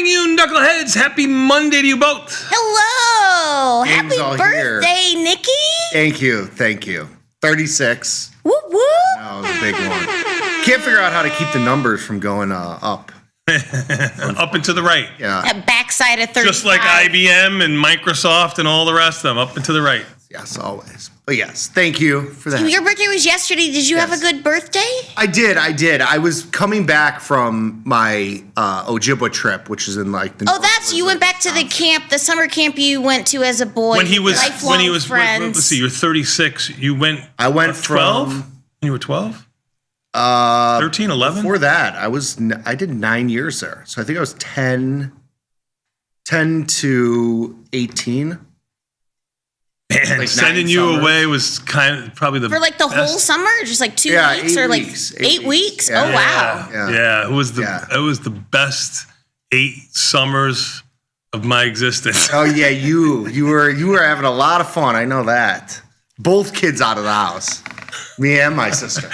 morning, you knuckleheads. Happy Monday to you both. Hello. Game's all Happy here. birthday, Nikki. Thank you. 36. Woo woo. That was a big one. Can't figure out how to keep the numbers from going up. Up and to the right. Yeah. That backside of 35. Just like IBM and Microsoft and all the rest of them, up and to the right. Yes, always. But yes, thank you for that. Your birthday was yesterday. Did you have a good birthday? I did. I was coming back from my Ojibwa trip, which is in like the. Oh, you went back to the camp, the summer camp you went to as a boy. When he was friends. let's see, you're 36. You went. I went 12. from. When you were 12. 13, 11. Before that, I did 9 years there, so I think I was 10 to 18. Man, like sending 9 you summers. away was probably the For like the whole summer, just like 2 weeks 8 or like weeks. 8 weeks. Yeah. Oh wow. Yeah. It was the best 8 summers of my existence. Oh yeah, you were having a lot of fun. I know that. Both kids out of the house, me and my sister.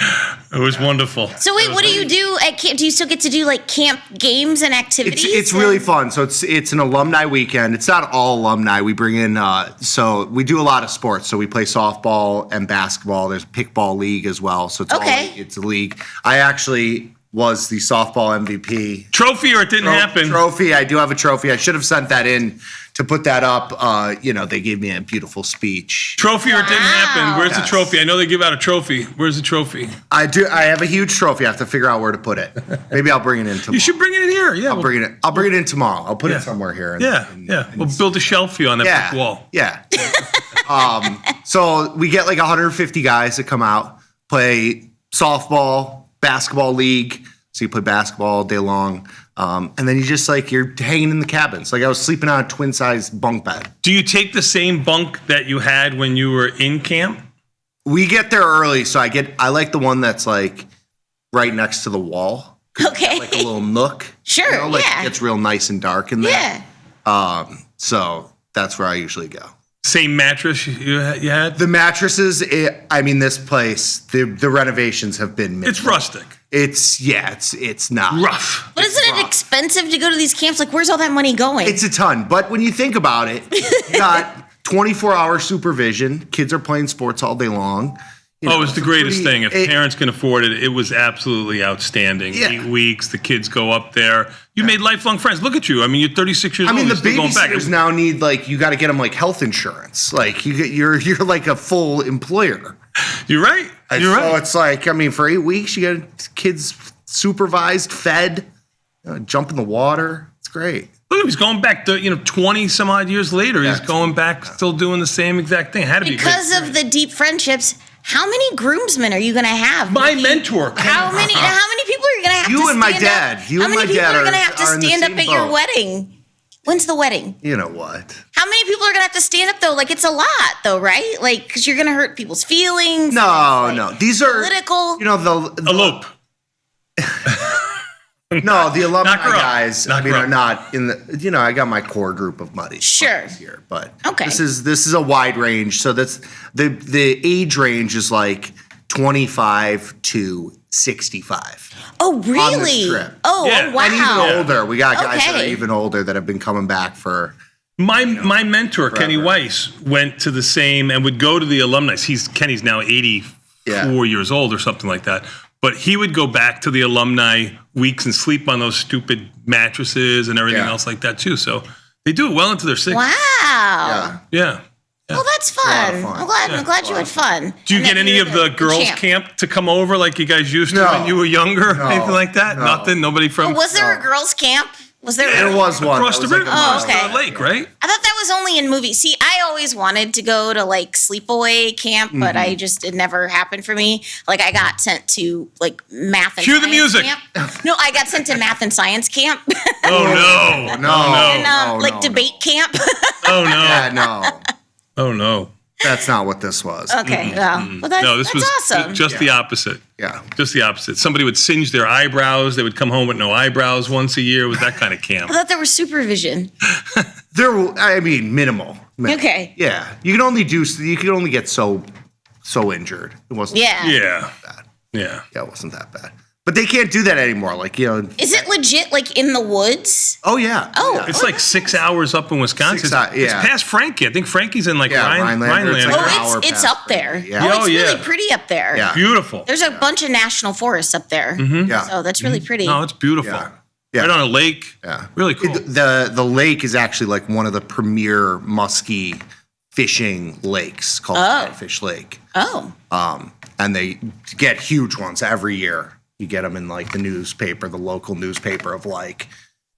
It was wonderful. So wait, what do you do at camp? Do you still get to do like camp games and activities? It's really fun. So it's an alumni weekend. It's not all alumni. We bring in so we do a lot of sports. So we play softball and basketball. There's a pickball league as well. So it's a league. I actually was the softball MVP. Trophy or it didn't happen? Trophy. I do have a trophy. I should have sent that in to put that up. They gave me a beautiful speech. Trophy or it didn't happen? Where's the Yes. trophy? I know they give out a trophy. Where's the trophy? I do. I have a huge trophy. I have to figure out where to put it. Maybe I'll bring it in tomorrow. You should bring it in here. Yeah, I'll bring it in tomorrow. I'll put it somewhere here. We'll build a shelf for you on that brick wall. Yeah. So we get like 150 guys that come out, play softball, basketball league. So you play basketball all day long. And then you just you're hanging in the cabins. Like I was sleeping on a twin size bunk bed. Do you take the same bunk that you had when you were in camp? We get there early. So I like the one that's like right next to the wall. Okay. Like a little nook. Sure. It gets real nice and dark in there. Yeah. So that's where I usually go. Same mattress you had? The mattresses, this place, the renovations have been minimal. It's rustic. It's not. Rough. But isn't it expensive to go to these camps? Like, where's all that money going? It's a ton. But when you think about it, you got 24-hour supervision. Kids are playing sports all day long. It's the greatest thing. If parents can afford it, it was absolutely outstanding. Yeah. 8 weeks, the kids go up there. You made lifelong friends. Look at you. I mean, you're 36 years old. The you're still going back. babysitters now need you got to get them health insurance. You're like a full employer. You're right. So it's for 8 weeks you get kids supervised, fed, jump in the water. It's great. Look, he's going back to 20 some odd years later. He's going back, still doing the same exact thing. It had to be because of the deep friendships. How many groomsmen are you going to have? My mentor. How many people are you going to have? You and my dad. How many people are going to have to stand up at your wedding? When's the wedding? You know what? How many people are going to have to stand up, though? It's a lot, though, right? Because you're going to hurt people's feelings. No. These are political. Elope. No, the alumni guys. Are not in the. I got my core group of buddies. Sure. Here, but okay. This is a wide range. So that's the age range is 25 to 65. Oh, really? On this trip. Oh, wow. And even older. We got guys that are even older that have been coming back for. My mentor, forever. Kenny Weiss, went to the same and would go to the alumni. Kenny's now 84 years old or something like that. But he would go back to the alumni weeks and sleep on those stupid mattresses and everything else like that too. So they do it well into their 60s. Wow. Yeah. Well, that's fun. I'm glad you had fun. Do you get any of the girls' camp to come over like you guys used to when you were younger? No, anything like that? No. Nothing? Nobody from... was there a girls' camp? Was there? There was one. Across the river. The lake, right? I thought that was only in movies. See, I always wanted to go to sleepaway camp, but it never happened for me. I got sent to math and science the music. Camp. No, I got sent to math and science camp. Oh no. And debate camp. Oh no. Yeah, no. Oh no. That's not what this was. Okay, well, that's was awesome. Just the opposite. Yeah. Just the opposite. Somebody would singe their eyebrows. They would come home with no eyebrows once a year. It was that kind of camp. I thought there was supervision. Minimal. Okay. Yeah. You can only get so injured. It wasn't bad. Yeah, it wasn't that bad. But they can't do that anymore. Like, Is it legit like in the woods? Oh, yeah. Oh. Yeah. It's like 6 hours up in Wisconsin. It's past Frankie. I think Frankie's in like Rhineland. It's like Oh, it's up there. Yeah. Oh, it's really pretty up there. Yeah. Beautiful. There's a bunch of national forests up there. Yeah. So that's really pretty. No, it's beautiful. Yeah. Right on a lake. Yeah. Really cool. The lake is actually like one of the premier muskie fishing lakes called Catfish Lake. Oh. And they get huge ones every year. You get them in like the newspaper, the local newspaper of like,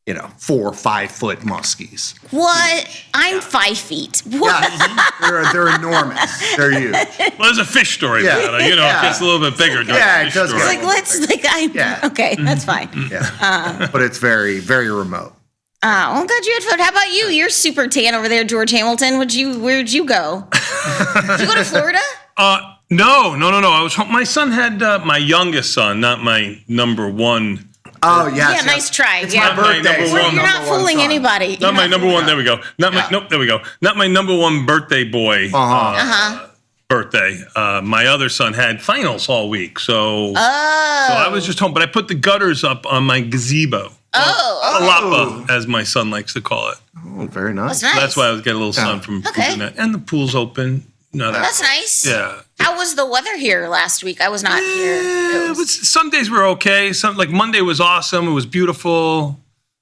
4 or 5 foot muskies. What? I'm 5 feet. What? Yeah, they're enormous. They're huge. Well, there's a fish story about it. It gets a little bit bigger. Yeah, it does. Okay, that's fine. Yeah. But it's very, very remote. Well, glad you had fun. How about you? You're super tan over there, George Hamilton. Where'd you go? Did you go to Florida? No. I was home. My son had my youngest son, not my number one. Oh, yes. Yeah, nice try. It's my birthday. You're not fooling anybody. Not my number one. There we go. There we go. Not my number one birthday boy. Birthday. My other son had finals all week, so I was just home. But I put the gutters up on my gazebo. Palapa, as my son likes to call it. Oh, very nice. That's nice. So that's why I was getting a little sun from doing that. And the pool's open. That's nice. Yeah. How was the weather here last week? I was not here. Some days were okay. Like Monday was awesome. It was beautiful.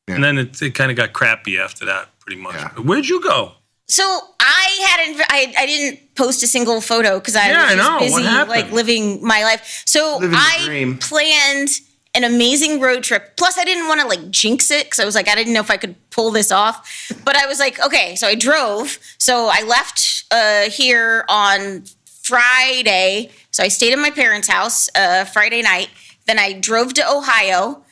Yeah. And then it kind of got crappy after that, pretty much. Yeah. But where'd you go? So I didn't post a single photo because I was just busy like living my life. So I planned an amazing road trip. Plus, I didn't want to like jinx it because I was like, I didn't know if I could pull this off. But I was like, okay, so I drove. So I left here on Friday. So I stayed in my parents' house Friday night. Then I drove to Ohio.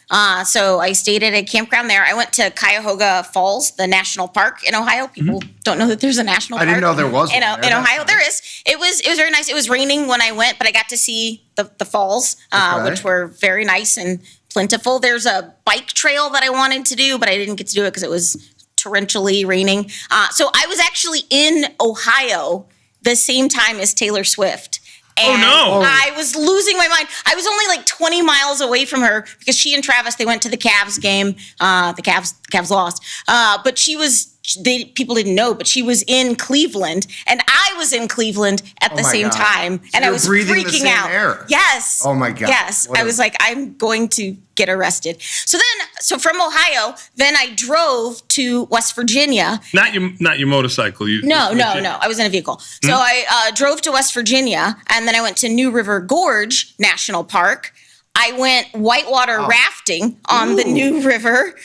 So I stayed at a campground there. I went to Cuyahoga Falls, the national park in Ohio. People don't know that there's a national park. I didn't know there was in one. In Ohio. There is. It was very nice. It was raining when I went, but I got to see the falls, which were very nice and plentiful. There's a bike trail that I wanted to do, but I didn't get to do it because it was torrentially raining. So I was actually in Ohio the same time as Taylor Swift. And I was losing my mind. I was only like 20 miles away from her because she and Travis, they went to the Cavs game. The Cavs lost. But people didn't know, but she was in Cleveland and I was in Cleveland at the same time. So and I was freaking out. Air. Yes. Oh my God. Yes. I was like, I'm going to get arrested. So from Ohio, then I drove to West Virginia. Not your motorcycle. No. I was in a vehicle. So I drove to West Virginia and then I went to New River Gorge National Park. I went whitewater rafting on the New River,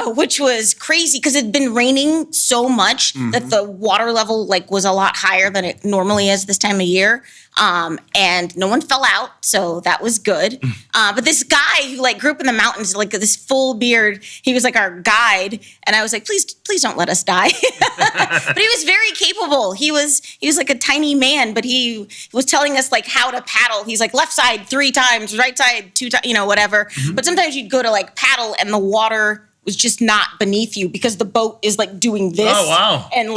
which was crazy because it had been raining so much that the water level was a lot higher than it normally is this time of year. And no one fell out, so that was good. But this guy who grew up in the mountains, this full beard, he was our guide, and I was like, please don't let us die. But he was very capable. He was like a tiny man, but he was telling us how to paddle. He's like left side 3 times, right side 2 times, whatever. But sometimes you'd go to paddle, and the water was just not beneath you because the boat is doing this. Oh wow! And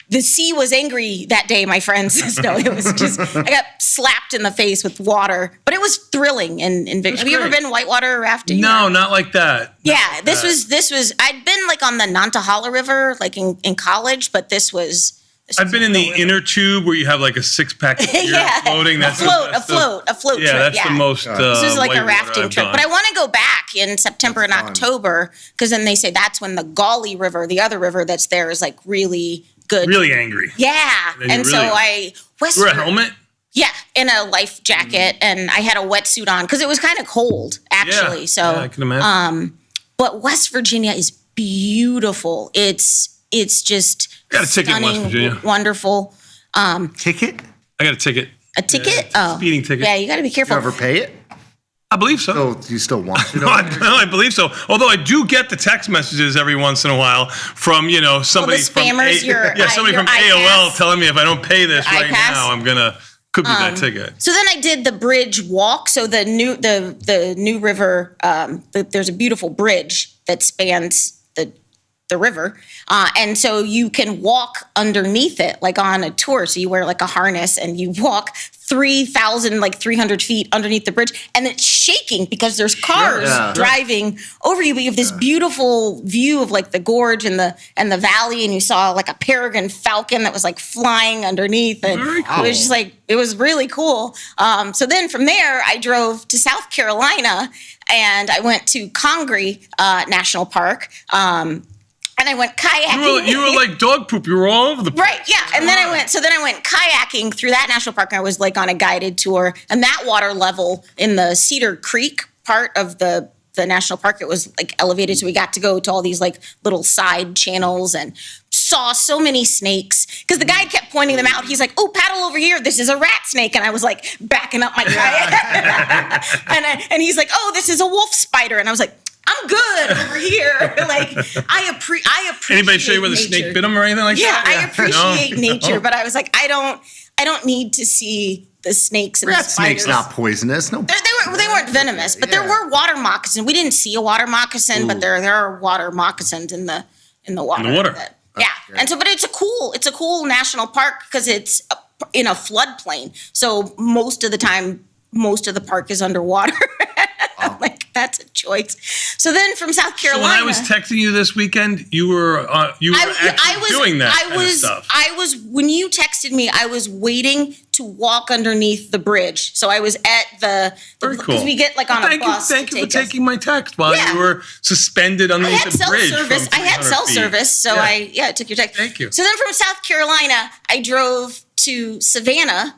the sea was angry that day, my friends. No, it was just, I got slapped in the face with water, but it was thrilling. And have you ever been whitewater rafting? No, not like that. Yeah, this was, I'd been on the Nantahala River, in college, but this was. I've been in the inner tube where you have a 6-pack of beer floating. That's a float trip. That's the most. This was a rafting trip, but I want to go back in September and October because then they say that's when the Gauley River, the other river that's there, is really good. Really angry. Yeah, and so I You wear a helmet? Yeah, in a life jacket, and I had a wetsuit on because it was kind of cold actually. So I can imagine. But West Virginia is beautiful. It's just got a ticket in West Virginia. Wonderful. Ticket? I got a ticket. A ticket? Speeding ticket. Yeah, you got to be careful. You ever pay it? I believe so. So you still want it? I believe so. Although I do get the text messages every once in a while from somebody the spammers, from somebody from AOL telling me if I don't pay this right now, I'm gonna could be that ticket. So then I did the bridge walk. So the New River, there's a beautiful bridge that spans the river. And so you can walk underneath it, like on a tour. So you wear like a harness and you walk 3,300 feet underneath the bridge, and it's shaking because there's cars driving over you. But you have this beautiful view of like the gorge and the valley, and you saw like a peregrine falcon that was like flying underneath, and it was just like it was really cool. So then from there, I drove to South Carolina, and I went to Congaree National Park. And I went kayaking. You were like dog poop. You were all over the place. Right, yeah. And then I went kayaking through that national park. And I was like on a guided tour. And that water level in the Cedar Creek part of the national park, it was like elevated. So we got to go to all these like little side channels and saw so many snakes. Because the guide kept pointing them out. He's like, oh, paddle over here. This is a rat snake. And I was like backing up my kayak. and he's like, oh, this is a wolf spider. And I was like, I'm good over here. Like I appreciate. Anybody show you where the snake bit him or anything like that? Yeah, I appreciate nature, but I was like, I don't need to see the snakes and the spiders. Snake's not poisonous. No, they weren't venomous, but there were water moccasins. We didn't see a water moccasin, but there are water moccasins in the water. In the water. And so, but it's a cool national park because it's in a floodplain. So most of the time, most of the park is underwater. I'm like, that's a choice. So then from South Carolina. So when I was texting you this weekend, you were actually doing that kind of stuff. When you texted me, I was waiting to walk underneath the bridge. So I was at Very cool. Because we get like on a bus. Thank you for taking my text while you were suspended underneath the bridge. I had cell service, so I took your text. Thank you. So then from South Carolina, I drove to Savannah.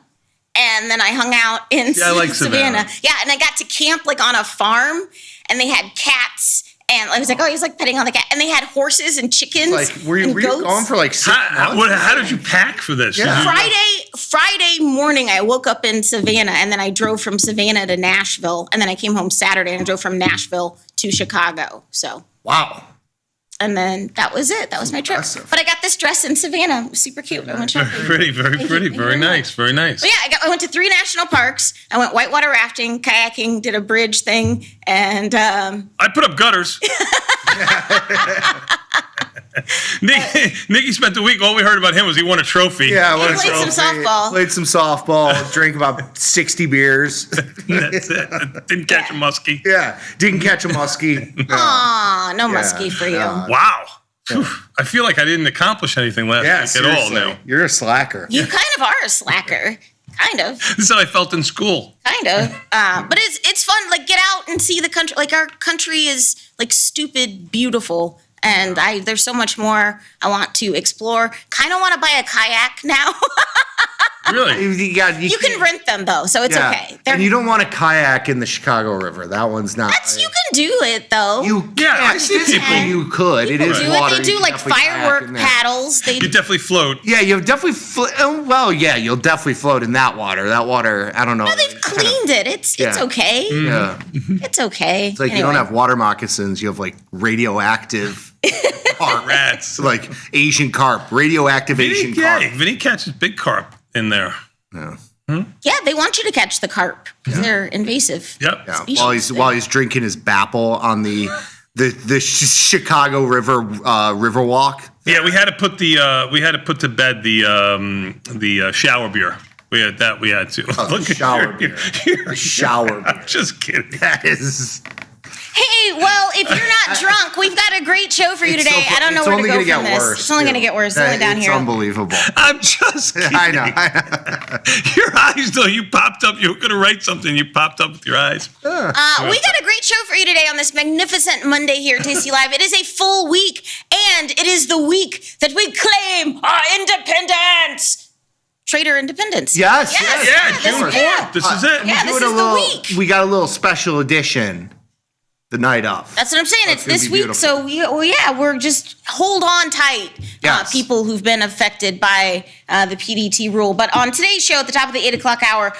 And then I hung out in Savannah. Yeah, and I got to camp like on a farm, and they had cats. And I was like, oh, he's like petting on the cat. And they had horses and chickens. Like, were you gone for like 6 months? How did you pack for this? Yeah. Friday morning, I woke up in Savannah, and then I drove from Savannah to Nashville. And then I came home Saturday, and I drove from Nashville to Chicago. So. Wow. And then that was it. That was my trip. Impressive. But I got this dress in Savannah. It was super cute. I went shopping. Very pretty. Very nice. Very nice. But yeah, I went to 3 national parks. I went whitewater rafting, kayaking, did a bridge thing, and I put up gutters. Nikki spent the week. All we heard about him was he won a trophy. Yeah, he played some softball. Played some softball. Drank about 60 beers. That's it. Didn't catch a muskie. Yeah, didn't catch a muskie. Aw, no muskie for you. Wow. I feel like I didn't accomplish anything last week at all now. You're a slacker. You kind of are a slacker. Kind of. This is how I felt in school. Kind of. But it's fun. Like, get out and see the country. Like, our country is, like, stupid beautiful. And there's so much more I want to explore. Kind of want to buy a kayak now. Really? You can rent them, though, so it's okay. And you don't want a kayak in the Chicago River. That one's not. You can do it, though. I see people. You could. It is water. They do, like, firework paddles. You definitely float. Yeah, you'll definitely float. Well, yeah, you'll definitely float in that water. That water, I don't know. No, they've cleaned it. It's okay. Yeah. It's okay. It's like you don't have water moccasins. You have, like, radioactive carp. Rats. Like Asian carp. Radioactive Asian carp. Vinny catches big carp in there. Yeah. Yeah, they want you to catch the carp because they're invasive. Yep. Yeah. While he's drinking his Bapple on the Chicago River Riverwalk. Yeah, we had to put to bed the shower beer. We had that. We had to. The shower beer. The shower beer. Just kidding. That is. Hey, well, if you're not drunk, we've got a great show for you today. I don't know where to go from this. It's only going to get worse. It's only down here. It's unbelievable. I'm just kidding. I know. Your eyes, though, you popped up. You were going to write something. You popped up with your eyes. We got a great show for you today on this magnificent Monday here at Tasty Live. It is a full week, and it is the week that we claim our independence. Trader independence. Yes. June 4th. This is it. Yeah, this is the week. We got a little special edition. The night of. That's what I'm saying. It's this week. So, we're just hold on tight, people who've been affected by the PDT rule. But on today's show, at the top of the 8 o'clock hour,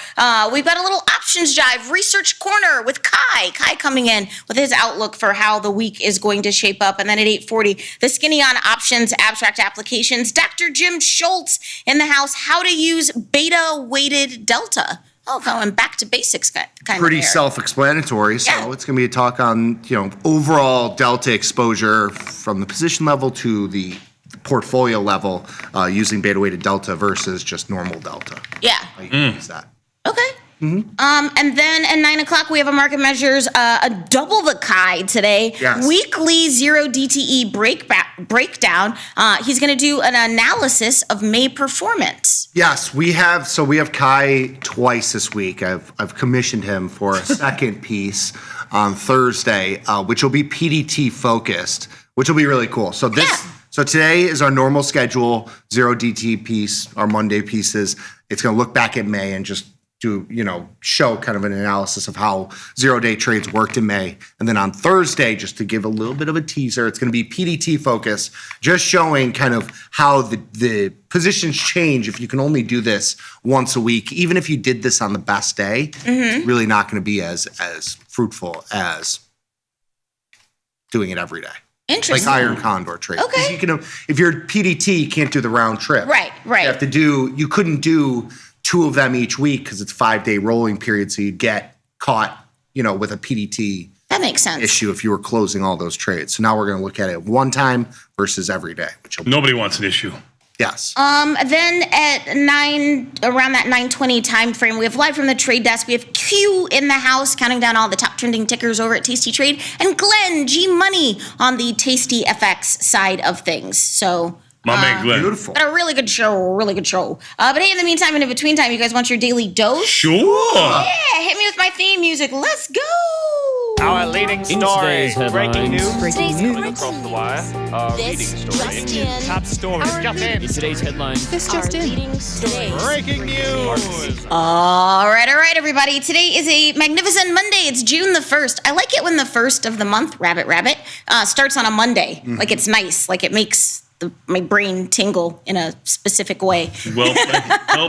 we've got a little options jive research corner with Kai. Kai coming in with his outlook for how the week is going to shape up. And then at 8:40, the Skinny on Options Abstract Applications. Dr. Jim Schultz in the house. How to use beta weighted delta. Going back to basics kind of Pretty there. self-explanatory. So Yeah. it's going to be a talk on, overall delta exposure from the position level to the portfolio level using beta-weighted delta versus just normal delta. Yeah. How you can use that. Okay. And then at 9 o'clock, we have a market measures, a double the Chi today. Yes. Weekly 0 DTE breakdown. He's going to do an analysis of May performance. Yes, we have Kai twice this week. I've commissioned him for a second piece on Thursday, which will be PDT focused, which will be really cool. So today is our normal schedule, 0 DTE piece, our Monday pieces. It's going to look back at May and just do, show kind of an analysis of how 0-day trades worked in May. And then on Thursday, just to give a little bit of a teaser, it's going to be PDT focus, just showing kind of how the positions change if you can only do this once a week. Even if you did this on the best day, it's really not going to be as fruitful as doing it every day. Interesting. Like iron condor trade. Okay. If you're PDT, you can't do the round trip. Right. You couldn't do 2 of them each week because it's 5-day rolling period. So you'd get caught, with a PDT That makes sense. issue if you were closing all those trades. So now we're going to look at it one time versus every day. Nobody wants an issue. Yes. Then at around that 9:20 time frame, we have live from the trade desk. We have Q in the house counting down all the top trending tickers over at Tasty Trade, and Glenn G Money on the Tasty FX side of things. So My man Glenn. Beautiful. got a really good show. But hey, in the meantime, and in between time, you guys want your daily dose? Sure. Yeah, hit me with my theme music. Let's go. Our leading story, today's breaking headlines. news, Breaking coming news. across the wire. Our leading story, top story, just in. In today's headlines, Breaking news. All right, everybody. Today is a magnificent Monday. It's June the 1st. I like it when the first of the month, rabbit, starts on a Monday. Like it's nice. Like it makes my brain tingle in a specific way. Well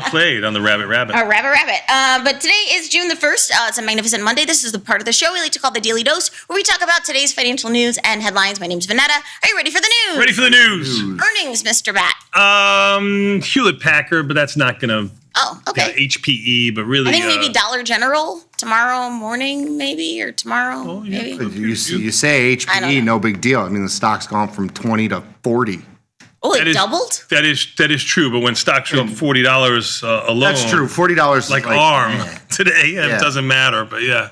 played on the rabbit. Rabbit. But today is June the 1st. It's a magnificent Monday. This is the part of the show we like to call the Daily Dose, where we talk about today's financial news and headlines. My name's Vanetta. Are you ready for the news? Ready for the news. Earnings, Mr. Bat. Hewlett Packard, but that's not going to. Oh, okay. HPE, but really. I think maybe Dollar General tomorrow morning, maybe, or tomorrow, maybe. You say I don't HPE, know. no big deal. I mean, the stock's gone from 20 to 40. Oh, That it is- doubled? That is true, but when stocks are up $40 alone. That's true. $40 Like ARM today, Yeah. it doesn't matter, but yeah.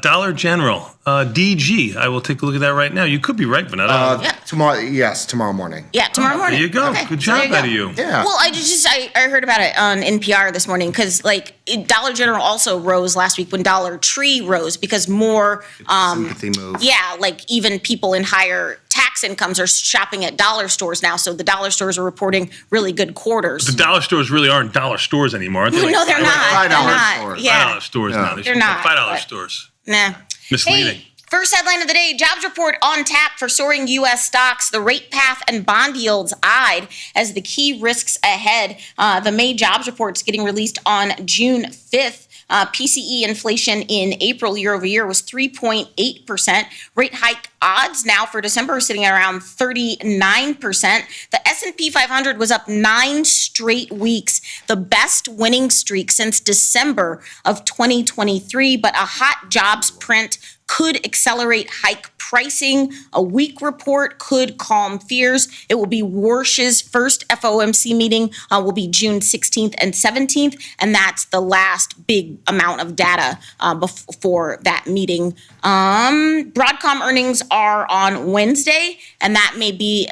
Dollar General, DG. I will take a look at that right now. You could be right, Vanetta. Yeah. Tomorrow morning. Yeah, tomorrow morning. There you go. Okay, Good so there job you out go. of you. Yeah. Well, I heard about it on NPR this morning because Dollar General also rose last week when Dollar Tree rose because more Sympathy move. yeah, like even people in higher tax incomes are shopping at dollar stores now. So the dollar stores are reporting really good quarters. The dollar stores really aren't dollar stores anymore, aren't they? No, they're not. $5 They're not. stores. Yeah. $5 stores now. They They're should be not, $5 but- stores. Nah. Misleading. Hey, first headline of the day, jobs report on tap for soaring U.S. stocks. The rate path and bond yields eyed as the key risks ahead. The May jobs report is getting released on June 5th. PCE inflation in April year over year was 3.8%. Rate hike odds now for December are sitting at around 39%. The S&P 500 was up 9 straight weeks, the best winning streak since December of 2023, but a hot jobs print could accelerate hike pricing. A weak report could calm fears. It will be Warsh's first FOMC meeting will be June 16th and 17th, and that's the last big amount of data before that meeting. Broadcom earnings are on Wednesday, and that may be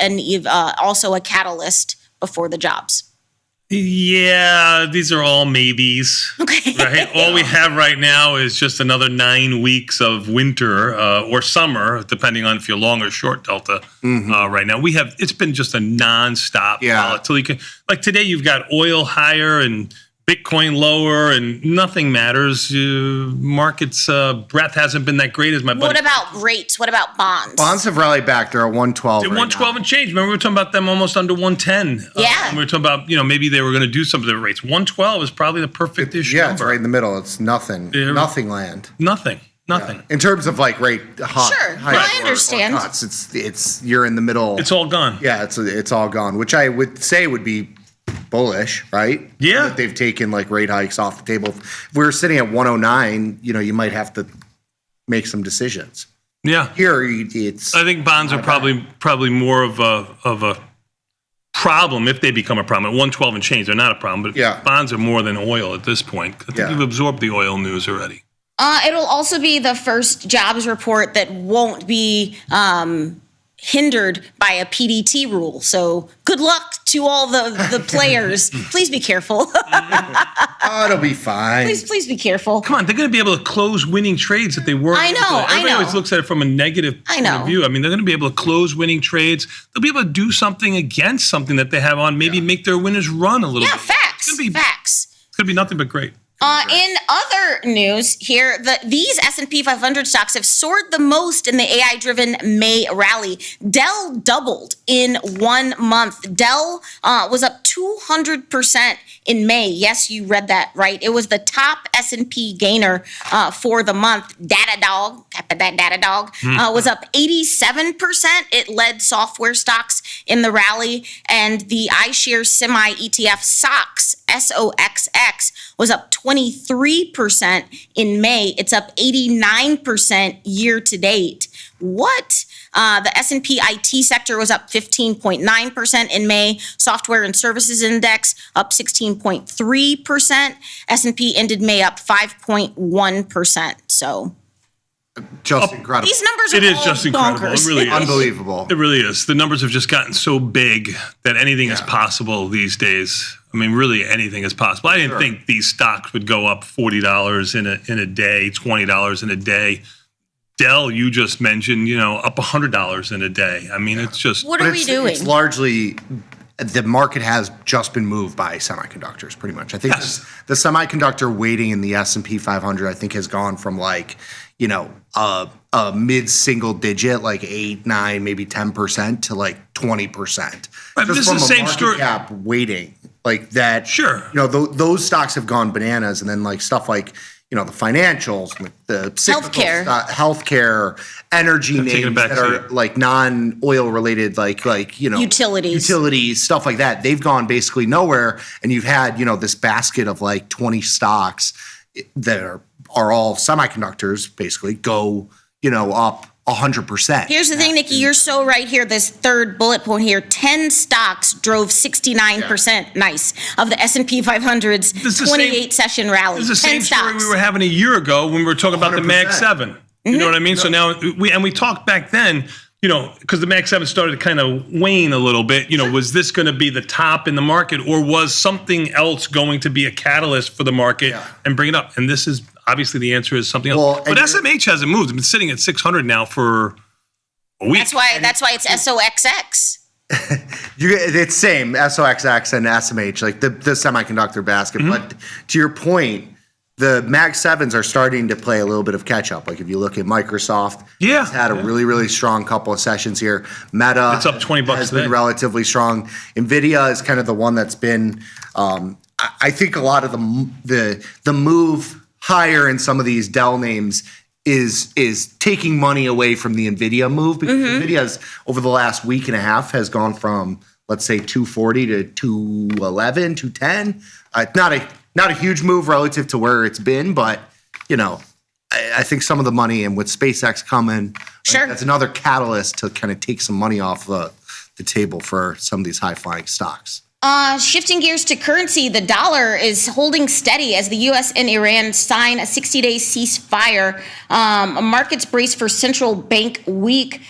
also a catalyst before the jobs. Yeah, these are all maybes. Okay. Right? All we have right now is just another 9 weeks of winter or summer, depending on if you're long or short delta. Right now, it's been just a nonstop volatility. Like today, you've got oil higher and Bitcoin lower, and nothing matters. Market's breath hasn't been that great as my buddy. What about rates? What about bonds? Bonds have rallied back. They're at 112 They're right 112 now. and change. Remember, we were talking about them almost under 110. Yeah. We were talking about, maybe they were going to do something with rates. 112 is probably the perfect-ish Yeah, number. it's right in the middle. It's nothing. Yeah. Nothing land. Nothing. In terms of like rate hot. Sure, high no, I or understand. cuts, it's you're in the middle. It's all gone. Yeah, it's all gone, which I would say would be bullish, right? Yeah. That they've taken like rate hikes off the table. If we were sitting at 109, you might have to make some decisions. Yeah. Here, it's. I think bonds are probably more of a problem if they become a problem. At 112 and change, they're not a problem, but bonds are more than oil at this point. I think you've absorbed the oil news already. It'll also be the first jobs report that won't be hindered by a PDT rule. So good luck to all the players. Please be careful. It'll be fine. Please be careful. Come on, they're going to be able to close winning trades if they work. I know. Everybody always looks at it from a negative point of view. I mean, they're going to be able to close winning trades. They'll be able to do something against something that they have on, maybe make their winners run a little bit. Facts. It's going to be nothing but great. In other news here, these S&P 500 stocks have soared the most in the AI-driven May rally. Dell doubled in 1 month. Dell was up 200% in May. Yes, you read that right. It was the top S&P gainer for the month. Datadog was up 87%. It led software stocks in the rally, and the iShares Semi ETF SOXX was up 23% in May. It's up 89% year to date. What? The S&P IT sector was up 15.9% in May. Software and services index up 16.3%. S&P ended May up 5.1%. So just incredible. These numbers are just incredible. It really is. Unbelievable. It really is. The numbers have just gotten so big that anything is possible these days. I mean, really anything is possible. I didn't think these stocks would go up $40 in a day, $20 in a day. Dell, you just mentioned, up $100 in a day. I mean, it's just... What are we doing? It's largely... The market has just been moved by semiconductors, pretty much. I think the semiconductor weighting in the S&P 500, I think, has gone from like, a mid-single digit, like 8, 9, maybe 10% to like 20%. Right, just this from is the a same market story. cap weighting like that. Sure. Those stocks have gone bananas, and then like stuff like the financials, the cyclical healthcare, energy names that are like non-oil related, like utilities, stuff like that. They've gone basically nowhere, and you've had this basket of like 20 stocks that are all semiconductors basically go up 100%. Here's the thing, Nikki, you're so right here. This third bullet point here, 10 stocks drove 69% of the S&P 500's 28-session rally. It's the same story we were having a year ago when we were talking about the Mag 7. You know what I mean? So now we talked back then, because the Mag 7 started to kind of wane a little bit, was this going to be the top in the market, or was something else going to be a catalyst for the market and bring it up? And this is obviously the answer is something else. But SMH hasn't moved. It's been sitting at 600 now for a week. That's why it's SOXX. It's same SOXX and SMH, like the semiconductor basket. But to your point, the Mag 7s are starting to play a little bit of catch up. Like if you look at Microsoft, it's had a really, really strong couple of sessions here. Meta, it's up $20 has been relatively strong. Nvidia is kind of the one that's been. I think a lot of the move higher in some of these Dell names is taking money away from the Nvidia move, because Nvidia's over the last week and a half has gone from, let's say, 240 to 211, 210. Not a huge move relative to where it's been, but I think some of the money, and with SpaceX coming, that's another catalyst to kind of take some money off the table for some of these high flying stocks. Shifting gears to currency, the dollar is holding steady as the U.S. and Iran sign a 60-day ceasefire. Markets brace for central bank week,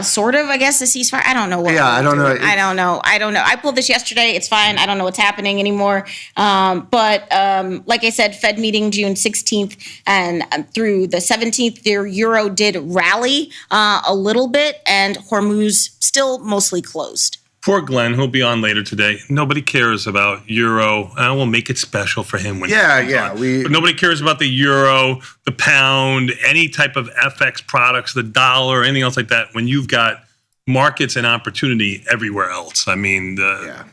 sort of, I guess, a ceasefire. I don't know what. Yeah, I don't know. I don't know. I pulled this yesterday. It's fine. I don't know what's happening anymore. But like I said, Fed meeting June 16th and through the 17th, the euro did rally a little bit, and Hormuz still mostly closed. Poor Glenn, who'll be on later today. Nobody cares about euro. We'll make it special for him when but nobody cares about the euro, the pound, any type of FX products, the dollar, anything else like that. When you've got markets and opportunity everywhere else. I mean, the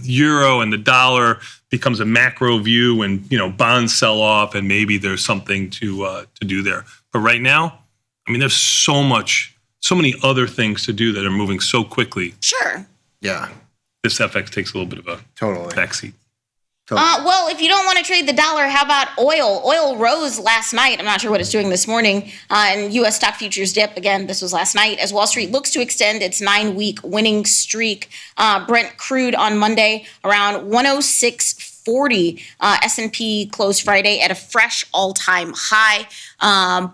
euro and the dollar becomes a macro view when bonds sell off, and maybe there's something to do there. But right now, I mean, there's so many other things to do that are moving so quickly. Sure. Yeah. this FX takes a little bit of a backseat. Well, if you don't want to trade the dollar, how about oil? Oil rose last night. I'm not sure what it's doing this morning. And U.S. stock futures dip. Again, this was last night as Wall Street looks to extend its 9-week winning streak. Brent crude on Monday around 106.40. S&P closed Friday at a fresh all-time high.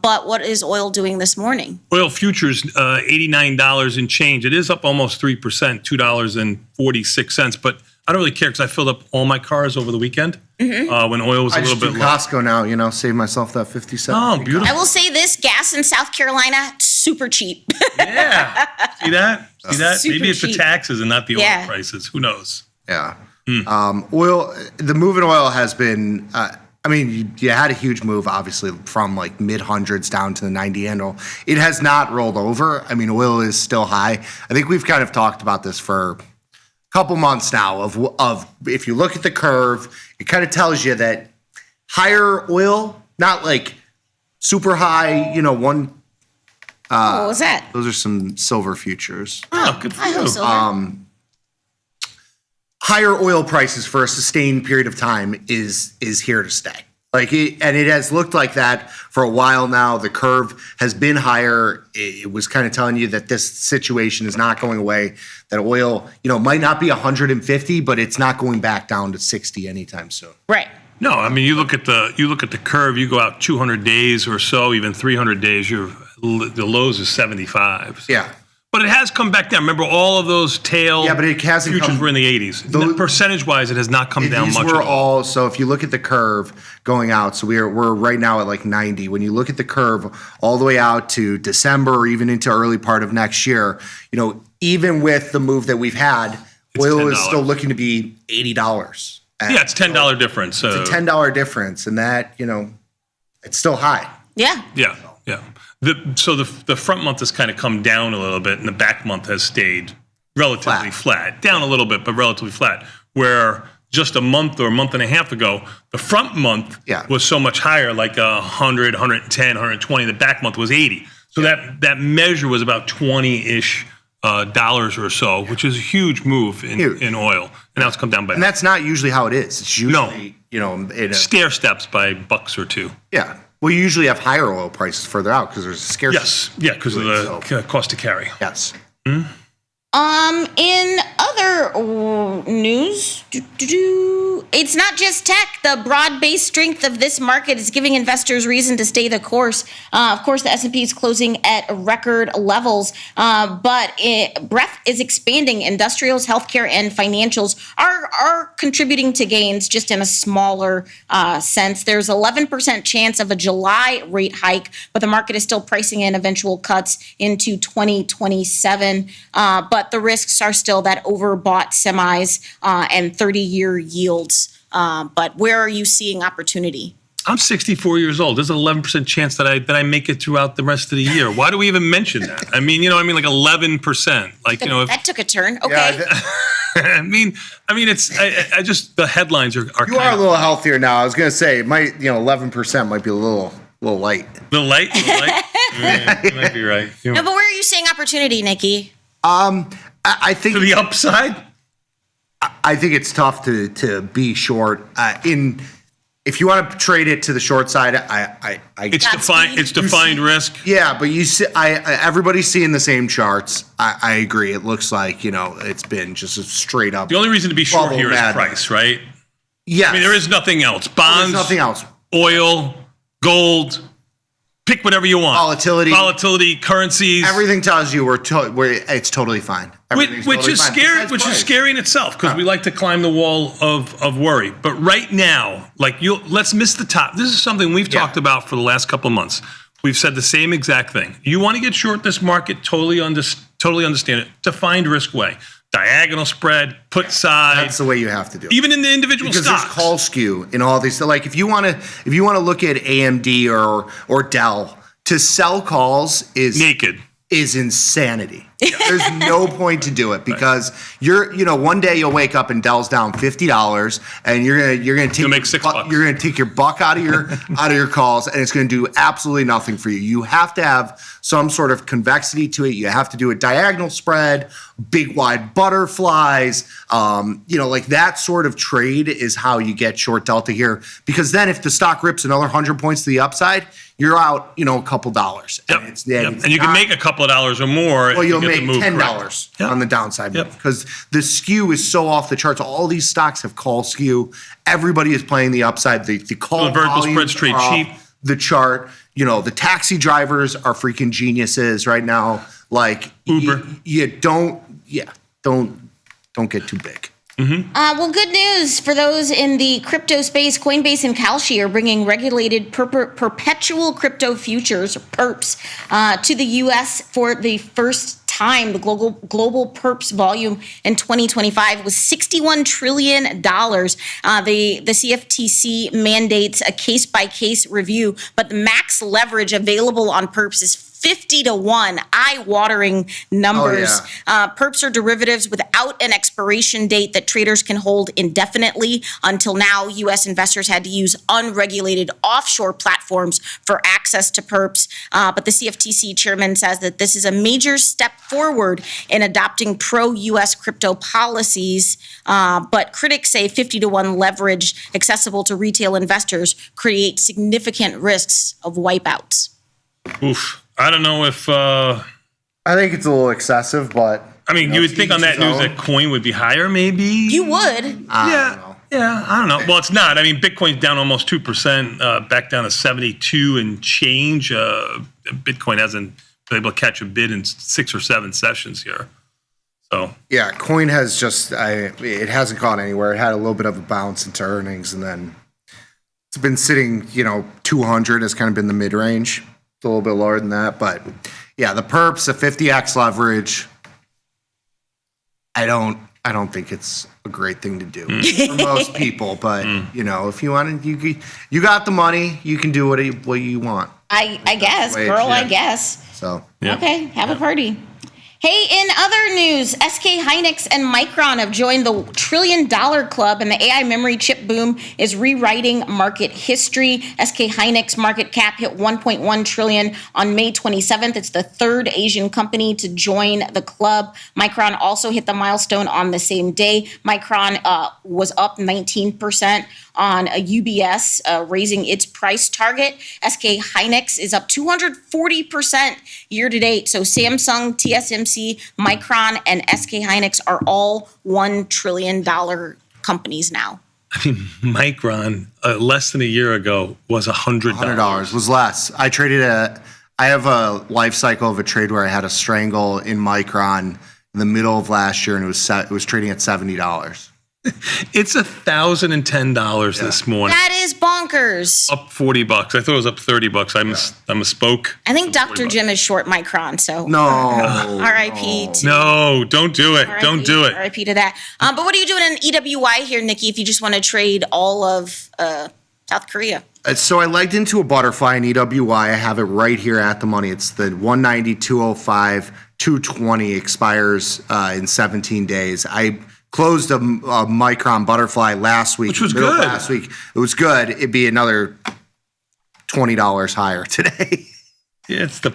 But what is oil doing this morning? Oil futures, $89 and change. It is up almost 3%, $2.46. But I don't really care because I filled up all my cars over the weekend when oil was a little bit low. Costco now, save myself that 50 cents. Oh, beautiful. I will say this, gas in South Carolina, super cheap. Yeah. See that? Super Maybe it's cheap. the taxes and not the oil prices. Who knows? Yeah. Oil, the move in oil has been, you had a huge move, obviously, from like mid-hundreds down to the 90 handle. It has not rolled over. I mean, oil is still high. I think we've kind of talked about this for couple months now of if you look at the curve, it kind of tells you that higher oil, not like super high, What was that? Those are some silver futures. Oh, good for you. Silver. Higher oil prices for a sustained period of time is here to stay. And it has looked like that for a while now. The curve has been higher. It was kind of telling you that this situation is not going away, that oil, might not be 150, but it's not going back down to 60 anytime soon. Right. No, I mean, you look at the curve, you go out 200 days or so, even 300 days, the lows is 75. So. Yeah. But it has come back down. Remember all of those tail but it hasn't futures come, were in the 80s. Percentage-wise, it has not come down much at all. So if you look at the curve going out, so we're right now at like 90. When you look at the curve all the way out to December or even into early part of next year, even with the move that we've had, oil $10. is still looking to be $80. Yeah, it's $10 difference. It's a $10 difference, and that, it's still high. Yeah. Yeah. So the front month has kind of come down a little bit, and the back month has stayed relatively flat. Down a little bit, but relatively flat. Where just a month or a month and a half ago, the front month was so much higher, like 100, 110, 120. The back month was 80. So that measure was about 20-ish dollars or so, which is a huge move in oil. And now it's come down by. And that's not usually how it is. It's usually, stair steps by bucks or two. Yeah. Well, you usually have higher oil prices further out because there's a scarcity. Yes. Yeah, because of the cost to carry. Yes. In other news, it's not just tech. The broad-based strength of this market is giving investors reason to stay the course. Of course, the S&P is closing at record levels, but breadth is expanding. Industrials, healthcare, and financials are contributing to gains just in a smaller sense. There's 11% chance of a July rate hike, but the market is still pricing in eventual cuts into 2027. But the risks are still that overbought semis and 30-year yields. But where are you seeing opportunity? I'm 64 years old. There's an 11% chance that I make it throughout the rest of the year. Why do we even mention that? I mean, like 11%. Like, that took a turn. Okay. Yeah, I mean, it's I just the headlines are. You are a little healthier now. I was gonna say, it might 11% might be a little light. The light. Yeah, you might be right. No, but where are you seeing opportunity, Nikki? I think to the upside. I think it's tough to be short. If you want to trade it to the short side, it's defined risk. Yeah, but you see, everybody's seeing the same charts. I agree. It looks like it's been just a straight up. The only reason to be short here is price, right? Yeah. I mean, there is nothing else. Bonds, there's nothing else. Oil, gold. Pick whatever you want. Volatility, currencies. Everything tells you it's totally fine. Which is scary. Which is scary in itself because we like to climb the wall of worry. But right now, let's miss the top. This is something we've talked about for the last couple of months. We've said the same exact thing. You want to get short this market? Totally understand it. Defined risk way. Diagonal spread, put side. That's the way you have to do it. Even in the individual because stocks. There's call skew in all these. So like if you want to look at AMD or Dell, to sell calls is naked. Is insanity. There's no point to do it because one day you'll wake up and Dell's down $50 and you're gonna take make $6. You're gonna take your buck out of your calls and it's gonna do absolutely nothing for you. You have to have some sort of convexity to it. You have to do a diagonal spread, big wide butterflies. Like that sort of trade is how you get short delta here. Because then if the stock rips another 100 points to the upside, you're out, a couple dollars. Yep. And you can make a couple of dollars or more. Well, you'll make $10 on the downside because the skew is so off the charts. All these stocks have call skew. Everybody is playing the upside. The call the vertical spreads trade cheap. The chart, the taxi drivers are freaking geniuses right now. Like Uber. Don't get too big. Well, good news for those in the crypto space. Coinbase and Kalshi are bringing regulated perpetual crypto futures, perps, to the U.S. for the first time. The global perps volume in 2025 was $61 trillion. The CFTC mandates a case-by-case review, but the max leverage available on perps is 50-1, eye-watering numbers. Oh, yeah. Perps are derivatives without an expiration date that traders can hold indefinitely. Until now, U.S. investors had to use unregulated offshore platforms for access to perps. But the CFTC chairman says that this is a major step forward in adopting pro-U.S. crypto policies. But critics say 50-1 leverage accessible to retail investors creates significant risks of wipeouts. Oof. I don't know if. I think it's a little excessive, but. I mean, you would think on that news that coin would be higher, maybe? You would. I don't know. Well, it's not. I mean, Bitcoin's down almost 2%, back down to 72 and change. Bitcoin hasn't been able to catch a bid in 6 or 7 sessions here. So. Yeah, coin has it hasn't gone anywhere. It had a little bit of a bounce into earnings, and then it's been sitting, 200 has kind of been the mid-range. It's a little bit lower than that, but yeah, the perps, the 50x leverage. I don't think it's a great thing to do for most people, but if you want to, you got the money, you can do what you want. I guess, girl. I guess. So okay, have a party. Hey, in other news, SK Hynix and Micron have joined the $1 trillion club, and the AI memory chip boom is rewriting market history. SK Hynix market cap hit $1.1 trillion on May 27th. It's the third Asian company to join the club. Micron also hit the milestone on the same day. Micron was up 19% on a UBS, raising its price target. SK Hynix is up 240% year to date. So Samsung, TSMC, Micron, and SK Hynix are all $1 trillion companies now. I mean, Micron, less than a year ago, was $100. $100 was less. I have a life cycle of a trade where I had a strangle in Micron in the middle of last year, and it was trading at $70. It's $1,010 this morning. That is bonkers. Up $40. I thought it was up $30. I misspoke. I think Dr. Jim is short Micron, so no. R.I.P. No, don't do it. Don't do it. R.I.P. to that. But what are you doing in EWY here, Nikki, if you just want to trade all of South Korea? So I legged into a butterfly in EWY. I have it right here at the money. It's the 190, 205, 220 expires in 17 days. I closed a Micron butterfly last week. Which was good. Last week. It was good. It'd be another $20 higher today. That's not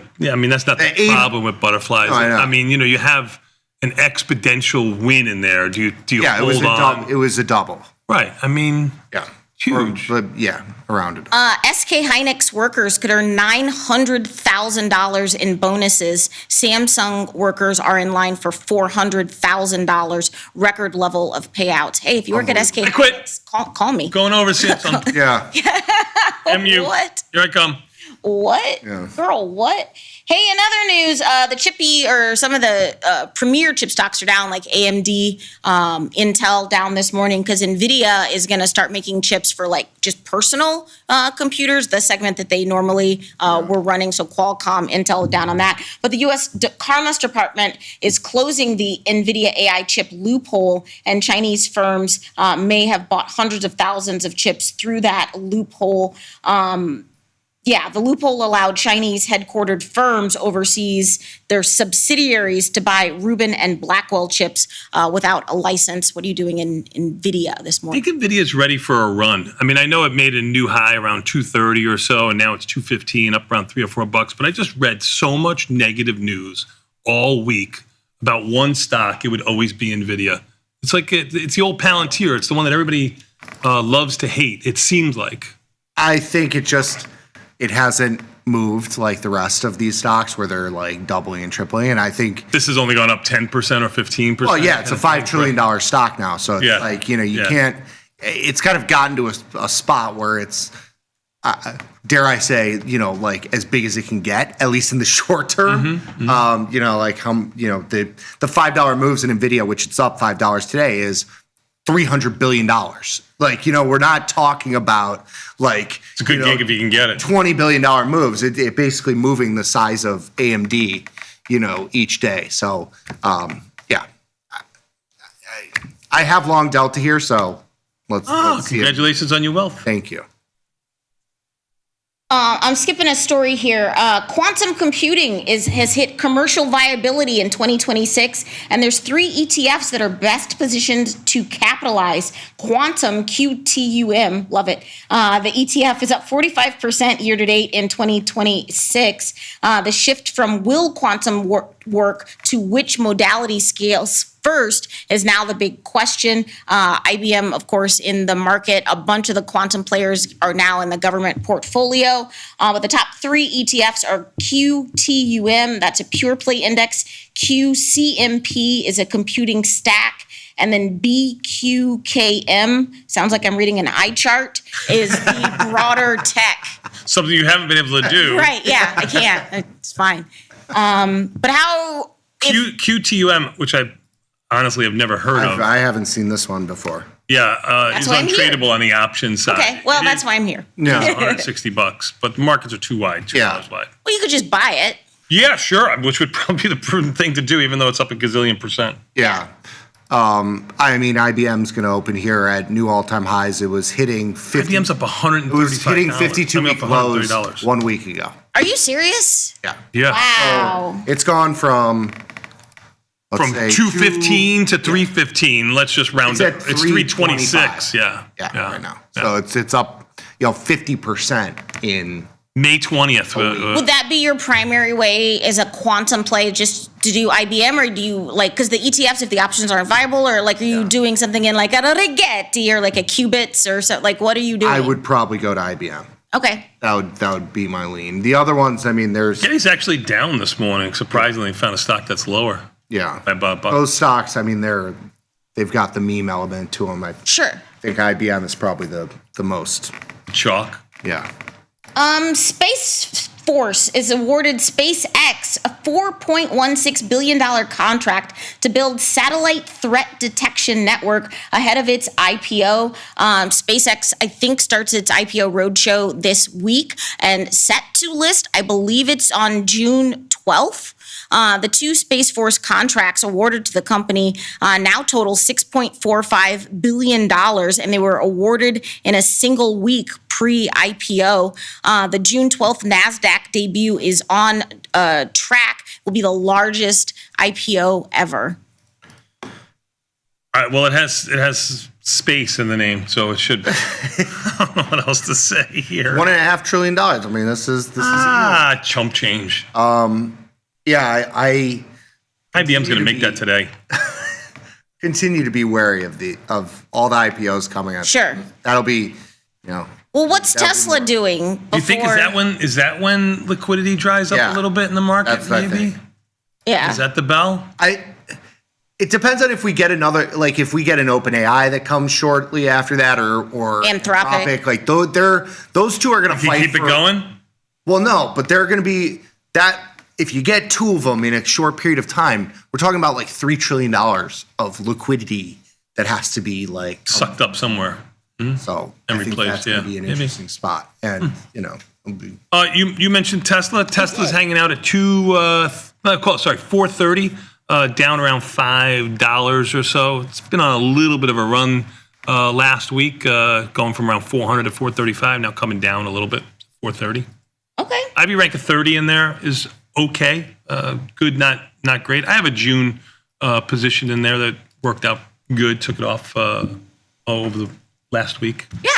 the problem with butterflies. I mean, you have an exponential win in there. Do you hold on? It was a double. Right. I mean, yeah. Huge. Around it. SK Hynix workers could earn $900,000 in bonuses. Samsung workers are in line for $400,000, record level of payouts. Hey, if you work at SK Hynix, call me. Going over Samsung. Yeah. MU. What? Here I come. What? Yeah. Girl, what? Hey, in other news, the chippy or some of the premier chip stocks are down, like AMD, Intel down this morning because NVIDIA is going to start making chips for like just personal computers, the segment that they normally were running. So Qualcomm, Intel down on that. But the U.S. Commerce Department is closing the NVIDIA AI chip loophole, and Chinese firms may have bought hundreds of thousands of chips through that loophole. Yeah, the loophole allowed Chinese headquartered firms overseas, their subsidiaries, to buy Rubin and Blackwell chips without a license. What are you doing in NVIDIA this I morning? think NVIDIA's ready for a run. I mean, I know it made a new high around 230 or so, and now it's 215, up around $3 or $4. But I just read so much negative news all week about one stock. It would always be NVIDIA. It's like it's the old Palantir. It's the one that everybody loves to hate. It seems like. I think it hasn't moved like the rest of these stocks where they're like doubling and tripling. And I think this has only gone up 10% or 15%. Well, yeah, it's a $5 trillion stock now. So it's like, you can't, it's kind of gotten to a spot where it's, dare I say, like as big as it can get, at least in the short term. The $5 moves in NVIDIA, which it's up $5 today, is $300 billion. Like, we're not talking about like, it's a good gig if you can get it. $20 billion moves. It basically moving the size of AMD, each day. So, yeah, I have long Delta here. So let's see. Congratulations on your wealth. Thank you. I'm skipping a story here. Quantum computing has hit commercial viability in 2026, and there's 3 ETFs that are best positioned to capitalize. Quantum, QTUM, love it. The ETF is up 45% year to date in 2026. The shift from will quantum work to which modality scales first is now the big question. IBM, of course, in the market. A bunch of the quantum players are now in the government portfolio. But the top 3 ETFs are QTUM, that's a pure play index. QCMP is a computing stack. And then BQKM, sounds like I'm reading an eye chart, is the broader tech. Something you haven't been able to do. Right, yeah, I can't. It's fine. But how... QTUM, which I honestly have never heard of. I haven't seen this one before. Yeah, it's untradeable on the option side. Okay, well, that's why I'm here. No. $160, but the markets are too wide, $2 wide. Well, you could just buy it. Yeah, sure, which would probably be the prudent thing to do, even though it's up a gazillion percent. Yeah. I mean, IBM's going to open here at new all-time highs. It was hitting 50. IBM's up 135. It was hitting 52-week lows 1 week ago. Are you serious? Yeah. Yeah. Wow. It's gone from... From 215 to 315. Let's just round it. It's 326. Yeah. Right now. So it's up, 50% in May 20th. Would that be your primary way as a quantum play, just to do IBM, or do you because the ETFs, if the options aren't viable, or are you doing something in like a Rigetti or like a Qubits or so? Like, what are you doing? I would probably go to IBM. Okay. That would be my lean. The other ones, I mean, there's Getty's actually down this morning. Surprisingly, found a stock that's lower. Yeah. By about $1. Those stocks, I mean, they've got the meme element to them. I Sure. think IBM is probably the most. Chalk. Yeah. Space Force is awarded SpaceX a $4.16 billion contract to build satellite threat detection network ahead of its IPO. SpaceX, I think, starts its IPO roadshow this week and set to list. I believe it's on June 12th. The 2 Space Force contracts awarded to the company now total $6.45 billion, and they were awarded in a single week pre-IPO. The June 12th NASDAQ debut is on track, will be the largest IPO ever. All right, well, it has space in the name, so it should be. I don't know what else to say here. $1.5 trillion. I mean, this is chump change. Yeah, I IBM's going to make that today. continue to be wary of all the IPOs coming out. Sure. That'll be, Well, what's Tesla doing? Do you think is that when liquidity dries up a little bit in the market? That's what I maybe. think. Yeah. Is that the bell? It depends on if we get if we get an OpenAI that comes shortly after that, or Anthropic. Like those two are going to fight. Keep it going. Well, no, but they're going to be that. If you get 2 of them in a short period of time, we're talking about like $3 trillion of liquidity that has to be sucked up somewhere. So and I think replaced. that's going to be an interesting spot. And you mentioned Tesla. Tesla's hanging out at 430, down around $5 or so. It's been on a little bit of a run last week, going from around 400 to 435, now coming down a little bit, 430. Okay. Ivy rank of 30 in there is okay. Good, not great. I have a June position in there that worked out good. Took it off over the last week. Yeah.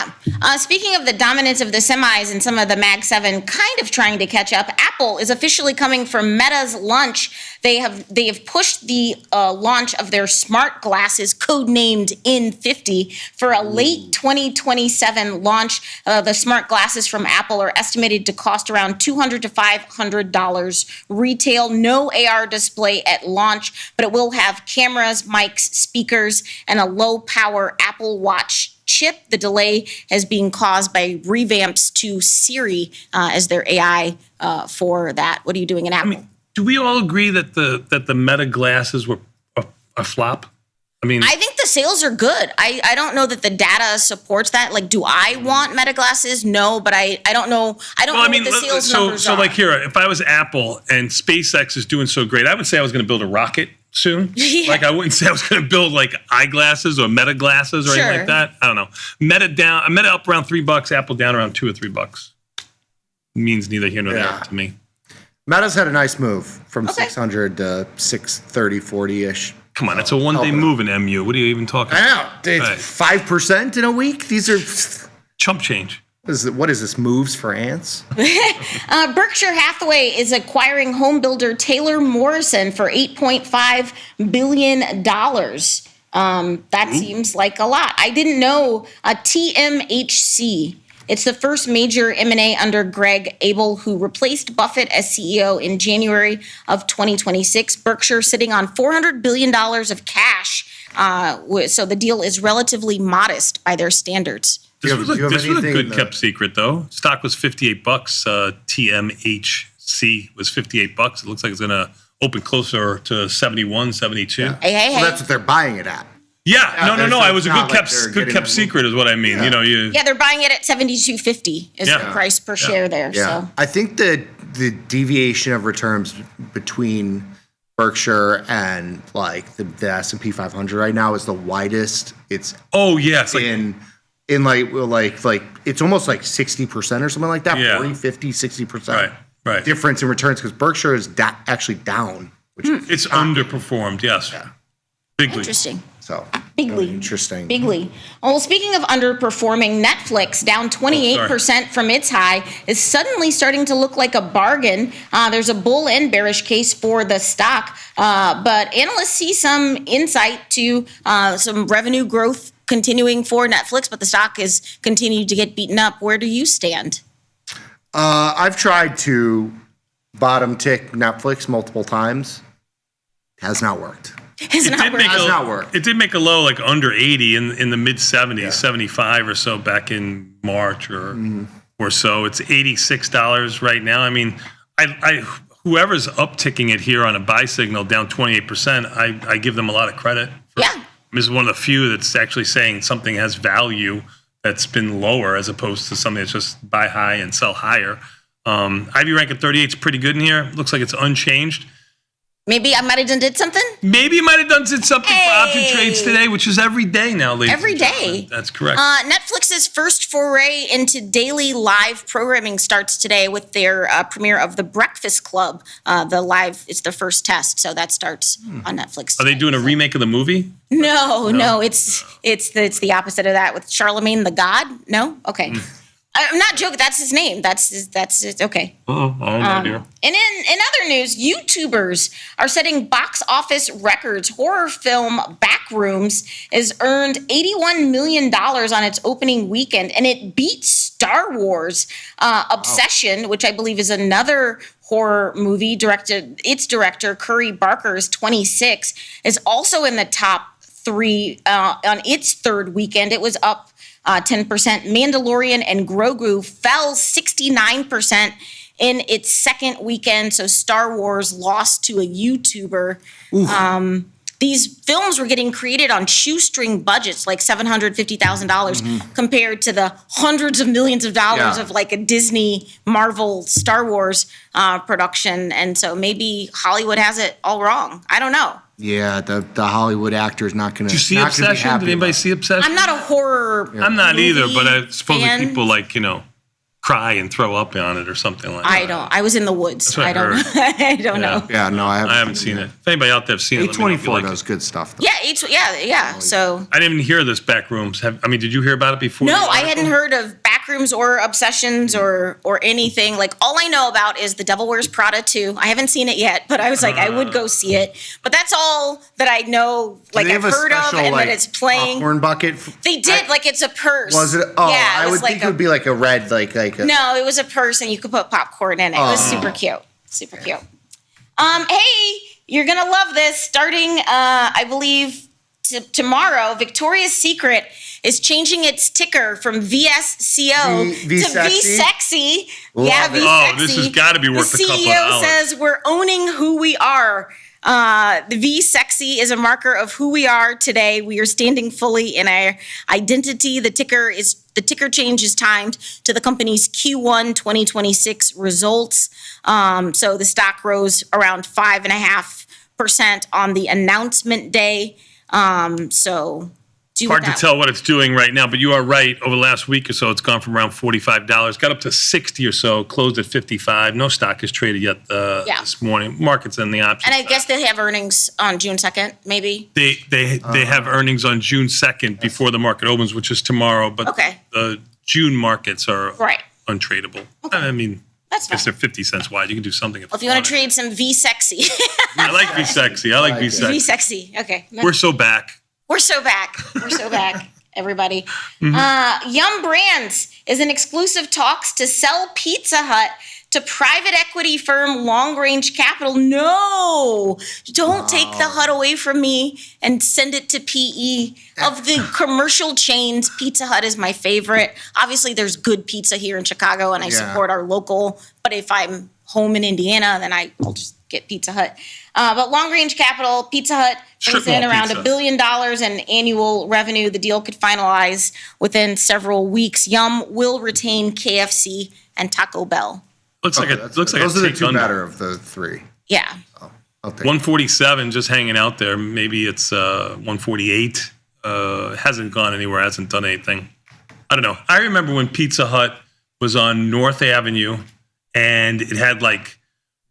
Speaking of the dominance of the semis and some of the Mag 7 kind of trying to catch up, Apple is officially coming for Meta's launch. They have pushed the launch of their smart glasses, codenamed In50, for a late 2027 launch. The smart glasses from Apple are estimated to cost around $200 to $500 retail. No AR display at launch, but it will have cameras, mics, speakers, and a low-power Apple Watch chip. The delay has been caused by revamps to Siri as their AI for that. What are you doing in Apple? Do we all agree that the Meta glasses were a flop? I think the sales are good. I don't know that the data supports that. Like, do I want Meta glasses? No, but I don't know. I don't know what the sales numbers are. So like here, if I was Apple and SpaceX is doing so great, I would say I was going to build a rocket soon. Yeah. Like I wouldn't say I was going to build like eyeglasses or Meta glasses or anything like that. I don't know. Meta up around $3, Apple down around $2 or $3. Means neither here nor there to me. Meta's had a nice move from 600 to 630, 40-ish. Come on, it's a one-day move in MU. What are you even talking about? I know. It's 5% in a week. These are chump change. What is this, moves for ants? Berkshire Hathaway is acquiring home builder Taylor Morrison for $8.5 billion. That seems like a lot. I didn't know TMHC. It's the first major M&A under Greg Abel, who replaced Buffett as CEO in January of 2026. Berkshire sitting on $400 billion of cash. So the deal is relatively modest by their standards. This was a good kept secret, though. Stock was $58. TMHC was $58. It looks like it's going to open closer to 71, 72. Yeah. Hey. Well, that's what they're buying it at. Yeah, no. It was a good kept secret, is what I mean. Yeah. They're buying it at $72.50 is the price per share there. Yeah. So I think the deviation of returns between Berkshire and like the S&P 500 right now is the widest it's in like it's almost like 60% or something like that. 40, 50, 60%. Right. Difference in returns because Berkshire is actually down. Which it's underperformed, yes. Yeah. Bigly. Interesting. So Bigly. really interesting. Bigly. Well, speaking of underperforming, Netflix, down 28% from its high, is suddenly starting to look like a bargain. There's a bull and bearish case for the stock, but analysts see some insight to some revenue growth continuing for Netflix, but the stock has continued to get beaten up. Where do you stand? I've tried to bottom tick Netflix multiple times. Has not worked. Has not worked. It did make a low like under 80 in the mid 70s, 75 or so back in March or so. It's $86 right now. I mean, I whoever's upticking it here on a buy signal down 28%, I give them a lot of credit. This is one of the few that's actually saying something has value that's been lower as opposed to something that's just buy high and sell higher. Ivy rank at 38 is pretty good in here. Looks like it's unchanged. Maybe I might have done did something. Maybe you might have done something for option trades today, which is every day now, ladies. Every day. That's correct. Netflix's first foray into daily live programming starts today with their premiere of The Breakfast Club. It's the first test, so that starts on Netflix today. Are they doing a remake of the movie? No. It's the opposite of that with Charlemagne the God. No, okay. I'm not joking. That's his name. That's it. Okay. Oh, I don't know. And in other news, YouTubers are setting box office records. Horror film Backrooms has earned $81 million on its opening weekend, and it beat Star Wars. Obsession, which I believe is another horror movie its director, Curry Barker, is 26, is also in the top 3 on its third weekend. It was up 10%. Mandalorian and Grogu fell 69% in its second weekend. So Star Wars lost to a YouTuber. These films were getting created on shoestring budgets, like $750,000, compared to the hundreds of millions of dollars of like a Disney, Marvel, Star Wars production. And so maybe Hollywood has it all wrong. I don't know. Yeah, the Hollywood actor is not going to. Did you see Obsession? Did anybody see Obsession? I'm not a horror. I'm not either, but supposedly people like cry and throw up on it or something like that. I don't. I was in the woods. That's what I don't. I don't know. Yeah, no, I I haven't seen it. If anybody out there have seen it, let me know if you A24 like does it. good stuff. Though. Yeah. So I didn't even hear this back rooms. Did you hear about it before? no, the I article? hadn't heard of Backrooms or Obsessions or anything. Like all I know about is The Devil Wears Prada 2. I haven't seen it yet, but I was like, I would go see it. But that's all that I know. Like they I've have a heard of, special, and like, that it's playing. popcorn bucket. They did like it's a purse. Was it? Oh, yeah, I would think it would be like a red, like a. No, it was a purse, and you could put popcorn in it. It was super cute. Super cute. Hey, you're gonna love this. Starting, I believe, tomorrow, Victoria's Secret is changing its ticker from VSCO V to sexy? VSexy. Love Yeah, it. VSexy. Oh, this has gotta be worth the a couple of CEO dollars. says we're owning who we are. The VSexy is a marker of who we are today. We are standing fully in our identity. The ticker change is timed to the company's Q1 2026 results. So the stock rose around 5.5% on the announcement day. So do Hard with to that. tell what it's doing right now, but you are right. Over the last week or so, it's gone from around $45, got up to 60 or so, closed at 55. No stock is traded yet this morning. Market's in the option. And I guess they have earnings on June 2nd, maybe. They have earnings on June 2nd before the market opens, which is tomorrow. But Okay. the June markets are Right. untradeable. I mean, That's I guess fine. they're 50 cents wide. You can do something. Well, if you want to trade some VSexy. I like VSexy. I like VSexy. VSexy. Okay. We're so back. We're so back. We're so back, everybody. Yum Brands is in exclusive talks to sell Pizza Hut to private equity firm Long Range Capital. No, don't take the Hut away from me and send it to PE. Of the commercial chains, Pizza Hut is my favorite. Obviously, there's good pizza here in Chicago, and I support our local. But if I'm home in Indiana, then I'll just get Pizza Hut. But Long Range Capital, Pizza Hut brings Strip in mall around pizza. $1 billion in annual revenue. The deal could finalize within several weeks. Yum will retain KFC and Taco Bell. Looks like Those a are the take two under. better of the three. Yeah. I'll take 147 just hanging out there. Maybe it's 148. Hasn't gone anywhere. Hasn't done anything. I don't know. I remember when Pizza Hut was on North Avenue, and it had like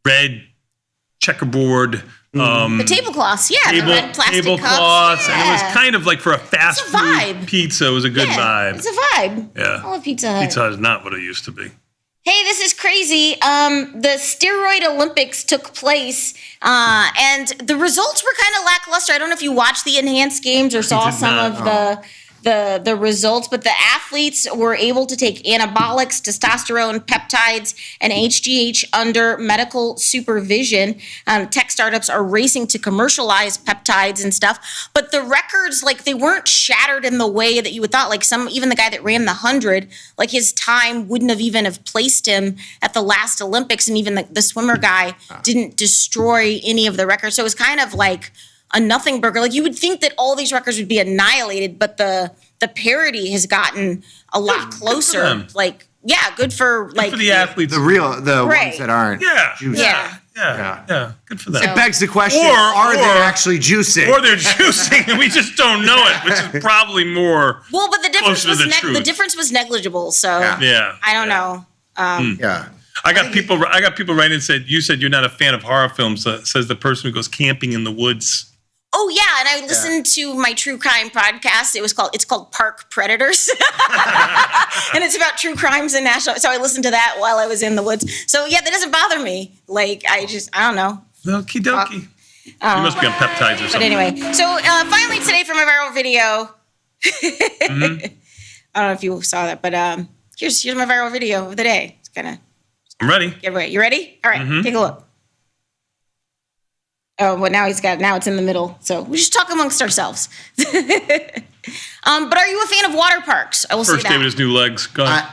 red checkerboard. The tablecloths, yeah. The red plastic tablecloths, cups. and it was Yeah. kind of like for a fast It's a vibe. food pizza. It was a good Yeah, vibe. It's a vibe. Yeah. I love Pizza Hut. Pizza Hut is not what it used to be. Hey, this is crazy. The steroid Olympics took place, and the results were kind of lackluster. I don't know if you watched the enhanced games or saw did some not. of the results, but the athletes were able to take anabolics, testosterone, peptides, and HGH under medical supervision. Tech startups are racing to commercialize peptides and stuff, but the records, like, they weren't shattered in the way that you would thought. Like even the guy that ran the 100, like his time wouldn't have even have placed him at the last Olympics, and even the swimmer guy didn't destroy any of the records. So it was kind of like a nothing burger. Like you would think that all these records would be annihilated, but the parity has gotten a lot closer. them. Like, yeah, good for like For the athletes. the Right. ones that aren't. Yeah. juiced. Yeah. Good for them. It begs the question: Or- are they or- actually juicing? Or they're juicing and we just don't know it, which is probably more. Well, but the difference Closer to was the truth. the difference was negligible. So Yeah. I don't know. Yeah. I got people writing and said, you said you're not a fan of horror films. Says the person who goes camping in the woods. Oh yeah, and I listened to my true crime podcast. It's called Park Predators, and it's about true crimes in national. So I listened to that while I was in the woods. So yeah, that doesn't bother me. Like I don't know. Okie dokie. You must be on peptides or But something. anyway, so finally today for my viral video. I don't know if you saw that, but here's my viral video of the day. It's kind of I'm ready. get away. You ready? All right, take a look. Oh, well, now it's in the middle. So we just talk amongst ourselves. But are you a fan of water parks? I will First say day that. with his new legs. Go ahead.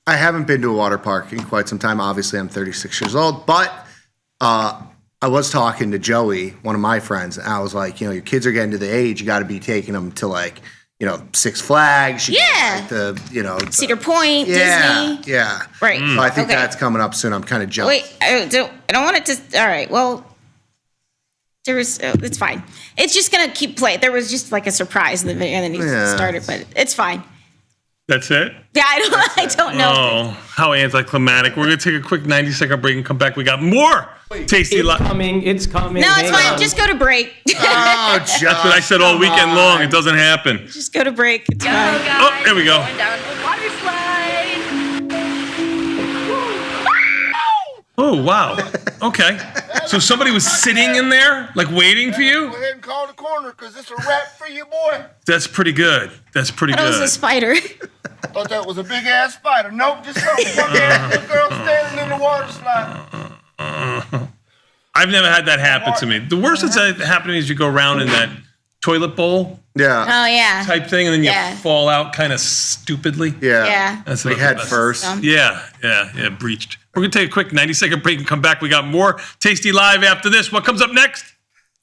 I haven't been to a water park in quite some time. Obviously, I'm 36 years old, but I was talking to Joey, one of my friends, and I was like, your kids are getting to the age you got to be taking them to Six Flags. Yeah. Cedar Point, Yeah, Disney. yeah. Right. So I think Okay. that's coming up soon. I'm kind of jealous. Wait, I don't want it to. All right. Well, there was. It's fine. It's just gonna keep playing. There was just like a surprise in the video, and then he Yeah. started, but it's fine. That's it? Yeah, I don't know. Oh, how anticlimactic. We're going to take a quick 90-second break and come back. We got more Tasty Live. It's coming. No, it's fine. Just go to break. Oh, That's what I said all weekend long. It doesn't happen. Just go to break. It's fine. Oh, there we go. Going down the water slide. Oh, wow. Okay. So somebody was sitting in there, like waiting for you? Go ahead and call the corner, because it's a wrap for you, boy. That's pretty good. That's pretty That was a good. spider. Thought that was a big-ass spider. Nope, just some young-ass little girl standing in the water slide. I've never had that happen to me. The worst that's happened to me is you go around in that toilet bowl Yeah. Oh, yeah. type thing, and then Yeah. you fall out kind of stupidly. Yeah. Yeah. That's Like not the head best. first. Yeah, breached. We're going to take a quick 90-second break and come back. We got more Tasty Live after this. What comes up next?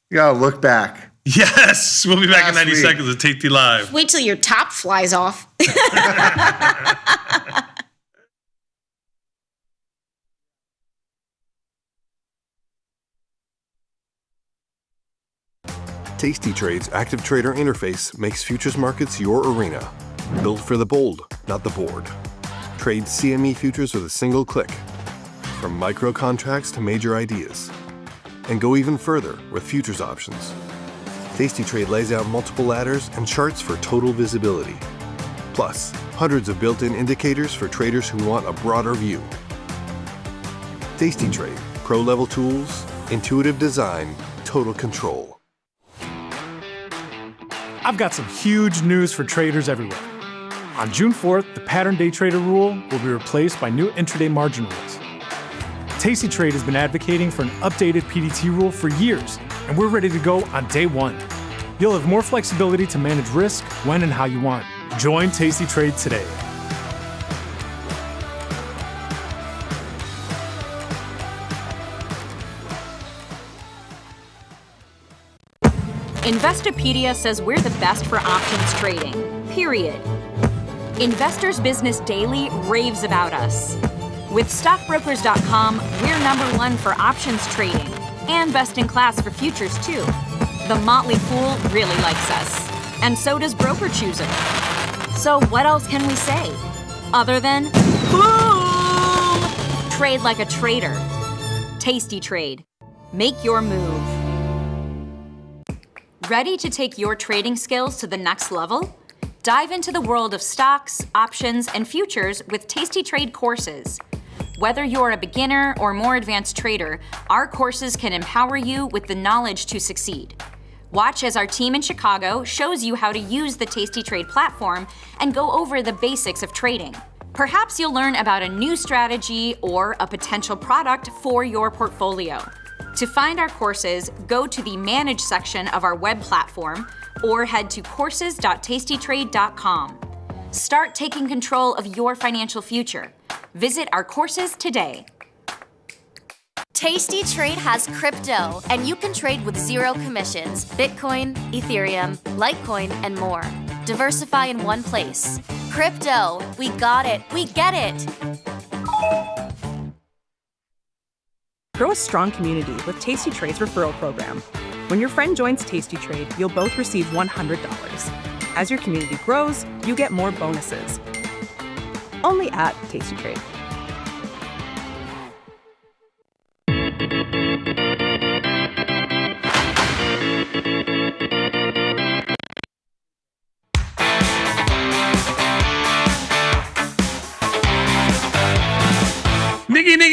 You gotta look back. Yes, we'll be back in Last 90 week. seconds with Tasty Live. Wait till your top flies off. Tasty Trade's active trader interface makes futures markets your arena. Built for the bold, not the bored. Trade CME futures with a single click. From micro contracts to major ideas. And go even further with futures options. Tasty Trade lays out multiple ladders and charts for total visibility. Plus, hundreds of built-in indicators for traders who want a broader view. Tasty Trade, pro-level tools, intuitive design, total control. I've got some huge news for traders everywhere. On June 4th, the pattern day trader rule will be replaced by new intraday margin rules. Tasty Trade has been advocating for an updated PDT rule for years, and we're ready to go on day one. You'll have more flexibility to manage risk when and how you want. Join Tasty Trade today. Investopedia says we're the best for options trading, period. Investors Business Daily raves about us. With stockbrokers.com, we're #1 for options trading and best in class for futures too. The Motley Fool really likes us, and so does Broker Chooser. So what else can we say other than boom? Trade like a trader. Tasty Trade. Make your move. Ready to take your trading skills to the next level? Dive into the world of stocks, options, and futures with Tasty Trade courses. Whether you're a beginner or more advanced trader, our courses can empower you with the knowledge to succeed. Watch as our team in Chicago shows you how to use the Tasty Trade platform and go over the basics of trading. Perhaps you'll learn about a new strategy or a potential product for your portfolio. To find our courses, go to the Manage section of our web platform or head to courses.tastytrade.com. Start taking control of your financial future. Visit our courses today. Tasty Trade has crypto, and you can trade with zero commissions, Bitcoin, Ethereum, Litecoin, and more. Diversify in one place. Crypto, we got it, we get it. Grow a strong community with Tasty Trade's referral program. When your friend joins Tasty Trade, you'll both receive $100. As your community grows, you get more bonuses. Only at Tasty Trade.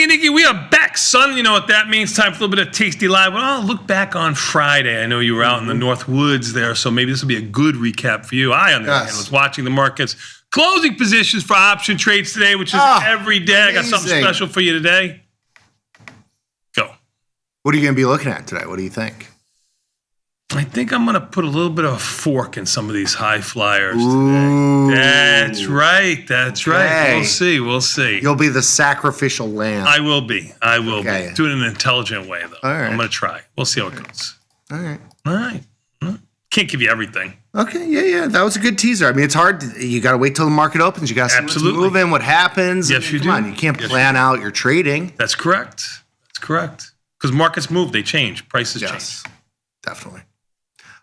Nikki, we are back, son. You know what that means. Time for a little bit of Tasty Live. Well, I'll look back on Friday. I know you were out in the North Woods there, so maybe this will be a good recap for you. I, on the other hand, was watching the markets. Closing positions for option trades today, which is every day. I got something special for you today. Go. What are you going to be looking at today? What do you think? I think I'm going to put a little bit of a fork in some of these high flyers today. That's right. We'll see. You'll be the sacrificial lamb. I will be. Do it in an intelligent way, though. All right. I'm going to try. We'll see how it goes. All right. Can't give you everything. Okay, yeah. That was a good teaser. I mean, it's hard. You got to wait till the market opens. You got to see what's moving, what happens. Yes, you do. Come on, you can't plan out your trading. That's correct. Because markets move, they change. Prices change. Definitely.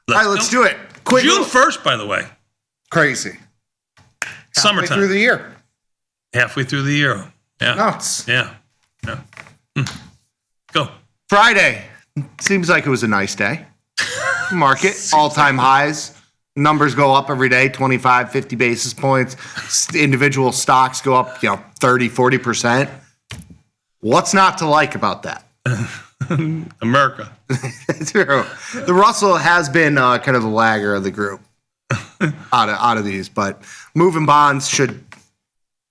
All right, let's do it. Quick. June 1st, by the way. Crazy. Summertime. Through the year. Halfway through the year. Yeah. Nuts. Yeah. Go. Friday. Seems like it was a nice day. Market, all-time highs. Numbers go up every day, 25, 50 basis points. Individual stocks go up, 30, 40%. What's not to like about that? America. True. The Russell has been kind of the lagger of the group out of these, but moving bonds should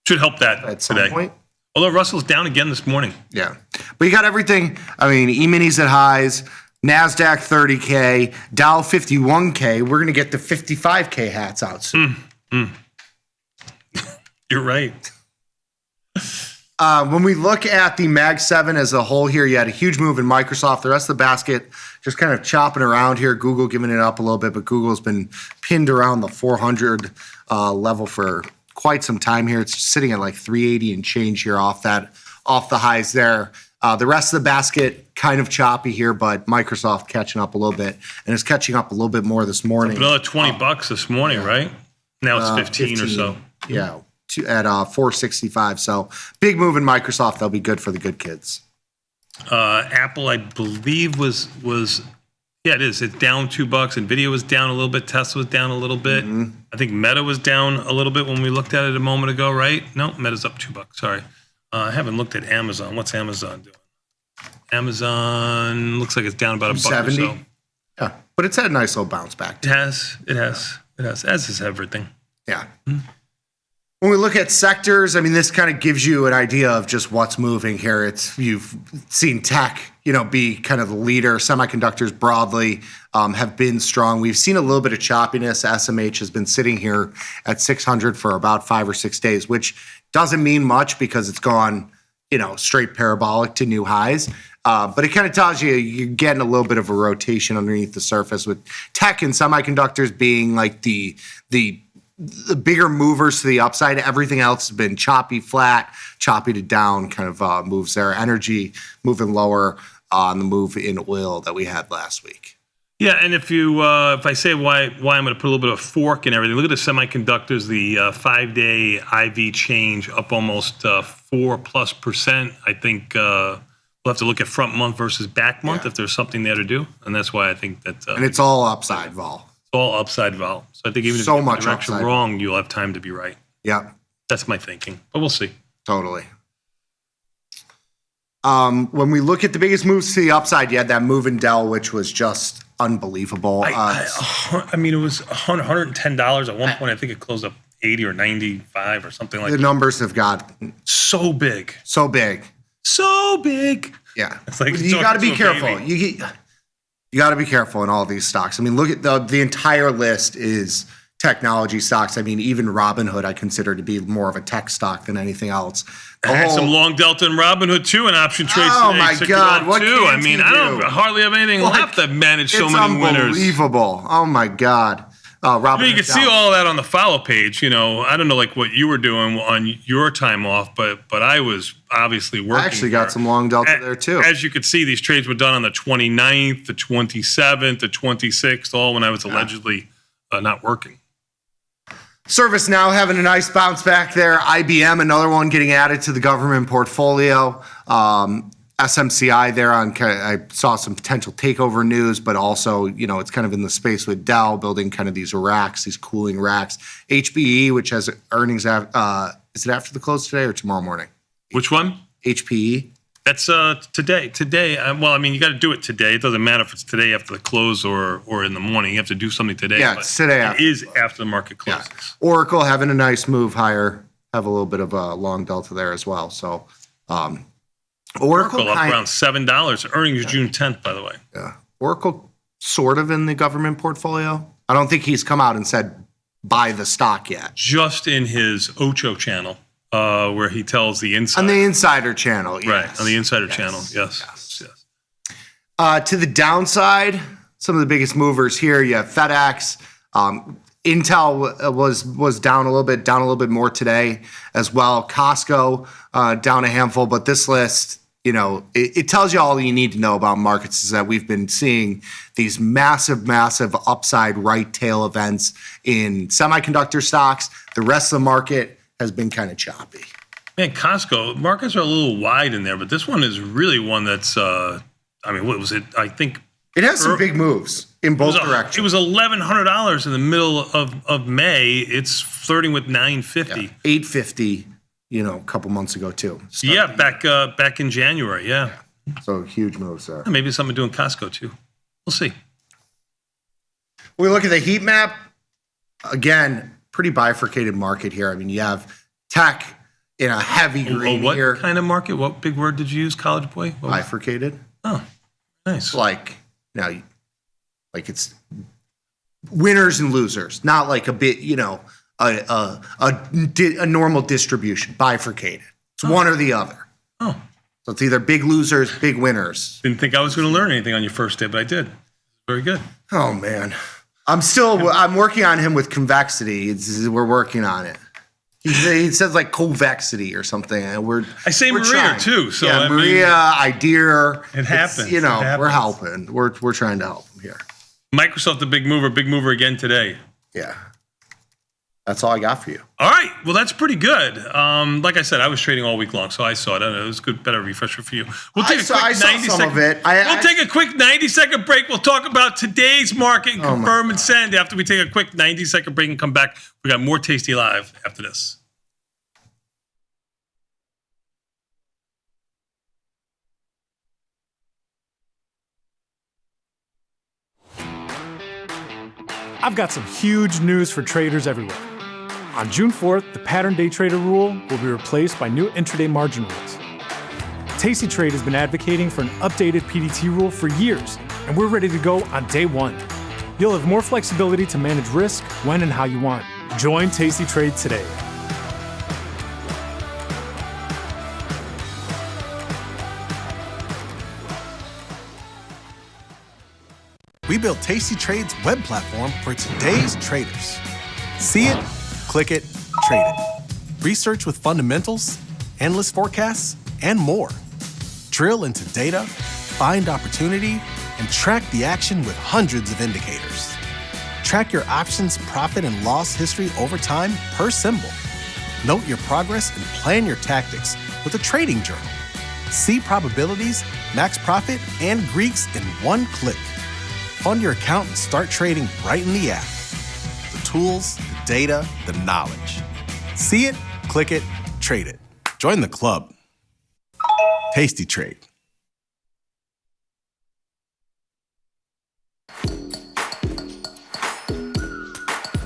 help that at some today. point. Although Russell's down again this morning. Yeah. But you got everything. I mean, E-minis at highs, NASDAQ 30K, Dow 51K. We're going to get the 55K hats out soon. You're right. When we look at the Mag 7 as a whole here, you had a huge move in Microsoft. The rest of the basket just kind of chopping around here. Google giving it up a little bit, but Google's been pinned around the 400 level for quite some time here. It's sitting at like 380 and change here off the highs there. The rest of the basket kind of choppy here, but Microsoft catching up a little bit, and it's catching up a little bit more this morning. Another $20 this morning, right? Now it's 15 or so. Yeah, at 465. So big move in Microsoft. That'll be good for the good kids. Apple, I believe, was it is. It's down $2. Nvidia was down a little bit. Tesla was down a little bit. I think Meta was down a little bit when we looked at it a moment ago, right? No, Meta's up $2. Sorry. I haven't looked at Amazon. What's Amazon doing? Amazon looks like it's down about $1 or so. Yeah, but it's had a nice little bounce back. It has, as is everything. Yeah. When we look at sectors, I mean, this kind of gives you an idea of just what's moving here. You've seen tech, be kind of the leader. Semiconductors broadly have been strong. We've seen a little bit of choppiness. SMH has been sitting here at 600 for about 5 or 6 days, which doesn't mean much because it's gone, straight parabolic to new highs. But it kind of tells you you're getting a little bit of a rotation underneath the surface, with tech and semiconductors being like the bigger movers to the upside. Everything else has been choppy, flat, choppy to down kind of moves there. Energy moving lower on the move in oil that we had last week. Yeah, and if I say why I'm going to put a little bit of fork in everything, look at the semiconductors, the 5-day IV change up almost 4+%. I think we'll have to look at front month versus back month if there's something there to do, and that's why I think that. And it's all upside vol. All upside vol. So I think even if so you much get the direction upside wrong, you'll have time to be right. Yeah. That's my thinking, but we'll see. Totally. When we look at the biggest moves to the upside, you had that move in Dell, which was just unbelievable. I mean, it was $110 at one point. I think it closed up 80 or 95 or something like that. The numbers have got so big. So big. So big. Yeah. It's like you got to be careful. You got to be careful in all these stocks. I mean, look at the entire list is technology stocks. I mean, even Robinhood I consider to be more of a tech stock than anything else. I had some long delta in Robinhood too, and option trades oh today. My God! What too. I mean, I don't hardly have anything left. I've managed so many winners. Unbelievable! Oh my God! Robinhood, you can see all that on the follow page. I don't know like what you were doing on your time off, but I was obviously working. I actually got some long delta there too. As you could see, these trades were done on the 29th, the 27th, the 26th, all when I was allegedly not working. ServiceNow having a nice bounce back there. IBM, another one getting added to the government portfolio. SMCI there I saw some potential takeover news, but also, it's kind of in the space with Dell building kind of these racks, these cooling racks. HPE, which has earnings, is it after the close today or tomorrow morning? Which one? HPE. That's today. Well, I mean, you got to do it today. It doesn't matter if it's today after the close or in the morning. You have to do something today. Yeah, it's today. It is after the market closes. Yeah. Oracle having a nice move higher. Have a little bit of a long delta there as well. So, Oracle up around $7. Earnings June 10th, by the way. Yeah. Oracle sort of in the government portfolio. I don't think he's come out and said buy the stock yet. Just in his Ocho channel. Where he tells the insider. On the insider channel, yes. Right, on the insider channel, yes. To the downside, some of the biggest movers here, you have FedEx. Intel was down a little bit more today as well. Costco down a handful, but this list, it tells you all you need to know about markets is that we've been seeing these massive, massive upside right tail events in semiconductor stocks. The rest of the market has been kind of choppy. Man, Costco, markets are a little wide in there, but this one is really one that's, what was it? I think it has some big moves in both directions. It was $1,100 in the middle of May. It's flirting with $950. Yeah, $850. A couple months ago too. Yeah, back in January. Yeah. So huge moves there. Maybe something doing Costco too. We'll see. We look at the heat map again. Pretty bifurcated market here. I mean, you have tech in a heavy green what here. What kind of market? What big word did you use, college boy? Bifurcated. Oh, nice. Like it's winners and losers, not like a bit. A normal distribution, bifurcated. It's one or the other. Oh. So it's either big losers, big winners. Didn't think I was going to learn anything on your first day, but I did. Very good. Oh, man. I'm working on him with convexity. We're working on it. He says like convexity or something. I say Maria trying. Too. So yeah, Maria, idea. It happens. We're helping. We're trying to help him here. Microsoft, the big mover again today. Yeah. That's all I got for you. All right. Well, that's pretty good. Like I said, I was trading all week long, so I saw it. It was good, better refresher for you. We'll take a quick 90-second break. We'll talk about today's market and confirm and send after we take a quick 90-second break and come back. We got more Tasty Live after this. I've got some huge news for traders everywhere. On June 4th, the pattern day trader rule will be replaced by new intraday margin rules. Tasty Trade has been advocating for an updated PDT rule for years, and we're ready to go on day one. You'll have more flexibility to manage risk when and how you want. Join Tasty Trade today. We built Tasty Trade's web platform for today's traders. See it, click it, trade it. Research with fundamentals, endless forecasts, and more. Drill into data, find opportunity, and track the action with hundreds of indicators. Track your options profit and loss history over time per symbol. Note your progress and plan your tactics with a trading journal. See probabilities, max profit, and Greeks in one click. Fund your account and start trading right in the app. The tools, the data, the knowledge. See it, click it, trade it. Join the club. Tasty Trade.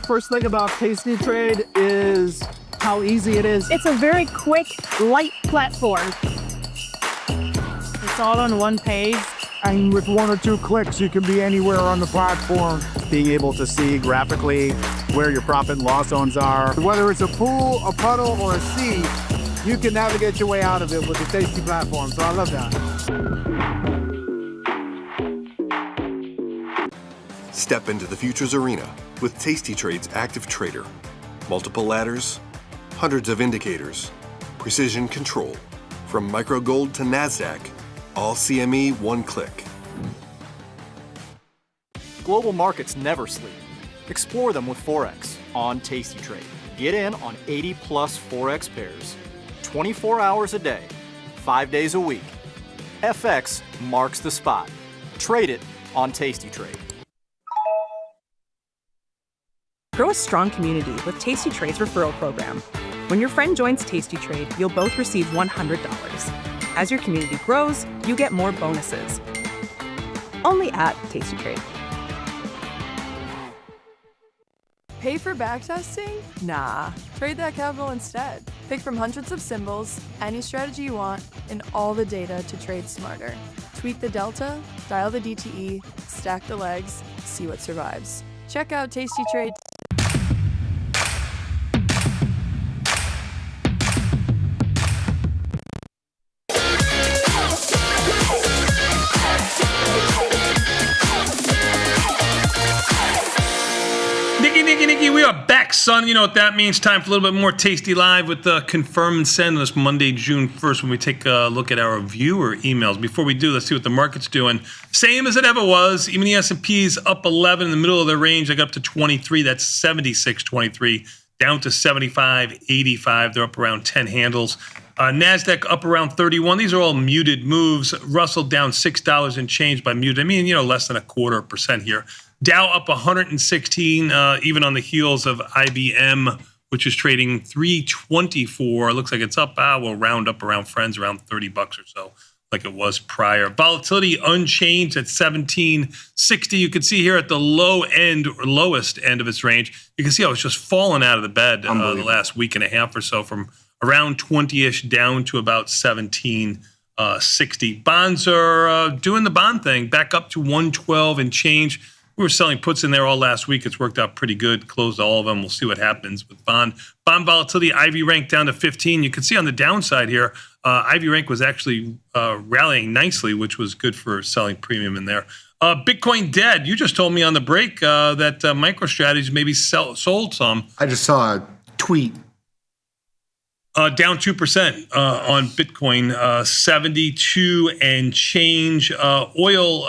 First thing about Tasty Trade is how easy it is. It's a very quick, light platform. It's all on one page. And with 1 or 2 clicks, you can be anywhere on the platform. Being able to see graphically where your profit and loss zones are. Whether it's a pool, a puddle, or a sea, you can navigate your way out of it with the Tasty platform. So I love that. Step into the futures arena with Tasty Trade's active trader. Multiple ladders, hundreds of indicators, precision control. From micro gold to NASDAQ, all CME one click. Global markets never sleep. Explore them with Forex on Tasty Trade. Get in on 80+ Forex pairs, 24 hours a day, 5 days a week. FX marks the spot. Trade it on Tasty Trade. Grow a strong community with Tasty Trade's referral program. When your friend joins Tasty Trade, you'll both receive $100. As your community grows, you get more bonuses. Only at Tasty Trade. Pay for backtesting? Nah. Trade that capital instead. Pick from hundreds of symbols, any strategy you want, and all the data to trade smarter. Tweak the delta, dial the DTE, stack the legs, see what survives. Check out Tasty Trade. Nikki, we are back son. You know what that means. Time for a little bit more Tasty Live with Confirm and Send on this Monday, June 1st, when we take a look at our viewer emails. Before we do, let's see what the market's doing. Same as it ever was. Even the S&P's up 11 in the middle of their range. They got up to 23. That's 76.23. Down to 75.85. They're up around 10 handles. NASDAQ up around 31. These are all muted moves. Russell down $6 and change by muted. I mean, less than 0.25% here. Dow up 116, even on the heels of IBM, which is trading 324. Looks like it's up. We'll round up around friends around $30 or so, like it was prior. Volatility unchanged at 1760. You can see here at the low end or lowest end of its range, you can see how it's just fallen out of the bed the last week and a half or so, from around 20-ish down to about 1760. Bonds are doing the bond thing, back up to 112 and change. We were selling puts in there all last week. It's worked out pretty good. Closed all of them. We'll see what happens with bond volatility. Ivy rank down to 15. You can see on the downside here, Ivy rank was actually rallying nicely, which was good for selling premium in there. Bitcoin dead. You just told me on the break that MicroStrategy maybe sold some. I just saw a tweet. Down 2% on Bitcoin, 72 and change. Oil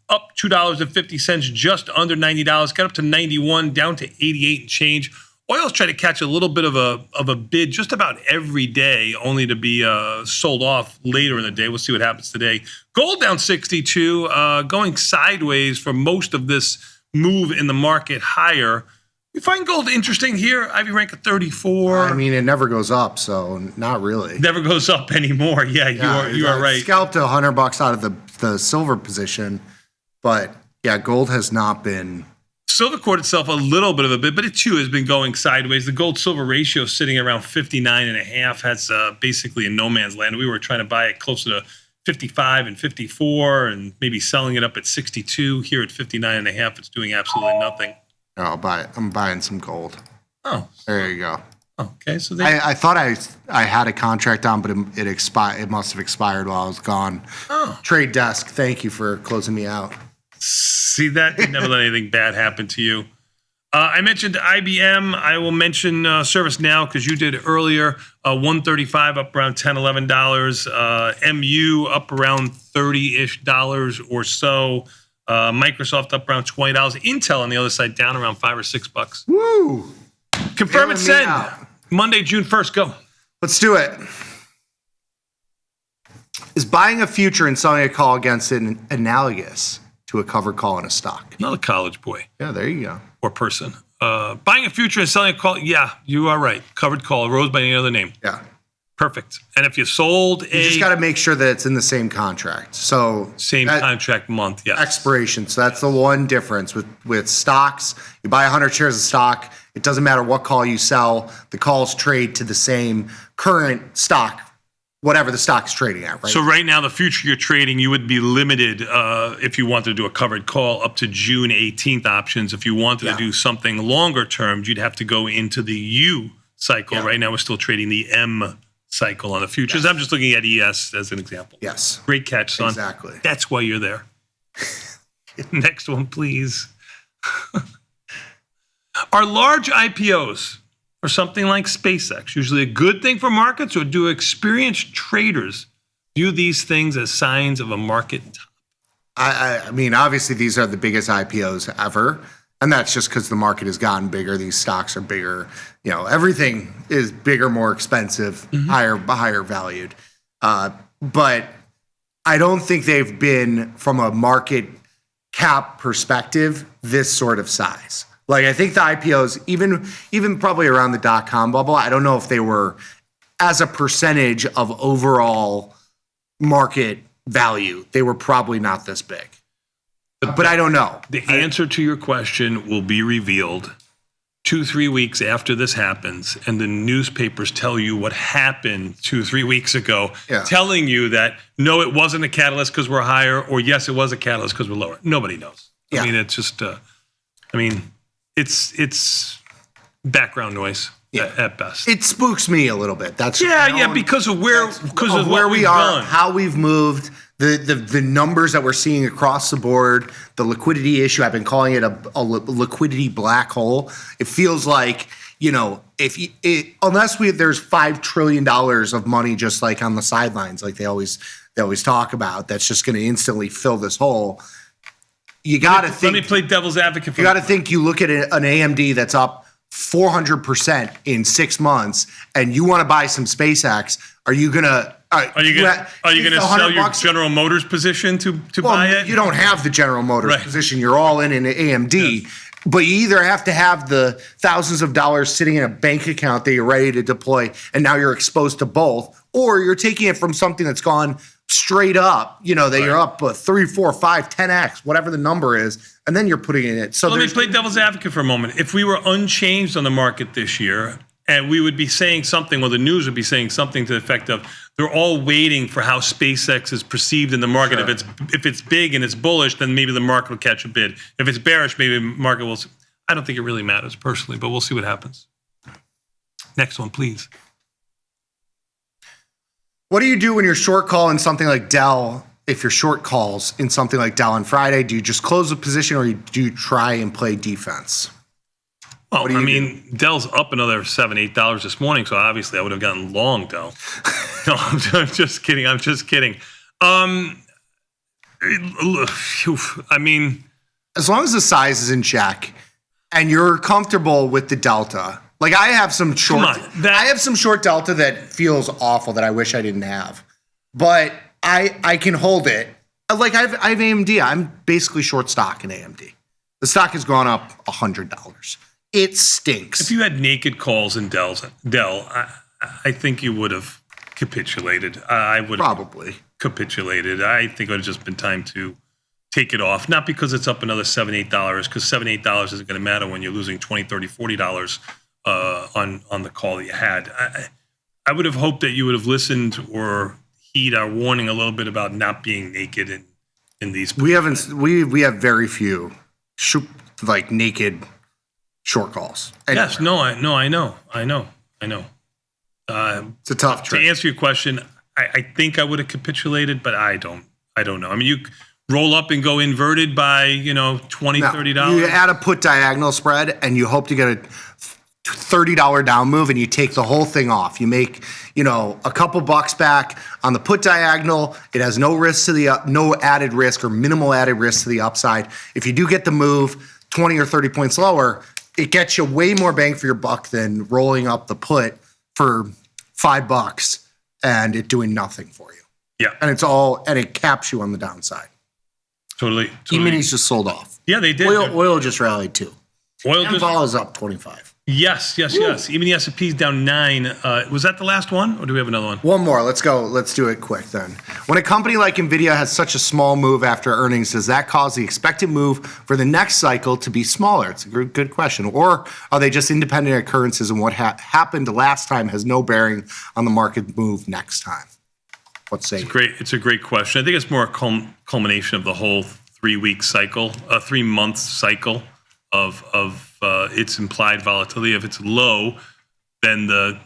up $2.50, just under $90. Got up to 91, down to 88 and change. Oil's trying to catch a little bit of a bid just about every day, only to be sold off later in the day. We'll see what happens today. Gold down 62, going sideways for most of this move in the market higher. You find gold interesting here? Ivy rank at 34. I mean, it never goes up, so not really. Never goes up anymore. Yeah, you are right. Scalped $100 out of the silver position, but yeah, gold has not been. Silver caught itself a little bit of a bit, but it too has been going sideways. The gold-silver ratio sitting around 59.5. That's basically in no man's land. We were trying to buy it closer to 55 and 54, and maybe selling it up at 62. Here at 59.5, it's doing absolutely nothing. No, I'll buy it. I'm buying some gold. Oh, there you go. Okay, so I thought I had a contract on, but it expired. It must have expired while I was gone. Oh, Trade desk. Thank you for closing me out. See that? You never let anything bad happen to you. I mentioned IBM. I will mention ServiceNow because you did earlier. 135 up around $10, $11. MU up around $30-ish or so. Microsoft up around $20. Intel on the other side down around $5 or $6. Woo! Confirm and send. Monday, June 1st. Go. Let's do it. Is buying a future and selling a call against it analogous to a covered call in a stock? Another college boy. Yeah, there you go. Or person. Buying a future and selling a call. Yeah, you are right. Covered call. It rose by any other name. Yeah. Perfect. And if you sold you just got to make sure that it's in the same contract. So same contract month, yes. Expiration. So that's the one difference with stocks. You buy 100 shares of stock. It doesn't matter what call you sell. The calls trade to the same current stock, whatever the stock's trading at, right? So right now, the future you're trading, you would be limited if you wanted to do a covered call up to June 18th options. If you wanted to do something longer term, you'd have to go into the U cycle. Right now, we're still trading the M cycle on the futures. I'm just looking at ES as an example. Yes. Great catch, son. Exactly. That's why you're there. Next one, please. Are large IPOs for something like SpaceX usually a good thing for markets, or do experienced traders view these things as signs of a market top? I mean, obviously, these are the biggest IPOs ever. And that's just because the market has gotten bigger. These stocks are bigger. Everything is bigger, more expensive, higher valued. But I don't think they've been, from a market cap perspective, this sort of size. Like, I think the IPOs, even probably around the .com bubble, I don't know if they were as a percentage of overall market value, they were probably not this big. But I don't know. The answer to your question will be revealed 2-3 weeks after this happens, and the newspapers tell you what happened 2-3 weeks ago, telling you that, no, it wasn't a catalyst because we're higher, or yes, it was a catalyst because we're lower. Nobody knows. I mean, it's just, it's background noise at best. It spooks me a little bit. That's because of where we are, how we've moved. The numbers that we're seeing across the board, the liquidity issue, I've been calling it a liquidity black hole. It feels like unless there's $5 trillion of money just like on the sidelines, like they always talk about, that's just going to instantly fill this hole. You got to think. Let me play devil's advocate. You got to think. You look at an AMD that's up 400% in 6 months, and you want to buy some SpaceX. Are you gonna? Are you gonna sell your General Motors position to buy it? You don't have the General Motors position. You're all in AMD. Yes. But you either have to have the thousands of dollars sitting in a bank account that you're ready to deploy, and now you're exposed to both, or you're taking it from something that's gone straight up, that you're up 3, 4, 5, 10x, whatever the number is, and then you're putting it in it. So let me play devil's advocate for a moment. If we were unchanged on the market this year, and we would be saying something, or the news would be saying something to the effect of, they're all waiting for how SpaceX is perceived in the market. Sure. If it's big and it's bullish, then maybe the market will catch a bid. If it's bearish, maybe the market will. I don't think it really matters personally, but we'll see what happens. Next one, please. What do you do when you're short calling something like Dell? If you're short calls in something like Dell on Friday, do you just close the position, or do you try and play defense? Well, Dell's up another $7, $8 this morning, so obviously I would have gotten long Dell. No, I'm just kidding. As long as the size is in check and you're comfortable with the delta. Like I have some short delta that feels awful that I wish I didn't have, but I can hold it. Like I have AMD. I'm basically short stock in AMD. The stock has gone up $100. It stinks. If you had naked calls in Dell, I think you would have capitulated. I would probably capitulated. I think it would have just been time to take it off. Not because it's up another $7, $8, because $7, $8 isn't going to matter when you're losing $20, $30, $40 on the call that you had. I would have hoped that you would have listened or heed our warning a little bit about not being naked in these positions. We have very few naked short calls. Anywhere. Yes, I know. It's a tough trade. To answer your question, I think I would have capitulated, but I don't know. I mean, you roll up and go inverted by, $20, $30. You add a put diagonal spread and you hope to get a $30 down move, and you take the whole thing off. You make, a couple bucks back on the put diagonal. It has no risk to no added risk or minimal added risk to the upside. If you do get the move 20 or 30 points lower, it gets you way more bang for your buck than rolling up the put for $5 and it doing nothing for you. Yeah. And it caps you on the downside. Totally. E-minis just sold off. Yeah, they did. Oil just rallied too. Vol is up 25. Yes. Even the S&P's down 9. Was that the last one, or do we have another one? One more. Let's go. Let's do it quick then. When a company like NVIDIA has such a small move after earnings, does that cause the expected move for the next cycle to be smaller? It's a good question. Or are they just independent occurrences, and what happened last time has no bearing on the market move next time? What's say? It's a great question. I think it's more a culmination of the whole 3-week cycle, a 3-month cycle of its implied volatility. If it's low, then the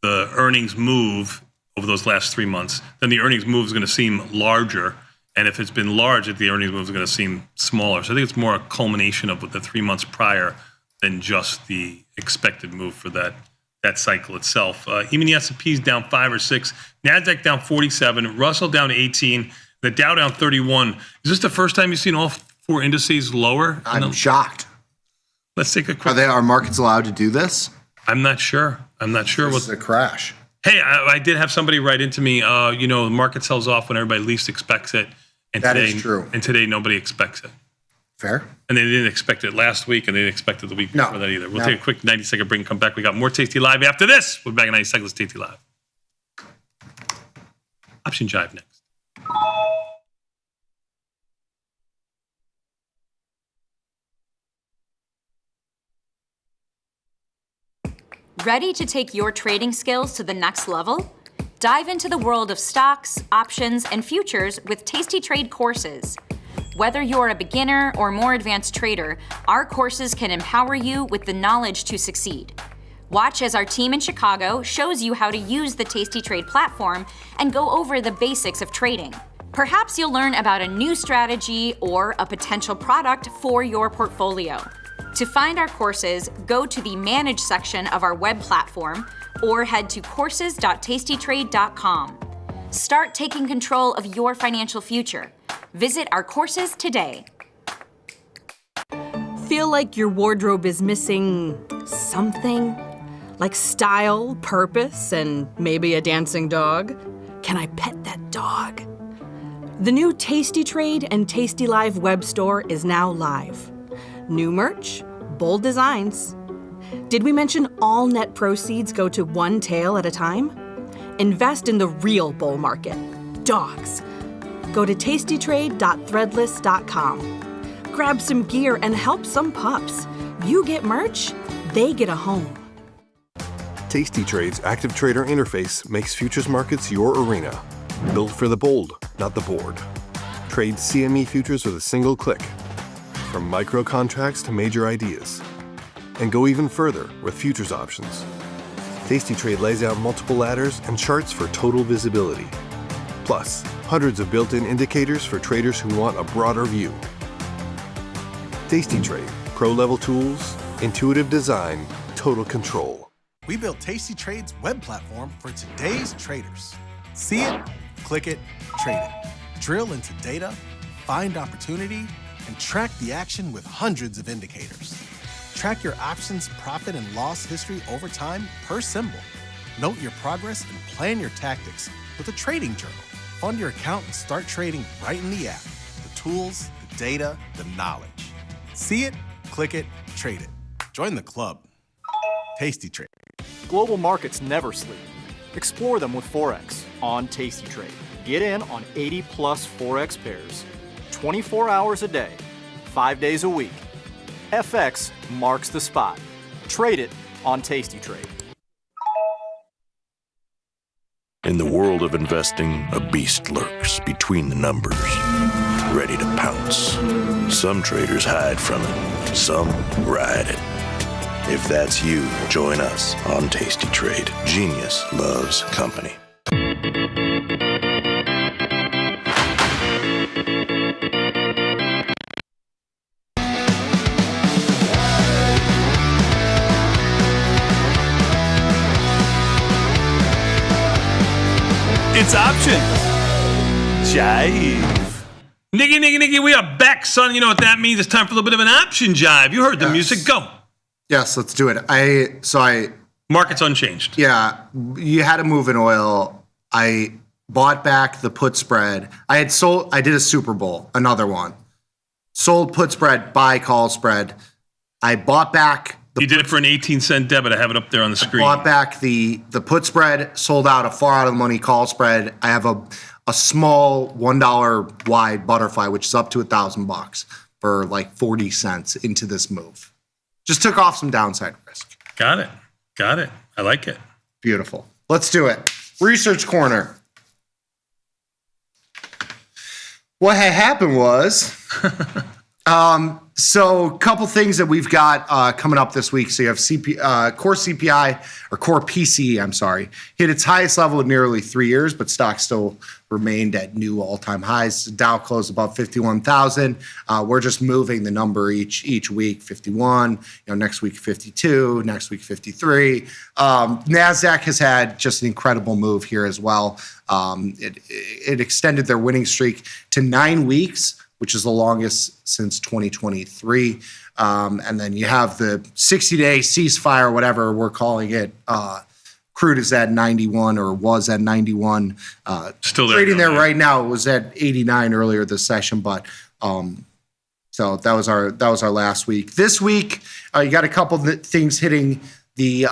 earnings move over those last 3 months, then the earnings move is going to seem larger. And if it's been large, the earnings move is going to seem smaller. So I think it's more a culmination of the 3 months prior than just the expected move for that cycle itself. Even the S&P's down 5 or 6, NASDAQ down 47, Russell down 18, the Dow down 31. Is this the first time you've seen all 4 indices lower? I'm shocked. Let's take a quick. Are markets allowed to do this? I'm not sure. This is a crash. Hey, I did have somebody write into me, the market sells off when everybody least expects it. And that is true. And today nobody expects it. Fair. And they didn't expect it last week, and they didn't expect it the week before that either. We'll take a quick 90-second break and come back. We got more Tasty Live after this. We'll be back in 90 seconds. Tasty Live. Option Jive next. Ready to take your trading skills to the next level? Dive into the world of stocks, options, and futures with Tasty Trade courses. Whether you're a beginner or more advanced trader, our courses can empower you with the knowledge to succeed. Watch as our team in Chicago shows you how to use the Tasty Trade platform and go over the basics of trading. Perhaps you'll learn about a new strategy or a potential product for your portfolio. To find our courses, go to the Manage section of our web platform or head to courses.tastytrade.com. Start taking control of your financial future. Visit our courses today. Feel like your wardrobe is missing something? Like style, purpose, and maybe a dancing dog? Can I pet that dog? The new Tasty Trade and tastylive web store is now live. New merch, bold designs. Did we mention all net proceeds go to one tail at a time? Invest in the real bull market, dogs. Go to tastytrade.threadless.com. Grab some gear and help some pups. You get merch, they get a home. Tasty Trade's active trader interface makes futures markets your arena. Built for the bold, not the bored. Trade CME futures with a single click. From micro contracts to major ideas. And go even further with futures options. Tasty Trade lays out multiple ladders and charts for total visibility. Plus, hundreds of built-in indicators for traders who want a broader view. Tasty Trade, pro-level tools, intuitive design, total control. We built Tasty Trade's web platform for today's traders. See it, click it, trade it. Drill into data, find opportunity, and track the action with hundreds of indicators. Track your options profit and loss history over time per symbol. Note your progress and plan your tactics with a trading journal. Fund your account and start trading right in the app. The tools, the data, the knowledge. See it, click it, trade it. Join the club. Tasty Trade. Global markets never sleep. Explore them with Forex on Tasty Trade. Get in on 80 plus Forex pairs, 24 hours a day, 5 days a week. FX marks the spot. Trade it on Tasty Trade. In the world of investing, a beast lurks between the numbers, ready to pounce. Some traders hide from it, some ride it. If that's you, join us on Tasty Trade. Genius loves company. It's option. Jive. Nicky, we are back, son. You know what that means? It's time for a little bit of an option jive. You heard the music. Go. Yes, let's do it. Market's unchanged. Yeah, you had to move in oil. I bought back the put spread. I did a Super Bowl, another one. Sold put spread, buy call spread. I bought back. You did it for an 18-cent debit. I have it up there on the screen. Bought back the put spread, sold out a far out of the money call spread. I have a small $1 wide butterfly, which is up to $1,000 for like 40 cents into this move. Just took off some downside risk. Got it. I like it. Beautiful. Let's do it. Research corner. What had happened was, so a couple things that we've got coming up this week. So you have core CPI, or core PCE, I'm sorry, hit its highest level in nearly 3 years, but stock still remained at new all-time highs. Dow closed above 51,000. We're just moving the number each week, 51, next week 52, next week 53. NASDAQ has had just an incredible move here as well. It extended their winning streak to 9 weeks, which is the longest since 2023. And then you have the 60-day ceasefire, whatever we're calling it. Crude is at 91 or was at 91. Still there. Trading there right now. It was at 89 earlier this session, but so that was our last week. This week, you got a couple of things hitting the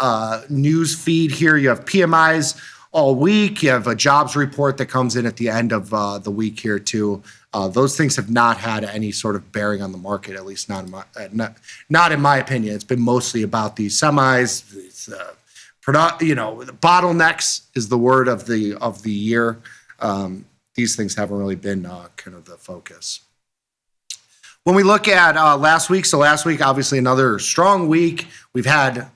news feed here. You have PMIs all week. You have a jobs report that comes in at the end of the week here too. Those things have not had any sort of bearing on the market, at least not in my opinion. It's been mostly about these semis. The bottlenecks is the word of the year. These things haven't really been kind of the focus. When we look at last week, obviously another strong week. We've had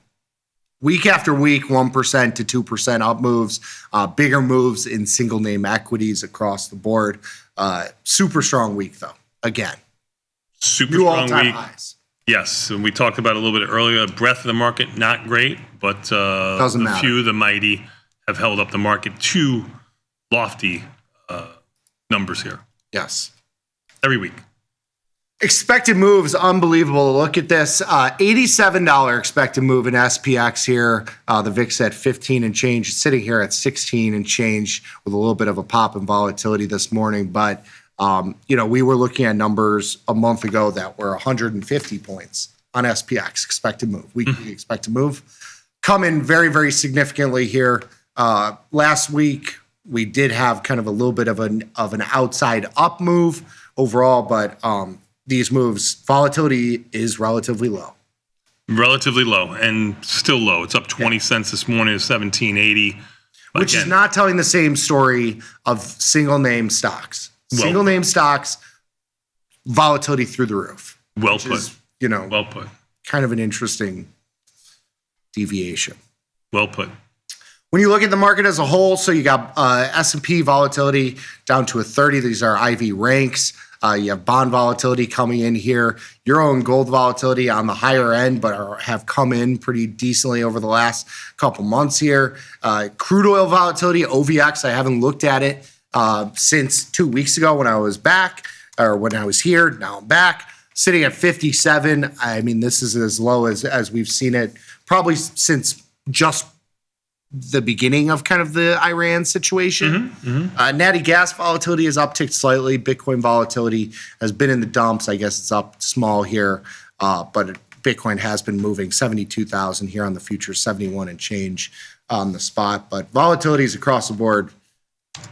week after week, 1% to 2% up moves, bigger moves in single name equities across the board. Super strong week though. Again, super strong week. Highs. Yes, and we talked about it a little bit earlier. Breadth of the market, not great, but the few, the mighty, have held up the market to lofty numbers here. Yes. Every week. Expected moves, unbelievable. Look at this. $87 expected move in SPX here. The VIX at 15 and change, sitting here at 16 and change with a little bit of a pop in volatility this morning. But, we were looking at numbers a month ago that were 150 points on SPX, expected move. Weekly expected move. Come in very, very significantly here. Last week, we did have kind of a little bit of an outside up move overall, but these moves, volatility is relatively low. Relatively low and still low. It's up 20 cents this morning to 17.80. Which is not telling the same story of single name stocks. Single name stocks, volatility through the roof. Well put. Is, well put. Kind of an interesting deviation. Well put. When you look at the market as a whole, so you got S&P volatility down to a 30. These are IV ranks. You have bond volatility coming in here. Euro and gold volatility on the higher end, but have come in pretty decently over the last couple months here. Crude oil volatility, OVX, I haven't looked at it since 2 weeks ago when I was back, or when I was here. Now I'm back, sitting at 57. I mean, this is as low as we've seen it probably since just the beginning of kind of the Iran situation. Natty gas volatility has upticked slightly. Bitcoin volatility has been in the dumps. I guess it's up small here, but Bitcoin has been moving 72,000 here on the future, 71 and change on the spot. But volatility is across the board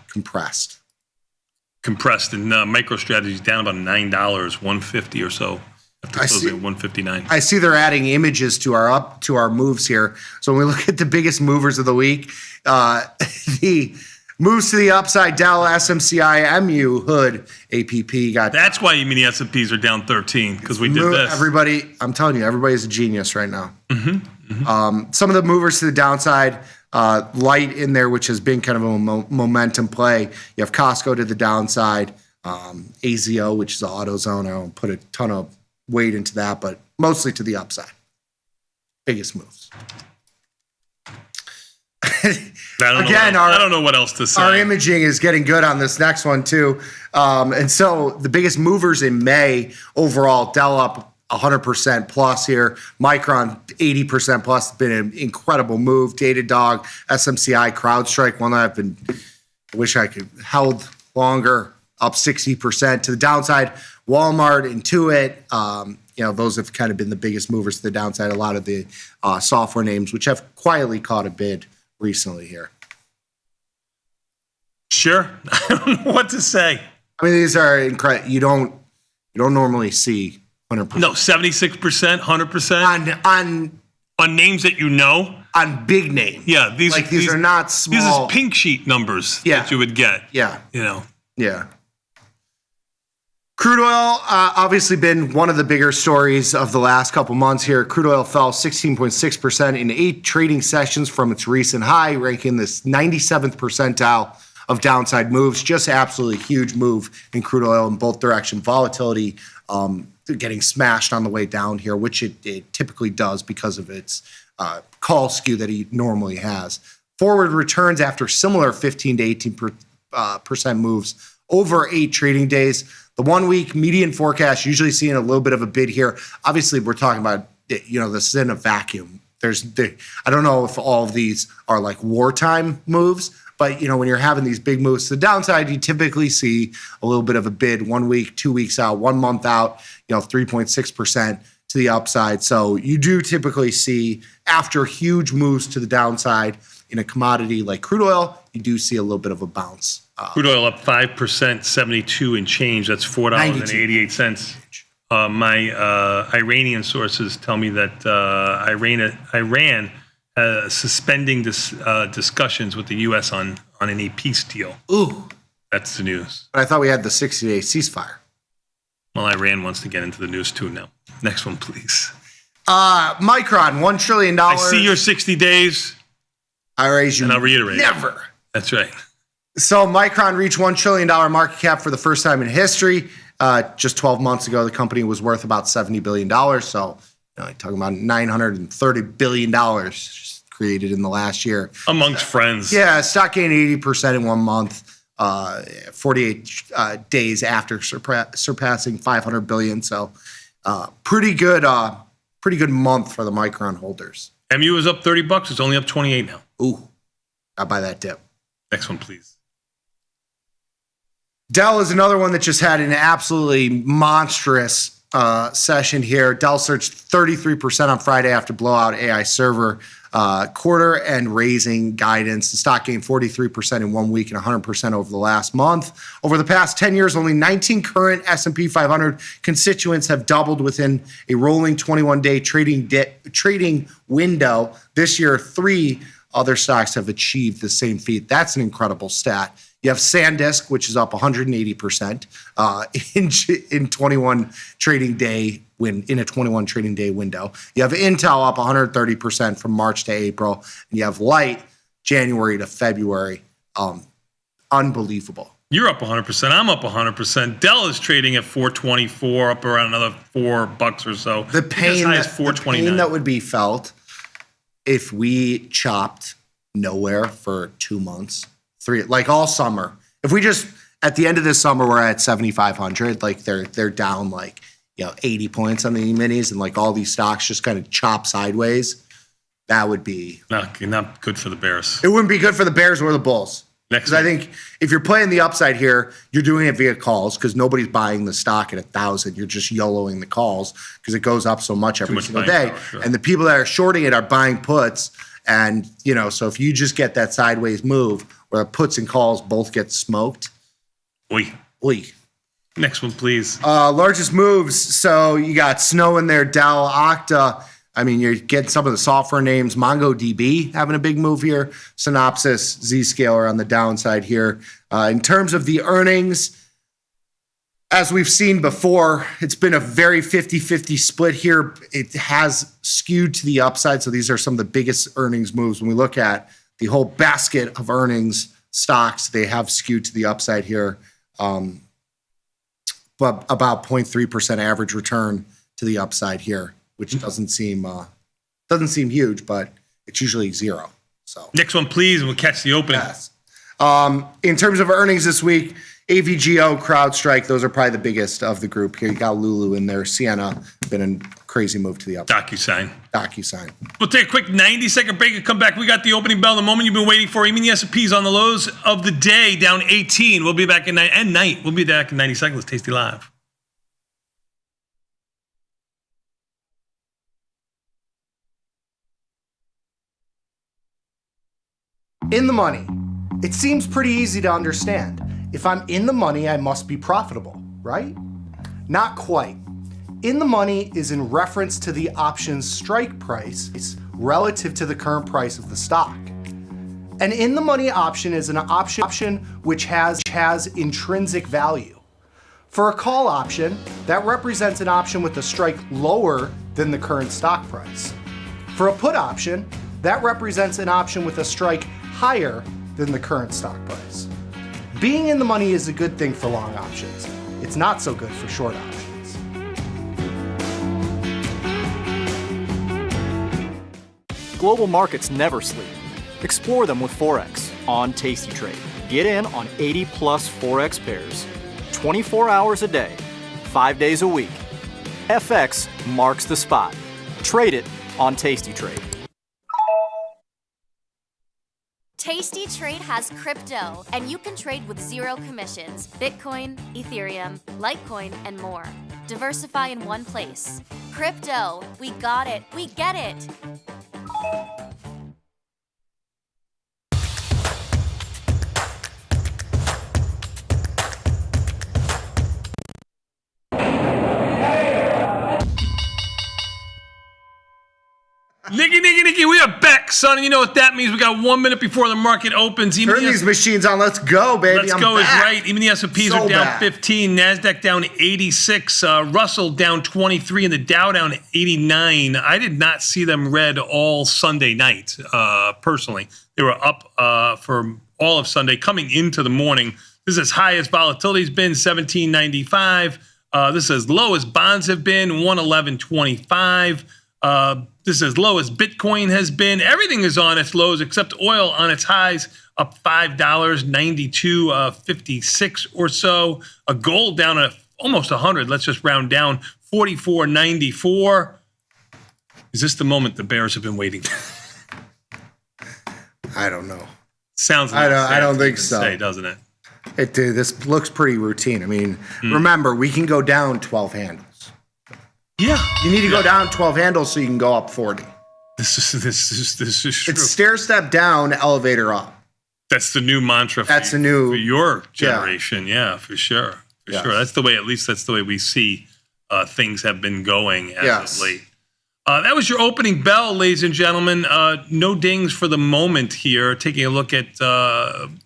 compressed. And MicroStrategy is down about $9, 150 or so. After closing at 159. I see they're adding images to our moves here. So when we look at the biggest movers of the week, the moves to the upside, Dow, SMCI, MU, Hood, APP got. That's why you mean the S&Ps are down 13 because we did this. Everybody, I'm telling you, everybody's a genius right now. Some of the movers to the downside, Light in there, which has been kind of a momentum play. You have Costco to the downside, AZO, which is AutoZone. I don't put a ton of weight into that, but mostly to the upside. Biggest moves. I don't know what else to say. Our imaging is getting good on this next one too. And so the biggest movers in May overall, Dell up 100% plus here. Micron 80% plus, been an incredible move. Datadog, SMCI, CrowdStrike, one that I wish I could held longer, up 60% to the downside. Walmart, Intuit, those have kind of been the biggest movers to the downside. A lot of the software names, which have quietly caught a bid recently here. Sure. I don't know what to say. I mean, these are incredible. You don't normally see 100%. No, 76%, 100%. On names that you know. On big names. Yeah. These are not small. These are pink sheet numbers that you would get. Yeah. Yeah. Crude oil, obviously been one of the bigger stories of the last couple months here. Crude oil fell 16.6% in 8 trading sessions from its recent high, ranking this 97th percentile of downside moves. Just absolutely huge move in crude oil in both directions. Volatility getting smashed on the way down here, which it typically does because of its call skew that he normally has. Forward returns after similar 15 to 18% moves over 8 trading days. The 1 week median forecast usually seeing a little bit of a bid here. Obviously, we're talking about, this is in a vacuum. I don't know if all of these are like wartime moves, but when you're having these big moves to the downside, you typically see a little bit of a bid 1 week, 2 weeks out, 1 month out, 3.6% to the upside. So you do typically see, after huge moves to the downside in a commodity like crude oil, you do see a little bit of a bounce. Crude oil up 5%, 72 and change. That's $4.88. My Iranian sources tell me that Iran suspending discussions with the U.S. on any peace deal. Ooh. That's the news. But I thought we had the 60-day ceasefire. Well, Iran wants to get into the news too now. Next one, please. Micron, $1 trillion. I see your 60 days. I raise you. And I'll reiterate. Never. That's right. So Micron reached $1 trillion market cap for the first time in history. Just 12 months ago, the company was worth about $70 billion. So, you're talking about $930 billion just created in the last year. Amongst friends. Yeah, stock gained 80% in 1 month, 48 days after surpassing $500 billion. So, pretty good month for the Micron holders. MU is up $30. It's only up 28 now. Ooh, I'll buy that dip. Next one, please. Dell is another one that just had an absolutely monstrous session here. Dell surged 33% on Friday after blowout AI server quarter and raising guidance. The stock gained 43% in 1 week and 100% over the last month. Over the past 10 years, only 19 current S&P 500 constituents have doubled within a rolling 21-day trading window. This year, 3 other stocks have achieved the same feat. That's an incredible stat. You have SanDisk, which is up 180% in 21 trading day in a 21 trading day window. You have Intel up 130% from March to April, and you have Light January to February. Unbelievable. You're up 100%. I'm up 100%. Dell is trading at 424, up around another $4 or so. The pain that would be felt if we chopped nowhere for 2 months. 3, like all summer. If we just at the end of this summer we're at 7,500, like they're down like 80 points on the E-minis, and like all these stocks just kind of chop sideways, that would be not good for the Bears. It wouldn't be good for the Bears or the Bulls. Because I think if you're playing the upside here, you're doing it via calls because nobody's buying the stock at 1,000. You're just YOLOing the calls because it goes up so much every single day. Power, sure. And the people that are shorting it are buying puts. And, so if you just get that sideways move where puts and calls both get smoked. Oy. Next one, please. Largest moves. So you got Snow in there, Dell, Okta. I mean, you're getting some of the software names. MongoDB having a big move here. Synopsys, Zscaler on the downside here. In terms of the earnings, as we've seen before, it's been a very 50-50 split here. It has skewed to the upside. So these are some of the biggest earnings moves. When we look at the whole basket of earnings stocks, they have skewed to the upside here. But about 0.3% average return to the upside here, which doesn't seem huge, but it's usually 0. So next one, please, and we'll catch the opening. Yes. In terms of earnings this week, AVGO, CrowdStrike, those are probably the biggest of the group here. You got Lulu in there. Ciena, been a crazy move to the upside. DocuSign. We'll take a quick 90-second break and come back. We got the opening bell, the moment you've been waiting for. Even the S&P's on the lows of the day, down 18. We'll be back at night. We'll be back in 90 seconds. Tasty Live. In the money. It seems pretty easy to understand. If I'm in the money, I must be profitable, right? Not quite. In the money is in reference to the option's strike price relative to the current price of the stock. An in the money option is an option which has intrinsic value. For a call option, that represents an option with a strike lower than the current stock price. For a put option, that represents an option with a strike higher than the current stock price. Being in the money is a good thing for long options. It's not so good for short options. Global markets never sleep. Explore them with Forex on Tasty Trade. Get in on 80 plus Forex pairs, 24 hours a day, 5 days a week. FX marks the spot. Trade it on Tasty Trade. Tasty Trade has crypto, and you can trade with 0 commissions, Bitcoin, Ethereum, Litecoin, and more. Diversify in one place. Crypto, we got it, we get it. Nicky, we are back, son. And you know what that means? We got 1 minute before the market opens. Turn these machines on. Let's go, baby. Let's go is right. Even the S&Ps are down 15. NASDAQ down 86. Russell down 23. And the Dow down 89. I did not see them red all Sunday night, personally. They were up for all of Sunday. Coming into the morning, this is as high as volatility's been, 1795. This is as low as bonds have been, 111.25. This is as low as Bitcoin has been. Everything is on its lows except oil on its highs, up $5, 92.56 or so. A gold down at almost 100. Let's just round down, 44.94. Is this the moment the bears have been waiting for? I don't know. Sounds like I don't think so. Say, doesn't it? This looks pretty routine. I mean, remember, we can go down 12 handles. Yeah. You need to go down 12 handles so you can go up 40. This is true. It's stair step down, elevator up. That's the new mantra for your generation. Yeah, for sure. Sure. That's the way, at least that's the way we see things have been going as of late. That was your opening bell, ladies and gentlemen. No dings for the moment here. Taking a look at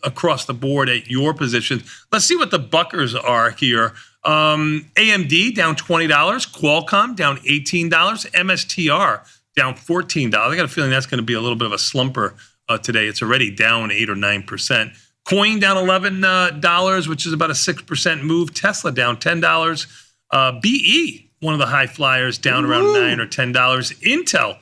across the board at your positions. Let's see what the buckers are here. AMD down $20, Qualcomm down $18, MSTR down $14. I got a feeling that's going to be a little bit of a slumper today. It's already down 8 or 9%. Coin down $11, which is about a 6% move. Tesla down $10. BE, one of the high flyers, down around $9 or $10. Intel,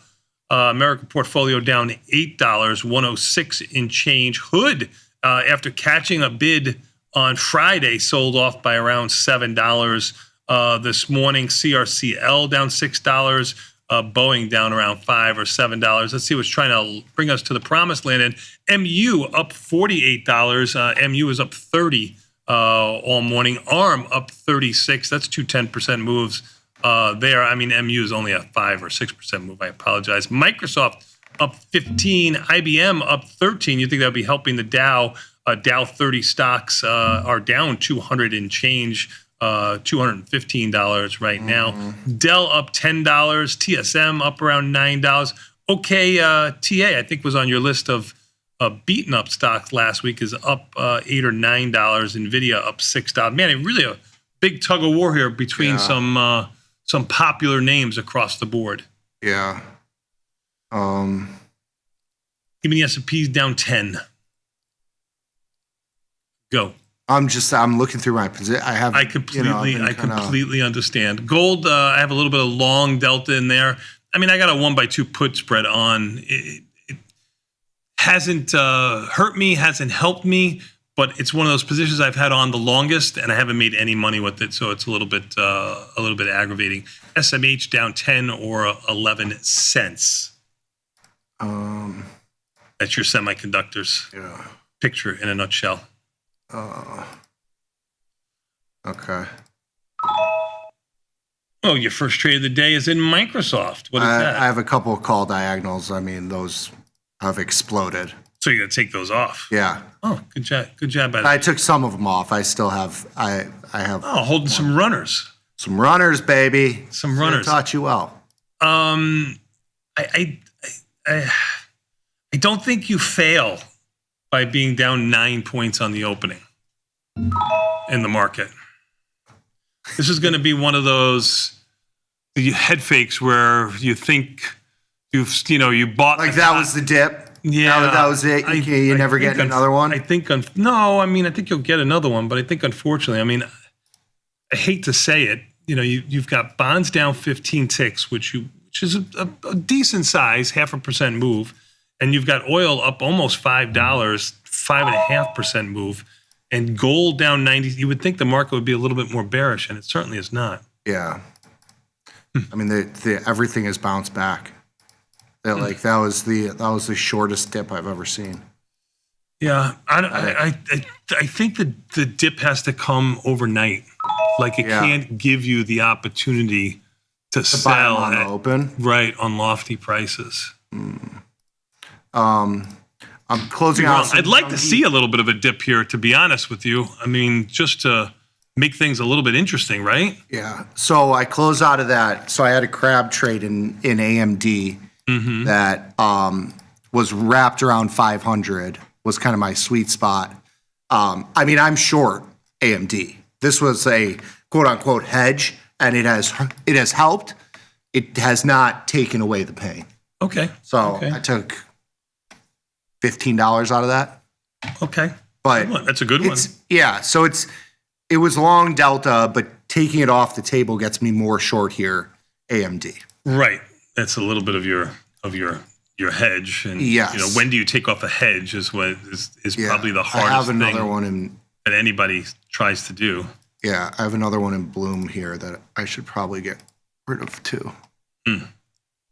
American portfolio down $8, 106 in change. Hood, after catching a bid on Friday, sold off by around $7 this morning. CRCL down $6. Boeing down around $5 or $7. Let's see what's trying to bring us to the promised land. And MU up $48. MU is up 30 all morning. ARM up 36. That's two 10% moves there. I mean, MU is only a 5 or 6% move. I apologize. Microsoft up 15. IBM up 13. You think that would be helping the Dow? Dow 30 stocks are down 200 and change. $215 right now. Dell up $10. TSM up around $9. Okay, TA, I think was on your list of beaten up stocks last week, is up $8 or $9. Nvidia up $6. Man, really a big tug of war here between some popular names across the board. Yeah. Even the S&P's down 10. Go. I'm looking through my position. I completely understand. Gold, I have a little bit of long delta in there. I mean, I got a 1x2 put spread on. It hasn't hurt me, hasn't helped me, but it's one of those positions I've had on the longest, and I haven't made any money with it, so it's a little bit aggravating. SMH down 10 or 11 cents. That's your semiconductors. Yeah. Picture in a nutshell. Okay. Oh, your first trade of the day is in Microsoft. What is that? I have a couple of call diagonals. I mean, those have exploded. So you're gonna take those off? Yeah. Oh, good job. Good job. I took some of them off. I still have. I have. Oh, holding some runners. Some runners, baby. Some runners. Taught you well. I don't think you fail by being down 9 points on the opening in the market. This is going to be one of those head fakes where you think you bought like that was the dip. Yeah, that was it. You never get another one. I think I think you'll get another one, but I think unfortunately, I mean, I hate to say it, you've got bonds down 15 ticks, which is a decent size, 0.5% move. And you've got oil up almost $5, 5.5% move, and gold down 90. You would think the market would be a little bit more bearish, and it certainly is not. Yeah. I mean, everything has bounced back. That was the shortest dip I've ever seen. Yeah, I think the dip has to come overnight. Like it can't give you the opportunity to sell on the open, right, on lofty prices. I'm closing out. I'd like to see a little bit of a dip here, to be honest with you. I mean, just to make things a little bit interesting, right? Yeah. So I close out of that. So I had a crab trade in AMD that was wrapped around 500, was kind of my sweet spot. I mean, I'm short AMD. This was a quote unquote hedge, and it has helped. It has not taken away the pain. Okay. So I took $15 out of that. Okay. But that's a good one. Yeah. So it was long delta, but taking it off the table gets me more short here, AMD. Right. That's a little bit of your hedge. And Yes. when do you take off a hedge is probably the hardest I have another thing one that anybody tries to do. Yeah, I have another one in Bloom here that I should probably get rid of too.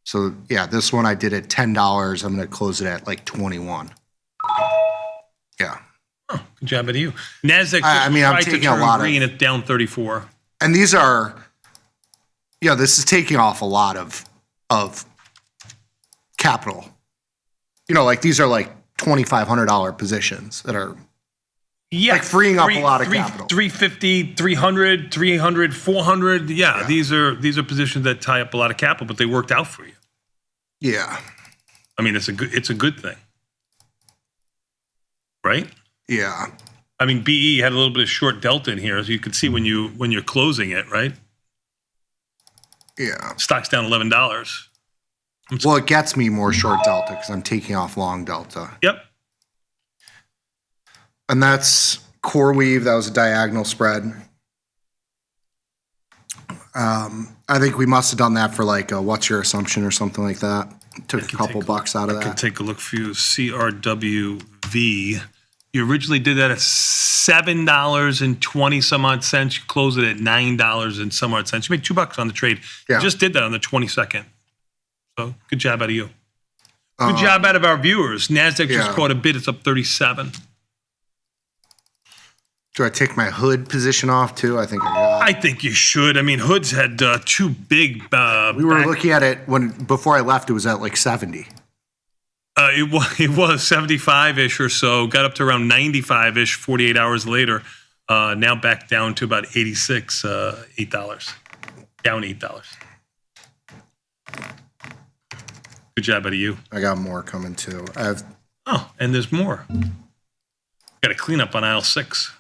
So yeah, this one I did at $10. I'm going to close it at like 21. Yeah. Oh, good job out of you. NASDAQ I'm tried taking to turn a lot green of, at down 34. and these are, this is taking off a lot of capital. Like these are like $2,500 positions that are like freeing up a lot of capital. 350, 300, 300, 400. Yeah, these are positions that tie up a lot of capital, but they worked out for you. Yeah. I mean, it's a good thing. Right? Yeah. I mean, BE had a little bit of short delta in here, as you can see when you're closing it, right? Yeah. Stock's down $11. Well, it gets me more short delta because I'm taking off long delta. Yep. And that's core weave. That was a diagonal spread. I think we must have done that for like a what's your assumption or something like that. Took a couple bucks out of that. I can take a look for you. CRWV. You originally did that at $7.20 some odd cents. You closed it at $9 and some odd cents. You made $2 on the trade. Yeah. You just did that on the 22nd. So good job out of you. Good job out of our viewers. NASDAQ just caught a bid. It's up 37. Do I take my hood position off too? I think I got. I think you should. I mean, Hood's had two big. We were looking at it before I left. It was at like 70. It was 75-ish or so. Got up to around 95-ish 48 hours later. Now back down to about 86, $8. Down $8. Good job out of you. I got more coming too. And there's more. Got to clean up on aisle 6.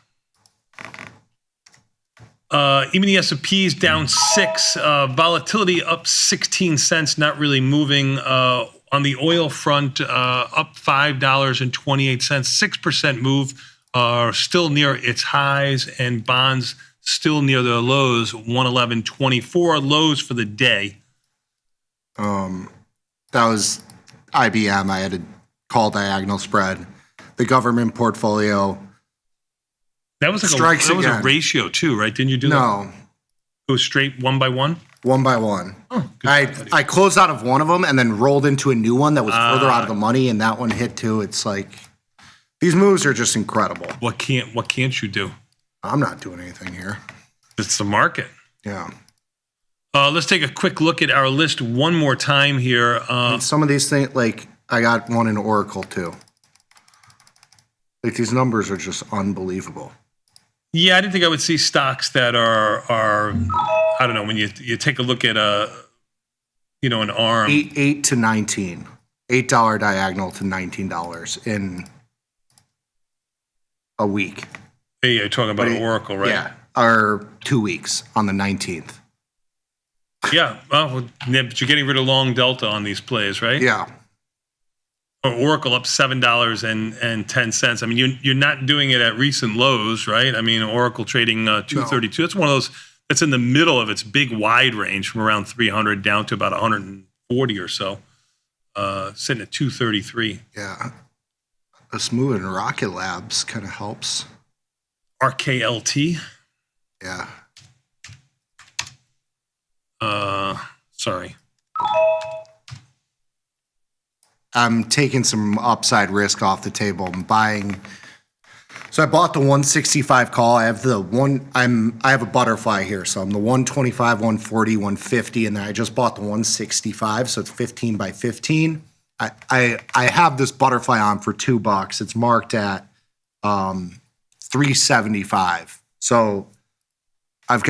Even the S&P is down 6. Volatility up 16 cents, not really moving. On the oil front, up $5.28, 6% move. Still near its highs, and bonds still near their lows, 111.24 lows for the day. That was IBM. I had to call diagonal spread. The government portfolio. That was like a ratio too, right? Didn't you do that? No. It was straight one by one? One by one. Oh, I closed out of one of them and then rolled into a new one that was further out of the money, and that one hit too. It's like these moves are just incredible. What can't you do? I'm not doing anything here. It's the market. Yeah. Let's take a quick look at our list one more time here. And some of these things, like I got one in Oracle too. Like these numbers are just unbelievable. Yeah, I didn't think I would see stocks that are I don't know, when you take a look at an ARM. 8 to 19. $8 diagonal to $19 in a week. Hey, you're talking about Oracle, right? Yeah, or 2 weeks on the 19th. Yeah, well, but you're getting rid of long delta on these plays, right? Yeah. Oracle up $7.10. I mean, you're not doing it at recent lows, right? I mean, Oracle trading 232. That's one of those that's in the middle of its big wide range from around 300 down to about 140 or so, sitting at 233. Yeah. Us moving Rocket Labs kind of helps. RKLT. Yeah. Sorry. I'm taking some upside risk off the table. I'm buying. So I bought the 165 call. I have I have a butterfly here. So I'm the 125, 140, 150, and then I just bought the 165. So it's 15 by 15. I have this butterfly on for $2. It's marked at 375. So I'm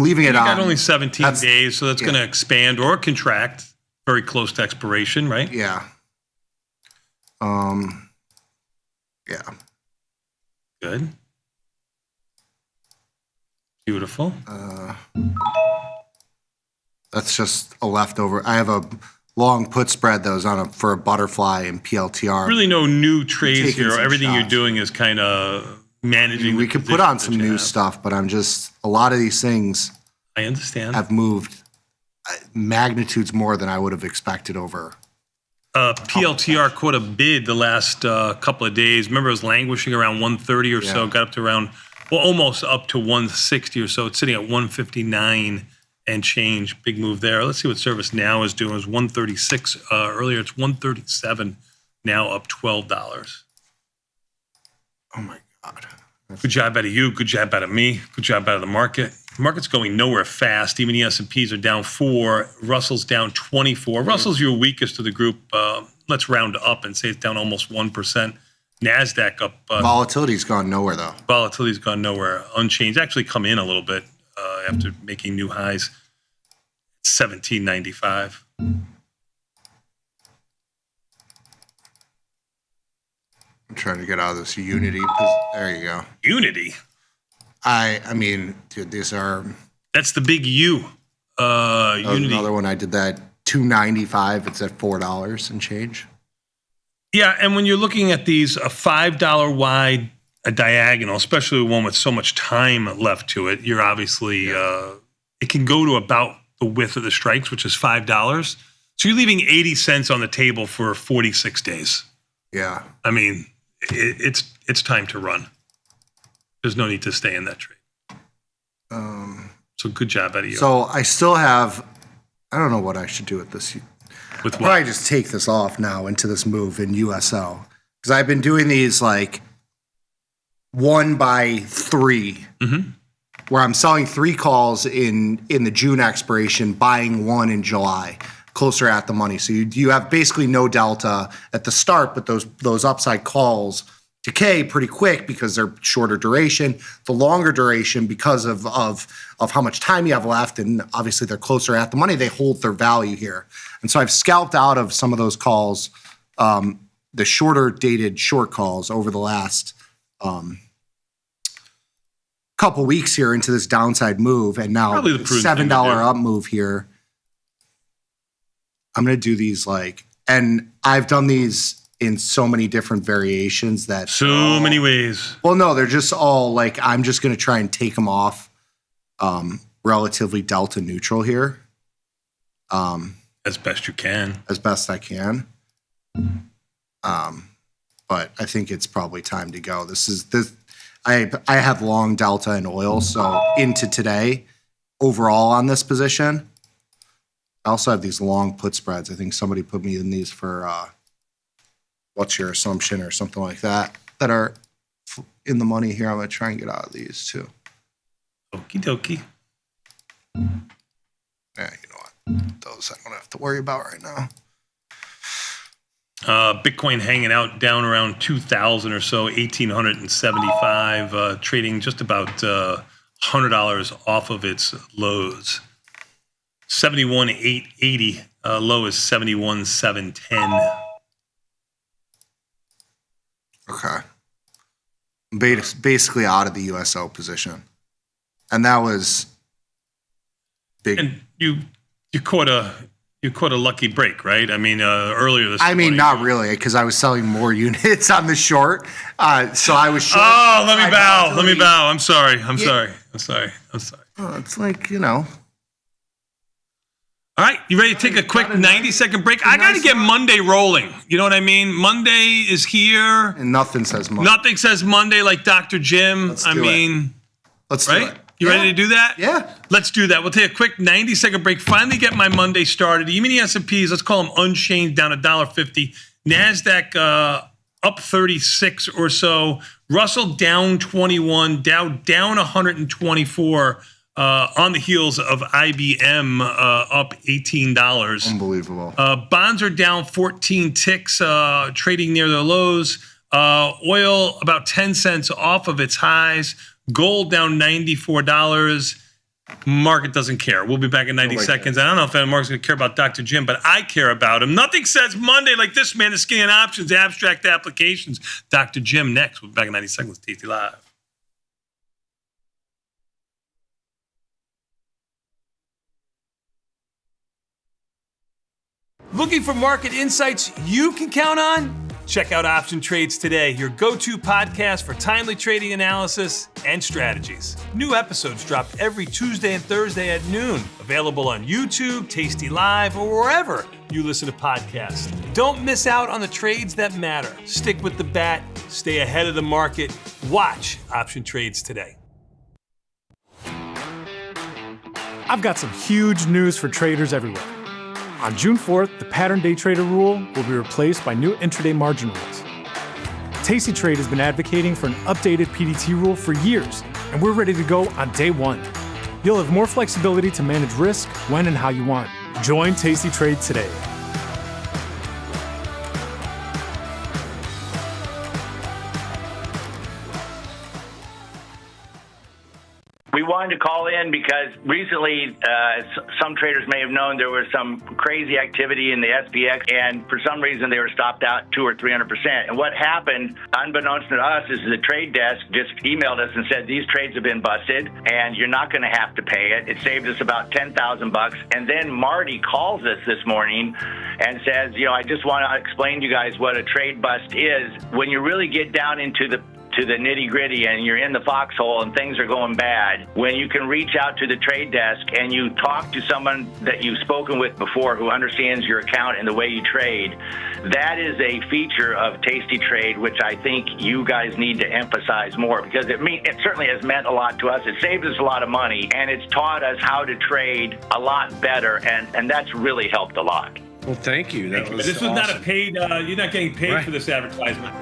leaving it on. You got only 17 days, so that's going to expand or contract very close to expiration, right? Yeah. Yeah. Good. Beautiful. That's just a leftover. I have a long put spread that was for a butterfly and PLTR. Really no new trades here. Everything you're doing is kind of managing. We could put on some new stuff, but a lot of these things I understand. have moved magnitudes more than I would have expected over. PLTR caught a bid the last couple of days. Remember, it was languishing around 130 or so, got up to around, almost up to 160 or so. It's sitting at 159 and change. Big move there. Let's see what ServiceNow is doing. It was 136 earlier. It's 137 now, up $12. Oh my God. Good job out of you. Good job out of me. Good job out of the market. The market's going nowhere fast. Even the S&Ps are down 4. Russell's down 24. Russell's your weakest of the group. Let's round up and say it's down almost 1%. NASDAQ up. Volatility's gone nowhere, though. Volatility's gone nowhere. Unchanged. Actually come in a little bit after making new highs. 1795. I'm trying to get out of this Unity. There you go. Unity? I mean, dude, these are... That's the big U. Unity. Another one I did that, $2.95. It's at $4 and change. Yeah, and when you're looking at these, a $5 wide, a diagonal, especially one with so much time left to it, you're obviously... it can go to about the width of the strikes, which is $5. So you're leaving 80 cents on the table for 46 days. Yeah. I mean... It's time to run. There's no need to stay in that trade. So good job out of you. So I still have, I don't know what I should do with this. With what? Probably just take this off now into this move in USO. Because I've been doing these like 1 by 3, where I'm selling 3 calls in the June expiration, buying 1 in July. Closer at the money. So you have basically no delta at the start, but those upside calls decay pretty quick because they're shorter duration. The longer duration, because of how much time you have left, and obviously they're closer at the money, they hold their value here. And so I've scalped out of some of those calls, the shorter dated short calls over the last couple weeks here into this downside move, and now Probably the prudent $7 up move here. I'm going to do these and I've done these in so many different variations that. So many ways. Well, no, they're just all I'm just going to try and take them off relatively delta neutral here. As best you can. As best I can. But I think it's probably time to go. I have long delta in oil, so into today overall on this position. I also have these long put spreads. I think somebody put me in these for what's your assumption or something like that are in the money here. I'm going to try and get out of these too. Okie dokie. Yeah, you know what? Those I don't have to worry about right now. Bitcoin hanging out down around 2,000 or so, 1,875, trading just about $100 off of its lows. 71,880, low is 71,710. Okay. Basically out of the USO position. And that was big. And you caught a lucky break, right? I mean, earlier this morning. I mean, not really, because I was selling more units on the short. So I was short. Oh, let me bow. I'm sorry. Yeah. Oh, it's like, you know. All right, you ready to take a quick 90-second break? I got to get Monday rolling. You know what I mean? Monday is here. And nothing says Monday. Nothing says Monday like Dr. Jim. Let's do it. You ready to do that? Yeah. Let's do that. We'll take a quick 90-second break. Finally get my Monday started. Even the S&Ps, let's call them unchanged, down $1.50. NASDAQ up 36 or so. Russell down 21. Dow down 124. On the heels of IBM up $18. Unbelievable. Bonds are down 14 ticks, trading near their lows. Oil about 10 cents off of its highs. Gold down $94. Market doesn't care. We'll be back in 90 seconds. I don't know if the market's going to care about Dr. Jim, but I care about him. Nothing says Monday like this, man. The skinny and options, abstract applications. Dr. Jim next. We'll be back in 90 seconds. Tasty Live. Looking for market insights you can count on? Check out Option Trades today, your go-to podcast for timely trading analysis and strategies. New episodes drop every Tuesday and Thursday at noon. Available on YouTube, tastylive, or wherever you listen to podcasts. Don't miss out on the trades that matter. Stick with the bat, stay ahead of the market. Watch Option Trades today. I've got some huge news for traders everywhere. On June 4th, the pattern day trader rule will be replaced by new intraday margin rules. Tasty Trade has been advocating for an updated PDT rule for years, and we're ready to go on day one. You'll have more flexibility to manage risk when and how you want. Join Tasty Trade today. We wanted to call in because recently, some traders may have known there was some crazy activity in the SPX, and for some reason they were stopped out 200 or 300%. And what happened, unbeknownst to us, is the trade desk just emailed us and said these trades have been busted, and you're not going to have to pay it. It saved us about $10,000. And then Marty calls us this morning and says, I just want to explain to you guys what a trade bust is. When you really get down into the nitty-gritty and you're in the foxhole and things are going bad, when you can reach out to the trade desk and you talk to someone that you've spoken with before who understands your account and the way you trade, that is a feature of Tasty Trade, which I think you guys need to emphasize more, because it certainly has meant a lot to us. It saved us a lot of money, and it's taught us how to trade a lot better, and that's really helped a lot. Well, thank you. This was not a paid, you're not getting paid for this advertisement.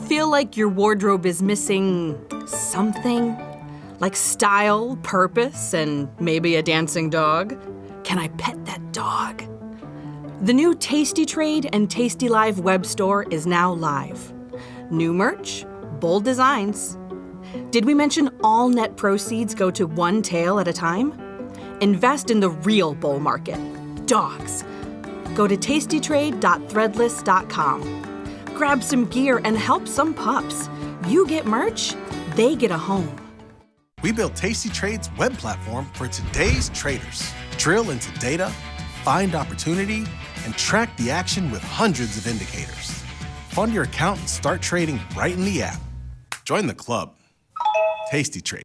Feel like your wardrobe is missing something? Like style, purpose, and maybe a dancing dog? Can I pet that dog? The new Tasty Trade and tastylive web store is now live. New merch, bold designs. Did we mention all net proceeds go to one tail at a time? Invest in the real bull market, dogs. Go to tastytrade.threadless.com. Grab some gear and help some pups. You get merch, they get a home. We built Tasty Trade's web platform for today's traders. Drill into data, find opportunity, and track the action with hundreds of indicators. Fund your account and start trading right in the app. Join the club. Tasty Trade.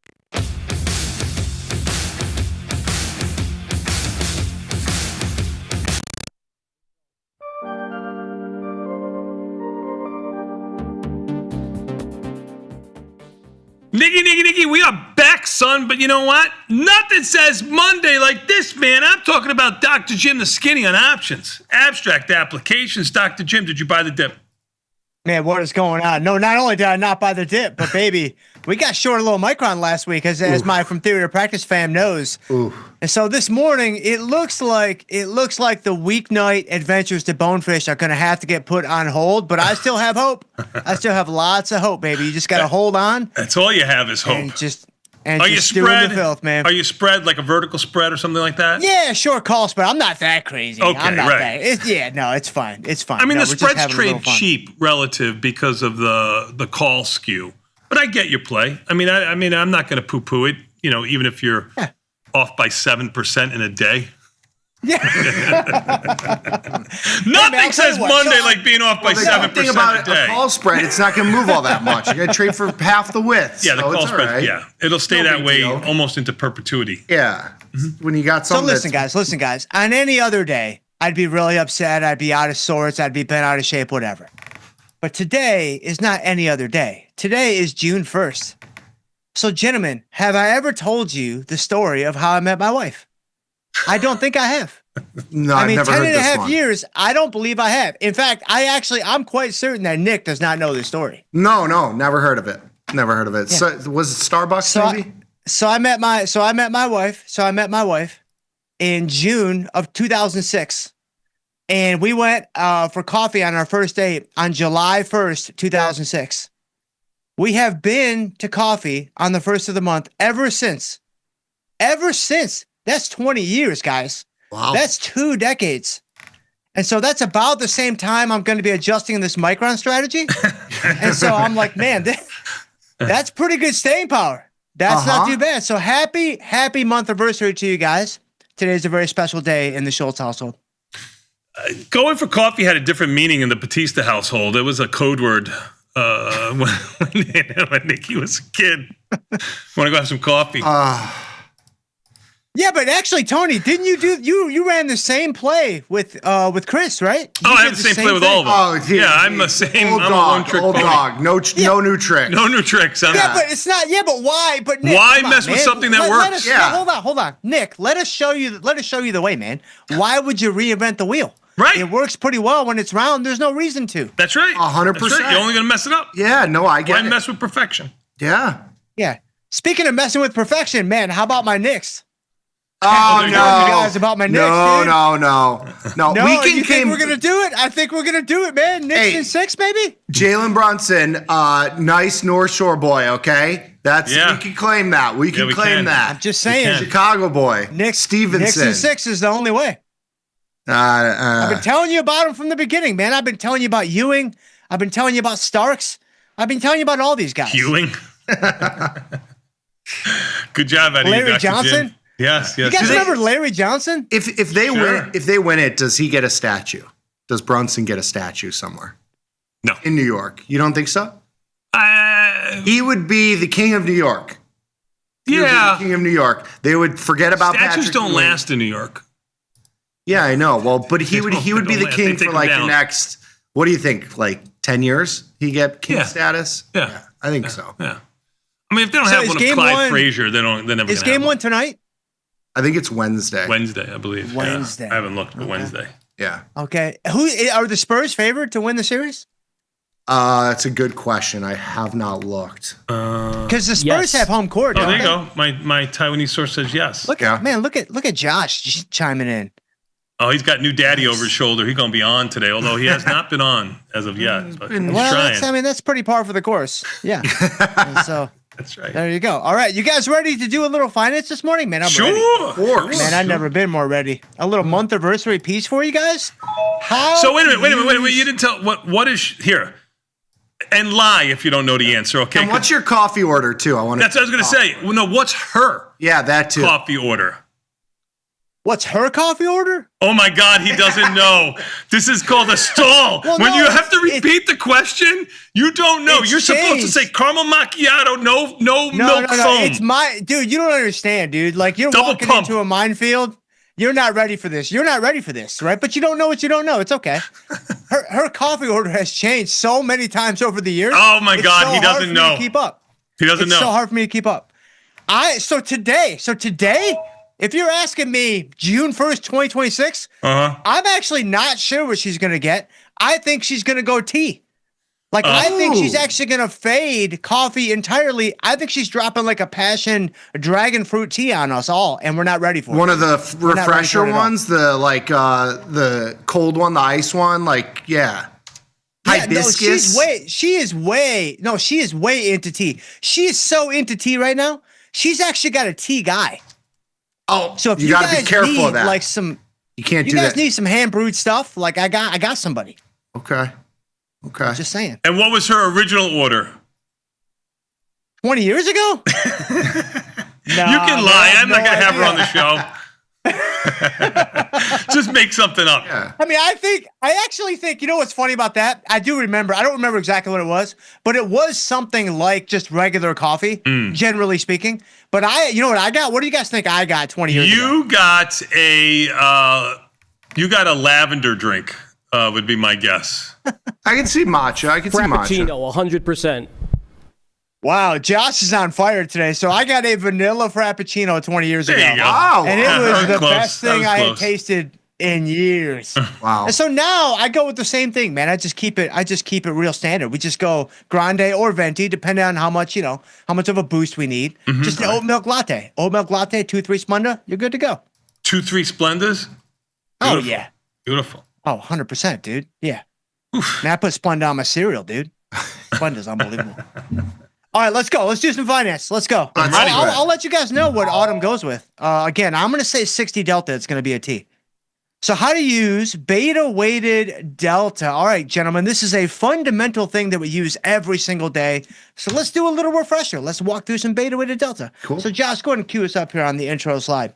Nicky, we are back, son, but you know what? Nothing says Monday like this, man. I'm talking about Dr. Jim the Skinny on options. Abstract applications. Dr. Jim, did you buy the dip? Man, what is going on? No, not only did I not buy the dip, but baby, we got short a little micron last week, as my From Theory to Practice fam knows. And so this morning, it looks like the weeknight adventures to Bonefish are going to have to get put on hold, but I still have hope. I still have lots of hope, baby. You just got to hold on. That's all you have is hope. And just spread the filth, man. Are you spread like a vertical spread or something like that? Yeah, short call spread. I'm not that crazy. Okay, I'm not right. It's fine. It's fine. I mean, No, the we're just spreads having a little trade fun. cheap relative because of the call skew. But I get your play. I mean, I'm not going to poo-poo it. Even if you're off by 7% in a day. Yeah. Nothing says Monday like being off by 7% thing about a day. a call spread, it's not going to move all that much. You're going to trade for half the width. Yeah, the so call it's spread. all right. Yeah, it'll stay No that big way deal. almost into perpetuity. Yeah. When you got So something. listen, guys. On any other day, I'd be really upset. I'd be out of sorts. I'd be bent out of shape, whatever. But today is not any other day. Today is June 1st. So, gentlemen, have I ever told you the story of how I met my wife? I don't think I have. No, I I've mean, never 10 heard and a this half one. years, I don't believe I have. In fact, I'm quite certain that Nick does not know this story. No, never heard of it. Never heard of it. Yeah. So, was it Starbucks maybe? So I met my wife in June of 2006. And we went for coffee on our first date on July 1st, 2006. We have been to coffee on the first of the month ever since. Ever since. That's 20 years, guys. Wow. That's 2 decades. And so that's about the same time I'm going to be adjusting this micron strategy. And so I'm like, man, that's pretty good staying power. That's not too bad. So happy month anniversary to you guys. Today's a very special day in the Schultz household. going for coffee had a different meaning in the Batista household. It was a code word when Nikki was a kid. Want to go have some coffee? Yeah, but actually, Tony, didn't you ran the same play with Chris, right? I have the same play with all of them. Oh, yeah, I'm the same. Old I'm dog, a one-trick old pony. dog. No new tricks. No new tricks. Yeah, but it's not. Yeah, but why? But Nick, Why come on, mess with man. something that Let works? us- Yeah. Hold on, Nick. Let us show you the way, man. Why would you reinvent the wheel? Right. It works pretty well when it's round. There's no reason to. That's right. 100%. That's right. You're only going to mess it up. Yeah, no, I get Why it. mess with perfection? Yeah. Yeah. Speaking of messing with perfection, man, how about my Knicks? Oh, You no. guys about my Knicks, No, dude. no. No, Weekend you think came. we're gonna do it? I think we're gonna do it, man. Knicks in 6, baby. Jalen Brunson, nice North Shore boy, okay? We can claim that. We can claim that. I'm just saying. Chicago boy. Knicks Stevenson. in 6 is the only way. I've been telling you about him from the beginning, man. I've been telling you about Ewing. I've been telling you about Starks. I've been telling you about all these guys. Ewing. Good job, Eddie. Larry Dr. Johnson? Jim. Yes. You guys remember Larry Johnson? If they win it, does he get a statue? Does Brunson get a statue somewhere? No. In New York. You don't think so? He would be the king of New York. He would be the king of New York. They would forget about Statues Patrick don't Ewing. last in New York. Yeah, I know. Well, but he would be the last. king They take for him like the down. next. What do you think? Like 10 years? He get king Yeah. status? Yeah. I think so. Yeah. I mean, if they don't So have is one of game Clyde one- Frazier, they're never going to Is have game one. one tonight? I think it's Wednesday. Wednesday, I believe. Yeah. Wednesday. I haven't looked, but Wednesday. Yeah. Okay. Who are the Spurs favored to win the series? That's a good question. I have not looked. Because the Spurs have home court. Oh, don't there you they? go. My Taiwanese source says yes. Look at Josh chiming in. Oh, he's got new daddy over his shoulder. He's going to be on today, although he has not been on as of yet. But he's trying. That's pretty par for the course. Yeah. And so that's right. there you go. All right, you guys ready to do a little finance this morning, man? I'm Sure. ready. Of course. Man, I've never been more ready. A little month anniversary piece for you guys. So wait a minute. You didn't tell what is here. And lie if you don't know the answer, okay? And what's your coffee order too? That's what I was going to say. Well, no, what's her? Yeah, that too. Coffee order. What's her coffee order? Oh my God, he doesn't know. This is called a stall. Well, when no, you have to repeat the question, you don't know. It's You're supposed to say changed. caramel macchiato, no milk foam. It's my dude. You don't understand, dude. Like you're Double walking pump. into a minefield. You're not ready for this. You're not ready for this, right? But you don't know what you don't know. It's okay. Her coffee order has changed so many times over the years. Oh my It's God, so he hard doesn't for me know. to keep up. He doesn't It's know. so hard for me to keep up. So today, if you're asking me June 1st, 2026, I'm actually not sure what she's gonna get. I think she's gonna go tea. Like I think she's actually gonna fade coffee entirely. I think she's dropping like a passion dragon fruit tea on us all, and we're not ready for it. One of the We're not ready for refresher it at all. ones, the cold one, the ice one, hibiscus. She is way into tea. She is so into tea right now. She's actually got a tea guy. Oh, so if you you gotta be guys careful need of that. like some, You can't you do guys that. need some hand brewed stuff. Like I got somebody. Okay. Just saying. And what was her original order? 20 years ago? You can lie. I'm not going to have her on the show. Just make something up. I mean, I actually think, you know what's funny about that? I don't remember exactly what it was, but it was something like just regular coffee, generally speaking. But you know what I got? What do you guys think I got 20 years ago? You got a lavender drink, would be my guess. I can see matcha. I can see matcha. Frappuccino, 100%. Wow, Josh is on fire today. So I got a vanilla Frappuccino 20 years ago. There you go. Wow. And it That was was the close. best That thing was I had close. tasted in years. Wow. And so now I go with the same thing, man. I just keep it real standard. We just go grande or venti, depending on how much of a boost we need. Just an oat milk latte. Oat milk latte, 2-3 Splenda, you're good to go. 2-3 Splendas? Oh, Beautiful. yeah. Beautiful. Oh, 100%, dude. Yeah. Man, I put Splenda on my cereal, dude. Splenda's unbelievable. All right, let's go. Let's do some finance. Let's go. I'll let you guys know what Autumn goes with. Again, I'm going to say 60 delta. It's going to be a T. So how to use beta-weighted delta. All right, gentlemen, this is a fundamental thing that we use every single day. So let's do a little refresher. Let's walk through some beta-weighted delta. Cool. So Josh, go ahead and cue us up here on the intro slide.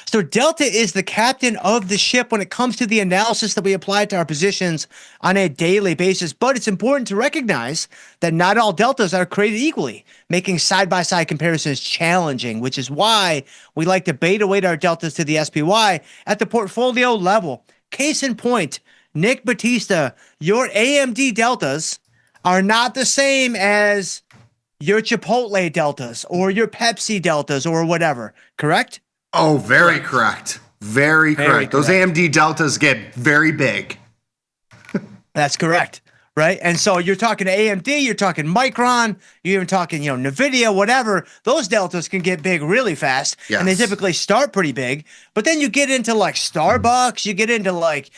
So delta is the captain of the ship when it comes to the analysis that we apply to our positions on a daily basis. But it's important to recognize that not all deltas are created equally, making side-by-side comparisons challenging, which is why we like to beta weight our deltas to the SPY at the portfolio level. Case in point, Nick Batista, your AMD deltas are not the same as your Chipotle deltas or your Pepsi deltas or whatever, correct? Oh, very correct. Very correct. Those AMD deltas get very big. That's correct, right? And so you're talking AMD, you're talking Micron, you're even talking, NVIDIA, whatever. Those deltas can get big really fast, and they typically start pretty big. But then you get into like Starbucks, you get into like,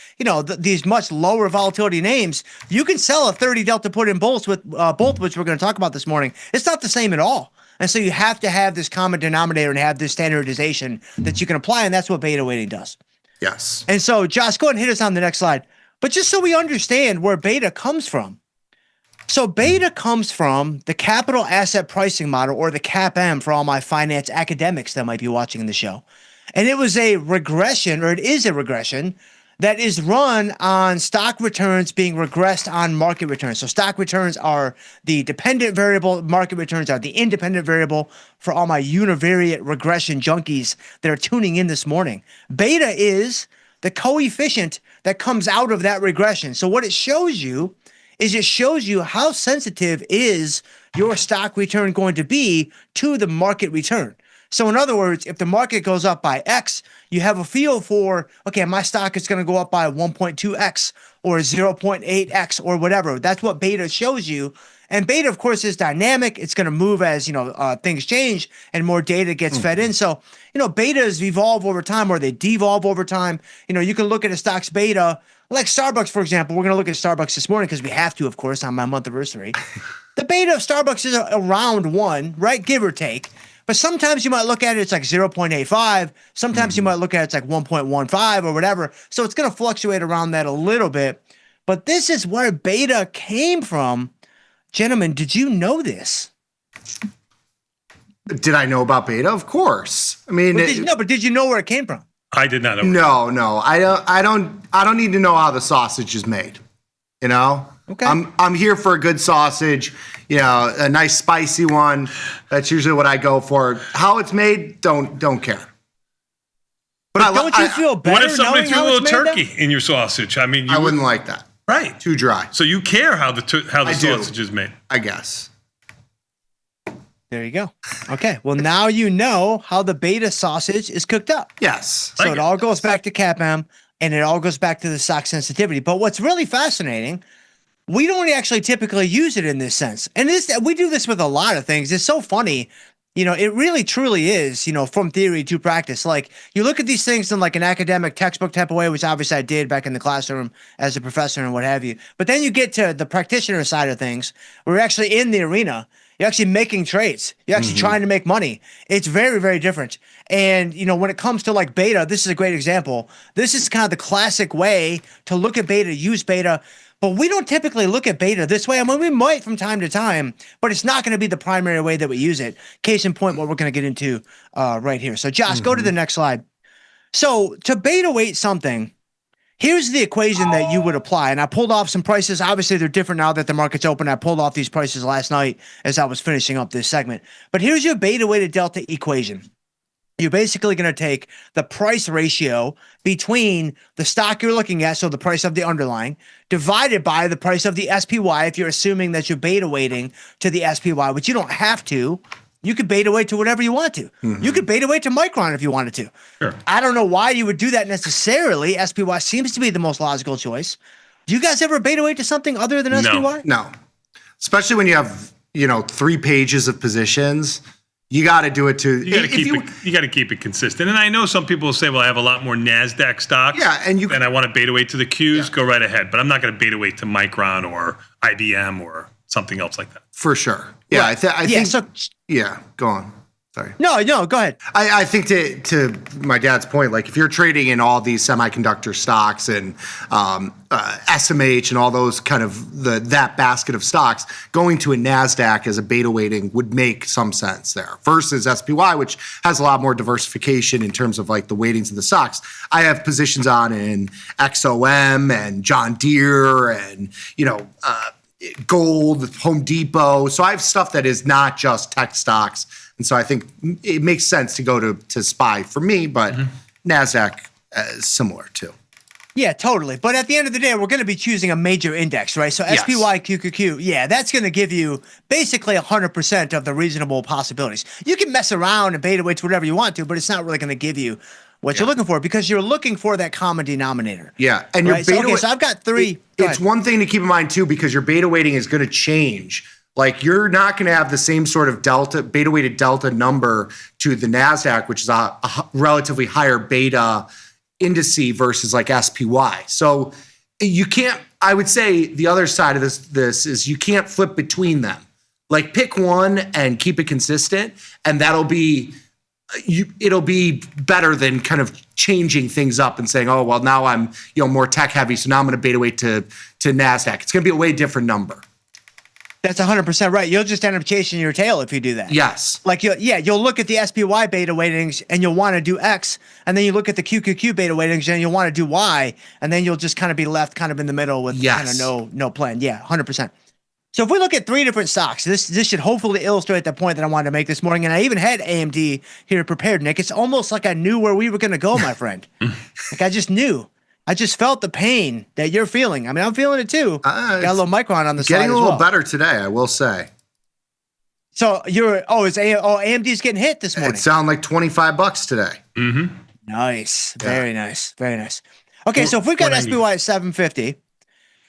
these much lower volatility names. You can sell a 30 delta put in both, which we're going to talk about this morning. It's not the same at all. And so you have to have this common denominator and have this standardization that you can apply, and that's what beta weighting does. Yes. And so, Josh, go ahead and hit us on the next slide. But just so we understand where beta comes from. So beta comes from the capital asset pricing model, or the CAPM for all my finance academics that might be watching the show. And it was a regression, or it is a regression, that is run on stock returns being regressed on market returns. So stock returns are the dependent variable, market returns are the independent variable for all my univariate regression junkies that are tuning in this morning. Beta is the coefficient that comes out of that regression. So what it shows you is it shows you how sensitive is your stock return going to be to the market return. So in other words, if the market goes up by X, you have a feel for, okay, my stock is going to go up by 1.2X or 0.8X or whatever. That's what beta shows you. And beta, of course, is dynamic. It's going to move as, things change and more data gets fed in. So, betas evolve over time, or they devolve over time. You can look at a stock's beta, like Starbucks, for example. We're going to look at Starbucks this morning because we have to, of course, on my month anniversary. The beta of Starbucks is around 1, right? Give or take. But sometimes you might look at it, it's like 0.85. Sometimes you might look at it, it's like 1.15 or whatever. So it's going to fluctuate around that a little bit. But this is where beta came from. Gentlemen, did you know this? Did I know about beta? Of course. I mean, but did you know where it came from? I did not know. No. I don't need to know how the sausage is made. Okay. I'm here for a good sausage, a nice spicy one. That's usually what I go for. How it's made, don't care. But don't you feel better? What if somebody knowing threw a how little it's made, turkey in your sausage? I mean, I wouldn't like that. Right. Too dry. So you care how the sausage is made. I guess. There you go. Okay. Well, now you know how the beta sausage is cooked up. Yes. So it all goes back to CAPM, and it all goes back to the stock sensitivity. But what's really fascinating, we don't actually typically use it in this sense. And we do this with a lot of things. It's so funny. It really truly is, from theory to practice. Like, you look at these things in like an academic textbook type of way, which obviously I did back in the classroom as a professor and what have you. But then you get to the practitioner side of things, where you're actually in the arena. You're actually making trades. You're actually trying to make money. It's very, very different. And, when it comes to like beta, this is a great example. This is kind of the classic way to look at beta, use beta. But we don't typically look at beta this way. I mean, we might from time to time, but it's not going to be the primary way that we use it. Case in point, what we're going to get into right here. So, Josh, go to the next slide. So, to beta weight something, here's the equation that you would apply. And I pulled off some prices. Obviously, they're different now that the market's open. I pulled off these prices last night as I was finishing up this segment. But here's your beta weighted delta equation. You're basically going to take the price ratio between the stock you're looking at, so the price of the underlying, divided by the price of the SPY, if you're assuming that you're beta weighting to the SPY, which you don't have to. You could beta weight to whatever you want to. You could beta weight to Micron if you wanted to. Sure. I don't know why you would do that necessarily. SPY seems to be the most logical choice. Do you guys ever beta weight to something other than SPY? No. Especially when you have, 3 pages of positions. You got to do it too. You got to keep it consistent. And I know some people will say, "Well, I have a lot more Nasdaq stocks, and I want to beta weight to the Qs." Yeah. Go right ahead, but I'm not going to beta weight to Micron or IBM or something else like that. For sure. Yeah, right. I think. So, yeah, go on. Sorry. No, go ahead. I think to my dad's point, like if you're trading in all these semiconductor stocks and SMH and all those kind of that basket of stocks, going to a NASDAQ as a beta weighting would make some sense there versus SPY, which has a lot more diversification in terms of like the weightings of the stocks. I have positions on in XOM and John Deere and, gold, Home Depot. So I have stuff that is not just tech stocks. And so I think it makes sense to go to SPY for me, but NASDAQ is similar too. Yeah, totally. But at the end of the day, we're going to be choosing a major index, right? So SPY, QQQ, that's going to give you basically 100% of the reasonable possibilities. You can mess around and beta weights whatever you want to, but it's not really going to give you what you're looking for because you're looking for that common denominator. Yeah. And right? your beta so I've got three. It's one thing to keep in mind too, because your beta weighting is going to change. Like you're not going to have the same sort of beta weighted delta number to the NASDAQ, which is a relatively higher beta indice versus like SPY. So you can't, I would say the other side of this is you can't flip between them. Like pick one and keep it consistent, and it'll be better than kind of changing things up and saying, oh, well, now I'm more tech heavy, so now I'm going to beta weight to NASDAQ. It's going to be a way different number. That's 100% right. You'll just end up chasing your tail if you do that. Yes. Like you'll look at the SPY beta weightings and you'll want to do X, and then you look at the QQQ beta weightings and you'll want to do Y, and then you'll just kind of be left kind of in the middle with kind of no plan. Yeah, 100%. So if we look at three different stocks, this should hopefully illustrate the point that I wanted to make this morning. And I even had AMD here prepared, Nick. It's almost like I knew where we were going to go, my friend. Like I just knew. I just felt the pain that you're feeling. I mean, I'm feeling it too. Got a little Micron on the side as well. Getting a little better today, I will say. So AMD's getting hit this morning. It sounded like $25 today. Mm-hmm. Nice. Very nice. Very nice. Okay, so if we've got SPY at 750,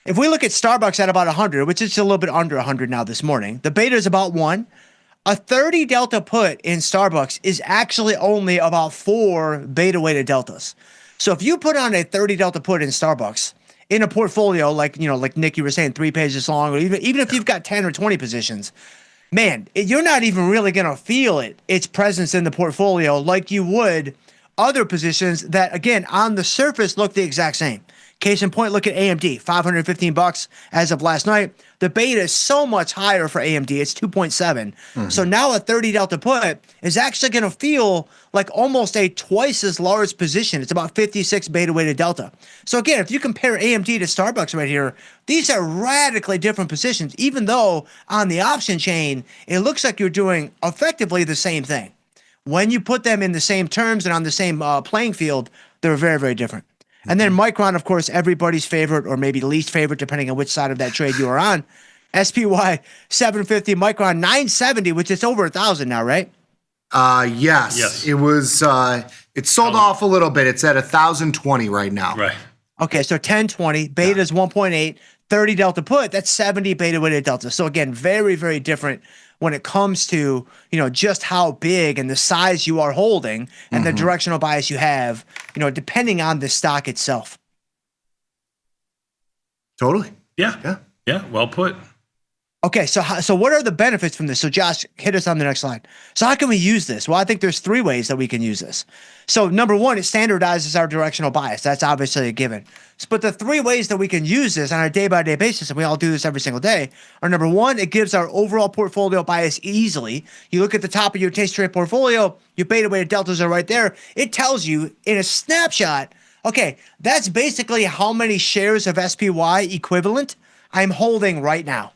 if we look at Starbucks at about 100, which is a little bit under 100 now this morning, the beta is about 1. A 30 delta put in Starbucks is actually only about 4 beta weighted deltas. So if you put on a 30 delta put in Starbucks in a portfolio, like Nick, you were saying 3 pages long, or even if you've got 10 or 20 positions, man, you're not even really going to feel its presence in the portfolio like you would other positions that, again, on the surface look the exact same. Case in point, look at AMD, $515 as of last night. The beta is so much higher for AMD. It's 2.7. Mm-hmm. So now a 30 delta put is actually going to feel like almost a twice as large position. It's about 56 beta weighted delta. So again, if you compare AMD to Starbucks right here, these are radically different positions, even though on the option chain, it looks like you're doing effectively the same thing. When you put them in the same terms and on the same playing field, they're very, very different. And then Micron, of course, everybody's favorite or maybe least favorite, depending on which side of that trade you are on. SPY 750, Micron 970, which is over 1,000 now, right? Yes. It was. It sold off a little bit. It's at 1,020 right now. Right. Okay, so 1020, beta is 1.8, 30 delta put. That's 70 beta weighted delta. So again, very, very different when it comes to, just how big and the size you are holding and the directional bias you have, depending on the stock itself. Totally. Yeah. Well put. Okay, so what are the benefits from this? So Josh, hit us on the next slide. So how can we use this? Well, I think there's 3 ways that we can use this. So number 1, it standardizes our directional bias. That's obviously a given. But the 3 ways that we can use this on a day-by-day basis, and we all do this every single day, are number 1, it gives our overall portfolio bias easily. You look at the top of your taste trade portfolio, your beta weighted deltas are right there. It tells you in a snapshot, okay, that's basically how many shares of SPY equivalent I'm holding right now.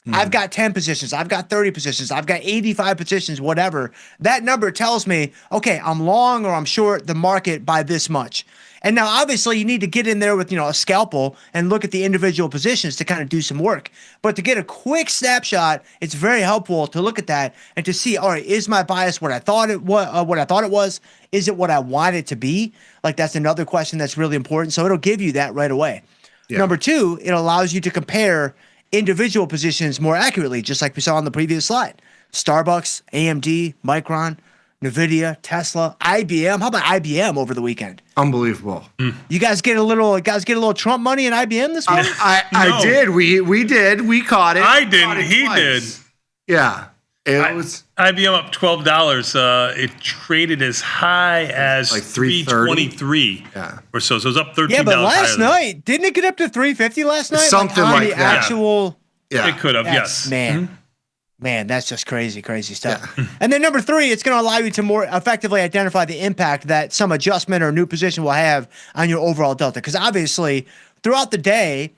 I've got 10 positions. I've got 30 positions. I've got 85 positions, whatever. That number tells me, okay, I'm long or I'm short the market by this much. And now, obviously, you need to get in there with, a scalpel and look at the individual positions to kind of do some work. But to get a quick snapshot, it's very helpful to look at that and to see, all right, is my bias what I thought it was? Is it what I want it to be? Like, that's another question that's really important. So it'll give you that right away. Yeah. Number 2, it allows you to compare individual positions more accurately, just like we saw on the previous slide. Starbucks, AMD, Micron, NVIDIA, Tesla, IBM. How about IBM over the weekend? Unbelievable. You guys get a little Trump money in IBM this week? I did. We did. We caught it. I didn't. He did. Yeah. IBM up $12. It traded as high as like 323 or so. So it was up $13. Yeah, but last night, didn't it get up to 350 last night? Something on like the that. Actual. Yeah. It could have, yes. Man, that's just crazy stuff. And then number 3, it's going to allow you to more effectively identify the impact that some adjustment or new position will have on your overall delta. Because obviously, throughout the day,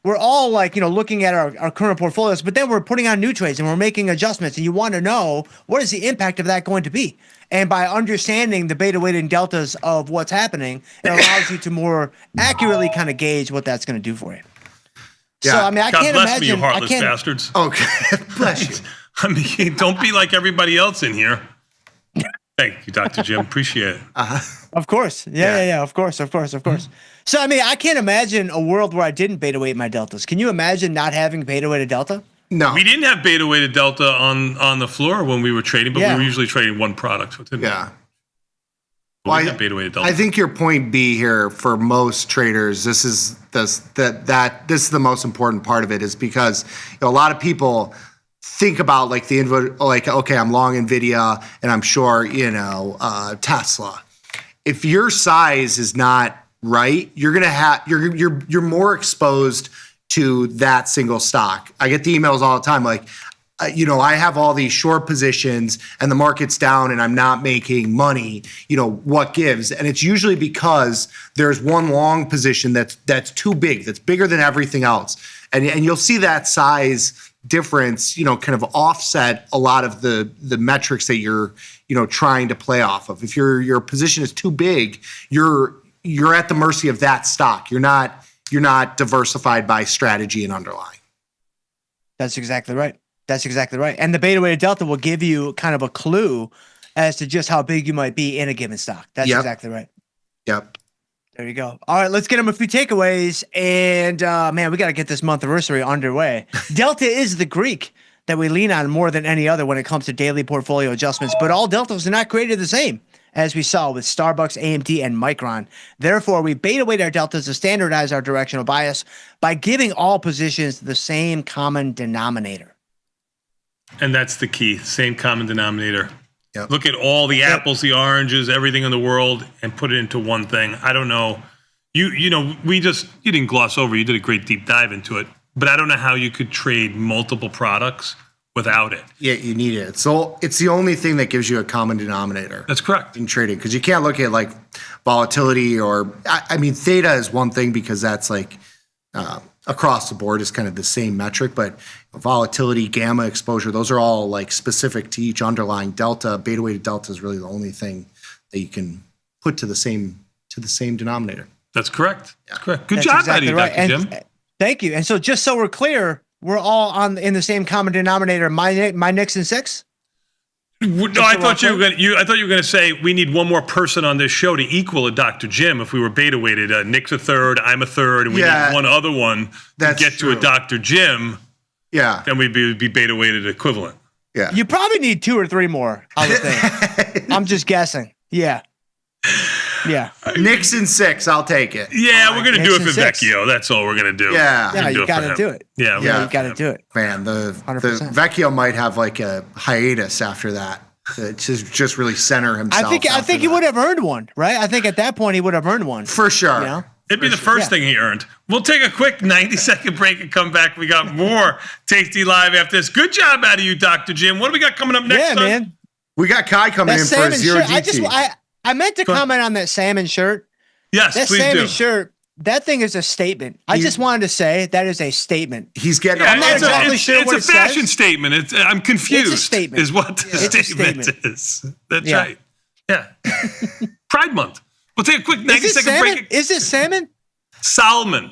we're all like, looking at our current portfolios, but then we're putting on new trades and we're making adjustments. And you want to know, what is the impact of that going to be? And by understanding the beta weighted deltas of what's happening, it allows you to more accurately kind of gauge what that's going to do for you. Yeah. So, I mean, I God can't bless imagine. me, you heartless bastards. Okay, bless you. I mean, don't be like everybody else in here. Thank you, Dr. Jim. Appreciate it. Of course. Yeah. Of course. So, I mean, I can't imagine a world where I didn't beta weight my deltas. Can you imagine not having beta weighted delta? No. We didn't have beta weighted delta on the floor when we were trading, but we were usually trading one product. So Yeah. Well, we had beta weighted delta. I think your point B here for most traders, this is the most important part of it, is because a lot of people think about okay, I'm long Nvidia and I'm short, Tesla. If your size is not right, you're more exposed to that single stock. I get the emails all the time like, I have all these short positions and the market's down and I'm not making money. What gives? And it's usually because there's one long position that's too big, that's bigger than everything else. And you'll see that size difference, kind of offset a lot of the metrics that you're, trying to play off of. If your position is too big, you're at the mercy of that stock. You're not diversified by strategy and underlying. That's exactly right. And the beta weighted delta will give you kind of a clue as to just how big you might be in a given stock. That's exactly right. Yep. There you go. All right, let's get them a few takeaways. And man, we got to get this month anniversary underway. Delta is the Greek that we lean on more than any other when it comes to daily portfolio adjustments, but all deltas are not created the same, as we saw with Starbucks, AMD, and Micron. Therefore, we beta weight our deltas to standardize our directional bias by giving all positions the same common denominator. And that's the key, same common denominator. Yep. Look at all the apples, the oranges, everything in the world, and put it into one thing. I don't know. You didn't gloss over. You did a great deep dive into it. But I don't know how you could trade multiple products without it. Yeah, you need it. So it's the only thing that gives you a common denominator. That's correct. In trading, because you can't look at like volatility or, I mean, theta is one thing because that's like across the board is kind of the same metric, but volatility, gamma exposure, those are all like specific to each underlying delta. Beta weighted delta is really the only thing that you can put to the same denominator. That's correct. That's correct. Good job, exactly Dr. Jim. Thank you. And so just so we're clear, we're all in the same common denominator. My Nixon 6. No, I thought you were going to say we need one more person on this show to equal a Dr. Jim. If we were beta weighted, Nick's a third, I'm a third, and we need one other one to get to a Dr. Jim. Yeah, then we'd be beta weighted equivalent. Yeah, you probably need 2 or 3 more. I would think. I'm just guessing. Yeah. Nixon 6, I'll take it. Yeah, we're gonna do it for Vecchio. That's all we're gonna do. Yeah, you gotta do it. Yeah, you gotta do it. Man, the Vecchio might have like a hiatus after that. To just really center himself. I think he would have earned one, right? I think at that point he would have earned one for sure. It'd be the first thing he earned. We'll take a quick 90-second break and come back. We got more Tasty Live after this. Good job out of you, Dr. Jim. What do we got coming up next? Yeah, man. We got Kai coming in for a zero GT. I meant to comment on that salmon shirt. Yes, that please salmon do. shirt. That thing is a statement. I just wanted to say that is a statement. He's getting. I'm not exactly sure what it says. It's a fashion statement. I'm confused. It's a statement. Is what the statement is. That's right. Yeah. Pride Month. We'll take a quick 90-second break. Is it salmon? Salmon.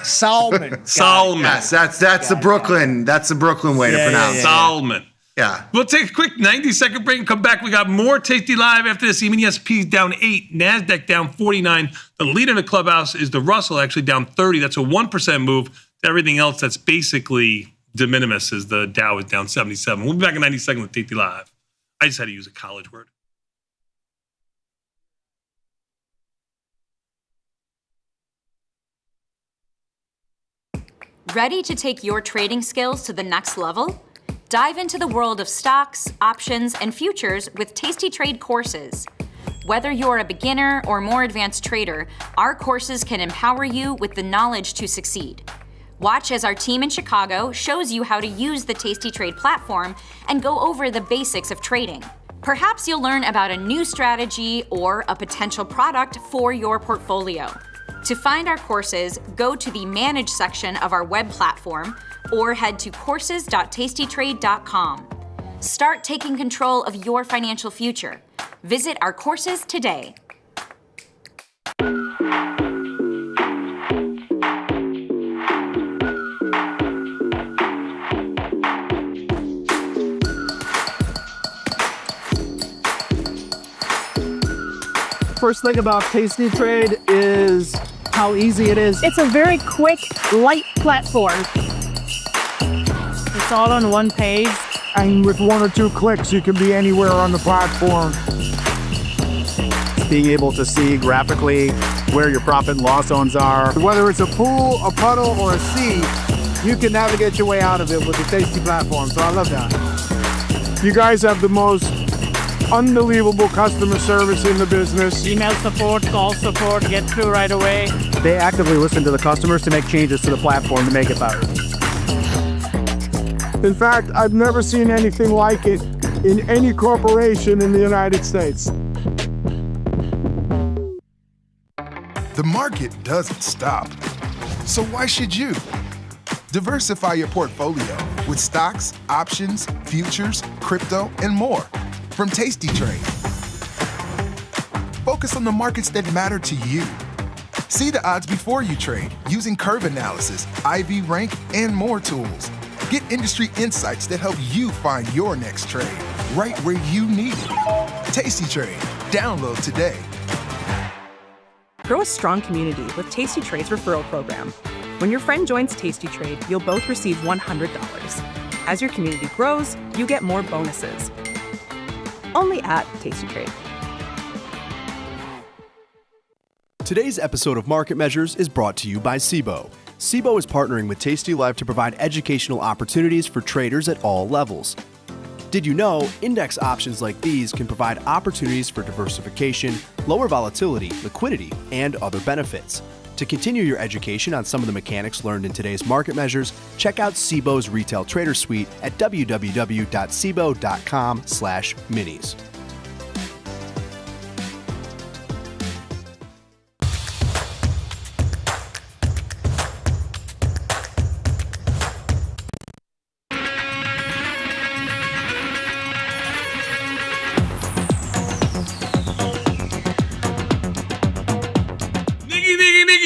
Salmon. Salmon. Yes, that's the Brooklyn. That's the Brooklyn way to pronounce it. Salmon. Yeah. We'll take a quick 90-second break and come back. We got more Tasty Live after this. Even the S&P's down 8, NASDAQ down 49. The leader in the clubhouse is the Russell, actually down 30. That's a 1% move. Everything else that's basically de minimis is the Dow is down 77. We'll be back in 90 seconds with Tasty Live. I just had to use a college word. Ready to take your trading skills to the next level? Dive into the world of stocks, options, and futures with Tasty Trade courses. Whether you're a beginner or more advanced trader, our courses can empower you with the knowledge to succeed. Watch as our team in Chicago shows you how to use the Tasty Trade platform and go over the basics of trading. Perhaps you'll learn about a new strategy or a potential product for your portfolio. To find our courses, go to the Manage section of our web platform or head to courses.tastytrade.com. Start taking control of your financial future. Visit our courses today. First thing about Tasty Trade is how easy it is. It's a very quick, light platform. It's all on one page. And with 1 or 2 clicks, you can be anywhere on the platform. Being able to see graphically where your profit and loss zones are. Whether it's a pool, a puddle, or a sea, you can navigate your way out of it with the Tasty platform. So I love that. You guys have the most unbelievable customer service in the business. Email support, call support, get through right away. They actively listen to the customers to make changes to the platform to make it better. In fact, I've never seen anything like it in any corporation in the United States. The market doesn't stop. So why should you? Diversify your portfolio with stocks, options, futures, crypto, and more from Tasty Trade. Focus on the markets that matter to you. See the odds before you trade using curve analysis, IV rank, and more tools. Get industry insights that help you find your next trade right where you need it. Tasty Trade. Download today. Grow a strong community with Tasty Trade's referral program. When your friend joins Tasty Trade, you'll both receive $100. As your community grows, you get more bonuses. Only at Tasty Trade. Today's episode of Market Measures is brought to you by SIBO. SIBO is partnering with tastylive to provide educational opportunities for traders at all levels. Did you know index options like these can provide opportunities for diversification, lower volatility, liquidity, and other benefits? To continue your education on some of the mechanics learned in today's Market Measures, check out SIBO's Retail Trader Suite at www.sibo.com/minis.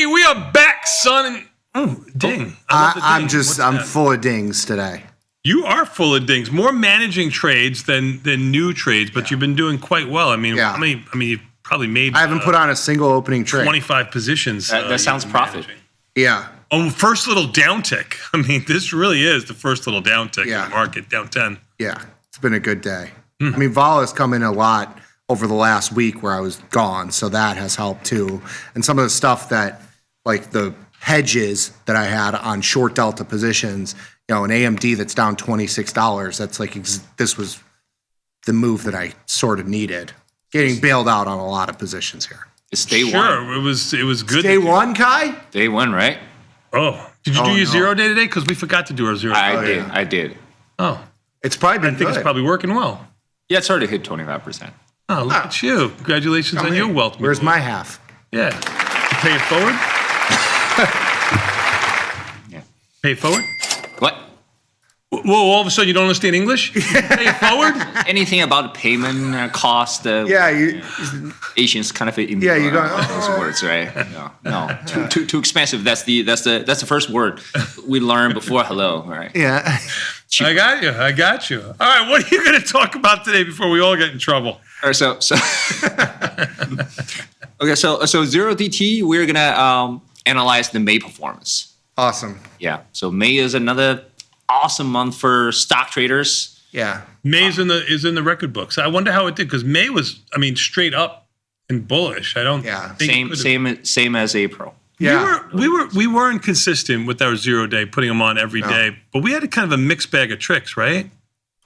We are back, son. Oh, ding. I'm full of dings today. You are full of dings. More managing trades than new trades, but you've been doing quite well. I mean, how many? I mean, you've probably made. I haven't put on a single opening trade. 25 positions. That sounds profit. Yeah. Oh, first little downtick. I mean, this really is the first little downtick in the market, down 10. Yeah, it's been a good day. I mean, vol has come in a lot over the last week where I was gone, so that has helped too. And some of the stuff that, like the hedges that I had on short delta positions, you know, an AMD that's down $26. That's like this was the move that I sort of needed. Getting bailed out on a lot of positions here. It's day one. Sure, it was good. Day one, Kai? Day one, right? Oh, did you do your 0 day today? Because we forgot to do our 0 day. I did. Oh, it's probably been I think good. it's probably working well. Yeah, it's already hit 25%. Oh, look at you. Congratulations on your wealth. Where's my half? Yeah. You pay it forward? Pay it forward? What? Whoa, all of a sudden you don't understand English? You pay it forward? Anything about payment cost? Asians kind of ignore those words, right? No, too expensive. That's the first word we learn before hello, right? Yeah. I got you. All right, what are you going to talk about today before we all get in trouble? All right, so 0 DT, we're gonna analyze the May performance. Awesome. Yeah. So May is another awesome month for stock traders. Yeah. May is in the record books. I wonder how it did because May was, I mean, straight up and bullish. I don't. Yeah. Think same as April. Yeah. We weren't consistent with our 0 day, putting them on every day, but we had a kind of a mixed bag of tricks, right?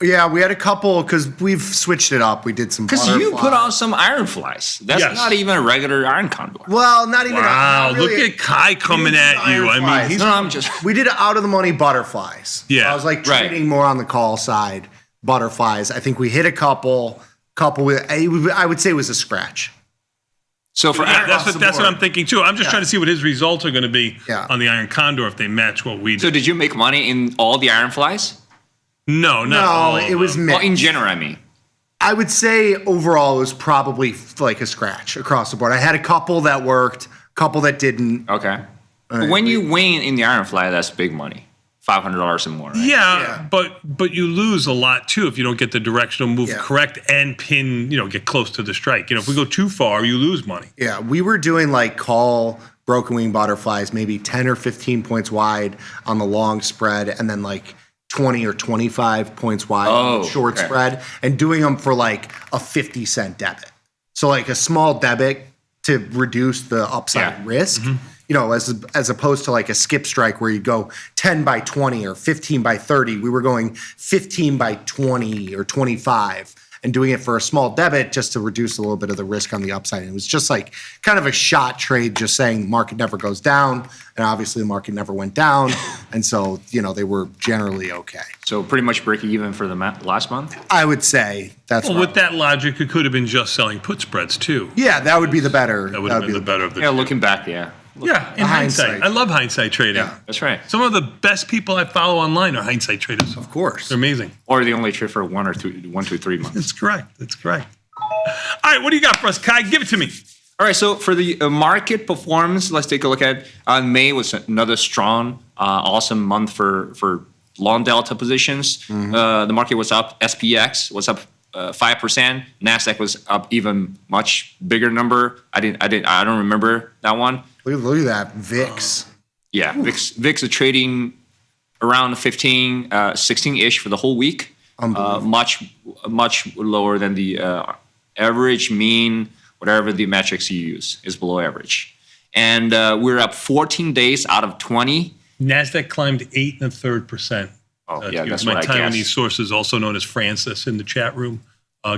Yeah, we had a couple because we've switched it up. We did some Because you butterfly. put on some iron flies. That's Yes. not even a regular iron condor. Well, not even. Wow, not really- look at Kai coming at you. I mean, he's No, I'm just. We did out of the money butterflies. Yeah, I was like right. trading more on the call side. Butterflies. I think we hit a couple with. I would say it was a scratch. So for yeah, iron, that's what I'm thinking too. I'm just trying to see what his results are going to be Yeah. on the Iron Condor if they match what we do. so did you make money in all the iron flies? No, not all No, of it was them. mixed. Well, in general, I mean. I would say overall it was probably like a scratch across the board. I had a couple that worked, a couple that didn't. Okay. But when you win in the iron fly, that's big money. $500 and more. Right? Yeah, but you lose a lot too if you don't get the directional move correct and pin, get close to the strike. If we go too far, you lose money. Yeah, we were doing like call broken wing butterflies, maybe 10 or 15 points wide on the long spread, and then like 20 or 25 points wide on the short spread, and doing them for like a 50-cent debit. So like a small debit to reduce the upside risk. As opposed to like a skip strike where you go 10 by 20 or 15 by 30, we were going 15 by 20 or 25 and doing it for a small debit just to reduce a little bit of the risk on the upside. And it was just like kind of a shot trade, just saying the market never goes down. And obviously the market never went down. And so, they were generally okay. So pretty much break even for the last month? I would say that's Well, with that logic, it could have been just selling put spreads too. Yeah, that would be the better. That would have been the better of the Yeah, two. looking back, yeah. Yeah, in hindsight. I love hindsight trading. Yeah. That's right. Some of the best people I follow online are hindsight traders. Of course. They're amazing. Or they only trade for 1 to 3 months. That's correct. That's correct. All right, what do you got for us, Kai? Give it to me. All right, so for the market performance, let's take a look at May was another strong, awesome month for long delta positions. The market was up. SPX was up 5%. Nasdaq was up even much bigger number. I don't remember that one. Look at that, VIX. Yeah, VIX are trading around 15, 16-ish for the whole week. Much lower than the average, mean, whatever the metrics you use is below average. And we're up 14 days out of 20. Nasdaq climbed 8 1/3%. Oh, yeah, that's my what I Taiwanese guessed. sources, also known as Francis in the chat room,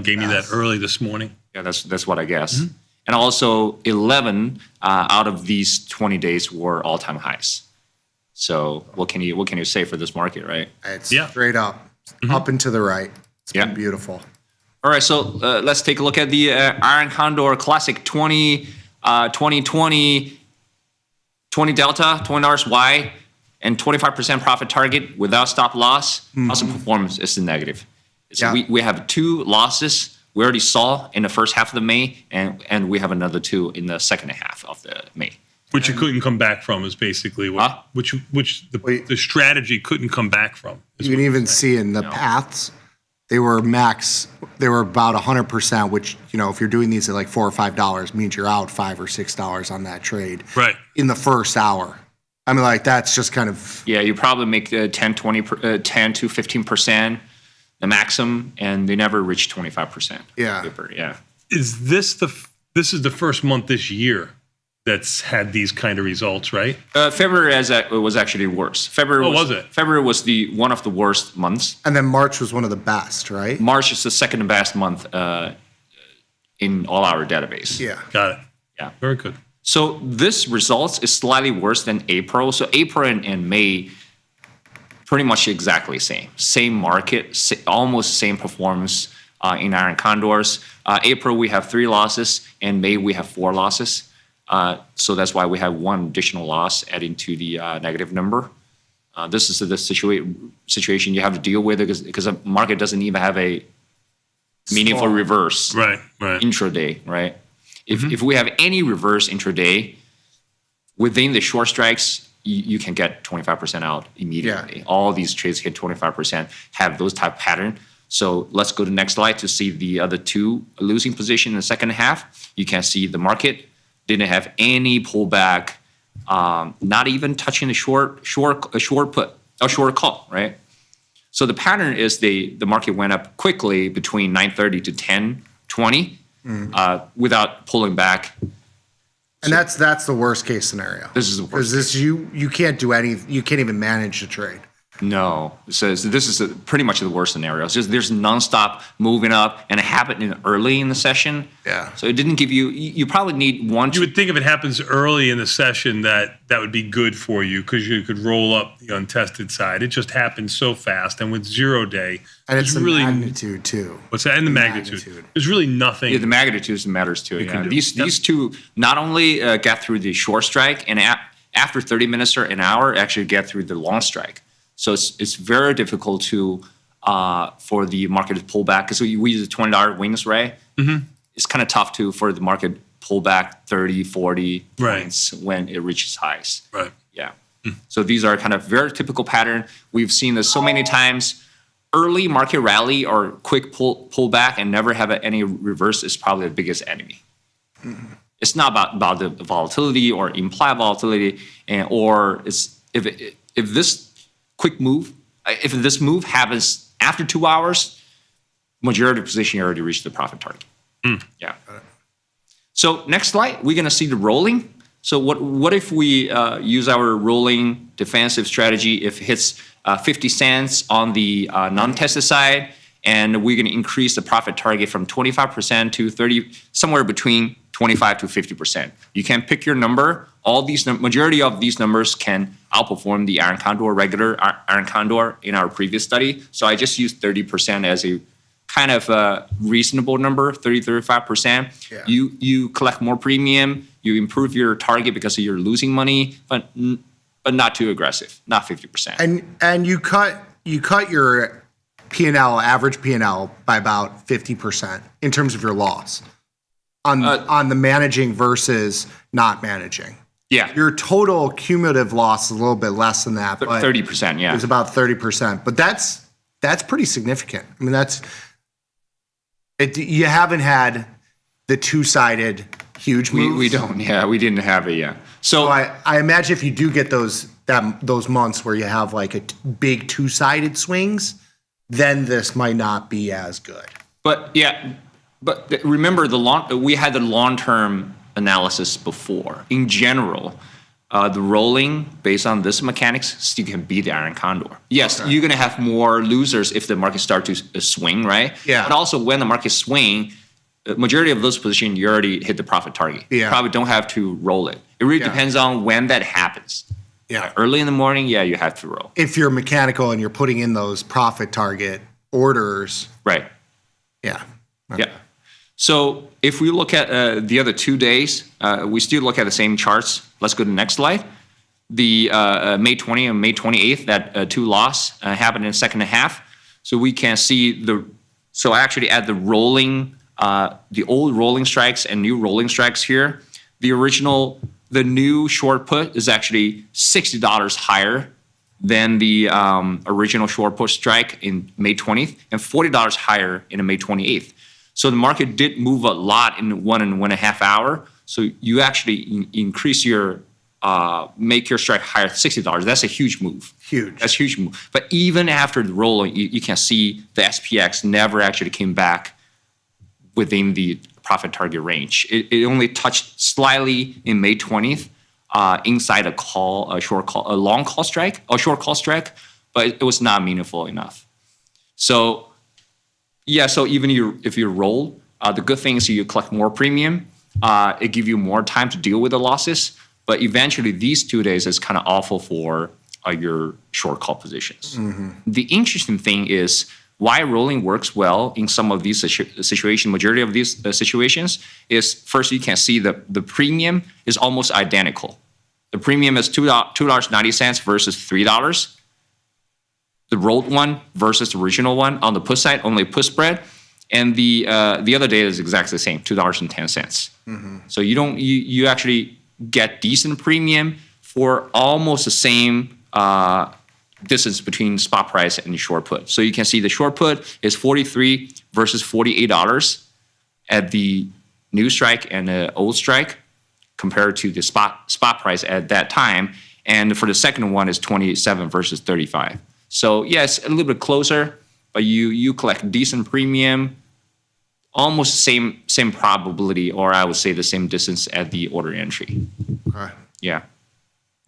gave me that early this morning. Yeah, that's what I guess. And also 11 out of these 20 days were all-time highs. So what can you say for this market, right? It's straight up, up and to the right. It's been beautiful. All right, so let's take a look at the Iron Condor Classic 2020 delta, $20 Y, and 25% profit target without stop loss. Also performance is negative. So we have 2 losses. We already saw in the first half of the May, and we have another 2 in the second half of the May. Which you couldn't come back from is basically what. Which the strategy couldn't come back from. You can even see in the paths, they were max. They were about 100%. Which if you're doing these at like $4 or $5, means you're out $5 or $6 on that trade. Right. In the first hour. I mean, like that's just kind of. Yeah, you probably make 10 to 15%. The maximum, and they never reached 25%. Yeah. Yeah. Is this this is the first month this year that's had these kind of results, right? February was actually worse. February was it? February was one of the worst months. And then March was one of the best, right? March is the second best month in all our database. Yeah. Got it. Yeah. Very good. So this results is slightly worse than April. So April and May, pretty much exactly same market, almost same performance in Iron Condors. April we have 3 losses, and May we have 4 losses. So that's why we have 1 additional loss adding to the negative number. This is the situation you have to deal with because the market doesn't even have a meaningful reverse intraday, right? If we have any reverse intraday within the short strikes, you can get 25% out immediately. All these trades hit 25%, have those type of pattern. So let's go to the next slide to see the other 2 losing position in the second half. You can see the market didn't have any pullback, not even touching the short call, right? So the pattern is the market went up quickly between 9:30 to 10:20 without pulling back. And that's the worst case scenario. This is the worst. Because you can't do you can't even manage the trade. No. So this is pretty much the worst scenario. It's just there's nonstop moving up, and it happened early in the session. Yeah. So it didn't give you. You probably need one. You would think if it happens early in the session that would be good for you because you could roll up the untested side. It just happens so fast, and with 0 day, and it's the magnitude too. What's that? And the magnitude. There's really nothing. Yeah, the magnitude matters too. Yeah. These two not only get through the short strike, and after 30 minutes or an hour, actually get through the long strike. So it's very difficult to for the market to pull back because we use a $20 wings, right? Mm-hmm. It's kind of tough for the market to pull back 30, 40 points when it reaches highs. Right. Yeah. So these are kind of very typical pattern. We've seen this so many times. Early market rally or quick pull back and never have any reverse is probably the biggest enemy. Mm-hmm. It's not about the volatility or implied volatility, or it's if this quick move, if this move happens after 2 hours, majority of the position already reached the profit target. Yeah. So next slide, we're gonna see the rolling. So what if we use our rolling defensive strategy if it hits 50 cents on the non-tested side, and we're gonna increase the profit target from 25% to 30, somewhere between 25 to 50%. You can pick your number. All these majority of these numbers can outperform the iron condor, regular iron condor in our previous study. So I just used 30% as a kind of a reasonable number, 35%. Yeah. You collect more premium, you improve your target because you're losing money, but not too aggressive, not 50%. And you cut your P&L, average P&L by about 50% in terms of your loss on the managing versus not managing. Yeah. Your total cumulative loss is a little bit less than that. But 30%, yeah. It's about 30%. But that's pretty significant. I mean, you haven't had the two-sided huge moves. We don't, yeah. We didn't have it, yeah. So I imagine if you do get those months where you have like a big two-sided swings, then this might not be as good. But yeah, but remember we had the long-term analysis before. In general, the rolling based on this mechanics still can beat the iron condor. Yes, you're gonna have more losers if the market starts to swing, right? Yeah. But also when the market swing, the majority of those positions you already hit the profit target. Yeah. You probably don't have to roll it. It really depends on when that happens. Yeah. Early in the morning, yeah, you have to roll. If you're mechanical and you're putting in those profit target orders. Right. Yeah. Yeah. So if we look at the other 2 days, we still look at the same charts. Let's go to the next slide. The May 20th and May 28th, that two loss happened in the second half. So we can see so actually at the rolling, the old rolling strikes and new rolling strikes here, the new short put is actually $60 higher than the original short put strike in May 20th and $40 higher in the May 28th. So the market did move a lot in 1.5 hours. So you actually increase make your strike higher $60. That's a huge move. Huge. That's a huge move. But even after the rolling, you can see the SPX never actually came back within the profit target range. It only touched slightly in May 20th inside a long call strike, a short call strike, but it was not meaningful enough. So yeah, so even if you roll, the good thing is you collect more premium. It gives you more time to deal with the losses. But eventually, these 2 days is kind of awful for your short call positions. Mm-hmm. The interesting thing is why rolling works well in some of these situations, majority of these situations, is first you can see the premium is almost identical. The premium is $2.90 versus $3. The rolled one versus the original one on the put side, only put spread, and the other data is exactly the same, $2.10. Mm-hmm. So you actually get decent premium for almost the same distance between spot price and the short put. So you can see the short put is $43 versus $48 at the new strike and the old strike compared to the spot price at that time, and for the second one is 27 versus 35. So yes, a little bit closer, but you collect decent premium, almost same probability, or I would say the same distance at the order entry. Okay. Yeah.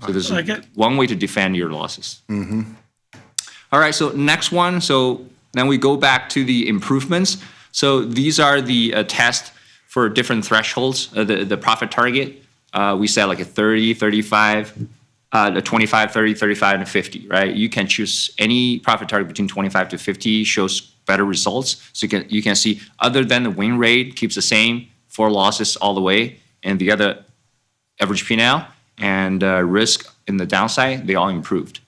So this is one way to defend your losses. Mm-hmm. All right, so next one. So then we go back to the improvements. So these are the tests for different thresholds, the profit target. We set like a 30, 35, the 25, 30, 35, and 50, right? You can choose any profit target between 25 to 50, shows better results. So you can see, other than the win rate keeps the same, 4 losses all the way, and the other average P&L and risk in the downside, they all improved.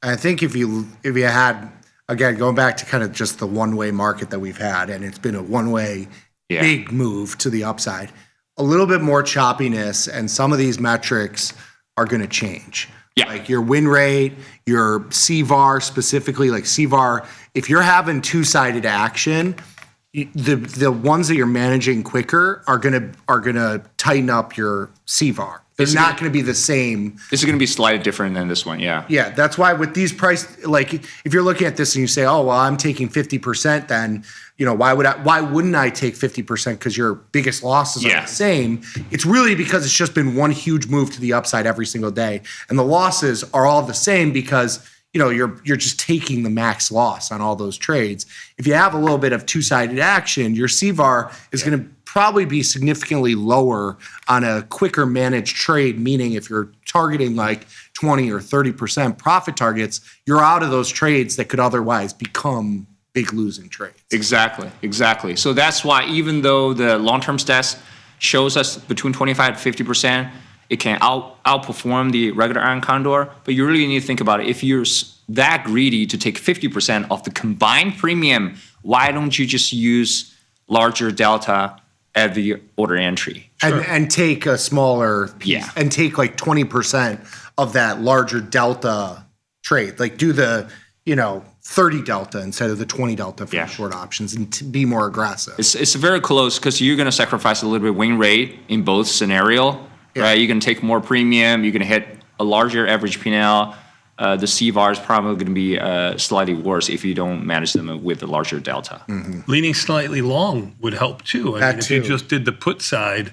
I think if you had, again, going back to kind of just the one-way market that we've had, and it's been a one-way big move to the upside, a little bit more choppiness, and some of these metrics are going to change. Yeah. Like your win rate, your CVAR specifically, like CVAR, if you're having two-sided action, the ones that you're managing quicker are gonna tighten up your CVAR. It's not going to be the same. This is going to be slightly different than this one, yeah. Yeah, that's why with these price, like if you're looking at this and you say, oh, well, I'm taking 50%, then, why wouldn't I take 50%? Because your biggest losses are the same. It's really because it's just been one huge move to the upside every single day. And the losses are all the same because, you're just taking the max loss on all those trades. If you have a little bit of two-sided action, your CVAR is going to probably be significantly lower on a quicker managed trade, meaning if you're targeting like 20 or 30% profit targets, you're out of those trades that could otherwise become big losing trades. Exactly. So that's why even though the long-term stats shows us between 25 to 50%, it can outperform the regular iron condor, but you really need to think about it. If you're that greedy to take 50% of the combined premium, why don't you just use larger delta at the order entry? And take a smaller piece and take like 20% of that larger delta trade. Like do the, 30 delta instead of the 20 delta for the short options and to be more aggressive. It's very close because you're going to sacrifice a little bit win rate in both scenario, right? You're going to take more premium. You're going to hit a larger average P&L. The CVAR is probably going to be slightly worse if you don't manage them with a larger delta. Mm-hmm. Leaning slightly long would help too. I mean, if you just did the put side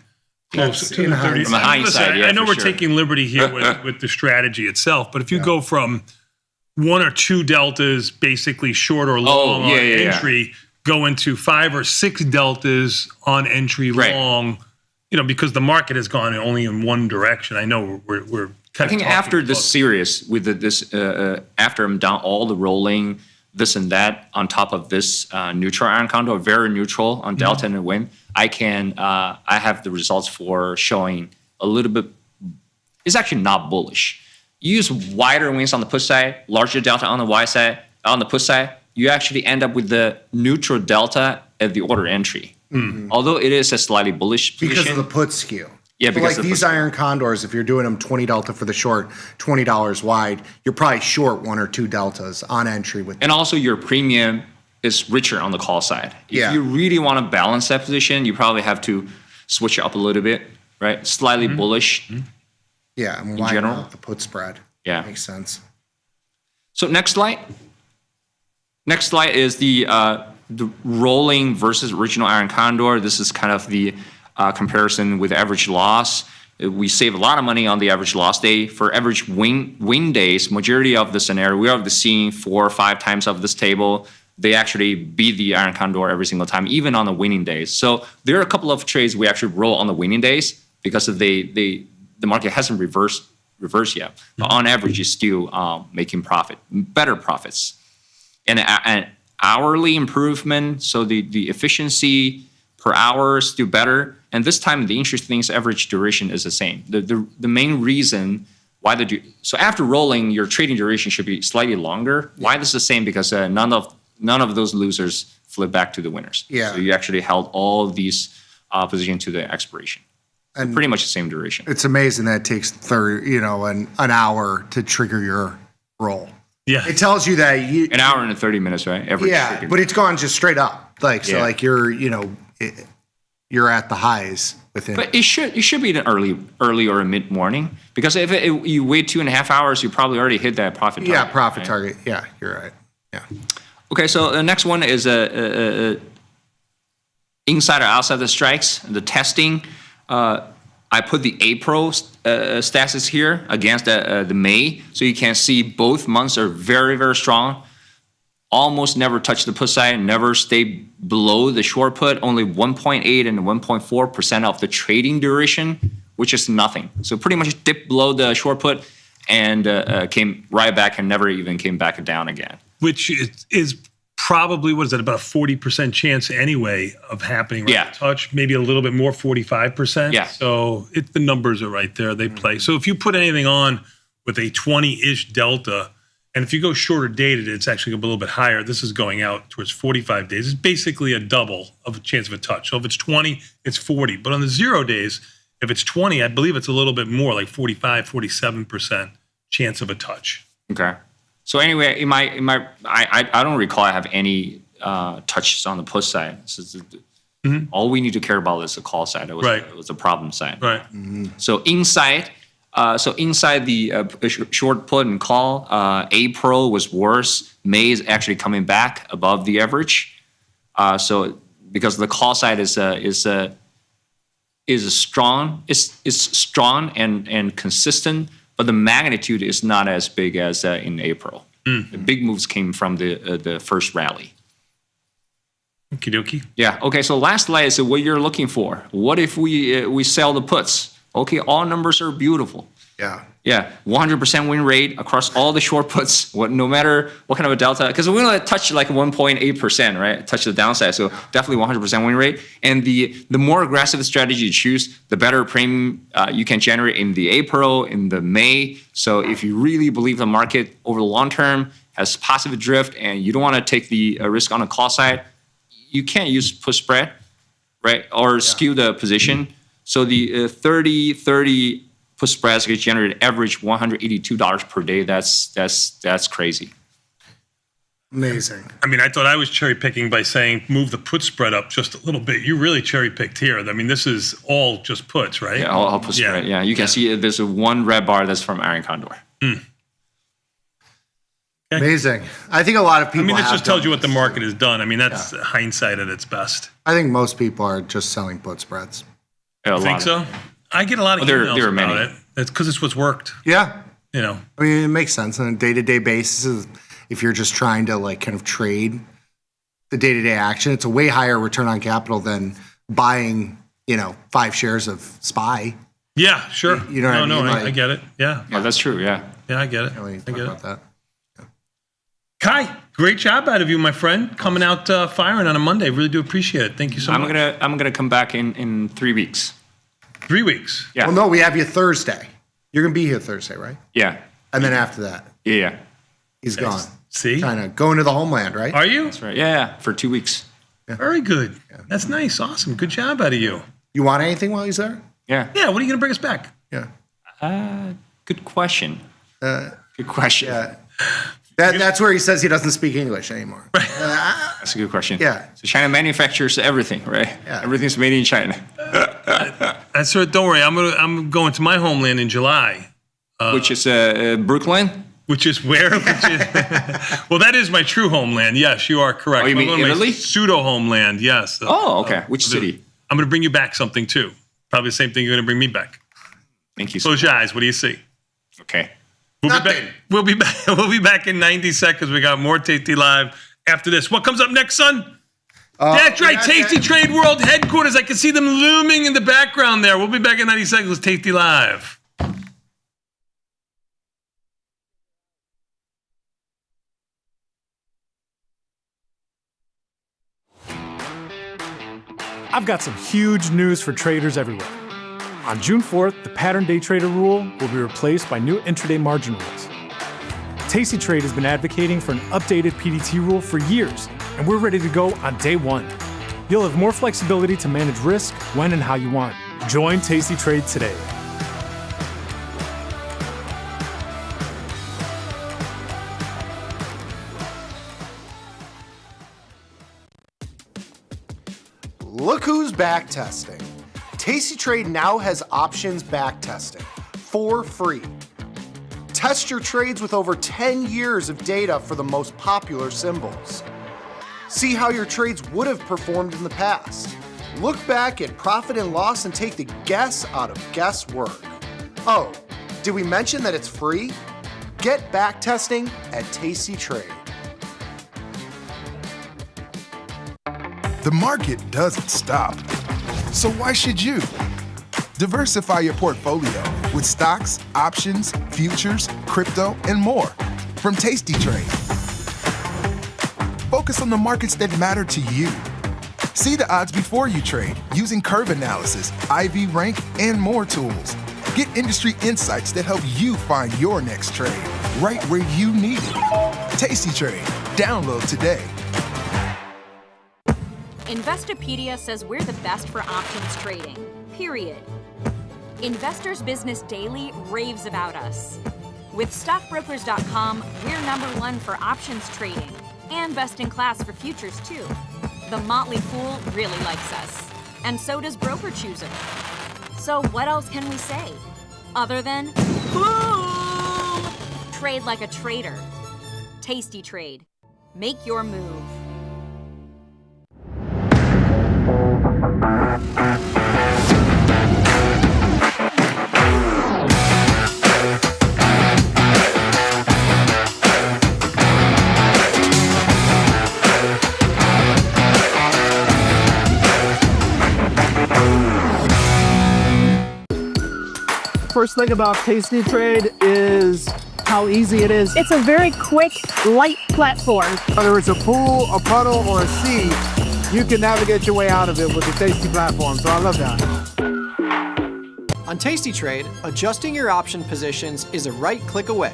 closer to the 30. From the high side, I know we're taking liberty here with the strategy itself, but if you go from 1 or 2 deltas, basically short or long on entry, go into 5 or 6 deltas on entry long, because the market has gone only in one direction. I know we're I think after this series, with after I'm done all the rolling, this and that, on top of this neutral iron condor, very neutral on delta and win, I have the results for showing a little bit, it's actually not bullish. You use wider wings on the put side, larger delta on the Y side, on the put side, you actually end up with the neutral delta at the order entry. Mm-hmm. Although it is a slightly bullish position. Because of the put skew. Yeah, but like these iron condors, if you're doing them 20 delta for the short, $20 wide, you're probably short 1 or 2 deltas on entry with. And also your premium is richer on the call side. If you really want to balance that position, you probably have to switch it up a little bit, right? Slightly bullish. Mm-hmm. Yeah, and in general, the put spread. Yeah, makes sense. So next slide. Next slide is the rolling versus original iron condor. This is kind of the comparison with average loss. We save a lot of money on the average loss day. For average win days, majority of the scenario, we are seeing 4 or 5 times of this table. They actually beat the iron condor every single time, even on the winning days. So there are a couple of trades we actually roll on the winning days because the market hasn't reversed yet. But on average, it's still making better profits. And an hourly improvement, so the efficiency per hour is still better. And this time, the interesting thing is average duration is the same. The main reason why so after rolling, your trading duration should be slightly longer. Why this is the same? Because none of those losers flip back to the winners. Yeah. So you actually held all these positions to the expiration. And pretty much the same duration. It's amazing that it takes an hour to trigger your roll. Yeah. It tells you that an hour and 30 minutes, right? But it's gone just straight up. Like you're you're at the highs within. But it should be an early or a mid morning, because if you wait 2.5 hours, you probably already hit that profit target. Yeah, profit target. Yeah, you're right. Yeah. Okay, so the next one is inside or outside the strikes, the testing. I put the April stats here against the May, so you can see both months are very, very strong. almost never touch the put side, never stay below the short put, only 1.8 and 1.4% of the trading duration, which is nothing. So pretty much dipped below the short put and came right back and never even came back down again. Which is probably, what is that, about a 40% chance anyway of happening right at touch, maybe a little bit more, 45%. Yeah. So the numbers are right there, they play. So if you put anything on with a 20-ish delta, and if you go shorter dated, it's actually a little bit higher. This is going out towards 45 days. It's basically a double of a chance of a touch. So if it's 20, it's 40. But on the 0 days, if it's 20, I believe it's a little bit more, like 45, 47% chance of a touch. Okay. So anyway, I don't recall I have any touches on the put side. So all we need to care about is the call side. It was the problem side. Right. So inside the short put and call, April was worse. May is actually coming back above the average. So because the call side is strong, it's strong and consistent, but the magnitude is not as big as in April. The big moves came from the first rally. Okie dokie. Yeah. Okay. So last slide is what you're looking for. What if we sell the puts? Okay, all numbers are beautiful. Yeah. Yeah, 100% win rate across all the short puts, no matter what kind of a delta, because we only touch like 1.8%, right? Touch the downside, so definitely 100% win rate. And the more aggressive strategy you choose, the better premium you can generate in the April, in the May. So if you really believe the market over the long term has positive drift and you don't want to take the risk on the call side, you can't use put spread, right? Or skew the position. So the 30-30 put spreads get generated average $182 per day. That's crazy. Amazing. I mean, I thought I was cherry picking by saying move the put spread up just a little bit. You really cherry picked here. I mean, this is all just puts, right? Yeah, all put spread. Yeah, you can see there's one red bar that's from Iron Condor. Okay. Amazing. I think a lot of people. I mean, it just tells you what the market has done. I mean, that's hindsight at its best. I think most people are just selling put spreads. You think so? I get a lot of emails there are about many. it. It's because it's what's worked. Yeah. You know. I mean, it makes sense on a day-to-day basis. If you're just trying to like kind of trade the day-to-day action, it's a way higher return on capital than buying, 5 shares of SPY. Yeah, sure. You know what I mean? I get it. Yeah. Oh, that's true. Yeah. Yeah, I get it. I get about that. Kai, great job out of you, my friend. Coming out firing on a Monday. Really do appreciate it. Thank you so much. I'm gonna come back in 3 weeks. 3 weeks. Yeah. Well, no, we have you Thursday. You're gonna be here Thursday, right? Yeah. And then after that, Yeah. he's gone. See? Trying to go into the homeland, right? Are you? That's right. Yeah. For 2 weeks. Very good. That's nice. Awesome. Good job out of you. You want anything while he's there? Yeah. Yeah. What are you going to bring us back? Yeah. Good question. Good question. Yeah. That's where he says he doesn't speak English anymore. That's a good question. Yeah. So China manufactures everything, right? Yeah. Everything's made in China. That's right. Don't worry. I'm going to my homeland in July. Which is Brooklyn? Which is where? Well, that is my true homeland. Yes, you are correct. Oh, you mean I'm going to my Italy? Pseudo homeland. Yes. Oh, okay. Which city? I'm going to bring you back something too. Probably the same thing you're going to bring me back. Thank you. Close your eyes. What do you see? Okay. We'll be back. We'll be back in 90 seconds. We got more Tasty Live after this. What comes up next, son? That's right. Tasty Trade World headquarters. I can see them looming in the background there. We'll be back in 90 seconds with Tasty Live. I've got some huge news for traders everywhere. On June 4th, the pattern day trader rule will be replaced by new intraday margin rules. Tasty Trade has been advocating for an updated PDT rule for years, and we're ready to go on day one. You'll have more flexibility to manage risk when and how you want. Join Tasty Trade today. Look who's back testing. Tasty Trade now has options back testing for free. Test your trades with over 10 years of data for the most popular symbols. See how your trades would have performed in the past. Look back at profit and loss and take the guess out of guesswork. Oh, did we mention that it's free? Get back testing at Tasty Trade. the market doesn't stop. So why should you? Diversify your portfolio with stocks, options, futures, crypto, and more from Tasty Trade. Focus on the markets that matter to you. See the odds before you trade using curve analysis, IV rank, and more tools. Get industry insights that help you find your next trade right where you need it. Tasty Trade. Download today. Investopedia says we're the best for options trading, period. Investors Business Daily raves about us. With stockbrokers.com, we're #1 for options trading and best in class for futures too. The Motley Fool really likes us, and so does Broker Chooser. So what else can we say other than boom? Trade like a trader. Tasty Trade. Make your move. First thing about Tasty Trade is how easy it is. It's a very quick, light platform. Whether it's a pool, a puddle, or a sea, you can navigate your way out of it with the Tasty platform. So I love that. On Tasty Trade, adjusting your option positions is a right click away.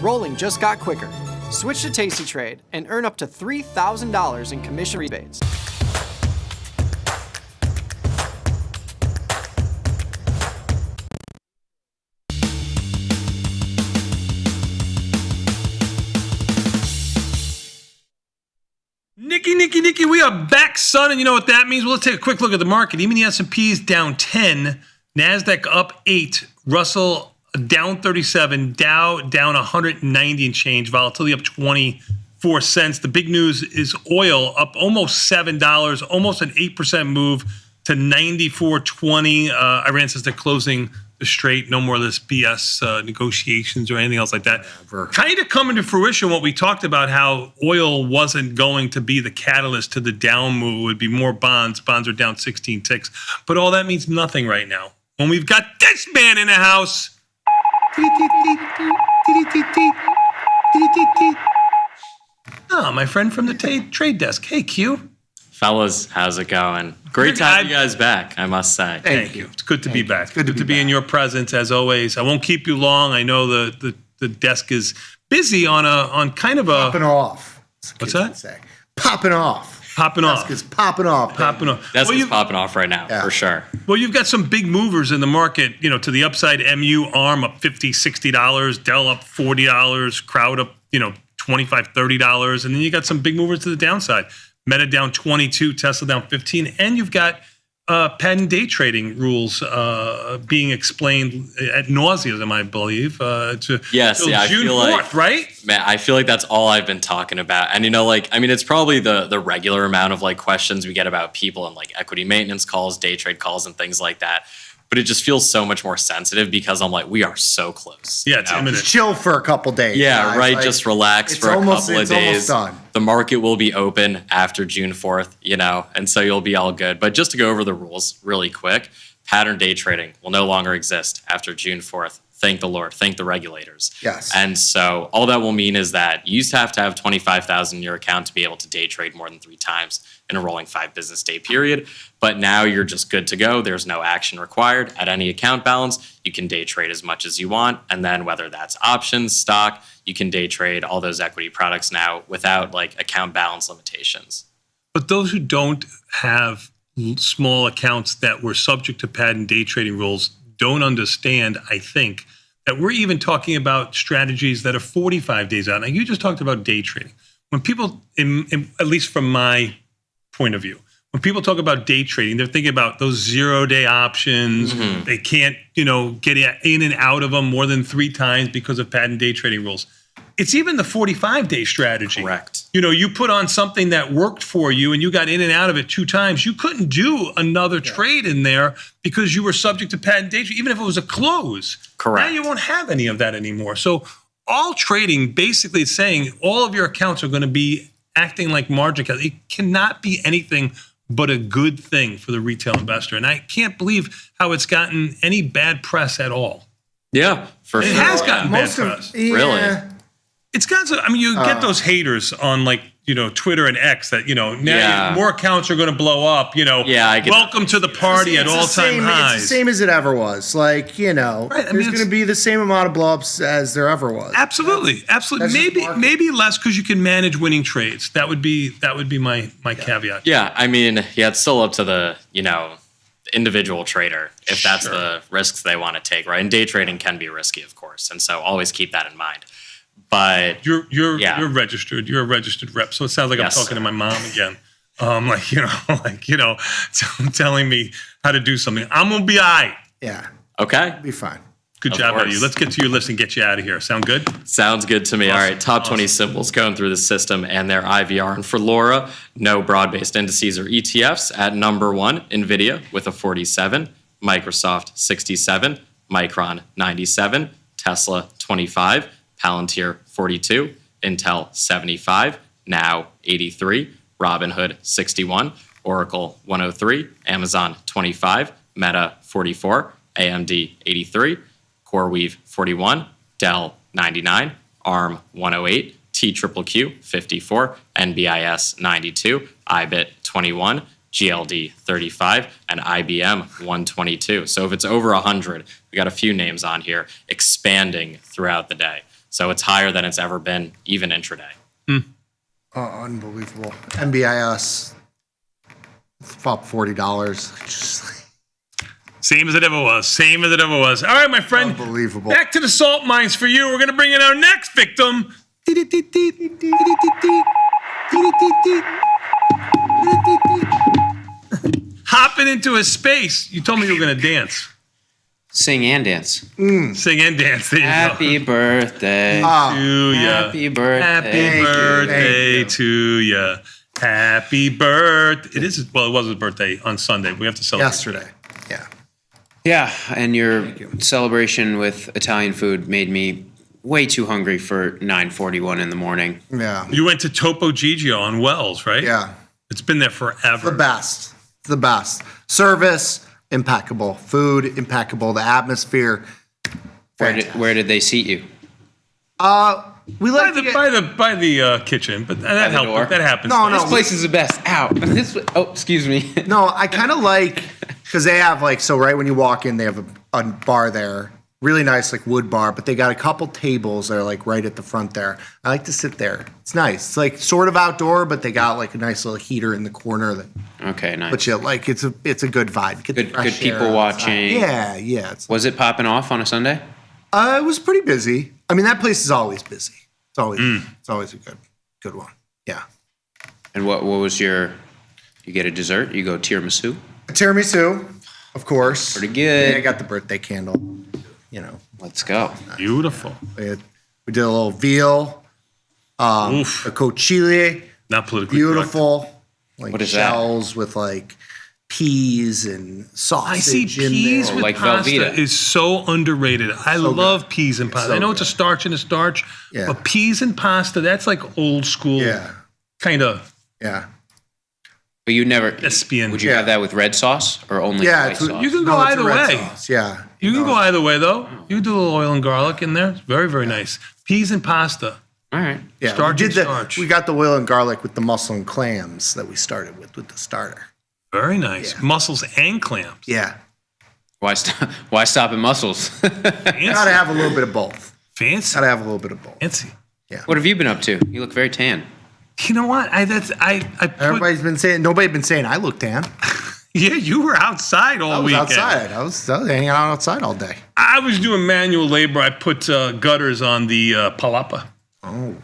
Rolling just got quicker. Switch to Tasty Trade and earn up to $3,000 in commission rebates. Nicky, we are back, son, and you know what that means? Well, let's take a quick look at the market. Even the S&P is down 10, NASDAQ up 8, Russell down 37, Dow down 190 and change, volatility up 24 cents. The big news is oil up almost $7, almost an 8% move to 94.20. Iran says they're closing the strait, no more of this BS negotiations or anything else like that. Kind of coming to fruition what we talked about, how oil wasn't going to be the catalyst to the down move. It would be more bonds. Bonds are down 16 ticks. But all that means nothing right now. When we've got this man in the house. Oh, my friend from the trade desk. Hey, Q. Fellas, how's it going? Great to have you guys back, I must say. Thank you. It's good to be back. Good to be in your presence as always. I won't keep you long. I know the desk is busy on kind of a popping off. What's that? Say. Popping off. Popping off. It's popping off. Popping off. That's popping off right now, for sure. Well, you've got some big movers in the market, to the upside. MU, ARM up $50, $60, Dell up $40, Crowd up, $25, $30. And then you got some big movers to the downside. Meta down 22, Tesla down 15, and you've got patent day trading rules being explained ad nauseam, I believe. June 4th, right? Man, I feel like that's all I've been talking about. And it's probably the regular amount of questions we get about people and equity maintenance calls, day trade calls, and things like that. But it just feels so much more sensitive because I'm we are so close. Yeah, it's imminent. Just chill for a couple days. Yeah, guys. Right. Just relax for a couple of days. Almost done. The market will be open after June 4th, and so you'll be all good. But just to go over the rules really quick, pattern day trading will no longer exist after June 4th. Thank the Lord. Thank the regulators. Yes. And so all that will mean is that you used to have $25,000 in your account to be able to day trade more than 3 times in a rolling 5 business day period. But now you're just good to go. There's no action required at any account balance. You can day trade as much as you want. And then whether that's options, stock, you can day trade all those equity products now without account balance limitations. But those who don't have small accounts that were subject to patent day trading rules don't understand, I think, that we're even talking about strategies that are 45 days out. Now, you just talked about day trading. When people, at least from my point of view, when people talk about day trading, they're thinking about those 0-day options. Mm-hmm. They can't, get in and out of them more than 3 times because of patent day trading rules. It's even the 45-day strategy. Correct. You put on something that worked for you and you got in and out of it 2 times. You couldn't do another trade in there because you were subject to patent day trading, even if it was a close. Correct. Now you won't have any of that anymore. So all trading basically is saying all of your accounts are going to be acting like margin calls. It cannot be anything but a good thing for the retail investor. And I can't believe how it's gotten any bad press at all. Yeah, for sure. It has gotten bad press. Really? It's got so, I mean, you get those haters on like, Twitter and X that, now more accounts are going to blow up, welcome to the party at all-time highs. It's the same as it ever was. Like, there's going to be the same amount of blow-ups as there ever was. Absolutely. Maybe less because you can manage winning trades. That would be my caveat. Yeah, I mean, it's still up to the, individual trader if that's the risks they want to take, right? And day trading can be risky, of course. And so always keep that in mind. But you're registered. You're a registered rep. So it sounds like I'm talking to my mom again. Telling me how to do something. I'm gonna be all right. Yeah. Okay. Be fine. Good job out of you. Let's get to your list and get you out of here. Sound good? Sounds good to me. Awesome. All right. Top 20 symbols going through the system and their IVR. And for Laura, no broad-based indices or ETFs. At number 1, NVIDIA with a 47, Microsoft 67, Micron 97, Tesla 25, Palantir 42, Intel 75, Now 83, Robinhood 61, Oracle 103, Amazon 25, Meta 44, AMD 83, CoreWeave 41, Dell 99, ARM 108, TQQQ 54, NBIS 92, IBIT 21, GLD 35, and IBM 122. So if it's over 100, we got a few names on here expanding throughout the day. So it's higher than it's ever been, even intraday. Unbelievable. NBIS, it's about $40. Same as it ever was. All right, my friend. Unbelievable. Back to the salt mines for you. We're going to bring in our next victim. Hopping into a space. You told me you were going to dance. Sing and dance. Sing and dance. There you Happy go. birthday to ya. Happy birthday. Happy birthday to ya. Happy birthday. It was his birthday on Sunday. We have to celebrate. Yesterday. Yeah. Yeah, and your celebration with Italian food made me way too hungry for 9:41 in the morning. Yeah. You went to Topo Gigio on Wells, right? Yeah. It's been there forever. The best. Service, impeccable. Food, impeccable. The atmosphere. Where did they seat you? We like by the kitchen, but that helps. That happens. No, This place is the best. Ow. Excuse me. No, I kind of like, because they have right when you walk in, they have a bar there. Really nice, wood bar, but they got a couple tables that are right at the front there. I like to sit there. It's nice. It's sort of outdoor, but they got a nice little heater in the corner. Okay, nice. But it's a good vibe. Get the Good fresh people air watching. outside. Yeah. Was it popping off on a Sunday? It was pretty busy. I mean, that place is always busy. It's always a good one. Yeah. And what was you get a dessert? You go tiramisu? A tiramisu, of course. Pretty good. Yeah, I got the birthday candle. Let's go. Beautiful. We did a little veal, a cochile. Not politically beautiful. What is shells with peas and sausage. I see peas with pasta Velveeta. is so underrated. I love peas and pasta. so I know it's a starch and a starch, but peas and pasta, that's old school. Yeah. Kind of. Yeah. But you never. Thespian. Would you have that with red sauce or only white sauce? You can go either way. Sauce. Yeah. You can go either way, though. You can do a little oil and garlic in there. It's very, very nice. Peas and pasta. All right. Yeah. Starch and starch. We got the oil and garlic with the mussel and clams that we started with the starter. Very nice. Yeah. Mussels and clams. Yeah. Why stop at mussels? Gotta have a little bit of both. Fancy. Gotta have a little bit of both. Fancy. Yeah. What have you been up to? You look very tan. You know what? Everybody's been saying. Nobody's been saying I look tan. Yeah, you were outside all weekend. Outside. I was hanging out outside all day. I was doing manual labor. I put gutters on the palapa. Oh,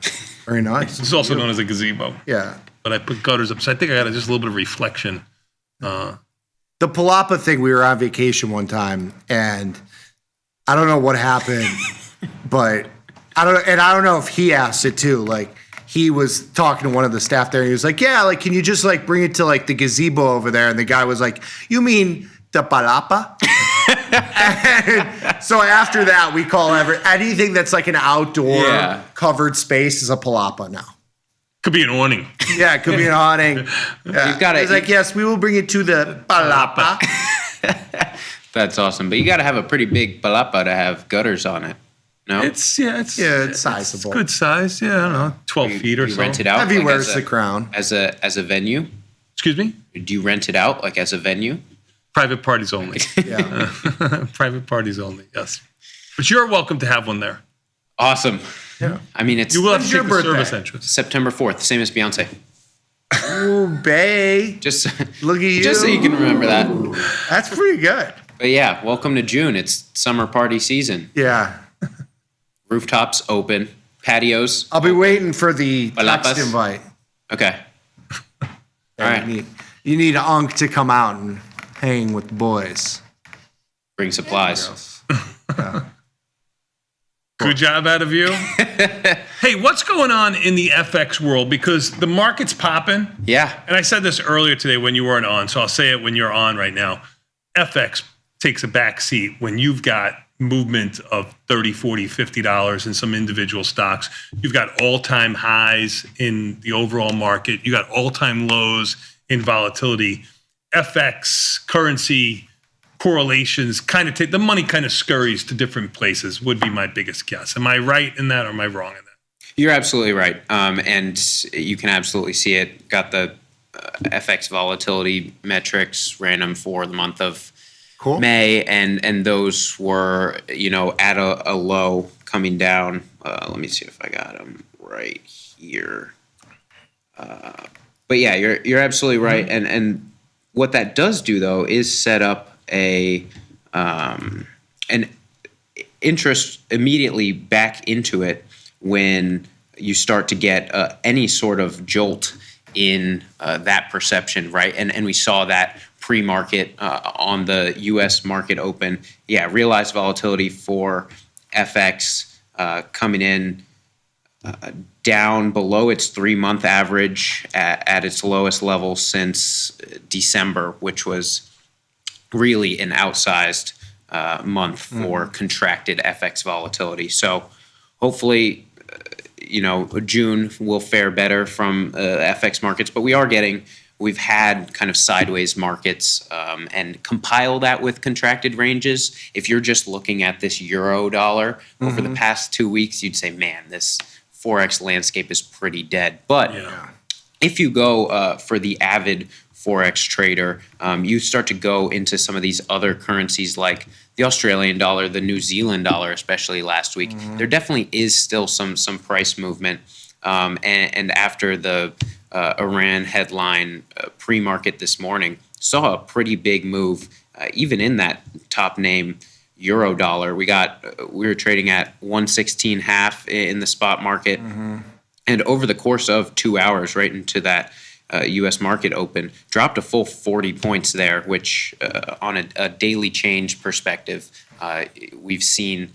very nice. It's also known as a gazebo. Yeah. But I put gutters up, so I think I got just a little bit of reflection. The palapa thing, we were on vacation one time, and I don't know what happened, but I don't know if he asked it too. He was talking to one of the staff there, and he was like, "Yeah, can you just bring it to the gazebo over there?" And the guy was like, "You mean the palapa?" And so after that, we call anything that's an outdoor covered space is a palapa now. Could be an awning. Yeah, it could be an awning. Yeah. You've got It's like, yes, we will bring you to the palapa. That's awesome. But you got to have a pretty big palapa to have gutters on it. No? it's sizable. It's good size. Yeah, I don't know, 12 feet or You so. rent it out? Heavy like, wears as the crown. As a venue? Excuse me? Do you rent it out like as a venue? Private parties only. Yeah. Private parties only, yes. But you're welcome to have one there. Awesome. Yeah. I mean, it's You will have When's to your take the birthday? service entrance. September 4th, same as Beyonce. Ooh, bae. Just Look at you. Just so you can remember that. That's pretty good. But yeah, welcome to June. It's summer party season. Yeah. Rooftops open, patios. I'll be waiting for the Palapas? text invite. Okay. All right. You need Unk to come out and hang with the boys. Bring supplies. Good job out of you. Hey, what's going on in the FX world? Because the market's popping. Yeah. And I said this earlier today when you weren't on, so I'll say it when you're on right now. FX takes a back seat when you've got movement of $30, $40, $50 in some individual stocks. You've got all-time highs in the overall market. You got all-time lows in volatility. FX, currency, correlations kind of take the money kind of scurries to different places would be my biggest guess. Am I right in that or am I wrong in that? You're absolutely right. And you can absolutely see it. Got the FX volatility metrics random for the month of May, and those were, at a low coming down. Let me see if I got them right here. But yeah, you're absolutely right. And what that does do though is set up an interest immediately back into it when you start to get any sort of jolt in that perception, right? And we saw that pre-market on the U.S. market open. Yeah, realized volatility for FX coming in down below its 3-month average at its lowest level since December, which was really an outsized month for contracted FX volatility. So hopefully, June will fare better from FX markets, but we've had kind of sideways markets and compile that with contracted ranges. If you're just looking at this euro dollar over the past 2 weeks, you'd say, man, this Forex landscape is pretty dead. But if you go for the avid Forex trader, you start to go into some of these other currencies like the Australian dollar, the New Zealand dollar, especially last week. There definitely is still some price movement. And after the Iran headline pre-market this morning, saw a pretty big move, even in that top name euro dollar. We were trading at 116.5 in the spot market. And over the course of 2 hours, right into that U.S. market open, dropped a full 40 points there, which on a daily change perspective, we've seen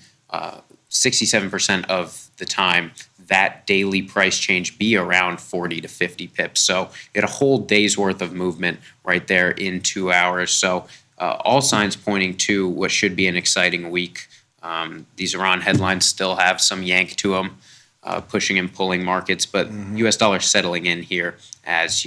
67% of the time that daily price change be around 40 to 50 pips. So you had a whole day's worth of movement right there in 2 hours. So all signs pointing to what should be an exciting week. These Iran headlines still have some yank to them, pushing and pulling markets, but U.S. dollar settling in here as,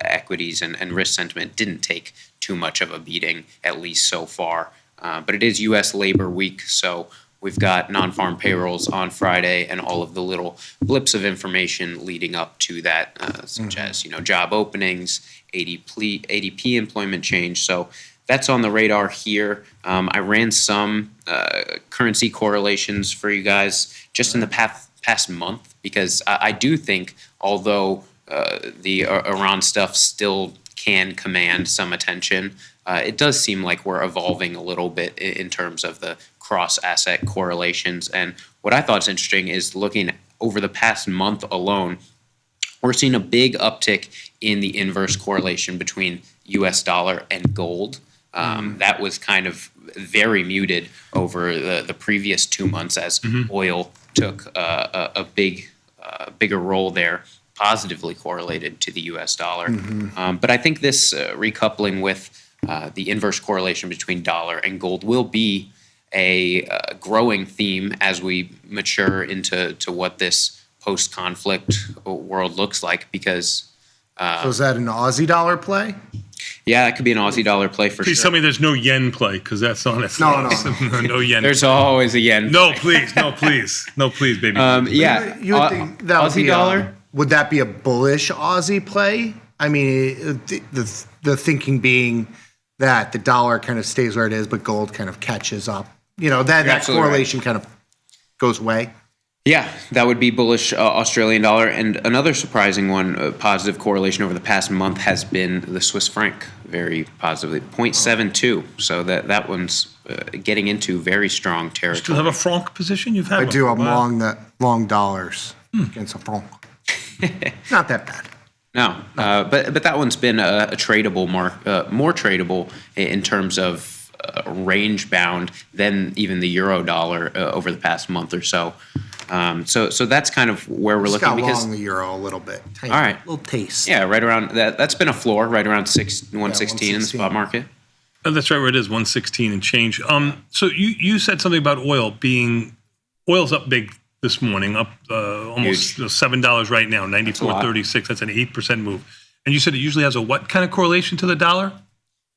equities and risk sentiment didn't take too much of a beating, at least so far. But it is U.S. labor week, so we've got non-farm payrolls on Friday and all of the little blips of information leading up to that, such as, job openings, ADP employment change. So that's on the radar here. I ran some currency correlations for you guys just in the past month, because I do think, although the Iran stuff still can command some attention, it does seem like we're evolving a little bit in terms of the cross-asset correlations. And what I thought is interesting is looking over the past month alone, we're seeing a big uptick in the inverse correlation between U.S. dollar and gold. That was kind of very muted over the previous 2 months as oil took a bigger role there, positively correlated to the U.S. dollar. But I think this recoupling with the inverse correlation between dollar and gold will be a growing theme as we mature into what this post-conflict world looks like, because So is that an Aussie dollar play? yeah, that could be an Aussie dollar play for Please sure. tell me there's no yen play, because that's on it. No. No yen. There's always a yen. No, please. No, please. No, please, baby. Yeah, You would think that would Aussie be dollar. would that be a bullish Aussie play? I mean, the thinking being that the dollar kind of stays where it is, but gold kind of catches up. That absolutely correlation kind of goes away. Yeah, that would be bullish Australian dollar. And another surprising one, positive correlation over the past month, has been the Swiss franc, very positively, 0.72. So that one's getting into very strong territory. You still have a franc position? You've had I one do. for a I'm while. long dollars against a franc. Not that bad. No, but that one's been a tradable more tradable in terms of range bound than even the euro dollar over the past month or so. So that's kind of where we're looking, Got because long the euro a little bit. Tiny, all right, little taste. yeah, right around that. That's been a floor right around 116 in the spot market. Oh, that's right where it is, 116 and change. So you said something about oil's up big this morning, up almost $7 right now, 94.36. That's an 8% move. And you said it usually has a what kind of correlation to the dollar?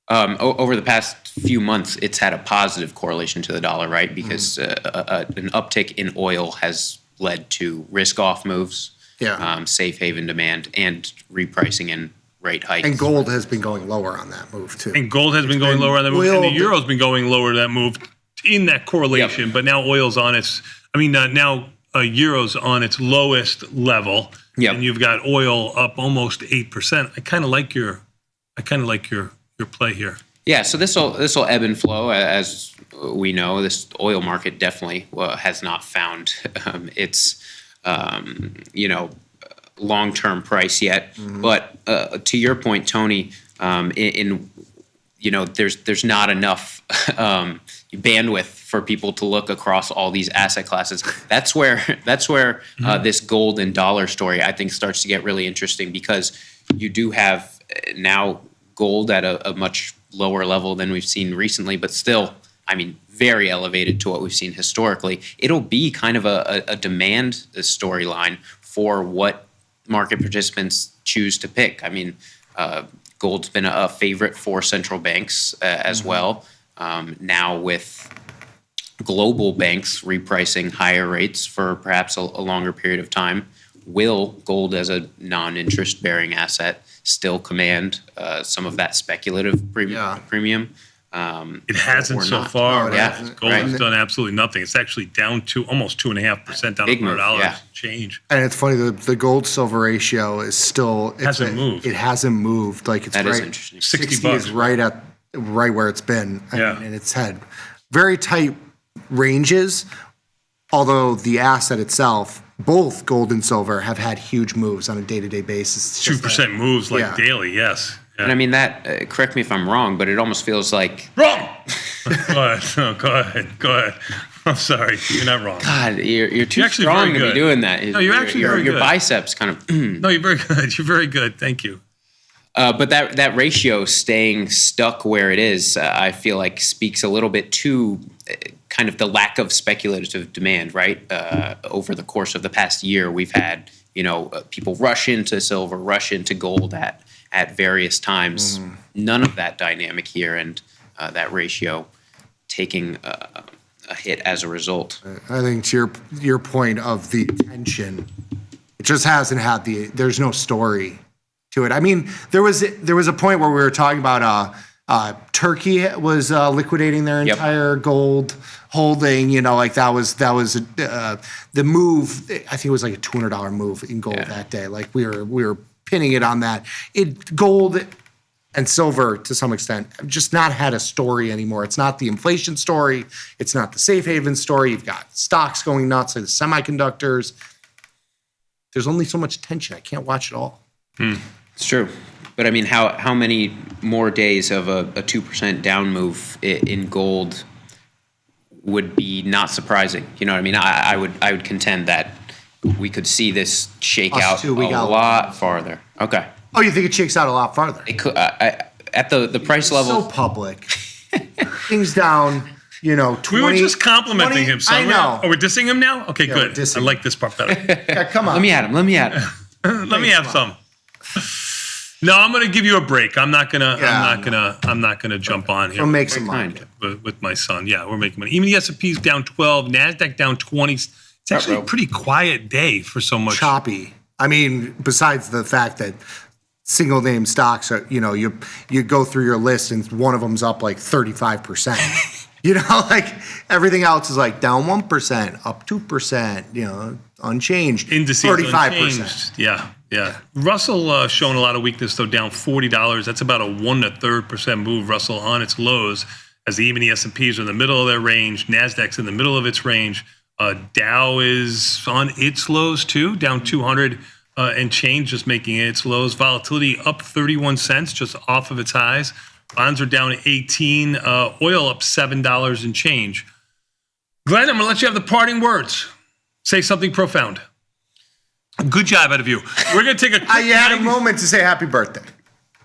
Over the past few months, it's had a positive correlation to the dollar, right? Because an uptick in oil has led to risk-off moves, safe haven demand, and repricing and rate hikes. And gold has been going lower on that move too. And gold has been going lower on that move, and the euro's been going lower that move in that correlation. But now oil's on its, now euro's on its lowest level, and you've got oil up almost 8%. I kind of like your play here. Yeah, so this will ebb and flow, as we know. This oil market definitely has not found its long-term price yet. Mm-hmm. But to your point, Tony, there's not enough bandwidth for people to look across all these asset classes. That's where this gold and dollar story, I think, starts to get really interesting, because you do have now gold at a much lower level than we've seen recently, but still, very elevated to what we've seen historically. It'll be kind of a demand storyline for what market participants choose to pick. Gold's been a favorite for central banks as well. Now with global banks repricing higher rates for perhaps a longer period of time, will gold as a non-interest bearing asset still command some of that speculative premium? It hasn't so far. Yeah, gold has done absolutely nothing. It's actually down to almost 2.5%, down to $100 change. And it's funny, the gold silver ratio is still hasn't moved. It hasn't moved. Like it's that right. Is interesting. 60 is right where it's been. And it's had very tight ranges. Although the asset itself, both gold and silver, have had huge moves on a day-to-day basis. 2% moves daily, yes. Yeah. And that, correct me if I'm wrong, but it almost feels like... Wrong! Go ahead. I'm sorry, you're not wrong. God, you're too strong to be doing that. No, you're actually very good. Your biceps kind of... No, you're very good. You're very good. Thank you. But that ratio staying stuck where it is, I feel like speaks a little bit to kind of the lack of speculative demand, right? Over the course of the past year, we've had, people rush into silver, rush into gold at various times. Mm-hmm. None of that dynamic here, and that ratio taking a hit as a result. I think to your point of the tension, it just hasn't had there's no story to it. There was a point where we were talking about Turkey was liquidating their entire gold holding. That was the move. I think it was like a $200 move in gold that day. Like we were pinning it on that. Gold and silver to some extent have just not had a story anymore. It's not the inflation story. It's not the safe haven story. You've got stocks going nuts, like the semiconductors. There's only so much attention. I can't watch it all. It's true. But how many more days of a 2% down move in gold would be not surprising? You know what I mean? I would contend that we could see this shake out a lot farther. Okay. Oh, you think it shakes out a lot farther? It could, at the price level. So public. Things down. 20. We were just complimenting 20 him. Son. I know. Oh, we're dissing him now? Okay, Yeah, good. we're dissing I like this part better. Yeah, come on. Let me at him. Let me at him. Let me have some. No, I'm going to give you a break. I'm not gonna jump on here. We'll make some money with my son. Yeah, we're making money. Even the S&P's down 12, Nasdaq down 20. It's actually a pretty quiet day for so much. Choppy. I mean, besides the fact that single name stocks are, you go through your list and one of them's up like 35%. Like everything else is like down 1%, up 2%, unchanged. Indices 35%. unchanged. Yeah. Russell showing a lot of weakness though, down $40. That's about a 1 1/3% move. Russell on its lows, as even the S&Ps are in the middle of their range. Nasdaq's in the middle of its range. Dow is on its lows too, down 200 and change, just making its lows. Volatility up 31 cents, just off of its highs. Bonds are down 18. Oil up $7 and change. Glenn, I'm going to let you have the parting words. Say something profound. Good job out of you. We're going to take a quick... You had a moment to say happy birthday.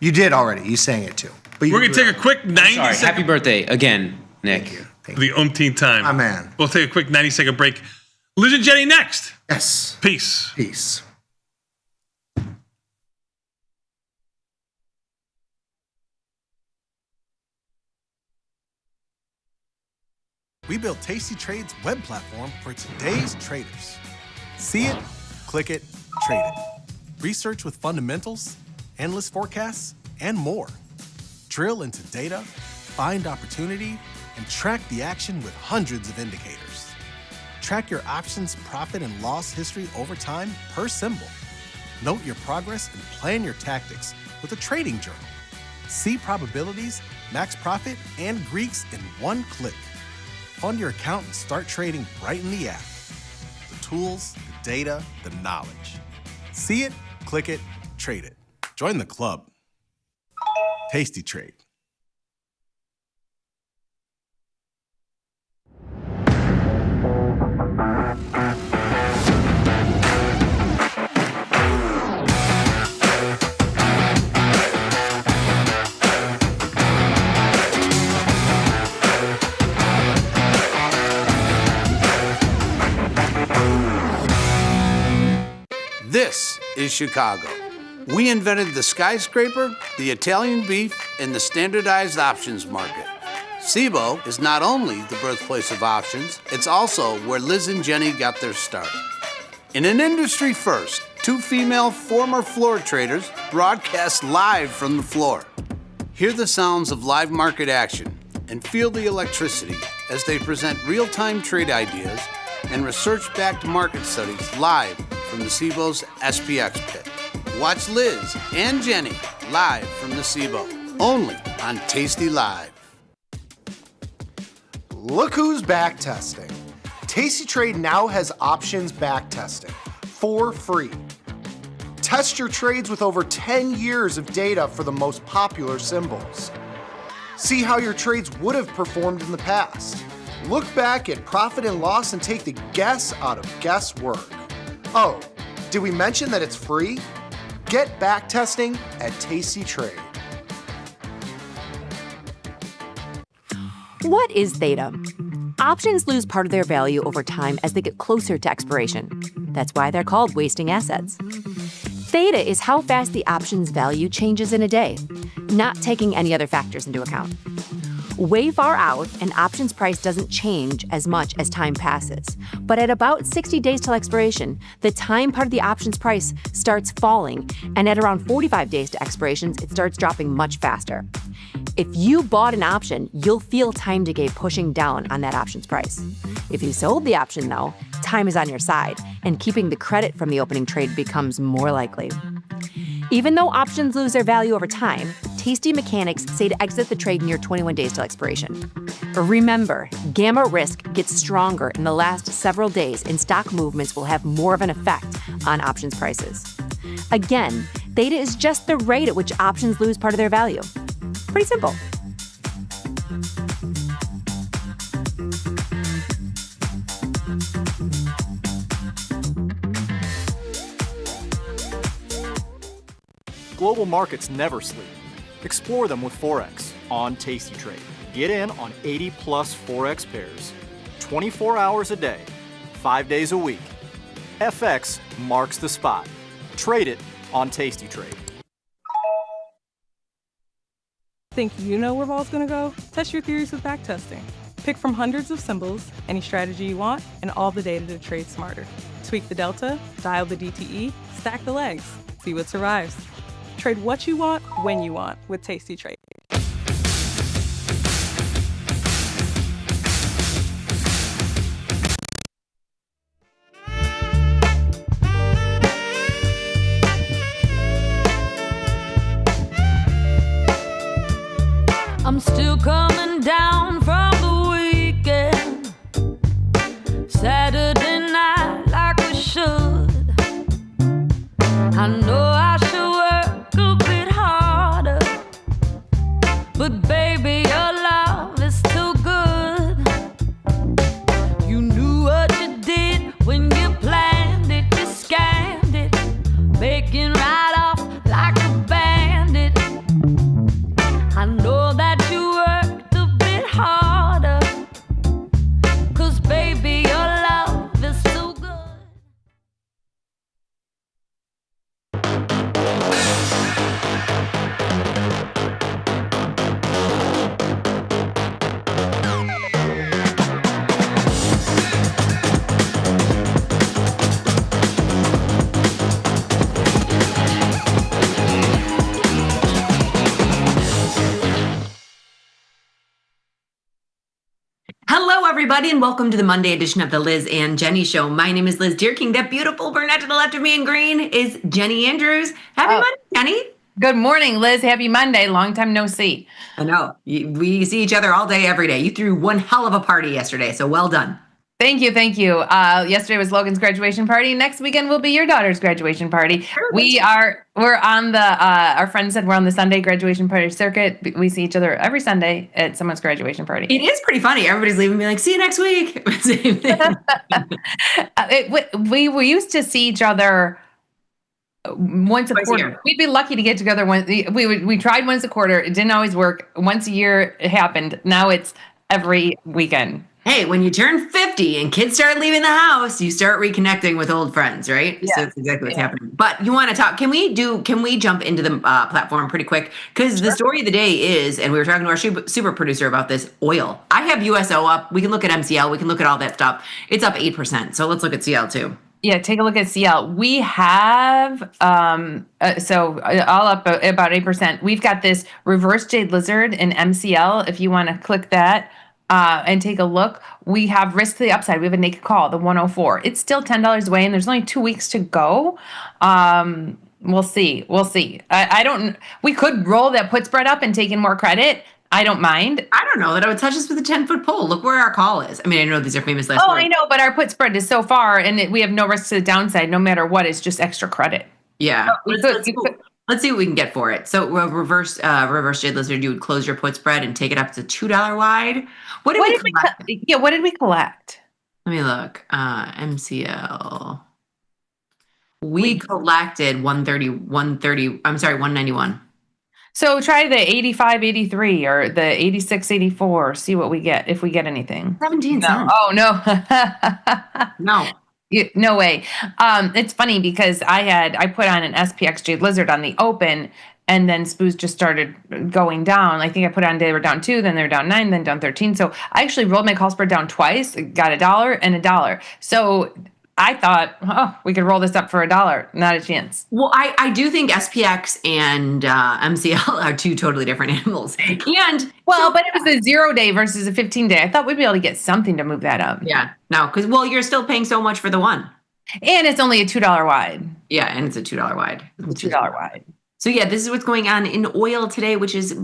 You did already. You sang it too. But we're going to take a quick 90-second... Happy birthday again, Nick. Thank you. The umpteenth time. My man. We'll take a quick 90-second break. Liz and Jenny next. Yes. Peace. Peace. We built Tasty Trade's web platform for today's traders. See it, click it, trade it. Research with fundamentals, endless forecasts, and more. Drill into data, find opportunity, and track the action with hundreds of indicators. Track your options, profit, and loss history over time per symbol. Note your progress and plan your tactics with a trading journal. See probabilities, max profit, and Greeks in one click. Fund your account and start trading right in the app. The tools, the data, the knowledge. See it, click it, trade it. Join the club. Tasty Trade. This is Chicago. We invented the skyscraper, the Italian beef, and the standardized options market. SIBO is not only the birthplace of options, it's also where Liz and Jenny got their start. In an industry first, two female former floor traders broadcast live from the floor. Hear the sounds of live market action and feel the electricity as they present real-time trade ideas and research-backed market studies live from the SIBO's SPX pit. Watch Liz and Jenny live from the SIBO, only on tastylive. Look who's back testing. Tasty Trade now has options back testing for free. Test your trades with over 10 years of data for the most popular symbols. See how your trades would have performed in the past. Look back at profit and loss and take the guess out of guesswork. Oh, did we mention that it's free? Get back testing at Tasty Trade. What is theta? Options lose part of their value over time as they get closer to expiration. That's why they're called wasting assets. Theta is how fast the option's value changes in a day, not taking any other factors into account. Way far out, an option's price doesn't change as much as time passes. But at about 60 days till expiration, the time part of the option's price starts falling, and at around 45 days to expiration, it starts dropping much faster. If you bought an option, you'll feel time decay pushing down on that option's price. If you sold the option, though, time is on your side, and keeping the credit from the opening trade becomes more likely. Even though options lose their value over time, Tasty mechanics say to exit the trade near 21 days till expiration. Remember, gamma risk gets stronger in the last several days, and stock movements will have more of an effect on options prices. Again, theta is just the rate at which options lose part of their value. Pretty simple. Global markets never sleep. Explore them with Forex on Tasty Trade. Get in on 80 plus Forex pairs, 24 hours a day, 5 days a week. FX marks the spot. Trade it on Tasty Trade. Think you know where vol's gonna go? Test your theories with backtesting. Pick from hundreds of symbols, any strategy you want, and all the data to trade smarter. Tweak the delta, dial the DTE, stack the legs, see what survives. Trade what you want, when you want with Tasty Trade. I'm still coming down from the weekend. Saturday night like we should. I know I should work a bit harder, but baby, your love is too good. You knew what you did when you planned it, you scammed it, making right off like a bandit. I know that you worked a bit harder, 'cause baby, your love is so good. Hello, everybody, and welcome to the Monday edition of the Liz and Jenny Show. My name is Liz Deerking. That beautiful brunette to the left of me in green is Jenny Andrews. Happy Monday, Jenny. Good morning, Liz. Happy Monday. Long time no see. I know. We see each other all day, every day. You threw one hell of a party yesterday, so well done. Thank you. Thank you. Yesterday was Logan's graduation party. Next weekend will be your daughter's graduation party. We're on the, our friend said we're on the Sunday graduation party circuit. We see each other every Sunday at someone's graduation party. It is pretty funny. Everybody's leaving me like, see you next week. Same thing. We used to see each other once a quarter. We'd be lucky to get together once. We tried once a quarter. It didn't always work. Once a year it happened. Now it's every weekend. Hey, when you turn 50 and kids start leaving the house, you start reconnecting with old friends, right? Yeah. So that's exactly what's happening. But you want to talk, can we jump into the platform pretty quick? Because the story of the day is, and we were talking to our super producer about this, oil. I have USO up. We can look at MCL. We can look at all that stuff. It's up 8%. So let's look at CL too. Yeah, take a look at CL. We have, all up about 8%. We've got this reverse jade lizard in MCL. If you want to click that and take a look, we have risk to the upside. We have a naked call, the 104. It's still $10 away, and there's only 2 weeks to go. We'll see. We could roll that put spread up and take in more credit. I don't mind. I don't know that I would touch this with a 10-foot pole. Look where our call is. I mean, I know these are famous last words. I know, but our put spread is so far, and we have no risk to the downside. No matter what, it's just extra credit. Yeah. Let's see what we can get for it. So reverse jade lizard, you would close your put spread and take it up to $2 wide. What did we collect? What did we collect? Let me look. MCL. We collected 191. So try the 85.83 or the 86.84. See what we get, if we get anything. 17 cents. No. Oh, no. No. No way. It's funny because I put on an SPX Jade Lizard on the open, and then SPOOs just started going down. I think I put on, they were down 2, then they were down 9, then down 13. So I actually rolled my call spread down twice, got $1 and $1. So I thought, we could roll this up for $1. Not a chance. Well, I do think SPX and MCL are two totally different animals. But it was a 0-day versus a 15-day. I thought we'd be able to get something to move that up. Yeah, no, because, you're still paying so much for the one. And it's only a $2 wide. Yeah, and it's a $2 wide. It's $2 wide. So yeah, this is what's going on in oil today, which is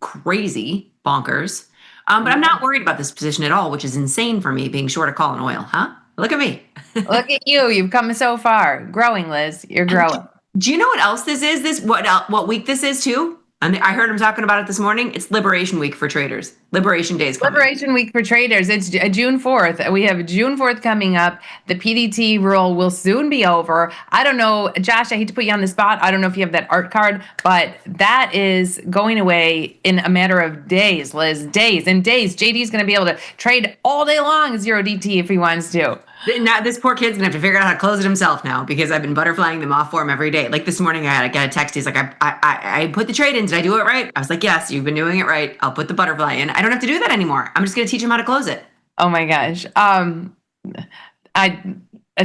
crazy, bonkers. But I'm not worried about this position at all, which is insane for me, being short a call in oil, huh? Look at me. Look at you. You've come so far. Growing, Liz. You're growing. Do you know what else this is? What week this is too? And I heard him talking about it this morning. It's Liberation Week for traders. Liberation Day is coming. Liberation Week for traders. It's June 4th. We have June 4th coming up. The PDT rule will soon be over. I don't know, Josh, I hate to put you on the spot. I don't know if you have that art card, but that is going away in a matter of days, Liz. Days and days. JD's going to be able to trade all day long 0DT if he wants to. Now, this poor kid's gonna have to figure out how to close it himself now because I've been butterflying them off for him every day. Like this morning, I got a text. He's like, I put the trade in. Did I do it right? I was like, yes, you've been doing it right. I'll put the butterfly in. I don't have to do that anymore. I'm just gonna teach him how to close it. Oh my gosh. A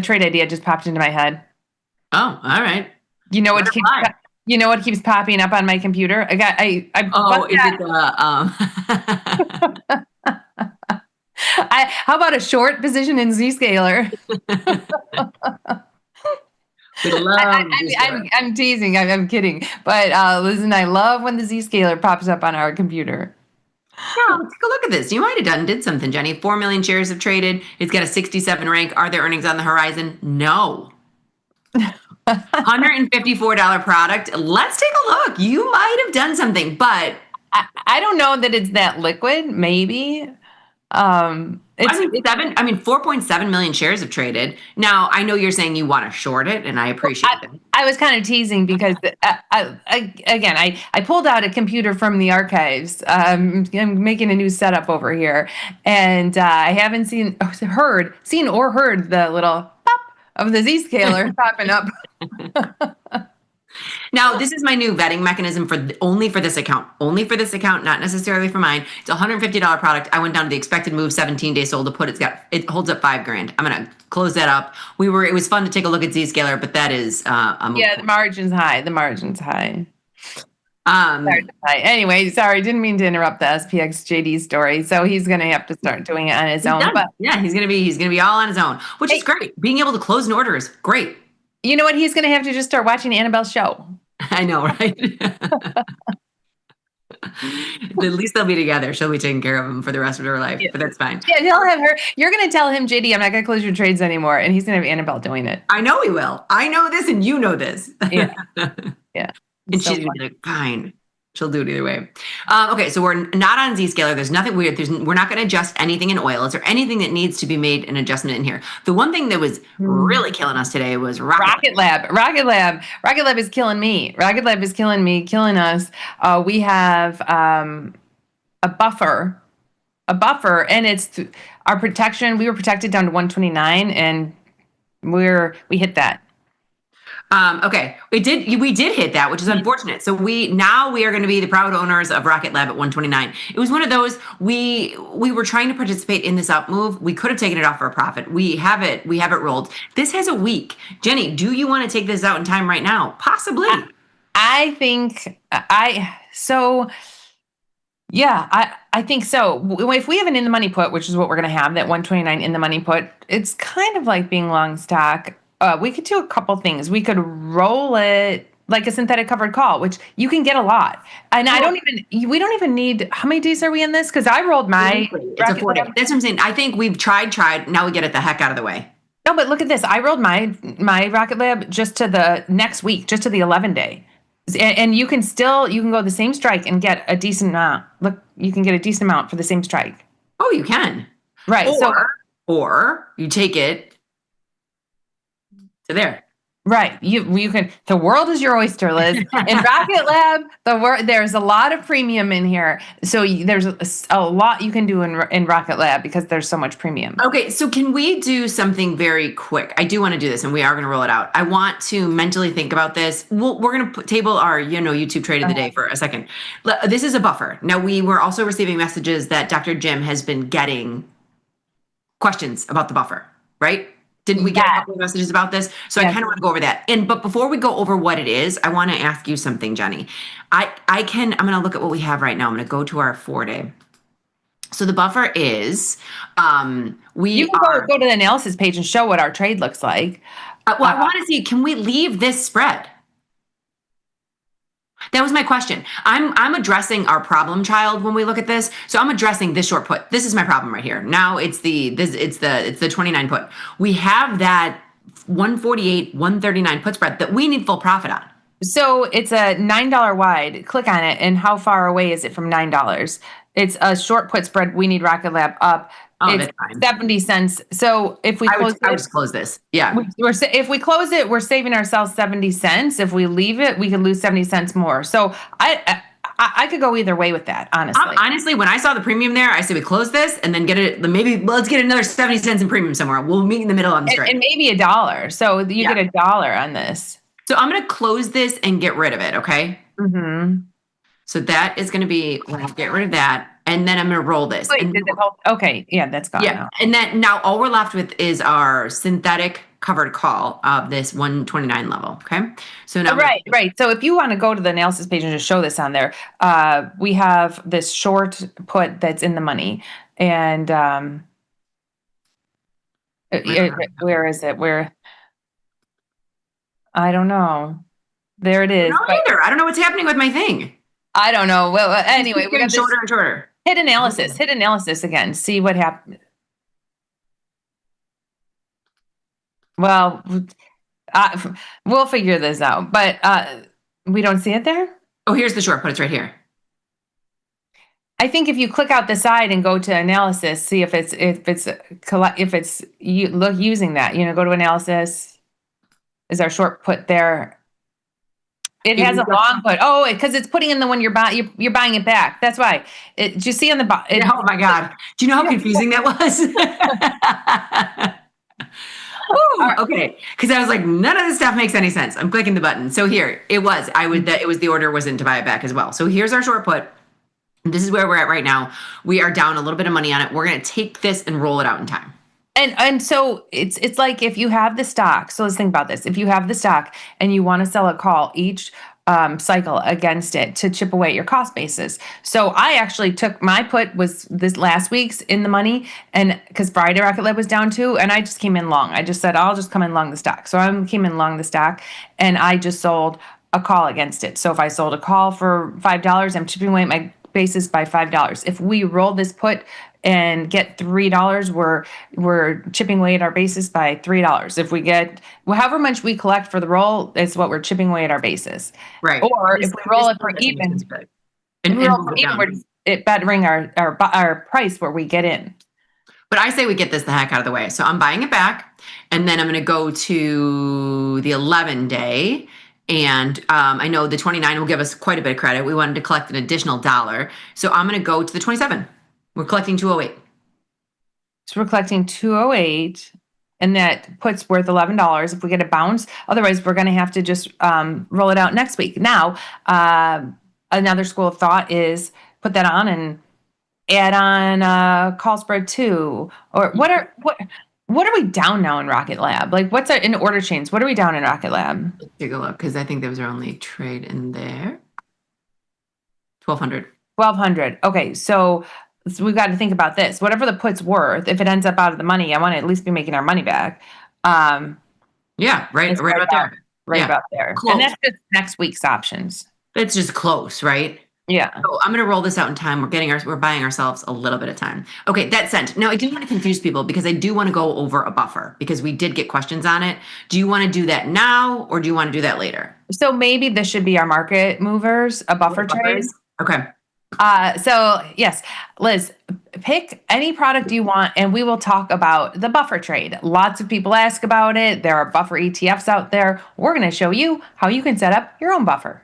trade idea just popped into my head. Oh, all right. You know what keeps popping up on my computer? Is it the how about a short position in Zscaler? I'm teasing. I'm kidding. But Liz and I love when the Zscaler pops up on our computer. Yeah, take a look at this. You might have did something, Jenny. 4 million shares have traded. It's got a 67 rank. Are there earnings on the horizon? No. $154 product. Let's take a look. You might have done something, but I don't know that it's that liquid. Maybe. 4.7 million shares have traded. Now, I know you're saying you want to short it, and I appreciate it. I was kind of teasing because, I pulled out a computer from the archives. I'm making a new setup over here, and I haven't seen or heard the little pop of the Zscaler popping up. Now, this is my new vetting mechanism only for this account, not necessarily for mine. It's a $150 product. I went down to the expected move, 17 days sold to put. It holds up $5,000. I'm going to close that up. It was fun to take a look at Zscaler, but that is the margin's high. Anyway, sorry, didn't mean to interrupt the SPX JD story. So he's going to have to start doing it on his own. But yeah, he's going to be all on his own, which is great. Being able to close an order is great. You know what? He's going to have to just start watching Annabelle's show. I know, right? At least they'll be together. She'll be taking care of him for the rest of her life, but that's fine. Yeah, he'll have her. You're going to tell him, JD, I'm not going to close your trades anymore. And he's going to have Annabelle doing it. I know he will. I know this and you know this. Yeah. Yeah. And she's going to be like, fine. She'll do it either way. Okay, so we're not on Zscaler. There's nothing weird. We're not going to adjust anything in oil. Is there anything that needs to be made an adjustment in here? The one thing that was really killing us today was Rocket Lab. Rocket Lab is killing me. Rocket Lab is killing us. We have a buffer, and it's our protection. We were protected down to 129, and we hit that. Okay, we did hit that, which is unfortunate. So we are going to be the proud owners of Rocket Lab at 129. It was one of those, we were trying to participate in this up move. We could have taken it off for a profit. We have it rolled. This has a week. Jenny, do you want to take this out in time right now? Possibly. I think so. If we have an in the money put, which is what we're going to have, that 129 in the money put, it's kind of like being long stock. We could do a couple things. We could roll it like a synthetic covered call, which you can get a lot. And we don't even need, how many days are we in this? Because I rolled my. It's a 4 day. That's what I'm saying. I think we've tried. Now we get it the heck out of the way. No, but look at this. I rolled my Rocket Lab just to the next week, just to the 11 day. And you can go the same strike and get a decent amount. Look, you can get a decent amount for the same strike. Oh, you can. Right. Or you take it to there. Right. You can, the world is your oyster, Liz. In Rocket Lab, there's a lot of premium in here. So there's a lot you can do in Rocket Lab because there's so much premium. Okay. So can we do something very quick? I do want to do this and we are going to roll it out. I want to mentally think about this. We're going to table our, YouTube trade of the day for a second. This is a buffer. Now we were also receiving messages that Dr. Jim has been getting questions about the buffer, right? Didn't we get a couple of messages about this? So I kind of want to go over that. But before we go over what it is, I want to ask you something, Jenny. I'm going to look at what we have right now. I'm going to go to our 4 day. So the buffer is, you can go to the analysis page and show what our trade looks like. I want to see, can we leave this spread? That was my question. I'm addressing our problem child when we look at this. So I'm addressing this short put. This is my problem right here. Now it's the 29 put. We have that 148, 139 put spread that we need full profit on. So it's a $9 wide. Click on it, and how far away is it from $9? It's a short put spread. We need Rocket Lab up. Oh, It's that's fine. 70 cents. So if we close I would just close this. Yeah. if we close it, we're saving ourselves 70 cents. If we leave it, we could lose 70 cents more. So I could go either way with that, honestly. Honestly, when I saw the premium there, I said we close this and then get it. Maybe let's get another 70 cents in premium somewhere. We'll meet in the middle on the strike. And maybe $1. So you get $1 on this. So I'm going to close this and get rid of it. Okay. Mm-hmm. So that is going to be, we'll get rid of that. And then I'm going to roll this. Wait, okay. Yeah, that's gone now. And then now all we're left with is our synthetic covered call of this 129 level. Okay. So now. Right. So if you want to go to the analysis page and just show this on there, we have this short put that's in the money. And where is it? I don't know. There it is. No, either. I don't know what's happening with my thing. I don't know. Well, anyway, we got this shorter and shorter. Hit analysis again. See what happened. Well, we'll figure this out, but we don't see it there. Oh, here's the short put. It's right here. I think if you click out the side and go to analysis, see if it's using that. Go to analysis. Is our short put there? It has a long put. Oh, because it's putting in the one you're buying. You're buying it back. That's why. Do you see on the bottom? Oh my God! Do you know how confusing that was? Ooh, okay, because I was like, none of this stuff makes any sense. I'm clicking the button. So here it was. The order wasn't to buy it back as well. So here's our short put. This is where we're at right now. We are down a little bit of money on it. We're going to take this and roll it out in time. And so it's like if you have the stock. So let's think about this. If you have the stock and you want to sell a call each cycle against it to chip away at your cost basis. So I actually took my put was this last week's in the money, and because Friday Rocket Lab was down too, and I just came in long. I just said I'll just come in long the stock. So I came in long the stock, and I just sold a call against it. So if I sold a call for $5, I'm chipping away at my basis by $5. If we roll this put and get $3, we're chipping away at our basis by $3. If we get however much we collect for the roll, it's what we're chipping away at our basis. Right. Or if we roll it for even, we're bettering our price where we get in. But I say we get this the heck out of the way. So I'm buying it back, and then I'm going to go to the 11 day. And I know the 29 will give us quite a bit of credit. We wanted to collect an additional $1. So I'm going to go to the 27. We're collecting 208. So we're collecting 208, and that puts worth $11 if we get a bounce. Otherwise, we're going to have to just roll it out next week. Now, another school of thought is put that on and add on call spread 2. Or what are we down now in Rocket Lab? Like, what's in order chains? What are we down in Rocket Lab? Let's take a look, because I think there was our only trade in there. 1,200. 1,200. Okay, so we've got to think about this. Whatever the put's worth, if it ends up out of the money, I want to at least be making our money back. Yeah, right about there. Right about there. Close. And that's just next week's options. It's just close, right? Yeah. So I'm going to roll this out in time. We're buying ourselves a little bit of time. Okay, that's sent. Now I do want to confuse people because I do want to go over a buffer because we did get questions on it. Do you want to do that now or do you want to do that later? So maybe this should be our market movers, a buffer trade. Okay. So yes, Liz, pick any product you want and we will talk about the buffer trade. Lots of people ask about it. There are buffer ETFs out there. We're going to show you how you can set up your own buffer.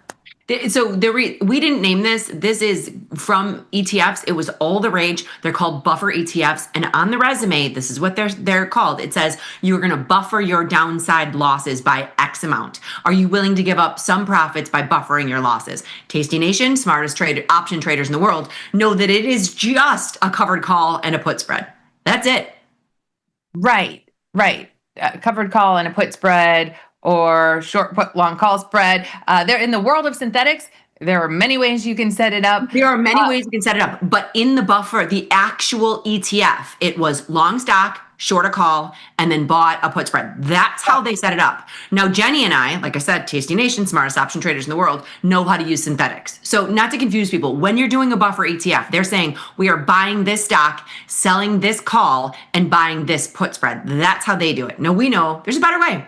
So we didn't name this. This is from ETFs. It was all the rage. They're called buffer ETFs. And on the resume, this is what they're called. It says you're going to buffer your downside losses by X amount. Are you willing to give up some profits by buffering your losses? Tasty Nation, smartest option traders in the world, know that it is just a covered call and a put spread. That's it. Right. Covered call and a put spread, or short put long call spread. They're in the world of synthetics. There are many ways you can set it up. There are many ways you can set it up, but in the buffer, the actual ETF, it was long stock, short a call, and then bought a put spread. That's how they set it up. Now, Jenny and I, like I said, Tasty Nation, smartest option traders in the world, know how to use synthetics. So not to confuse people, when you're doing a buffer ETF, they're saying we are buying this stock, selling this call, and buying this put spread. That's how they do it. Now, we know there's a better way.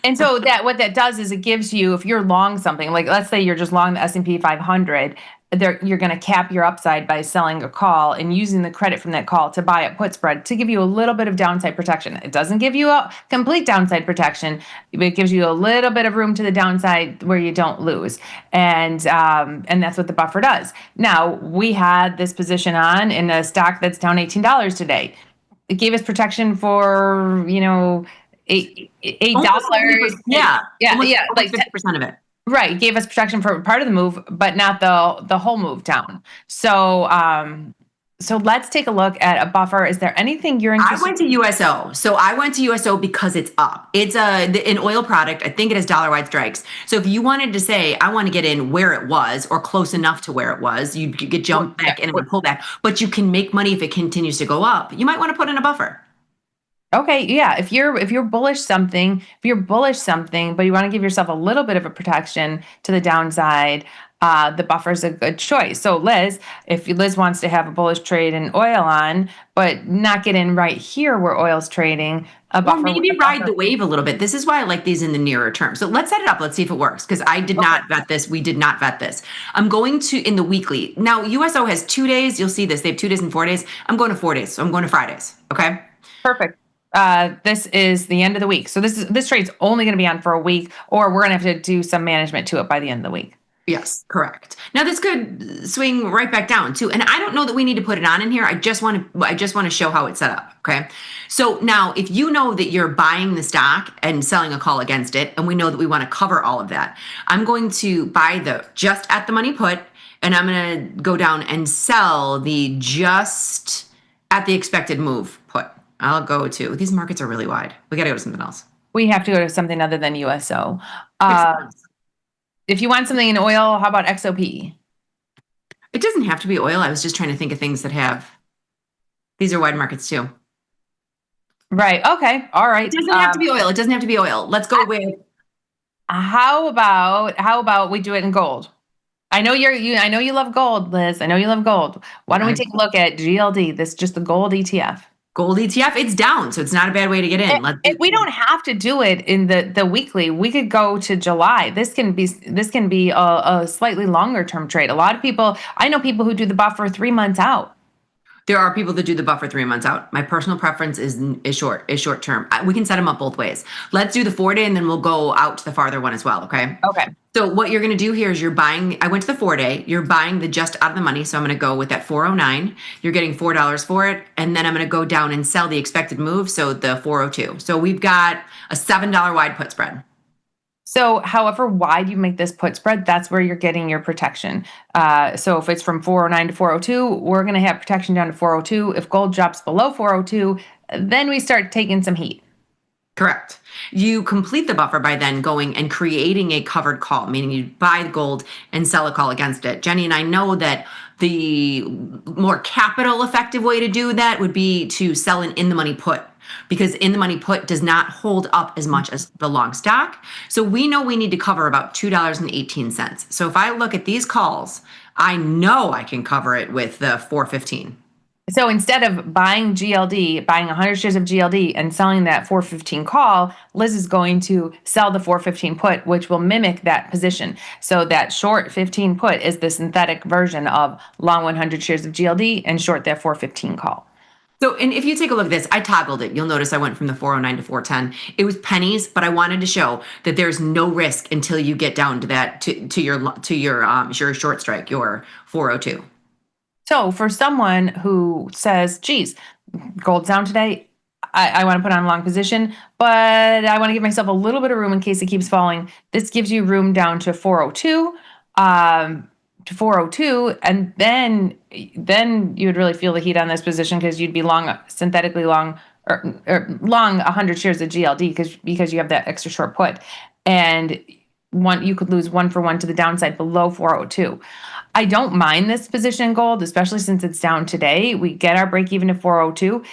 And so that what that does is it gives you, if you're long something, like let's say you're just long the S&P 500, you're going to cap your upside by selling a call and using the credit from that call to buy a put spread to give you a little bit of downside protection. It doesn't give you a complete downside protection, but it gives you a little bit of room to the downside where you don't lose. And that's what the buffer does. Now, we had this position on in a stock that's down $18 today. It gave us protection for, $8. Yeah. Yeah. Like 50% of it. Right. Gave us protection for part of the move, but not the whole move down. So let's take a look at a buffer. Is there anything you're interested in? I went to USO. So I went to USO because it's up. It's an oil product. I think it has dollar-wide strikes. So if you wanted to say, I want to get in where it was or close enough to where it was, you get jumped back and it would pull back. But you can make money if it continues to go up. You might want to put in a buffer. Okay, yeah. If you're bullish something, but you want to give yourself a little bit of a protection to the downside, the buffer is a good choice. So Liz, if Liz wants to have a bullish trade in oil on, but not get in right here where oil's trading, a buffer. Or maybe ride the wave a little bit. This is why I like these in the nearer term. So let's set it up. Let's see if it works. Because I did not vet this. We did not vet this. I'm going to in the weekly. Now USO has 2 days. You'll see this. They have 2 days and 4 days. I'm going to 4 days. So I'm going to Fridays. Okay. Perfect. This is the end of the week. So this trade's only going to be on for a week, or we're going to have to do some management to it by the end of the week. Yes, correct. Now this could swing right back down too. And I don't know that we need to put it on in here. I just want to show how it's set up. Okay. So now if you know that you're buying the stock and selling a call against it, and we know that we want to cover all of that, I'm going to buy the just at the money put, and I'm going to go down and sell the just at the expected move put. I'll go to, these markets are really wide. We got to go to something else. We have to go to something other than USO. If you want something in oil, how about XOP? It doesn't have to be oil. I was just trying to think of things that these are wide markets too. Right. Okay. All right. It doesn't have to be oil. It doesn't have to be oil. Let's go with. How about we do it in gold? I know I know you love gold, Liz. I know you love gold. Why don't we take a look at GLD? This is just the gold ETF. Gold ETF, it's down, so it's not a bad way to get in. We don't have to do it in the weekly. We could go to July. This can be a slightly longer term trade. A lot of people, I know people who do the buffer 3 months out. There are people that do the buffer 3 months out. My personal preference is short term. We can set them up both ways. Let's do the 4 day, and then we'll go out to the farther one as well. Okay. Okay. So what you're going to do here is you're buying. I went to the 4 day. You're buying the just out of the money. So I'm going to go with that 409. You're getting $4 for it, and then I'm going to go down and sell the expected move. So the 402. So we've got a $7 wide put spread. So however wide you make this put spread, that's where you're getting your protection. So if it's from 409 to 402, we're going to have protection down to 402. If gold drops below 402, then we start taking some heat. Correct. You complete the buffer by then going and creating a covered call, meaning you buy gold and sell a call against it. Jenny and I know that the more capital effective way to do that would be to sell an in the money put, because in the money put does not hold up as much as the long stock. So we know we need to cover about $2.18. So if I look at these calls, I know I can cover it with the 415. So instead of buying GLD, buying 100 shares of GLD and selling that 415 call, Liz is going to sell the 415 put, which will mimic that position. So that short 15 put is the synthetic version of long 100 shares of GLD and short that 415 call. So, and if you take a look at this, I toggled it. You'll notice I went from the 409 to 410. It was pennies, but I wanted to show that there's no risk until you get down to that, to your short strike, your 402. So for someone who says, geez, gold's down today, I want to put on a long position, but I want to give myself a little bit of room in case it keeps falling. This gives you room down to 402, and then you would really feel the heat on this position because you'd be synthetically long or long 100 shares of GLD because you have that extra short put, and you could lose 1 for 1 to the downside below 402. I don't mind this position in gold, especially since it's down today. We get our break even to 402.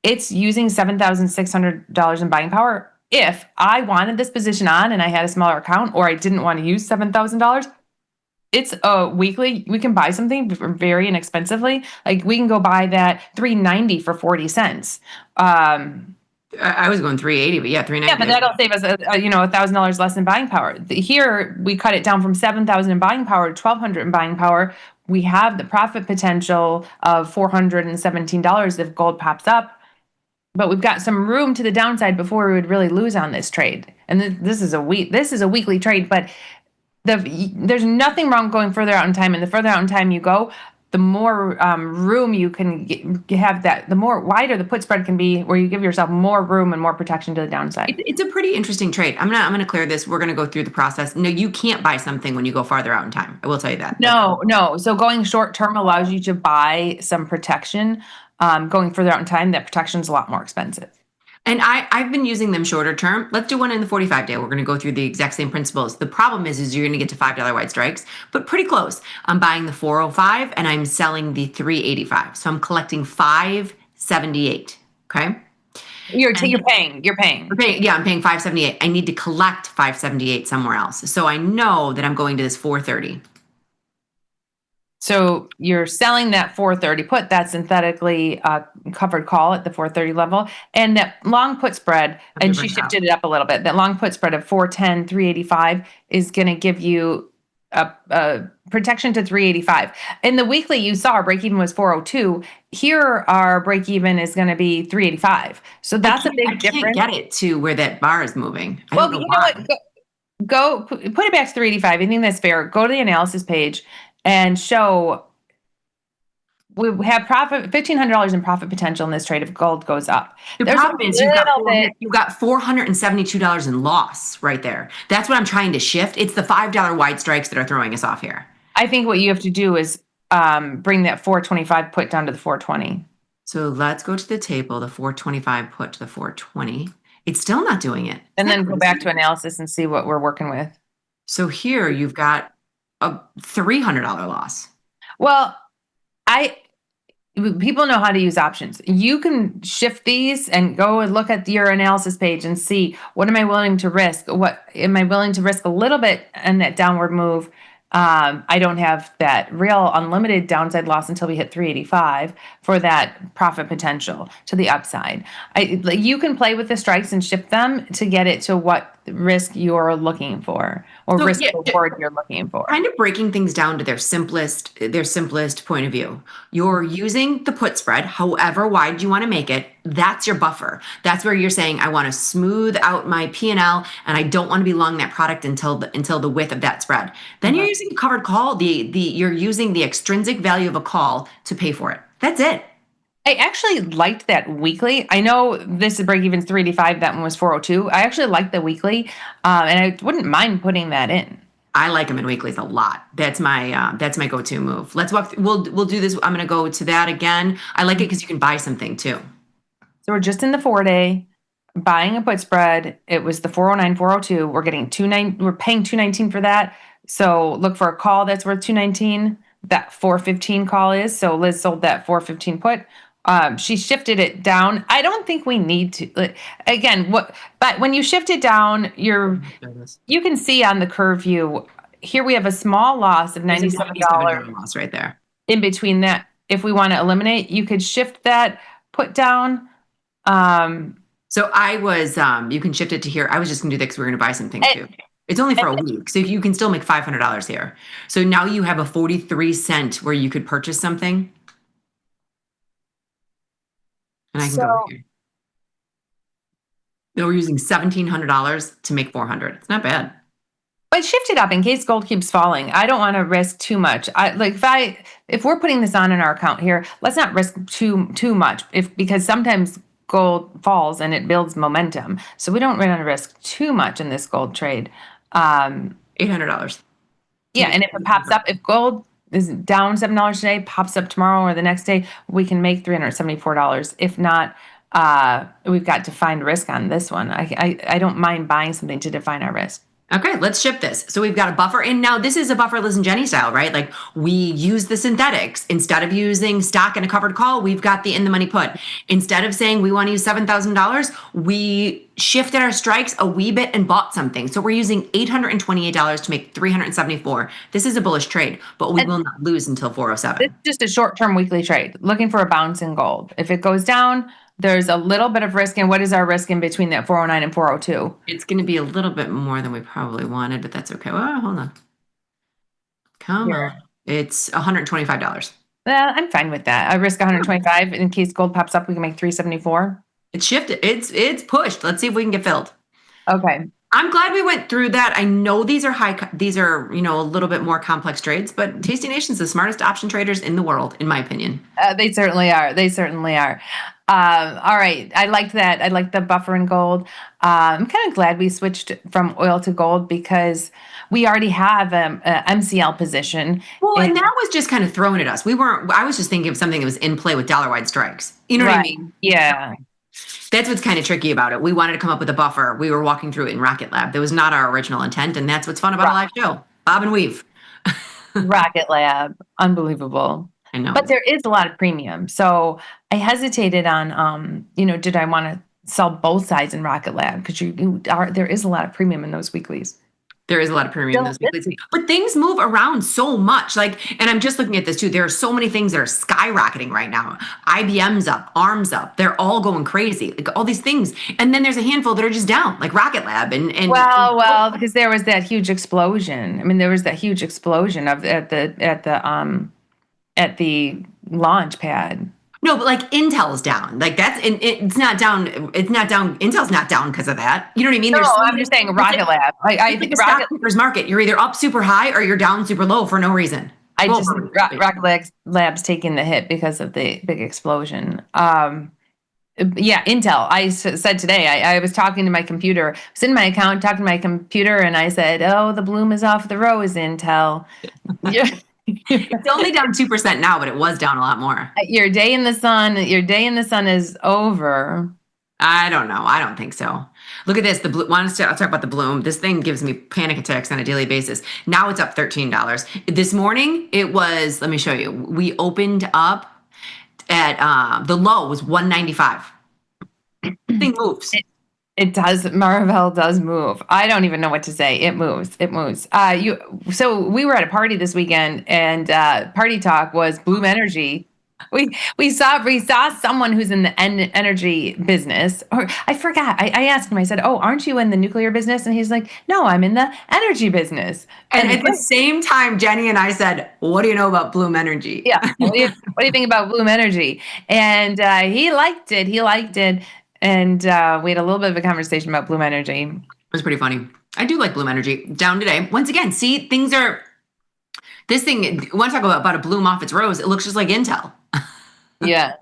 It's using $7,600 in buying power. If I wanted this position on and I had a smaller account, or I didn't want to use $7,000, it's a weekly. We can buy something very inexpensively. Like we can go buy that $390 for 40 cents. I was going 380, but yeah, 390. Yeah, but that'll save us, $1,000 less in buying power. Here, we cut it down from 7,000 in buying power to 1,200 in buying power. We have the profit potential of $417 if gold pops up, but we've got some room to the downside before we would really lose on this trade. And this is a weekly trade, but there's nothing wrong going further out in time. And the further out in time you go, the more room you can have that, the more wider the put spread can be, where you give yourself more room and more protection to the downside. It's a pretty interesting trade. I'm gonna clear this. We're gonna go through the process. No, you can't buy something when you go farther out in time. I will tell you that. No. So going short term allows you to buy some protection. Going further out in time, that protection is a lot more expensive. And I've been using them shorter term. Let's do one in the 45 day. We're going to go through the exact same principles. The problem is you're going to get to $5 wide strikes, but pretty close. I'm buying the 405 and I'm selling the 385. So I'm collecting 578. Okay. You're paying. Yeah, I'm paying 578. I need to collect 578 somewhere else. So I know that I'm going to this 430. So you're selling that 430 put, that synthetically covered call at the 430 level, and that long put spread, and she shifted it up a little bit. That long put spread of 410, 385 is going to give you a protection to 385. In the weekly, you saw our break even was 402. Here, our break even is going to be 385. So that's a big difference. I can't get it to where that bar is moving. Well, you know what? Go put it back to 385. I think that's fair. Go to the analysis page and show we have $1,500 in profit potential in this trade if gold goes up. The problem is you've got $472 in loss right there. That's what I'm trying to shift. It's the $5 wide strikes that are throwing us off here. I think what you have to do is bring that 425 put down to the 420. So let's go to the table, the 425 put to the 420. It's still not doing it. And then go back to analysis and see what we're working with. So here you've got a $300 loss. Well, people know how to use options. You can shift these and go and look at your analysis page and see, what am I willing to risk? What am I willing to risk a little bit in that downward move? I don't have that real unlimited downside loss until we hit 385 for that profit potential to the upside. You can play with the strikes and shift them to get it to what risk you're looking for, or risk reward you're looking for. Kind of breaking things down to their simplest point of view. You're using the put spread, however wide you want to make it. That's your buffer. That's where you're saying, I want to smooth out my P&L and I don't want to be long that product until the width of that spread. Then you're using a covered call. You're using the extrinsic value of a call to pay for it. That's it. I actually liked that weekly. I know this is break even 385. That one was 402. I actually liked the weekly, and I wouldn't mind putting that in. I like them in weeklies a lot. That's my go-to move. Let's walk. We'll do this. I'm going to go to that again. I like it because you can buy something too. So we're just in the 4-day buying a put spread. It was the 409, 402. We're getting we're paying 219 for that. So look for a call that's worth 219. That 415 call is. So Liz sold that 415 put. She shifted it down. I don't think we need to, but when you shift it down, you can see on the curve view, here we have a small loss of $97 loss right there. In between that, if we want to eliminate, you could shift that put down. So I was, you can shift it to here. I was just gonna do that because we're gonna buy something too. It's only for a week, so you can still make $500 here. So now you have a 43 cent where you could purchase something. And I can go here. We're using $1,700 to make $400. It's not bad. But shift it up in case gold keeps falling. I don't want to risk too much. If we're putting this on in our account here, let's not risk too much. Because sometimes gold falls and it builds momentum, so we don't want to risk too much in this gold trade. $800. Yeah, and if it pops up, if gold is down $7 today, pops up tomorrow or the next day, we can make $374. If not, we've got defined risk on this one. I don't mind buying something to define our risk. Okay, let's ship this. So we've got a buffer, and now this is a buffer Liz and Jenny style, right? Like we use the synthetics. Instead of using stock and a covered call, we've got the in the money put. Instead of saying we want to use $7,000, we shifted our strikes a wee bit and bought something. So we're using $828 to make $374. This is a bullish trade, but we will not lose until 407. It's just a short-term weekly trade, looking for a bounce in gold. If it goes down, There's a little bit of risk. And what is our risk in between that 409 and 402? It's going to be a little bit more than we probably wanted, but that's okay. Well, hold on. Come on. It's $125. Well, I'm fine with that. I risk 125 in case gold pops up. We can make 374. It's shifted. It's pushed. Let's see if we can get filled. Okay. I'm glad we went through that. I know these are a little bit more complex trades, but Tasty Nation's the smartest option traders in the world, in my opinion. They certainly are. All right. I liked that. I liked the buffer in gold. I'm kind of glad we switched from oil to gold because we already have a MCL position. Well, and that was just kind of thrown at us. I was just thinking of something that was in play with dollar-wide strikes. You know what I mean? Yeah. That's what's kind of tricky about it. We wanted to come up with a buffer. We were walking through it in Rocket Lab. That was not our original intent, and that's what's fun about a live show. Bob and weave. Rocket Lab. Unbelievable. I know. But there is a lot of premium. So I hesitated on, did I want to sell both sides in Rocket Lab? Because there is a lot of premium in those weeklies. There is a lot of premium in those weeklies. But things move around so much. And I'm just looking at this too. There are so many things that are skyrocketing right now. IBM's up, ARM's up. They're all going crazy. Like all these things. And then there's a handful that are just down, like Rocket Lab and Well, because there was that huge explosion. I mean, there was that huge explosion at the launch pad. No, but like Intel's down. Like it's not down. It's not down. Intel's not down because of that. You know what I mean? No, I'm just saying Rocket Lab. I think the stock picker's market. You're either up super high or you're down super low for no reason. Rocket Lab's taking the hit because of the big explosion. Yeah, Intel. I said today, I was talking to my computer. I was in my account talking to my computer, and I said, "Oh, the bloom is off the rose, Intel." It's only down 2% now, but it was down a lot more. Your day in the sun is over. I don't know. I don't think so. Look at this. I'll talk about the bloom. This thing gives me panic attacks on a daily basis. Now it's up $13. This morning it was, let me show you. We opened up at the low was $195. Thing moves. It does. Marvel does move. I don't even know what to say. It moves. So we were at a party this weekend, and party talk was Bloom Energy. We saw someone who's in the energy business, or I forgot. I asked him. I said, "Oh, aren't you in the nuclear business?" And he's like, "No, I'm in the energy business." And at the same time, Jenny and I said, "What do you know about Bloom Energy?" Yeah. What do you think about Bloom Energy? And he liked it. And we had a little bit of a conversation about Bloom Energy. It was pretty funny. I do like Bloom Energy. Down today. Once again, see, things are... This thing, you want to talk about a bloom off its rose, it looks just like Intel. Yeah.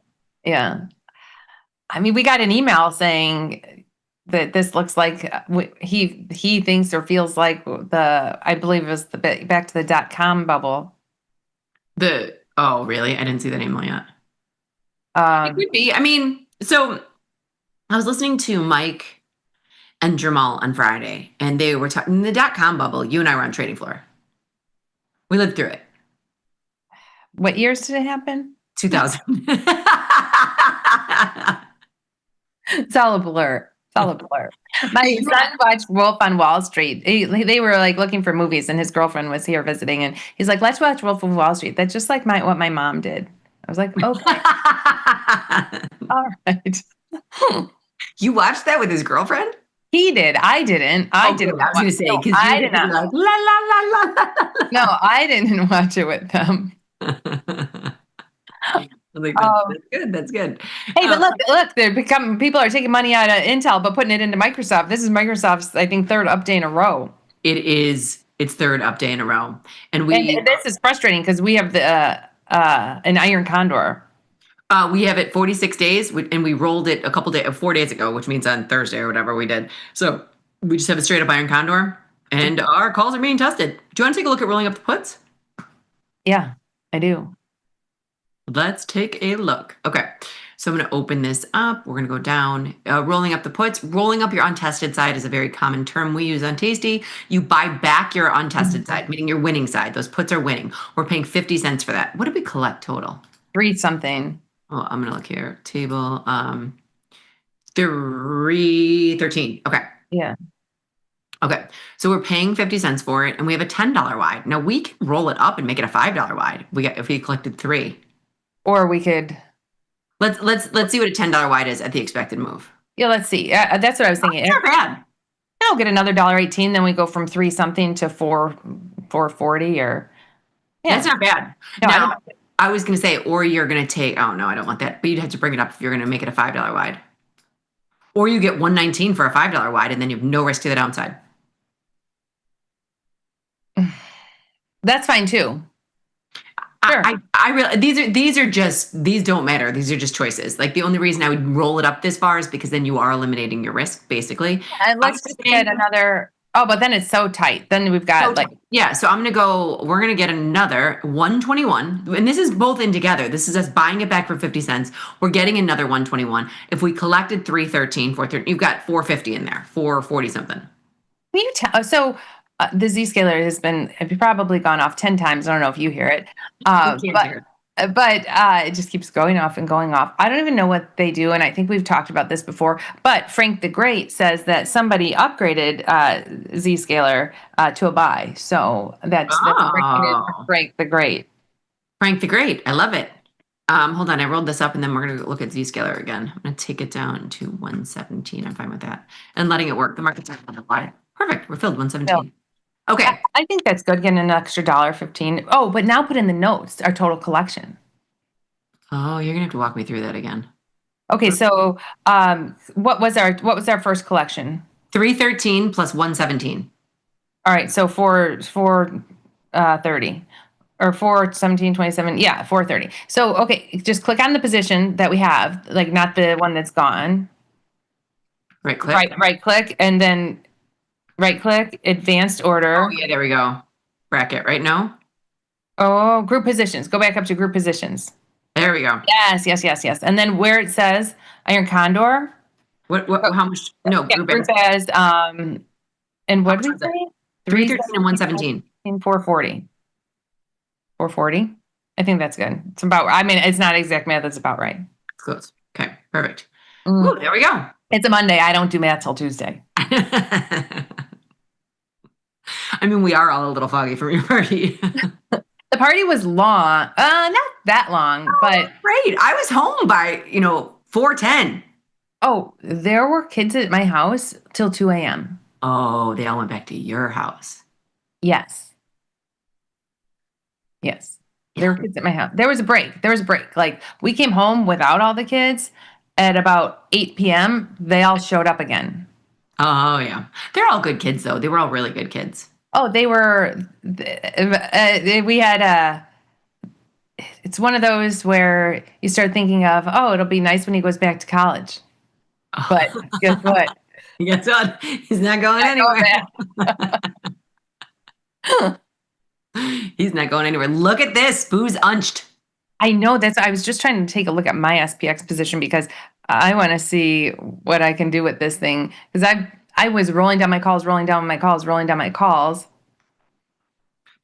I mean, we got an email saying that this looks like he thinks or feels like I believe it was back to the .com bubble. Oh, really? I didn't see that email yet. It could be. I mean, so... I was listening to Mike and Jamal on Friday, and they were talking the .com bubble. You and I were on trading floor. We lived through it. What years did it happen? 2000. It's all a blur. My son watched Wolf on Wall Street. They were like looking for movies, and his girlfriend was here visiting, and he's like, "Let's watch Wolf on Wall Street." That's just like what my mom did. I was like, "Okay, all right." You watched that with his girlfriend? He did. I didn't. I didn't. I was going to say, because I did not. Like, la, la, la, la. No, I didn't watch it with them. That's good. Hey, but look, people are taking money out of Intel, but putting it into Microsoft. This is Microsoft's, I think, third up day in a row. It is. It's third up day in a row. And this is frustrating because we have an Iron Condor. We have it 46 days, and we rolled it 4 days ago, which means on Thursday or whatever we did. So we just have a straight up Iron Condor, and our calls are being tested. Do you want to take a look at rolling up the puts? Yeah, I do. Let's take a look. Okay, so I'm going to open this up. We're going to go down. Rolling up the puts. Rolling up your untested side is a very common term we use on Tasty. You buy back your untested side, meaning your winning side. Those puts are winning. We're paying 50 cents for that. What did we collect total? 3 something. Oh, I'm going to look here. Table 313. Okay. Yeah. Okay. So we're paying 50 cents for it, and we have a $10 wide. Now we can roll it up and make it a $5 wide. If we collected 3. Or we could. Let's see what a $10 wide is at the expected move. Yeah, let's see. That's what I was thinking. Not bad. I'll get another $1.18, then we go from 3 something to 4.40 or. Yeah. That's not bad. No, now, I was going to say, or you're going to take, oh no, I don't want that. But you'd have to bring it up if you're going to make it a $5 wide. Or you get 119 for a $5 wide and then you have no risk to the downside. That's fine too. Sure. I really, these don't matter. These are just choices. Like the only reason I would roll it up this far is because then you are eliminating your risk basically. And let's just get another, but then it's so tight. Then we've got so we're going to get another 121. And this is both in together. This is us buying it back for 50 cents. We're getting another 121. If we collected 313, 413, you've got 450 in there, 440 something. Can you tell? The Z-scaler has probably gone off 10 times. I don't know if you hear it. But it just keeps going off and going off. I don't even know what they do, and I think we've talked about this before. But Frank the Great says that somebody upgraded Z-scaler to a buy. So that's Frank the Great. Frank the Great. I love it. Hold on. I rolled this up, and then we're going to look at Z-scaler again. I'm going to take it down to 117. I'm fine with that. And letting it work. The market's not going to lie. Perfect. We're filled 117. Okay. I think that's good, getting an extra $1.15. Oh, but now put in the notes, our total collection. Oh, you're gonna have to walk me through that again. Okay, so what was our first collection? 313 plus 117. All right, so 430 or 417, 27. Yeah, 430. So okay, just click on the position that we have, like not the one that's gone. Right click. Right click, and then right click, advanced order. Oh, yeah, there we go. Bracket, right now? Oh, group positions. Go back up to group positions. There we go. Yes. And then where it says Iron Condor. What how much? No, group as, and what did we say? 313 and 117. 440. 440. I think that's good. It's not exact math. It's about right. Close. Okay, perfect. Ooh, there we go. It's a Monday. I don't do math till Tuesday. I mean, we are all a little foggy from your party. The party was long. Not that long, but great. I was home by, 4:10. Oh, there were kids at my house till 2 a.m. Oh, they all went back to your house. Yes. There were kids at my house. There was a break. Like we came home without all the kids at about 8 p.m. They all showed up again. Oh, yeah. They're all good kids, though. They were all really good kids. Oh, they were. We had it's one of those where you start thinking of, it'll be nice when he goes back to college. But guess what? Guess what? He's not going anywhere. He's not going anywhere. Look at this. Boo's unched. I know I was just trying to take a look at my SPX position because I want to see what I can do with this thing. Because I was rolling down my calls.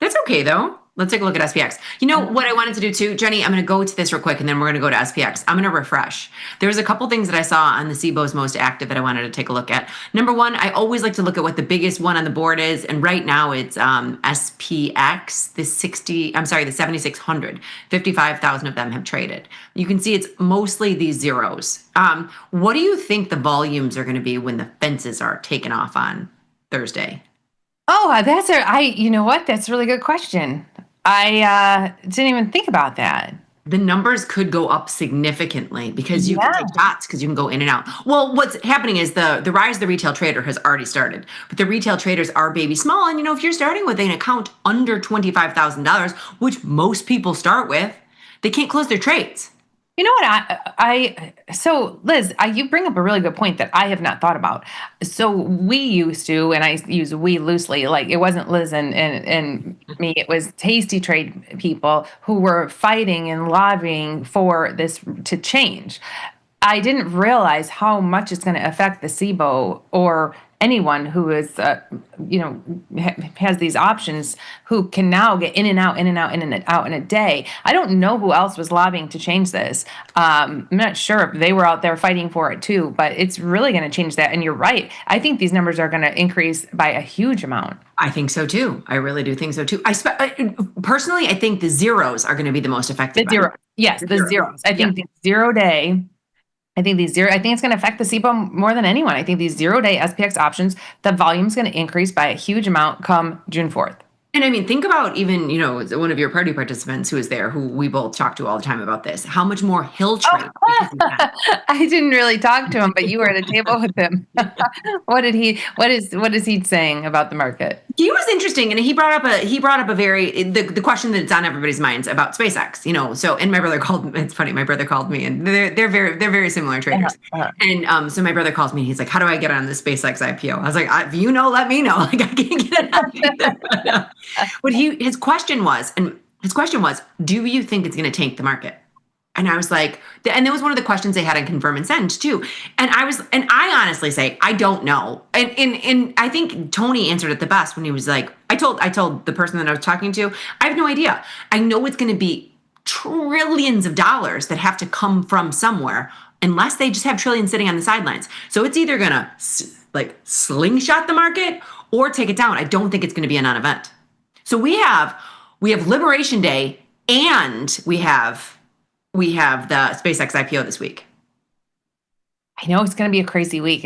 That's okay, though. Let's take a look at SPX. You know what I wanted to do too, Jenny? I'm going to go to this real quick and then we're going to go to SPX. I'm going to refresh. There's a couple things that I saw on the CBO's most active that I wanted to take a look at. Number one, I always like to look at what the biggest one on the board is. And right now it's SPX, the 7,600. 55,000 of them have traded. You can see it's mostly these zeros. What do you think the volumes are going to be when the fences are taken off on Thursday? Oh, you know what? That's a really good question. I didn't even think about that. The numbers could go up significantly because you can take shots because you can go in and out. Well, what's happening is the rise of the retail trader has already started, but the retail traders are baby small. And, if you're starting with an account under $25,000, which most people start with, they can't close their trades. You know what? So Liz, you bring up a really good point that I have not thought about. So we used to, and I use we loosely, like it wasn't Liz and me, it was Tasty Trade people who were fighting and lobbying for this to change. I didn't realize how much it's going to affect the SIBO or anyone who is, has these options who can now get in and out, in and out, in and out in a day. I don't know who else was lobbying to change this. I'm not sure if they were out there fighting for it too, but it's really going to change that. And you're right. I think these numbers are going to increase by a huge amount. I think so too. I really do think so too. Personally, I think the zeros are going to be the most affected. The zeros. I think the 0 day. I think it's going to affect the SIBO more than anyone. I think these 0 day SPX options, the volume is going to increase by a huge amount come June 4th. And I mean, think about even, one of your party participants who is there, who we both talk to all the time about this, how much more he'll trade. I didn't really talk to him, but you were at a table with him. What is he saying about the market? He was interesting, and he brought up the question that's on everybody's minds about SpaceX, so, and my brother called, it's funny, my brother called me, and they're very similar traders. And so my brother calls me and he's like, how do I get on the SpaceX IPO? I was like, if you know, let me know. Like, I can't get it on either. But his question was, do you think it's going to tank the market? And I was like, and that was one of the questions they had on Confirm and Send too. And I honestly say, I don't know. And I think Tony answered it the best when he was like, I told the person that I was talking to, I have no idea. I know it's going to be trillions of dollars that have to come from somewhere, unless they just have trillions sitting on the sidelines. So it's either going to slingshot the market or take it down. I don't think it's going to be a non-event. So we have Liberation Day, and we have the SpaceX IPO this week. I know it's going to be a crazy week.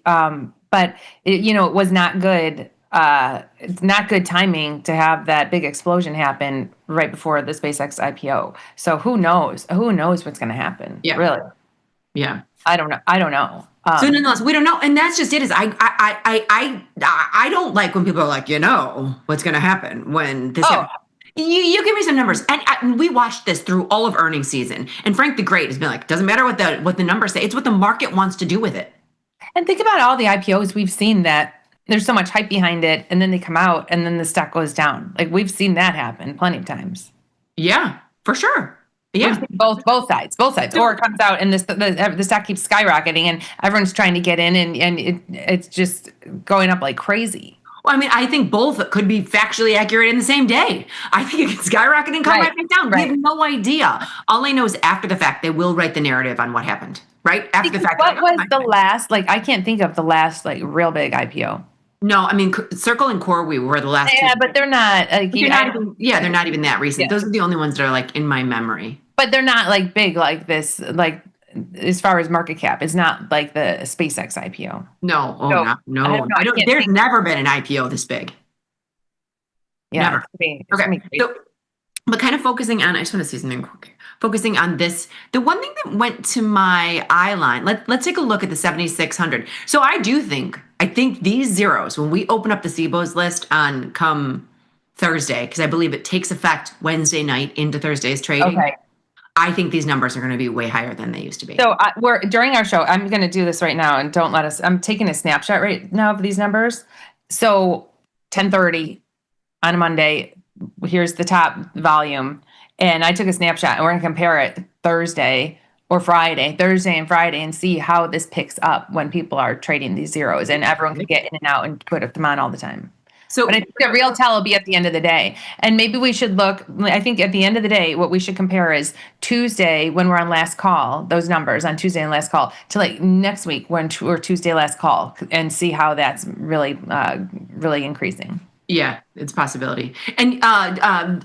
But it was not good. It's not good timing to have that big explosion happen right before the SpaceX IPO. So who knows? Who knows what's going to happen? Yeah. Really? Yeah. I don't know. So nonetheless, we don't know, and that's just it. Is I don't like when people are like, what's going to happen when this happens. You give me some numbers, and we watched this through all of earnings season. And Frank the Great has been like, doesn't matter what the numbers say; it's what the market wants to do with it. And think about all the IPOs we've seen that there's so much hype behind it, and then they come out, and then the stock goes down. Like, we've seen that happen plenty of times. Yeah, for sure. Yeah, both sides, or it comes out and the stock keeps skyrocketing and everyone's trying to get in and it's just going up like crazy. Well, I mean, I think both could be factually accurate in the same day. I think it could skyrocket and come right back down. Right. We have no idea. All I know is after the fact, they will write the narrative on what happened. Right after the fact. What was the last? I can't think of the last real big IPO. No, I mean, Circle and CoreWeave were the last. Yeah, two. But they're not. They're not even that recent. Yeah. Those are the only ones that are in my memory. But they're not big like this. As far as market cap, it's not like the SpaceX IPO. No, no. There's never been an IPO this big. Yeah, never. Okay. So, but kind of focusing on, I just want to see something quick. Focusing on this, the one thing that went to my eye line. Let's take a look at the 7,600. So I think these zeros, when we open up the SIBOs list on come Thursday, because I believe it takes effect Wednesday night into Thursday's trading. Okay. I think these numbers are going to be way higher than they used to be. So we're during our show. I'm going to do this right now, and don't let us. I'm taking a snapshot right now of these numbers. So 10:30 on a Monday. Here's the top volume, and I took a snapshot, and we're going to compare it Thursday and Friday, and see how this picks up when people are trading these zeros, and everyone can get in and out and put them on all the time. So, but I think the real tell will be at the end of the day. And maybe we should look, I think at the end of the day, what we should compare is Tuesday when we're on last call, those numbers on Tuesday and last call, to next week or Tuesday last call, and see how that's really increasing. Yeah, it's a possibility. And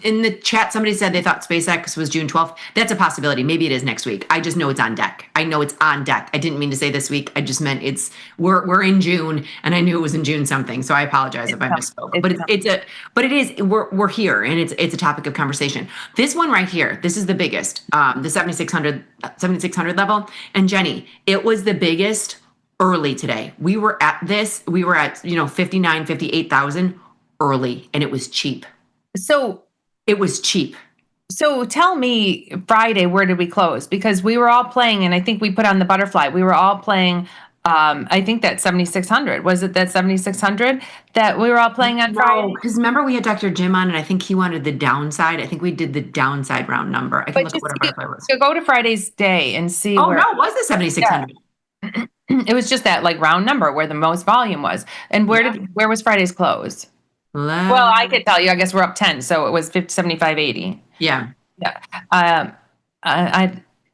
in the chat, somebody said they thought SpaceX was June 12th. That's a possibility. Maybe it is next week. I just know it's on deck. I know it's on deck. I didn't mean to say this week. I just meant we're in June, and I knew it was in June something. So I apologize if I misspoke. But we're here, and it's a topic of conversation. This one right here, this is the biggest, the 7,600 level. And Jenny, it was the biggest early today. We were at 59, 58,000. Early, and it was cheap. So it was cheap. So tell me, Friday, where did we close? Because we were all playing, and I think we put on the butterfly. We were all playing I think that 7,600. Was it that 7,600 that we were all playing on Friday? Because remember we had Dr. Jim on, and I think he wanted the downside. I think we did the downside round number. I can look at whatever our play was. So go to Friday's day and see. Oh, no, it was the 7,600. Yeah. It was just that like round number where the most volume was. And where was Friday's close? Well, I could tell you. I guess we're up 10, so it was 75.80. Yeah. Yeah.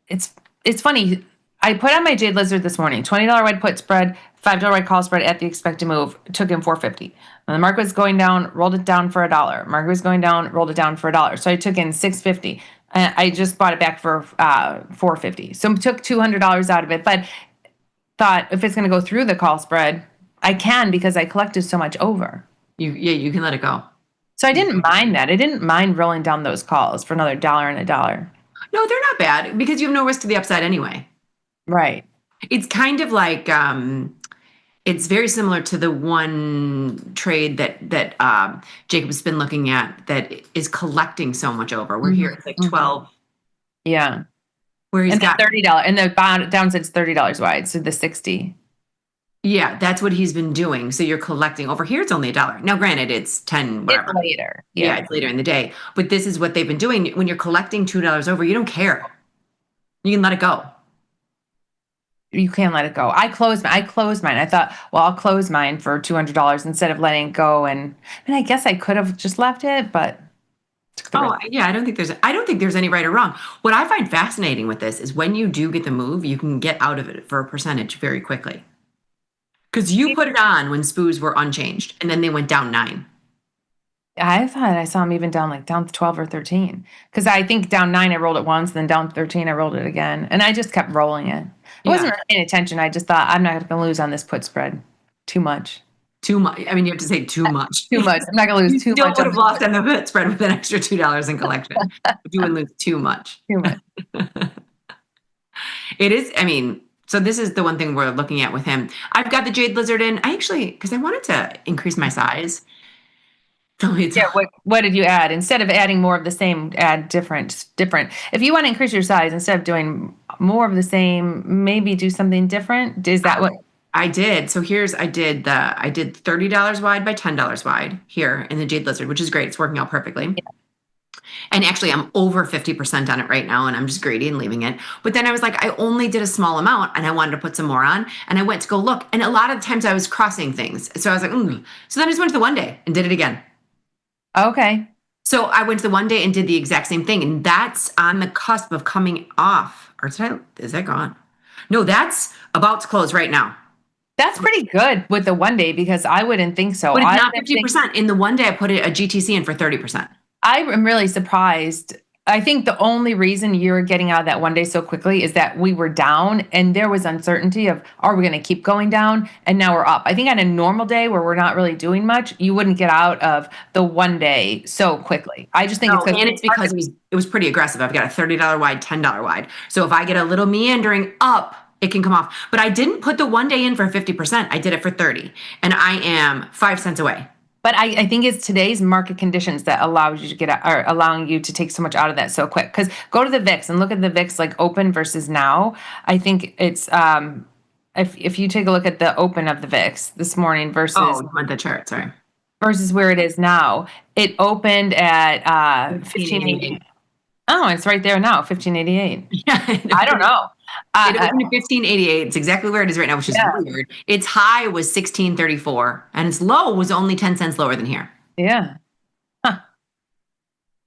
It's funny. I put on my Jade Lizard this morning. $20 wide put spread, $5 wide call spread at the expected move. Took him 450. When the market was going down, rolled it down for $1. Market was going down, rolled it down for $1. So I took in 650. I just bought it back for 450. So took $200 out of it, but thought if it's going to go through the call spread, I can because I collected so much over. You can let it go. So I didn't mind that. I didn't mind rolling down those calls for another $1 and $1. No, they're not bad because you have no risk to the upside anyway. Right. It's kind of like it's very similar to the one trade that Jacob's been looking at that is collecting so much over. We're here it's like 12. Yeah. Where he's got $30 and the downside's $30 wide, so the 60. Yeah, that's what he's been doing. So you're collecting over here. It's only $1. Now, granted, it's 10. Whatever. It's later. Yeah, it's later in the day. But this is what they've been doing. When you're collecting $2 over, you don't care. You can let it go. You can let it go. I closed mine. I thought, well, I'll close mine for $200 instead of letting it go. And I guess I could have just left it, but. Yeah, I don't think there's any right or wrong. What I find fascinating with this is when you do get the move, you can get out of it for a percentage very quickly. Because you put it on when SPOOs were unchanged, and then they went down 9. I thought I saw them even down 12 or 13. Because I think down 9 I rolled it once, then down 13 I rolled it again, and I just kept rolling it. I wasn't really paying attention. I just thought I'm not going to lose on this put spread. Too much. Too much. I mean, you have to say too much. Too much. I'm not going to lose too much. You would have lost on the put spread with an extra $2 in collection. You would lose too much. Too much. It is. I mean. So this is the one thing we're looking at with him. I've got the Jade Lizard in. Because I wanted to increase my size. So what did you add? Instead of adding more of the same, add different. If you want to increase your size, instead of doing more of the same, maybe do something different. Is that what? I did. So I did $30 wide by $10 wide here in the Jade Lizard, which is great. It's working out perfectly. Yeah. And actually, I'm over 50% on it right now, and I'm just greedy and leaving it. But then I was like, I only did a small amount, and I wanted to put some more on. And I went to go look, and a lot of times I was crossing things. So I was like, So then I just went to the one day and did it again. Okay. So I went to the one day and did the exact same thing, and that's on the cusp of coming off. Or is that gone? No, that's about to close right now. That's pretty good with the one day because I wouldn't think so. But it's not 50%. In the one day, I put a GTC in for 30%. I am really surprised. I think the only reason you're getting out of that one day so quickly is that we were down and there was uncertainty of, are we going to keep going down? And now we're up. I think on a normal day where we're not really doing much, you wouldn't get out of the one day so quickly. I just think it's because it was pretty aggressive. I've got a $30 wide, $10 wide. So if I get a little meandering up, it can come off. But I didn't put the one day in for 50%. I did it for 30. And I am 5 cents away. But I think it's today's market conditions that allows you to get out, or allowing you to take so much out of that so quick. Because go to the VIX and look at the VIX like open versus now. I think it's if you take a look at the open of the VIX this morning versus the chart, sorry, versus where it is now. It opened at 1588. Oh, it's right there now, 1588. Yeah, I don't know. It opened at 1588. It's exactly where it is right now, which is weird. Its high was 1634, and its low was only 10 cents lower than here. Yeah. Huh.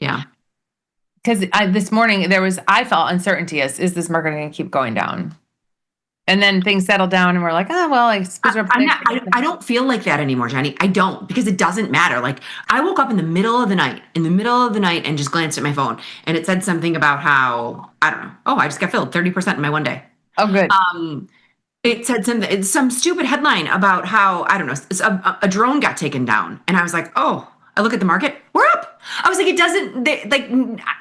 Yeah. Because this morning I felt uncertainty. Is this market going to keep going down? And then things settled down, and we're like, oh well, I suppose I don't feel like that anymore, Jenny. I don't, because it doesn't matter. Like I woke up in the middle of the night, and just glanced at my phone, and it said something about how I don't know. Oh, I just got filled 30% in my one day. Oh, good. It said some stupid headline about how I don't know a drone got taken down, and I was like, oh. I look at the market, we're up. I was like,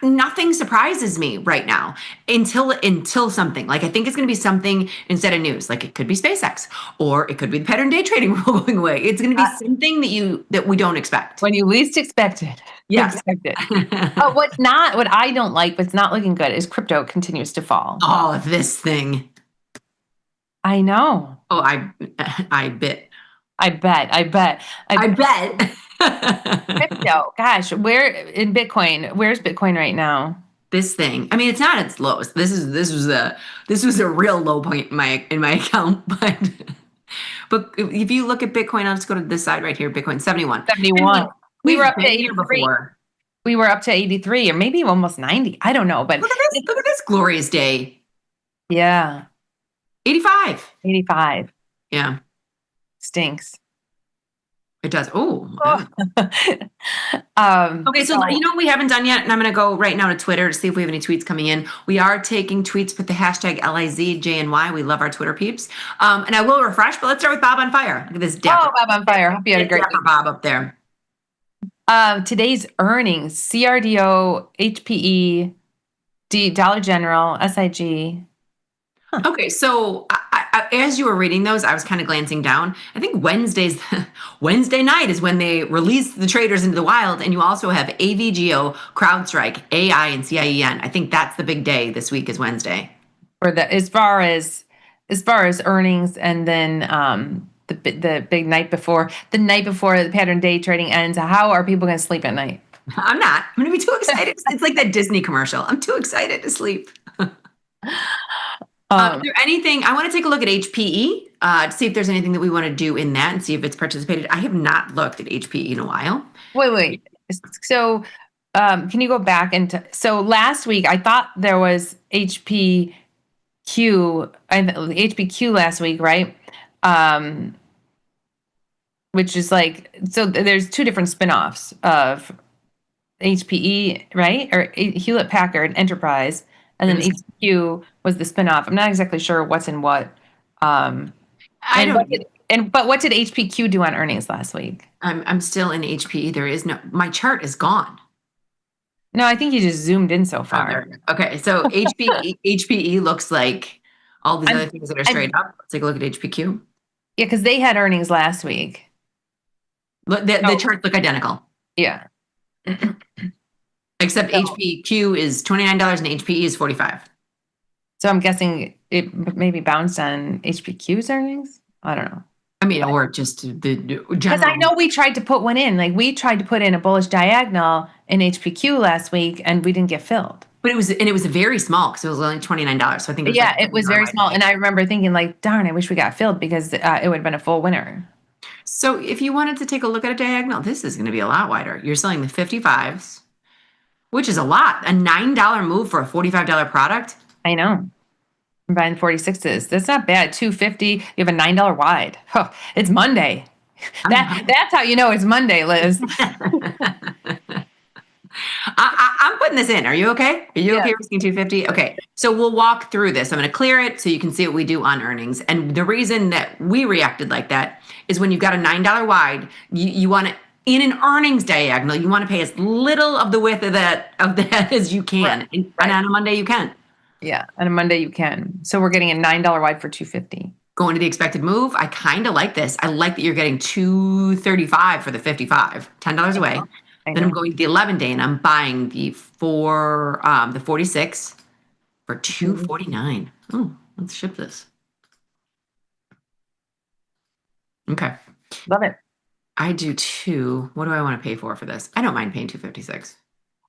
nothing surprises me right now until something. Like, I think it's going to be something instead of news. Like, it could be SpaceX, or it could be the pattern day trading rule going away. It's going to be something that we don't expect. When you least expect it. Yeah. Expect it. What I don't like, but it's not looking good, is crypto continues to fall. Oh, this thing. I know. Oh, I bet. I bet. Crypto. Gosh, where in Bitcoin? Where's Bitcoin right now? This thing. I mean, it's not its lowest. This was a real low point in my account, but if you look at Bitcoin, let's go to this side right here. Bitcoin 71. 71. We were up to been here 83. before. We were up to 83 or maybe almost 90. I don't know, but Look at this glorious day. Yeah. 85. 85. Yeah. Stinks. It does. Oh. Okay, so you know what we haven't done yet, and I'm going to go right now to Twitter to see if we have any tweets coming in. We are taking tweets with the hashtag LIZJNY. We love our Twitter peeps. And I will refresh, but let's start with Bob on Fire. Look at this dapper. Oh, Bob on Fire. Hope you had a great dapper Bob up there. Today's earnings: CRDO, HPE, Dollar General, SIG. Okay, so as you were reading those, I was kind of glancing down. I think Wednesday night is when they release the traders into the wild, and you also have AVGO, CrowdStrike, AI, and CIEN. I think that's the big day this week is Wednesday. For the as far as earnings, and then the big night before the pattern day trading ends. How are people going to sleep at night? I'm not. I'm going to be too excited. It's like that Disney commercial. I'm too excited to sleep. Is there anything, I want to take a look at HPE to see if there's anything that we want to do in that and see if it's participated. I have not looked at HPE in a while. Wait. So can you go back so last week I thought there was HPQ last week, right? Which is like, so there's two different spinoffs of HPE, right? Or Hewlett Packard Enterprise. And then HQ was the spinoff. I'm not exactly sure what's in what. But what did HPQ do on earnings last week? I'm still in HPE. There is my chart is gone. No, I think you just zoomed in so far. Okay, so HPE looks like all these other things that are straight up. Let's take a look at HPQ. Yeah, because they had earnings last week. Look, the charts look identical. Yeah. Except HPQ is $29 and HPE is $45. So I'm guessing it maybe bounced on HPQ's earnings? I don't know. I mean, or just the general. Because I know we tried to put one in. Like we tried to put in a bullish diagonal in HPQ last week and we didn't get filled. But it was very small because it was only $29. So I think it was very small. And I remember thinking like, darn, I wish we got filled because it would have been a full winner. So if you wanted to take a look at a diagonal, this is going to be a lot wider. You're selling the 55s. Which is a lot. A $9 move for a $45 product. I know. I'm buying 46s. That's not bad. $250. You have a $9 wide. Oh, it's Monday. That's how you know it's Monday, Liz. I'm putting this in. Are you okay? Are you okay risking $250? Okay. So we'll walk through this. I'm going to clear it so you can see what we do on earnings. And the reason that we reacted like that is when you've got a $9 wide, you want to, in an earnings diagonal, you want to pay as little of the width of that as you can. Right. And on a Monday, you can. Yeah, on a Monday, you can. So we're getting a $9 wide for $250. Going to the expected move. I kind of like this. I like that you're getting $235 for the 55, $10 away. Then I'm going to the 11 day and I'm buying the 46 for $249. Oh, let's ship this. Okay. Love it. I do too. What do I want to pay for this? I don't mind paying $256.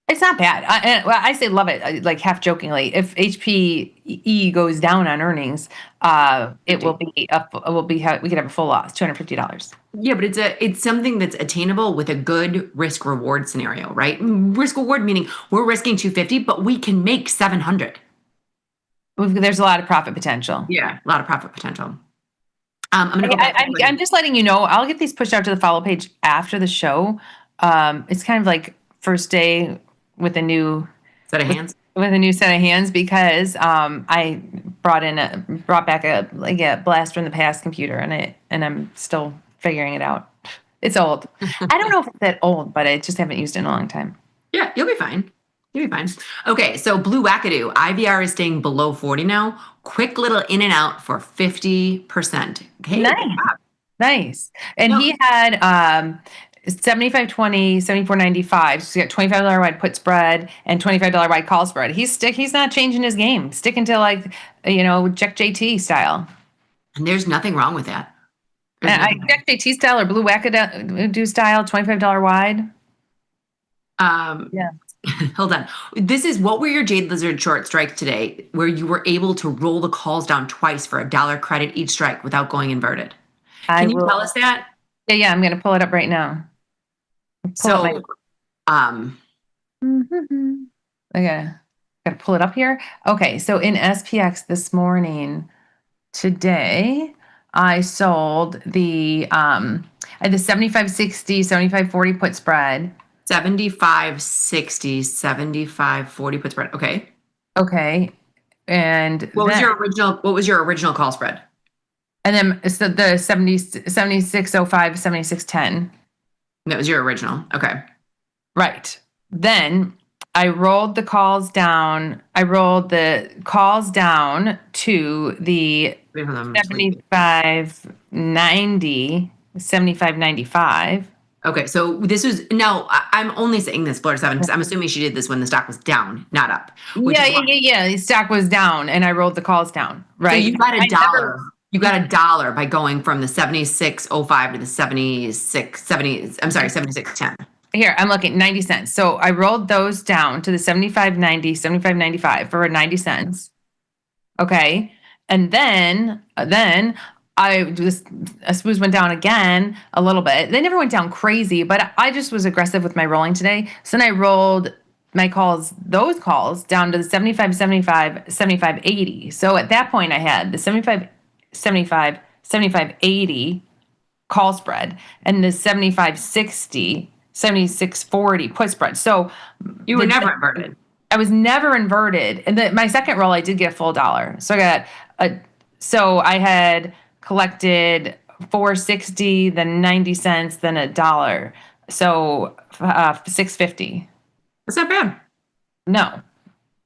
It's not bad. I say love it, like half jokingly. If HPE goes down on earnings, it will be we could have a full loss, $250. Yeah, but it's something that's attainable with a good risk reward scenario, right? Risk reward meaning we're risking $250, but we can make $700. There's a lot of profit potential. Yeah, a lot of profit potential. I'm going to go back. I'm just letting you know. I'll get these pushed out to the follow page after the show. It's kind of like first day with a new set of hands. With a new set of hands because I brought back a blast from the past computer and I'm still figuring it out. It's old. I don't know if it's that old, but I just haven't used it in a long time. Yeah, you'll be fine. You'll be fine. Okay, so Blue Wackadoo. IVR is staying below 40 now. Quick little in and out for 50%. Okay. Nice. And he had 75.20, 74.95. So he's got $25 wide put spread and $25 wide call spread. He's not changing his game. Sticking to Jack JT style. And there's nothing wrong with that. I checked a T-style or blue wackadoo style, $25 wide. Yeah. Hold on. What were your Jade Lizard short strikes today where you were able to roll the calls down twice for $1 credit each strike without going inverted? Can you tell us that? Yeah, I'm going to pull it up right now. I gotta pull it up here. Okay, so in SPX this morning, today, I sold I had the 75-60, 75-40 put spread. 75-60, 75-40 put spread. Okay. Okay. And what was your original call spread? And then so the 76-05, 76-10. That was your original. Okay. Right. Then I rolled the calls down. I rolled the calls down to the 75-90, 75-95. Okay, so this was I'm only saying this Florida 7 because I'm assuming she did this when the stock was down, not up. Yeah. The stock was down, and I rolled the calls down. Right. So you got $1. You got $1 by going from the 76.05 to the 76.10. Here, I'm looking 90 cents. So I rolled those down to the 75.90, 75.95 for 90 cents. Okay, and then SPOOs went down again a little bit. They never went down crazy, but I just was aggressive with my rolling today. So then I rolled those calls down to the 75-75, 75-80. So at that point I had the 75-75, 75-80 call spread and the 75-60, 76-40 put spread. So you were never inverted. I was never inverted. And my second roll, I did get a full $1. So I had collected $4.60, then 90 cents, then $1. So $6.50. That's not bad. No,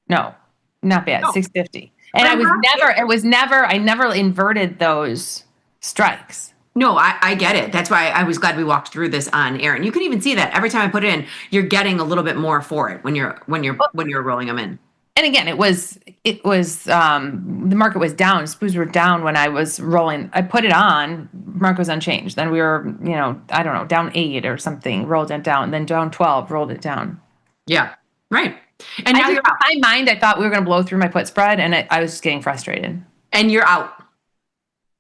not bad. No. $6.50. And I never inverted those strikes. No, I get it. That's why I was glad we walked through this on air. And you can even see that every time I put it in, you're getting a little bit more for it when you're rolling them in. And again, it was the market was down. SPOOs were down when I was rolling. I put it on, market was unchanged. Then we were, I don't know, down 8 or something, rolled it down. Then down 12, rolled it down. Yeah, right. And now in my mind, I thought we were going to blow through my put spread, and I was just getting frustrated. And you're out.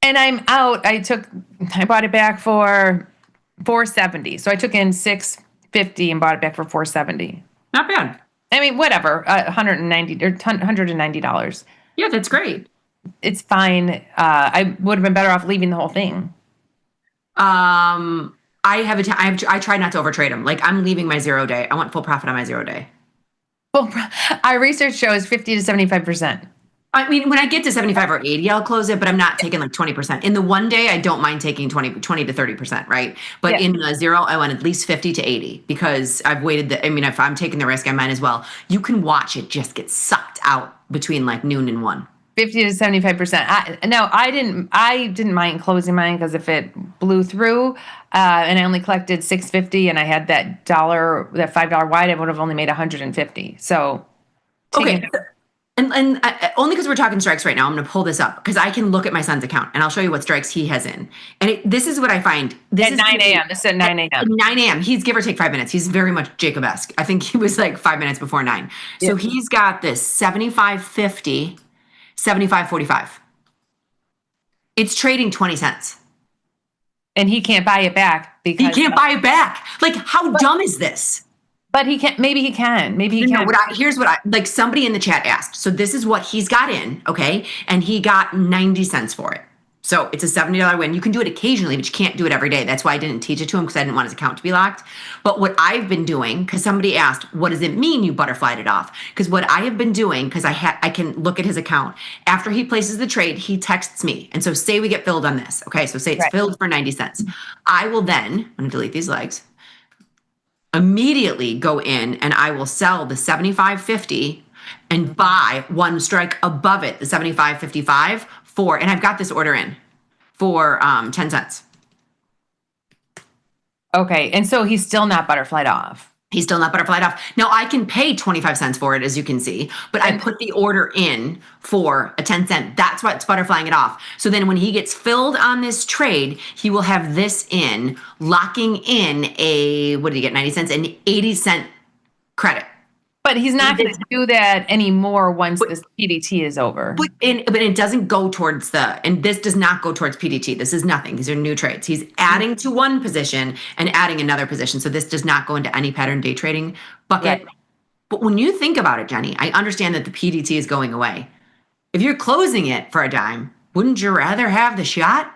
And I'm out. I bought it back for $4.70. So I took in $6.50 and bought it back for $4.70. Not bad. I mean, whatever, $190. Yeah, that's great. It's fine. I would have been better off leaving the whole thing. I try not to overtrade them. Like I'm leaving my 0 day. I want full profit on my 0 day. Well, our research shows 50 to 75%. I mean, when I get to 75 or 80, I'll close it, but I'm not taking like 20%. In the 1 day, I don't mind taking 20 to 30%, right? But in the 0, I want at least 50 to 80 because I've waited. If I'm taking the risk, I might as well. You can watch it just get sucked out between like noon and 1. 50 to 75%. I didn't mind closing mine because if it blew through and I only collected $6.50 and I had that $5 wide, I would have only made $150. So okay. And only because we're talking strikes right now, I'm going to pull this up because I can look at my son's account and I'll show you what strikes he has in. And this is what I find. At 9 a.m. This is at 9 a.m. At 9 a.m. He's give or take 5 minutes. He's very much Jacob-esque. I think he was like 5 minutes before 9. Yeah. So he's got this 75.50, 75.45. It's trading 20 cents. And he can't buy it back because he can't buy it back. Like, how dumb is this? But he can't. Maybe he can. Here's what somebody in the chat asked. So this is what he's got in, okay? And he got 90 cents for it. So it's a $70 win. You can do it occasionally, but you can't do it every day. That's why I didn't teach it to him because I didn't want his account to be locked. But what I've been doing, because somebody asked, what does it mean you butterflied it off? Because what I have been doing, because I can look at his account. After he places the trade, he texts me. And so say we get filled on this. Okay, so say it's filled for 90 cents. I will then, I'm going to delete these legs, immediately go in and I will sell the 75.50 and buy one strike above it, the 75.55 and I've got this order in for 10 cents. Okay, and so he's still not butterflied off. He's still not butterflied off. Now I can pay 25 cents for it, as you can see, but I put the order in for a 10 cent. That's what's butterflying it off. So then when he gets filled on this trade, he will have this in, locking in a, what did he get, 90 cents, an 80-cent credit. But he's not going to do that anymore once this PDT is over. But it doesn't go towards and this does not go towards PDT. This is nothing. These are new trades. He's adding to one position and adding another position. So this does not go into any pattern day trading bucket. Right. But when you think about it, Jenny, I understand that the PDT is going away. If you're closing it for a dime, wouldn't you rather have the shot?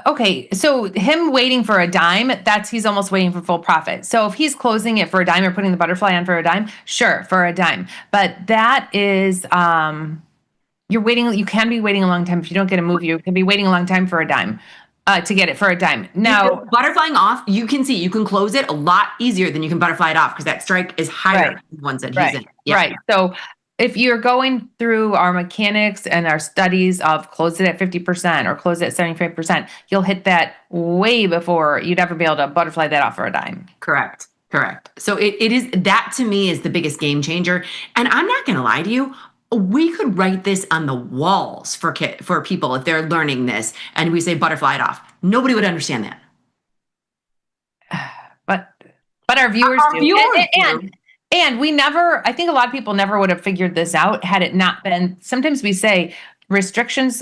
Okay, so him waiting for a dime, he's almost waiting for full profit. So if he's closing it for a dime or putting the butterfly on for a dime, sure, for a dime. But that is, you can be waiting a long time. If you don't get a move, you can be waiting a long time for a dime to get it for a dime. Now, butterflying off, you can close it a lot easier than you can butterfly it off because that strike is higher than the ones that he's in. Yeah. Right. So if you're going through our mechanics and our studies of close it at 50% or close it at 75%, you'll hit that way before you'd ever be able to butterfly that off for a dime. Correct. So it is, that to me is the biggest game changer. And I'm not going to lie to you, we could write this on the walls for people if they're learning this and we say butterfly it off. Nobody would understand that. But our viewers do. And I think a lot of people never would have figured this out had it not been, sometimes we say restrictions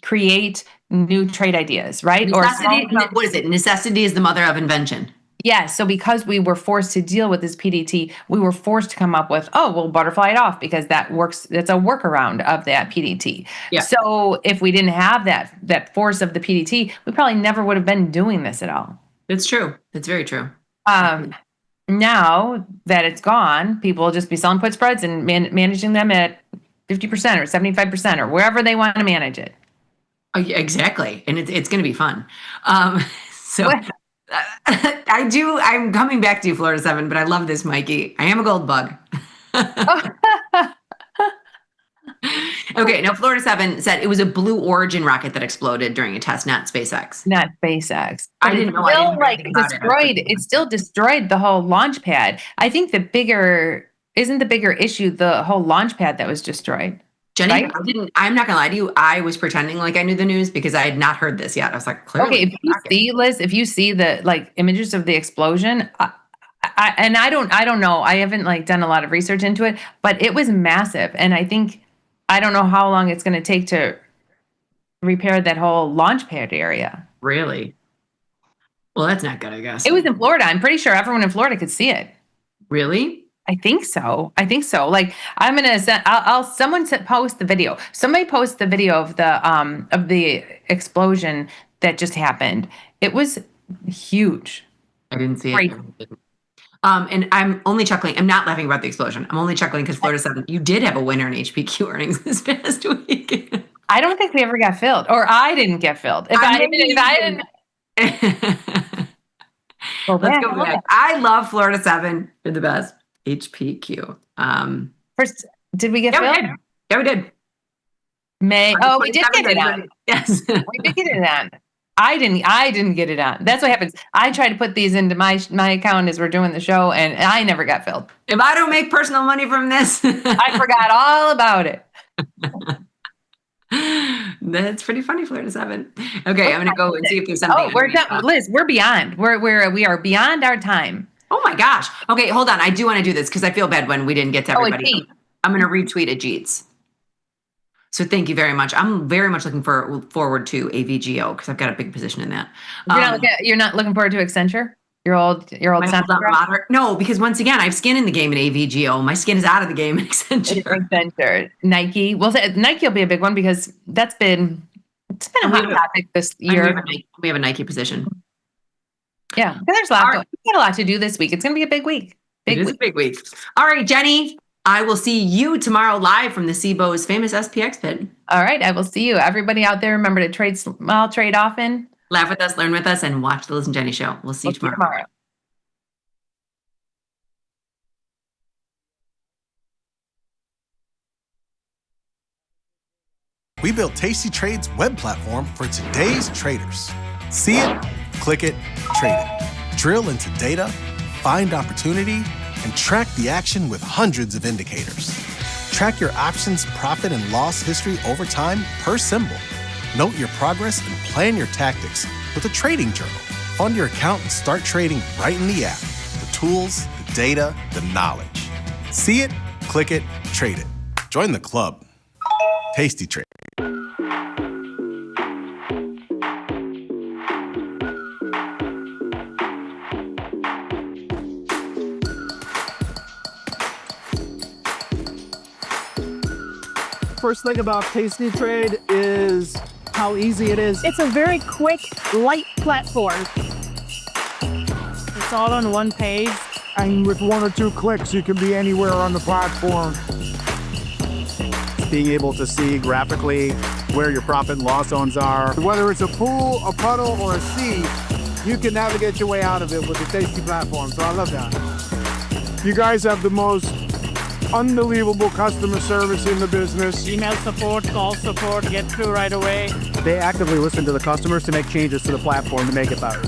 create new trade ideas, right? What is it? Necessity is the mother of invention. Yeah. So because we were forced to deal with this PDT, we were forced to come up with, we'll butterfly it off because that works. That's a workaround of that PDT. Yeah. So if we didn't have that force of the PDT, we probably never would have been doing this at all. It's true. It's very true. Now that it's gone, people will just be selling put spreads and managing them at 50% or 75% or wherever they want to manage it. Oh, yeah, exactly. And it's going to be fun. I'm coming back to you, Florida 7, but I love this, Mikey. I am a gold bug. Okay, now Florida 7 said it was a Blue Origin rocket that exploded during a test, not SpaceX. Not SpaceX. I didn't know. It still destroyed the whole launch pad. I think the bigger issue the whole launch pad that was destroyed. Jenny, right? I'm not gonna lie to you. I was pretending like I knew the news because I had not heard this yet. I was like, clearly. Okay, if you see the images of the explosion, I don't know. I haven't done a lot of research into it, but it was massive, and I don't know how long it's going to take to repair that whole launch pad area. Really? Well, that's not good, I guess. It was in Florida. I'm pretty sure everyone in Florida could see it. Really? I think so. I'm going to someone post the video. Somebody post the video of the explosion that just happened. It was huge. I didn't see it. And I'm only chuckling. I'm not laughing about the explosion. I'm only chuckling because Florida 7, you did have a winner in HPQ earnings this past week. I don't think we ever got filled, or I didn't get filled. If I didn't. Let's go back. I love Florida 7. You're the best. HPQ. First, did we get filled? Yeah, we did. We did get it on. Yes. We did get it on. I didn't get it on. That's what happens. I try to put these into my account as we're doing the show, and I never got filled. If I don't make personal money from this, I forgot all about it. That's pretty funny, Florida 7. Okay, I'm gonna go and see if there's something. Oh, we're done, Liz. We're beyond. We are beyond our time. Oh my gosh. Okay, hold on. I do want to do this because I feel bad when we didn't get to everybody. I'm gonna retweet Ajit's. So thank you very much. I'm very much looking forward to AVGO because I've got a big position in that. You're not looking forward to Accenture? Your old No, because once again, I have skin in the game in AVGO. My skin is out of the game in Accenture. Nike. Well, Nike will be a big one because it's been a hot topic this year. We have a Nike position. Yeah, there's a lot. We got a lot to do this week. It's going to be a big week. It is a big week. All right, Jenny. I will see you tomorrow live from the SIBO's famous SPX pit. All right, I will see you. Everybody out there, remember to trade small, trade often. Laugh with us, learn with us, and watch the Liz and Jenny show. We'll see you tomorrow. We built Tasty Trade's web platform for today's traders. See it, click it, trade it. drill into data, find opportunity, and track the action with hundreds of indicators. Track your options profit and loss history over time per symbol. Note your progress and plan your tactics with a trading journal. Fund your account and start trading right in the app. The tools, the data, the knowledge. See it, click it, trade it. Join the club. Tasty Trade. First thing about Tasty Trade is how easy it is. It's a very quick, light platform. It's all on one page. And with 1 or 2 clicks, you can be anywhere on the platform. Being able to see graphically where your profit and loss zones are. Whether it's a pool, a puddle, or a sea, you can navigate your way out of it with the Tasty platform. So I love that. You guys have the most unbelievable customer service in the business. Email support, call support, get through right away. They actively listen to the customers to make changes to the platform to make it better.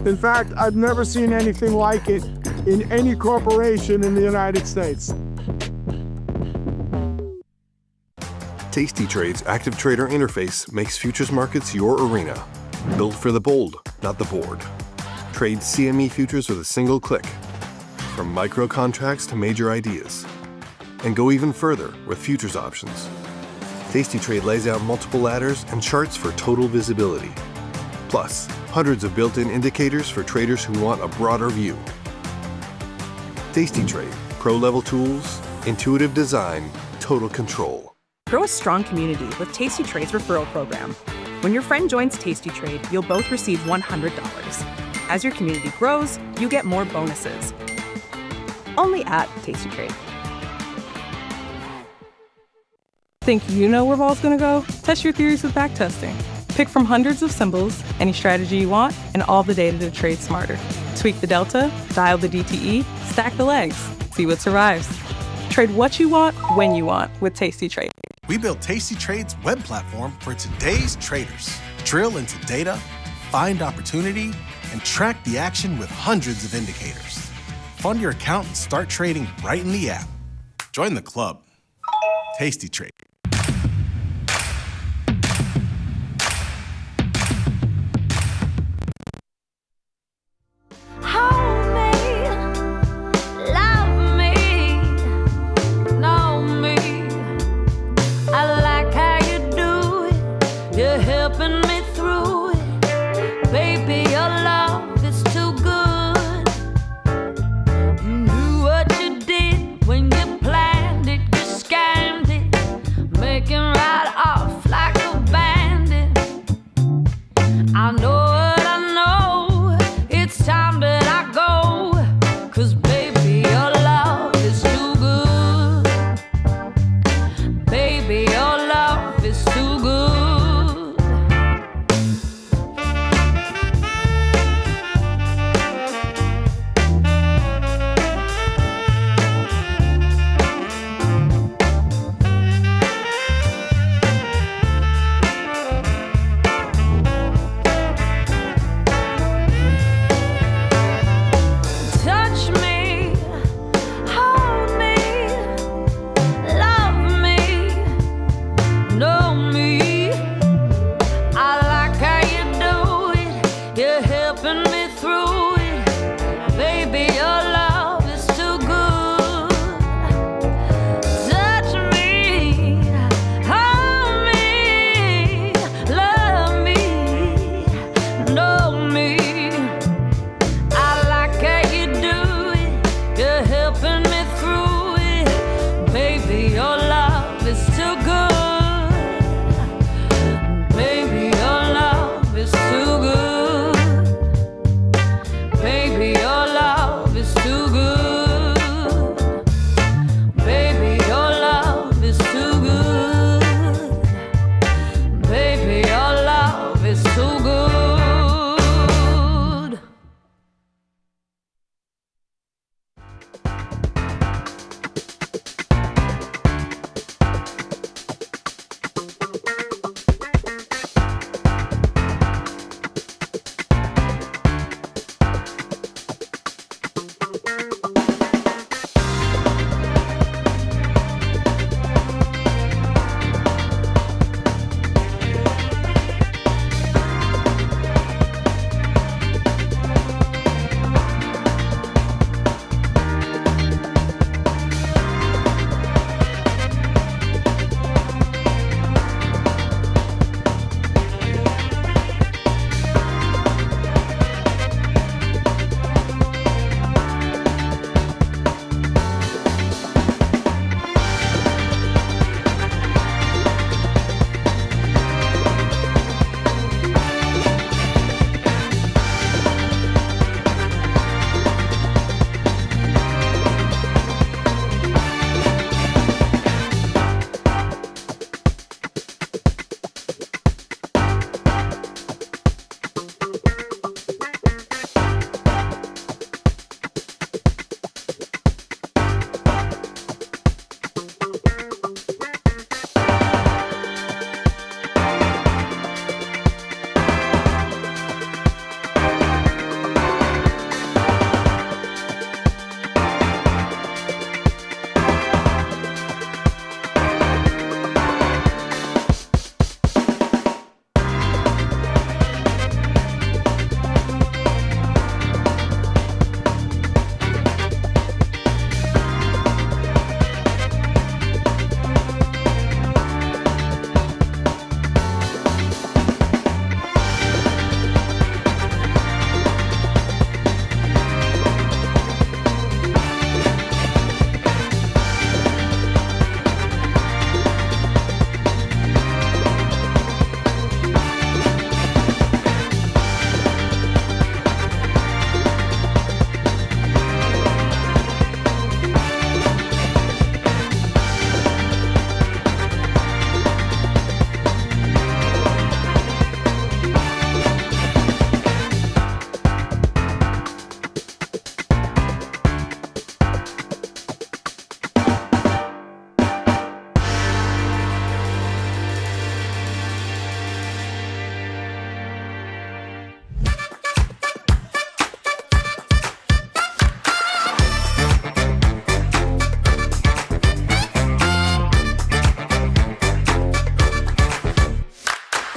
In fact, I've never seen anything like it in any corporation in the United States. Tasty Trade's Active Trader interface makes futures markets your arena. Built for the bold, not the bored. Trade CME futures with a single click. From micro contracts to major ideas. And go even further with futures options. Tasty Trade lays out multiple ladders and charts for total visibility. Plus, hundreds of built-in indicators for traders who want a broader view. Tasty Trade, pro-level tools, intuitive design, total control. Grow a strong community with Tasty Trade's referral program. When your friend joins Tasty Trade, you'll both receive $100. As your community grows, you get more bonuses. Only at Tasty Trade. Think you know where vol's gonna go? Test your theories with backtesting. Pick from hundreds of symbols, any strategy you want, and all the data to trade smarter. Tweak the delta, dial the DTE, stack the legs, see what survives. Trade what you want, when you want with Tasty Trade. We built Tasty Trade's web platform for today's traders. Drill into data, find opportunity, and track the action with hundreds of indicators. Fund your account and start trading right in the app. Join the club. Tasty Trade.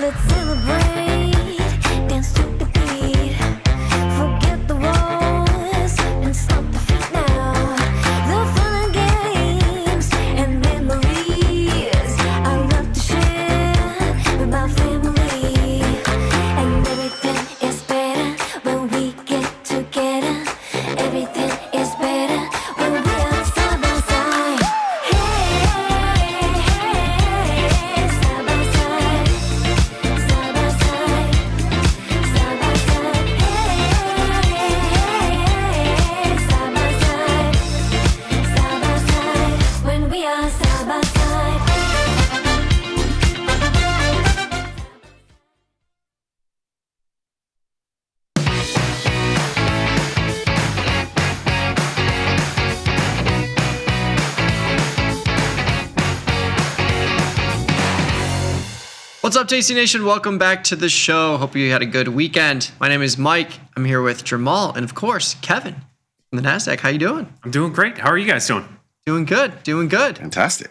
Let's celebrate, dance to the beat. Forget the wars and stop the feet now. The fun and games and memories I love to share with my family. And everything is better when we get together. Everything is better when we are side by side. Hey, side by side, side by side, side by side. Hey, side by side, when we are side by side. What's up, Tasty Nation? Welcome back to the show. Hope you had a good weekend. My name is Mike. I'm here with Jamal and, of course, Kevin from the NASDAQ. How you doing? I'm doing great. How are you guys doing? Doing good. Doing good. Fantastic.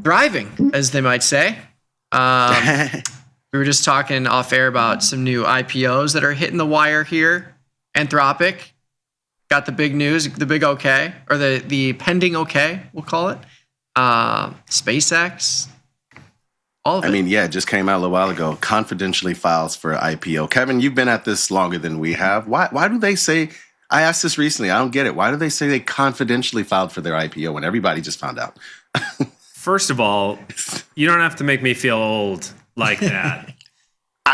Thriving, as they might say. We were just talking off air about some new IPOs that are hitting the wire here. Anthropic got the big news, the big okay, or the pending okay, we'll call it. SpaceX. All of it. I mean, yeah, it just came out a little while ago. Confidentially files for IPO. Kevin, you've been at this longer than we have. Why do they say, I asked this recently, I don't get it. Why do they say they confidentially filed for their IPO when everybody just found out? First of all, you don't have to make me feel old like that.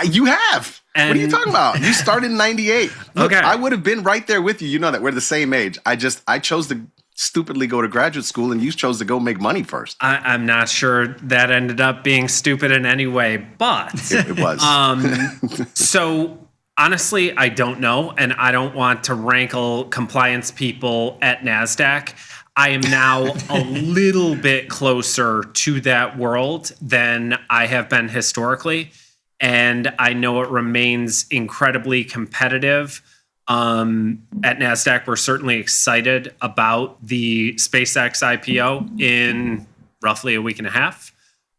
You have. What are you talking about? You started in 98. Look, Okay. I would have been right there with you. You know that we're the same age. I chose to stupidly go to graduate school and you chose to go make money first. I'm not sure that ended up being stupid in any way, but It was. So honestly, I don't know, and I don't want to rankle compliance people at NASDAQ. I am now a little bit closer to that world than I have been historically, and I know it remains incredibly competitive. At NASDAQ, we're certainly excited about the SpaceX IPO in roughly a week and a half.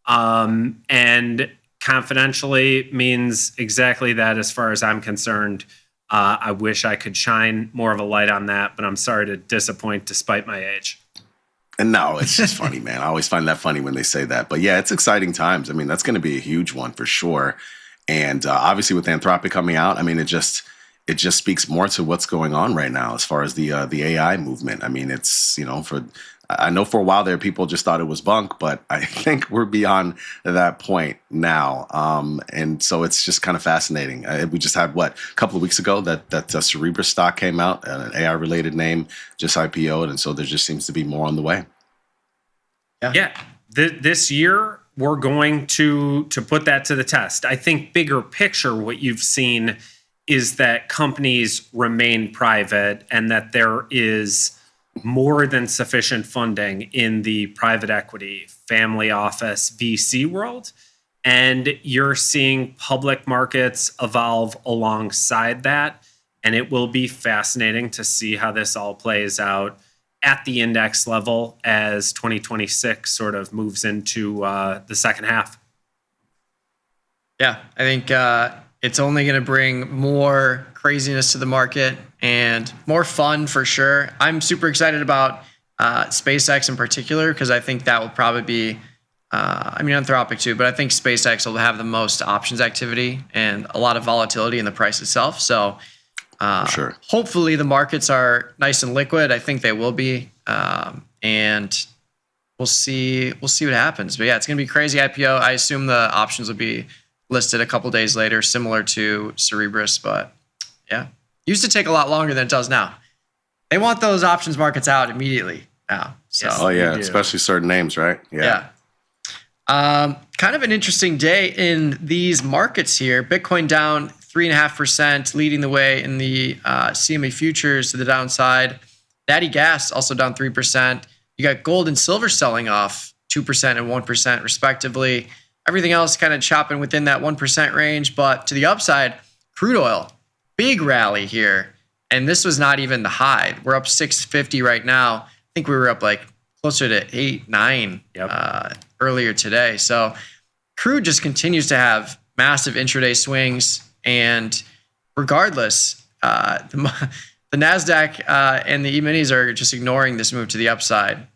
And confidentially means exactly that as far as I'm concerned. I wish I could shine more of a light on that, but I'm sorry to disappoint despite my age. And no, it's just funny, man. I always find that funny when they say that. But yeah, it's exciting times. I mean, that's going to be a huge one for sure. And obviously with Anthropic coming out, I mean, it just speaks more to what's going on right now as far as the AI movement. I mean, it's, I know for a while there, people just thought it was bunk, but I think we're beyond that point now. And so it's just kind of fascinating. We just had, a couple of weeks ago that Cerebras stock came out, an AI-related name, just IPO'd. And so there just seems to be more on the way. Yeah. This year, we're going to put that to the test. I think bigger picture, what you've seen is that companies remain private and that there is more than sufficient funding in the private equity, family office, VC world. And you're seeing public markets evolve alongside that. And it will be fascinating to see how this all plays out at the index level as 2026 sort of moves into the second half. Yeah, I think it's only going to bring more craziness to the market and more fun for sure. I'm super excited about SpaceX in particular because I think that will probably be, Anthropic too, but I think SpaceX will have the most options activity and a lot of volatility in the price itself. So sure. Hopefully the markets are nice and liquid. I think they will be. And we'll see what happens. But yeah, it's going to be crazy IPO. I assume the options will be listed a couple days later, similar to Cerebras, but yeah, used to take a lot longer than it does now. They want those options markets out immediately now. So especially certain names, right? Yeah. Kind of an interesting day in these markets here. Bitcoin down 3.5%, leading the way in the CME futures to the downside. Natty Gas also down 3%. You got gold and silver selling off 2% and 1% respectively. Everything else kind of chopping within that 1% range. But to the upside, crude oil, big rally here. And this was not even the high. We're up 650 right now. I think we were up like closer to 8, 9 earlier today. So crude just continues to have massive intraday swings. And regardless, the NASDAQ and the E-minis are just ignoring this move to the upside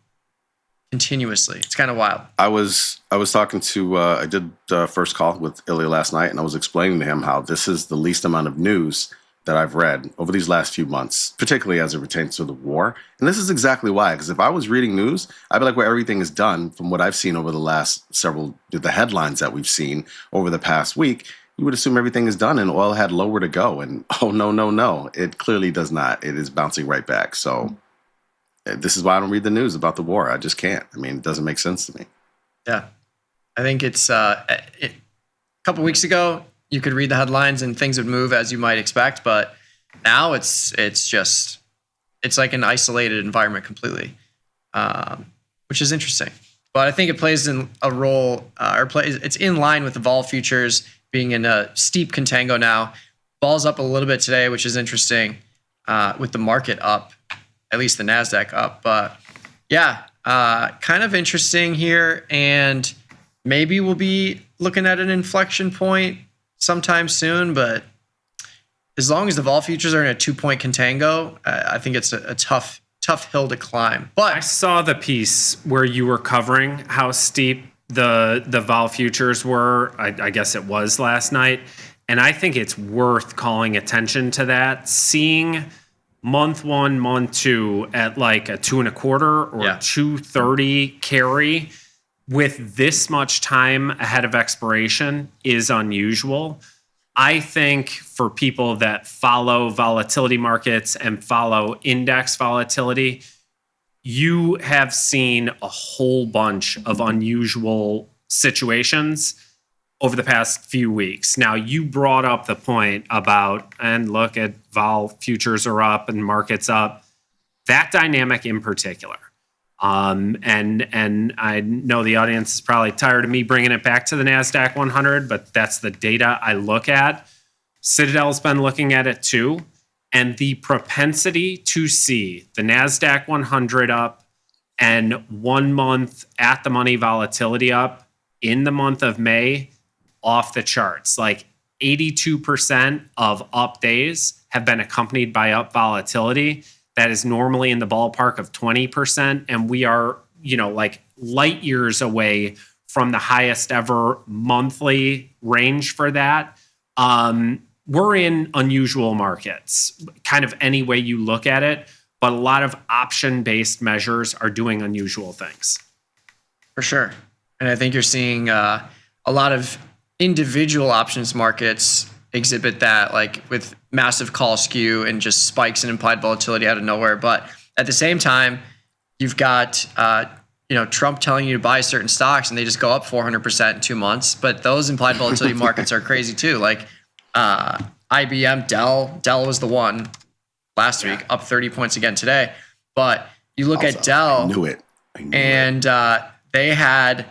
continuously. It's kind of wild. I was talking to I did first call with Ilya last night, and I was explaining to him how this is the least amount of news that I've read over these last few months, particularly as it pertains to the war. And this is exactly why, because if I was reading news, I'd be like, where everything is done from what I've seen over the last the headlines that we've seen over the past week, you would assume everything is done and oil had lower to go. And oh, no, it clearly does not. It is bouncing right back. So this is why I don't read the news about the war. I just can't. I mean, it doesn't make sense to me. Yeah. I think it's a couple weeks ago, you could read the headlines and things would move as you might expect, but now it's like an isolated environment completely, which is interesting. But I think it plays in a role, it's in line with the vol futures being in a steep contango now. Vol's up a little bit today, which is interesting, with the market up, at least the NASDAQ up. But yeah, kind of interesting here, and maybe we'll be looking at an inflection point sometime soon, but as long as the vol futures are in a 2-point contango, I think it's a tough hill to climb. But I saw the piece where you were covering how steep the vol futures were. I guess it was last night, and I think it's worth calling attention to that. Seeing month 1, month 2 at like a 2.25 or 230 carry with this much time ahead of expiration is unusual. I think for people that follow volatility markets and follow index volatility, you have seen a whole bunch of unusual situations over the past few weeks. Now, you brought up the point about, and look at vol futures are up and markets up, that dynamic in particular. And I know the audience is probably tired of me bringing it back to the NASDAQ 100, but that's the data I look at. Citadel's been looking at it too. And the propensity to see the NASDAQ 100 up and 1 month at the money volatility up in the month of May, off the charts. Like 82% of up days have been accompanied by up volatility. That is normally in the ballpark of 20%. And we are, like light years away from the highest ever monthly range for that. We're in unusual markets, kind of any way you look at it, but a lot of option-based measures are doing unusual things. For sure. And I think you're seeing a lot of individual options markets exhibit that, like with massive call skew and just spikes in implied volatility out of nowhere. But at the same time, you've got Trump telling you to buy certain stocks and they just go up 400% in 2 months. But those implied volatility markets are crazy too. Like IBM, Dell was the one last week, up 30 points again today. But you look at Dell, I knew it. And they had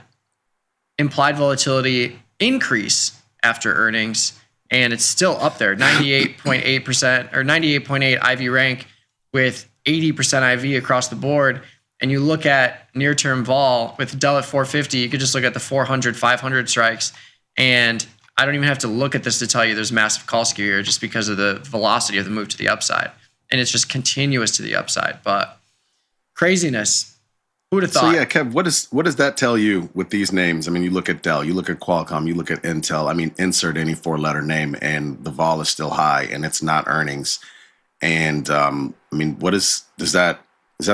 implied volatility increase after earnings, and it's still up there, 98.8% or 98.8 IV rank with 80% IV across the board. And you look at near-term vol with Dell at 450, you could just look at the 400, 500 strikes. And I don't even have to look at this to tell you there's massive call skew here just because of the velocity of the move to the upside. And it's just continuous to the upside. But craziness. Who would have thought? So yeah, Kev, what does that tell you with these names? I mean, you look at Dell, you look at Qualcomm, you look at Intel. I mean, insert any 4-letter name, and the vol is still high, and it's not earnings. And I mean, is that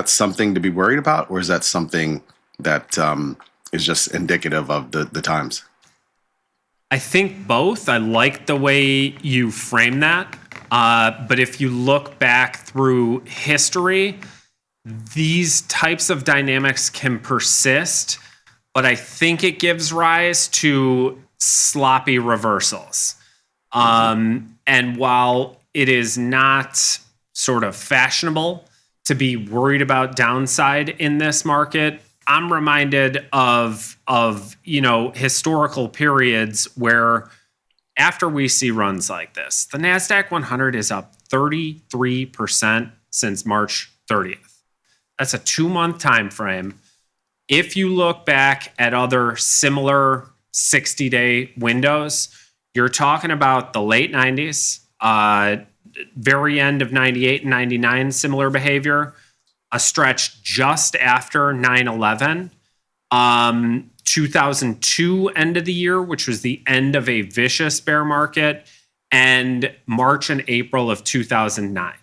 something to be worried about, or is that something that is just indicative of the times? I think both. I like the way you frame that. But if you look back through history, these types of dynamics can persist, but I think it gives rise to sloppy reversals. And while it is not sort of fashionable to be worried about downside in this market, I'm reminded of historical periods where after we see runs like this, the NASDAQ 100 is up 33% since March 30th. That's a 2-month time frame. If you look back at other similar 60-day windows, You're talking about the late 90s, very end of 98 and 99, similar behavior, a stretch just after 9/11, 2002 end of the year, which was the end of a vicious bear market, and March and April of 2009.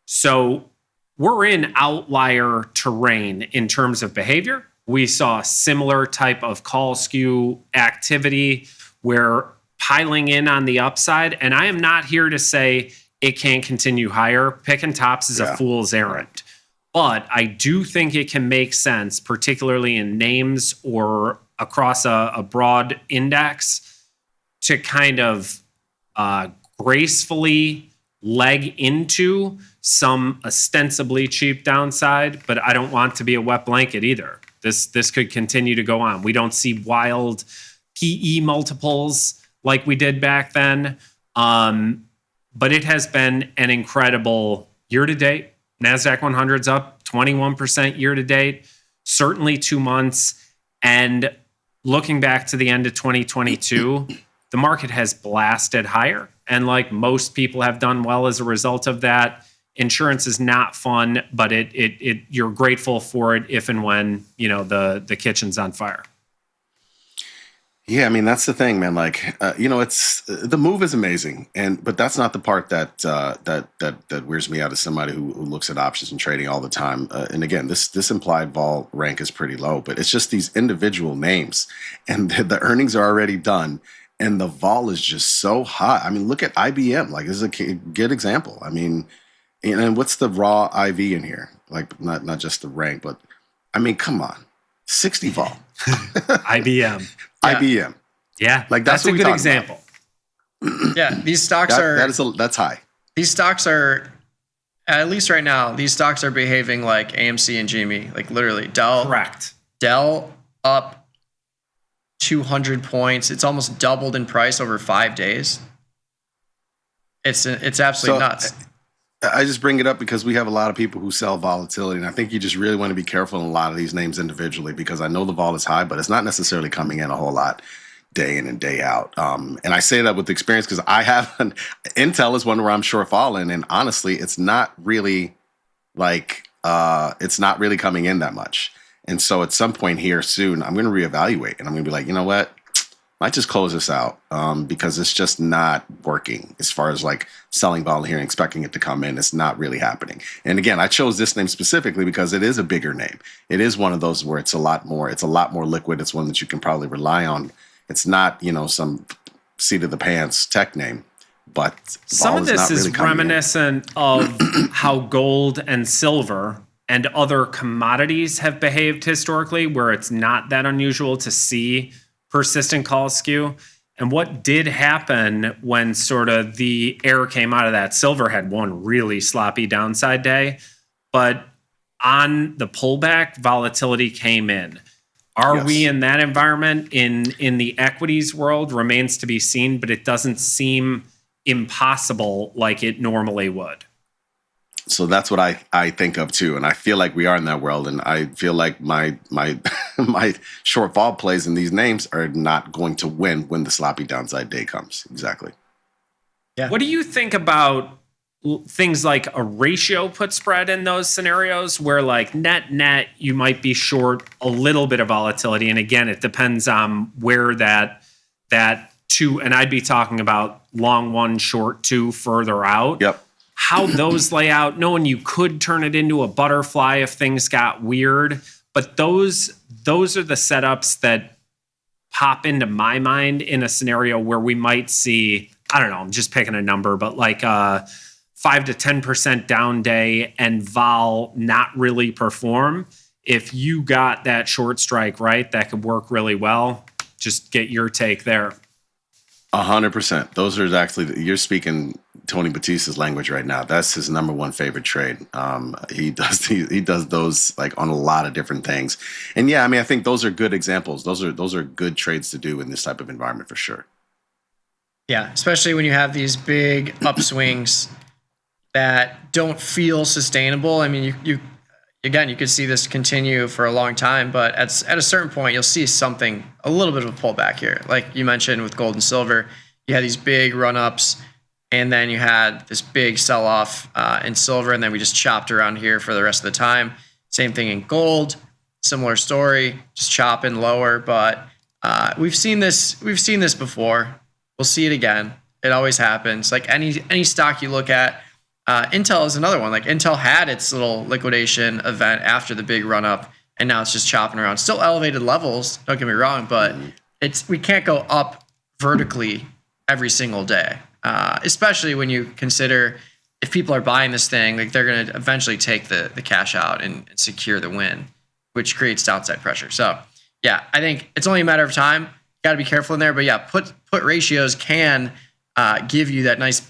So we're in outlier terrain in terms of behavior. We saw similar type of call skew activity where piling in on the upside. And I am not here to say it can't continue higher. Picking tops is a fool's errand. But I do think it can make sense, particularly in names or across a broad index, to kind of gracefully leg into some ostensibly cheap downside, but I don't want to be a wet blanket either. This could continue to go on. We don't see wild PE multiples like we did back then, but it has been an incredible year to date. NASDAQ 100's up 21% year to date, certainly 2 months. And looking back to the end of 2022, the market has blasted higher. And like most people have done well as a result of that. Insurance is not fun, but it you're grateful for it if and when, you know, the kitchen's on fire. Yeah, I mean, that's the thing, man. Like, it's the move is amazing, but that's not the part that weirds me out as somebody who looks at options and trading all the time. And again, this implied vol rank is pretty low, but it's just these individual names, and the earnings are already done, and the vol is just so high. I mean, look at IBM. Like, this is a good example. I mean, and what's the raw IV in here? Like, not just the rank, but I mean, come on, 60 vol. IBM. Yeah. IBM. Yeah, like that's a good example. Yeah, these stocks that's high. These stocks are, at least right now, these stocks are behaving like AMC and GME, like literally. Dell up 200 points. It's almost doubled in price over 5 days. It's absolutely nuts. I just bring it up because we have a lot of people who sell volatility, and I think you just really want to be careful in a lot of these names individually, because I know the vol is high, but it's not necessarily coming in a whole lot day in and day out. And I say that with experience because I have Intel is one where I'm short falling, and honestly, it's not really coming in that much. And so at some point here soon, I'm going to reevaluate, and I'm going to be like, you know what? Might just close this out because it's just not working as far as like selling vol here and expecting it to come in. It's not really happening. And again, I chose this name specifically because it is a bigger name. It is one of those where it's a lot more liquid. It's one that you can probably rely on. It's not, some seat of the pants tech name, but some of this is reminiscent of how gold and silver and other commodities have behaved historically, where it's not that unusual to see persistent call skew. And what did happen when sort of the air came out of that? Silver had one really sloppy downside day, but on the pullback, volatility came in. Are we in that environment in the equities world? Remains to be seen, but it doesn't seem impossible like it normally would. So that's what I think of too, and I feel like we are in that world, and I feel like my my short fall plays in these names are not going to win when the sloppy downside day comes. Exactly. Yeah. What do you think about things like a ratio put spread in those scenarios where like net you might be short a little bit of volatility, and again it depends on where that two, and I'd be talking about long one, short two further out. Yep. How those lay out, knowing you could turn it into a butterfly if things got weird. But those are the setups that pop into my mind in a scenario where we might see, I don't know, I'm just picking a number, but like a 5 to 10% down day and vol not really perform. If you got that short strike right, that could work really well. Just get your take there. 100%. Those are actually, you're speaking Tony Batista's language right now. That's his number one favorite trade. He does those like on a lot of different things. And yeah, I mean, I think those are good examples. Those are good trades to do in this type of environment for sure. Yeah, especially when you have these big upswings that don't feel sustainable. I mean, you could see this continue for a long time, but at a certain point, you'll see a little bit of a pullback here. Like you mentioned with gold and silver, you had these big run-ups, and then you had this big sell-off in silver, and then we just chopped around here for the rest of the time. Same thing in gold, similar story, just chopping lower. But we've seen this before. We'll see it again. It always happens. Like any stock you look at, Intel is another one. Like Intel had its little liquidation event after the big run-up, and now it's just chopping around. Still elevated levels, don't get me wrong, but we can't go up vertically every single day. Especially when you consider if people are buying this thing, like they're going to eventually take the cash out and secure the win, which creates downside pressure. So yeah, I think it's only a matter of time. Got to be careful in there, but yeah, put ratios can give you that nice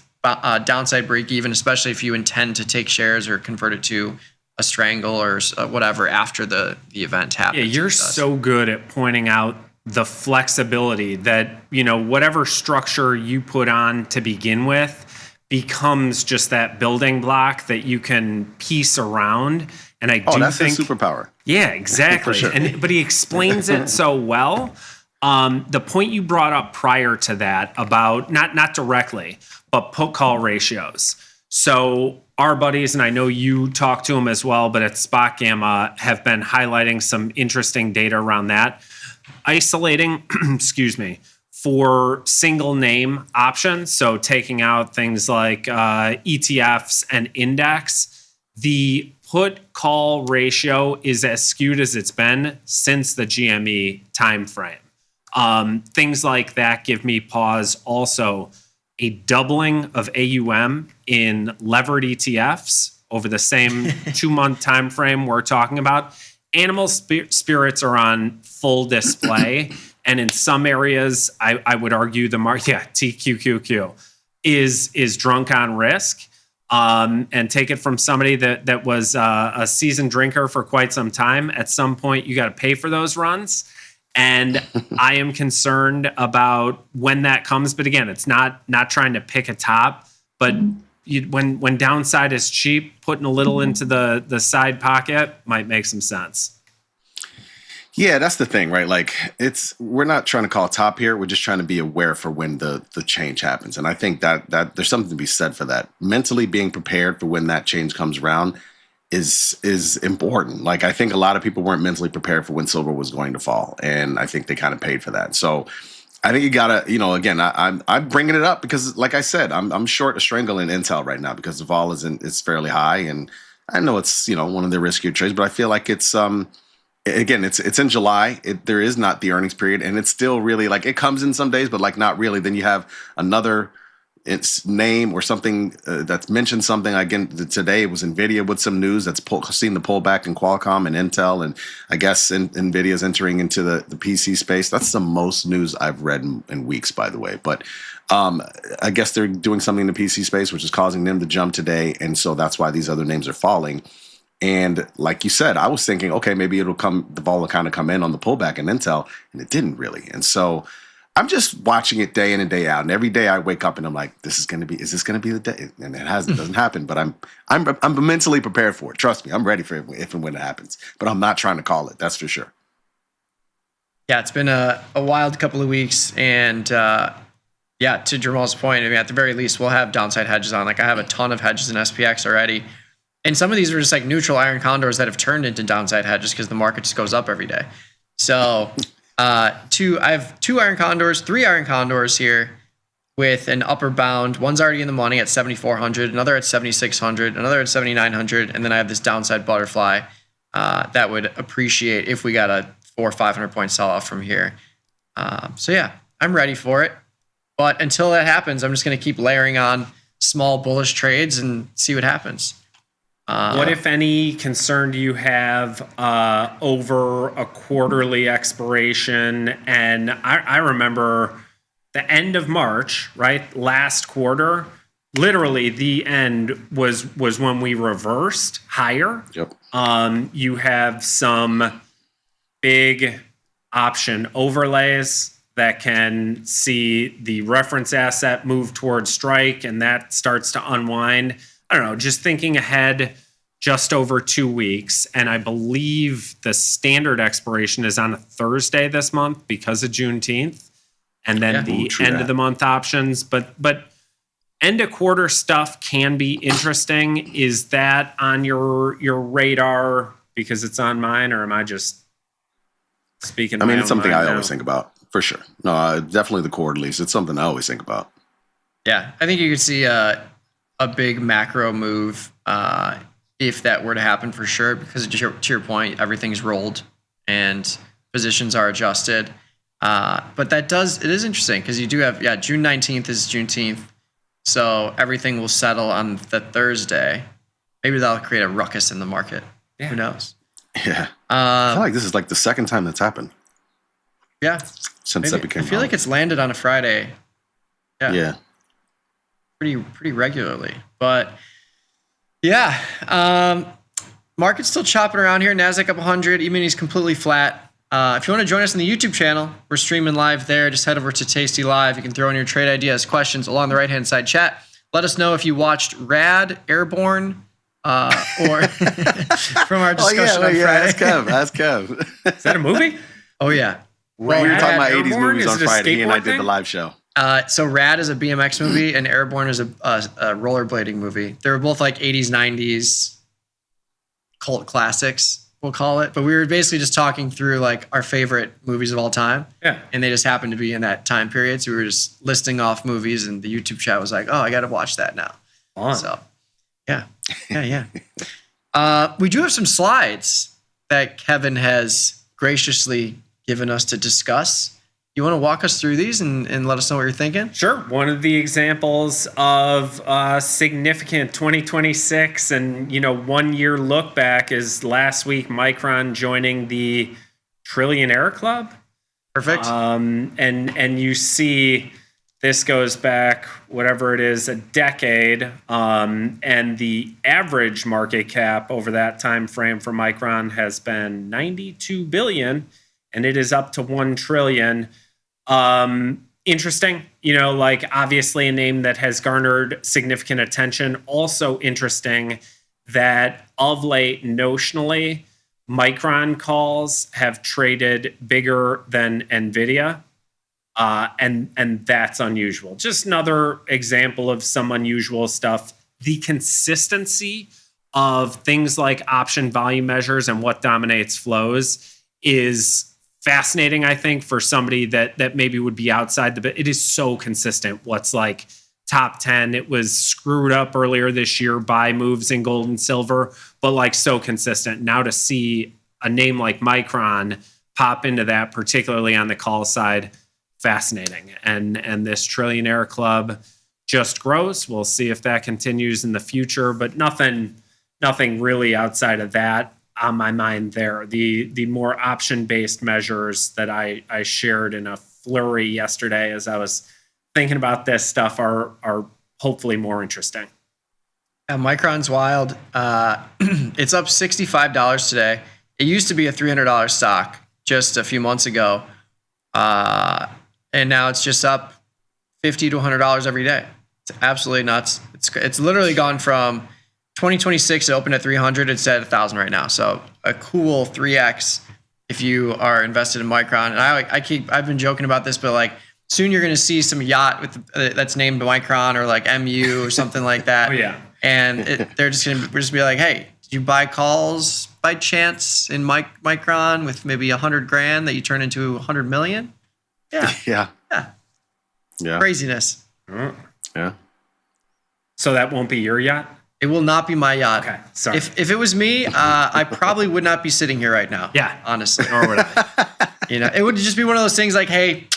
downside break even, especially if you intend to take shares or convert it to a strangle or whatever after the event happens. Yeah, you're so good at pointing out the flexibility that, whatever structure you put on to begin with becomes just that building block that you can piece around. And I do that's think his superpower. Yeah, exactly. For sure. But he explains it so well. The point you brought up prior to that about not directly, but put call ratios. So our buddies, and I know you talk to them as well, but at Spot Gamma have been highlighting some interesting data around that. Isolating, for single name options, so taking out things like ETFs and index, the put call ratio is as skewed as it's been since the GME timeframe. Things like that give me pause. Also, a doubling of AUM in levered ETFs over the same 2-month time frame we're talking about. Animal spirits are on full display, and in some areas, I would argue the market, TQQQ, is drunk on risk. And take it from somebody that was a seasoned drinker for quite some time. At some point, you got to pay for those runs. And I am concerned about when that comes. But again, it's not trying to pick a top, but when downside is cheap, putting a little into the side pocket might make some sense. Yeah, that's the thing, right? Like we're not trying to call top here. We're just trying to be aware for when the change happens. And I think that there's something to be said for that. Mentally being prepared for when that change comes around is important. Like I think a lot of people weren't mentally prepared for when silver was going to fall. And I think they kind of paid for that. So I think you gotta, again, I'm bringing it up because like I said, I'm short a strangle in Intel right now because the vol is fairly high. And I know it's, one of the riskier trades, but I feel like it's, again, it's in July. There is not the earnings period, and it's still really like it comes in some days, but like not really. Then you have another name or something that's mentioned something. Again, today it was NVIDIA with some news that's seen the pullback in Qualcomm and Intel, and I guess NVIDIA's entering into the PC space. That's the most news I've read in weeks, by the way. But I guess they're doing something in the PC space, which is causing them to jump today, and so that's why these other names are falling. And like you said, I was thinking, okay, maybe the vol will kind of come in on the pullback in Intel, and it didn't really. And so I'm just watching it day in and day out. And every day I wake up and I'm like, is this going to be the day? And it doesn't happen, but I'm mentally prepared for it. Trust me, I'm ready for it if and when it happens. But I'm not trying to call it. That's for sure. Yeah, it's been a wild couple of weeks. And to Jamal's point, at the very least, we'll have downside hedges on. Like I have a ton of hedges in SPX already. And some of these are just like neutral iron condors that have turned into downside hedges because the market just goes up every day. So I have 3 iron condors here with an upper bound. One's already in the money at 7,400, another at 7,600, another at 7,900. And then I have this downside butterfly that would appreciate if we got a 400 or 500 point sell off from here. I'm ready for it. But until that happens, I'm just going to keep layering on small bullish trades and see what happens. What, if any, concern do you have over a quarterly expiration? And I remember the end of March, right? Last quarter, literally the end was when we reversed higher. Yep. You have some big option overlays that can see the reference asset move towards strike, and that starts to unwind. I don't know, just thinking ahead just over 2 weeks. And I believe the standard expiration is on a Thursday this month because of Juneteenth. and then the end of the month options. But end of quarter stuff can be interesting. Is that on your radar because it's on mine, or am I just speaking? I mean, it's something I always think about for sure. No, definitely the quarterlies. It's something I always think about. Yeah, I think you could see a big macro move if that were to happen for sure, because to your point, everything's rolled and positions are adjusted. But it is interesting because you do have, June 19th is Juneteenth. So everything will settle on the Thursday. Maybe that'll create a ruckus in the market. Yeah. Who knows? Yeah. I feel like this is like the second time that's happened. Yeah. Since that became I feel like it's landed on a Friday. Yeah. Pretty regularly. But yeah, market's still chopping around here. NASDAQ up 100. E-mini's completely flat. If you want to join us on the YouTube channel, we're streaming live there. Just head over to Tasty Live. You can throw in your trade ideas, questions along the right-hand side chat. Let us know if you watched Rad Airborne or from our discussion on Friday. Ask Kev. Is that a movie? Oh, yeah. We were talking about 80s movies on Friday. He and I did the live show. So Rad is a BMX movie and Airborne is a rollerblading movie. They were both like 80s, 90s cult classics, we'll call it. But we were basically just talking through like our favorite movies of all time. Yeah. And they just happened to be in that time period. So we were just listing off movies and the YouTube chat was like, oh, I got to watch that now. Fun. So yeah. We do have some slides that Kevin has graciously given us to discuss. You want to walk us through these and let us know what you're thinking? Sure. One of the examples of significant 2026 and 1 year look back is last week Micron joining the Trillionaire Club. Perfect. And you see this goes back whatever it is a decade, and the average market cap over that time frame for Micron has been 92 billion, and it is up to 1 trillion. Interesting, obviously a name that has garnered significant attention. Also interesting that of late, notionally, Micron calls have traded bigger than NVIDIA. And that's unusual. Just another example of some unusual stuff. The consistency of things like option volume measures and what dominates flows is fascinating, I think, for somebody that maybe would be outside the. It is so consistent. What's like top 10? It was screwed up earlier this year by moves in gold and silver, but like so consistent. Now to see a name like Micron pop into that, particularly on the call side, fascinating. And this Trillionaire Club just grows. We'll see if that continues in the future, but nothing really outside of that on my mind there. The more option-based measures that I shared in a flurry yesterday as I was thinking about this stuff are hopefully more interesting. Yeah, Micron's wild. It's up $65 today. It used to be a $300 stock just a few months ago. And now it's just up $50 to $100 every day. It's absolutely nuts. It's literally gone from 2026, it opened at 300. It's at 1,000 right now. So a cool 3x if you are invested in Micron. And I've been joking about this, but like soon you're going to see some yacht with that's named Micron or like MU or something like that. Oh yeah. And they're just going to be like, hey, did you buy calls by chance in Micron with maybe $100,000 that you turn into 100 million? Yeah. Yeah. Craziness. Yeah. So that won't be your yacht? It will not be my yacht. Okay, sorry. If it was me, I probably would not be sitting here right now. Yeah. Honestly. Nor would I. It would just be one of those things like, hey,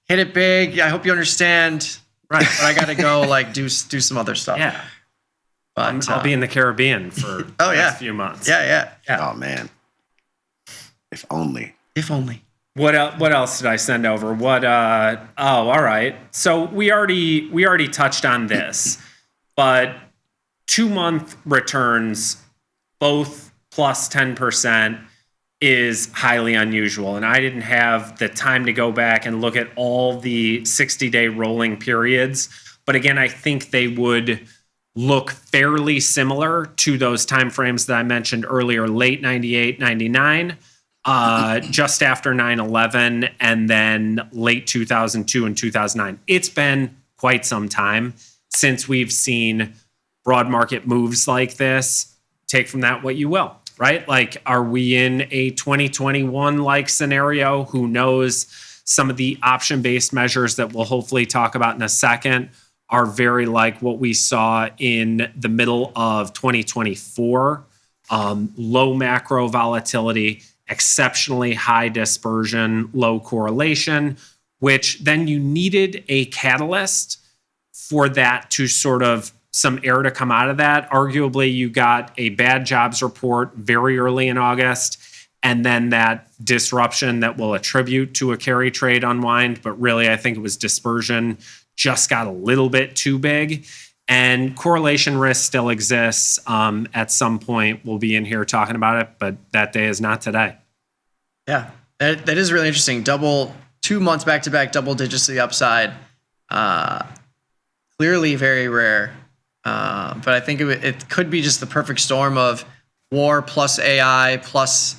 hit it big. I hope you understand. Right. But I got to go like do some other stuff. Yeah. But I'll be in the Caribbean for the next few months. Yeah. Oh man. If only. If only. What else did I send over? All right. So we already touched on this, but 2-month returns, both plus 10%, is highly unusual. And I didn't have the time to go back and look at all the 60-day rolling periods. But again, I think they would look fairly similar to those timeframes that I mentioned earlier, late 98, 99. just after 9/11, and then late 2002 and 2009. It's been quite some time since we've seen broad market moves like this. Take from that what you will, right? Like, are we in a 2021 like scenario? Who knows? Some of the option-based measures that we'll hopefully talk about in a second are very like what we saw in the middle of 2024. Low macro volatility, exceptionally high dispersion, low correlation, which then you needed a catalyst for that to sort of some air to come out of that. Arguably, you got a bad jobs report very early in August, and then that disruption that will attribute to a carry trade unwind. But really, I think it was dispersion just got a little bit too big. And correlation risk still exists. At some point, we'll be in here talking about it, but that day is not today. Yeah, that is really interesting. 2 months back to back, double digits to the upside. Clearly very rare. But I think it could be just the perfect storm of war plus AI plus,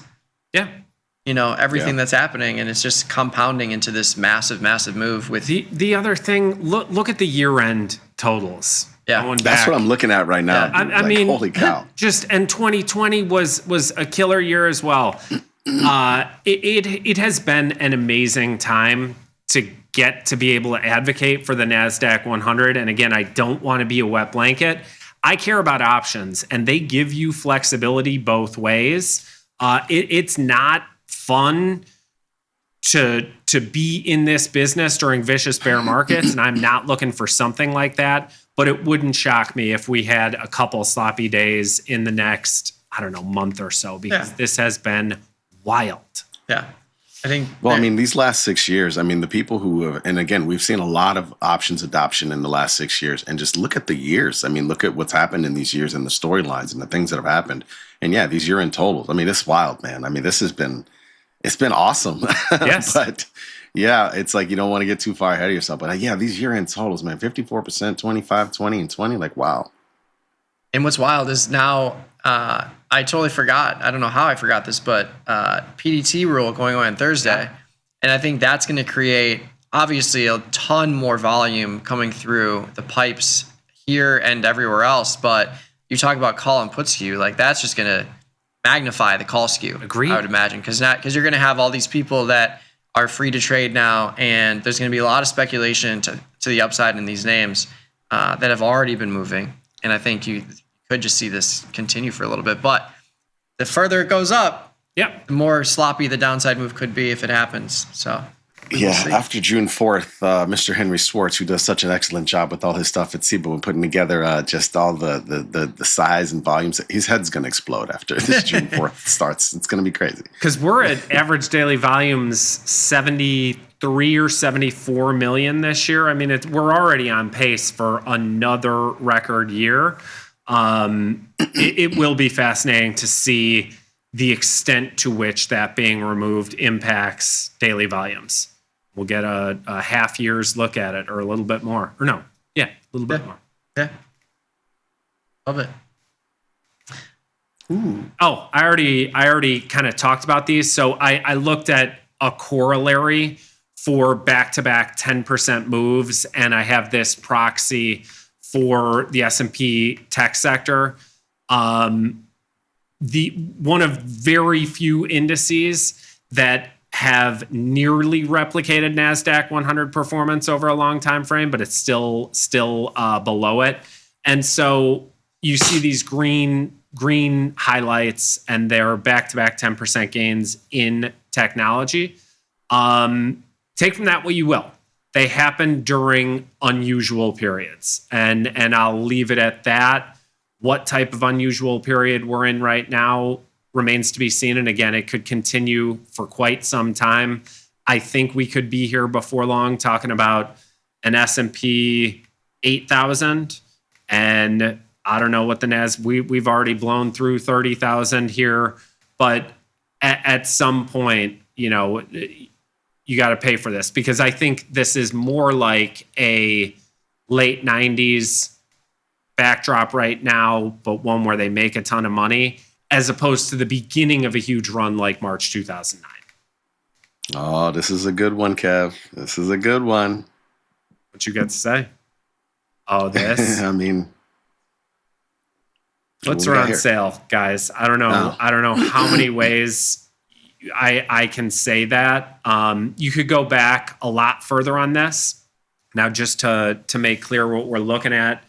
everything that's happening, and it's just compounding into this massive, massive move. With the other thing, look at the year-end totals. Yeah, that's what I'm looking at right now. I mean, holy cow! And 2020 was a killer year as well. It has been an amazing time to get to be able to advocate for the NASDAQ 100. And again, I don't want to be a wet blanket. I care about options, and they give you flexibility both ways. It's not fun to be in this business during vicious bear markets, and I'm not looking for something like that. But it wouldn't shock me if we had a couple sloppy days in the next, month or so, because this has been wild. Yeah. I think. Well, I mean, these last 6 years, the people who have, and again, we've seen a lot of options adoption in the last 6 years, and just look at the years. Look at what's happened in these years and the storylines and the things that have happened. And yeah, these year-end totals. It's wild, man. This has been, it's been awesome. Yes. But yeah, it's like you don't want to get too far ahead of yourself. But yeah, these year-end totals, man, 54%, 25, 20, and 20, like wow. And what's wild is now, I totally forgot. I don't know how I forgot this, but PDT rule going on Thursday. And I think that's going to create, obviously, a ton more volume coming through the pipes here and everywhere else. But you talk about call and put skew, like that's just going to magnify the call skew. Agreed. I would imagine. Because you're going to have all these people that are free to trade now. And there's going to be a lot of speculation to the upside in these names that have already been moving. And I think you could just see this continue for a little bit. But the further it goes up, the more sloppy the downside move could be if it happens. So yeah, after June 4th, Mr. Henry Swartz, who does such an excellent job with all his stuff at SIBO and putting together just all the size and volumes, his head's going to explode after this June 4th starts. It's going to be crazy. Because we're at average daily volumes 73 or 74 million this year. We're already on pace for another record year. It will be fascinating to see the extent to which that being removed impacts daily volumes. We'll get a half year's look at it, or a little bit more. Or no, a little bit more. Yeah. Love it. Ooh. Oh, I already kind of talked about these. So I looked at a corollary for back-to-back 10% moves, and I have this proxy for the S&P tech sector. One of very few indices that have nearly replicated NASDAQ 100 performance over a long time frame, but it's still below it. And so you see these green highlights, and they're back-to-back 10% gains in technology. Take from that what you will. They happen during unusual periods, and I'll leave it at that. What type of unusual period we're in right now remains to be seen. And again, it could continue for quite some time. I think we could be here before long talking about an S&P 8,000. And I don't know what the we've already blown through 30,000 here. But at some point, you got to pay for this, because I think this is more like a late 90s backdrop right now, but one where they make a ton of money. as opposed to the beginning of a huge run like March 2009. Oh, this is a good one, Kev. This is a good one. What you got to say? Oh, this. I mean, what's on sale, guys? I don't know. Oh. I don't know how many ways I can say that. You could go back a lot further on this. Now, just to make clear what we're looking at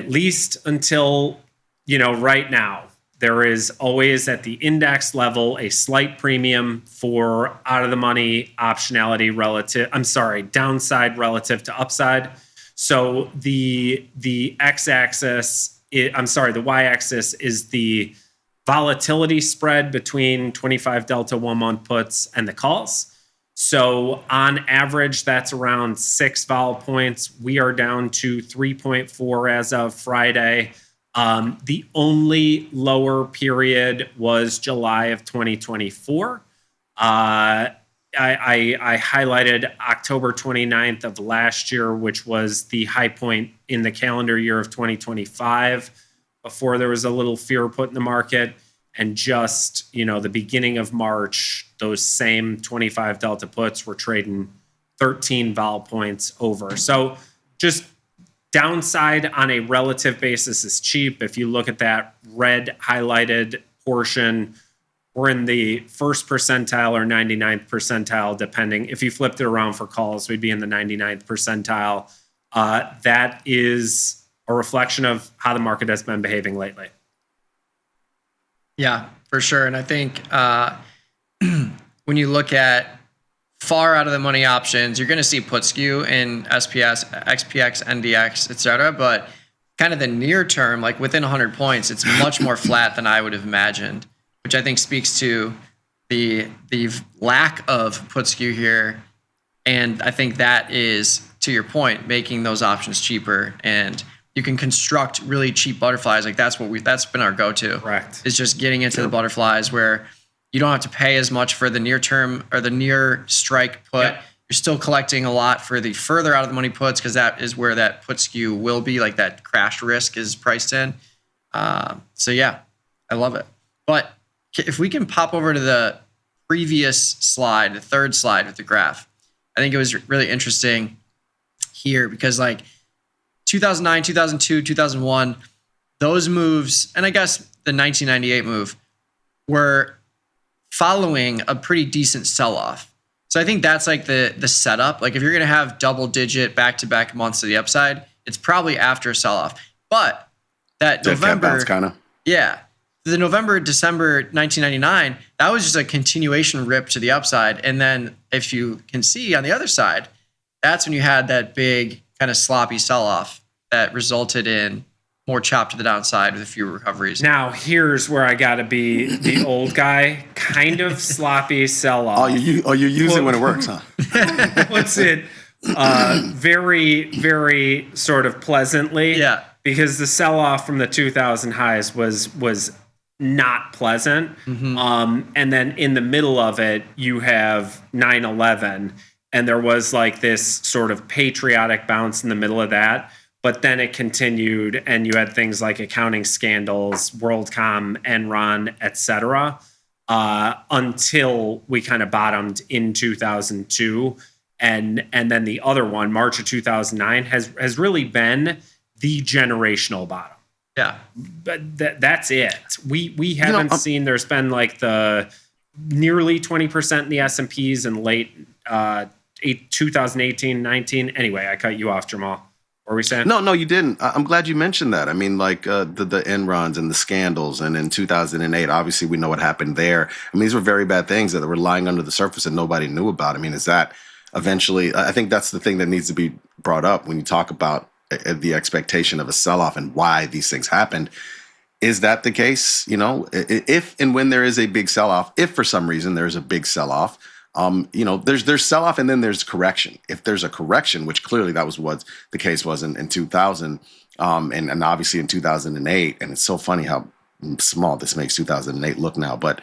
least until, right now, there is always at the index level a slight premium for out of the money optionality downside relative to upside. So the x-axis, the y-axis is the volatility spread between 25 delta 1 month puts and the calls. So on average, that's around 6 vol points. We are down to 3.4 as of Friday. The only lower period was July of 2024. I highlighted October 29th of last year, which was the high point in the calendar year of 2025, before there was a little fear put in the market. And just, the beginning of March, those same 25 delta puts were trading 13 vol points over. So just downside on a relative basis is cheap. If you look at that red highlighted portion, we're in the first percentile or 99th percentile, depending. If you flipped it around for calls, we'd be in the 99th percentile. That is a reflection of how the market has been behaving lately. Yeah, for sure. And I think when you look at far out of the money options, you're going to see put skew in SPS, XPX, NDX, et cetera. But kind of the near term, like within 100 points, it's much more flat than I would have imagined, which I think speaks to the lack of put skew here. And I think that is, to your point, making those options cheaper. And you can construct really cheap butterflies. Like that's been our go-to. Correct. Is just getting into the butterflies where you don't have to pay as much for the near term or the near strike put. Yep. You're still collecting a lot for the further out of the money puts, because that is where that put skew will be, like that crash risk is priced in. So yeah, I love it. But if we can pop over to the previous slide, the third slide with the graph, I think it was really interesting here because like 2009, 2002, 2001, those moves, and I guess the 1998 move, were following a pretty decent sell-off. So I think that's like the setup. Like if you're going to have double-digit back-to-back months to the upside, it's probably after a sell-off. But that November, yeah, the November, December 1999, that was just a continuation rip to the upside. And then if you can see on the other side, that's when you had that big kind of sloppy sell-off that resulted in more chop to the downside with a few recoveries. Now, here's where I got to be the old guy. Kind of sloppy sell-off. Oh, you use it when it works, huh? Puts it very, very sort of pleasantly. Yeah. Because the sell-off from the 2000 highs was not pleasant. Mm-hmm. And then in the middle of it, you have 9/11. And there was like this sort of patriotic bounce in the middle of that. But then it continued, and you had things like accounting scandals, WorldCom, Enron, et cetera, until we kind of bottomed in 2002. And then the other one, March of 2009, has really been the generational bottom. Yeah. But that's it. We haven't seen, there's been like the nearly 20% in the S&Ps in late 2018, 19. Anyway, I cut you off, Jamal. What were we saying? No, you didn't. I'm glad you mentioned that. I mean, like the Enrons and the scandals, and in 2008, obviously we know what happened there. I mean, these were very bad things that were lying under the surface and nobody knew about. I mean, is that eventually? I think that's the thing that needs to be brought up when you talk about the expectation of a sell-off and why these things happened. Is that the case? If and when there is a big sell-off, if for some reason there's a big sell-off. There's sell-off and then there's correction. If there's a correction, which clearly that was what the case was in 2000, and obviously in 2008, and it's so funny how small this makes 2008 look now. But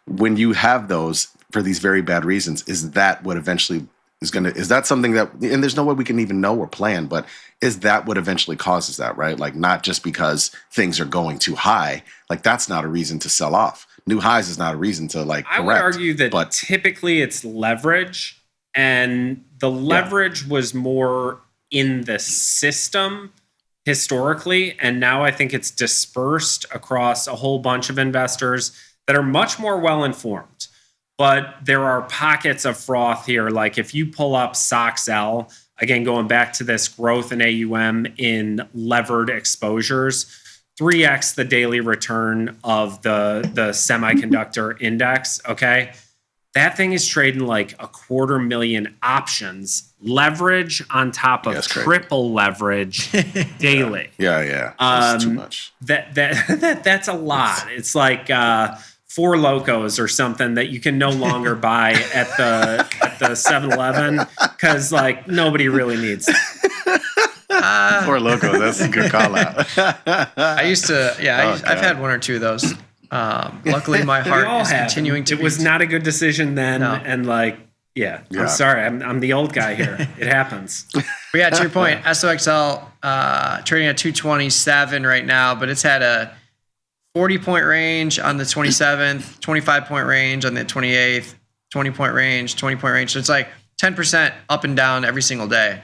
when you have those for these very bad reasons, is that what eventually is that something that, and there's no way we can even know or plan, but is that what eventually causes that, right? Like, not just because things are going too high, like that's not a reason to sell off. New highs is not a reason to like correct. I would argue that typically it's leverage, and the leverage was more in the system historically, and now I think it's dispersed across a whole bunch of investors that are much more well informed. But there are pockets of froth here. Like if you pull up SOXL, again, going back to this growth in AUM in levered exposures, 3x the daily return of the semiconductor index, okay? That thing is trading like 250,000 options, leverage on top of triple leverage daily. Yeah. That's too much. That's a lot. It's like Four Locos or something that you can no longer buy at the 7-Eleven because like nobody really needs it. Four Locos, that's a good call out. I used to, I've had one or two of those. Luckily, my heart is continuing to. It was not a good decision then, and like, I'm sorry, I'm the old guy here. It happens. But yeah, to your point, SOXL trading at 227 right now, but it's had a 40-point range on the 27th, 25-point range on the 28th, 20-point range, 20-point range. So it's like 10% up and down every single day.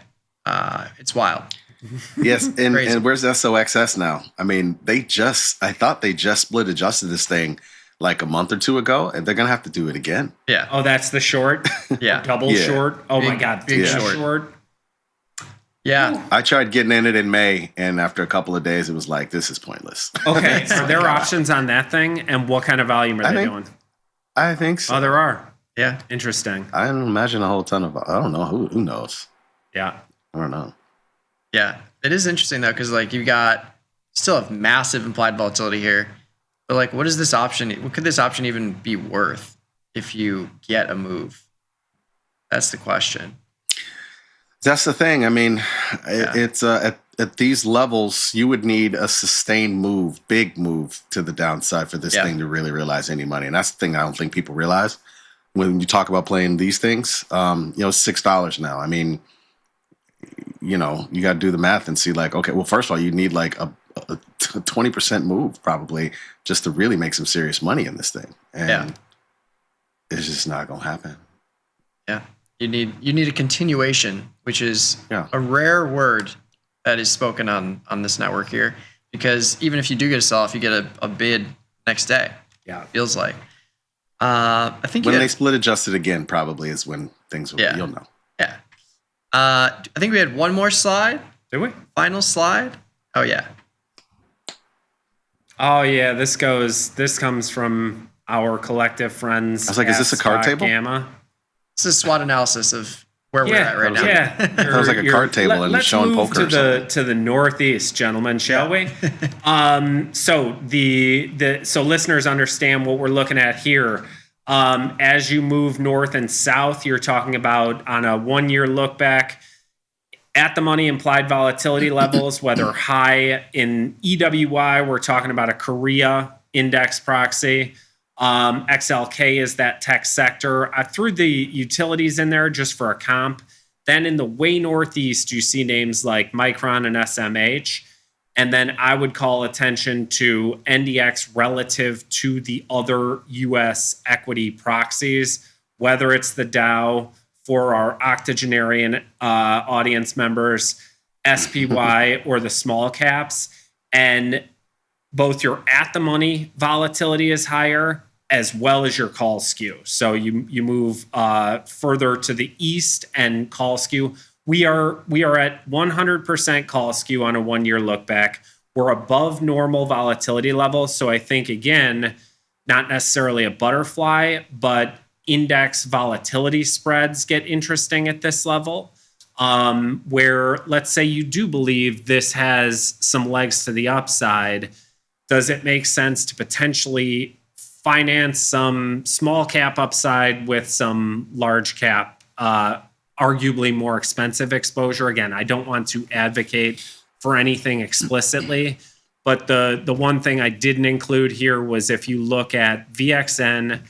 It's wild. Yes, and where's SOXS now? I mean, I thought they just split adjusted this thing like a month or two ago, and they're gonna have to do it again. Yeah. Oh, that's the short? Yeah. Double short? Oh my God. Big short. Yeah. I tried getting in it in May, and after a couple of days, it was like, this is pointless. Okay, are there options on that thing, and what kind of volume are they doing? I think so. Oh, there are. Yeah. Interesting. I don't imagine a whole ton of, I don't know, who knows? Yeah. I don't know. Yeah, it is interesting though, because like you still have massive implied volatility here, but like, what could this option even be worth if you get a move? That's the question. That's the thing. I mean, it's at these levels, you would need a sustained move, big move to the downside for this thing to really realize any money, and that's the thing I don't think people realize when you talk about playing these things. $6 now. I mean, you got to do the math and see like, okay, well, first of all, you need like a 20% move probably just to really make some serious money in this thing. And it's just not going to happen. Yeah. You need a continuation, which is a rare word that is spoken on this network here, because even if you do get a sell off, you get a bid next day. Yeah. It feels like. I think when they split adjusted again, probably is when things will, you'll know. Yeah. I think we had one more slide. Did we? Final slide. Oh yeah. Oh yeah. This comes from our collective friends. I was like, is this a card table? Gamma. It's a SWOT analysis of where we're at right now. Yeah. That was like a card table and showing poker. Let's move to the northeast, gentlemen, shall we? So so listeners understand what we're looking at here. As you move north and south, you're talking about on a 1-year look back at the money implied volatility levels, whether high in EWY, we're talking about a Korea index proxy. XLK is that tech sector. I threw the utilities in there just for a comp. Then in the way northeast, you see names like Micron and SMH. And then I would call attention to NDX relative to the other US equity proxies, whether it's the Dow for our octogenarian audience members, SPY, or the small caps. And both your at the money volatility is higher, as well as your call skew. So you move further to the east and call skew. We are at 100% call skew on a 1-year look back. We're above normal volatility levels. So I think, again, not necessarily a butterfly, but index volatility spreads get interesting at this level. Where let's say you do believe this has some legs to the upside, does it make sense to potentially finance some small cap upside with some large cap, arguably more expensive exposure? Again, I don't want to advocate for anything explicitly, but the one thing I didn't include here was if you look at VXN,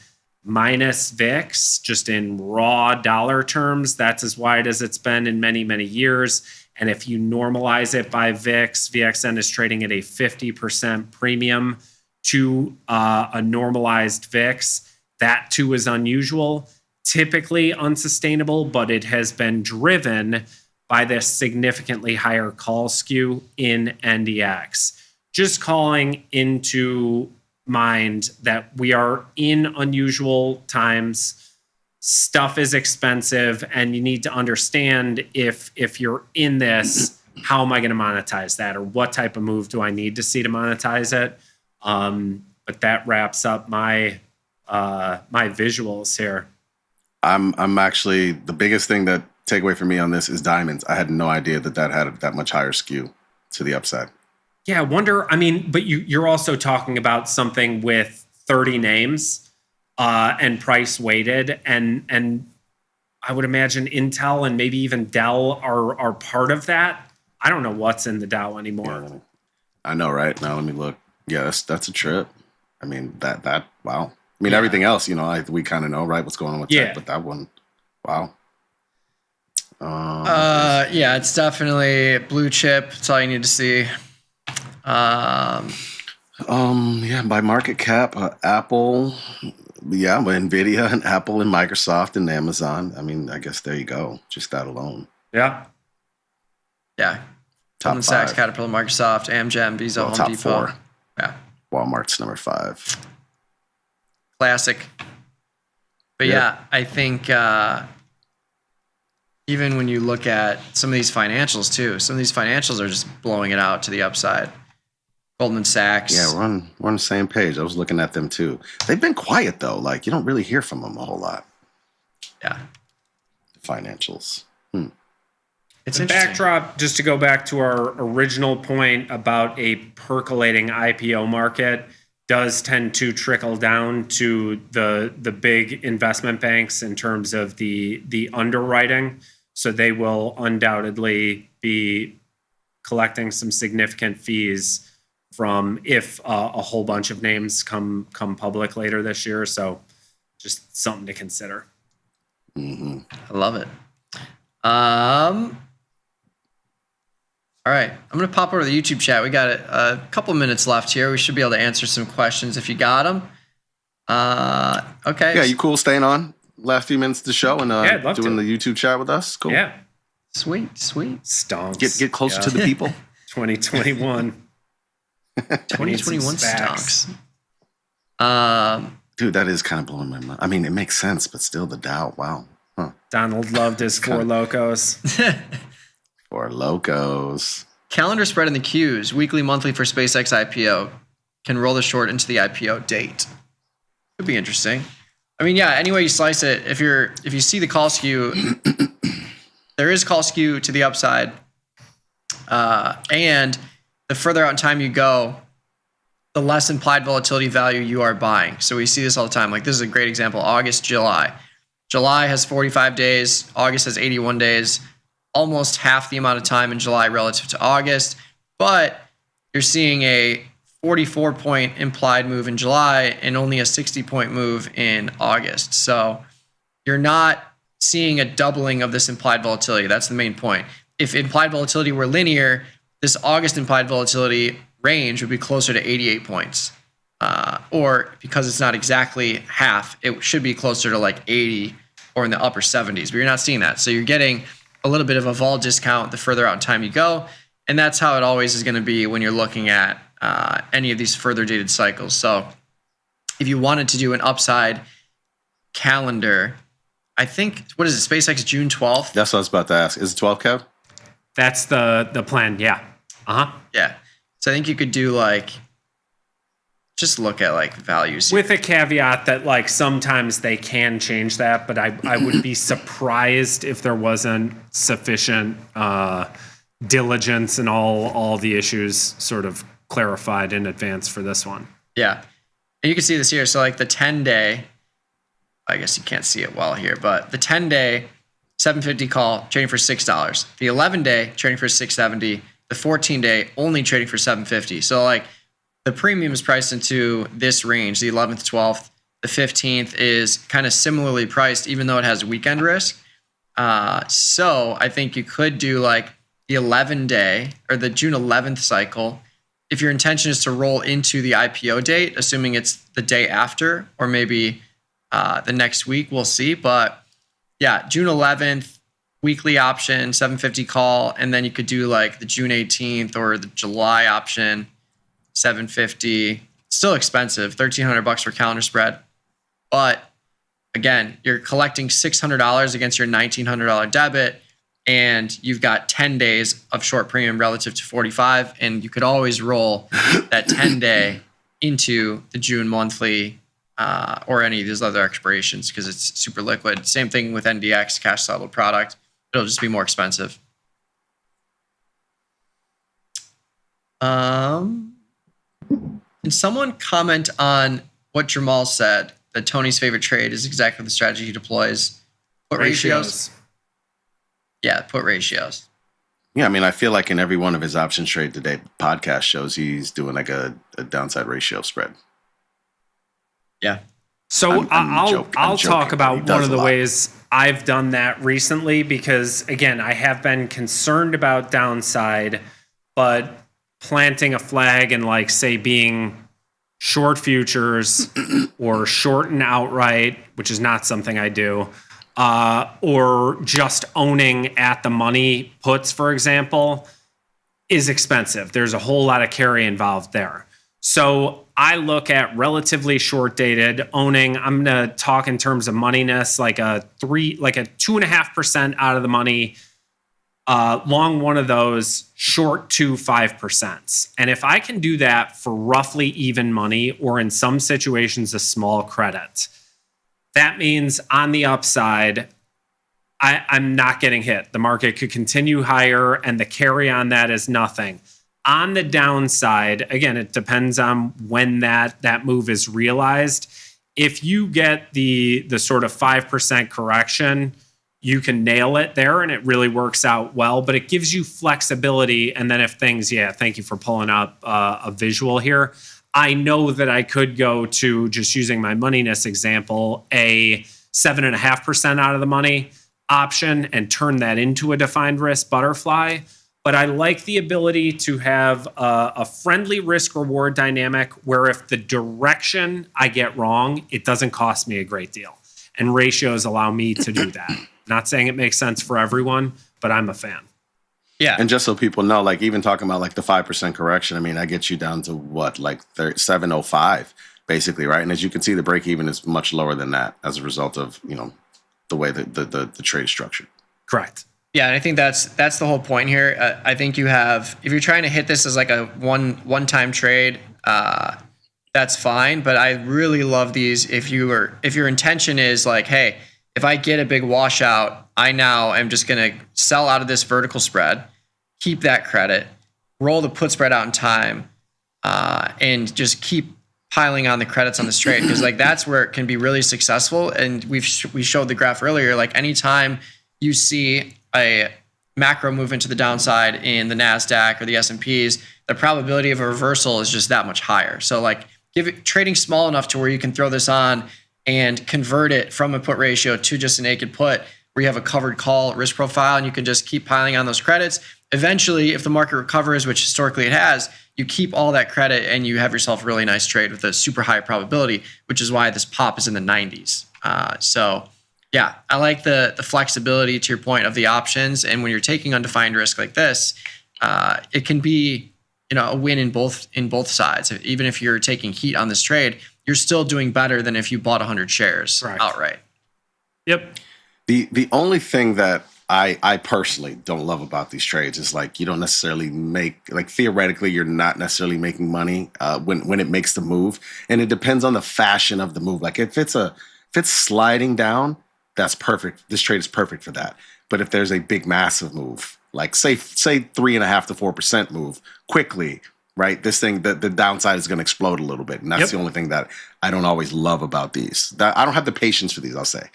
minus VIX, just in raw dollar terms, that's as wide as it's been in many, many years. And if you normalize it by VIX, VXN is trading at a 50% premium to a normalized VIX. That too is unusual, typically unsustainable, but it has been driven by this significantly higher call skew in NDX. Just calling into mind that we are in unusual times. Stuff is expensive, and you need to understand if you're in this, how am I going to monetize that, or what type of move do I need to see to monetize it? But that wraps up my my visuals here. I'm actually, the biggest thing that takeaway for me on this is diamonds. I had no idea that had that much higher skew to the upside. Yeah, I wonder. I mean, but you're also talking about something with 30 names. And price weighted, and I would imagine Intel and maybe even Dell are part of that. I don't know what's in the Dow anymore. Yeah, I know, right? Now let me look. Yeah, that's a trip. I mean that wow. I mean everything else, we kind of know, right? What's going on with tech, but that one, wow. Yeah, it's definitely blue chip. That's all you need to see. Yeah, by market cap, Apple. Yeah, but Nvidia and Apple and Microsoft and Amazon. I mean, I guess there you go. Just that alone. Yeah. Yeah. Top Goldman Sachs, 5. Caterpillar, Microsoft, Amgen, Visa, Well, Home top Depot. 4. Yeah. Walmart's number 5. Classic. But yeah, I think even when you look at some of these financials too, some of these financials are just blowing it out to the upside. Goldman Sachs. Yeah, we're on the same page. I was looking at them too. They've been quiet though. Like you don't really hear from them a whole lot. Yeah. The financials. It's the backdrop, just to go back to our original point about a percolating IPO market, does tend to trickle down to the big investment banks in terms of the underwriting. So they will undoubtedly be collecting some significant fees from if a whole bunch of names come public later this year. So just something to consider. Mm-hmm. I love it. All right. I'm going to pop over to the YouTube chat. We got a couple minutes left here. We should be able to answer some questions if you got them. Okay. Yeah, you cool staying on last few minutes of the show and doing the YouTube chat with us? Cool. Yeah. Sweet. Stonks. Get closer to the people. 2021. 2021 stonks. Dude, that is kind of blowing my mind. I mean, it makes sense, but still the Dow. Wow. Huh. Donald loved his Four Locos. Four Locos. Calendar spread in the queues, weekly, monthly for SpaceX IPO. Can roll the short into the IPO date. Could be interesting. I mean, yeah, any way you slice it, if you see the call skew, there is call skew to the upside. And the further out in time you go, the less implied volatility value you are buying. So we see this all the time. Like this is a great example. August, July. July has 45 days. August has 81 days. Almost half the amount of time in July relative to August. But you're seeing a 44-point implied move in July and only a 60-point move in August. So you're not seeing a doubling of this implied volatility. That's the main point. If implied volatility were linear, this August implied volatility range would be closer to 88 points. Or because it's not exactly half, it should be closer to like 80 or in the upper 70s. But you're not seeing that. So you're getting a little bit of a vol discount the further out in time you go. And that's how it always is going to be when you're looking at any of these further dated cycles. So if you wanted to do an upside calendar, I think, what is it, SpaceX June 12th? That's what I was about to ask. Is it 12, Kev? That's the plan, yeah. Yeah. So I think you could do like, just look at like values. With a caveat that like sometimes they can change that, but I would be surprised if there wasn't sufficient diligence and all the issues sort of clarified in advance for this one. Yeah. And you can see this here. So like the 10-day, I guess you can't see it well here, but the 10-day 750 call trading for $6. The 11-day trading for $6.70. The 14-day only trading for $7.50. So like the premium is priced into this range, the 11th, 12th, The 15th is kind of similarly priced, even though it has weekend risk. So I think you could do like the 11-day or the June 11th cycle. If your intention is to roll into the IPO date, assuming it's the day after or maybe the next week, we'll see. But yeah, June 11th, weekly option, 750 call. And then you could do like the June 18th or the July option, 750. Still expensive, $1,300 for calendar spread. But again, you're collecting $600 against your $1,900 debit, and you've got 10 days of short premium relative to 45, and you could always roll that 10-day into the June monthly or any of these other expirations because it's super liquid. Same thing with NDX, cash settled product. It'll just be more expensive. Can someone comment on what Jamal said, that Tony's favorite trade is exactly the strategy he deploys? Put ratios. Yeah, put ratios. Yeah, I mean, I feel like in every one of his options trade today podcast shows, he's doing like a downside ratio spread. Yeah. So I'll joking, talk about one of the a lot. ways I've done that recently because, again, I have been concerned about downside, but planting a flag and like say being short futures or short and outright, which is not something I do, or just owning at the money puts, for example, is expensive. There's a whole lot of carry involved there. So I look at relatively short dated owning. I'm going to talk in terms of moneyness, like a 2.5% out of the money. Long one of those, short 5%. And if I can do that for roughly even money, or in some situations, a small credit, that means on the upside, I'm not getting hit. The market could continue higher and the carry on that is nothing. On the downside, again, it depends on when that move is realized. If you get the sort of 5% correction, you can nail it there and it really works out well, but it gives you flexibility. And then if things, thank you for pulling up a visual here. I know that I could go to, just using my moneyness example, a 7.5% out of the money option and turn that into a defined risk butterfly. But I like the ability to have a friendly risk reward dynamic where if the direction I get wrong, it doesn't cost me a great deal. And ratios allow me to do that. Not saying it makes sense for everyone, but I'm a fan. Yeah. And just so people know, like even talking about like the 5% correction, I mean, I get you down to what, like 705 basically, right? And as you can see, the break even is much lower than that as a result of, the way that the trade is structured. Correct. Yeah, and I think that's the whole point here. I think you have, if you're trying to hit this as like a one-time trade, that's fine. But I really love these if your intention is like, hey, if I get a big washout, I now am just going to sell out of this vertical spread, keep that credit, roll the put spread out in time, and just keep piling on the credits on this trade, because like that's where it can be really successful. And we showed the graph earlier. Like anytime you see a macro move into the downside in the NASDAQ or the S&Ps, the probability of a reversal is just that much higher. So like trading small enough to where you can throw this on and convert it from a put ratio to just a naked put where you have a covered call risk profile and you can just keep piling on those credits. Eventually, if the market recovers, which historically it has, you keep all that credit and you have yourself a really nice trade with a super high probability, which is why this pop is in the 90s. So yeah, I like the flexibility to your point of the options. And when you're taking undefined risk like this, it can be a win in both sides. Even if you're taking heat on this trade, you're still doing better than if you bought 100 shares outright. Yep. The only thing that I personally don't love about these trades is like you don't necessarily make, like theoretically you're not necessarily making money when it makes the move, and it depends on the fashion of the move. Like if it's sliding down, that's perfect. This trade is perfect for that. But if there's a big massive move, like say 3.5% to 4% move quickly, right? This thing, the downside is going to explode a little bit, and that's the only thing that I don't always love about these. I don't have the patience for these, I'll say.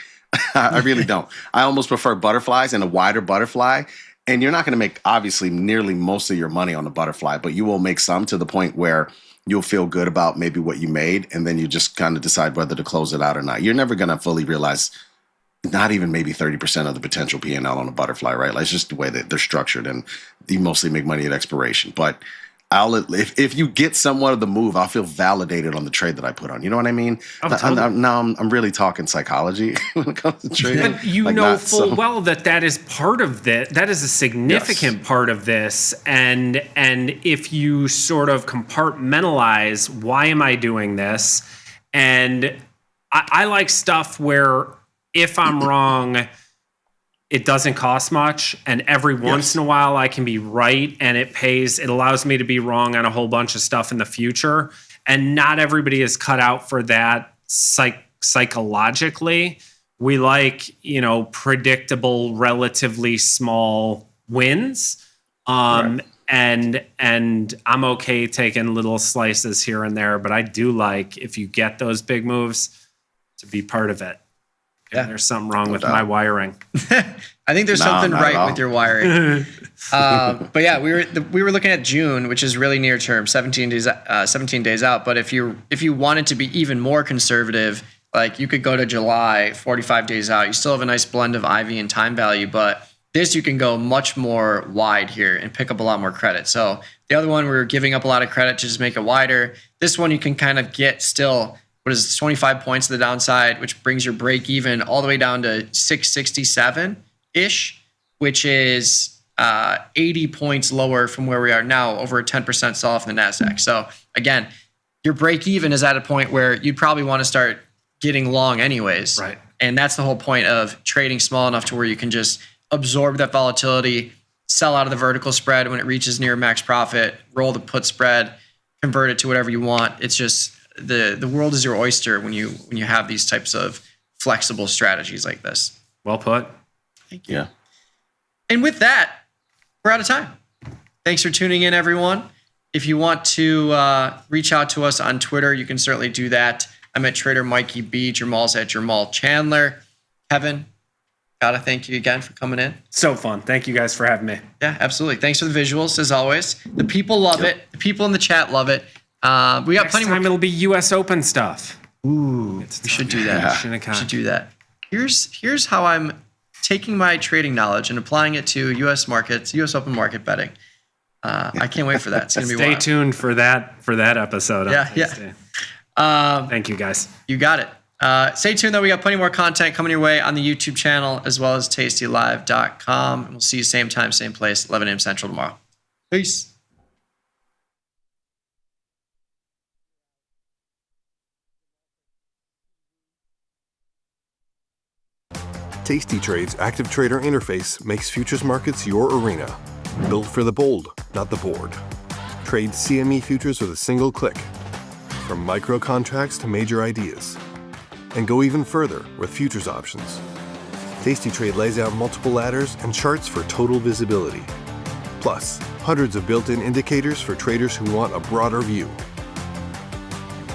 I really don't. I almost prefer butterflies and a wider butterfly. And you're not going to make, obviously, nearly most of your money on the butterfly, but you will make some to the point where you'll feel good about maybe what you made, and then you just kind of decide whether to close it out or not. You're never going to fully realize not even maybe 30% of the potential P&L on a butterfly, right? Like, it's just the way that they're structured, and you mostly make money at expiration. But if you get somewhat of the move, I'll feel validated on the trade that I put on. You know what I mean? I'm really talking psychology when it comes to trading. But you know full well that is part of this. That is a significant part of this. And if you sort of compartmentalize, why am I doing this? And I like stuff where if I'm wrong, it doesn't cost much, and every once in a while I can be right, and it pays. It allows me to be wrong on a whole bunch of stuff in the future, and not everybody is cut out for that psychologically. We like, predictable, relatively small wins, and I'm okay taking little slices here and there, but I do like, if you get those big moves, to be part of it. Yeah. There's something wrong with my wiring. I think there's something right with your wiring. But yeah, we were looking at June, which is really near term, 17 days out. But if you wanted to be even more conservative, like you could go to July, 45 days out. You still have a nice blend of IV and time value, but this you can go much more wide here and pick up a lot more credit. So the other one, we were giving up a lot of credit to just make it wider. This one you can kind of get still, 25 points to the downside, which brings your break even all the way down to 667-ish, which is 80 points lower from where we are now, over a 10% sell off in the NASDAQ. So again, your break even is at a point where you'd probably want to start getting long anyways. Right. And that's the whole point of trading small enough to where you can just absorb that volatility, sell out of the vertical spread when it reaches near max profit, roll the put spread, convert it to whatever you want. It's just the world is your oyster when you have these types of flexible strategies like this. Well put. Thank you. Yeah. And with that, we're out of time. Thanks for tuning in, everyone. If you want to reach out to us on Twitter, you can certainly do that. I'm at Trader Mikey B. Jamal's at Jamal Chandler. Kevin, gotta thank you again for coming in. So fun. Thank you guys for having me. Yeah, absolutely. Thanks for the visuals, as always. The people love it. The people in the chat love it. We got plenty more. It'll be U.S. Open stuff. Ooh, we should do that. We should do that. Here's how I'm taking my trading knowledge and applying it to U.S. markets, U.S. Open market betting. I can't wait for that. It's gonna be Stay tuned for that episode. Yeah. Thank you, guys. You got it. Stay tuned, though. We got plenty more content coming your way on the YouTube channel, as well as tastylive.com. And we'll see you same time, same place, 11 a.m. Central tomorrow. Peace. Tasty Trade's active trader interface makes futures markets your arena. Built for the bold, not the board. Trade CME futures with a single click. From micro contracts to major ideas. And go even further with futures options. Tasty Trade lays out multiple ladders and charts for total visibility. Plus, hundreds of built-in indicators for traders who want a broader view.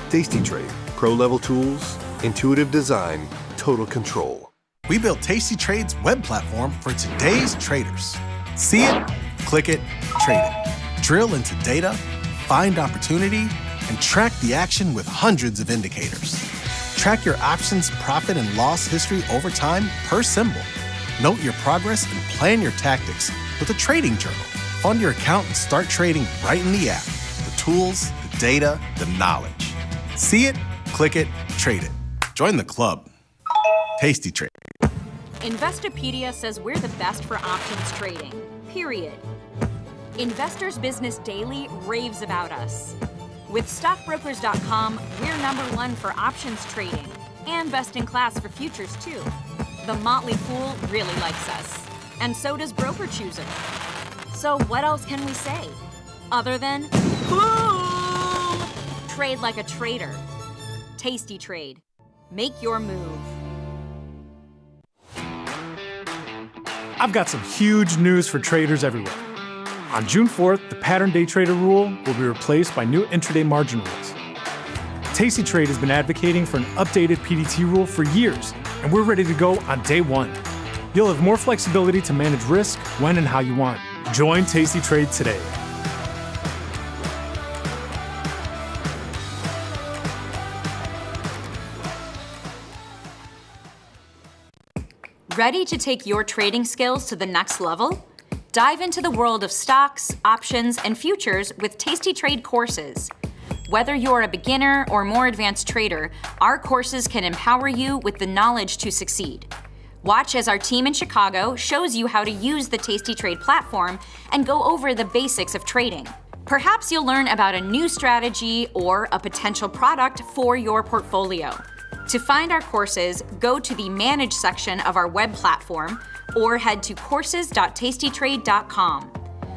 Tasty Trade, pro-level tools, intuitive design, total control. We built Tasty Trade's web platform for today's traders. See it, click it, trade it. Drill into data, find opportunity, and track the action with hundreds of indicators. Track your options profit and loss history over time per symbol. Note your progress and plan your tactics with a trading journal. Fund your account and start trading right in the app. The tools, the data, the knowledge. See it, click it, trade it. Join the club. Tasty Trade. Investopedia says we're the best for options trading, period. Investors Business Daily raves about us. With stockbrokers.com, we're #1 for options trading and best in class for futures too. The Motley Fool really likes us, and so does Broker Chooser. So what else can we say other than boom? Trade like a trader. Tasty Trade. Make your move. I've got some huge news for traders everywhere. On June 4th, the pattern day trader rule will be replaced by new intraday margin rules. Tasty Trade has been advocating for an updated PDT rule for years, and we're ready to go on day one. You'll have more flexibility to manage risk when and how you want. Join Tasty Trade today. Ready to take your trading skills to the next level? Dive into the world of stocks, options, and futures with Tasty Trade courses. Whether you're a beginner or more advanced trader, our courses can empower you with the knowledge to succeed. Watch as our team in Chicago shows you how to use the Tasty Trade platform and go over the basics of trading. Perhaps you'll learn about a new strategy or a potential product for your portfolio. To find our courses, go to the Manage section of our web platform or head to courses.tastytrade.com.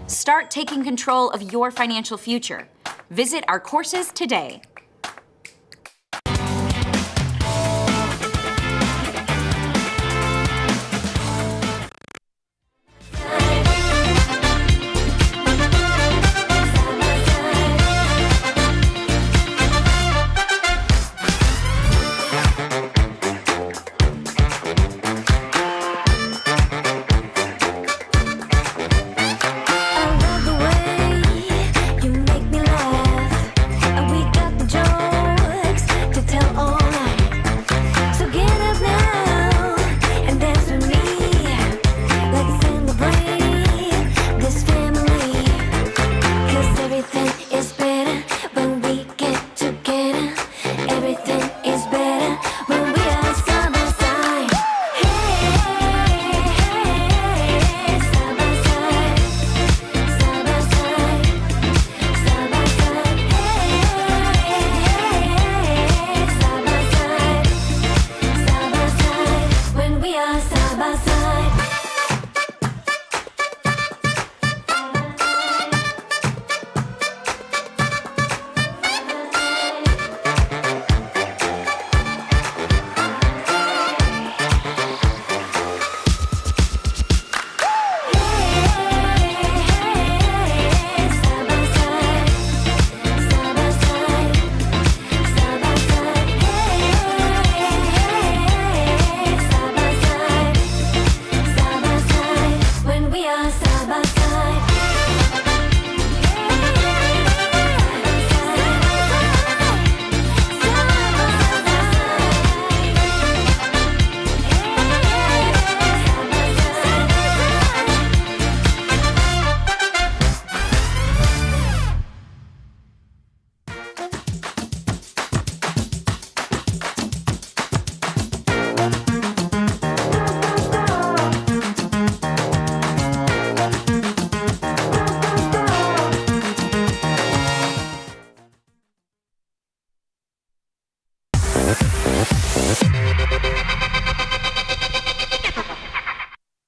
Start taking control of your financial future. Visit our courses today.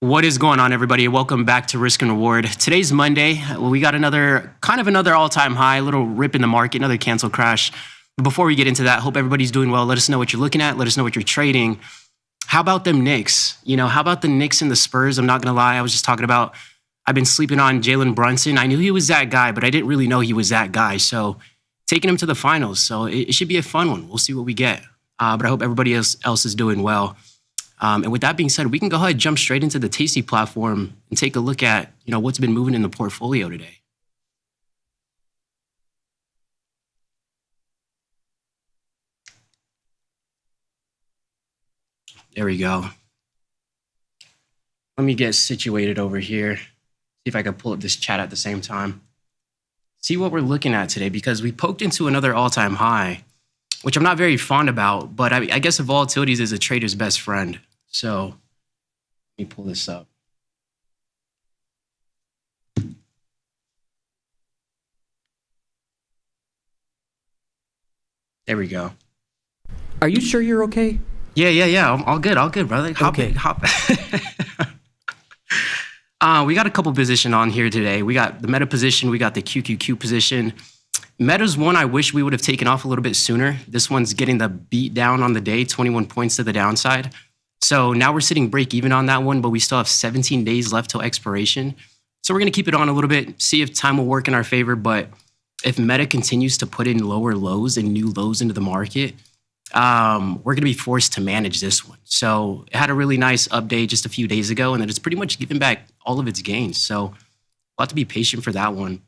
What is going on, everybody? Welcome back to Risk and Reward. Today's Monday. We got another all-time high, little rip in the market, another cancel crash. But before we get into that, hope everybody's doing well. Let us know what you're looking at. Let us know what you're trading. How about them Knicks? How about the Knicks and the Spurs? I'm not going to lie. I was just talking about, I've been sleeping on Jalen Brunson. I knew he was that guy, but I didn't really know he was that guy. So taking him to the finals. So it should be a fun one. We'll see what we get. But I hope everybody else is doing well. And with that being said, we can go ahead and jump straight into the Tasty platform and take a look at, what's been moving in the portfolio today. There we go. Let me get situated over here. See if I can pull up this chat at the same time. See what we're looking at today, because we poked into another all-time high, which I'm not very fond about, but I guess the volatility is a trader's best friend. So let me pull this up. There we go. Are you sure you're okay? Yeah. I'm all good, brother. Hop. We got a couple position on here today. We got the Meta position. We got the QQQ position. Meta's one I wish we would have taken off a little bit sooner. This one's getting the beat down on the day, 21 points to the downside. So now we're sitting break even on that one, but we still have 17 days left till expiration. So we're going to keep it on a little bit, see if time will work in our favor. But if Meta continues to put in lower lows and new lows into the market, we're going to be forced to manage this one. So it had a really nice update just a few days ago, and then it's pretty much given back all of its gains. So we'll have to be patient for that one.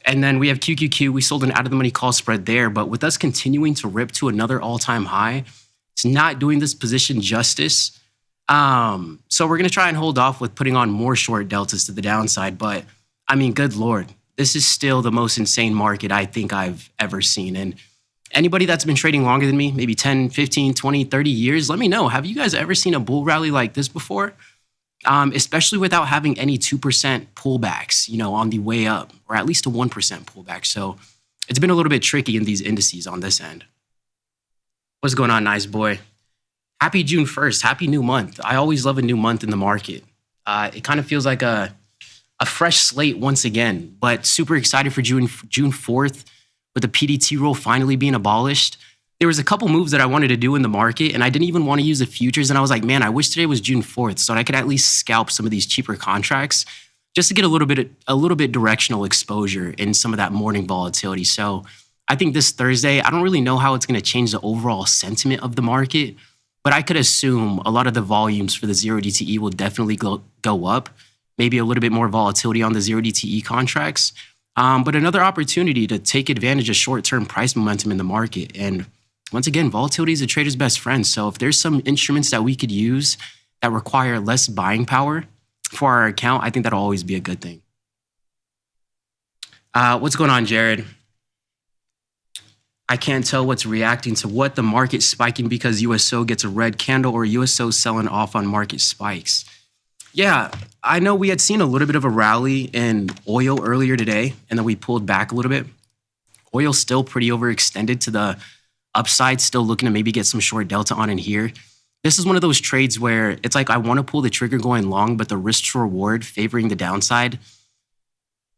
And then we have QQQ. We sold an out-of-the-money call spread there, but with us continuing to rip to another all-time high, it's not doing this position justice. So we're going to try and hold off with putting on more short deltas to the downside. But I mean, good Lord, this is still the most insane market I think I've ever seen. And anybody that's been trading longer than me, maybe 10, 15, 20, 30 years, let me know. Have you guys ever seen a bull rally like this before? Especially without having any 2% pullbacks, on the way up, or at least a 1% pullback. So it's been a little bit tricky in these indices on this end. What's going on, nice boy? Happy June 1st. Happy new month. I always love a new month in the market. It kind of feels like a fresh slate once again, but super excited for June 4th with the PDT rule finally being abolished. There was a couple moves that I wanted to do in the market, and I didn't even want to use the futures. And I was like, man, I wish today was June 4th so I could at least scalp some of these cheaper contracts just to get a little bit directional exposure in some of that morning volatility. So I think this Thursday, I don't really know how it's going to change the overall sentiment of the market, but I could assume a lot of the volumes for the 0 DTE will definitely go up, maybe a little bit more volatility on the 0 DTE contracts, but another opportunity to take advantage of short-term price momentum in the market. And once again, volatility is a trader's best friend. So if there's some instruments that we could use that require less buying power for our account, I think that'll always be a good thing. What's going on, Jared? I can't tell what's reacting to what. The market spiking because USO gets a red candle, or USO selling off on market spikes. Yeah, I know we had seen a little bit of a rally in oil earlier today, and then we pulled back a little bit. Oil's still pretty overextended to the upside, still looking to maybe get some short delta on in here. This is one of those trades where it's like I want to pull the trigger going long, but the risk to reward favoring the downside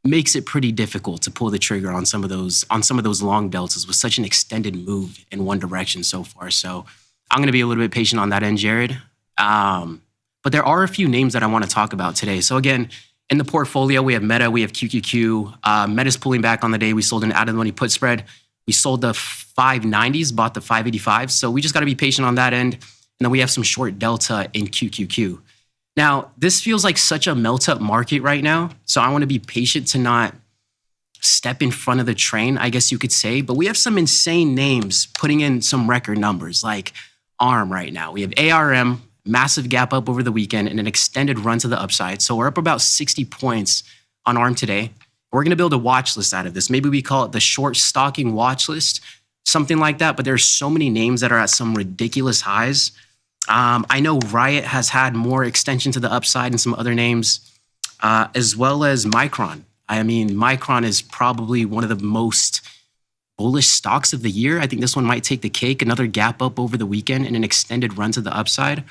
makes it pretty difficult to pull the trigger on some of those long deltas with such an extended move in one direction so far. So I'm going to be a little bit patient on that end, Jared. But there are a few names that I want to talk about today. So again, in the portfolio, we have Meta, we have QQQ. Meta's pulling back on the day. We sold an out-of-the-money put spread. We sold the 590s, bought the 585s. So we just got to be patient on that end. And then we have some short delta in QQQ. Now, this feels like such a melt-up market right now. So I want to be patient to not step in front of the train, I guess you could say. But we have some insane names putting in some record numbers, like ARM right now. We have ARM, massive gap up over the weekend, and an extended run to the upside. So we're up about 60 points on ARM today. We're going to build a watch list out of this. Maybe we call it the short stocking watch list, something like that. But there's so many names that are at some ridiculous highs. I know Riot has had more extension to the upside and some other names, as well as Micron. I mean, Micron is probably one of the most bullish stocks of the year. I think this one might take the cake. Another gap up over the weekend and an extended run to the upside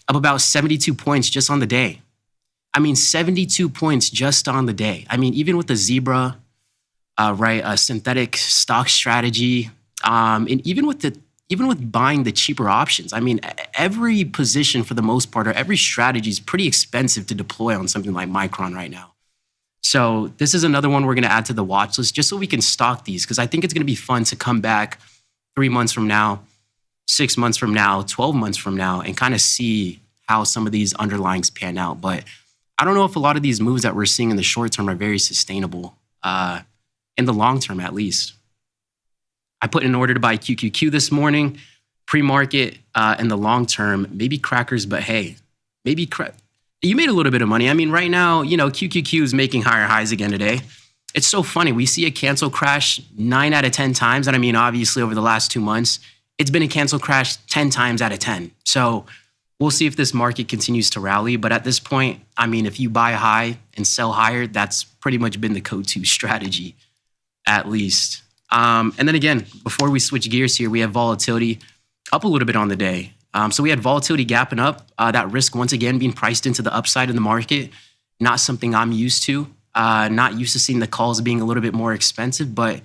of about 72 points just on the day. I mean, 72 points just on the day. I mean, even with the Zebra, a synthetic stock strategy, and even with buying the cheaper options. I mean, every position for the most part, or every strategy is pretty expensive to deploy on something like Micron right now. So this is another one we're going to add to the watch list just so we can stock these, because I think it's going to be fun to come back 3 months from now, 6 months from now, 12 months from now, and kind of see how some of these underlyings pan out. But I don't know if a lot of these moves that we're seeing in the short term are very sustainable, in the long term at least. I put in an order to buy QQQ this morning, pre-market, in the long term, maybe crackers, but hey, maybe you made a little bit of money. I mean, right now, QQQ is making higher highs again today. It's so funny. We see a cancel crash 9 out of 10 times. And I mean, obviously over the last 2 months, it's been a cancel crash 10 times out of 10. So we'll see if this market continues to rally. But at this point, I mean, if you buy high and sell higher, that's pretty much been the go-to strategy, at least. And then again, before we switch gears here, we have volatility up a little bit on the day. So we had volatility gapping up, that risk once again being priced into the upside in the market. Not something I'm used to. Not used to seeing the calls being a little bit more expensive, but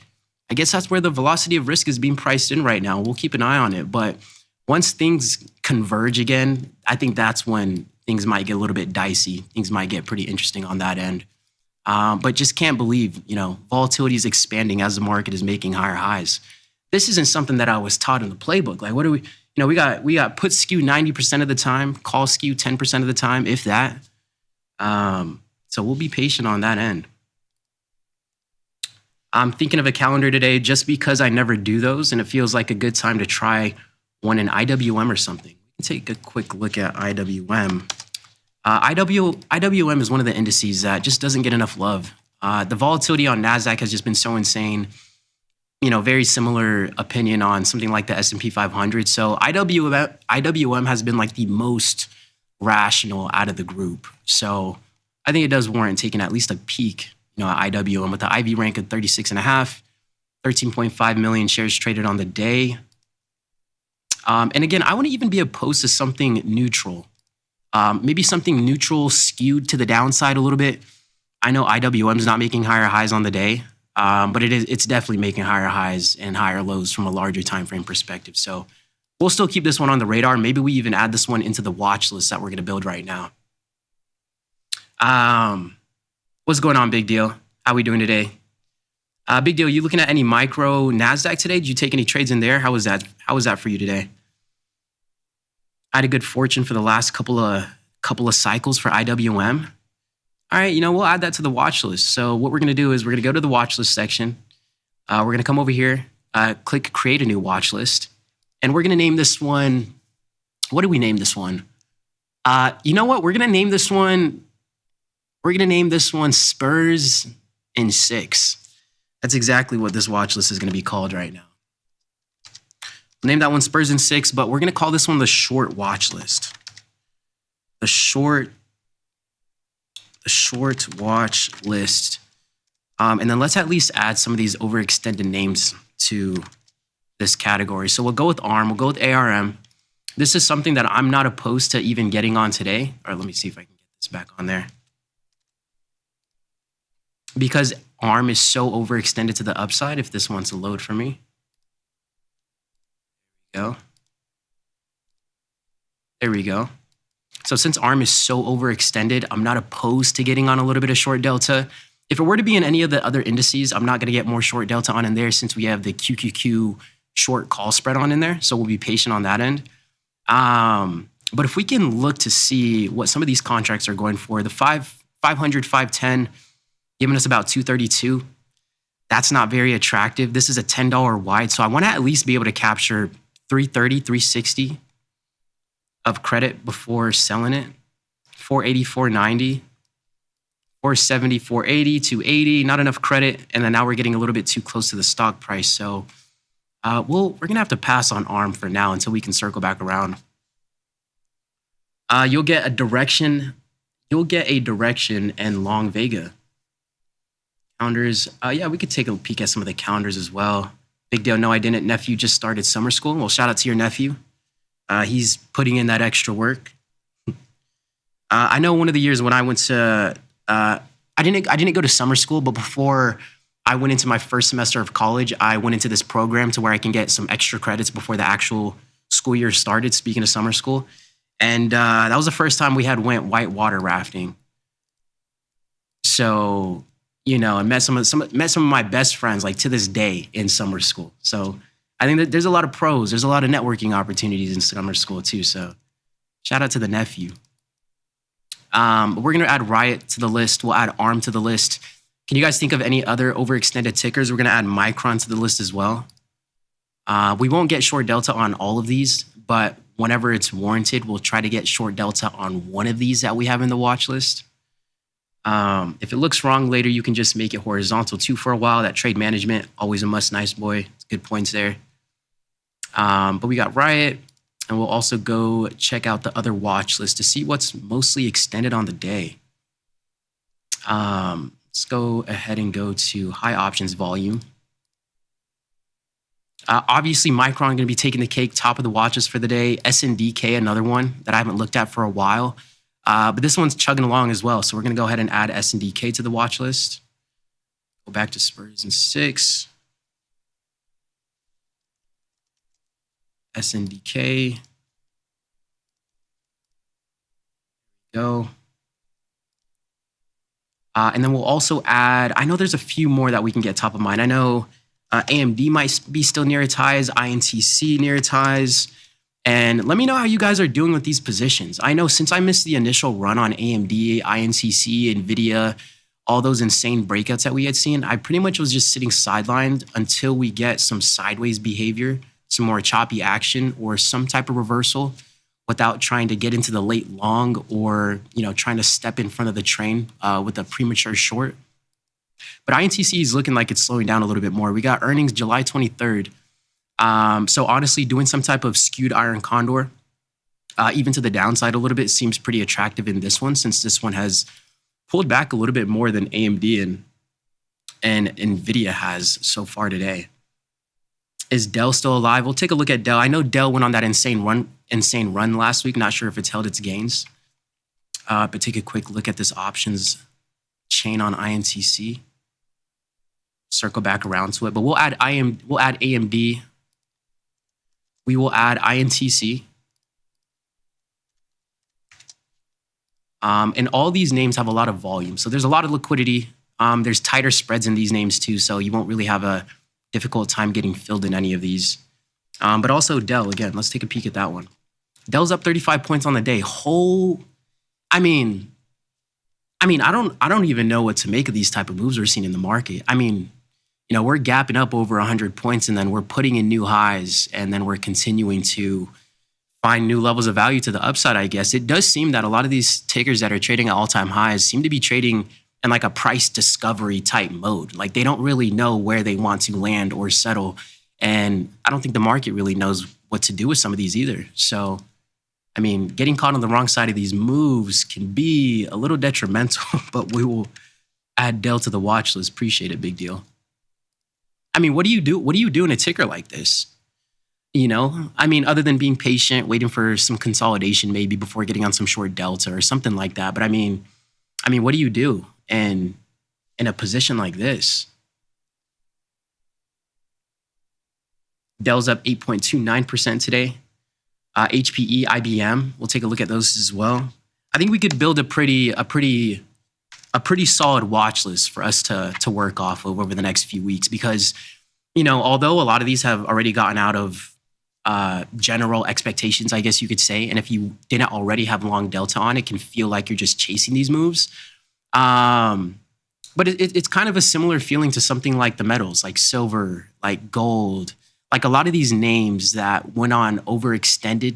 I guess that's where the velocity of risk is being priced in right now. We'll keep an eye on it. But once things converge again, I think that's when things might get a little bit dicey. Things might get pretty interesting on that end. But just can't believe, volatility is expanding as the market is making higher highs. This isn't something that I was taught in the playbook. Like, what do we, we got put skew 90% of the time, call skew 10% of the time, if that. So we'll be patient on that end. I'm thinking of a calendar today just because I never do those, and it feels like a good time to try one in IWM or something. Take a quick look at IWM. IWM is one of the indices that just doesn't get enough love. The volatility on NASDAQ has just been so insane. Very similar opinion on something like the S&P 500. So IWM has been like the most rational out of the group. So I think it does warrant taking at least a peek, at IWM with the IV rank of 36.5, 13.5 million shares traded on the day. And again, I wouldn't even be opposed to something neutral. Maybe something neutral skewed to the downside a little bit. I know IWM is not making higher highs on the day, but it's definitely making higher highs and higher lows from a larger time frame perspective. So we'll still keep this one on the radar. Maybe we even add this one into the watch list that we're going to build right now. What's going on, Big Deal? How we doing today? Big Deal, you looking at any micro NASDAQ today? Did you take any trades in there? How was that for you today? I had a good fortune for the last couple of cycles for IWM. All right, we'll add that to the watch list. So what we're going to do is we're going to go to the watch list section. We're going to come over here, click create a new watch list. And we're going to name this one, what do we name this one? You know what? We're going to name this one Spurs in 6. That's exactly what this watch list is going to be called right now. We'll name that one Spurs in 6, but we're going to call this one the short watch list. The short watch list. And then let's at least add some of these overextended names to this category. So we'll go with ARM, we'll go with ARM. This is something that I'm not opposed to even getting on today. All right, let me see if I can get this back on there. Because ARM is so overextended to the upside, if this wants to load for me. There we go. So since ARM is so overextended, I'm not opposed to getting on a little bit of short delta. If it were to be in any of the other indices, I'm not going to get more short delta on in there since we have the QQQ short call spread on in there. So we'll be patient on that end. But if we can look to see what some of these contracts are going for, the 500, 510, giving us about 232. That's not very attractive. This is a $10 wide. So I want to at least be able to capture 330, 360 of credit before selling it. 480, 490, 470, 480, 280, not enough credit. And then now we're getting a little bit too close to the stock price. So we're going to have to pass on ARM for now until we can circle back around. You'll get a direction and long Vega. Calendars. Yeah, we could take a peek at some of the calendars as well. Big deal. No, I didn't. Nephew just started summer school. Well, shout out to your nephew. He's putting in that extra work. I know one of the years when I went to, I didn't go to summer school, but before I went into my first semester of college, I went into this program to where I can get some extra credits before the actual school year started, speaking of summer school. And that was the first time we went whitewater rafting. So, and met some of my best friends, like to this day, in summer school. So I think that there's a lot of pros. There's a lot of networking opportunities in summer school too. So shout out to the nephew. We're going to add Riot to the list. We'll add ARM to the list. Can you guys think of any other overextended tickers? We're going to add Micron to the list as well. We won't get short delta on all of these, but whenever it's warranted, we'll try to get short delta on one of these that we have in the watch list. If it looks wrong later, you can just make it horizontal too for a while. That trade management, always a must, nice boy. Good points there. But we got Riot, and we'll also go check out the other watch list to see what's mostly extended on the day. Let's go ahead and go to high options volume. Obviously, Micron going to be taking the cake, top of the watches for the day. SNDK, another one that I haven't looked at for a while. But this one's chugging along as well. So we're going to go ahead and add SNDK to the watch list. Go back to Spurs in 6. SNDK. Go. And then we'll also add, I know there's a few more that we can get top of mind. I know AMD might be still near its highs, INTC near its highs. And let me know how you guys are doing with these positions. I know since I missed the initial run on AMD, INTC, NVIDIA, all those insane breakouts that we had seen, I pretty much was just sitting sidelined until we get some sideways behavior, some more choppy action, or some type of reversal. without trying to get into the late long or, trying to step in front of the train with a premature short. But INTC is looking like it's slowing down a little bit more. We got earnings July 23rd. So honestly, doing some type of skewed iron condor, even to the downside a little bit, seems pretty attractive in this one, since this one has pulled back a little bit more than AMD and NVIDIA has so far today. Is Dell still alive? We'll take a look at Dell. I know Dell went on that insane run last week. Not sure if it's held its gains. But take a quick look at this options chain on INTC. Circle back around to it. But we'll add AMD. We will add INTC. And all these names have a lot of volume. So there's a lot of liquidity. There's tighter spreads in these names too. So you won't really have a difficult time getting filled in any of these. But also Dell, again, let's take a peek at that one. Dell's up 35 points on the day. I don't even know what to make of these type of moves we're seeing in the market. We're gapping up over 100 points, and then we're putting in new highs, and then we're continuing to find new levels of value to the upside, I guess. It does seem that a lot of these tickers that are trading at all-time highs seem to be trading in like a price discovery type mode. Like they don't really know where they want to land or settle. And I don't think the market really knows what to do with some of these either. So, getting caught on the wrong side of these moves can be a little detrimental, but we will add Dell to the watch list. Appreciate it, big deal. What do you do? What do you do in a ticker like this? Other than being patient, waiting for some consolidation maybe before getting on some short delta or something like that. But what do you do in a position like this? Dell's up 8.29% today. HPE, IBM, we'll take a look at those as well. I think we could build a pretty solid watch list for us to work off of over the next few weeks, because, although a lot of these have already gotten out of general expectations, I guess you could say, and if you didn't already have long delta on, it can feel like you're just chasing these moves. But it's kind of a similar feeling to something like the metals, like silver, like gold, like a lot of these names that went on overextended,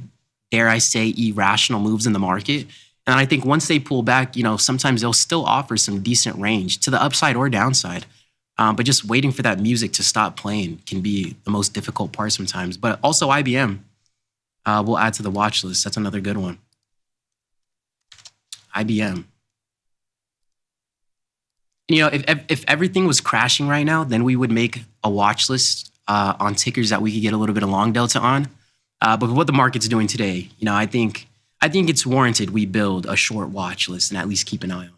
dare I say, irrational moves in the market. And I think once they pull back, sometimes they'll still offer some decent range to the upside or downside. But just waiting for that music to stop playing can be the most difficult part sometimes. But also IBM we'll add to the watch list. That's another good one. IBM. If everything was crashing right now, then we would make a watch list on tickers that we could get a little bit of long delta on. But with what the market's doing today, I think it's warranted we build a short watch list and at least keep an eye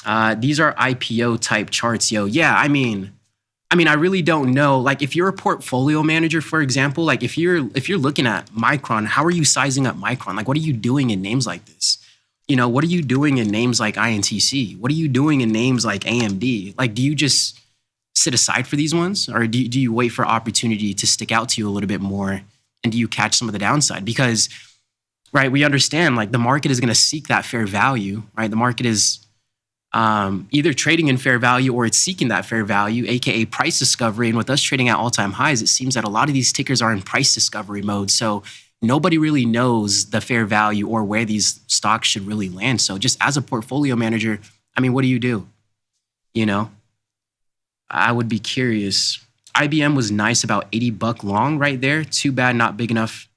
on it. These are IPO type charts, yo. Yeah, I really don't know. Like if you're a portfolio manager, for example, like if you're looking at Micron, how are you sizing up Micron? Like what are you doing in names like this? What are you doing in names like INTC? What are you doing in names like AMD? Like, do you just sit aside for these ones, or do you wait for opportunity to stick out to you a little bit more, and do you catch some of the downside? Because, right, we understand like the market is going to seek that fair value, right? The market is either trading in fair value or it's seeking that fair value, aka price discovery. And with us trading at all-time highs, it seems that a lot of these tickers are in price discovery mode. So nobody really knows the fair value or where these stocks should really land. So just as a portfolio manager, what do you do? I would be curious. IBM was nice, about $80 long right there. Too bad, not big enough.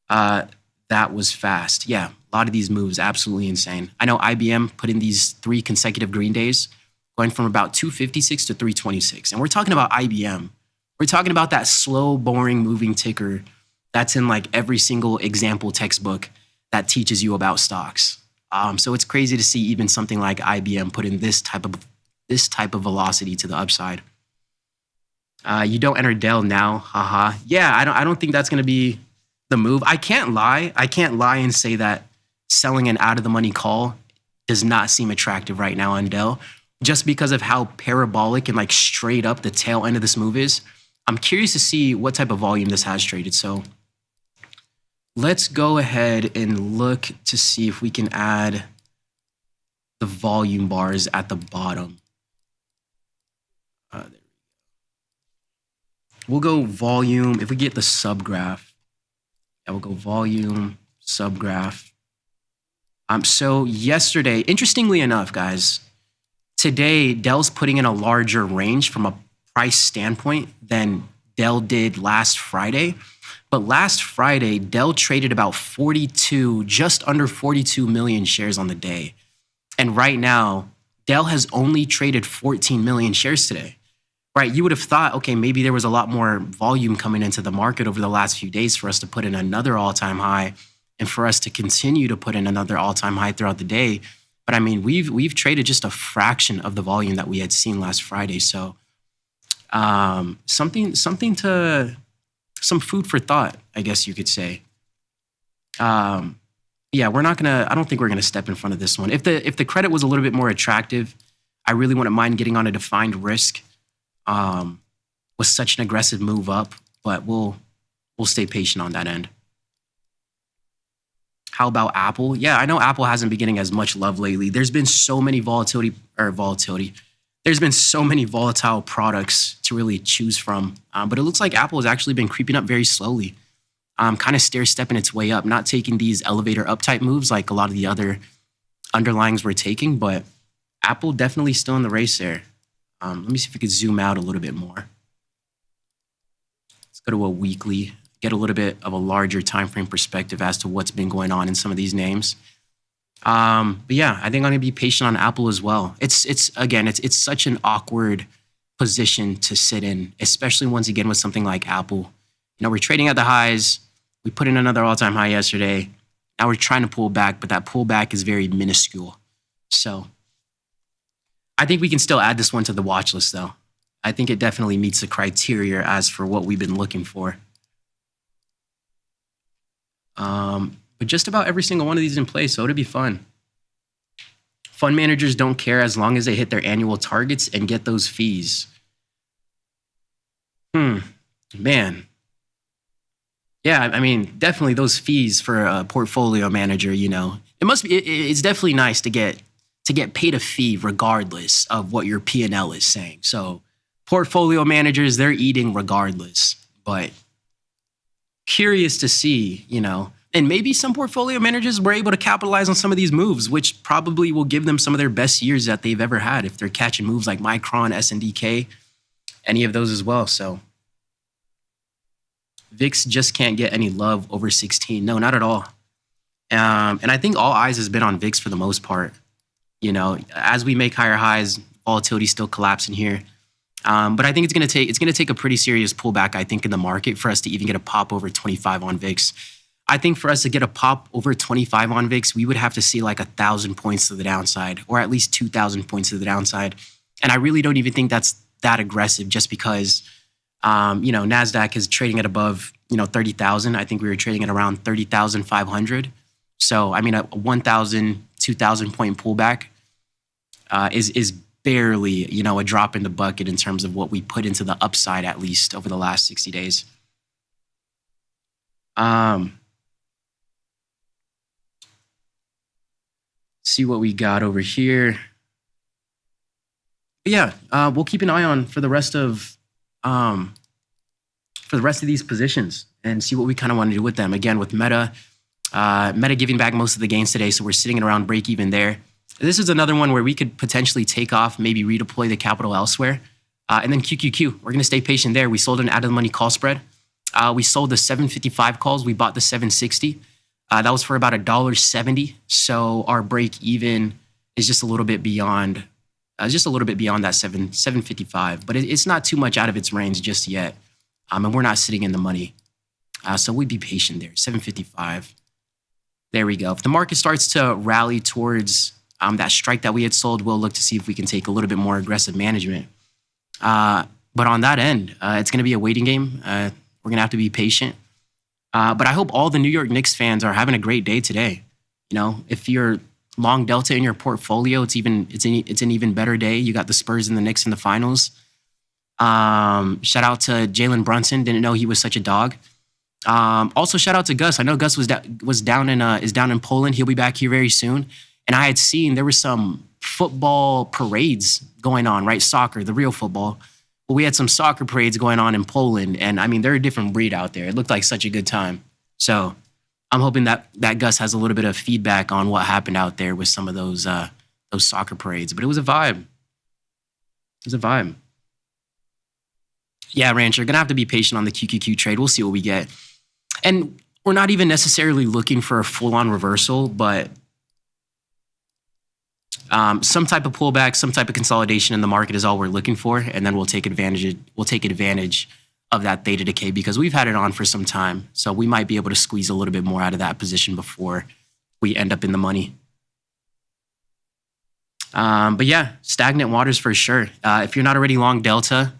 That was fast. Yeah, a lot of these moves, absolutely insane. I know IBM put in these 3 consecutive green days, going from about 256 to 326. And we're talking about IBM. We're talking about that slow, boring, moving ticker that's in like every single example textbook that teaches you about stocks. So it's crazy to see even something like IBM put in this type of velocity to the upside. You don't enter Dell now, haha. Yeah, I don't think that's going to be the move. I can't lie and say that selling an out of the money call does not seem attractive right now on Dell, just because of how parabolic and like straight up the tail end of this move is. I'm curious to see what type of volume this has traded. So let's go ahead and look to see if we can add the volume bars at the bottom. We'll go volume. If we get the subgraph, Yeah, we'll go volume, subgraph. So yesterday, interestingly enough, guys, today Dell's putting in a larger range from a price standpoint than Dell did last Friday. But last Friday, Dell traded about 42, just under 42 million shares on the day. And right now, Dell has only traded 14 million shares today. Right? You would have thought, okay, maybe there was a lot more volume coming into the market over the last few days for us to put in another all-time high and for us to continue to put in another all-time high throughout the day. But I mean, we've traded just a fraction of the volume that we had seen last Friday. So some food for thought, I guess you could say. Yeah, I don't think we're gonna step in front of this one. If the credit was a little bit more attractive, I really wouldn't mind getting on a defined risk with such an aggressive move up, but we'll stay patient on that end. How about Apple? Yeah, I know Apple hasn't been getting as much love lately. There's been so many volatility. There's been so many volatile products to really choose from. But it looks like Apple has actually been creeping up very slowly, kind of stair-stepping its way up, not taking these elevator up type moves like a lot of the other underlyings we're taking, but Apple definitely still in the race there. Let me see if we could zoom out a little bit more. Let's go to a weekly, get a little bit of a larger time frame perspective as to what's been going on in some of these names. But yeah, I think I'm gonna be patient on Apple as well. It's such an awkward position to sit in, especially once again with something like Apple. You know, we're trading at the highs. We put in another all-time high yesterday. Now we're trying to pull back, but that pullback is very minuscule. So I think we can still add this one to the watch list, though. I think it definitely meets the criteria as for what we've been looking for. But just about every single one of these in place, so it'll be fun. Fund managers don't care as long as they hit their annual targets and get those fees. Man. Yeah, I mean, definitely those fees for a portfolio manager, you know. It's definitely nice to get paid a fee regardless of what your P&L is saying. So portfolio managers, they're eating regardless. But curious to see, you know, and maybe some portfolio managers were able to capitalize on some of these moves, which probably will give them some of their best years that they've ever had if they're catching moves like Micron, SNDK, any of those as well. So VIX just can't get any love over 16. No, not at all. And I think all eyes has been on VIX for the most part. You know, as we make higher highs, volatility still collapsing here. But I think it's gonna take a pretty serious pullback, I think, in the market for us to even get a pop over 25 on VIX. I think for us to get a pop over 25 on VIX, we would have to see like 1,000 points to the downside, or at least 2,000 points to the downside. And I really don't even think that's that aggressive, just because you know, NASDAQ is trading at above, you know, 30,000. I think we were trading at around 30,500. So I mean, a 1,000, 2,000 point pullback is barely, you know, a drop in the bucket in terms of what we put into the upside, at least over the last 60 days. See what we got over here. But yeah, we'll keep an eye on for the rest of these positions and see what we kind of want to do with them. Again, with Meta giving back most of the gains today, so we're sitting at around break even there. This is another one where we could potentially take off, maybe redeploy the capital elsewhere. And then QQQ, we're going to stay patient there. We sold an out of the money call spread. We sold the 755 calls. We bought the 760. That was for about $1.70. So our break even is just a little bit beyond, that 755. But it's not too much out of its range just yet. And we're not sitting in the money. So we'd be patient there. 755. There we go. If the market starts to rally towards that strike that we had sold, we'll look to see if we can take a little bit more aggressive management. But on that end, it's going to be a waiting game. We're going to have to be patient. But I hope all the New York Knicks fans are having a great day today. You know, if you're long delta in your portfolio, it's an even better day. You got the Spurs and the Knicks in the finals. Shout out to Jalen Brunson. Didn't know he was such a dog. Also, shout out to Gus. I know Gus is down in Poland. He'll be back here very soon. And I had seen there were some football parades going on, right? Soccer, the real football. But we had some soccer parades going on in Poland. And I mean, they're a different breed out there. It looked like such a good time. So I'm hoping that Gus has a little bit of feedback on what happened out there with some of those soccer parades. But it was a vibe. It was a vibe. Yeah, Rancher, gonna have to be patient on the QQQ trade. We'll see what we get. And we're not even necessarily looking for a full-on reversal, but some type of pullback, some type of consolidation in the market is all we're looking for, and then we'll take advantage of that theta decay because we've had it on for some time. So we might be able to squeeze a little bit more out of that position before we end up in the money. But yeah, stagnant waters for sure. If you're not already long Delta,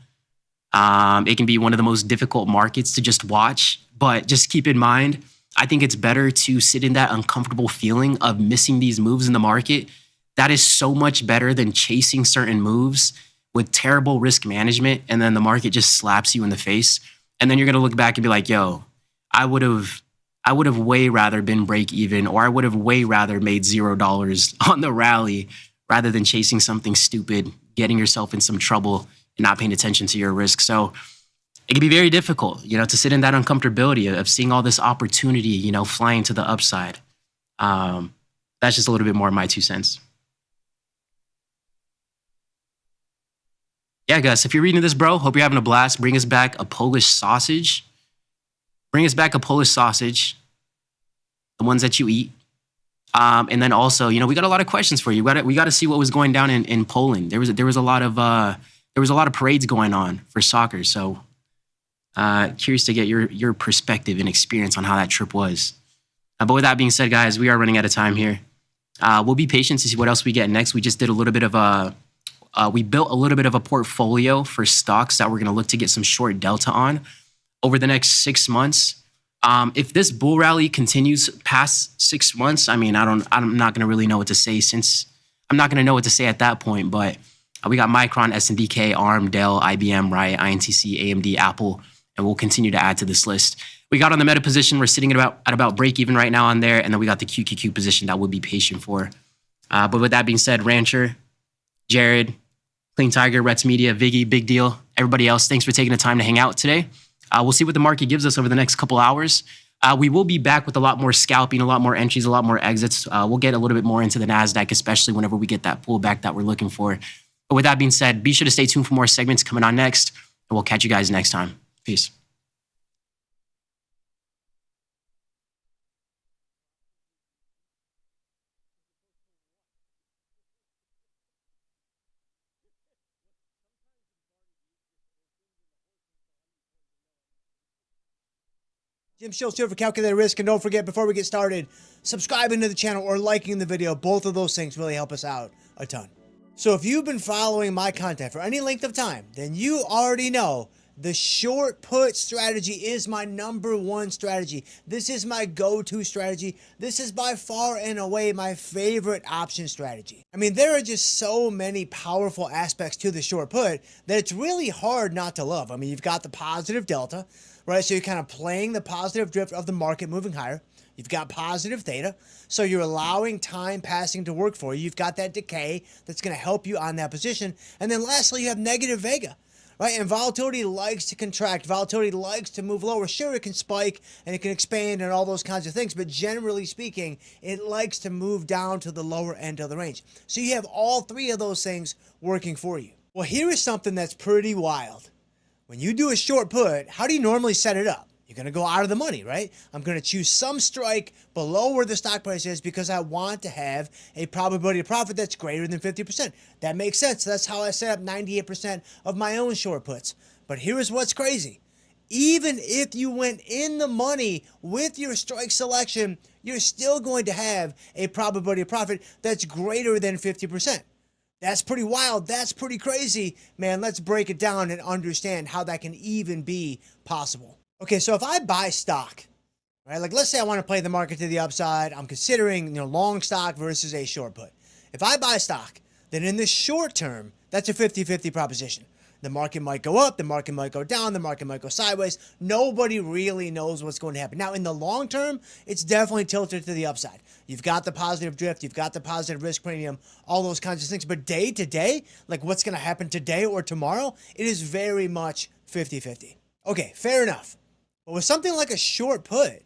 it can be one of the most difficult markets to just watch. But just keep in mind, I think it's better to sit in that uncomfortable feeling of missing these moves in the market. That is so much better than chasing certain moves with terrible risk management, and then the market just slaps you in the face. And then you're gonna look back and be like, yo, I would have way rather been break even, or I would have way rather made $0 on the rally rather than chasing something stupid, getting yourself in some trouble and not paying attention to your risk. So it can be very difficult, to sit in that uncomfortability of seeing all this opportunity, flying to the upside. That's just a little bit more of my 2 cents. Yeah, Gus, if you're reading this, bro, hope you're having a blast. Bring us back a Polish sausage. Bring us back a Polish sausage, the ones that you eat. And then also, we got a lot of questions for you. We got to see what was going down in Poland. There was a lot of parades going on for soccer. So curious to get your perspective and experience on how that trip was. But with that being said, guys, we are running out of time here. We'll be patient to see what else we get next. We just did a little bit of we built a little bit of a portfolio for stocks that we're going to look to get some short delta on over the next 6 months. If this bull rally continues past 6 months, I'm not going to really know what to say I'm not going to know what to say at that point. But we got Micron, SNDK, ARM, Dell, IBM, Riot, INTC, AMD, Apple, and we'll continue to add to this list. We got on the meta position. We're sitting at about break even right now on there, and then we got the QQQ position that we'll be patient for. But with that being said, Rancher, Jared, Clean Tiger, Rets Media, Viggy, Big Deal, everybody else, thanks for taking the time to hang out today. We'll see what the market gives us over the next couple hours. We will be back with a lot more scalping, a lot more entries, a lot more exits. We'll get a little bit more into the NASDAQ, especially whenever we get that pullback that we're looking for. But with that being said, be sure to stay tuned for more segments coming on next, and we'll catch you guys next time. Peace. Jim Schultz here for Calculated Risk, and don't forget, before we get started, subscribing to the channel or liking the video. Both of those things really help us out a ton. So if you've been following my content for any length of time, then you already know the short put strategy is my #1 strategy. This is my go-to strategy. This is by far and away my favorite option strategy. There are just so many powerful aspects to the short put that it's really hard not to love. You've got the positive delta, right? So you're kind of playing the positive drift of the market moving higher. You've got positive theta, so you're allowing time passing to work for you. You've got that decay that's going to help you on that position. And then lastly, you have negative vega, right? And volatility likes to contract. Volatility likes to move lower. Sure, it can spike and it can expand and all those kinds of things, but generally speaking, it likes to move down to the lower end of the range. So you have all three of those things working for you. Well, here is something that's pretty wild. When you do a short put, how do you normally set it up? You're going to go out of the money, right? I'm going to choose some strike below where the stock price is because I want to have a probability of profit that's greater than 50%. That makes sense. That's how I set up 98% of my own short puts. But here's what's crazy. Even if you went in the money with your strike selection, you're still going to have a probability of profit that's greater than 50%. That's pretty wild. That's pretty crazy. Man, let's break it down and understand how that can even be possible. Okay, so if I buy stock, right, like let's say I want to play the market to the upside, I'm considering long stock versus a short put. If I buy stock, then in the short term, that's a 50-50 proposition. The market might go up, the market might go down, the market might go sideways. Nobody really knows what's going to happen. Now, in the long term, it's definitely tilted to the upside. You've got the positive drift, you've got the positive risk premium, all those kinds of things. But day to day, like what's going to happen today or tomorrow, it is very much 50-50. Okay, fair enough. But with something like a short put,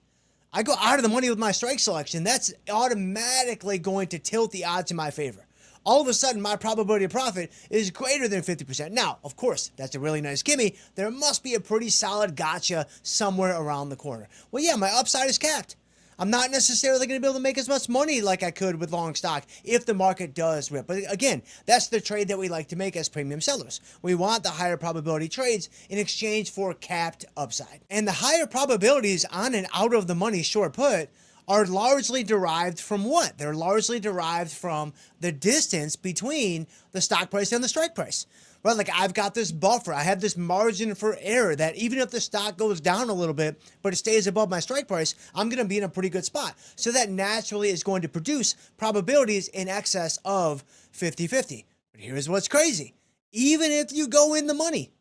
I go out of the money with my strike selection, that's automatically going to tilt the odds in my favor. All of a sudden, my probability of profit is greater than 50%. Now, of course, that's a really nice gimme. There must be a pretty solid gotcha somewhere around the corner. Well, yeah, my upside is capped. I'm not necessarily going to be able to make as much money like I could with long stock if the market does rip. But again, that's the trade that we like to make as premium sellers. We want the higher probability trades in exchange for capped upside. And the higher probabilities on an out of the money short put are largely derived from what? They're largely derived from the distance between the stock price and the strike price. Right, like I've got this buffer, I have this margin for error that even if the stock goes down a little bit, but it stays above my strike price, I'm going to be in a pretty good spot. So that naturally is going to produce probabilities in excess of 50-50. But here's what's crazy. Even if you go in the money,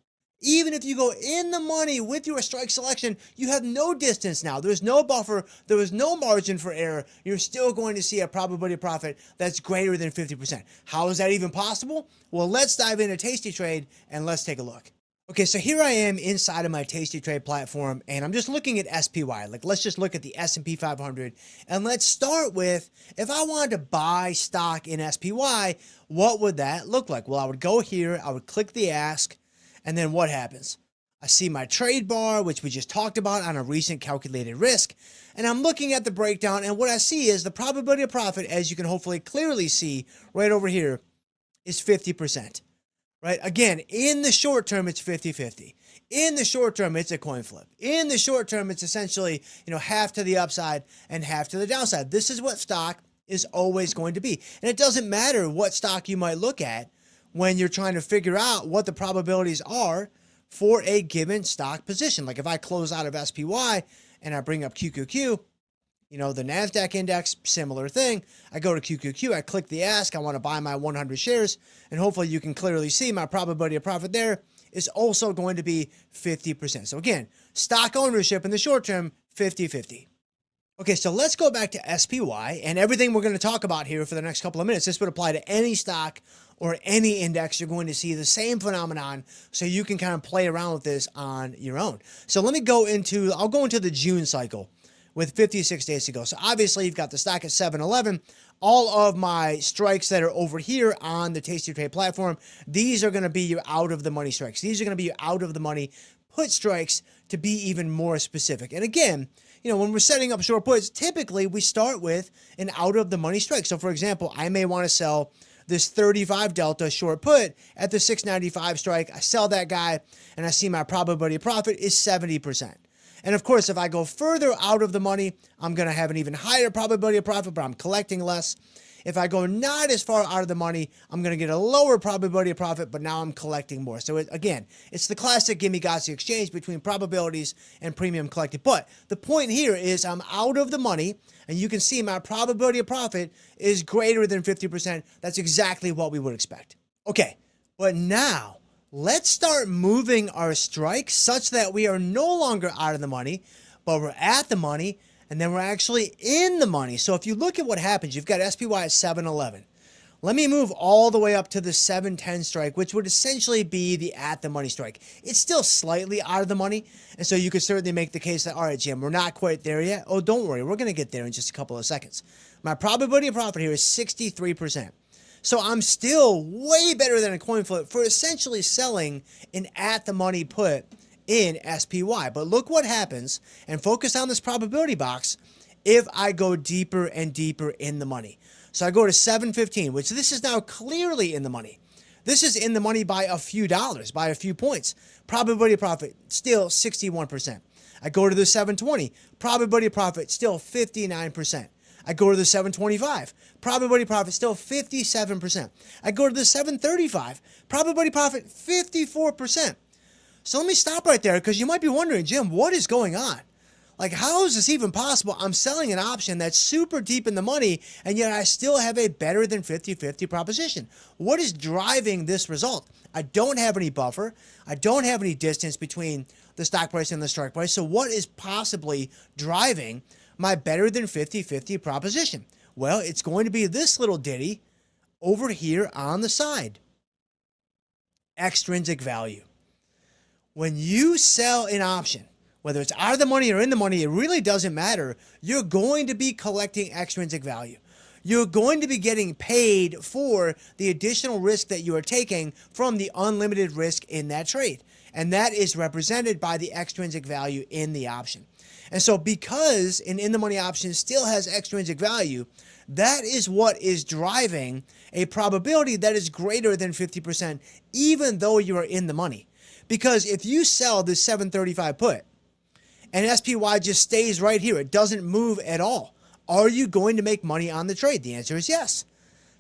with your strike selection, you have no distance now. There's no buffer. There is no margin for error. You're still going to see a probability of profit that's greater than 50%. How is that even possible? Well, let's dive into Tasty Trade and let's take a look. Okay, so here I am inside of my Tasty Trade platform, and I'm just looking at SPY. Like, let's just look at the S&P 500, and let's start with, if I wanted to buy stock in SPY, what would that look like? Well, I would go here, I would click the ask, and then what happens? I see my trade bar, which we just talked about on a recent calculated risk, and I'm looking at the breakdown, and what I see is the probability of profit, as you can hopefully clearly see right over here, is 50%. Right? Again, in the short term, it's 50-50. In the short term, it's a coin flip. In the short term, it's essentially, half to the upside and half to the downside. This is what stock is always going to be. And it doesn't matter what stock you might look at when you're trying to figure out what the probabilities are for a given stock position. Like if I close out of SPY and I bring up QQQ, the NASDAQ index, similar thing. I go to QQQ, I click the ask, I want to buy my 100 shares, and hopefully you can clearly see my probability of profit there is also going to be 50%. So again, stock ownership in the short term, 50-50. Okay, so let's go back to SPY, and everything we're going to talk about here for the next couple of minutes, this would apply to any stock or any index. You're going to see the same phenomenon, so you can kind of play around with this on your own. So let me I'll go into the June cycle with 56 days to go. So obviously you've got the stock at 711. All of my strikes that are over here on the Tasty Trade platform, these are going to be your out of the money strikes. These are going to be your out of the money put strikes, to be even more specific. And again, when we're setting up short puts, typically we start with an out of the money strike. So for example, I may want to sell this 35 delta short put at the 695 strike. I sell that guy and I see my probability of profit is 70%. And of course, if I go further out of the money, I'm going to have an even higher probability of profit, but I'm collecting less. If I go not as far out of the money, I'm going to get a lower probability of profit, but now I'm collecting more. So again, it's the classic gimme gotcha exchange between probabilities and premium collected. But the point here is I'm out of the money, and you can see my probability of profit is greater than 50%. That's exactly what we would expect. Okay, but now let's start moving our strikes such that we are no longer out of the money, but we're at the money, and then we're actually in the money. So if you look at what happens, you've got SPY at 711. Let me move all the way up to the 710 strike, which would essentially be the at the money strike. It's still slightly out of the money, and so you could certainly make the case that, all right, Jim, we're not quite there yet. Oh, don't worry, we're going to get there in just a couple of seconds. My probability of profit here is 63%. So I'm still way better than a coin flip for essentially selling an at the money put in SPY. But look what happens, and focus on this probability box, if I go deeper and deeper in the money. So I go to 715, which this is now clearly in the money. This is in the money by a few dollars, by a few points. Probability of profit, still 61%. I go to the 720, probability of profit, still 59%. I go to the 725, probability of profit, still 57%. I go to the 735, probability of profit, 54%. So let me stop right there, because you might be wondering, Jim, what is going on? Like, how is this even possible? I'm selling an option that's super deep in the money, and yet I still have a better than 50-50 proposition. What is driving this result? I don't have any buffer. I don't have any distance between the stock price and the strike price. So what is possibly driving my better than 50-50 proposition? Well, it's going to be this little ditty over here on the side. Extrinsic value. When you sell an option, whether it's out of the money or in the money, it really doesn't matter. You're going to be collecting extrinsic value. You're going to be getting paid for the additional risk that you are taking from the unlimited risk in that trade. And that is represented by the extrinsic value in the option. And so because an in-the-money option still has extrinsic value, that is what is driving a probability that is greater than 50%, even though you are in the money. Because if you sell this 735 put and SPY just stays right here, it doesn't move at all, are you going to make money on the trade? The answer is yes.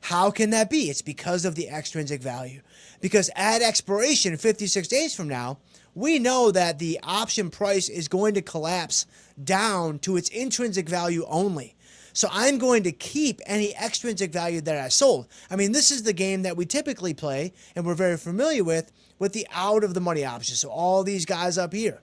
How can that be? It's because of the extrinsic value. Because at expiration, 56 days from now, we know that the option price is going to collapse down to its intrinsic value only. So I'm going to keep any extrinsic value that I sold. I mean, this is the game that we typically play and we're very familiar with the out of the money options. So all these guys up here.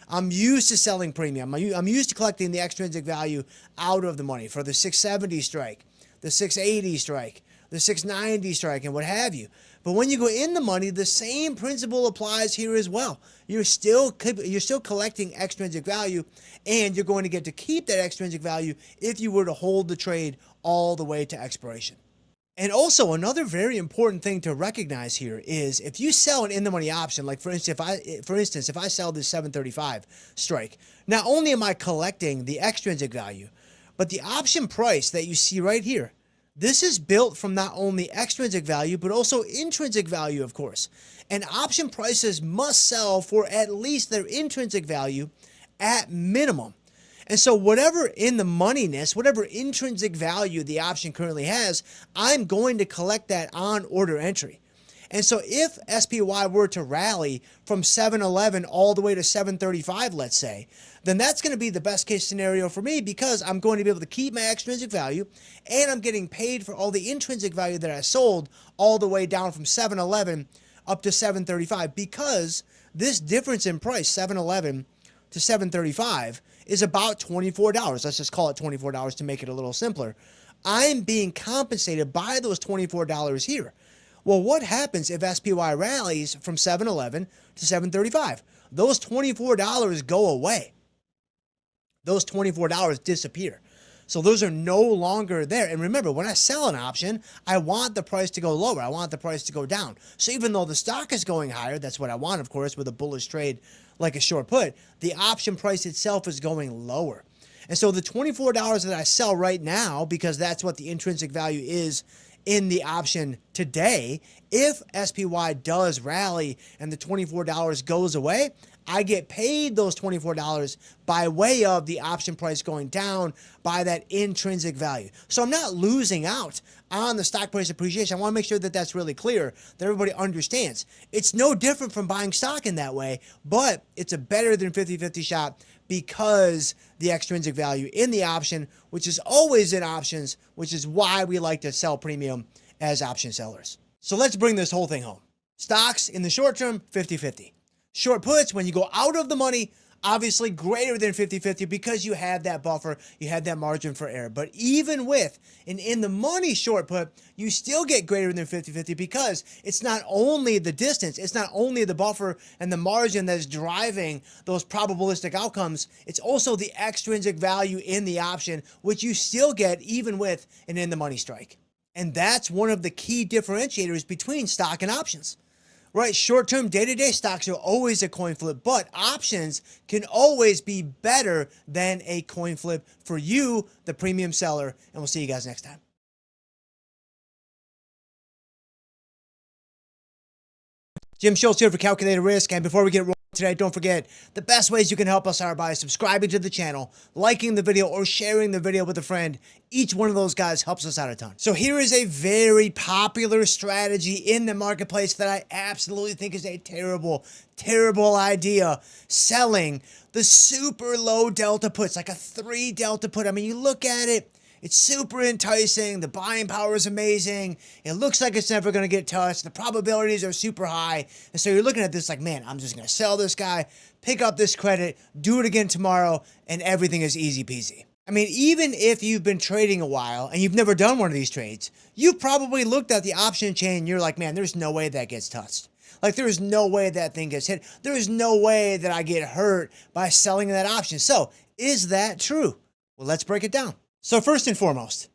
I'm used to selling premium. I'm used to collecting the extrinsic value out of the money for the 670 strike, the 680 strike, the 690 strike, and what have you. But when you go in the money, the same principle applies here as well. You're still collecting extrinsic value, and you're going to get to keep that extrinsic value if you were to hold the trade all the way to expiration. And also, another very important thing to recognize here is if you sell an in-the-money option, like for instance, if I sell this 735 strike, not only am I collecting the extrinsic value, but the option price that you see right here, this is built from not only extrinsic value, but also intrinsic value, of course. And option prices must sell for at least their intrinsic value at minimum. And so whatever in the moneyness, whatever intrinsic value the option currently has, I'm going to collect that on order entry. And so if SPY were to rally from 711 all the way to 735, let's say, then that's going to be the best case scenario for me because I'm going to be able to keep my extrinsic value and I'm getting paid for all the intrinsic value that I sold all the way down from 711 up to 735 because this difference in price, 711 to 735, is about $24. Let's just call it $24 to make it a little simpler. I'm being compensated by those $24 here. Well, what happens if SPY rallies from 711 to 735? Those $24 go away. Those $24 disappear. So those are no longer there. And remember, when I sell an option, I want the price to go lower. I want the price to go down. So even though the stock is going higher, that's what I want, of course, with a bullish trade like a short put, the option price itself is going lower. And so the $24 that I sell right now, because that's what the intrinsic value is in the option today, if SPY does rally and the $24 goes away, I get paid those $24 by way of the option price going down by that intrinsic value. So I'm not losing out on the stock price appreciation. I want to make sure that that's really clear, that everybody understands. It's no different from buying stock in that way, but it's a better than 50-50 shot because the extrinsic value in the option, which is always in options, which is why we like to sell premium as option sellers. So let's bring this whole thing home. Stocks in the short term, 50-50. Short puts, when you go out of the money, obviously greater than 50-50 because you have that buffer, you have that margin for error. But even with an in-the-money short put, you still get greater than 50-50 because it's not only the distance, it's not only the buffer and the margin that's driving those probabilistic outcomes, it's also the extrinsic value in the option, which you still get even with an in-the-money strike. And that's one of the key differentiators between stock and options. Right, short-term, day-to-day stocks are always a coin flip, but options can always be better than a coin flip for you, the premium seller, and we'll see you guys next time. Jim Schultz here for Calculated Risk, and before we get rolling today, don't forget, the best ways you can help us are by subscribing to the channel, liking the video, or sharing the video with a friend. Each one of those guys helps us out a ton. So here is a very popular strategy in the marketplace that I absolutely think is a terrible, terrible idea. Selling the super low delta puts, like a 3 delta put. I mean, you look at it, it's super enticing. The buying power is amazing. It looks like it's never going to get touched. The probabilities are super high. And so you're looking at this like, man, I'm just going to sell this guy, pick up this credit, do it again tomorrow, and everything is easy peasy. I mean, even if you've been trading a while and you've never done one of these trades, you've probably looked at the option chain and you're like, man, there's no way that gets touched. Like, there is no way that thing gets hit. There is no way that I get hurt by selling that option. So, is that true? Well, let's break it down. So, first and foremost,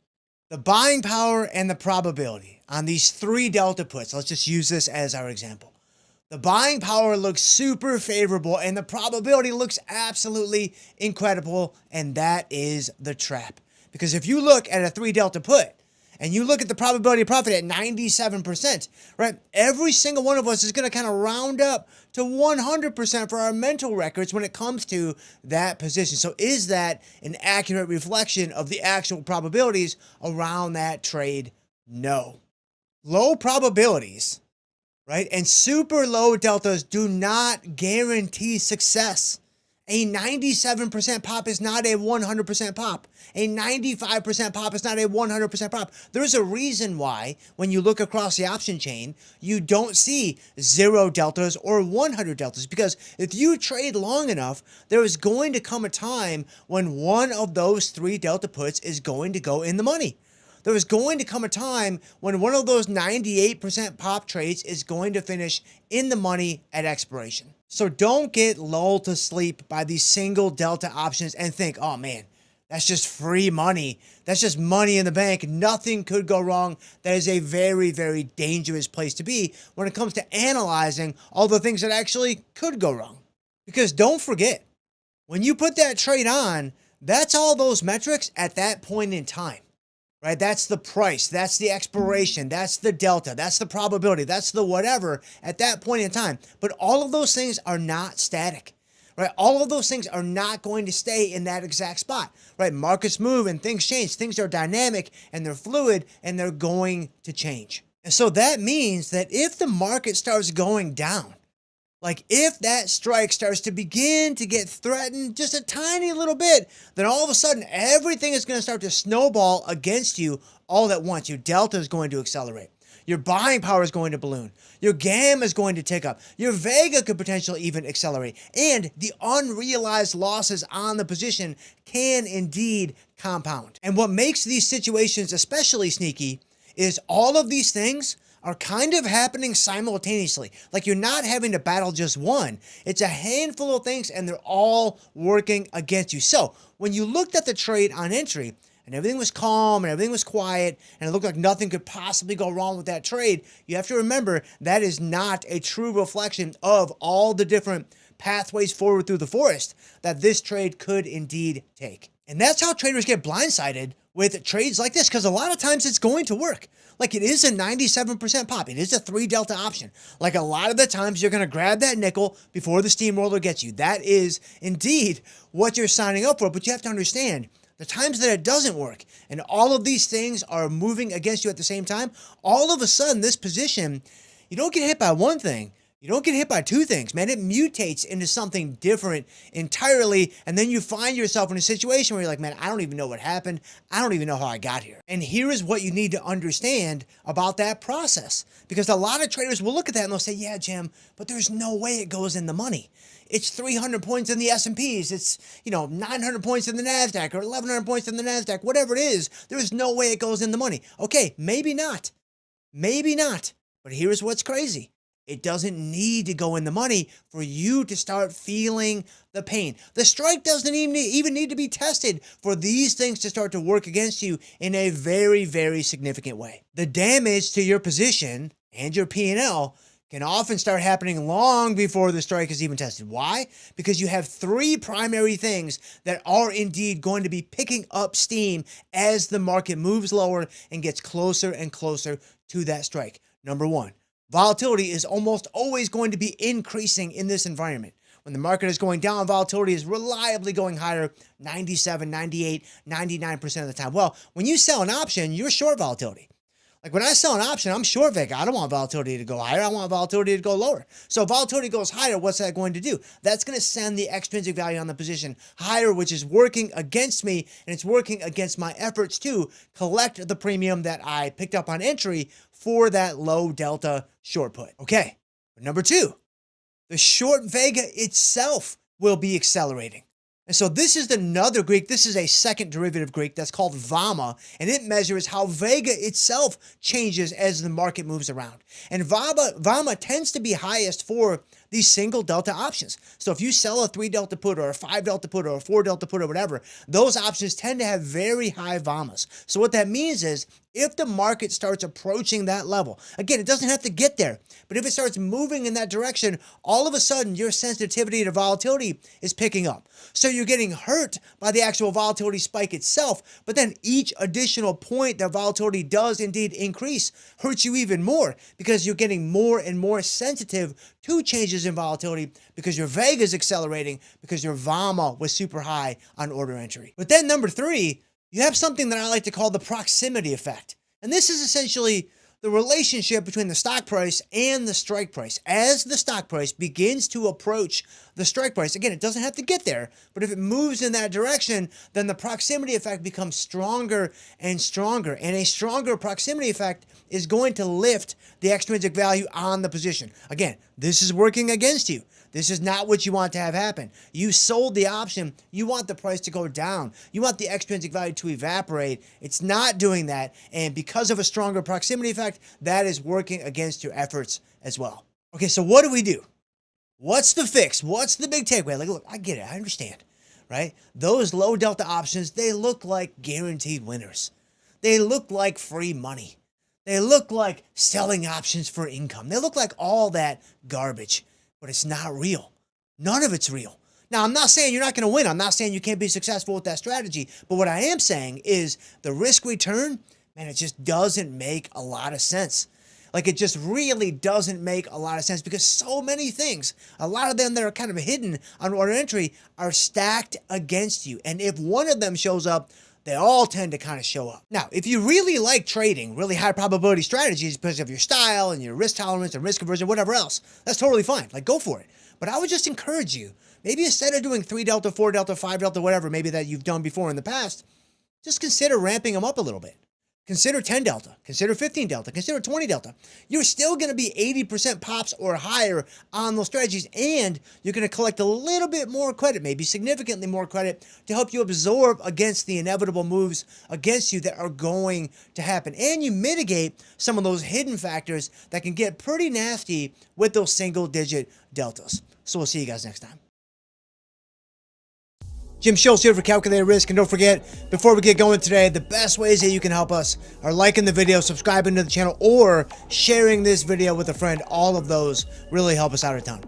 the buying power and the probability on these 3 delta puts. Let's just use this as our example. The buying power looks super favorable and the probability looks absolutely incredible. And that is the trap. Because if you look at a 3 delta put and you look at the probability of profit at 97%, right? Every single one of us is going to kind of round up to 100% for our mental records when it comes to that position. So is that an accurate reflection of the actual probabilities around that trade? No. Low probabilities, right, and super low deltas do not guarantee success. A 97% pop is not a 100% pop. A 95% pop is not a 100% pop. There's a reason why, when you look across the option chain, you don't see 0 deltas or 100 deltas. Because if you trade long enough, there is going to come a time when one of those 3 delta puts is going to go in the money. There is going to come a time when one of those 98% pop trades is going to finish in the money at expiration. So don't get lulled to sleep by these single delta options and think, oh man, that's just free money. That's just money in the bank. Nothing could go wrong. That is a very, very dangerous place to be when it comes to analyzing all the things that actually could go wrong. Because don't forget, when you put that trade on, that's all those metrics at that point in time. Right? That's the price, that's the expiration, that's the delta, that's the probability, that's the whatever at that point in time. But all of those things are not static, right? All of those things are not going to stay in that exact spot, right? Markets move and things change. Things are dynamic and they're fluid and they're going to change. And so that means that if the market starts going down, like if that strike starts to begin to get threatened just a tiny little bit, then all of a sudden everything is going to start to snowball against you all at once. Your delta is going to accelerate. Your buying power is going to balloon. Your gamma is going to tick up. Your vega could potentially even accelerate. And the unrealized losses on the position can indeed compound. And what makes these situations especially sneaky is all of these things are kind of happening simultaneously. Like you're not having to battle just one. It's a handful of things and they're all working against you. So when you looked at the trade on entry and everything was calm and everything was quiet and it looked like nothing could possibly go wrong with that trade, you have to remember that is not a true reflection of all the different pathways forward through the forest that this trade could indeed take. And that's how traders get blindsided with trades like this, because a lot of times it's going to work. Like it is a 97% pop. It is a 3 delta option. Like a lot of the times you're going to grab that nickel before the steamroller gets you. That is indeed what you're signing up for. But you have to understand the times that it doesn't work and all of these things are moving against you at the same time, all of a sudden this position, you don't get hit by one thing. You don't get hit by 2 things, man. It mutates into something different entirely. And then you find yourself in a situation where you're like, man, I don't even know what happened. I don't even know how I got here. And here is what you need to understand about that process. Because a lot of traders will look at that and they'll say, yeah, Jim, but there's no way it goes in the money. It's 300 points in the S&Ps. It's, 900 points in the NASDAQ or 1,100 points in the NASDAQ, whatever it is. There's no way it goes in the money. Okay, maybe not. Maybe not. But here's what's crazy. It doesn't need to go in the money for you to start feeling the pain. The strike doesn't even need to be tested for these things to start to work against you in a very, very significant way. The damage to your position and your P&L can often start happening long before the strike is even tested. Why? Because you have 3 primary things that are indeed going to be picking up steam as the market moves lower and gets closer and closer to that strike. Number 1. Volatility is almost always going to be increasing in this environment. When the market is going down, volatility is reliably going higher 97, 98, 99% of the time. Well, when you sell an option, you're short volatility. Like when I sell an option, I'm short vega. I don't want volatility to go higher. I want volatility to go lower. So if volatility goes higher, what's that going to do? That's going to send the extrinsic value on the position higher, which is working against me, and it's working against my efforts to collect the premium that I picked up on entry for that low delta short put. Okay, but number 2, the short vega itself will be accelerating. And so this is another Greek. This is a second derivative Greek that's called Vama, and it measures how Vega itself changes as the market moves around. And Vama tends to be highest for these single delta options. So if you sell a 3 delta put or a 5 delta put or a 4 delta put or whatever, those options tend to have very high Vamas. So what that means is if the market starts approaching that level, again, it doesn't have to get there, but if it starts moving in that direction, all of a sudden your sensitivity to volatility is picking up. So you're getting hurt by the actual volatility spike itself, but then each additional point that volatility does indeed increase hurts you even more because you're getting more and more sensitive to changes in volatility because your Vega is accelerating because your Vama was super high on order entry. But then number 3, you have something that I like to call the proximity effect. And this is essentially the relationship between the stock price and the strike price. As the stock price begins to approach the strike price, again, it doesn't have to get there, but if it moves in that direction, then the proximity effect becomes stronger and stronger. And a stronger proximity effect is going to lift the extrinsic value on the position. Again, this is working against you. This is not what you want to have happen. You sold the option. You want the price to go down. You want the extrinsic value to evaporate. It's not doing that. And because of a stronger proximity effect, that is working against your efforts as well. Okay, so what do? What's the fix? What's the big takeaway? Like, look, I get it. I understand, right? Those low delta options, they look like guaranteed winners. They look like free money. They look like selling options for income. They look like all that garbage. But it's not real. None of it's real. Now, I'm not saying you're not going to win. I'm not saying you can't be successful with that strategy. But what I am saying is the risk return, man, it just doesn't make a lot of sense. Like, it just really doesn't make a lot of sense because so many things, a lot of them that are kind of hidden on order entry are stacked against you. And if one of them shows up, they all tend to kind of show up. Now, if you really like trading really high probability strategies because of your style and your risk tolerance and risk aversion, whatever else, that's totally fine. Like, go for it. But I would just encourage you, maybe instead of doing 3 delta, 4 delta, 5 delta, whatever, maybe that you've done before in the past, just consider ramping them up a little bit. Consider 10 delta, consider 15 delta, consider 20 delta. You're still going to be 80% pops or higher on those strategies, and you're going to collect a little bit more credit, maybe significantly more credit, to help you absorb against the inevitable moves against you that are going to happen. And you mitigate some of those hidden factors that can get pretty nasty with those single-digit deltas. So we'll see you guys next time. Jim Schultz here for Calculated Risk, and don't forget, before we get going today, the best ways that you can help us are liking the video, subscribing to the channel, or sharing this video with a friend. All of those really help us out a ton.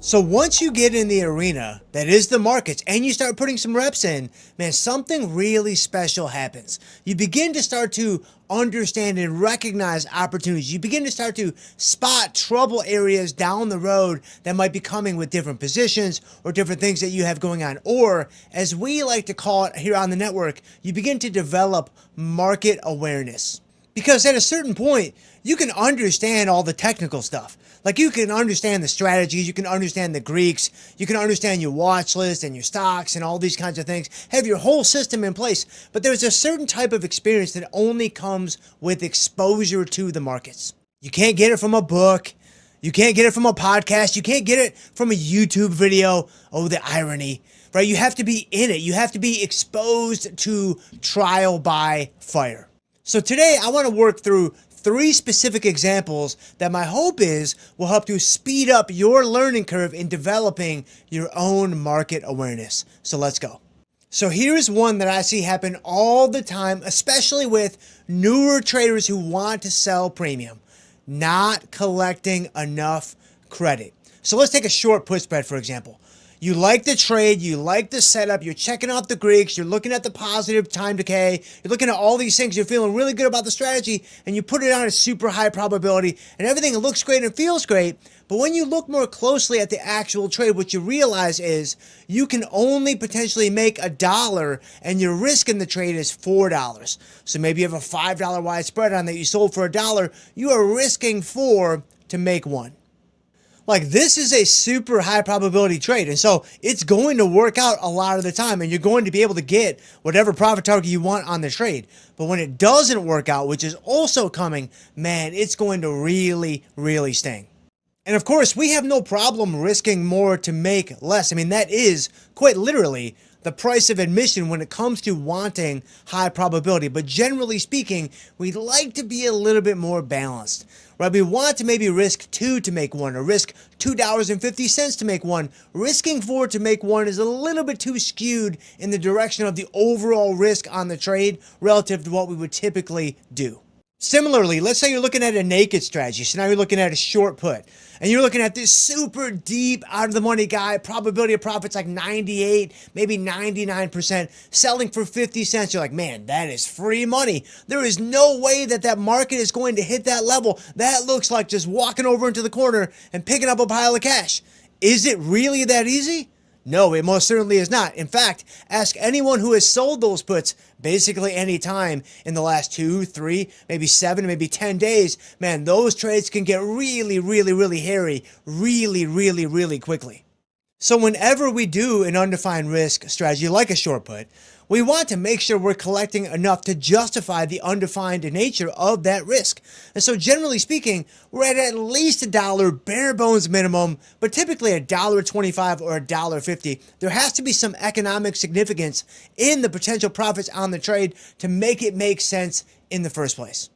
So once you get in the arena that is the markets and you start putting some reps in, man, something really special happens. You begin to start to understand and recognize opportunities. You begin to start to spot trouble areas down the road that might be coming with different positions or different things that you have going on. Or, as we like to call it here on the network, you begin to develop market awareness. Because at a certain point, you can understand all the technical stuff. Like, you can understand the strategies, you can understand the Greeks, you can understand your watch list and your stocks and all these kinds of things, have your whole system in place. But there's a certain type of experience that only comes with exposure to the markets. You can't get it from a book. You can't get it from a podcast. You can't get it from a YouTube video. Oh, the irony, right? You have to be in it. You have to be exposed to trial by fire. So today I want to work through 3 specific examples that my hope is will help you speed up your learning curve in developing your own market awareness. So let's go. So here's one that I see happen all the time, especially with newer traders who want to sell premium, not collecting enough credit. So let's take a short put spread, for example. You like the trade, you like the setup, you're checking out the Greeks, you're looking at the positive time decay, you're looking at all these things, you're feeling really good about the strategy, and you put it on a super high probability, and everything looks great and feels great. But when you look more closely at the actual trade, what you realize is you can only potentially make $1, and your risk in the trade is $4. So maybe you have a $5 wide spread on that you sold for $1, you are risking 4 to make 1. Like, this is a super high probability trade, and so it's going to work out a lot of the time, and you're going to be able to get whatever profit target you want on the trade. But when it doesn't work out, which is also coming, man, it's going to really, really sting. And of course, we have no problem risking more to make less. I mean, that is quite literally the price of admission when it comes to wanting high probability. But generally speaking, we'd like to be a little bit more balanced, right? We want to maybe risk 2 to make 1, or risk $2.50 to make 1. Risking 4 to make 1 is a little bit too skewed in the direction of the overall risk on the trade relative to what we would typically do. Similarly, let's say you're looking at a naked strategy. So now you're looking at a short put, and you're looking at this super deep out of the money guy, probability of profits like 98, maybe 99%, selling for 50 cents. You're like, man, that is free money. There is no way that that market is going to hit that level. That looks like just walking over into the corner and picking up a pile of cash. Is it really that easy? No, it most certainly is not. In fact, ask anyone who has sold those puts basically any time in the last 2, 3, maybe 7, maybe 10 days. Man, those trades can get really, really, really hairy really, really, really quickly. So whenever we do an undefined risk strategy like a short put, we want to make sure we're collecting enough to justify the undefined nature of that risk. And so generally speaking, we're at least $1 bare bones minimum, but typically $1.25 or $1.50. There has to be some economic significance in the potential profits on the trade to make it make sense in the first place.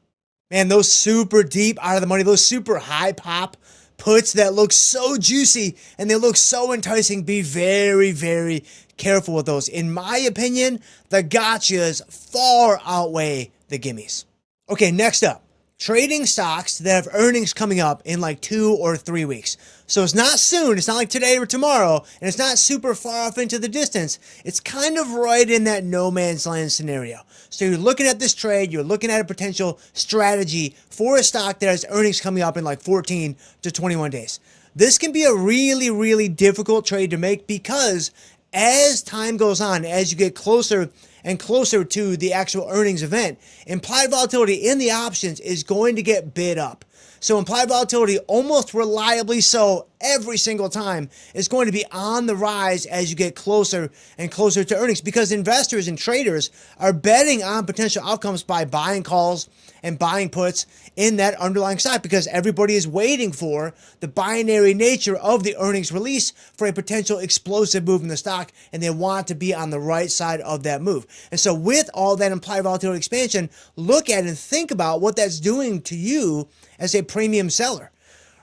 Man, those super deep out of the money, those super high pop puts that look so juicy and they look so enticing, be very, very careful with those. In my opinion, the gotchas far outweigh the gimmies. Okay, next up, trading stocks that have earnings coming up in like 2 or 3 weeks. So it's not soon, it's not like today or tomorrow, and it's not super far off into the distance. It's kind of right in that no man's land scenario. So you're looking at this trade, you're looking at a potential strategy for a stock that has earnings coming up in like 14 to 21 days. This can be a really, really difficult trade to make because as time goes on, as you get closer and closer to the actual earnings event, implied volatility in the options is going to get bid up. So implied volatility, almost reliably so every single time, is going to be on the rise as you get closer and closer to earnings because investors and traders are betting on potential outcomes by buying calls and buying puts in that underlying stock because everybody is waiting for the binary nature of the earnings release for a potential explosive move in the stock, and they want to be on the right side of that move. And so with all that implied volatility expansion, look at and think about what that's doing to you as a premium seller,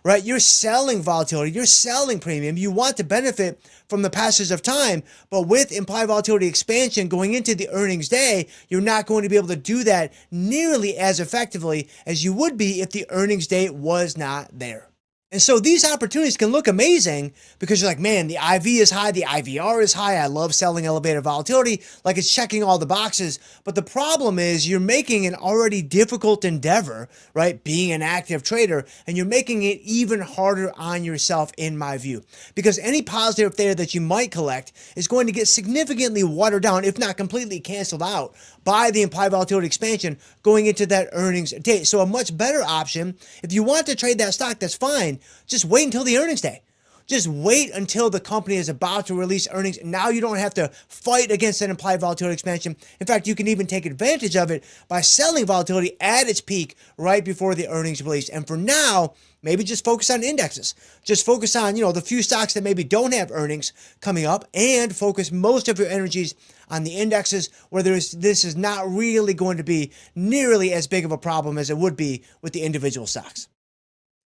right? You're selling volatility, you're selling premium, you want to benefit from the passage of time, but with implied volatility expansion going into the earnings day, you're not going to be able to do that nearly as effectively as you would be if the earnings date was not there. And so these opportunities can look amazing because you're like, man, the IV is high, the IVR is high. I love selling elevated volatility, like it's checking all the boxes. But the problem is you're making an already difficult endeavor, right? Being an active trader, and you're making it even harder on yourself in my view. Because any positive theta that you might collect is going to get significantly watered down, if not completely canceled out, by the implied volatility expansion going into that earnings date. So a much better option, if you want to trade that stock, that's fine. Just wait until the earnings day. Just wait until the company is about to release earnings. Now you don't have to fight against that implied volatility expansion. In fact, you can even take advantage of it by selling volatility at its peak right before the earnings release. And for now, maybe just focus on indexes. Just focus on, the few stocks that maybe don't have earnings coming up, and focus most of your energies on the indexes where this is not really going to be nearly as big of a problem as it would be with the individual stocks.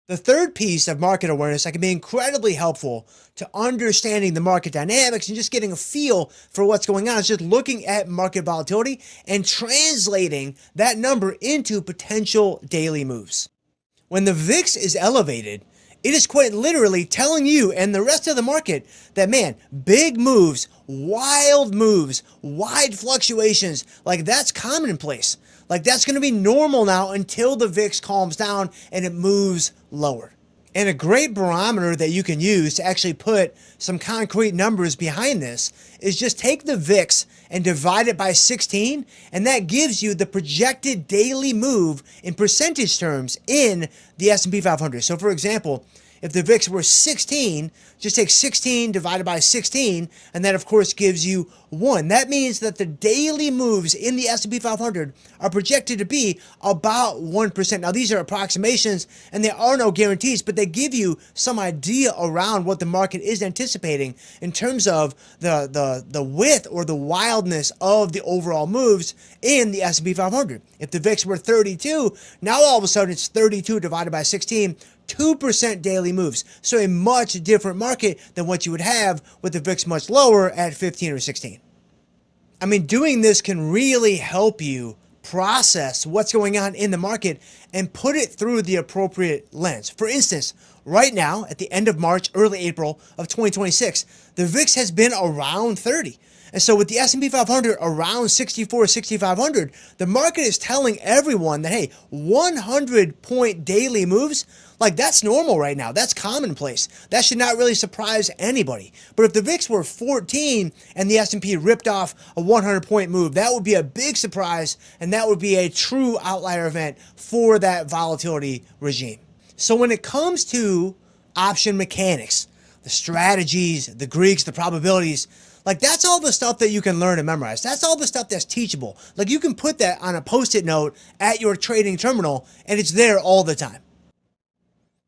The third piece of market awareness that can be incredibly helpful to understanding the market dynamics and just getting a feel for what's going on is just looking at market volatility and translating that number into potential daily moves. When the VIX is elevated, it is quite literally telling you and the rest of the market that, man, big moves, wild moves, wide fluctuations, like that's commonplace. Like that's going to be normal now until the VIX calms down and it moves lower. And a great barometer that you can use to actually put some concrete numbers behind this is just take the VIX and divide it by 16, and that gives you the projected daily move in percentage terms in the S&P 500. So for example, If the VIX were 16, just take 16 divided by 16, and that of course gives you 1. That means that the daily moves in the S&P 500 are projected to be about 1%. Now these are approximations and there are no guarantees, but they give you some idea around what the market is anticipating in terms of the width or the wildness of the overall moves in the S&P 500. If the VIX were 32, now all of a sudden it's 32 divided by 16, 2% daily moves. So a much different market than what you would have with the VIX much lower at 15 or 16. I mean, doing this can really help you process what's going on in the market and put it through the appropriate lens. For instance, right now, at the end of March, early April of 2026, the VIX has been around 30. And so with the S&P 500 around 64, 6,500, the market is telling everyone that, hey, 100-point daily moves, like that's normal right now. That's commonplace. That should not really surprise anybody. But if the VIX were 14 and the S&P ripped off a 100-point move, that would be a big surprise, and that would be a true outlier event for that volatility regime. So when it comes to option mechanics, the strategies, the Greeks, the probabilities, like that's all the stuff that you can learn and memorize. That's all the stuff that's teachable. Like you can put that on a post-it note at your trading terminal and it's there all the time.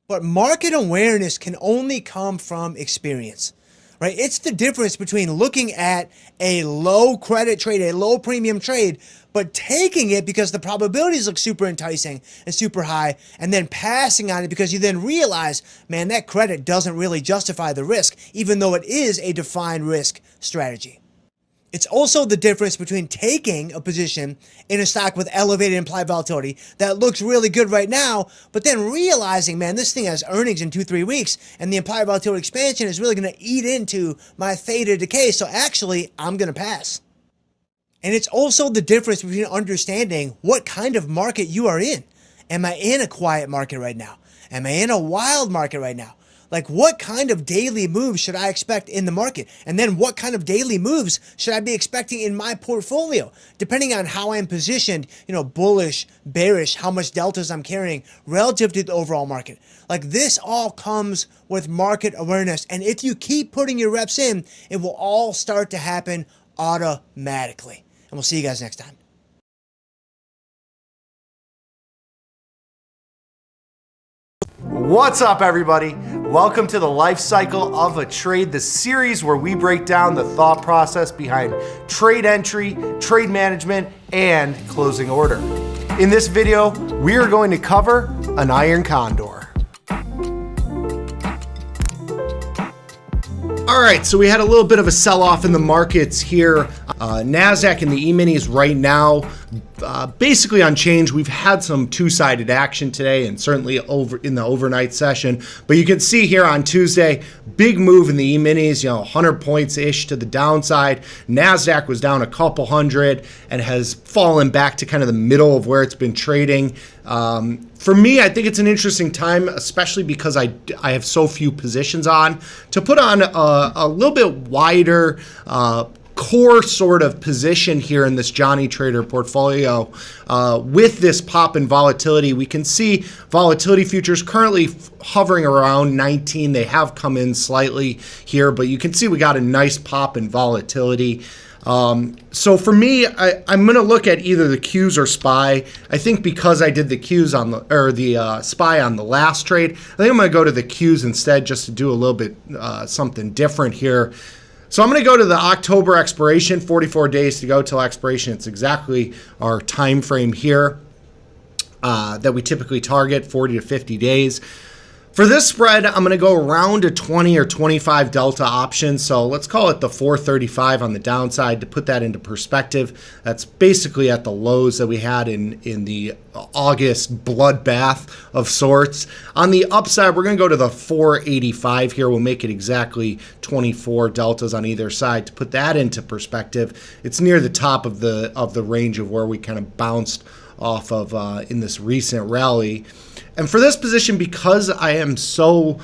But market awareness can only come from experience, right? It's the difference between looking at a low credit trade, a low premium trade, but taking it because the probabilities look super enticing and super high, and then passing on it because you then realize, man, that credit doesn't really justify the risk, even though it is a defined risk strategy. It's also the difference between taking a position in a stock with elevated implied volatility that looks really good right now, but then realizing, man, this thing has earnings in 2-3 weeks, and the implied volatility expansion is really going to eat into my theta decay, so actually, I'm going to pass. And it's also the difference between understanding what kind of market you are in. Am I in a quiet market right now? Am I in a wild market right now? Like what kind of daily moves should I expect in the market? And then what kind of daily moves should I be expecting in my portfolio? Depending on how I'm positioned, bullish, bearish, how much deltas I'm carrying relative to the overall market. Like this all comes with market awareness. And if you keep putting your reps in, it will all start to happen automatically. And we'll see you guys next time. What's up, everybody? Welcome to the Life Cycle of a Trade, the series where we break down the thought process behind trade entry, trade management, and closing order. In this video, we are going to cover an iron condor. All right, so we had a little bit of a sell-off in the markets here. NASDAQ and the E-minis right now, basically unchanged. We've had some two-sided action today and certainly over in the overnight session. But you can see here on Tuesday, big move in the E-minis, 100 points-ish to the downside. NASDAQ was down a couple hundred and has fallen back to kind of the middle of where it's been trading. For me, I think it's an interesting time, especially because I have so few positions on, to put on a little bit wider core sort of position here in this Johnny Trader portfolio. With this pop in volatility, we can see volatility futures currently hovering around 19. They have come in slightly here, but you can see we got a nice pop in volatility. So for me, I'm going to look at either the Qs or SPY. I think because I did the Qs on the SPY on the last trade, I think I'm going to go to the Qs instead just to do a little bit something different here. So I'm going to go to the October expiration, 44 days to go till expiration. It's exactly our time frame here that we typically target, 40 to 50 days. For this spread, I'm going to go around a 20 or 25 delta option. So let's call it the 435 on the downside to put that into perspective. That's basically at the lows that we had in the August bloodbath of sorts. On the upside, we're going to go to the 485 here. We'll make it exactly 24 deltas on either side. To put that into perspective, it's near the top of the range of where we kind of bounced off of in this recent rally. And for this position, because I am so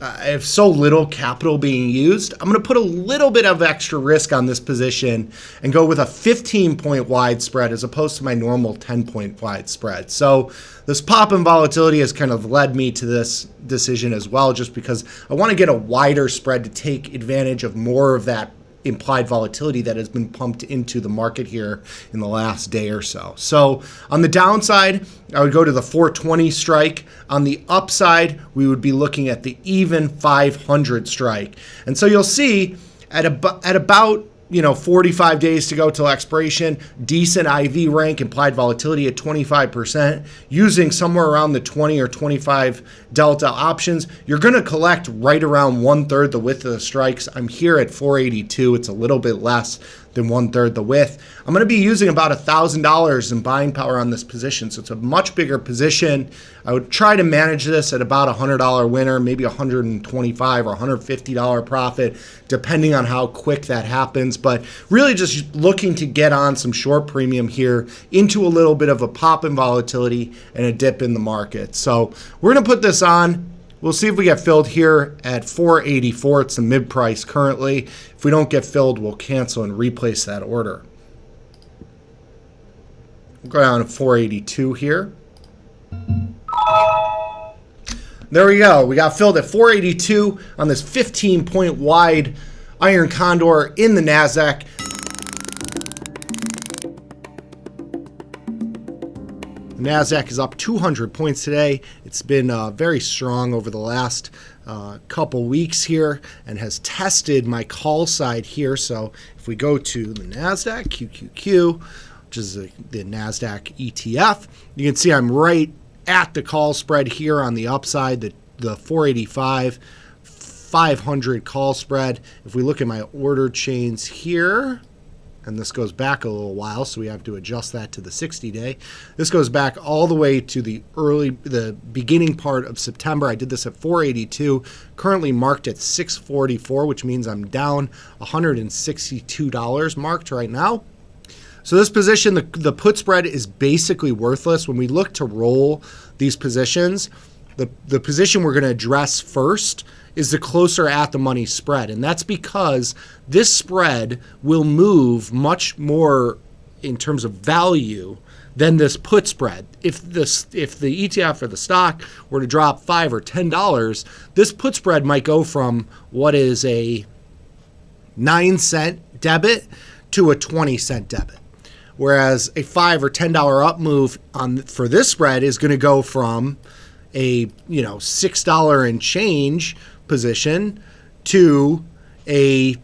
I have so little capital being used, I'm going to put a little bit of extra risk on this position and go with a 15-point wide spread as opposed to my normal 10-point wide spread. So this pop in volatility has kind of led me to this decision as well, just because I want to get a wider spread to take advantage of more of that implied volatility that has been pumped into the market here in the last day or so. So on the downside, I would go to the 420 strike. On the upside, we would be looking at the even 500 strike. And so you'll see at about 45 days to go till expiration, decent IV rank, implied volatility at 25%, using somewhere around the 20 or 25 delta options, you're going to collect right around 1/3 the width of the strikes. I'm here at 482. It's a little bit less than 1/3 the width. I'm going to be using about $1,000 in buying power on this position, so it's a much bigger position. I would try to manage this at about a $100 winner, maybe $125 or $150 profit, depending on how quick that happens. But really just looking to get on some short premium here into a little bit of a pop in volatility and a dip in the market. So we're going to put this on. We'll see if we get filled here at 484. It's the mid price currently. If we don't get filled, we'll cancel and replace that order. We'll go down to 482 here. There we go. We got filled at 482 on this 15-point wide iron condor in the NASDAQ. The NASDAQ is up 200 points today. It's been very strong over the last couple weeks here and has tested my call side here. So if we go to the NASDAQ, QQQ, which is the NASDAQ ETF, you can see I'm right at the call spread here on the upside, the 485, 500 call spread. If we look at my order chains here, and this goes back a little while, so we have to adjust that to the 60-day. This goes back all the way to the beginning part of September. I did this at 482, currently marked at 644, which means I'm down $162 marked right now. So this position, the put spread is basically worthless. When we look to roll these positions, the position we're going to address first is the closer at the money spread. And that's because this spread will move much more in terms of value than this put spread. If the ETF or the stock were to drop $5 or $10, this put spread might go from what is a 9-cent debit to a 20-cent debit. Whereas a $5 or $10 up move for this spread is going to go from a $6 and change position to a $8,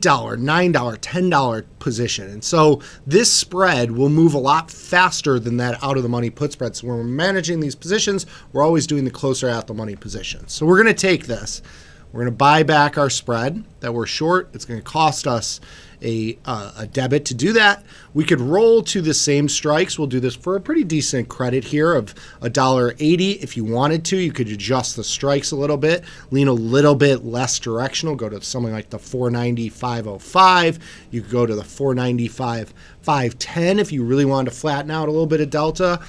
$9, $10 position. And so this spread will move a lot faster than that out of the money put spread. So when we're managing these positions, we're always doing the closer at the money position. So we're going to take this. We're going to buy back our spread that we're short. It's going to cost us a debit to do that. We could roll to the same strikes. We'll do this for a pretty decent credit here of $1.80. If you wanted to, you could adjust the strikes a little bit, lean a little bit less directional, go to something like the 490.505. You could go to the 495.510 if you really wanted to flatten out a little bit of delta.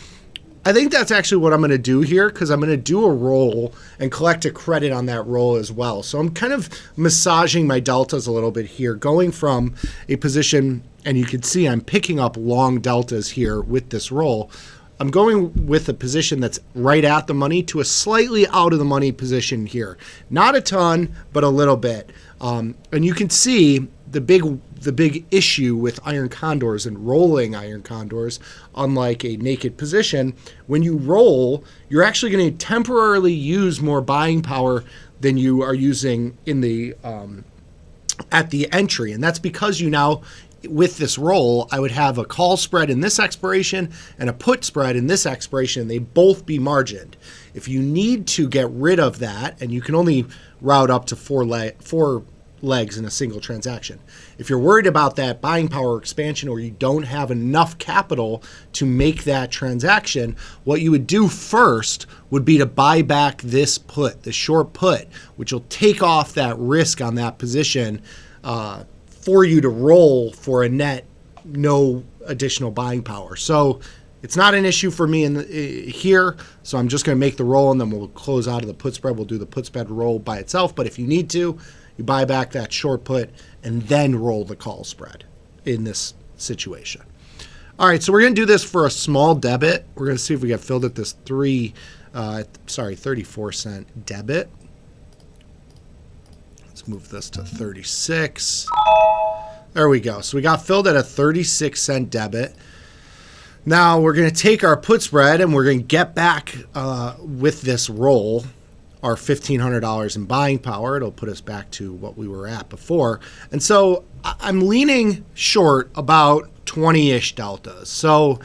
I think that's actually what I'm going to do here, because I'm going to do a roll and collect a credit on that roll as well. So I'm kind of massaging my deltas a little bit here, going from a position, and you can see I'm picking up long deltas here with this roll. I'm going with a position that's right at the money to a slightly out of the money position here. Not a ton, but a little bit. And you can see the big issue with iron condors and rolling iron condors, unlike a naked position. When you roll, you're actually going to temporarily use more buying power than you are using in the at the entry. And that's because you now, with this roll, I would have a call spread in this expiration and a put spread in this expiration. They both be margined. If you need to get rid of that, and you can only route up to four legs in a single transaction. If you're worried about that buying power expansion, or you don't have enough capital to make that transaction, what you would do first would be to buy back this put, the short put, which will take off that risk on that position for you to roll for a net no additional buying power. So It's not an issue for me here, so I'm just going to make the roll, and then we'll close out of the put spread. We'll do the put spread roll by itself, but if you need to, you buy back that short put and then roll the call spread in this situation. All right, so we're going to do this for a small debit. We're going to see if we get filled at this 34-cent debit. Let's move this to 36. There we go. So we got filled at a 36-cent debit. Now we're going to take our put spread and we're going to get back with this roll our $1,500 in buying power. It'll put us back to what we were at before. And so I'm leaning short about 20-ish deltas. So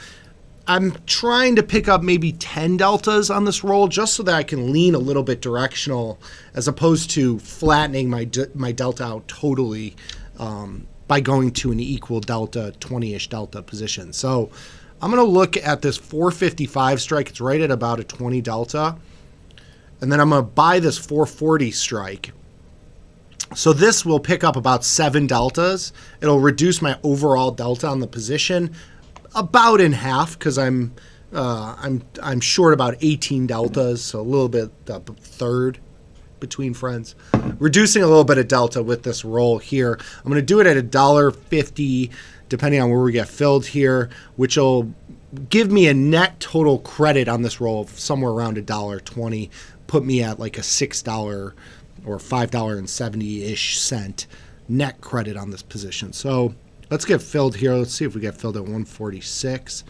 I'm trying to pick up maybe 10 deltas on this roll just so that I can lean a little bit directional as opposed to flattening my delta out totally by going to an equal delta, 20-ish delta position. So I'm going to look at this 455 strike. It's right at about a 20 delta. And then I'm going to buy this 440 strike. So this will pick up about 7 deltas. It'll reduce my overall delta on the position about in half because I'm short about 18 deltas, so a little bit a third between friends. Reducing a little bit of delta with this roll here. I'm going to do it at $1.50 depending on where we get filled here, which will give me a net total credit on this roll of somewhere around $1.20, put me at like a $6 or $5.70-ish cent net credit on this position. So let's get filled here. Let's see if we get filled at 146.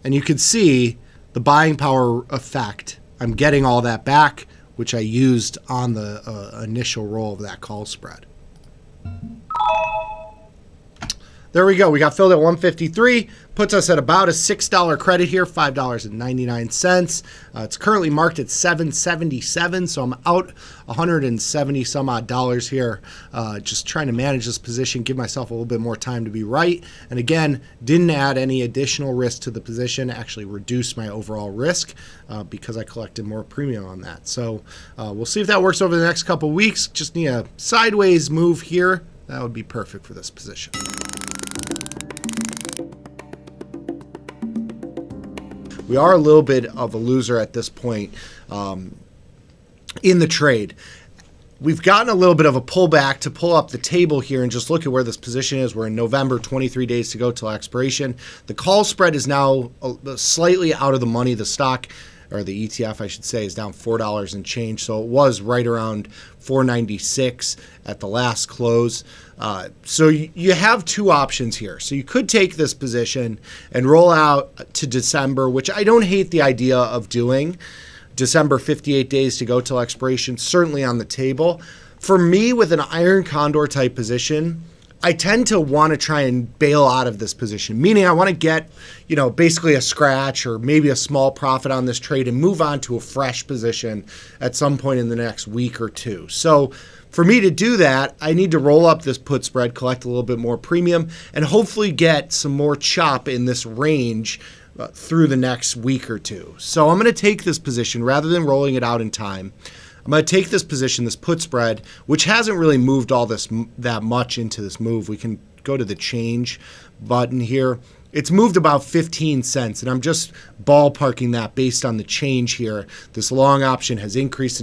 And you can see the buying power effect. I'm getting all that back, which I used on the initial roll of that call spread. There we go. We got filled at 153. Puts us at about a $6 credit here, $5.99. It's currently marked at $7.77, so I'm out 170 some odd dollars here. Just trying to manage this position, give myself a little bit more time to be right. And again, didn't add any additional risk to the position, actually reduced my overall risk because I collected more premium on that. So we'll see if that works over the next couple weeks. Just need a sideways move here. That would be perfect for this position. We are a little bit of a loser at this point in the trade. We've gotten a little bit of a pullback to pull up the table here and just look at where this position is. We're in November, 23 days to go till expiration. The call spread is now slightly out of the money. The stock, or the ETF, I should say, is down $4 and change. So it was right around $4.96 at the last close. So you have two options here. So you could take this position and roll out to December, which I don't hate the idea of doing. December, 58 days to go till expiration, certainly on the table. For me, with an iron condor type position, I tend to want to try and bail out of this position, meaning I want to get, basically a scratch or maybe a small profit on this trade and move on to a fresh position at some point in the next week or two. So for me to do that, I need to roll up this put spread, collect a little bit more premium, and hopefully get some more chop in this range through the next week or two. So I'm going to take this position rather than rolling it out in time. I'm going to take this position, this put spread, which hasn't really moved all that much into this move. We can go to the change button here. It's moved about 15 cents, and I'm just ballparking that based on the change here. This long option has increased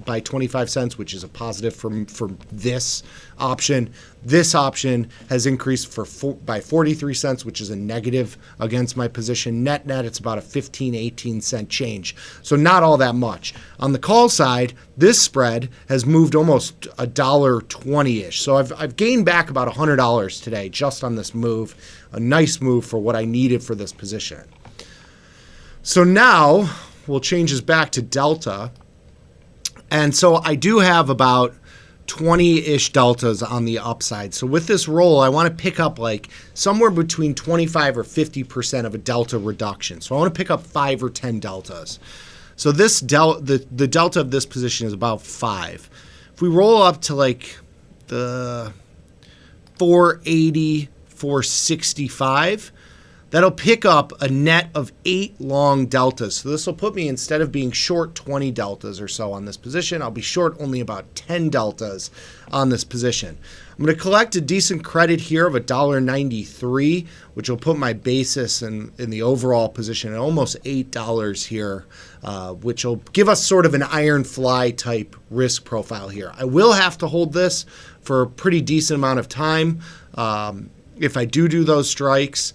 by 25 cents, which is a positive for this option. This option has increased by 43 cents, which is a negative against my position. Net, it's about a 15, 18 cent change. So not all that much. On the call side, this spread has moved almost $1.20-ish. So I've gained back about $100 today just on this move. A nice move for what I needed for this position. So now we'll change this back to delta. And so I do have about 20-ish deltas on the upside. So with this roll, I want to pick up like somewhere between 25 or 50% of a delta reduction. So I want to pick up 5 or 10 deltas. So this the delta of this position is about 5. If we roll up to like the 480, 465, That'll pick up a net of 8 long deltas. So this will put me, instead of being short 20 deltas or so on this position, I'll be short only about 10 deltas on this position. I'm going to collect a decent credit here of $1.93, which will put my basis in the overall position at almost $8 here, which will give us sort of an iron fly type risk profile here. I will have to hold this for a pretty decent amount of time if I do those strikes,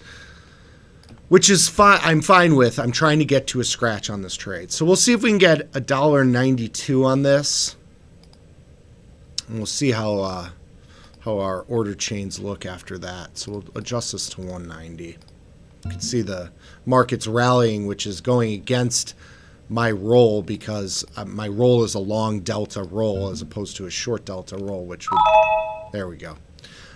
which is fine. I'm fine with. I'm trying to get to a scratch on this trade. So we'll see if we can get $1.92 on this, and we'll see how our order chains look after that. So we'll adjust this to 190. You can see the market's rallying, which is going against my roll because my roll is a long delta roll as opposed to a short delta roll, which would, there we go.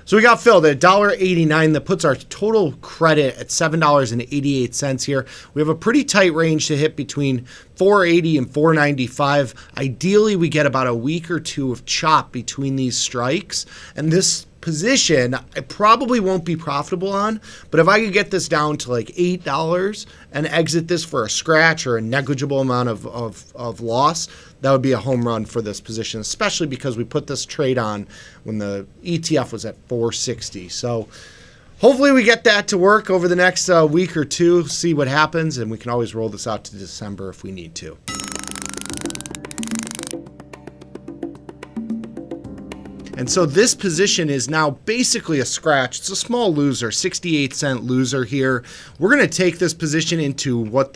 So we got filled at $1.89. That puts our total credit at $7.88 here. We have a pretty tight range to hit between $4.80 and $4.95. Ideally, we get about a week or two of chop between these strikes. And this position, I probably won't be profitable on, but if I could get this down to like $8 and exit this for a scratch or a negligible amount of loss, that would be a home run for this position, especially because we put this trade on when the ETF was at 460. So hopefully we get that to work over the next week or two, see what happens, and we can always roll this out to December if we need to. And so this position is now basically a scratch. It's a small loser, 68-cent loser here. We're going to take this position into what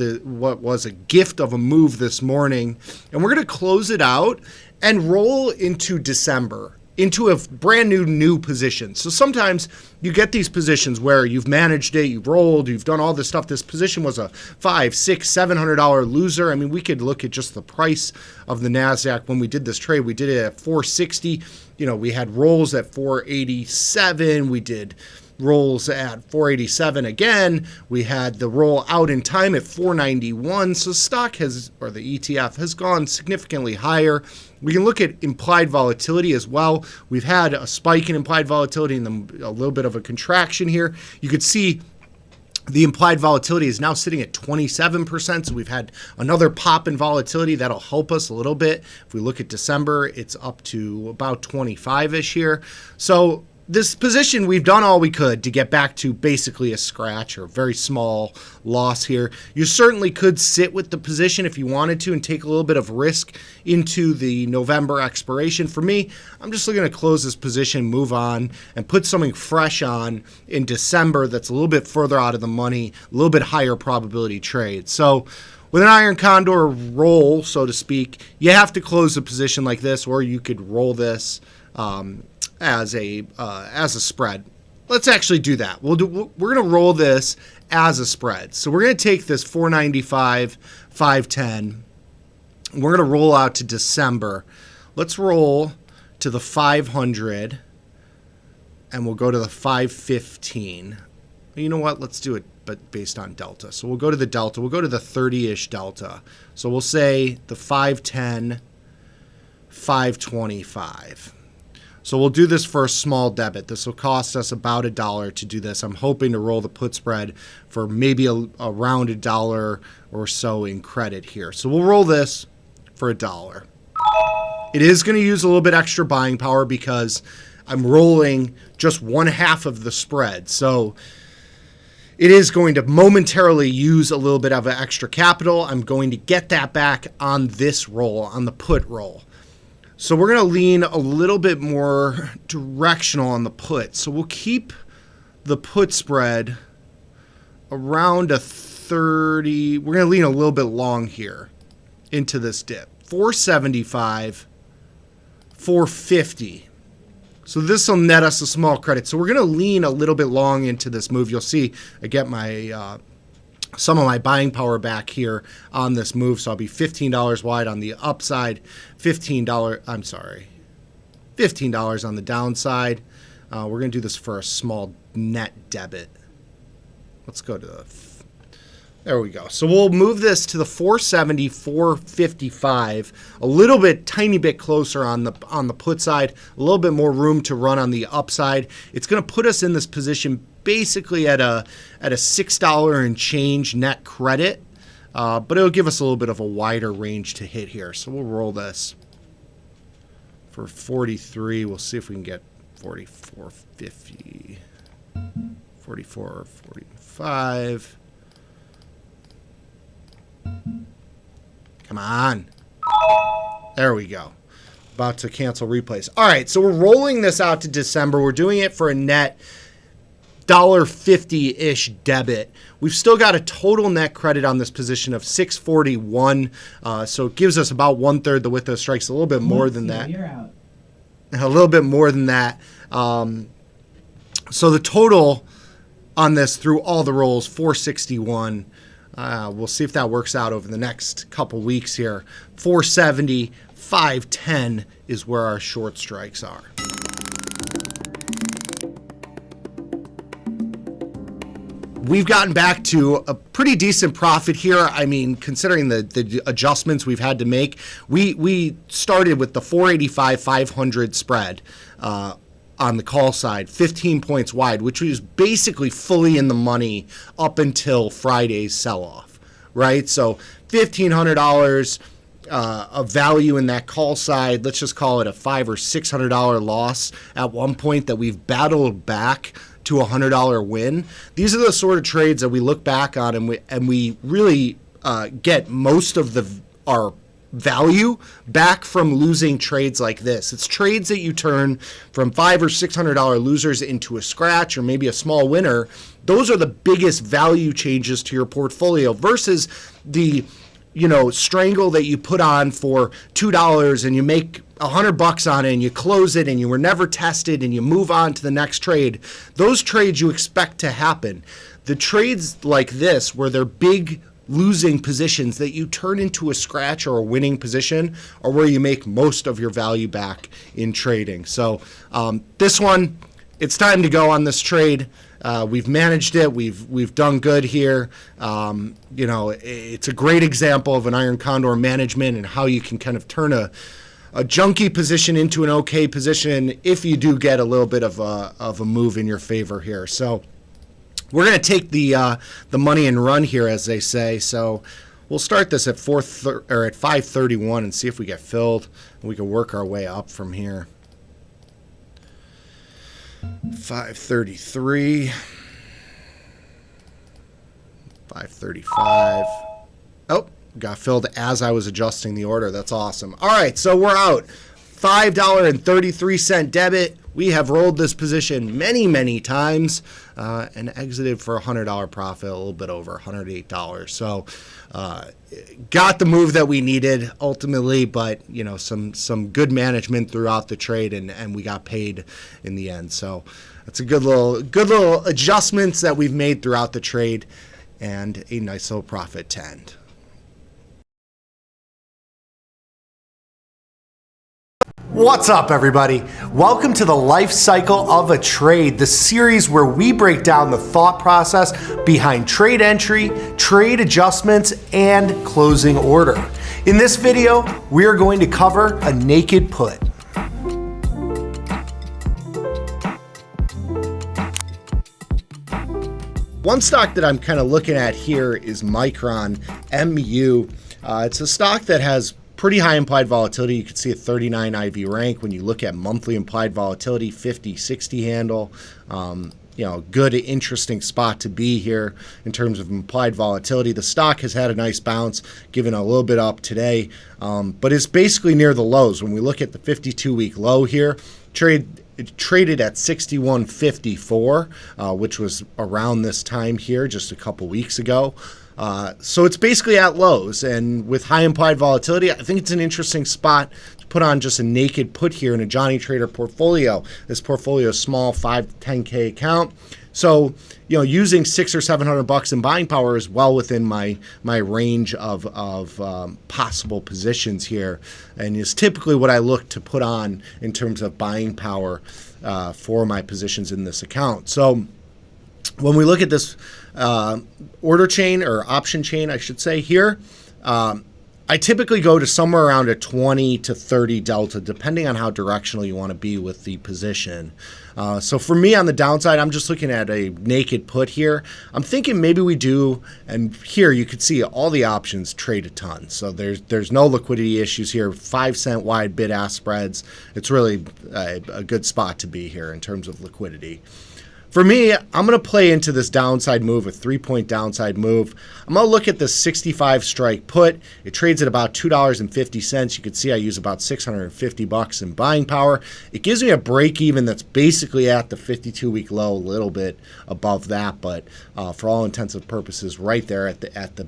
was a gift of a move this morning, and we're going to close it out and roll into December, into a brand new position. So sometimes you get these positions where you've managed it, you've rolled, you've done all this stuff. This position was a $500, $600, $700 loser. I mean, we could look at just the price of the NASDAQ when we did this trade. We did it at 460. You know, we had rolls at 487. We did rolls at 487 again. We had the roll out in time at 491. So stock has, or the ETF has gone significantly higher. We can look at implied volatility as well. We've had a spike in implied volatility and then a little bit of a contraction here. You could see the implied volatility is now sitting at 27%. So we've had another pop in volatility that'll help us a little bit. If we look at December, it's up to about 25-ish here. So this position, we've done all we could to get back to basically a scratch or a very small loss here. You certainly could sit with the position if you wanted to and take a little bit of risk into the November expiration. For me, I'm just looking to close this position, move on, and put something fresh on in December that's a little bit further out of the money, a little bit higher probability trade. So with an iron condor roll, so to speak, you have to close a position like this, or you could roll this as a spread. Let's actually do that. We're going to roll this as a spread. So we're going to take this 495, 510. We're going to roll out to December. Let's roll to the 500, and we'll go to the 515. You know what? Let's do it, but based on delta. So we'll go to the delta. We'll go to the 30-ish delta. So we'll say the 510, 525. So we'll do this for a small debit. This will cost us about $1 to do this. I'm hoping to roll the put spread for maybe around $1 or so in credit here. So we'll roll this for $1. It is going to use a little bit extra buying power because I'm rolling just one half of the spread. So it is going to momentarily use a little bit of extra capital. I'm going to get that back on this roll, on the put roll. So we're going to lean a little bit more directional on the put. So we'll keep the put spread around a 30. We're going to lean a little bit long here into this dip. 475, 450. So this will net us a small credit. So we're going to lean a little bit long into this move. You'll see I get my some of my buying power back here on this move. So I'll be $15 wide on the upside, $15 on the downside. We're going to do this for a small net debit. Let's go to There we go. So we'll move this to the 470, 455, a little bit, tiny bit closer on the put side, a little bit more room to run on the upside. It's going to put us in this position basically at a $6 and change net credit, but it'll give us a little bit of a wider range to hit here. So we'll roll this for 43. We'll see if we can get 44.50, 44, 45. Come on. There we go. About to cancel replays. All right, so we're rolling this out to December. We're doing it for a net $1.50-ish debit. We've still got a total net credit on this position of 641. So it gives us about 1/3 the width of strikes, a little bit more than that. You're out. A little bit more than that. So the total on this through all the rolls, 461. We'll see if that works out over the next couple weeks here. 470, 510 is where our short strikes are. We've gotten back to a pretty decent profit here. I mean, considering the adjustments we've had to make, we started with the 485, 500 spread on the call side, 15 points wide, which was basically fully in the money up until Friday's sell-off, right? So $1,500 of value in that call side. Let's just call it a $500 or $600 loss at one point that we've battled back to a $100 win. These are the sort of trades that we look back on and we really get most of our value back from losing trades like this. It's trades that you turn from $500 or $600 losers into a scratch or maybe a small winner. Those are the biggest value changes to your portfolio versus the strangle that you put on for $2 and you make $100 on it and you close it and you were never tested and you move on to the next trade. Those trades you expect to happen. The trades like this where they're big losing positions that you turn into a scratch or a winning position are where you make most of your value back in trading. So this one, it's time to go on this trade. We've managed it. We've done good here. It's a great example of an iron condor management and how you can kind of turn a junky position into an okay position if you do get a little bit of a move in your favor here. So we're going to take the money and run here, as they say. So we'll start this at 531 and see if we get filled. We can work our way up from here. 533, 535. Oh, got filled as I was adjusting the order. That's awesome. All right, so we're out. $5.33 debit. We have rolled this position many, many times and exited for a $100 profit, a little bit over $108. So got the move that we needed ultimately, but some good management throughout the trade, and we got paid in the end. So that's a good little adjustments that we've made throughout the trade, and a nice little profit to end. What's up, everybody? Welcome to the Life Cycle of a Trade, the series where we break down the thought process behind trade entry, trade adjustments, and closing order. In this video, we are going to cover a naked put. One stock that I'm kind of looking at here is Micron, MU. It's a stock that has pretty high implied volatility. You can see a 39 IV rank when you look at monthly implied volatility, 50, 60 handle. Good, interesting spot to be here in terms of implied volatility. The stock has had a nice bounce, given a little bit up today, but it's basically near the lows. When we look at the 52-week low here, it traded at 61.54, which was around this time here just a couple weeks ago. So it's basically at lows, and with high implied volatility, I think it's an interesting spot to put on just a naked put here in a Johnny Trader portfolio. This portfolio is small, 5 to 10K account. So, using $600 or $700 in buying power is well within my range of possible positions here, and is typically what I look to put on in terms of buying power for my positions in this account. So when we look at this order chain or option chain, I should say here, I typically go to somewhere around a 20 to 30 delta, depending on how directional you want to be with the position. So for me on the downside, I'm just looking at a naked put here. I'm thinking maybe we do, and here you can see all the options trade a ton. So there's no liquidity issues here. 5-cent wide bid-ask spreads. It's really a good spot to be here in terms of liquidity. For me, I'm going to play into this downside move, a 3-point downside move. I'm going to look at the 65 strike put. It trades at about $2.50. You can see I use about $650 in buying power. It gives me a break even that's basically at the 52-week low, a little bit above that, but for all intents and purposes, right there at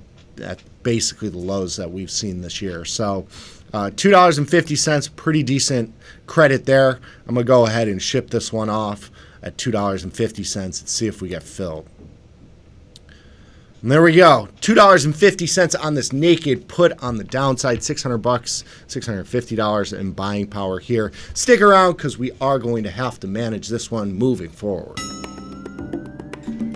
basically the lows that we've seen this year. So $2.50, pretty decent credit there. I'm going to go ahead and ship this one off at $2.50 and see if we get filled. And there we go. $2.50 on this naked put on the downside. $600, $650 in buying power here. Stick around because we are going to have to manage this one moving forward.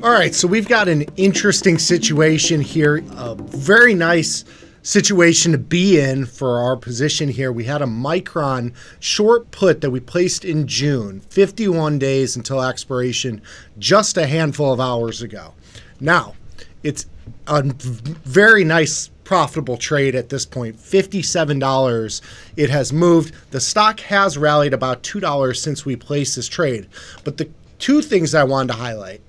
All right, so we've got an interesting situation here. A very nice situation to be in for our position here. We had a Micron short put that we placed in June, 51 days until expiration, just a handful of hours ago. Now, it's a very nice profitable trade at this point, $57. It has moved. The stock has rallied about $2 since we placed this trade. But the two things I wanted to highlight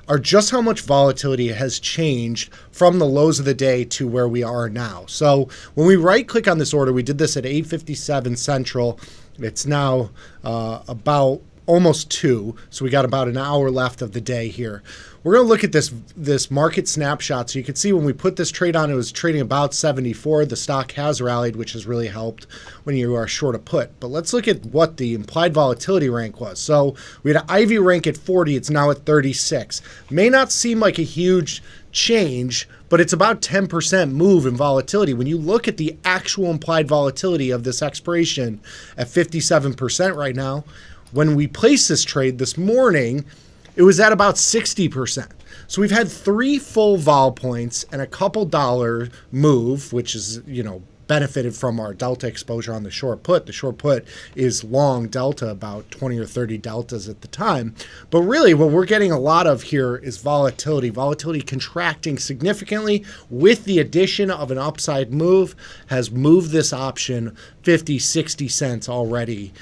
are just how much volatility has changed from the lows of the day to where we are now. So when we right click on this order, we did this at 8:57 Central. It's now about almost 2, so we got about an hour left of the day here. We're going to look at this market snapshot. So you can see when we put this trade on, it was trading about 74. The stock has rallied, which has really helped when you are short a put. But let's look at what the implied volatility rank was. So we had an IV rank at 40. It's now at 36. May not seem like a huge change, but it's about 10% move in volatility. When you look at the actual implied volatility of this expiration at 57% right now, when we placed this trade this morning, it was at about 60%. So we've had 3 full vol points and a couple dollar move, which is, benefited from our delta exposure on the short put. The short put is long delta, about 20 or 30 deltas at the time. But really what we're getting a lot of here is volatility. Volatility contracting significantly with the addition of an upside move has moved this option 50, 60 cents already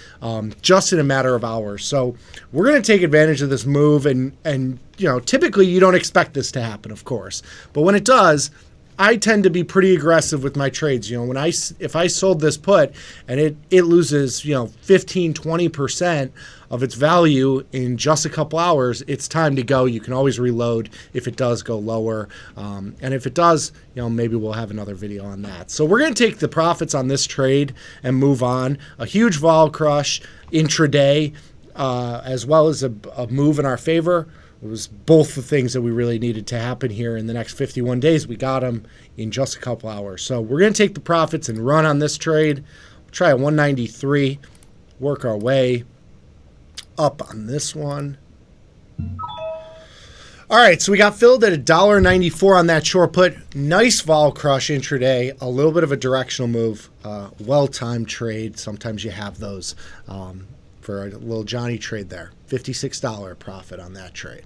just in a matter of hours. So we're going to take advantage of this move and typically you don't expect this to happen, of course. But when it does, I tend to be pretty aggressive with my trades. If I sold this put and it loses, 15, 20% of its value in just a couple hours, it's time to go. You can always reload if it does go lower. And if it does, maybe we'll have another video on that. So we're going to take the profits on this trade and move on. A huge vol crush intraday, as well as a move in our favor. It was both the things that we really needed to happen here in the next 51 days. We got them in just a couple hours. So we're going to take the profits and run on this trade. We'll try a 193, work our way up on this one. All right, so we got filled at $1.94 on that short put. Nice vol crush intraday, a little bit of a directional move, well-timed trade. Sometimes you have those for a little Johnny trade there. $56 profit on that trade.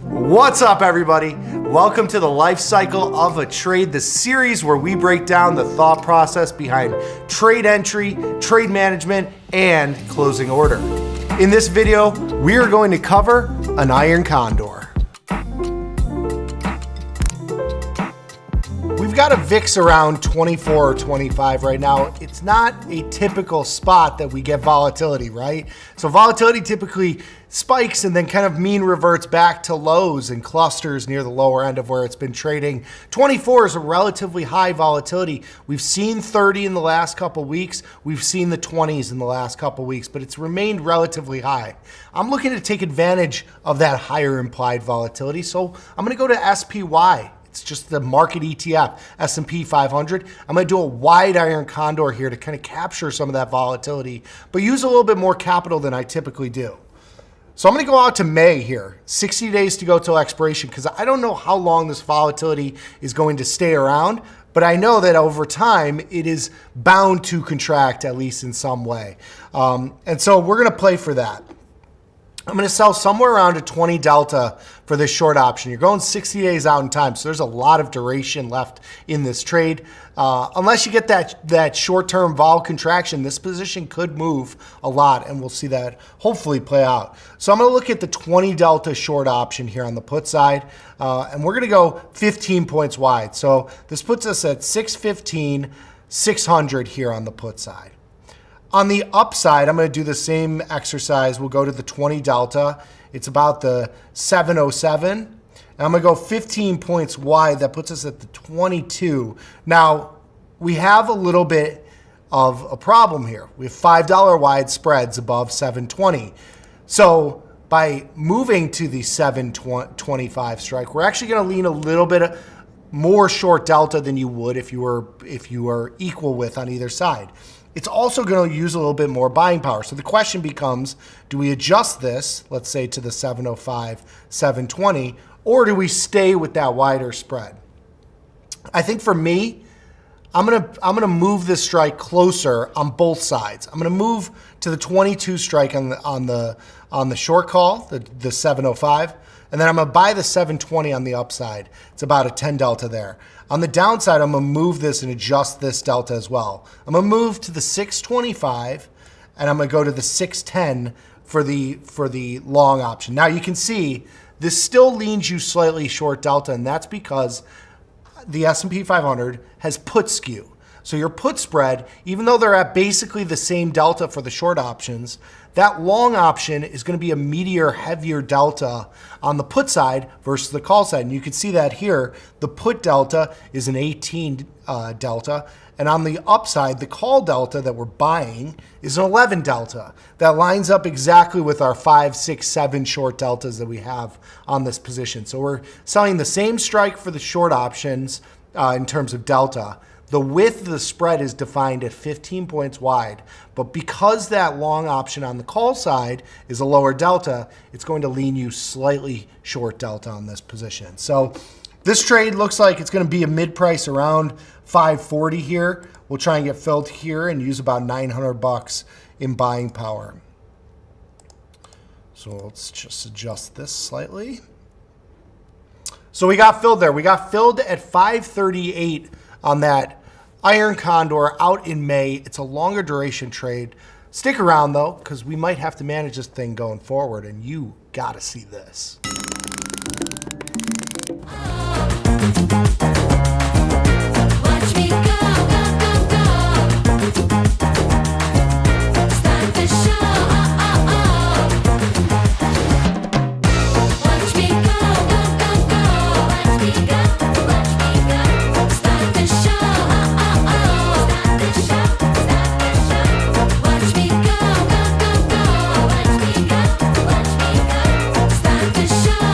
What's up, everybody? Welcome to the Life Cycle of a Trade, the series where we break down the thought process behind trade entry, trade management, and closing order. In this video, we are going to cover an iron condor. We've got a VIX around 24 or 25 right now. It's not a typical spot that we get volatility, right? So volatility typically spikes and then kind of mean reverts back to lows and clusters near the lower end of where it's been trading. 24 is a relatively high volatility. We've seen 30 in the last couple weeks. We've seen the 20s in the last couple weeks, but it's remained relatively high. I'm looking to take advantage of that higher implied volatility. So I'm going to go to SPY. It's just the market ETF, S&P 500. I'm going to do a wide iron condor here to kind of capture some of that volatility, but use a little bit more capital than I typically do. So I'm going to go out to May here, 60 days to go till expiration, because I don't know how long this volatility is going to stay around, but I know that over time it is bound to contract, at least in some way. And so we're going to play for that. I'm going to sell somewhere around a 20 delta for this short option. You're going 60 days out in time, so there's a lot of duration left in this trade. Unless you get that short-term vol contraction, this position could move a lot, and we'll see that hopefully play out. So I'm going to look at the 20 delta short option here on the put side, and we're going to go 15 points wide. So this puts us at 615, 600 here on the put side. On the upside, I'm going to do the same exercise. We'll go to the 20 delta. It's about the 707. And I'm going to go 15 points wide. That puts us at the 22. Now, we have a little bit of a problem here. We have $5 wide spreads above 720. So by moving to the 725 strike, we're actually going to lean a little bit more short delta than you would if you were equal with on either side. It's also going to use a little bit more buying power. So the question becomes, do we adjust this, let's say to the 705, 720, or do we stay with that wider spread? I think for me, I'm gonna move this strike closer on both sides. I'm gonna move to the 22 strike on the short call, the 705, and then I'm gonna buy the 720 on the upside. It's about a 10 delta there. On the downside, I'm gonna move this and adjust this delta as well. I'm gonna move to the 625, and I'm gonna go to the 610 for the long option. Now you can see this still leans you slightly short delta, and that's because the S&P 500 has put skew. So your put spread, even though they're at basically the same delta for the short options, that long option is going to be a meatier, heavier delta on the put side versus the call side. And you can see that here. The put delta is an 18 delta. And on the upside, the call delta that we're buying is an 11 delta. That lines up exactly with our 5, 6, 7 short deltas that we have on this position. So we're selling the same strike for the short options in terms of delta. The width of the spread is defined at 15 points wide, but because that long option on the call side is a lower delta, it's going to lean you slightly short delta on this position. So this trade looks like it's going to be a mid-price around 540 here. We'll try and get filled here and use about $900 in buying power. So let's just adjust this slightly. So we got filled there. We got filled at 538 on that iron condor out in May. It's a longer duration trade. Stick around though, because we might have to manage this thing going forward, and you gotta see this. Watch me go, go, go, go. Start the show. Watch me go, go, go, go. Watch me go, watch me go. Start the show. Start the show, start the show. Watch me go, go, go, go. Watch me go, watch me go. Start the show.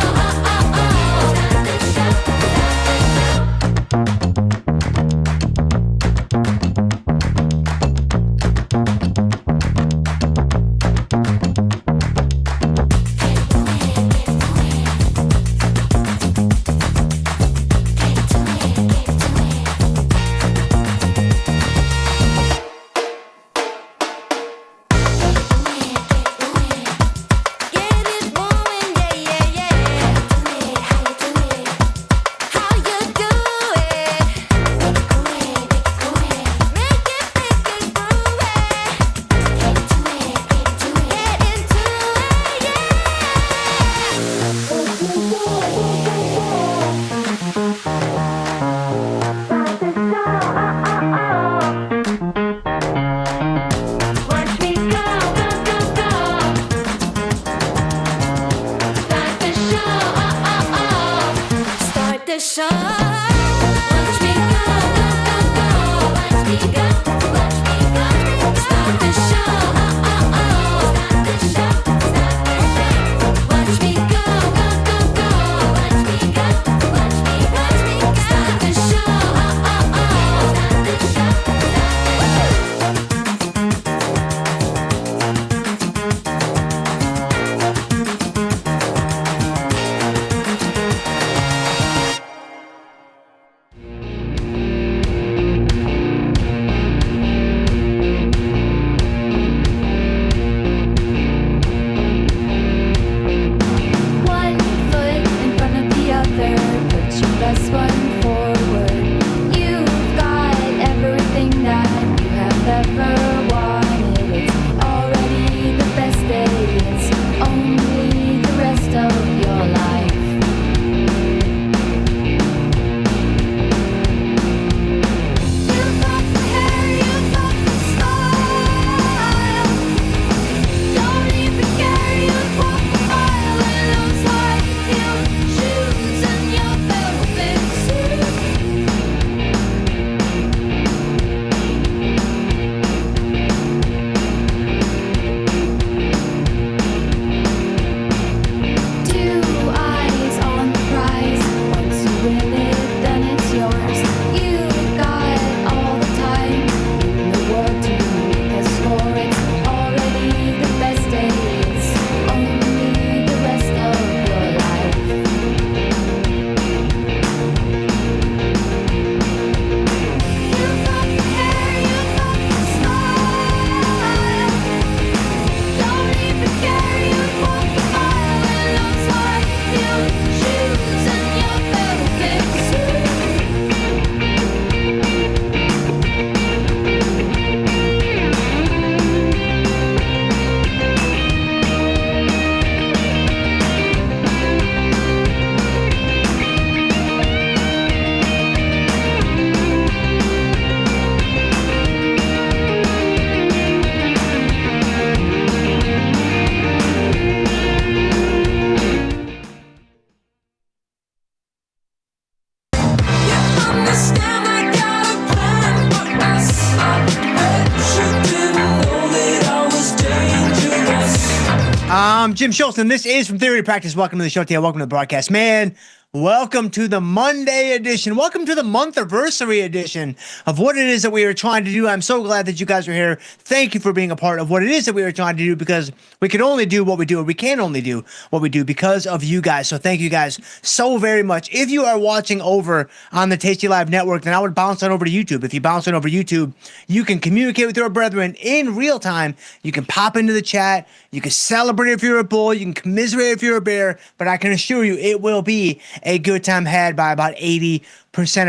Jim Schultz, and this is From Theory to Practice. Welcome to the show today. Welcome to the broadcast. Man, welcome to the Monday edition. Welcome to the month-anniversary edition of what it is that we are trying to do. I'm so glad that you guys are here. Thank you for being a part of what it is that we are trying to do, because we can only do what we do, or we can only do what we do because of you guys. So thank you guys so very much. If you are watching over on the Tasty Live Network, then I would bounce on over to YouTube. If you bounce on over to YouTube, you can communicate with your brethren in real time. You can pop into the chat. You can celebrate if you're a bull. You can commiserate if you're a bear. But I can assure you it will be a good time had by about 80%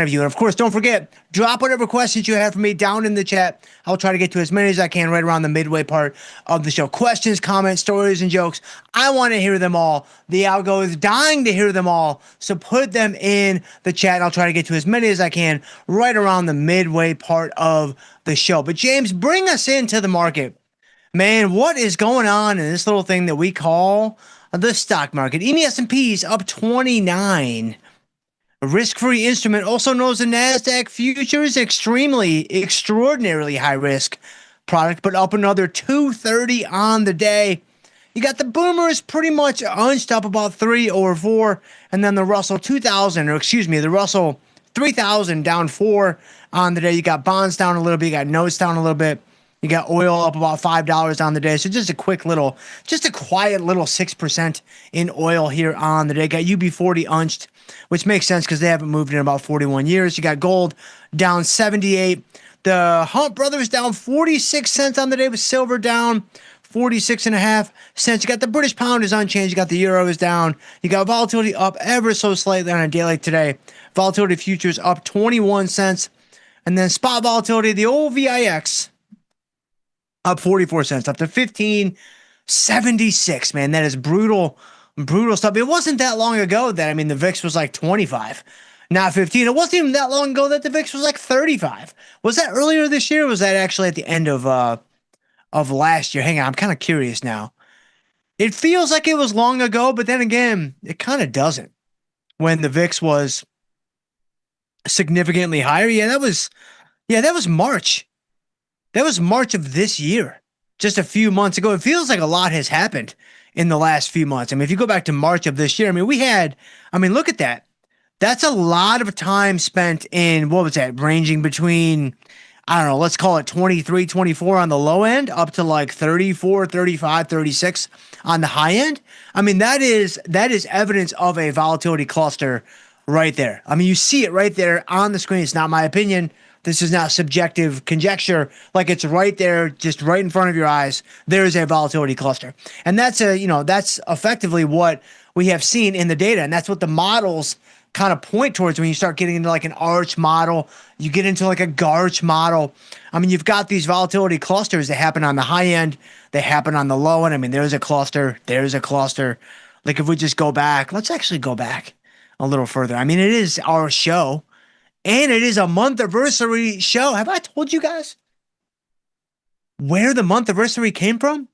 of you. And of course, don't forget, drop whatever questions you have for me down in the chat. I'll try to get to as many as I can right around the midway part of the show. Questions, comments, stories, and jokes. I want to hear them all. The algo is dying to hear them all. So put them in the chat. I'll try to get to as many as I can right around the midway part of the show. But James, bring us into the market. Man, what is going on in this little thing that we call the stock market? EMI S&P's up 29. A risk-free instrument, also known as the NASDAQ futures, extraordinarily high risk product, but up another 230 on the day. You got the boomers pretty much unched up about 3 or 4, and then the Russell 2000, or excuse me, the Russell 3000 down 4 on the day. You got bonds down a little bit, you got notes down a little bit. You got oil up about $5 on the day. So just a quiet little 6% in oil here on the day. Got UB40 unched, which makes sense because they haven't moved in about 41 years. You got gold down 78. The Hunt Brothers down 46 cents on the day, with silver down 46.5 cents. You got the British pound is unchanged. You got the euro is down. You got volatility up ever so slightly on a day like today. Volatility futures up 21 cents. And then spot volatility, the old VIX, up 44 cents, up to 1576, man. That is brutal stuff. It wasn't that long ago that, the VIX was like 25, not 15. It wasn't even that long ago that the VIX was like 35. Was that earlier this year, or was that actually at the end of last year? Hang on, I'm kind of curious now. It feels like it was long ago, but then again, it kind of doesn't. When the VIX was significantly higher. That was March. That was March of this year, just a few months ago. It feels like a lot has happened in the last few months. If you go back to March of this year, look at that. That's a lot of time spent in, what was that, ranging between, I don't know, let's call it 23, 24 on the low end, up to like 34, 35, 36 on the high end. That is evidence of a volatility cluster right there. You see it right there on the screen. It's not my opinion. This is not subjective conjecture. Like, it's right there, just right in front of your eyes. There is a volatility cluster. And that's effectively what we have seen in the data. And that's what the models kind of point towards when you start getting into like an arch model. You get into like a Garch model. You've got these volatility clusters that happen on the high end. They happen on the low end. There's a cluster. There's a cluster. Like, if we just go back, let's actually go back a little further. It is our show. And it is a month-anniversary show. Have I told you guys where the month-anniversary came from?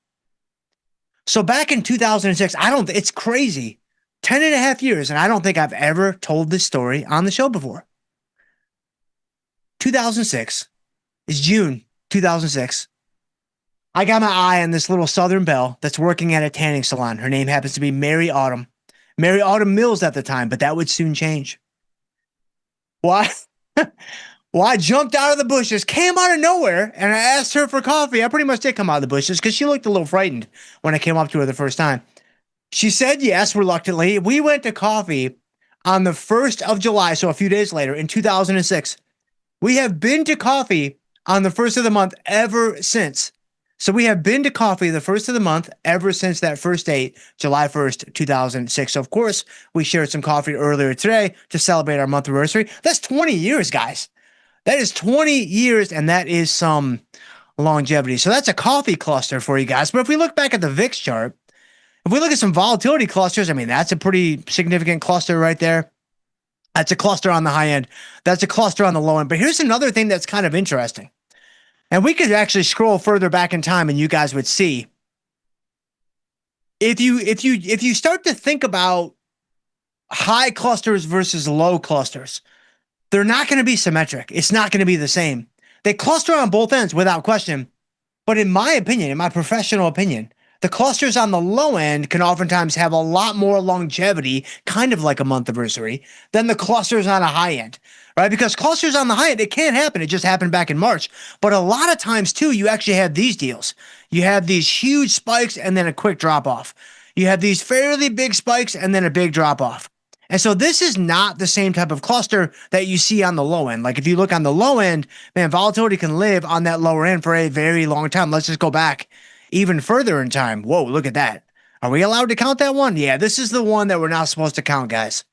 So back in 2006, it's crazy. 10 and a half years, and I don't think I've ever told this story on the show before. 2006 is June 2006. I got my eye on this little Southern belle that's working at a tanning salon. Her name happens to be Mary Autumn. Mary Autumn Mills at the time, but that would soon change. Why? Well, I jumped out of the bushes, came out of nowhere, and I asked her for coffee. I pretty much did come out of the bushes because she looked a little frightened when I came up to her the first time. She said yes, reluctantly. We went to coffee on the 1st of July, so a few days later, in 2006. We have been to coffee on the 1st of the month ever since. So we have been to coffee the 1st of the month ever since that first date, July 1st, 2006. So, of course, we shared some coffee earlier today to celebrate our month anniversary. That's 20 years, guys. That is 20 years, and that is some longevity. So that's a coffee cluster for you guys. But if we look back at the VIX chart, if we look at some volatility clusters, that's a pretty significant cluster right there. That's a cluster on the high end. That's a cluster on the low end. But here's another thing that's kind of interesting. And we could actually scroll further back in time and you guys would see. If you start to think about high clusters versus low clusters, they're not going to be symmetric. It's not going to be the same. They cluster on both ends without question. But in my opinion, in my professional opinion, The clusters on the low end can oftentimes have a lot more longevity, kind of like a month anniversary, than the clusters on a high end, right? Because clusters on the high end, it can't happen. It just happened back in March. But a lot of times too, you actually have these deals. You have these huge spikes and then a quick drop off. You have these fairly big spikes and then a big drop off. And so this is not the same type of cluster that you see on the low end. Like if you look on the low end, man, volatility can live on that lower end for a very long time. Let's just go back even further in time. Whoa, look at that. Are we allowed to count that one? Yeah, this is the one that we're not supposed to count, guys.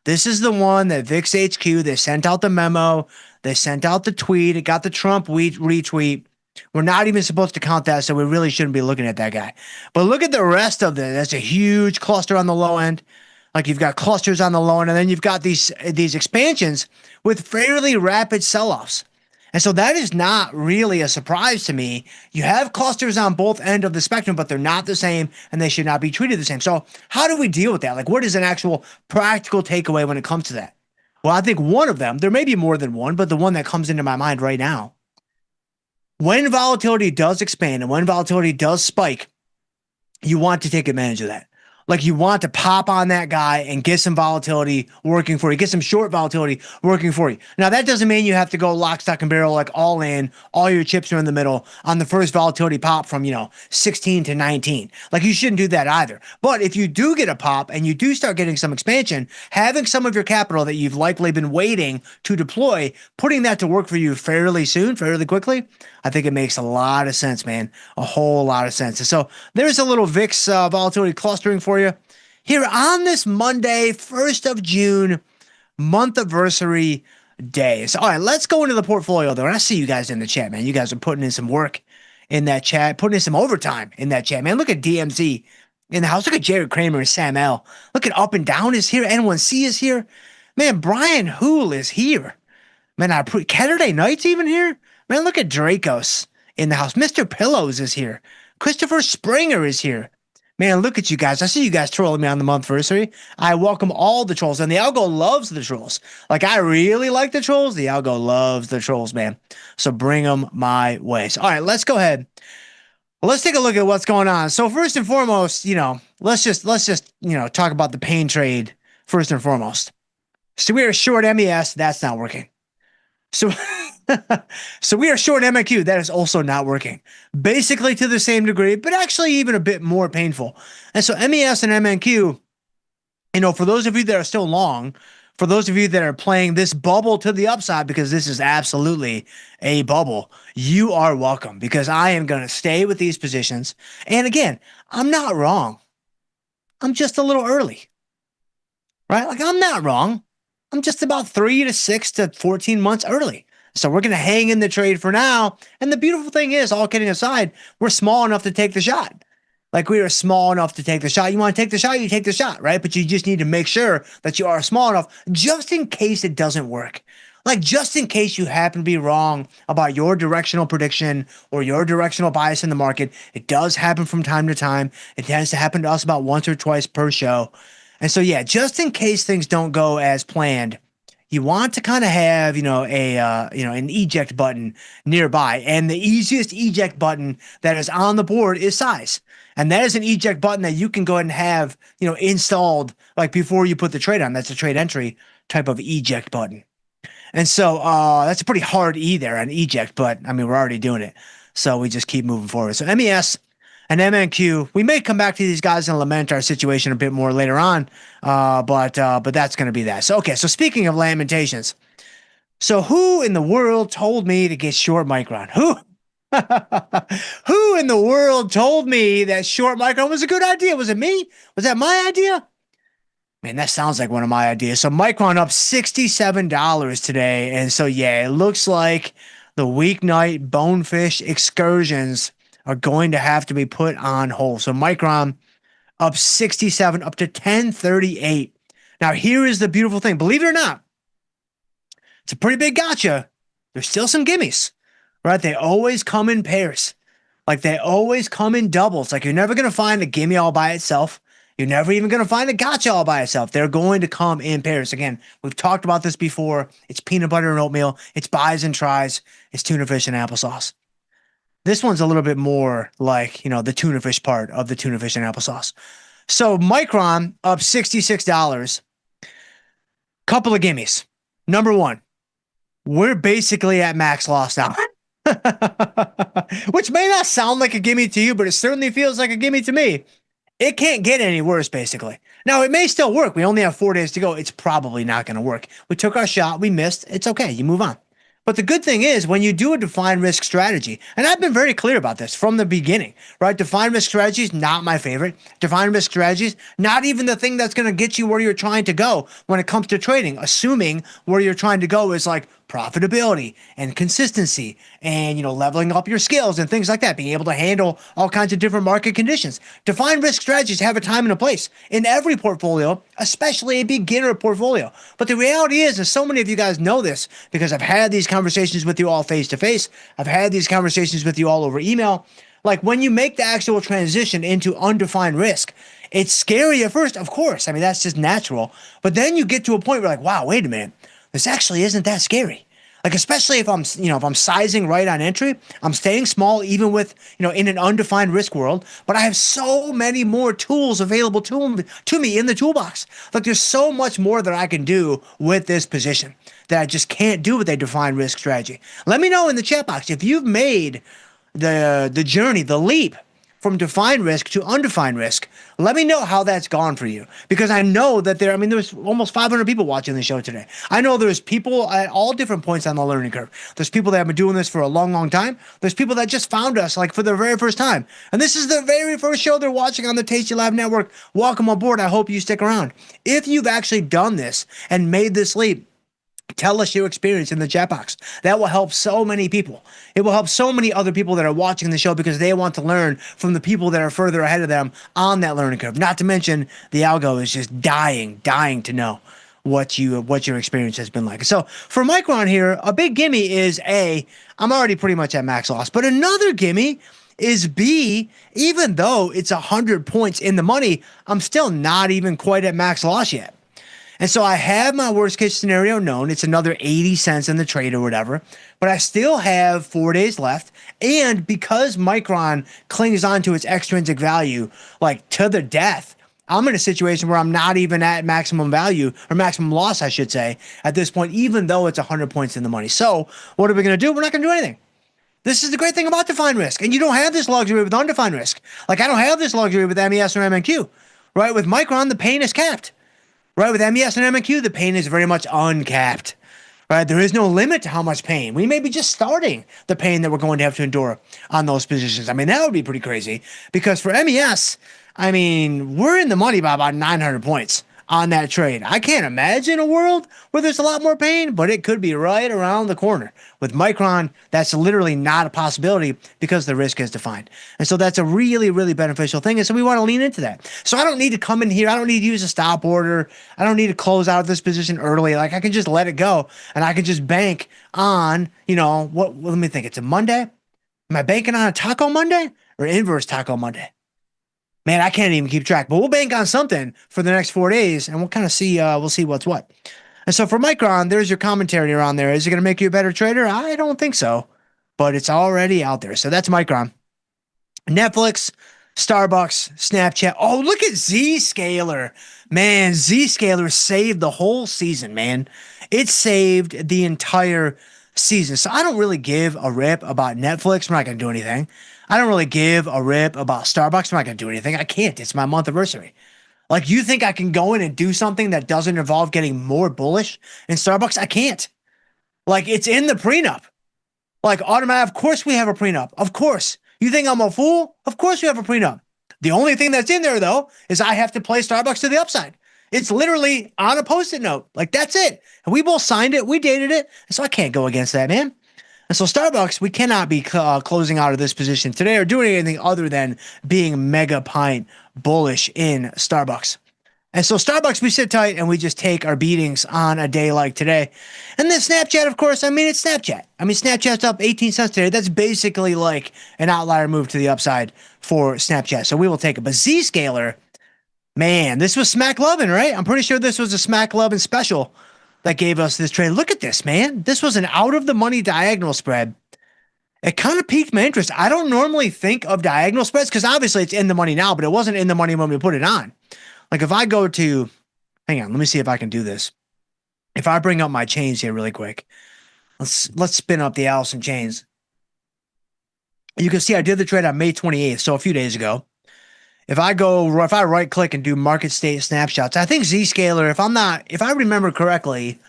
This is the one that VIX HQ, they sent out the memo. They sent out the tweet. It got the Trump retweet. We're not even supposed to count that, so we really shouldn't be looking at that guy. But look at the rest of it. That's a huge cluster on the low end. Like you've got clusters on the low end, and then you've got these expansions with fairly rapid sell-offs. And so that is not really a surprise to me. You have clusters on both ends of the spectrum, but they're not the same, and they should not be treated the same. So how do we deal with that? Like, what is an actual practical takeaway when it comes to that? Well, I think one of them, there may be more than one, but the one that comes into my mind right now, when volatility does expand and when volatility does spike, you want to take advantage of that. Like you want to pop on that guy and get some volatility working for you, get some short volatility working for you. Now, that doesn't mean you have to go lock, stock, and barrel, like all in, all your chips are in the middle on the first volatility pop from, 16 to 19. Like you shouldn't do that either. But if you do get a pop and you do start getting some expansion, having some of your capital that you've likely been waiting to deploy, putting that to work for you fairly soon, fairly quickly, I think it makes a lot of sense, man. A whole lot of sense. And so there's a little VIX volatility clustering for you here on this Monday, 1st of June, month anniversary day. So, all right, let's go into the portfolio though. And I see you guys in the chat, man. You guys are putting in some work in that chat, putting in some overtime in that chat, man. Look at DMZ in the house. Look at Jared Kramer and Sam L. Look at Up and Down is here. N1C is here. Man, Brian Hool is here. Man, Saturday Night's even here. Man, look at Dracos in the house. Mr. Pillows is here. Christopher Springer is here. Man, look at you guys. I see you guys trolling me on the month anniversary. I welcome all the trolls. And the algo loves the trolls. Like, I really like the trolls. The algo loves the trolls, man. So bring them my way. So, all right, let's go ahead. Let's take a look at what's going on. So first and foremost, let's just talk about the pain trade first and foremost. So we are short MES. That's not working. So we are short MNQ. That is also not working. Basically to the same degree, but actually even a bit more painful. And so MES and MNQ, for those of you that are still long, for those of you that are playing this bubble to the upside, because this is absolutely a bubble, you are welcome, because I am going to stay with these positions. And again, I'm not wrong. I'm just a little early, right? Like I'm not wrong. I'm just about 3 to 6 to 14 months early. So we're going to hang in the trade for now. And the beautiful thing is, all kidding aside, we're small enough to take the shot. Like we are small enough to take the shot. You want to take the shot, you take the shot, right? But you just need to make sure that you are small enough just in case it doesn't work. Like just in case you happen to be wrong about your directional prediction or your directional bias in the market. It does happen from time to time. It tends to happen to us about once or twice per show. And so, yeah, just in case things don't go as planned, you want to kind of have, an eject button nearby. And the easiest eject button that is on the board is size. And that is an eject button that you can go ahead and have, installed like before you put the trade on. That's a trade entry type of eject button. And so that's a pretty hard E there on eject, but I mean, we're already doing it. So we just keep moving forward. So MES and MNQ, we may come back to these guys and lament our situation a bit more later on, but that's going to be that. So, okay, so speaking of lamentations, so who in the world told me to get short Micron? Who in the world told me that short Micron was a good idea? Was it me? Was that my idea? Man, that sounds like one of my ideas. So Micron up $67 today, and so yeah, it looks like the weeknight bonefish excursions are going to have to be put on hold. So Micron up 67, up to 1038. Now, here is the beautiful thing. Believe it or not, it's a pretty big gotcha. There's still some gimmies, right? They always come in pairs. Like they always come in doubles. Like you're never going to find a gimme all by itself. You're never even going to find a gotcha all by itself. They're going to come in pairs. Again, we've talked about this before. It's peanut butter and oatmeal. It's buys and tries. It's tuna fish and applesauce. This one's a little bit more like, the tuna fish part of the tuna fish and applesauce. So Micron up $66. Couple of gimmies. Number one, we're basically at max loss now. Which may not sound like a gimme to you, but it certainly feels like a gimme to me. It can't get any worse, basically. Now, it may still work. We only have 4 days to go. It's probably not going to work. We took our shot. We missed. It's okay. You move on. But the good thing is when you do a defined risk strategy, and I've been very clear about this from the beginning, right? Defined risk strategy is not my favorite. Defined risk strategies, not even the thing that's going to get you where you're trying to go when it comes to trading, assuming where you're trying to go is like profitability and consistency and, leveling up your skills and things like that, being able to handle all kinds of different market conditions. Defined risk strategies have a time and a place in every portfolio, especially a beginner portfolio. But the reality is, and so many of you guys know this because I've had these conversations with you all face to face. I've had these conversations with you all over email. Like when you make the actual transition into undefined risk, it's scary at first, of course. I mean, that's just natural. But then you get to a point where like, wow, wait a minute. This actually isn't that scary. Like, especially if I'm sizing right on entry, I'm staying small, even with, in an undefined risk world, but I have so many more tools available to me in the toolbox. Like there's so much more that I can do with this position that I just can't do with a defined risk strategy. Let me know in the chat box if you've made the journey, the leap from defined risk to undefined risk. Let me know how that's gone for you, because I know that there's almost 500 people watching the show today. I know there's people at all different points on the learning curve. There's people that have been doing this for a long, long time. There's people that just found us like for the very first time. And this is the very first show they're watching on the Tasty Live Network. Welcome aboard. I hope you stick around. If you've actually done this and made this leap, tell us your experience in the chat box. That will help so many people. It will help so many other people that are watching the show because they want to learn from the people that are further ahead of them on that learning curve. Not to mention the algo is just dying to know what your experience has been like. So for Micron here, a big gimme is A, I'm already pretty much at max loss, but another gimme is B, even though it's 100 points in the money, I'm still not even quite at max loss yet. And so I have my worst case scenario known. It's another 80 cents in the trade or whatever, but I still have 4 days left. And because Micron clings on to its extrinsic value, like to the death, I'm in a situation where I'm not even at maximum value or maximum loss, I should say, at this point, even though it's 100 points in the money. So what are we going to do? We're not going to do anything. This is the great thing about defined risk. And you don't have this luxury with undefined risk. Like I don't have this luxury with MES or MNQ, right? With Micron, the pain is capped. Right, with MES and MNQ, the pain is very much uncapped. Right, there is no limit to how much pain. We may be just starting the pain that we're going to have to endure on those positions. I mean, that would be pretty crazy because for MES, I mean, we're in the money by about 900 points on that trade. I can't imagine a world where there's a lot more pain, but it could be right around the corner. With Micron, that's literally not a possibility because the risk is defined. And so that's a really, really beneficial thing. And so we want to lean into that. So I don't need to come in here. I don't need to use a stop order. I don't need to close out this position early. Like I can just let it go and I can just bank on, let me think. It's a Monday. Am I banking on a Taco Monday or inverse Taco Monday? Man, I can't even keep track, but we'll bank on something for the next 4 days and we'll kind of see, we'll see what's what. And so for Micron, there's your commentary around there. Is it going to make you a better trader? I don't think so, but it's already out there. So that's Micron. Netflix, Starbucks, Snapchat. Oh, look at Zscaler. Man, Zscaler saved the whole season, man. It saved the entire season. So I don't really give a rip about Netflix. I'm not going to do anything. I don't really give a rip about Starbucks. I'm not going to do anything. I can't. It's my month anniversary. Like, you think I can go in and do something that doesn't involve getting more bullish in Starbucks? I can't. Like, it's in the prenup. Like, automatic, of course we have a prenup. Of course. You think I'm a fool? Of course we have a prenup. The only thing that's in there, though, is I have to play Starbucks to the upside. It's literally on a Post-it note. Like, that's it. And we both signed it. We dated it. And so I can't go against that, man. And so Starbucks, we cannot be closing out of this position today or doing anything other than being mega pint bullish in Starbucks. And so Starbucks, we sit tight and we just take our beatings on a day like today. And then Snapchat, of course, I mean, it's Snapchat. I mean, Snapchat's up 18 cents today. That's basically like an outlier move to the upside for Snapchat. So we will take it. But Zscaler, man, this was Smack Lovin', right? I'm pretty sure this was a Smack Lovin' special that gave us this trade. Look at this, man. This was an out of the money diagonal spread. it kind of piqued my interest. I don't normally think of diagonal spreads because obviously it's in the money now, but it wasn't in the money when we put it on. Like if I go to, hang on, let me see if I can do this. If I bring up my chains here really quick, let's spin up the Allison chains. You can see I did the trade on May 28th, so a few days ago. If I right click and do market state snapshots, I think Zscaler, if I remember correctly,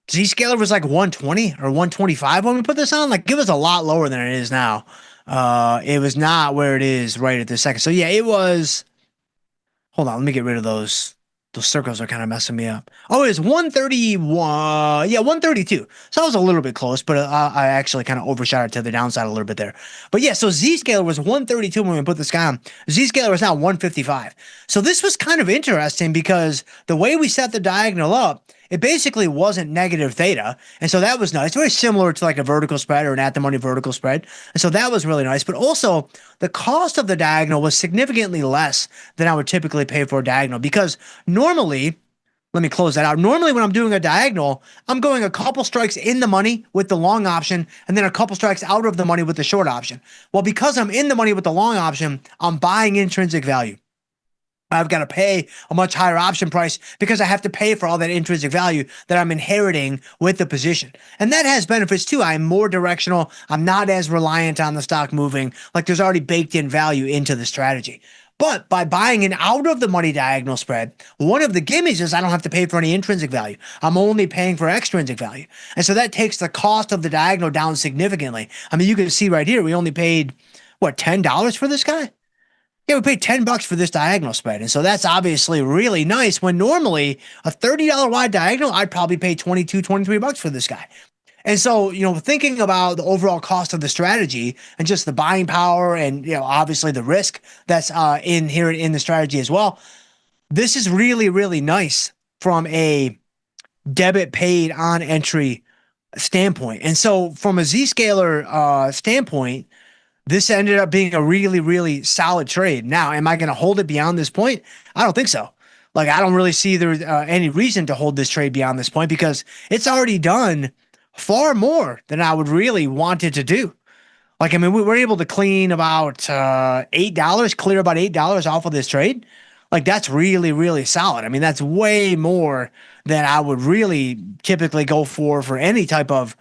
Zscaler was like 120 or 125 when we put this on. Like it was a lot lower than it is now. It was not where it is right at this second. So yeah, it was. Hold on, let me get rid of those. Those circles are kind of messing me up. Oh, it was 131. Yeah, 132. So I was a little bit close, but I actually kind of overshot it to the downside a little bit there. But yeah, so Zscaler was 132 when we put this guy on. Zscaler is now 155. So this was kind of interesting because the way we set the diagonal up, it basically wasn't negative theta. And so that was nice. Very similar to like a vertical spread or an at the money vertical spread. And so that was really nice. But also the cost of the diagonal was significantly less than I would typically pay for a diagonal because normally, let me close that out. Normally when I'm doing a diagonal, I'm going a couple strikes in the money with the long option and then a couple strikes out of the money with the short option. Well, because I'm in the money with the long option, I'm buying intrinsic value. I've got to pay a much higher option price because I have to pay for all that intrinsic value that I'm inheriting with the position. And that has benefits too. I'm more directional. I'm not as reliant on the stock moving. Like there's already baked in value into the strategy. But by buying an out of the money diagonal spread, one of the gimmies is I don't have to pay for any intrinsic value. I'm only paying for extrinsic value. And so that takes the cost of the diagonal down significantly. I mean, you can see right here, we only paid, what, $10 for this guy? Yeah, we paid $10 for this diagonal spread. And so that's obviously really nice when normally a $30 wide diagonal, I'd probably pay $22, $23 for this guy. And so, thinking about the overall cost of the strategy and just the buying power and, obviously the risk that's inherent in the strategy as well, this is really, really nice from a debit paid on entry standpoint. And so from a Zscaler standpoint, this ended up being a really, really solid trade. Now, am I going to hold it beyond this point? I don't think so. Like, I don't really see there any reason to hold this trade beyond this point because it's already done far more than I would really want it to do. Like, I mean, we were able to clean about $8, clear about $8 off of this trade. Like, that's really, really solid. I mean, that's way more than I would really typically go for any type of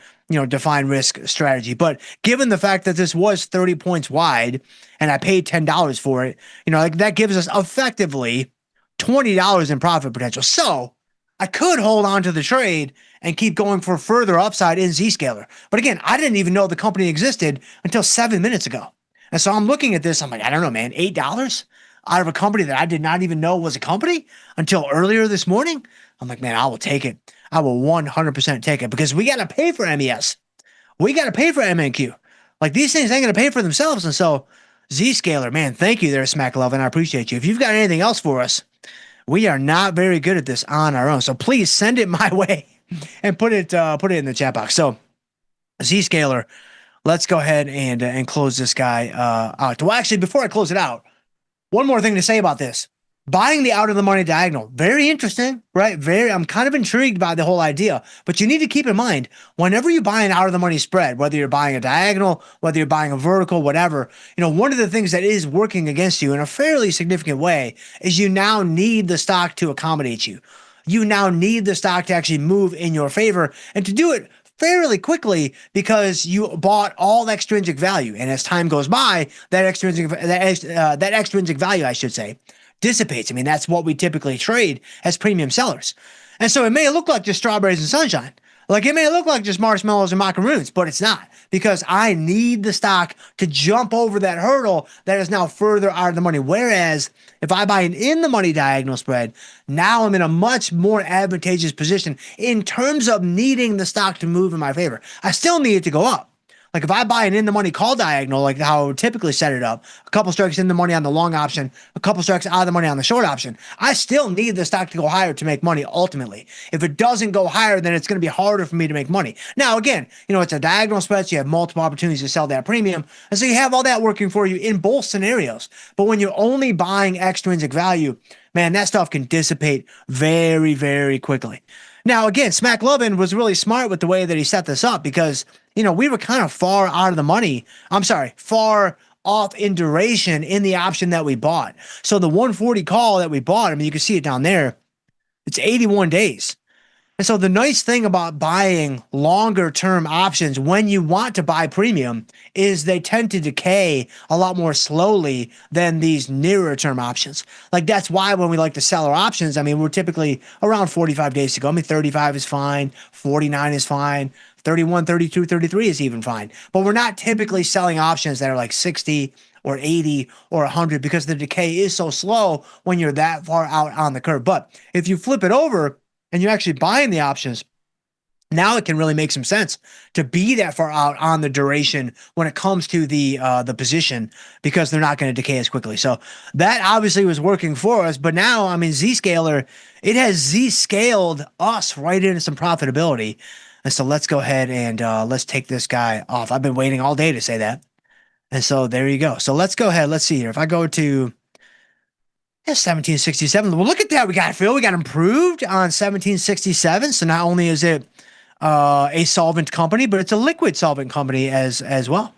defined risk strategy. But given the fact that this was 30 points wide and I paid $10 for it, like that gives us effectively $20 in profit potential. So I could hold on to the trade and keep going for further upside in Zscaler. But again, I didn't even know the company existed until 7 minutes ago. And so I'm looking at this. I'm like, I don't know, man, $8 out of a company that I did not even know was a company until earlier this morning. I'm like, man, I will take it. I will 100% take it because we got to pay for MES. We got to pay for MNQ. Like these things ain't going to pay for themselves. And so Zscaler, man, thank you there, Smack Love, and I appreciate you. If you've got anything else for us, we are not very good at this on our own. So please send it my way and put it in the chat box. So Zscaler, let's go ahead and close this guy out. Well, actually, before I close it out, one more thing to say about this. Buying the out of the money diagonal, very interesting, right? I'm kind of intrigued by the whole idea, but you need to keep in mind, whenever you buy an out of the money spread, whether you're buying a diagonal, whether you're buying a vertical, whatever, one of the things that is working against you in a fairly significant way is you now need the stock to accommodate you. You now need the stock to actually move in your favor and to do it fairly quickly because you bought all extrinsic value. And as time goes by, that extrinsic value, I should say, dissipates. I mean, that's what we typically trade as premium sellers. And so it may look like just strawberries and sunshine. Like it may look like just marshmallows and macaroons, but it's not because I need the stock to jump over that hurdle that is now further out of the money. Whereas if I buy an in the money diagonal spread, now I'm in a much more advantageous position in terms of needing the stock to move in my favor. I still need it to go up. Like if I buy an in the money call diagonal, like how I would typically set it up, a couple strikes in the money on the long option, a couple strikes out of the money on the short option, I still need the stock to go higher to make money ultimately. If it doesn't go higher, then it's going to be harder for me to make money. Now, again, it's a diagonal spread, so you have multiple opportunities to sell that premium. And so you have all that working for you in both scenarios. But when you're only buying extrinsic value, man, that stuff can dissipate very, very quickly. Now, again, Smack Lovin was really smart with the way that he set this up because we were kind of far out of the money. I'm sorry, far off in duration in the option that we bought. So the 140 call that we bought, I mean, you can see it down there. It's 81 days. And so the nice thing about buying longer term options when you want to buy premium is they tend to decay a lot more slowly than these nearer term options. Like that's why when we like to sell our options, I mean, we're typically around 45 days to go. I mean, 35 is fine, 49 is fine, 31, 32, 33 is even fine. But we're not typically selling options that are like 60 or 80 or 100 because the decay is so slow when you're that far out on the curve. But if you flip it over and you're actually buying the options, now it can really make some sense to be that far out on the duration when it comes to the position because they're not going to decay as quickly. So that obviously was working for us, but now, I mean, Zscaler, it has Z-scaled us right into some profitability. And so let's go ahead and let's take this guy off. I've been waiting all day to say that. And so there you go. So let's go ahead. Let's see here. If I go to 1767. Well, look at that. We got improved on 1767. So not only is it a solvent company, but it's a liquid solvent company as well.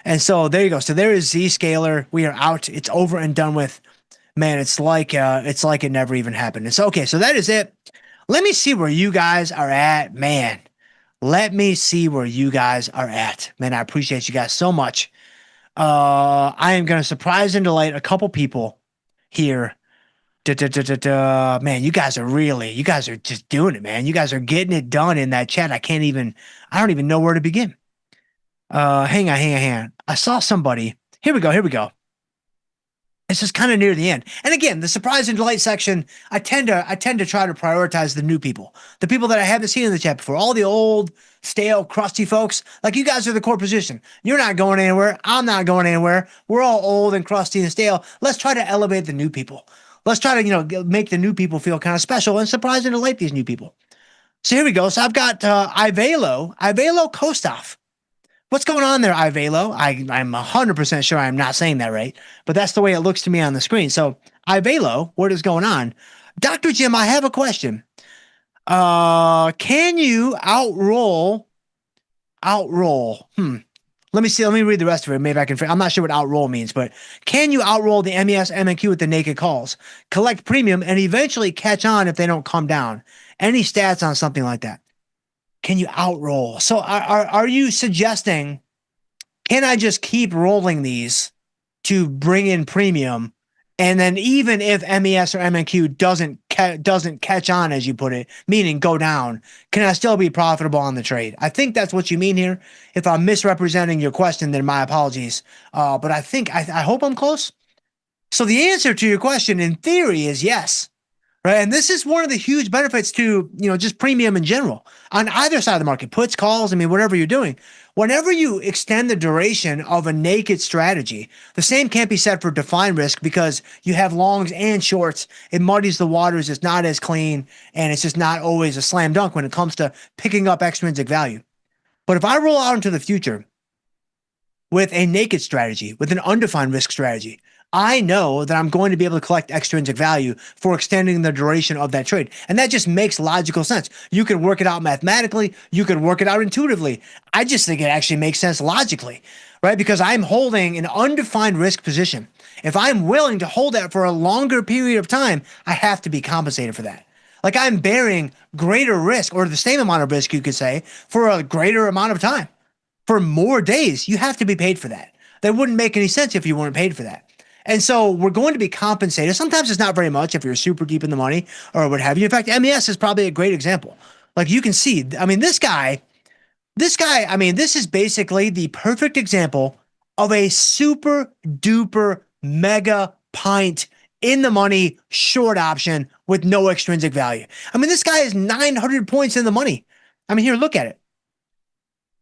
And so there you go. So there is Zscaler. We are out. It's over and done with. Man, it's like it never even happened. And so okay, so that is it. Let me see where you guys are at, man. Let me see where you guys are at. Man, I appreciate you guys so much. I am going to surprise and delight a couple people here. Man, you guys are just doing it, man. You guys are getting it done in that chat. I don't even know where to begin. Hang on. I saw somebody. Here we go. It's just kind of near the end. And again, the surprise and delight section, I tend to try to prioritize the new people, the people that I haven't seen in the chat before, all the old, stale, crusty folks. Like you guys are the core position. You're not going anywhere. I'm not going anywhere. We're all old and crusty and stale. Let's try to elevate the new people. Let's try to, make the new people feel kind of special and surprise and delight these new people. So here we go. So I've got Ivelo Kostov. What's going on there, Ivelo? I'm 100% sure I'm not saying that right, but that's the way it looks to me on the screen. So Ivelo, what is going on? Dr. Jim, I have a question. Can you outroll? Let me see. Let me read the rest of it. Maybe I can. I'm not sure what outroll means, but can you outroll the MES MNQ with the naked calls, collect premium, and eventually catch on if they don't come down? Any stats on something like that? Can you outroll? So are you suggesting, can I just keep rolling these to bring in premium? And then even if MES or MNQ doesn't catch on, as you put it, meaning go down, can I still be profitable on the trade? I think that's what you mean here. If I'm misrepresenting your question, then my apologies. But I hope I'm close. So the answer to your question in theory is yes. Right. And this is one of the huge benefits to, just premium in general on either side of the market, puts, calls. I mean, whatever you're doing, whenever you extend the duration of a naked strategy, the same can't be said for defined risk because you have longs and shorts. It muddies the waters. It's not as clean. And it's just not always a slam dunk when it comes to picking up extrinsic value. But if I roll out into the future with a naked strategy, with an undefined risk strategy, I know that I'm going to be able to collect extrinsic value for extending the duration of that trade. And that just makes logical sense. You could work it out mathematically. You could work it out intuitively. I just think it actually makes sense logically, right? Because I'm holding an undefined risk position. If I'm willing to hold that for a longer period of time, I have to be compensated for that. Like I'm bearing greater risk, or the same amount of risk, you could say, for a greater amount of time. For more days, you have to be paid for that. That wouldn't make any sense if you weren't paid for that. And so we're going to be compensated. Sometimes it's not very much if you're super deep in the money or what have you. In fact, MES is probably a great example. Like you can see, I mean, this guy, I mean, this is basically the perfect example of a super duper mega pint in the money short option with no extrinsic value. I mean, this guy is 900 points in the money. I mean, here, look at it.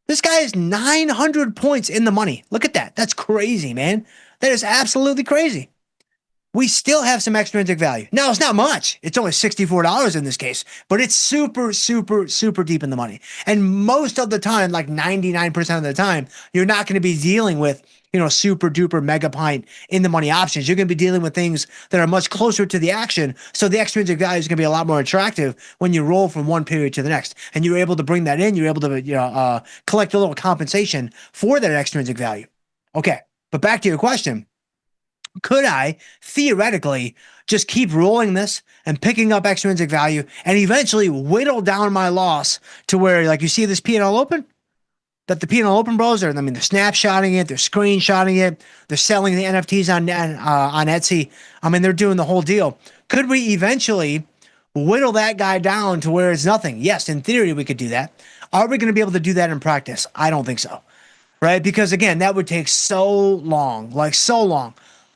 This guy is 900 points in the money. Look at that. That's crazy, man. That is absolutely crazy. We still have some extrinsic value. Now, it's not much. It's only $64 in this case, but it's super, super, super deep in the money. And most of the time, like 99% of the time, you're not going to be dealing with super duper mega pint in the money options. You're going to be dealing with things that are much closer to the action. So the extrinsic value is going to be a lot more attractive when you roll from one period to the next. And you're able to bring that in. You're able to, collect a little compensation for that extrinsic value. Okay. But back to your question. Could I theoretically just keep rolling this and picking up extrinsic value and eventually whittle down my loss to where, like, you see this P&L open? That the P&L open bros they're snapshotting it, they're screenshotting it, they're selling the NFTs on Etsy. They're doing the whole deal. Could we eventually whittle that guy down to where it's nothing? Yes, in theory, we could do that. Are we going to be able to do that in practice? I don't think so. Right? Because again, that would take so long, so long.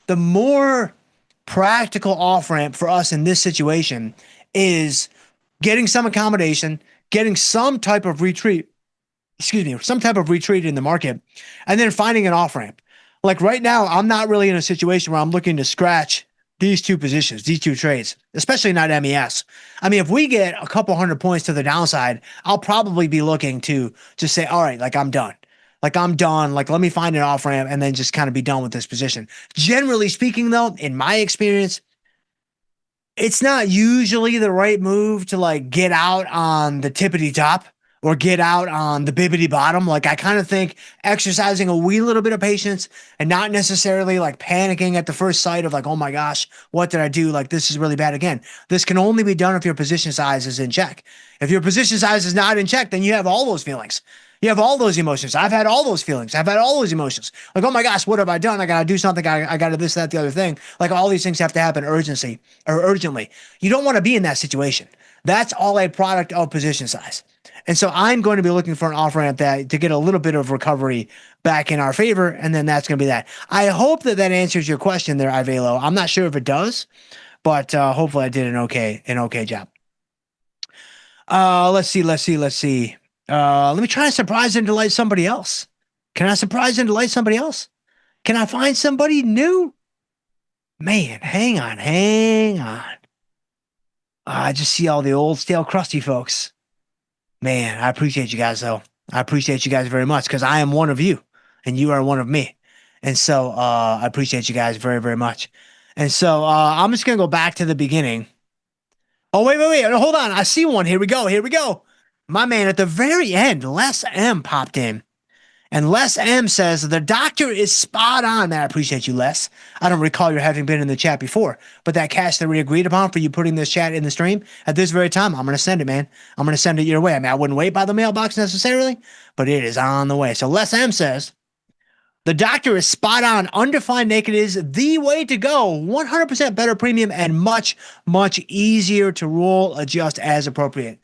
The more practical off-ramp for us in this situation is getting some accommodation, getting some type of retreat in the market, and then finding an off-ramp. Like right now, I'm not really in a situation where I'm looking to scratch these two positions, these two trades, especially not MES. If we get a couple 100 points to the downside, I'll probably be looking to just say, all right, I'm done. Let me find an off ramp and then just kind of be done with this position. Generally speaking, though, in my experience, it's not usually the right move to get out on the tippity top or get out on the bibbity bottom. I kind of think exercising a wee little bit of patience and not necessarily panicking at the first sight of oh my gosh, what did I do? This is really bad. Again, this can only be done if your position size is in check. If your position size is not in check, then you have all those feelings. You have all those emotions. I've had all those feelings. I've had all those emotions. Oh my gosh, what have I done? I got to do something. I got to this, that, the other thing. All these things have to happen urgently. You don't want to be in that situation. That's all a product of position size. And so I'm going to be looking for an off-ramp to get a little bit of recovery back in our favor, and then that's going to be that. I hope that answers your question there, Ivelo. I'm not sure if it does, but hopefully I did an okay job. Let's see. Let me try to surprise and delight somebody else. Can I surprise and delight somebody else? Can I find somebody new? Man, hang on. I just see all the old, stale, crusty folks. Man, I appreciate you guys, though. I appreciate you guys very much because I am one of you and you are one of me. And so I appreciate you guys very, very much. And so I'm just going to go back to the beginning. Oh, wait. Hold on. I see one. Here we go. My man, at the very end, Les M popped in. And Les M says, the doctor is spot on. Man, I appreciate you, Les. I don't recall you having been in the chat before, but that cash that we agreed upon for you putting this chat in the stream, at this very time, I'm going to send it, man. I'm going to send it your way. I wouldn't wait by the mailbox necessarily, but it is on the way. So Les M says, the doctor is spot on. Undefined naked is the way to go. 100% better premium and much, much easier to roll, adjust as appropriate.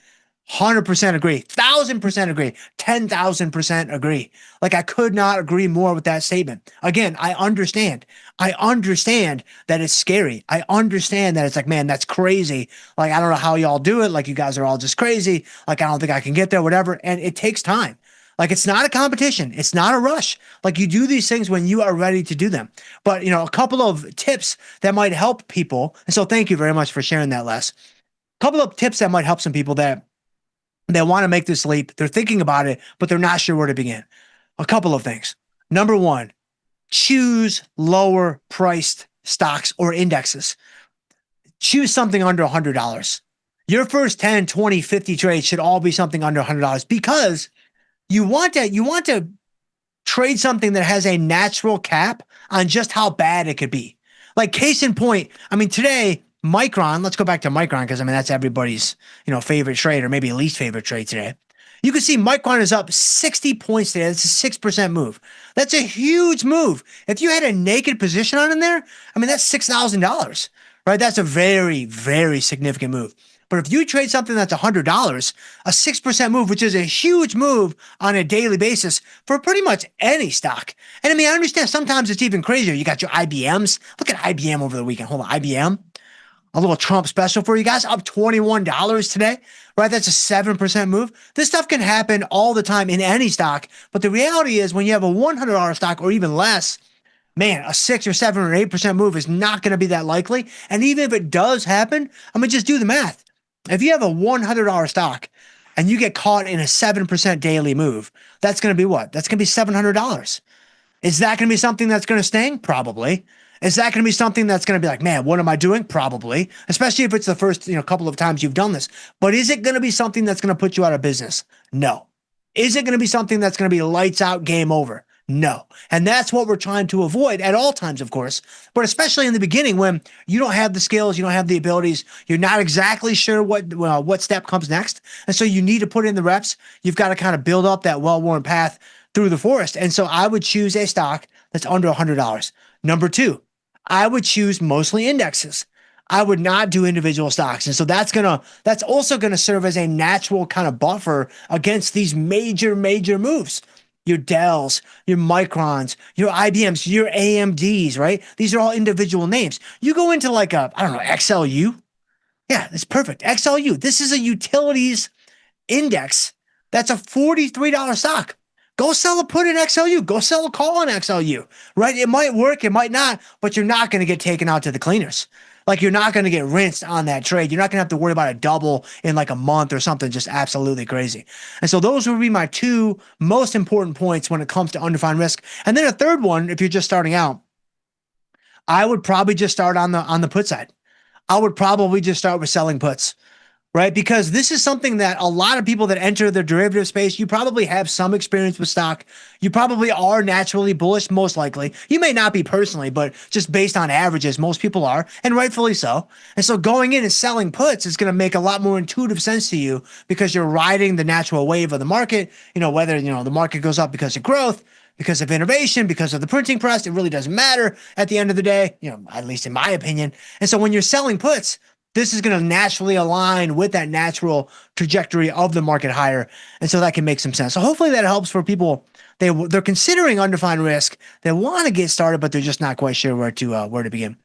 100% agree. 1,000% agree. 10,000% agree. I could not agree more with that statement. Again, I understand that it's scary. I understand that it's man, that's crazy. I don't know how y'all do it. You guys are all just crazy. I don't think I can get there, whatever. And it takes time. It's not a competition. It's not a rush. You do these things when you are ready to do them. But, a couple of tips that might help people. And so thank you very much for sharing that, Les. A couple of tips that might help some people that they want to make this leap. They're thinking about it, but they're not sure where to begin. A couple of things. Number one, choose lower priced stocks or indexes. Choose something under $100. Your first 10, 20, 50 trades should all be something under $100 because you want to trade something that has a natural cap on just how bad it could be. Case in point, today, Micron, let's go back to Micron because that's everybody's favorite trade or maybe least favorite trade today. You can see Micron is up 60 points today. That's a 6% move. That's a huge move. If you had a naked position on in there, that's $6,000, right? That's a very, very significant move. But if you trade something that's $100, a 6% move, which is a huge move on a daily basis for pretty much any stock. And I understand sometimes it's even crazier. You got your IBMs. Look at IBM over the weekend. Hold on, IBM. A little Trump special for you guys, up $21 today, right? That's a 7% move. This stuff can happen all the time in any stock. But the reality is when you have a $100 stock or even less, man, a 6 or 7 or 8% move is not going to be that likely. And even if it does happen, just do the math. If you have a $100 stock and you get caught in a 7% daily move, that's going to be what? That's going to be $700. Is that going to be something that's going to sting? Probably. Is that going to be something that's going to be like, man, what am I doing? Probably, especially if it's the first, couple of times you've done this. But is it going to be something that's going to put you out of business? No. Is it going to be something that's going to be lights out, game over? No. And that's what we're trying to avoid at all times, of course, but especially in the beginning when you don't have the skills, you don't have the abilities, you're not exactly sure what step comes next. And so you need to put in the reps. You've got to kind of build up that well-worn path through the forest. And so I would choose a stock that's under $100. Number two, I would choose mostly indexes. I would not do individual stocks. And so that's also going to serve as a natural kind of buffer against these major moves. Your Dells, your Microns, your IBMs, your AMDs, right? These are all individual names. You go into like XLU. Yeah, it's perfect. XLU. This is a utilities index. That's a $43 stock. Go sell a put in XLU. Go sell a call in XLU, right? It might work, it might not, but you're not going to get taken out to the cleaners. Like you're not going to get rinsed on that trade. You're not going to have to worry about a double in like a month or something just absolutely crazy. And so those would be my two most important points when it comes to undefined risk. And then a third one, if you're just starting out, I would probably just start on the put side. I would probably just start with selling puts. Right? Because this is something that a lot of people that enter the derivative space, you probably have some experience with stock. You probably are naturally bullish, most likely. You may not be personally, but just based on averages, most people are, and rightfully so. And so going in and selling puts is going to make a lot more intuitive sense to you because you're riding the natural wave of the market. Whether, the market goes up because of growth, because of innovation, because of the printing press, it really doesn't matter at the end of the day, at least in my opinion. And so when you're selling puts, this is going to naturally align with that natural trajectory of the market higher. And so that can make some sense. So hopefully that helps for people. They're considering undefined risk. They want to get started, but they're just not quite sure where to begin.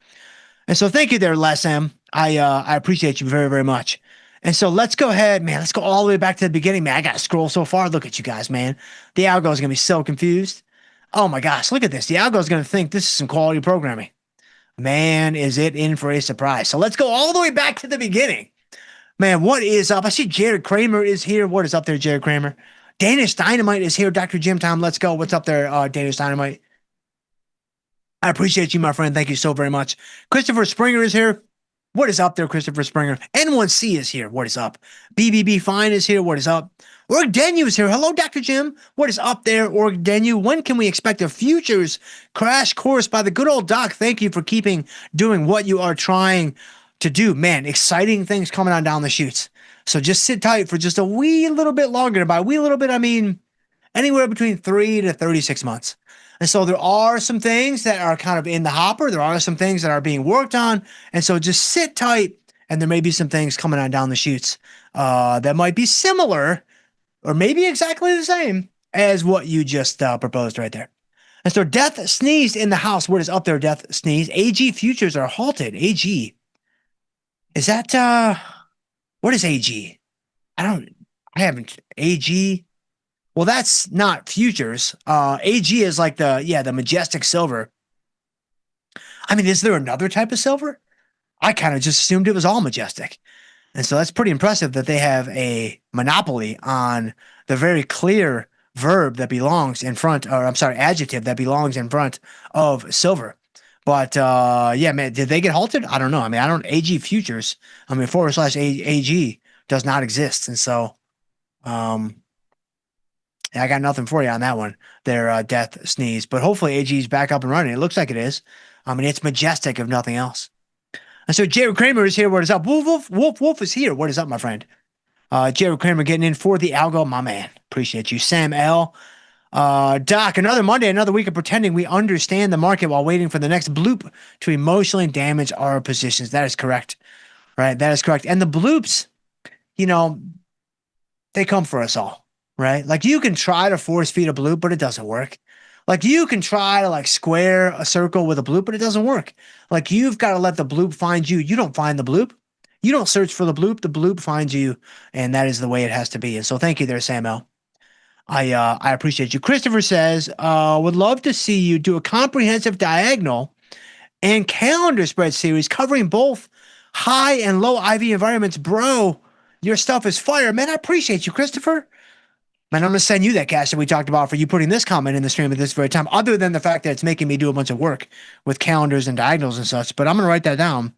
And so thank you there, Les M. I appreciate you very, very much. And so let's go ahead, man. Let's go all the way back to the beginning, man. I got to scroll so far. Look at you guys, man. The algo is going to be so confused. Oh my gosh, look at this. The algo is going to think this is some quality programming. Man, is it in for a surprise. So let's go all the way back to the beginning. Man, what is up? I see Jared Kramer is here. What is up there, Jared Kramer? Danish Dynamite is here. Dr. Jim Tom, let's go. What's up there, Danish Dynamite? I appreciate you, my friend. Thank you so very much. Christopher Springer is here. What is up there, Christopher Springer? N1C is here. What is up? BBB Fine is here. What is up? Orgdenu is here. Hello, Dr. Jim. What is up there, Orgdenu? When can we expect a futures crash course by the good old doc? Thank you for doing what you are trying to do. Man, exciting things coming on down the chutes. So just sit tight for just a wee little bit longer. By a wee little bit, I mean anywhere between 3 to 36 months. And so there are some things that are kind of in the hopper. There are some things that are being worked on. And so just sit tight, and there may be some things coming on down the chutes that might be similar or maybe exactly the same as what you just proposed right there. And so Death sneezed in the house. What is up there, Death sneeze? AG futures are halted. AG. Is that, what is AG? I haven't, AG. Well, that's not futures. AG is like the majestic silver. I mean, is there another type of silver? I kind of just assumed it was all majestic. And so that's pretty impressive that they have a monopoly on the very clear verb that belongs in front, or I'm sorry, adjective that belongs in front of silver. But yeah, man, did they get halted? I don't know. I mean, AG futures, /AG does not exist. And so, I got nothing for you on that one. Their Death sneeze, but hopefully AG is back up and running. It looks like it is. I mean, it's majestic if nothing else. And so Jared Kramer is here. What is up? Wolf is here. What is up, my friend? Jared Kramer getting in for the algo, my man. Appreciate you. Sam L. Doc, another Monday, another week of pretending we understand the market while waiting for the next bloop to emotionally damage our positions. That is correct. Right? That is correct. And the bloops, they come for us all. Right? Like you can try to force feed a bloop, but it doesn't work. Like you can try to square a circle with a bloop, but it doesn't work. Like you've got to let the bloop find you. You don't find the bloop. You don't search for the bloop finds you. And that is the way it has to be. And so thank you there, Sam L. I appreciate you. Christopher says, would love to see you do a comprehensive diagonal and calendar spread series covering both high and low IV environments. Bro, your stuff is fire. Man, I appreciate you, Christopher. And I'm going to send you that cash that we talked about for you putting this comment in the stream at this very time, other than the fact that it's making me do a bunch of work with calendars and diagonals and such. But I'm going to write that down.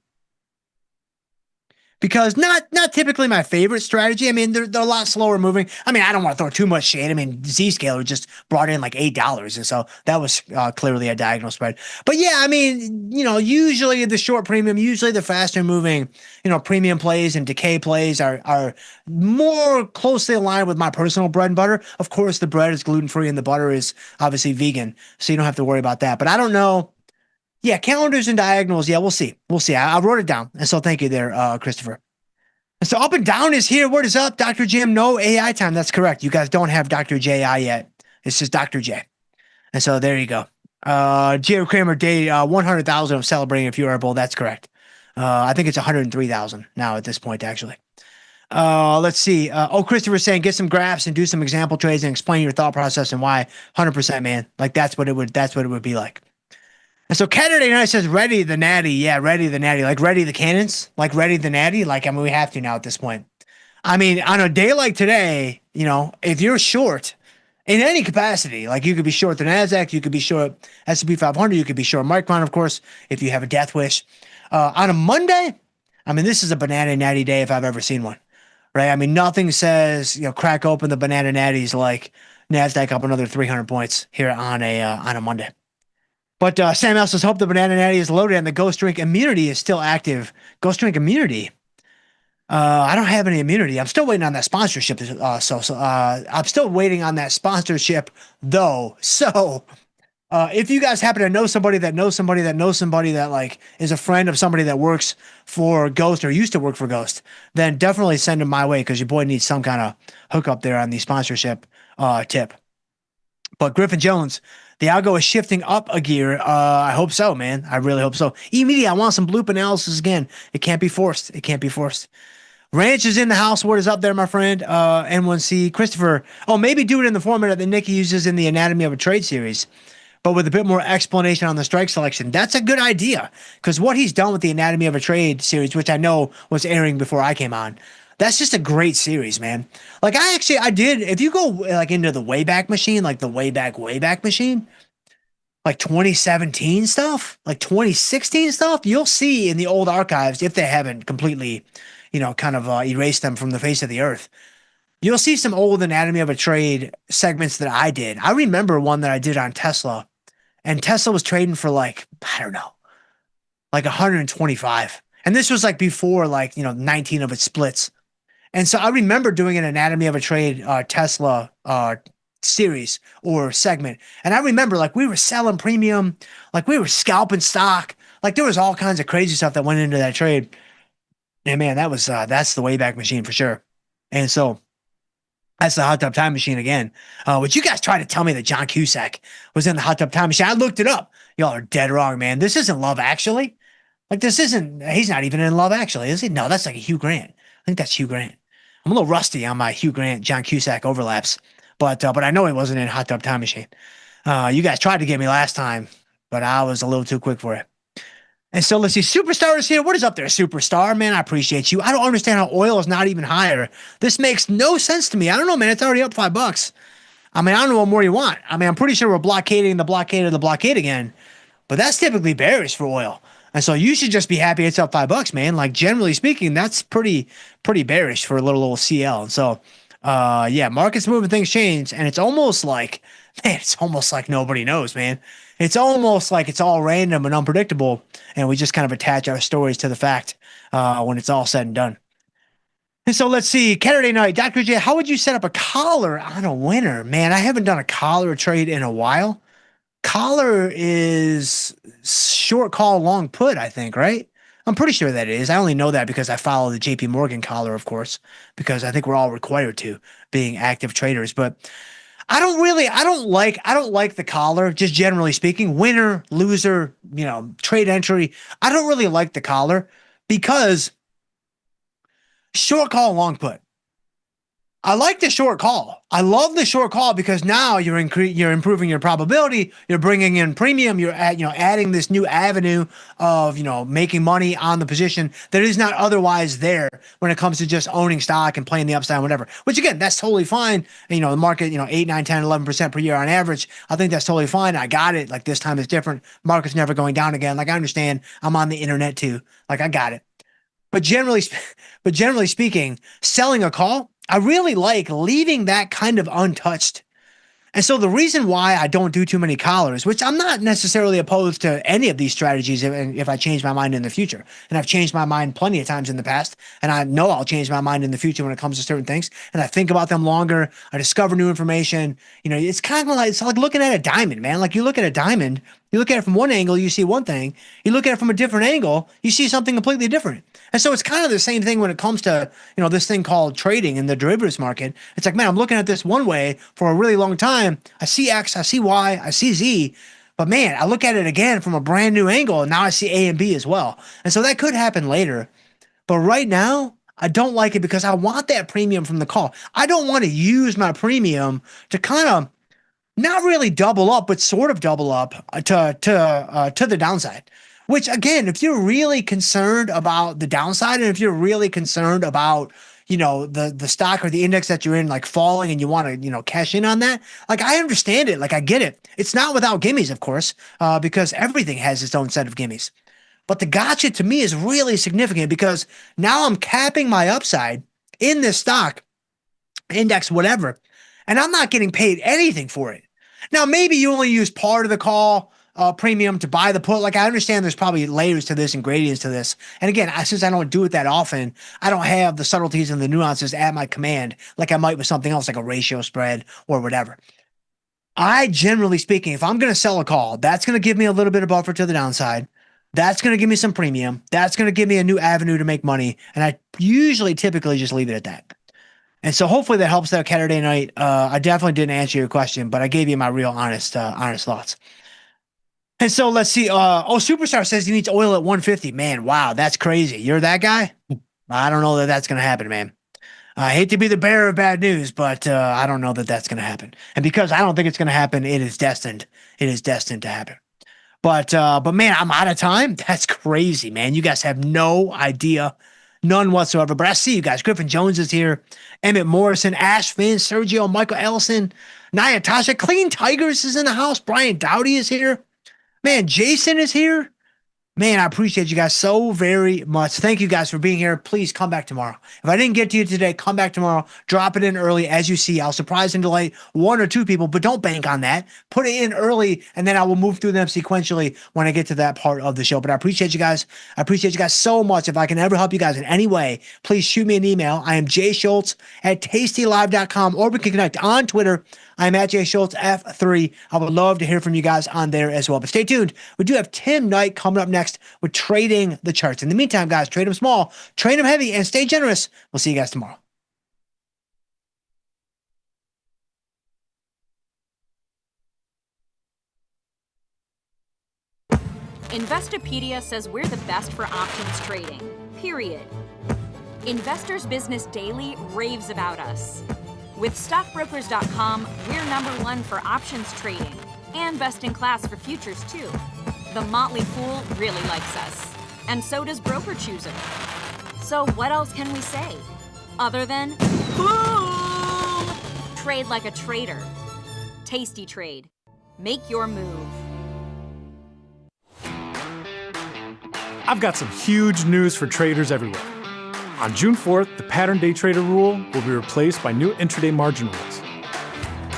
Because not typically my favorite strategy. I mean, they're a lot slower moving. I mean, I don't want to throw too much shade. I mean, Zscaler just brought in like $8, and so that was clearly a diagonal spread. But yeah, I mean, usually the short premium, usually the faster moving, premium plays and decay plays are more closely aligned with my personal bread and butter. Of course, the bread is gluten-free and the butter is obviously vegan, so you don't have to worry about that. But I don't know. Yeah, calendars and diagonals. Yeah, we'll see. We'll see. I wrote it down. And so thank you there, Christopher. And so up and down is here. What is up, Dr. Jim? No AI time. That's correct. You guys don't have Dr. JI yet. It's just Dr. J. And so there you go. Jerry Kramer, day 100,000 of celebrating a few Air Bowl. That's correct. I think it's 103,000 now at this point, actually. Let's see. Christopher's saying get some graphs and do some example trades and explain your thought process and why. 100%, man. Like that's what it would be like. And so Saturday night says, ready the natty. Yeah, ready the natty. Like ready the cannons? Like ready the natty? Like, I mean, we have to now at this point. I mean, on a day like today, if you're short in any capacity, like you could be short the NASDAQ, you could be short S&P 500, you could be short Micron, of course, if you have a death wish. On a Monday, I mean, this is a banana natty day if I've ever seen one, right? I mean, nothing says, crack open the banana natties like NASDAQ up another 300 points here on a Monday. But Sam L says, hope the banana natty is loaded and the ghost drink immunity is still active. Ghost drink immunity. I don't have any immunity. I'm still waiting on that sponsorship. I'm still waiting on that sponsorship though. So if you guys happen to know somebody that knows somebody that knows somebody that like is a friend of somebody that works for Ghost or used to work for Ghost, then definitely send them my way because your boy needs some kind of hookup there on the sponsorship tip. But Griffin Jones, the algo is shifting up a gear. I hope so, man. I really hope so. E-Media, I want some bloop analysis again. It can't be forced. It can't be forced. Ranch is in the house. What is up there, my friend? N1C. Christopher. Oh, maybe do it in the format that Nikki uses in the Anatomy of a Trade series, but with a bit more explanation on the strike selection. That's a good idea because what he's done with the Anatomy of a Trade series, which I know was airing before I came on, that's just a great series, man. Like I did, if you go like into the Wayback Machine, like the Wayback Machine, like 2017 stuff, like 2016 stuff, you'll see in the old archives, if they haven't completely, kind of erased them from the face of the earth, you'll see some old Anatomy of a Trade segments that I did. I remember one that I did on Tesla, and Tesla was trading for like, I don't know, like 125. And this was like before 19 of its splits. And so I remember doing an Anatomy of a Trade Tesla series or segment. And I remember like we were selling premium, like we were scalping stock. Like there was all kinds of crazy stuff that went into that trade. And man, that's the Wayback Machine for sure. And so that's the Hot Tub Time Machine again. Would you guys try to tell me that John Cusack was in the Hot Tub Time Machine? I looked it up. Y'all are dead wrong, man. This isn't Love Actually. Like he's not even in Love Actually, is he? No, that's like a Hugh Grant. I think that's Hugh Grant. I'm a little rusty on my Hugh Grant, John Cusack overlaps, but I know he wasn't in Hot Tub Time Machine. You guys tried to get me last time, but I was a little too quick for it. And so let's see, Superstar is here. What is up there, Superstar? Man, I appreciate you. I don't understand how oil is not even higher. This makes no sense to me. I don't know, man. It's already up $5. I mean, I don't know what more you want. I mean, I'm pretty sure we're blockading the blockade of the blockade again, but that's typically bearish for oil. And so you should just be happy it's up $5, man. Like generally speaking, that's pretty bearish for a little old CL. And so, yeah, markets moving, things change, and it's almost like nobody knows, man. It's almost like it's all random and unpredictable, and we just kind of attach our stories to the fact when it's all said and done. And so let's see, Saturday night, Dr. J, how would you set up a collar on a winner? Man, I haven't done a collar trade in a while. Collar is short call, long put, I think, right? I'm pretty sure that it is. I only know that because I follow the JP Morgan collar, of course, because I think we're all required to, being active traders. But I don't like the collar, just generally speaking. Winner, loser, trade entry. I don't really like the collar because short call, long put. I like the short call. I love the short call because now you're improving your probability. You're bringing in premium. You're adding this new avenue of making money on the position that is not otherwise there when it comes to just owning stock and playing the upside and whatever. Which again, that's totally fine. And, the market 8, 9, 10, 11% per year on average. I think that's totally fine. I got it. Like this time is different. Market's never going down again. Like I understand. I'm on the internet too. Like I got it. But generally speaking, selling a call, I really like leaving that kind of untouched. And so the reason why I don't do too many collars, which I'm not necessarily opposed to any of these strategies if I change my mind in the future. And I've changed my mind plenty of times in the past. And I know I'll change my mind in the future when it comes to certain things. And I think about them longer. I discover new information. It's kind of like, it's like looking at a diamond, man. Like you look at a diamond, you look at it from one angle, you see one thing. You look at it from a different angle, you see something completely different. And so it's kind of the same thing when it comes to, this thing called trading in the derivatives market. It's like, man, I'm looking at this one way for a really long time. I see X, I see Y, I see Z. But man, I look at it again from a brand new angle, and now I see A and B as well. And so that could happen later. But right now, I don't like it because I want that premium from the call. I don't want to use my premium to kind of not really double up, but sort of double up to the downside. Which again, if you're really concerned about the downside, and if you're really concerned about the stock or the index that you're in like falling, and you want to cash in on that, like I understand it, like I get it. It's not without gimmies, of course, because everything has its own set of gimmies. But the gotcha to me is really significant because now I'm capping my upside in this stock, index, whatever, and I'm not getting paid anything for it. Now, maybe you only use part of the call premium to buy the put. Like I understand there's probably layers to this and gradients to this. And again, since I don't do it that often, I don't have the subtleties and the nuances at my command like I might with something else like a ratio spread or whatever. I generally speaking, if I'm going to sell a call, that's going to give me a little bit of buffer to the downside. That's going to give me some premium. That's going to give me a new avenue to make money. And I typically just leave it at that. And so hopefully that helps that Saturday night. I definitely didn't answer your question, but I gave you my real honest thoughts. And so let's see. Superstar says he needs oil at 150. Man, wow, that's crazy. You're that guy? I don't know that that's going to happen, man. I hate to be the bearer of bad news, but I don't know that that's going to happen. And because I don't think it's going to happen, it is destined. It is destined to happen. But man, I'm out of time. That's crazy, man. You guys have no idea. None whatsoever. But I see you guys. Griffin Jones is here. Emmett Morrison, Ash Finn, Sergio, Michael Ellison, Naya Tasha, Clean Tigers is in the house. Brian Dowdy is here. Man, Jason is here. Man, I appreciate you guys so very much. Thank you guys for being here. Please come back tomorrow. If I didn't get to you today, come back tomorrow. Drop it in early. As you see, I'll surprise and delight one or two people, but don't bank on that. Put it in early, and then I will move through them sequentially when I get to that part of the show. But I appreciate you guys. I appreciate you guys so much. If I can ever help you guys in any way, please shoot me an email. I am jschultz@tastylive.com, or we can connect on Twitter. I'm at jschultzf3. I would love to hear from you guys on there as well. But stay tuned. We do have Tim Knight coming up next with Trading the Charts. In the meantime, guys, trade them small, trade them heavy, and stay generous. We'll see you guys tomorrow. Investopedia says we're the best for options trading, period. Investors Business Daily raves about us. With stockbrokers.com, we're #1 for options trading and best in class for futures too. The Motley Fool really likes us, and so does Broker Chooser. So what else can we say other than boom? Trade like a trader. Tasty Trade. Make your move. I've got some huge news for traders everywhere. On June 4th, the pattern day trader rule will be replaced by new intraday margin rules.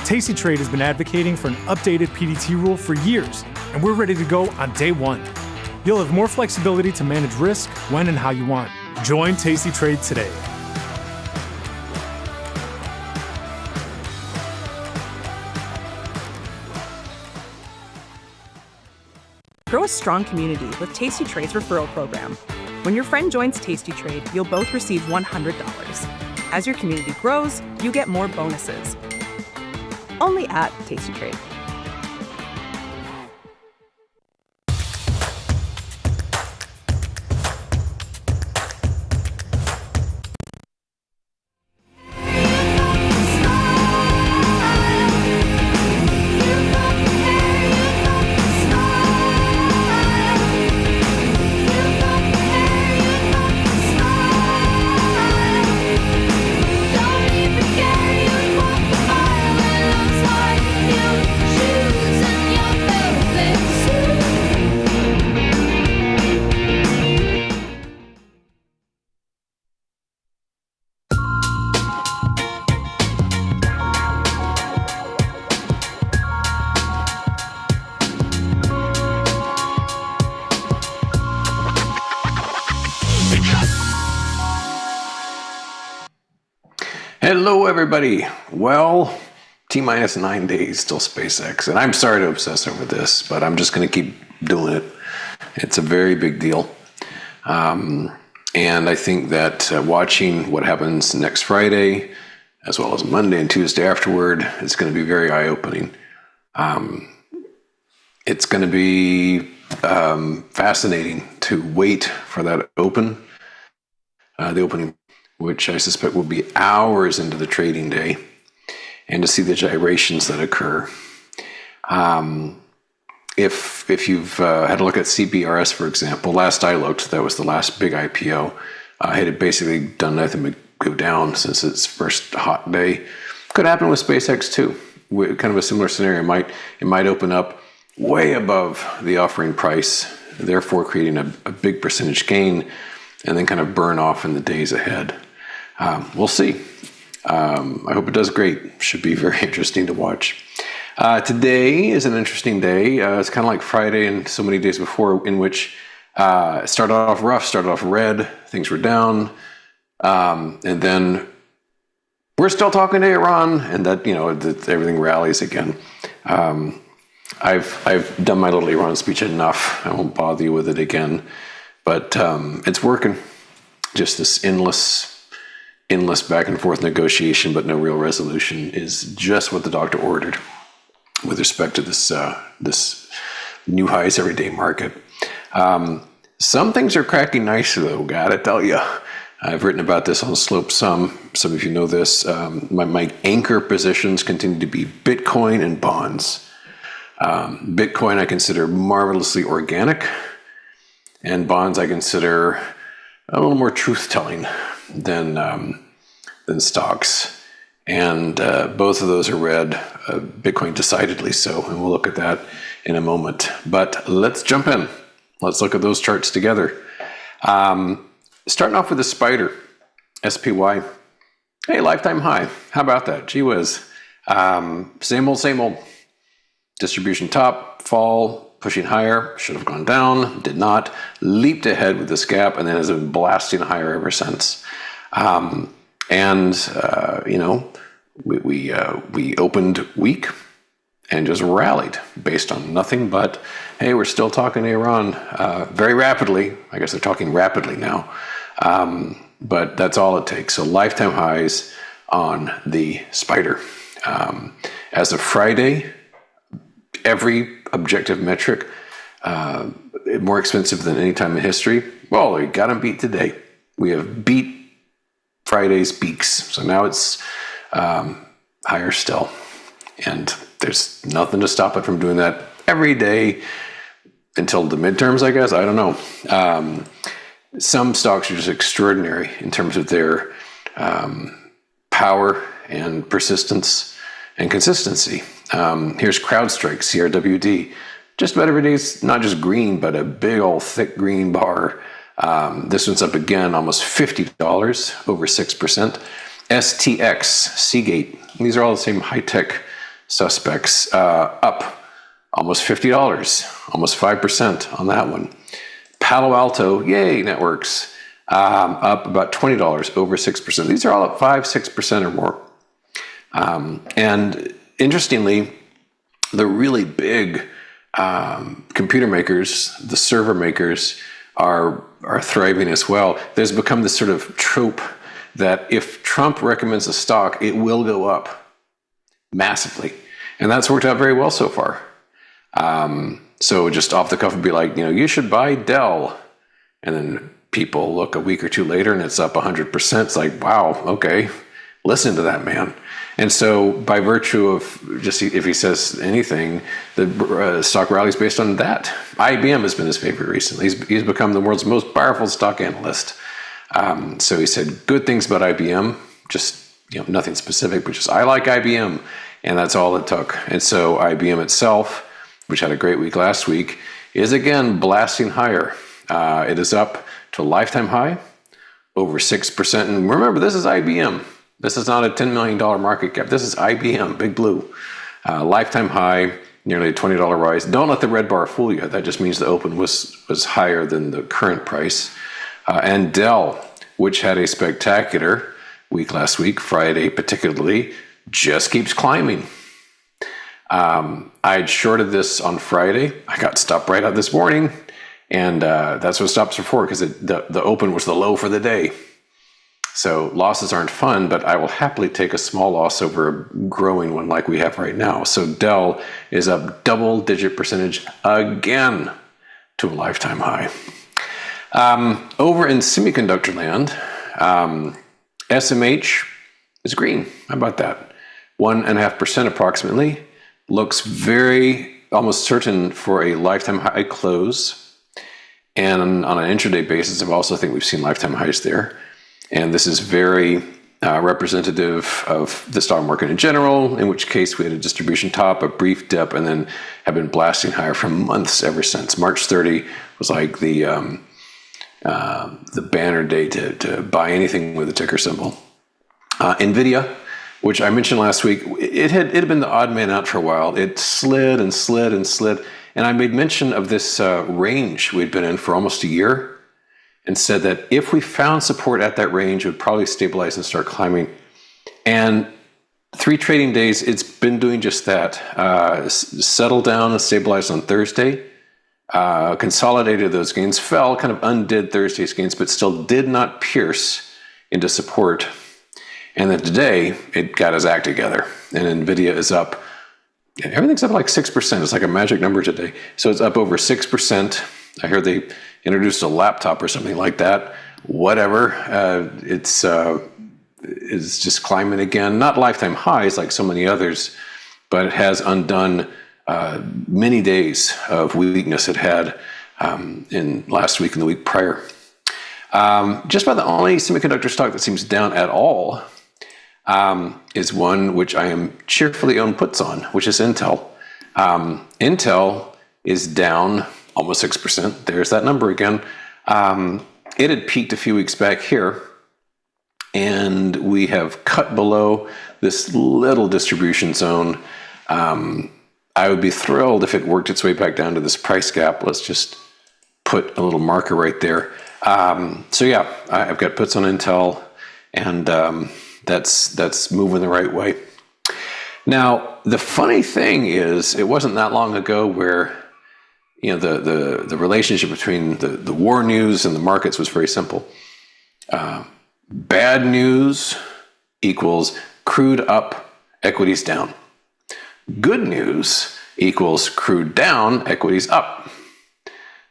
Tasty Trade has been advocating for an updated PDT rule for years, and we're ready to go on day one. You'll have more flexibility to manage risk when and how you want. Join Tasty Trade today. Grow a strong community with Tasty Trade's referral program. When your friend joins Tasty Trade, you'll both receive $100. As your community grows, you get more bonuses. Only at Tasty Trade. Hello, everybody. Well, T-minus 9 days till SpaceX. And I'm sorry to obsess over this, but I'm just going to keep doing it. It's a very big deal. And I think that watching what happens next Friday, as well as Monday and Tuesday afterward, is going to be very eye-opening. It's going to be fascinating to wait for that open, the opening, which I suspect will be hours into the trading day, and to see the gyrations that occur. If you've had a look at CBRS, for example, last I looked, that was the last big IPO. It had basically done nothing but go down since its first hot day. Could happen with SpaceX too. Kind of a similar scenario. It might open up way above the offering price, therefore creating a big percentage gain, and then kind of burn off in the days ahead. We'll see. I hope it does great. Should be very interesting to watch. Today is an interesting day. It's kind of like Friday and so many days before, in which it started off rough, started off red, things were down, and then we're still talking to Iran, and that everything rallies again. I've done my little Iran speech enough. I won't bother you with it again, but it's working. Just this endless back and forth negotiation, but no real resolution, is just what the doctor ordered with respect to this new highs everyday market. Some things are cracking nicely, though, gotta tell you. I've written about this on Slope Some of you know this. My anchor positions continue to be Bitcoin and bonds. Bitcoin I consider marvelously organic, and bonds I consider a little more truth-telling than stocks. And both of those are red, Bitcoin decidedly so, and we'll look at that in a moment. But let's jump in. Let's look at those charts together. Starting off with the spider, SPY. Hey, lifetime high. How about that? Gee whiz. Same old. Distribution top, fall, pushing higher, should have gone down, did not, leaped ahead with this gap, and then has been blasting higher ever since. We opened weak and just rallied based on nothing but, hey, we're still talking to Iran very rapidly. I guess they're talking rapidly now. But that's all it takes. So lifetime highs on the spider. As of Friday, every objective metric more expensive than any time in history. Well, we got them beat today. We have beat Friday's peaks. So now it's higher still. And there's nothing to stop it from doing that every day until the midterms, I guess. I don't know. Some stocks are just extraordinary in terms of their power and persistence and consistency. Here's CrowdStrike, CRWD. Just about every day, it's not just green, but a big old thick green bar. This one's up again, almost $50, over 6%. STX, Seagate. These are all the same high-tech suspects. Up almost $50, almost 5% on that one. Palo Alto, yay, networks. Up about $20, over 6%. These are all up 5-6% or more. And interestingly, the really big computer makers, the server makers, are thriving as well. There's become this sort of trope that if Trump recommends a stock, it will go up massively. And that's worked out very well so far. So just off the cuff would be like, you should buy Dell. And then people look a week or two later and it's up 100%. It's like, wow, okay, listen to that man. And so by virtue of just if he says anything, the stock rallies based on that. IBM has been his favorite recently. He's become the world's most powerful stock analyst. So he said good things about IBM, just nothing specific, but just I like IBM. And that's all it took. And so IBM itself, which had a great week last week, is again blasting higher. It is up to a lifetime high, over 6%. And remember, this is IBM. This is not a $10 million market cap. This is IBM, Big Blue. Lifetime high, nearly a $20 rise. Don't let the red bar fool you. That just means the open was higher than the current price. And Dell, which had a spectacular week last week, Friday particularly, just keeps climbing. I'd shorted this on Friday. I got stopped right out this morning, and that's what stops are for, because the open was the low for the day. So losses aren't fun, but I will happily take a small loss over a growing one like we have right now. So Dell is up double-digit percentage again to a lifetime high. Over in semiconductor land, SMH is green. How about that? 1.5% approximately. Looks very almost certain for a lifetime high close. And on an intraday basis, I also think we've seen lifetime highs there. And this is very representative of the stock market in general, in which case we had a distribution top, a brief dip, and then have been blasting higher for months ever since. March 30 was like the banner day to buy anything with a ticker symbol. NVIDIA, which I mentioned last week, it had been the odd man out for a while. It slid and slid and slid. And I made mention of this range we'd been in for almost a year, and said that if we found support at that range, it would probably stabilize and start climbing. And 3 trading days, it's been doing just that. Settled down and stabilized on Thursday. Consolidated those gains, fell, kind of undid Thursday's gains, but still did not pierce into support. And then today, it got its act together. And NVIDIA is up. Everything's up like 6%. It's like a magic number today. So it's up over 6%. I heard they introduced a laptop or something like that. Whatever. It's just climbing again. Not lifetime highs like so many others, but it has undone many days of weakness it had in last week and the week prior. Just about the only semiconductor stock that seems down at all is one which I am cheerfully own puts on, which is Intel. Intel is down almost 6%. There's that number again. It had peaked a few weeks back here, and we have cut below this little distribution zone. I would be thrilled if it worked its way back down to this price gap. Let's just put a little marker right there. So yeah, I've got puts on Intel, and that's moving the right way. Now, the funny thing is, it wasn't that long ago where the relationship between the war news and the markets was very simple. Bad news equals crude up, equities down. Good news equals crude down, equities up.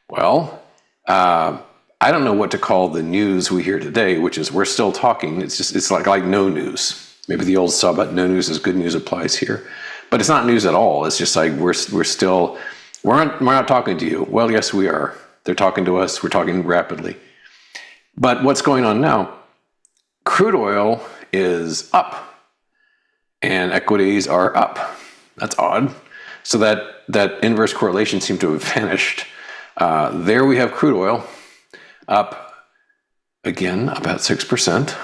Well, I don't know what to call the news we hear today, which is we're still talking. It's like no news. Maybe the old saw about no news is good news applies here, but it's not news at all. It's just like we're not talking to you. Well, yes, we are. They're talking to us. We're talking rapidly. But what's going on now? Crude oil is up and equities are up. That's odd. So that inverse correlation seemed to have vanished. There we have crude oil up again, about 6%,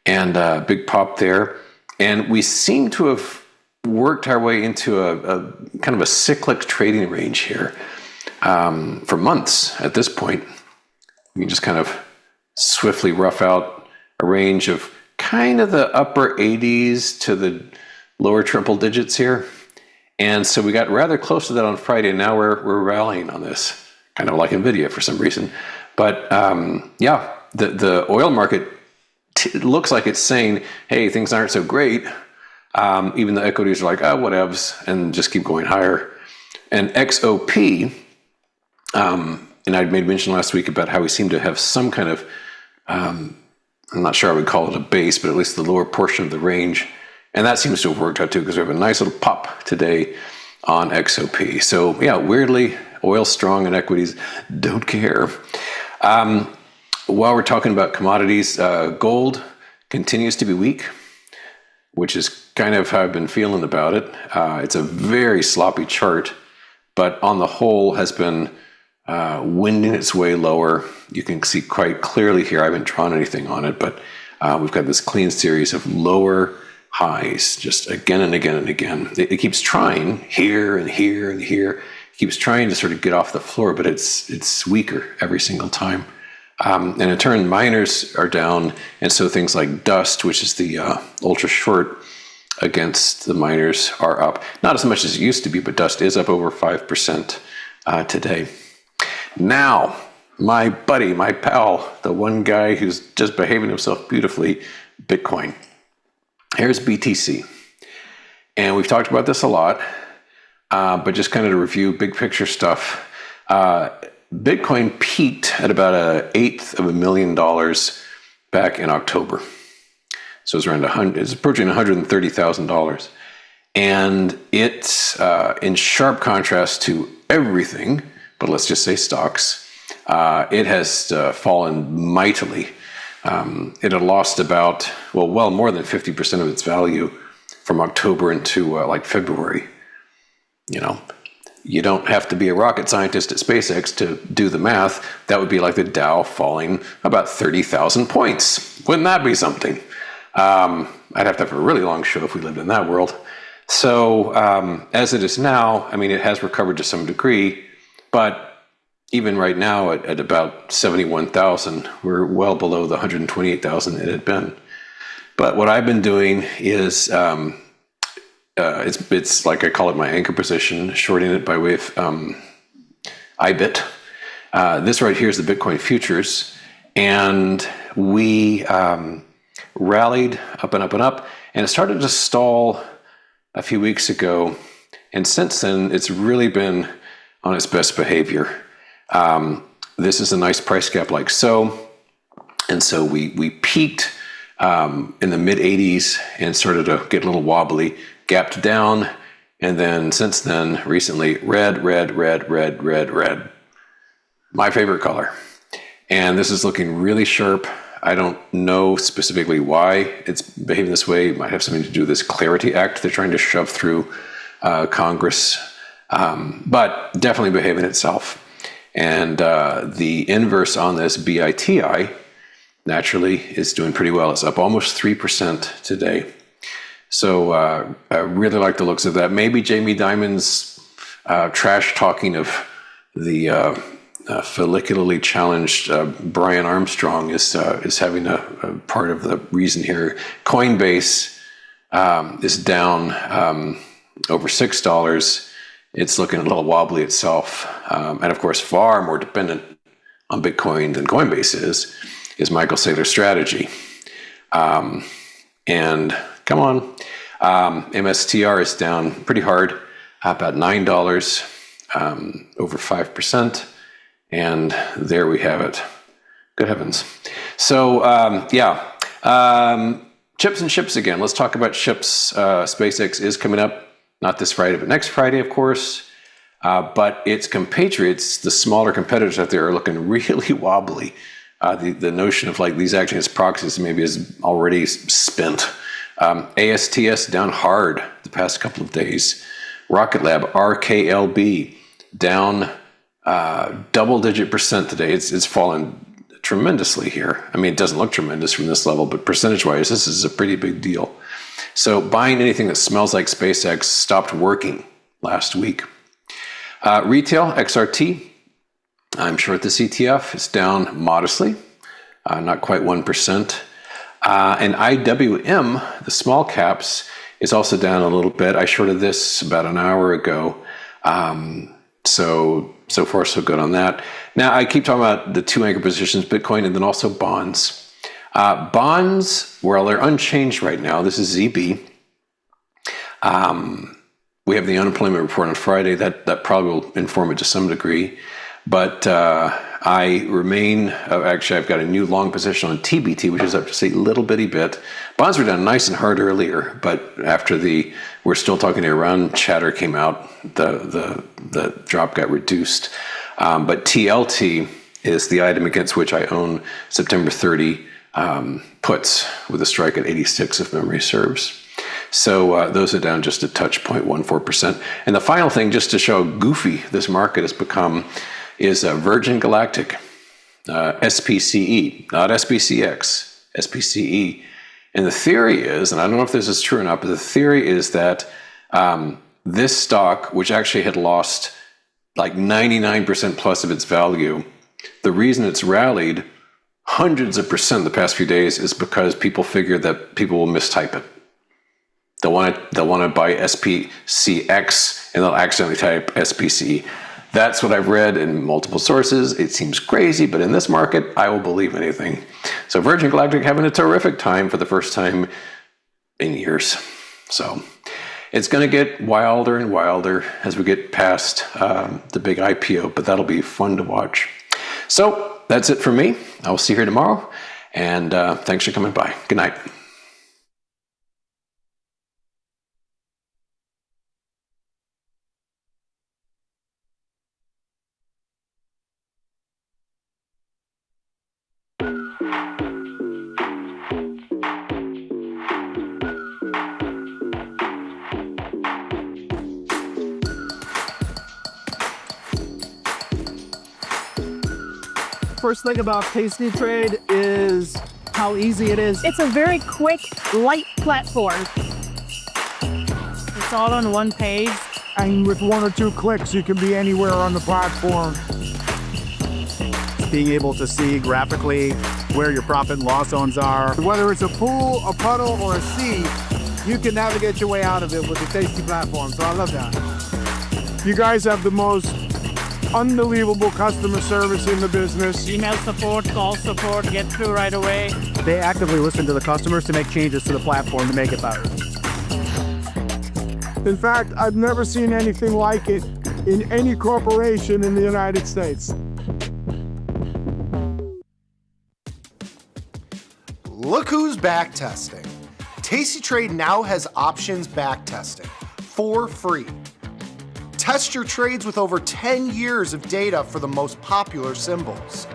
and a big pop there. And we seem to have worked our way into a kind of a cyclic trading range here for months at this point. We can just kind of swiftly rough out a range of kind of the upper 80s to the lower triple digits here. And so we got rather close to that on Friday. Now we're rallying on this, kind of like NVIDIA for some reason. But yeah, the oil market looks like it's saying, hey, things aren't so great. Even the equities are like, oh, whatevs, and just keep going higher. And XOP, and I'd made mention last week about how we seem to have some kind of, I'm not sure I would call it a base, but at least the lower portion of the range. And that seems to have worked out too, because we have a nice little pop today on XOP. So yeah, weirdly, oil strong and equities don't care. While we're talking about commodities, gold continues to be weak, which is kind of how I've been feeling about it. It's a very sloppy chart, but on the whole has been winding its way lower. You can see quite clearly here, I haven't drawn anything on it, but we've got this clean series of lower highs, just again and again and again. It keeps trying here and here and here. It keeps trying to sort of get off the floor, but it's weaker every single time. And in turn, miners are down, and so things like Dust, which is the ultra short against the miners, are up. Not as much as it used to be, but Dust is up over 5% today. Now, my buddy, my pal, the one guy who's just behaving himself beautifully, Bitcoin. Here's BTC. And we've talked about this a lot, but just kind of to review big picture stuff. Bitcoin peaked at about $1/8 back in October. So it's around it's approaching $130,000. And it's in sharp contrast to everything, but let's just say stocks. It has fallen mightily. It had lost about, well more than 50% of its value from October into like February. You know, you don't have to be a rocket scientist at SpaceX to do the math. That would be like the Dow falling about 30,000 points. Wouldn't that be something? I'd have to have a really long show if we lived in that world. So as it is now, I mean, it has recovered to some degree, but even right now at about 71,000, we're well below the 128,000 it had been. But what I've been doing is it's like I call it my anchor position, shorting it by way of IBIT. This right here is the Bitcoin futures, and we rallied up and up and up, and it started to stall a few weeks ago, and since then it's really been on its best behavior. This is a nice price gap like so, and so we peaked in the mid 80s and started to get a little wobbly, gapped down, and then since then, recently, red. My favorite color. And this is looking really sharp. I don't know specifically why it's behaving this way. It might have something to do with this Clarity Act they're trying to shove through Congress, but definitely behaving itself. And the inverse on this, BITI, naturally is doing pretty well. It's up almost 3% today. So I really like the looks of that. Maybe Jamie Dimon's trash talking of the follicularly challenged Brian Armstrong is having a part of the reason here. Coinbase is down over $6. It's looking a little wobbly itself. And of course, far more dependent on Bitcoin than Coinbase is Michael Saylor's strategy. And come on, MSTR is down pretty hard, about $9, over 5%. And there we have it. Good heavens. So, chips and ships again. Let's talk about ships. SpaceX is coming up, not this Friday, but next Friday, of course. But its compatriots, the smaller competitors out there, are looking really wobbly. The notion of like these acting as proxies maybe is already spent. ASTS down hard the past couple of days. Rocket Lab, RKLB, down double-digit percent today. It's fallen tremendously here. I mean, it doesn't look tremendous from this level, but percentage-wise, this is a pretty big deal. So buying anything that smells like SpaceX stopped working last week. Retail, XRT, I'm short the CTF. It's down modestly, not quite 1%. And IWM, the small caps, is also down a little bit. I shorted this about an hour ago. So far, so good on that. Now, I keep talking about the two anchor positions, Bitcoin and then also bonds. Bonds, well, they're unchanged right now. This is ZB. We have the unemployment report on Friday. That probably will inform it to some degree. But I remain, actually, I've got a new long position on TBT, which is up just a little bitty bit. Bonds were down nice and hard earlier, but after we're still talking to Iran chatter came out, the drop got reduced. But TLT is the item against which I own September 30 puts with a strike at 86 if memory serves. So those are down just a touch, 0.14%. And the final thing, just to show how goofy this market has become, is Virgin Galactic, SPCE, not SPCX, SPCE. And the theory is, and I don't know if this is true or not, but the theory is that this stock, which actually had lost like 99% plus of its value, the reason it's rallied hundreds of percent the past few days is because people figure that people will mistype it. They'll want to buy SPCX and they'll accidentally type SPC. That's what I've read in multiple sources. It seems crazy, but in this market, I will believe anything. So Virgin Galactic having a terrific time for the first time in years. So it's going to get wilder and wilder as we get past the big IPO, but that'll be fun to watch. So that's it for me. I will see you here tomorrow, and thanks for coming by. Good night. First thing about Tasty Trade is how easy it is. It's a very quick, light platform. It's all on one page. And with 1 or 2 clicks, you can be anywhere on the platform. Being able to see graphically where your profit and loss zones are. Whether it's a pool, a puddle, or a sea, you can navigate your way out of it with the Tasty platform. So I love that. You guys have the most unbelievable customer service in the business. Email support, call support, get through right away. They actively listen to the customers to make changes to the platform to make it better. In fact, I've never seen anything like it in any corporation in the United States. Look who's back testing. Tasty Trade now has options back testing for free. Test your trades with over 10 years of data for the most popular symbols.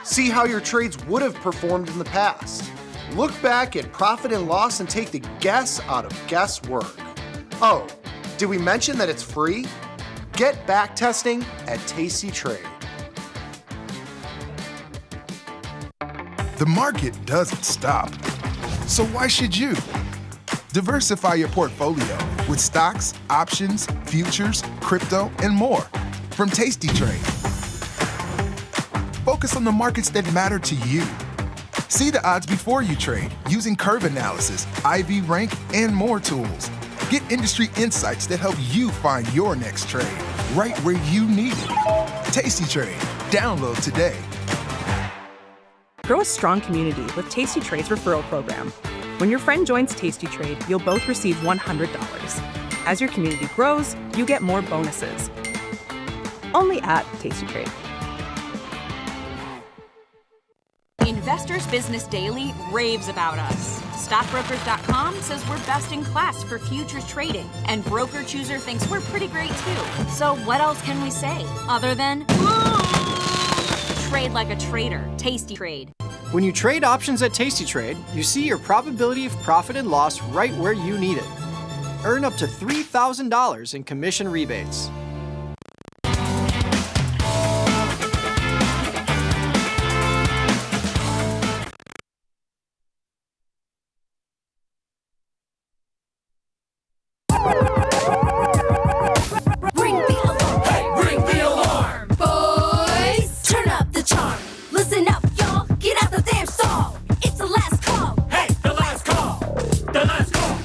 See how your trades would have performed in the past. Look back at profit and loss and take the guess out of guesswork. Oh, did we mention that it's free? Get back testing at Tasty Trade. The market doesn't stop. So why should you? Diversify your portfolio with stocks, options, futures, crypto, and more from Tasty Trade. Focus on the markets that matter to you. See the odds before you trade using curve analysis, IV rank, and more tools. Get industry insights that help you find your next trade right where you need it. Tasty Trade. Download today. Grow a strong community with Tasty Trade's referral program. When your friend joins Tasty Trade, you'll both receive $100. As your community grows, you get more bonuses. Only at Tasty Trade. Investors Business Daily raves about us. Stockbrokers.com says we're best in class for futures trading, and Broker Chooser thinks we're pretty great too. So what else can we say other than trade like a trader? Tasty Trade. When you trade options at Tasty Trade, you see your probability of profit and loss right where you need it. Earn up to $3,000 in commission rebates. Ring the alarm, hey, ring the alarm, boys. Turn up the charm. Listen up, y'all. Get out the damn stall. It's the last call. Hey, the last call. The last call.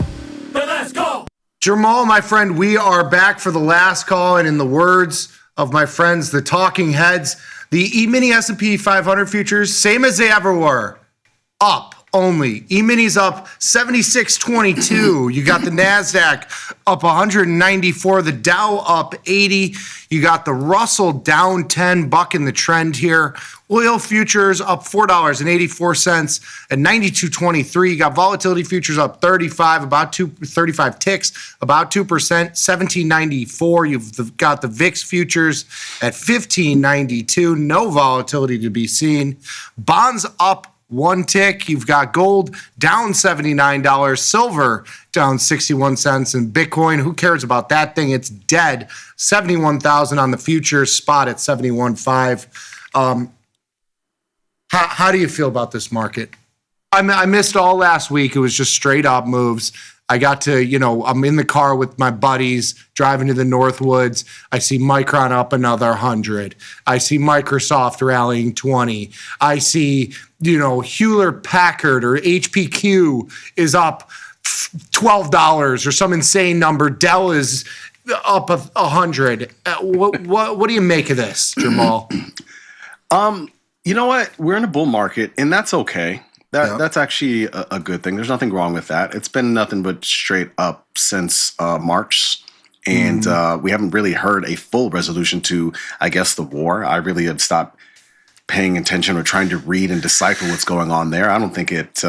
The last call. Jamal, my friend, we are back for the last call, and in the words of my friends, the talking heads, the E-mini S&P 500 futures, same as they ever were, up only. E-mini's up 76.22. You got the NASDAQ up 194, the Dow up 80. You got the Russell down 10, bucking the trend here. Oil futures up $4.84 at 92.23. You got volatility futures up 35, 35 ticks, about 2%, 17.94. You've got the VIX futures at 15.92. No volatility to be seen. Bonds up 1 tick. You've got gold down $79, silver down 61 cents, and Bitcoin, who cares about that thing? It's dead. 71,000 on the futures, spot at 71.5. How do you feel about this market? I missed all last week. It was just straight up moves. I got to, I'm in the car with my buddies driving to the Northwoods. I see Micron up another 100. I see Microsoft rallying 20. I see, Hewlett Packard or HPQ is up $12 or some insane number. Dell is up 100. What do you make of this, Jamal? You know what? We're in a bull market, and that's okay. That's actually a good thing. There's nothing wrong with that. It's been nothing but straight up since March, and we haven't really heard a full resolution to, I guess, the war. I really have stopped paying attention or trying to read and decipher what's going on there. I don't think it's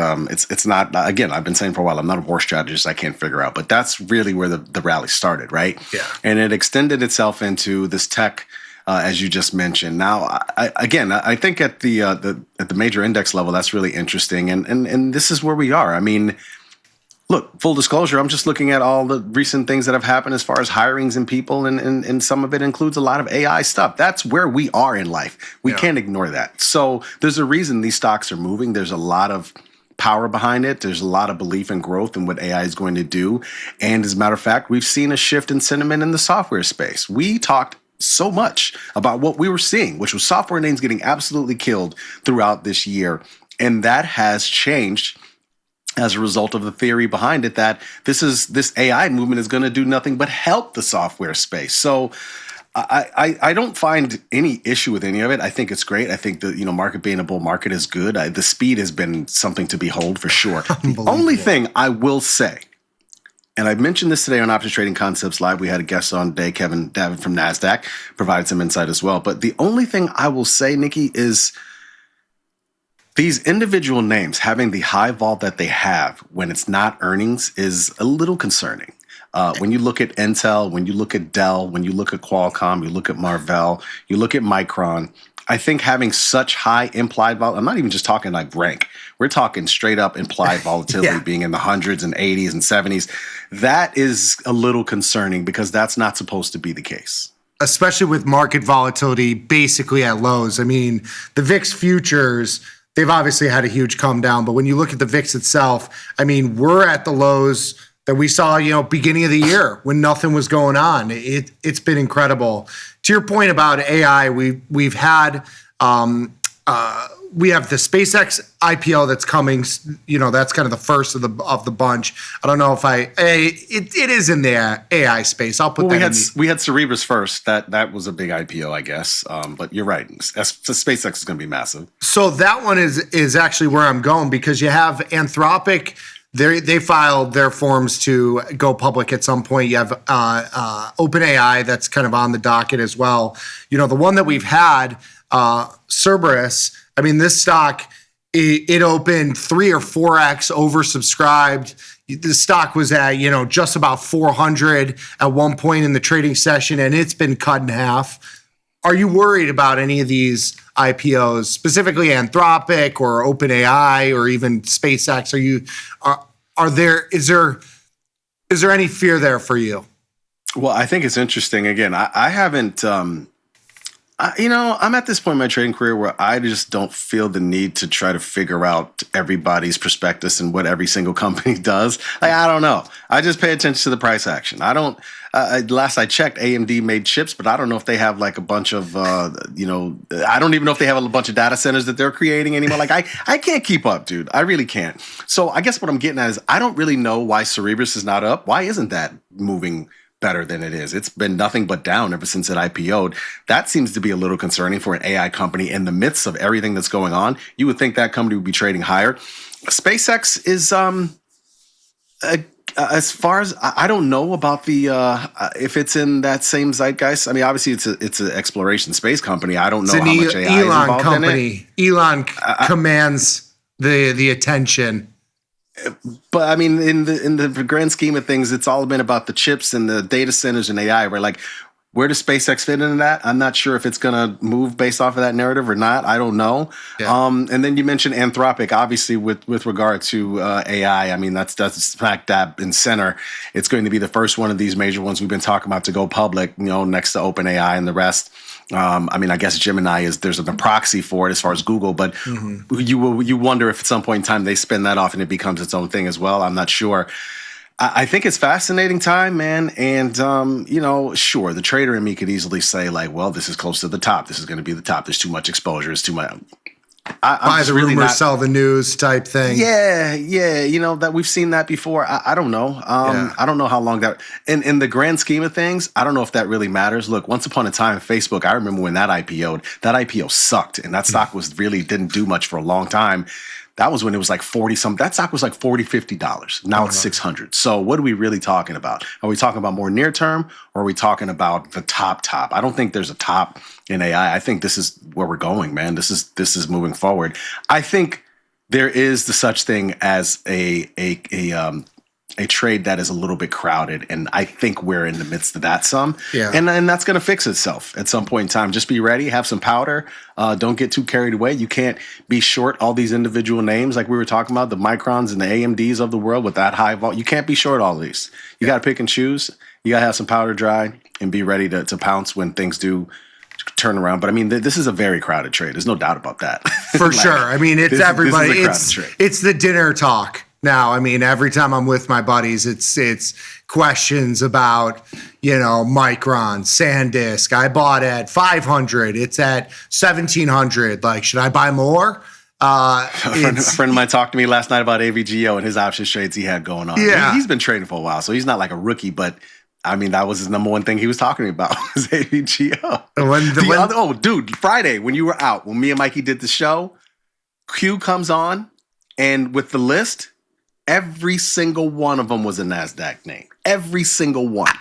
not, again, I've been saying for a while, I'm not a war strategist. I can't figure out, but that's really where the rally started, right? Yeah. And it extended itself into this tech, as you just mentioned. Now, I think at the major index level, that's really interesting. And this is where we are. I mean, look, full disclosure, I'm just looking at all the recent things that have happened as far as hirings and people, and some of it includes a lot of AI stuff. That's where we are in life. We can't ignore that. So there's a reason these stocks are moving. There's a lot of power behind it. There's a lot of belief and growth in what AI is going to do. And as a matter of fact, we've seen a shift in sentiment in the software space. We talked so much about what we were seeing, which was software names getting absolutely killed throughout this year. And that has changed as a result of the theory behind it that this AI movement is going to do nothing but help the software space. So I don't find any issue with any of it. I think it's great. I think the market being a bull market is good. The speed has been something to behold for sure. The only thing I will say, and I mentioned this today on Options Trading Concepts Live. We had a guest on today, Kevin David from NASDAQ, provided some insight as well. But the only thing I will say, Nikki, is these individual names having the high vol that they have when it's not earnings is a little concerning. When you look at Intel, when you look at Dell, when you look at Qualcomm, you look at Marvell, you look at Micron, I think having such high implied vol, I'm not even just talking like rank. We're talking straight up implied volatility being in the hundreds and 80s and 70s. That is a little concerning because that's not supposed to be the case. Especially with market volatility basically at lows. I mean, the VIX futures, they've obviously had a huge come down, but when you look at the VIX itself, I mean, we're at the lows that we saw, beginning of the year when nothing was going on. It's been incredible. To your point about AI, we've had we have the SpaceX IPO that's coming. That's kind of the first of the bunch. I don't know if it is in the AI space. I'll put that. We had Cerebras first. That was a big IPO, I guess. But you're right. SpaceX is going to be massive. So that one is actually where I'm going because you have Anthropic. They filed their forms to go public at some point. You have OpenAI that's kind of on the docket as well. The one that we've had, Cerberus. I mean, this stock, it opened 3 or 4x oversubscribed. The stock was at, just about 400 at one point in the trading session, and it's been cut in half. Are you worried about any of these IPOs, specifically Anthropic or OpenAI or even SpaceX? Is there any fear there for you? Well, I think it's interesting. Again, I haven't, I'm at this point in my trading career where I just don't feel the need to try to figure out everybody's prospectus and what every single company does. I don't know. I just pay attention to the price action. I don't, last I checked, AMD made chips, but I don't know if they have like a bunch of, I don't even know if they have a bunch of data centers that they're creating anymore. Like I can't keep up, dude. I really can't. So I guess what I'm getting at is I don't really know why Cerebras is not up. Why isn't that moving better than it is? It's been nothing but down ever since it IPO'd. That seems to be a little concerning for an AI company in the midst of everything that's going on. You would think that company would be trading higher. SpaceX is, as far as I don't know about the if it's in that same zeitgeist. I mean, obviously it's an exploration space company. I don't know how much AI is involved company. In it. Elon commands the attention. But I mean, in the grand scheme of things, it's all been about the chips and the data centers and AI. Where does SpaceX fit into that? I'm not sure if it's going to move based off of that narrative or not. I don't know. Yeah. And then you mentioned Anthropic, obviously with regard to AI. I mean, that's smack dab in center. It's going to be the first one of these major ones we've been talking about to go public. Next to OpenAI and the rest. I mean, I guess Gemini there's a proxy for it as far as Google, but you wonder if at some point in time they spin that off and it becomes its own thing as well. I'm not sure. I think it's fascinating time, man. And, sure, the trader in me could easily say, like, well, this is close to the top. This is going to be the top. There's too much exposure. It's too much. Buy the rumor, sell the news type thing. Yeah, that we've seen that before. I don't know. I don't know how long that, in the grand scheme of things, I don't know if that really matters. Look, once upon a time, Facebook, I remember when that IPO sucked, and that stock didn't do much for a long time. That was when it was like 40 something. That stock was like $40, $50. Now it's 600. So what are we really talking about? Are we talking about more near term, or are we talking about the top? I don't think there's a top in AI. I think this is where we're going, man. This is moving forward. I think there is the such thing as a trade that is a little bit crowded, and I think we're in the midst of that some. Yeah. And that's going to fix itself at some point in time. Just be ready, have some powder. Don't get too carried away. You can't be short all these individual names like we were talking about, the Microns and the AMDs of the world with that high volume. You can't be short all these. You got to pick and choose. You got to have some powder dry and be ready to pounce when things do turn around. But I mean, this is a very crowded trade. There's no doubt about that. For sure. I mean, it's everybody. It's the dinner talk. Now, I mean, every time I'm with my buddies, it's questions about, Micron, SanDisk. I bought at 500. It's at 1700. Like, should I buy more? A friend of mine talked to me last night about AVGO and his options trades he had going on. Yeah. He's been trading for a while, so he's not like a rookie, but I mean, that was his number one thing he was talking about was AVGO. Dude, Friday when you were out, when me and Mikey did the show, Q comes on, and with the list, every single one of them was a NASDAQ name. Every single one.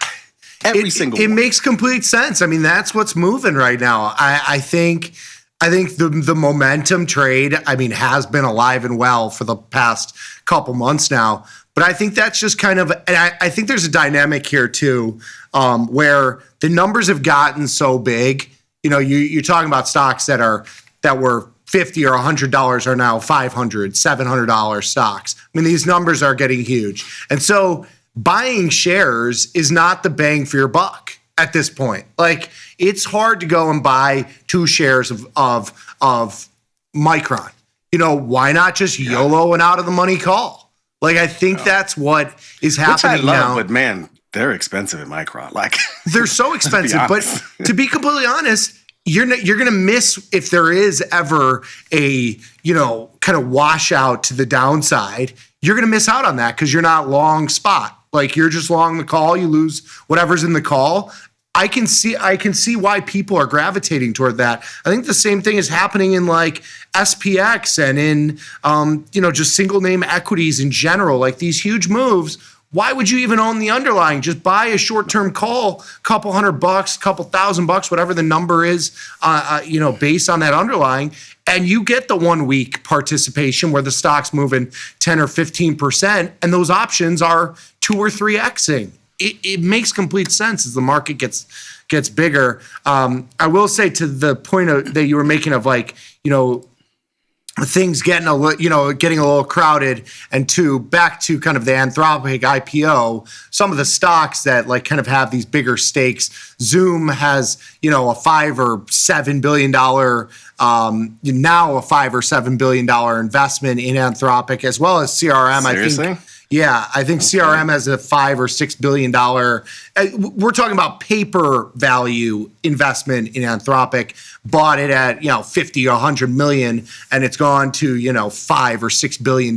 It makes complete sense. I mean, that's what's moving right now. I think the momentum trade, has been alive and well for the past couple months now. But I think that's just kind of, and I think there's a dynamic here too, where the numbers have gotten so big. You're talking about stocks that were $50 or $100 are now $500, $700 stocks. I mean, these numbers are getting huge. And so buying shares is not the bang for your buck at this point. Like, it's hard to go and buy 2 shares of Micron. Why not just YOLO and out of the money call? Like, I think that's what is happening now. But man, they're expensive at Micron. Like, they're so expensive. But to be completely honest, you're going to miss if there is ever a, kind of washout to the downside. You're going to miss out on that because you're not long spot. Like, you're just long the call. You lose whatever's in the call. I can see why people are gravitating toward that. I think the same thing is happening in like SPX and in, just single name equities in general, like these huge moves. Why would you even own the underlying? Just buy a short-term call, couple $100, couple $1,000, whatever the number is, based on that underlying, and you get the 1 week participation where the stock's moving 10 or 15%, and those options are 2 or 3xing. It makes complete sense as the market gets bigger. I will say to the point that you were making of like, things getting a little crowded, and back to kind of the Anthropic IPO, some of the stocks that like kind of have these bigger stakes. Zoom has, a $5 or $7 billion, now a $5 or $7 billion investment in Anthropic, as well as CRM. Seriously? I think CRM has a $5 or $6 billion. We're talking about paper value investment in Anthropic. Bought it at 50 or 100 million, and it's gone to $5 or $6 billion.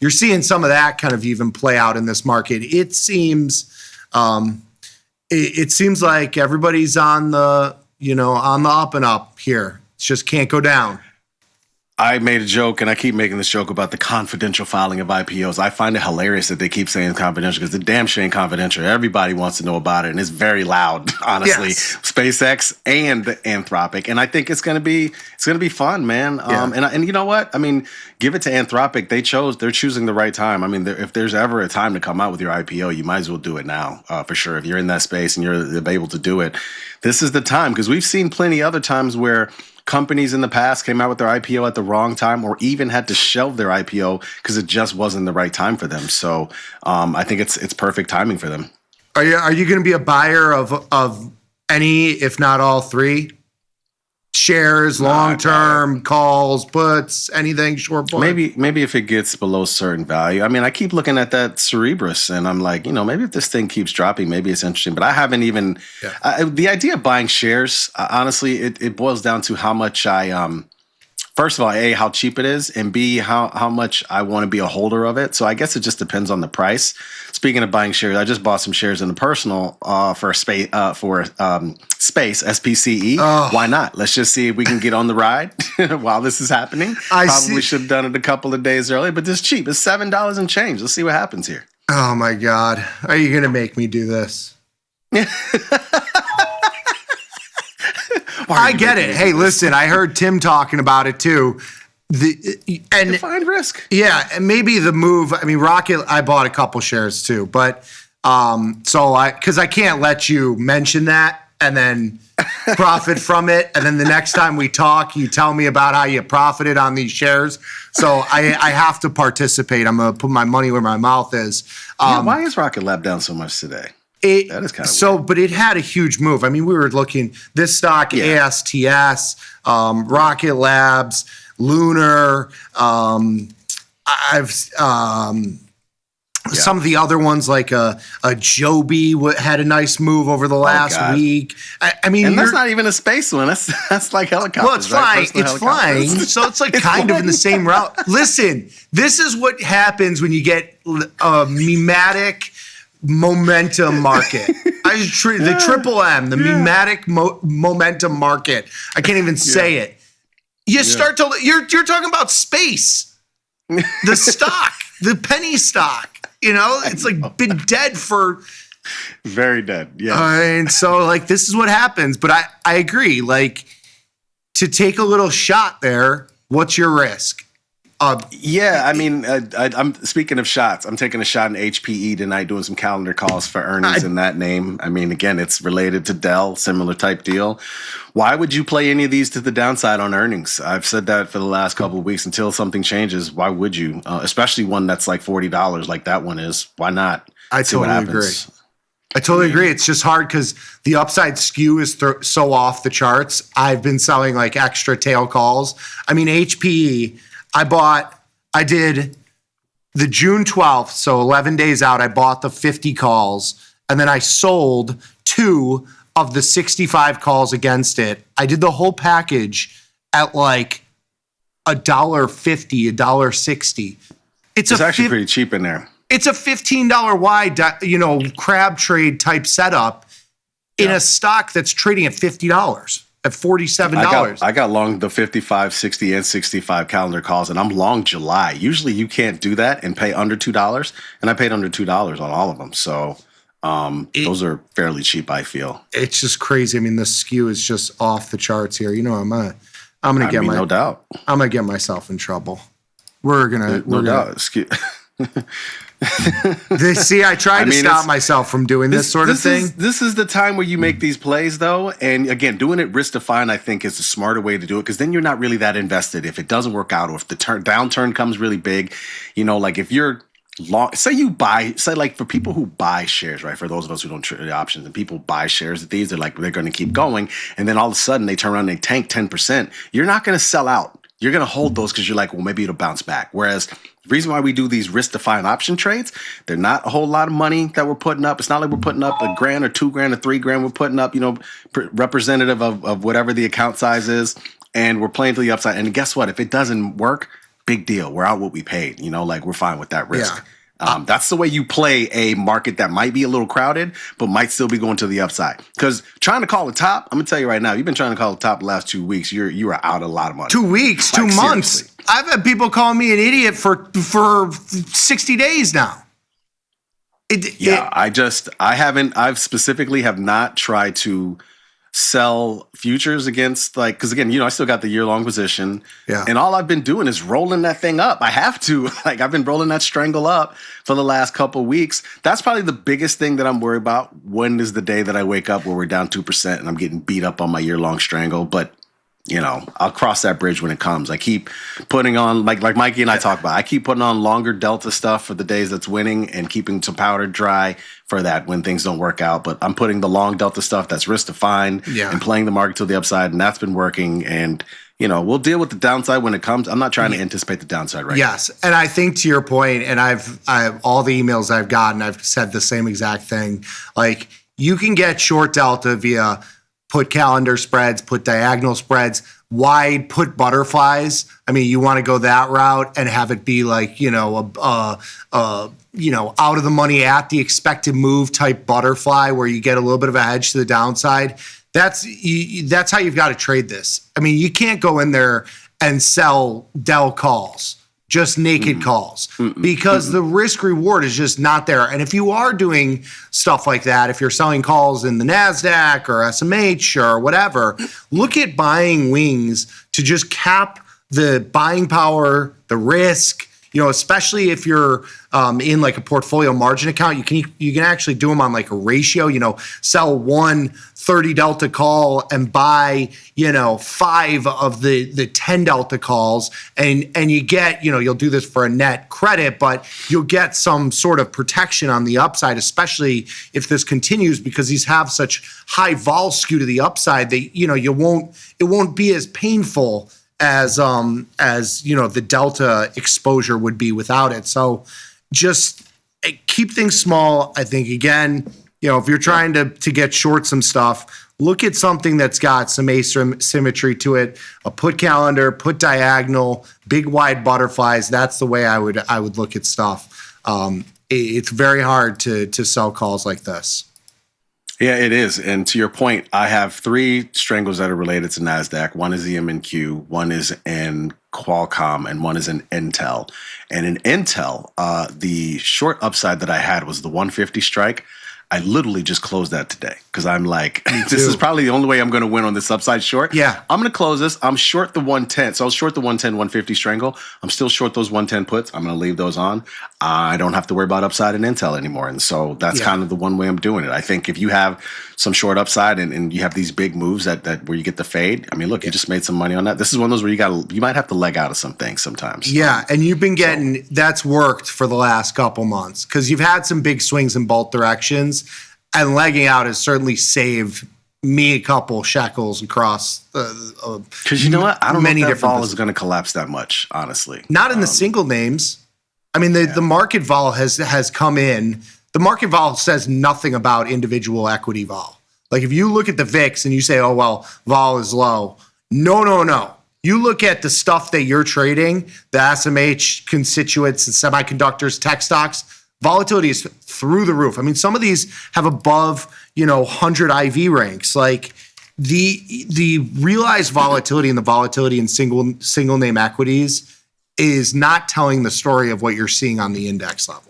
You're seeing some of that kind of even play out in this market. It seems like everybody's on the up and up here. It just can't go down. I made a joke, and I keep making this joke about the confidential filing of IPOs. I find it hilarious that they keep saying confidential because the damn shit ain't confidential. Everybody wants to know about it, and it's very loud, honestly. Yes. SpaceX and Anthropic, and I think it's gonna be fun, man. And you know what? I mean, give it to Anthropic. They're choosing the right time. I mean, if there's ever a time to come out with your IPO, you might as well do it now, for sure. If you're in that space and you're able to do it, this is the time, because we've seen plenty other times where companies in the past came out with their IPO at the wrong time, or even had to shelve their IPO because it just wasn't the right time for them. So I think it's perfect timing for them. Are you going to be a buyer of any, if not all 3? Shares, long-term calls, puts, anything short put? Maybe if it gets below certain value. I mean, I keep looking at that Cerebrus, and I'm like, maybe if this thing keeps dropping, maybe it's interesting. But I haven't even. The idea of buying shares, honestly, it boils down to how much I. First of all, A, how cheap it is, and B, how much I want to be a holder of it. So I guess it just depends on the price. Speaking of buying shares, I just bought some shares in the personal for space SPCE. Oh. Why not? Let's just see if we can get on the ride while this is happening. Probably should have done it a couple of days earlier, but it's cheap. It's $7 and change. Let's see what happens here. Oh my God. Are you going to make me do this? I get it. Hey, listen, I heard Tim talking about it too. Defined risk. Yeah, and maybe the move. I mean, Rocket. I bought a couple shares too, but because I can't let you mention that and then profit from it, and then the next time we talk, you tell me about how you profited on these shares. So I have to participate. I'm gonna put my money where my mouth is. Why is Rocket Lab down so much today? That is kind of weird. But it had a huge move. I mean, we were looking this stock, ASTS, Rocket Labs, Lunar. Some of the other ones like a Joby had a nice move over the last week. I mean, and that's not even a space one. That's like helicopters. Well, it's flying. It's flying. So it's like kind of in the same route. Listen, this is what happens when you get a mimetic momentum market. The triple M, the mimetic momentum market. I can't even say it. You start to you're talking about space. The stock, the penny stock. It's like been dead for very dead. Yeah. And so like this is what happens. But I agree. Like to take a little shot there, what's your risk? I mean, I'm speaking of shots. I'm taking a shot in HPE tonight, doing some calendar calls for earnings in that name. I mean, again, it's related to Dell, similar type deal. Why would you play any of these to the downside on earnings? I've said that for the last couple of weeks. Until something changes, why would you? Especially one that's like $40, like that one is. Why not? I totally agree. It's just hard because the upside skew is so off the charts. I've been selling like extra tail calls. I mean, HPE. I did the June 12th, so 11 days out, I bought the 50 calls, and then I sold 2 of the 65 calls against it. I did the whole package at like $1.50, $1.60. It's actually pretty cheap in there. It's a $15 wide, crab trade type setup in a stock that's trading at $50. At $47. I got long the 55, 60, and 65 calendar calls, and I'm long July. Usually you can't do that and pay under $2, and I paid under $2 on all of them. So those are fairly cheap, I feel. It's just crazy. I mean, the skew is just off the charts here. I'm gonna get no doubt. I'm gonna get myself in trouble. We're gonna See, I tried to stop myself from doing this sort of thing. This is the time where you make these plays, though. And again, doing it risk defined, I think, is a smarter way to do it because then you're not really that invested. If it doesn't work out or if the downturn comes really big, like if you're long, like for people who buy shares, right? For those of us who don't trade the options and people buy shares at these, they're going to keep going. And then all of a sudden they turn around and they tank 10%. You're not going to sell out. You're going to hold those because you're like, well, maybe it'll bounce back. Whereas the reason why we do these risk-defined option trades, they're not a whole lot of money that we're putting up. It's not like we're putting up $1,000 or $2,000 or $3,000. We're putting up, representative of whatever the account size is, and we're playing to the upside. And guess what? If it doesn't work, big deal. We're out what we paid. Like we're fine with that risk. Yeah. That's the way you play a market that might be a little crowded, but might still be going to the upside. Because trying to call the top, I'm gonna tell you right now, you've been trying to call the top the last 2 weeks. You are out a lot of money. 2 weeks, 2 months. Seriously. I've had people calling me an idiot for 60 days now. I've specifically have not tried to sell futures against because again, I still got the year-long position. Yeah. And all I've been doing is rolling that thing up. I have to. I've been rolling that strangle up for the last couple of weeks. That's probably the biggest thing that I'm worried about. When is the day that I wake up where we're down 2% and I'm getting beat up on my year-long strangle? But I'll cross that bridge when it comes. I keep putting on, like Mikey and I talk about, I keep putting on longer delta stuff for the days that's winning and keeping some powder dry for that when things don't work out. But I'm putting the long delta stuff that's risk defined and playing the market to the upside, and that's been working. And we'll deal with the downside when it comes. I'm not trying to anticipate the downside right now. Yes, and I think to your point, and I've all the emails I've gotten, I've said the same exact thing. Like, you can get short delta via put calendar spreads, put diagonal spreads, wide put butterflies. I mean, you want to go that route and have it be like, out of the money at the expected move type butterfly where you get a little bit of a hedge to the downside. That's how you've got to trade this. I mean, you can't go in there and sell Dell calls, just naked calls, because the risk reward is just not there. And if you are doing stuff like that, if you're selling calls in the NASDAQ or SMH or whatever, look at buying wings to just cap the buying power, the risk. Especially if you're in like a portfolio margin account, you can actually do them on like a ratio. Sell 1 30 delta call and buy 5 of the 10 delta calls, and you get you'll do this for a net credit, but you'll get some sort of protection on the upside, especially if this continues, because these have such high vol skew to the upside that it won't be as painful as the delta exposure would be without it. So just keep things small. I think, again, if you're trying to get short some stuff, look at something that's got some asymmetry to it. A put calendar, put diagonal, big wide butterflies. That's the way I would look at stuff. It's very hard to sell calls like this. Yeah, it is. And to your point, I have 3 strangles that are related to NASDAQ. One is the MNQ, one is in Qualcomm, and one is in Intel. And in Intel, the short upside that I had was the 150 strike. I literally just closed that today because I'm like, this is probably the only way I'm going to win on this upside short. Yeah. I'm going to close this. I'm short the 110. So I was short the 110, 150 strangle. I'm still short those 110 puts. I'm going to leave those on. I don't have to worry about upside in Intel anymore. And so that's kind of the one way I'm doing it. I think if you have some short upside and you have these big moves that where you get the fade, I mean, look, you just made some money on that. This is one of those where you might have to leg out of some things sometimes. Yeah. And you've been getting, that's worked for the last couple months because you've had some big swings in both directions. And legging out has certainly saved me a couple shekels across. Because you know what? I don't know if that vol is going to collapse that much, honestly. Not in the single names. I mean, the market vol has come in. The market vol says nothing about individual equity vol. Like if you look at the VIX and you say, oh, well, vol is low. No. You look at the stuff that you're trading, the SMH constituents, the semiconductors, tech stocks, volatility is through the roof. I mean, some of these have above, 100 IV ranks. Like the realized volatility and the volatility in single name equities is not telling the story of what you're seeing on the index level.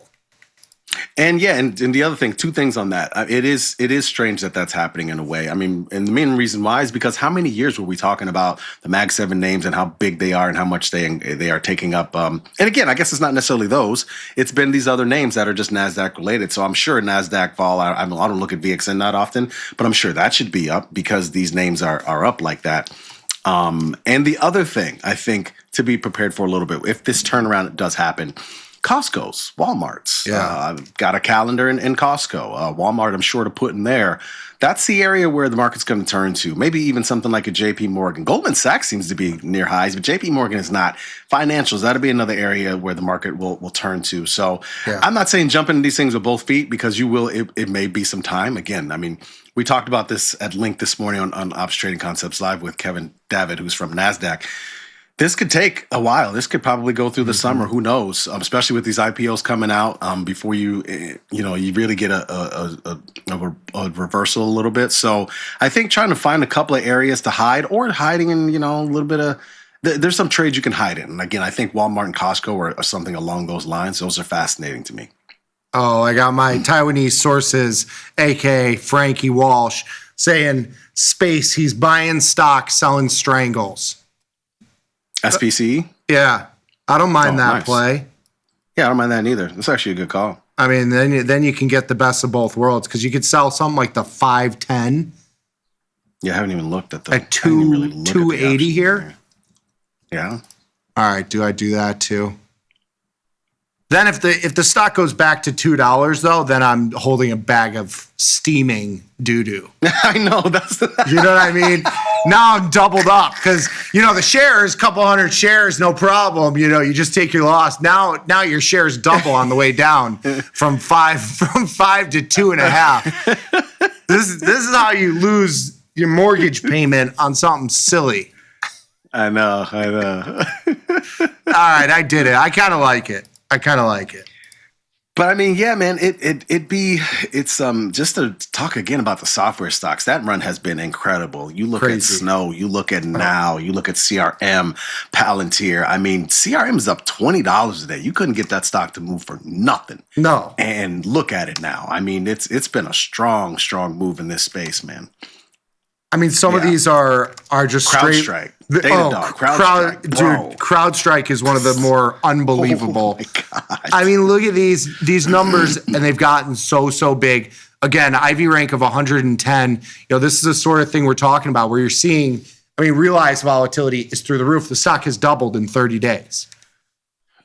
And and the other thing, 2 things on that. It is strange that that's happening in a way. I mean, and the main reason why is because how many years were we talking about the Mag 7 names and how big they are and how much they are taking up? And again, I guess it's not necessarily those. It's been these other names that are just NASDAQ related. So I'm sure NASDAQ vol, I don't look at VXN that often, but I'm sure that should be up because these names are up like that. And the other thing, I think, to be prepared for a little bit, if this turnaround does happen, Costco's, Walmart's. I've got a calendar in Costco. Walmart, I'm sure to put in there. That's the area where the market's going to turn to. Maybe even something like a JP Morgan. Goldman Sachs seems to be near highs, but JP Morgan is not. Financials, that'll be another area where the market will turn to. So I'm not saying jump into these things with both feet because you will. It may be some time. Again, I mean, we talked about this at length this morning on Ops Trading Concepts Live with Kevin David, who's from NASDAQ. This could take a while. This could probably go through the summer. Who knows? Especially with these IPOs coming out before you really get a reversal a little bit. So I think trying to find a couple of areas to hide or hiding in, a little bit of there's some trades you can hide in. And again, I think Walmart and Costco are something along those lines. Those are fascinating to me. Oh, I got my Taiwanese sources, aka Frankie Walsh, saying space. He's buying stock, selling strangles. SPCE? Yeah. I don't mind that play. Yeah, I don't mind that either. It's actually a good call. I mean, then you can get the best of both worlds because you could sell something like the 510 Yeah, I haven't even looked at the at 280 here. Yeah. All right. Do I do that too? Then if the stock goes back to $2 though, then I'm holding a bag of steaming doo-doo. I know that's you know what I mean? Now I'm doubled up because the shares, couple hundred shares, no problem. You just take your loss. Now your shares double on the way down from five to 2.5. This is how you lose your mortgage payment on something silly. I know. All right, I did it. I kind of like it. But I mean, yeah, man, it's just to talk again about the software stocks. That run has been incredible. You look at Snow, you look at Now, you look at CRM, Palantir. I mean, CRM is up $20 a day. You couldn't get that stock to move for nothing. No. And look at it now. I mean, it's been a strong move in this space, man. I mean, some of these are just CrowdStrike. straight. CrowdStrike is one of the more unbelievable. Oh my God. I mean, look at these numbers, and they've gotten so big. Again, IV rank of 110. This is the sort of thing we're talking about where you're seeing. I mean, realized volatility is through the roof. The stock has doubled in 30 days.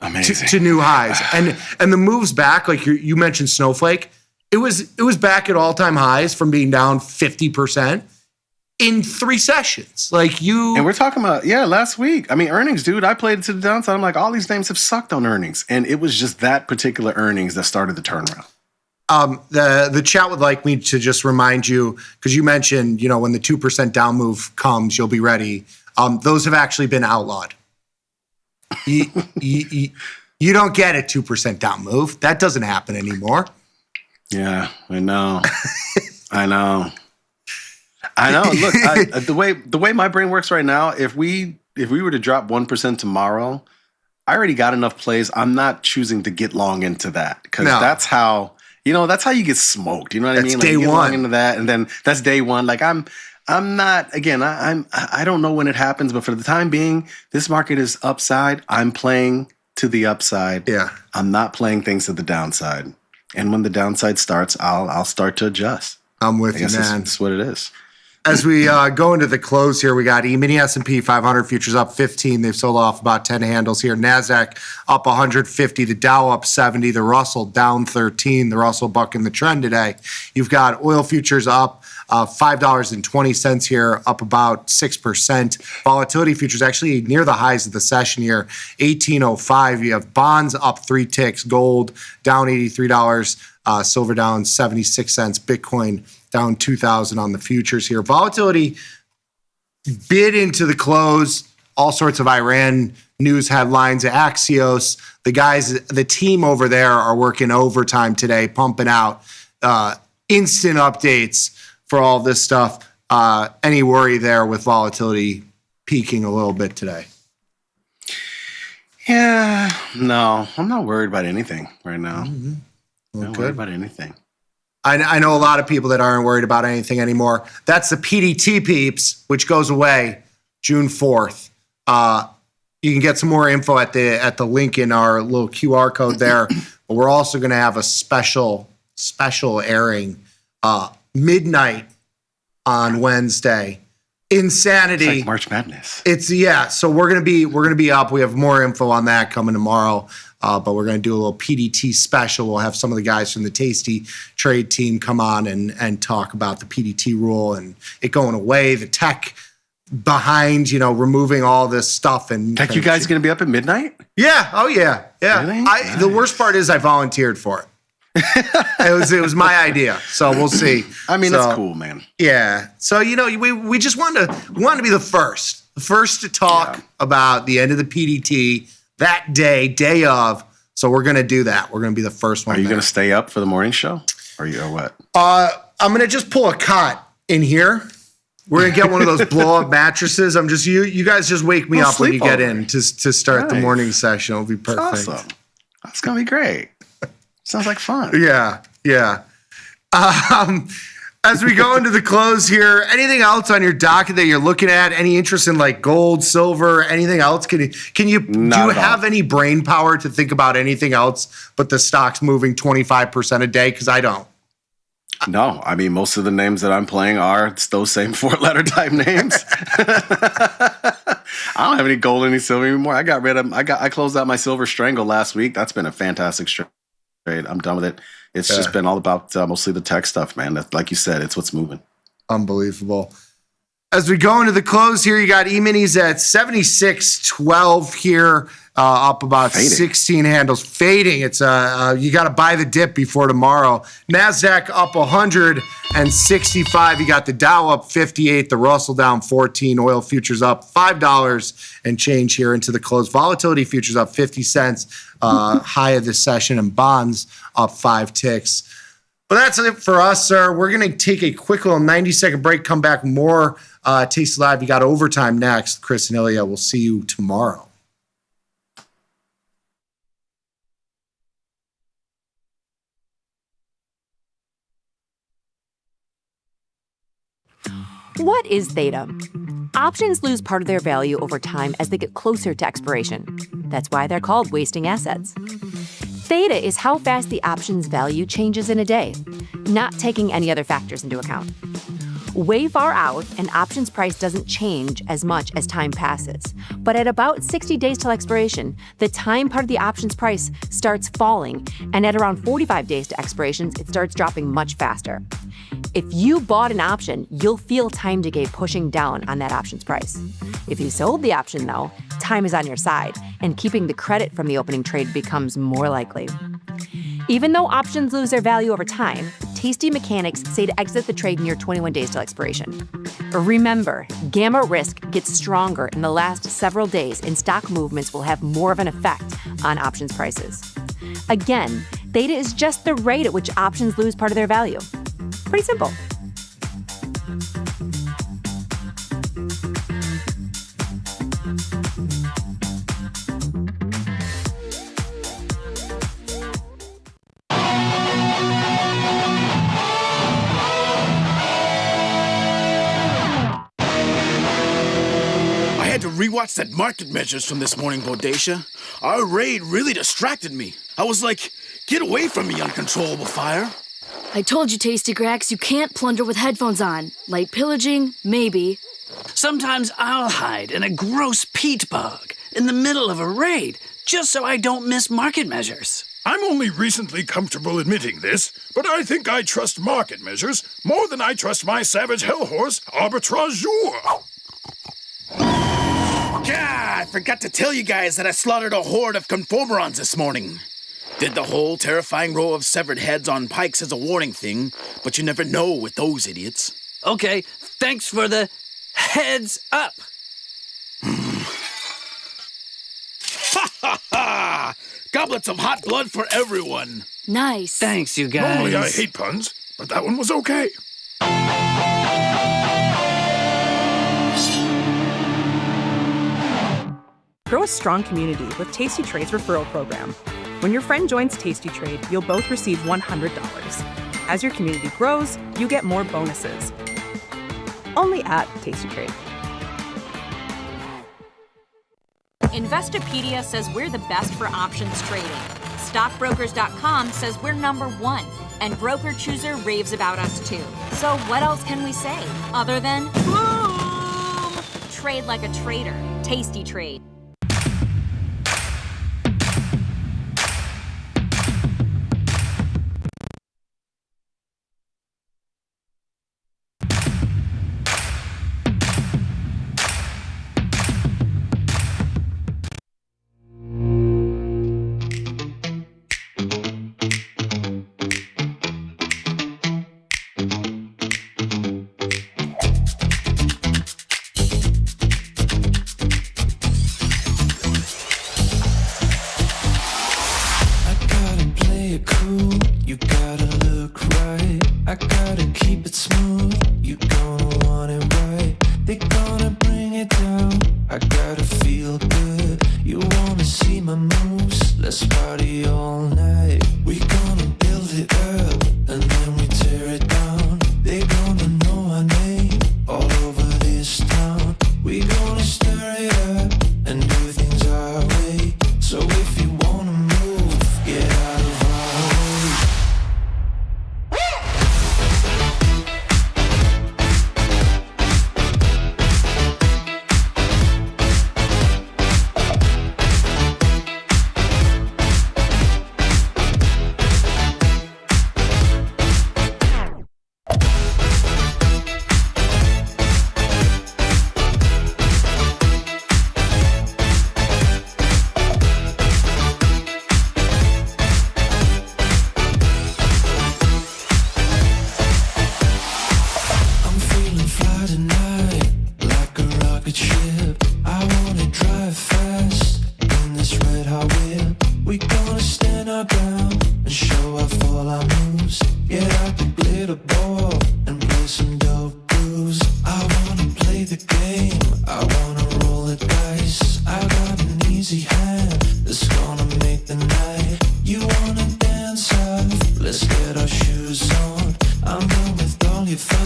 Amazing. To new highs, and the moves back, like you mentioned, Snowflake. It was back at all-time highs from being down 50%. In 3 sessions. And we're talking about, last week. I mean, earnings, dude, I played it to the downside. I'm like, all these names have sucked on earnings. And it was just that particular earnings that started the turnaround. The chat would like me to just remind you, because you mentioned, when the 2% down move comes, you'll be ready. Those have actually been outlawed. You don't get a 2% down move. That doesn't happen anymore. Yeah, I know. I know. Look, the way my brain works right now, if we were to drop 1% tomorrow, I already got enough plays. I'm not choosing to get long into that because that's how you get smoked. You know what I mean? Day you get one long into that, and then that's day one. Like I'm not. Again, I don't know when it happens, but for the time being, this market is upside. I'm playing to the upside. Yeah, I'm not playing things to the downside. And when the downside starts, I'll start to adjust. I'm with you, man. That's what it is. As we go into the close here, we got E-mini S&P 500 futures up 15. They've sold off about 10 handles here. NASDAQ up 150. The Dow up 70. The Russell down 13. The Russell bucking the trend today. You've got oil futures up $5.20 here, up about 6%. Volatility futures actually near the highs of the session here, 1805. You have bonds up 3 ticks. Gold down $83. Silver down 76 cents. Bitcoin down 2,000 on the futures here. Volatility bid into the close. All sorts of Iran news headlines. Axios, the team over there are working overtime today, pumping out instant updates for all this stuff. Any worry there with volatility peaking a little bit today? Yeah, no, I'm not worried about anything right now. Mm-hmm. Not worried about anything. I know a lot of people that aren't worried about anything anymore. That's the PDT peeps, which goes away June 4th. You can get some more info at the link in our little QR code there. But we're also going to have a special airing midnight on Wednesday. Insanity. It's like March Madness. So we're gonna be up. We have more info on that coming tomorrow. But we're going to do a little PDT special. We'll have some of the guys from the Tasty Trade team come on and talk about the PDT rule and it going away, the tech behind, removing all this stuff. And you guys going to be up at midnight? Yeah. Oh, yeah. Yeah. Really? Nice. The worst part is I volunteered for it. It was my idea. So we'll see. I mean, that's cool, man. Yeah. So, we just wanted to be the first to talk about the end of the PDT. That day of. So we're going to do that. We're going to be the first one. Are you going to stay up for the morning show? Or what? I'm going to just pull a cot in here. We're going to get one of those blow up mattresses. You guys just wake me up when you get in to start the morning session. It'll be perfect. That's awesome. That's going to be great. Sounds like fun. Yeah. Yeah. As we go into the close here, anything else on your docket that you're looking at? Any interest in like gold, silver, anything else? Do you have any brain power to think about anything else but the stock's moving 25% a day? Because I don't. No, I mean, most of the names that I'm playing are those same 4-letter type names. I don't have any gold, any silver anymore. I closed out my Silver Strangle last week. That's been a fantastic trade. I'm done with it. It's just been all about mostly the tech stuff, man. Like you said, it's what's moving. Unbelievable. As we go into the close here, you got E-minis at 76.12 here, up about 16 handles. Fading. It's you got to buy the dip before tomorrow. NASDAQ up 165. You got the Dow up 58, the Russell down 14, oil futures up $5 and change here into the close. Volatility futures up 50 cents, high of this session, and bonds up 5 ticks. But that's it for us, sir. We're going to take a quick little 90-second break, come back more Tasty Live. You got overtime next. Chris and Ilya, we'll see you tomorrow. What is theta? Options lose part of their value over time as they get closer to expiration. That's why they're called wasting assets. Theta is how fast the option's value changes in a day, not taking any other factors into account. Way far out, an option's price doesn't change as much as time passes. But at about 60 days till expiration, the time part of the option's price starts falling, and at around 45 days to expiration, it starts dropping much faster. If you bought an option, you'll feel time decay pushing down on that option's price. If you sold the option, though, time is on your side, and keeping the credit from the opening trade becomes more likely. Even though options lose their value over time, Tasty mechanics say to exit the trade near 21 days till expiration. Remember, gamma risk gets stronger in the last several days, and stock movements will have more of an effect on options prices. Again, theta is just the rate at which options lose part of their value. Pretty simple. To rewatch that market measures from this morning, Bodacia. Our raid really distracted me. I was like, get away from me, uncontrollable fire. I told you, Tasty Grax, you can't plunder with headphones on. Light pillaging, maybe. Sometimes I'll hide in a gross peat bog in the middle of a raid, just so I don't miss market measures. I'm only recently comfortable admitting this, but I think I trust market measures more than I trust my savage hellhorse, Arbitrageur. God, I forgot to tell you guys that I slaughtered a horde of conformerons this morning. Did the whole terrifying row of severed heads on pikes as a warning thing, but you never know with those idiots. Okay, thanks for the heads up. Ha ha ha! Goblets of hot blood for everyone. Nice. Thanks, you guys. Normally I hate puns, but that one was okay. Grow a strong community with Tasty Trade's referral program. When your friend joins Tasty Trade, you'll both receive $100. As your community grows, you get more bonuses. Only at Tasty Trade. Investopedia says we're the best for options trading. Stockbrokers.com says we're #1. And BrokerChooser raves about us too. So what else can we say other than boom? Trade like a trader. Tasty Trade.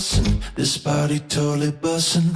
bustin', this body totally bustin'.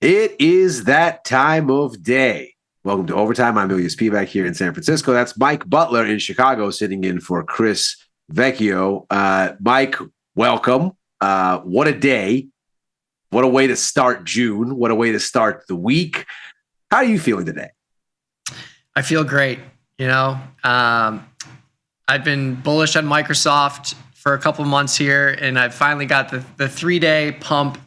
It is that time of day. Welcome to Overtime. I'm Ilya Spivak here in San Francisco. That's Mike Butler in Chicago sitting in for Chris Vecchio. Mike, welcome. What a day. What a way to start June. What a way to start the week. How are you feeling today? I feel great. I've been bullish on Microsoft for a couple months here, and I've finally got the 3-day pump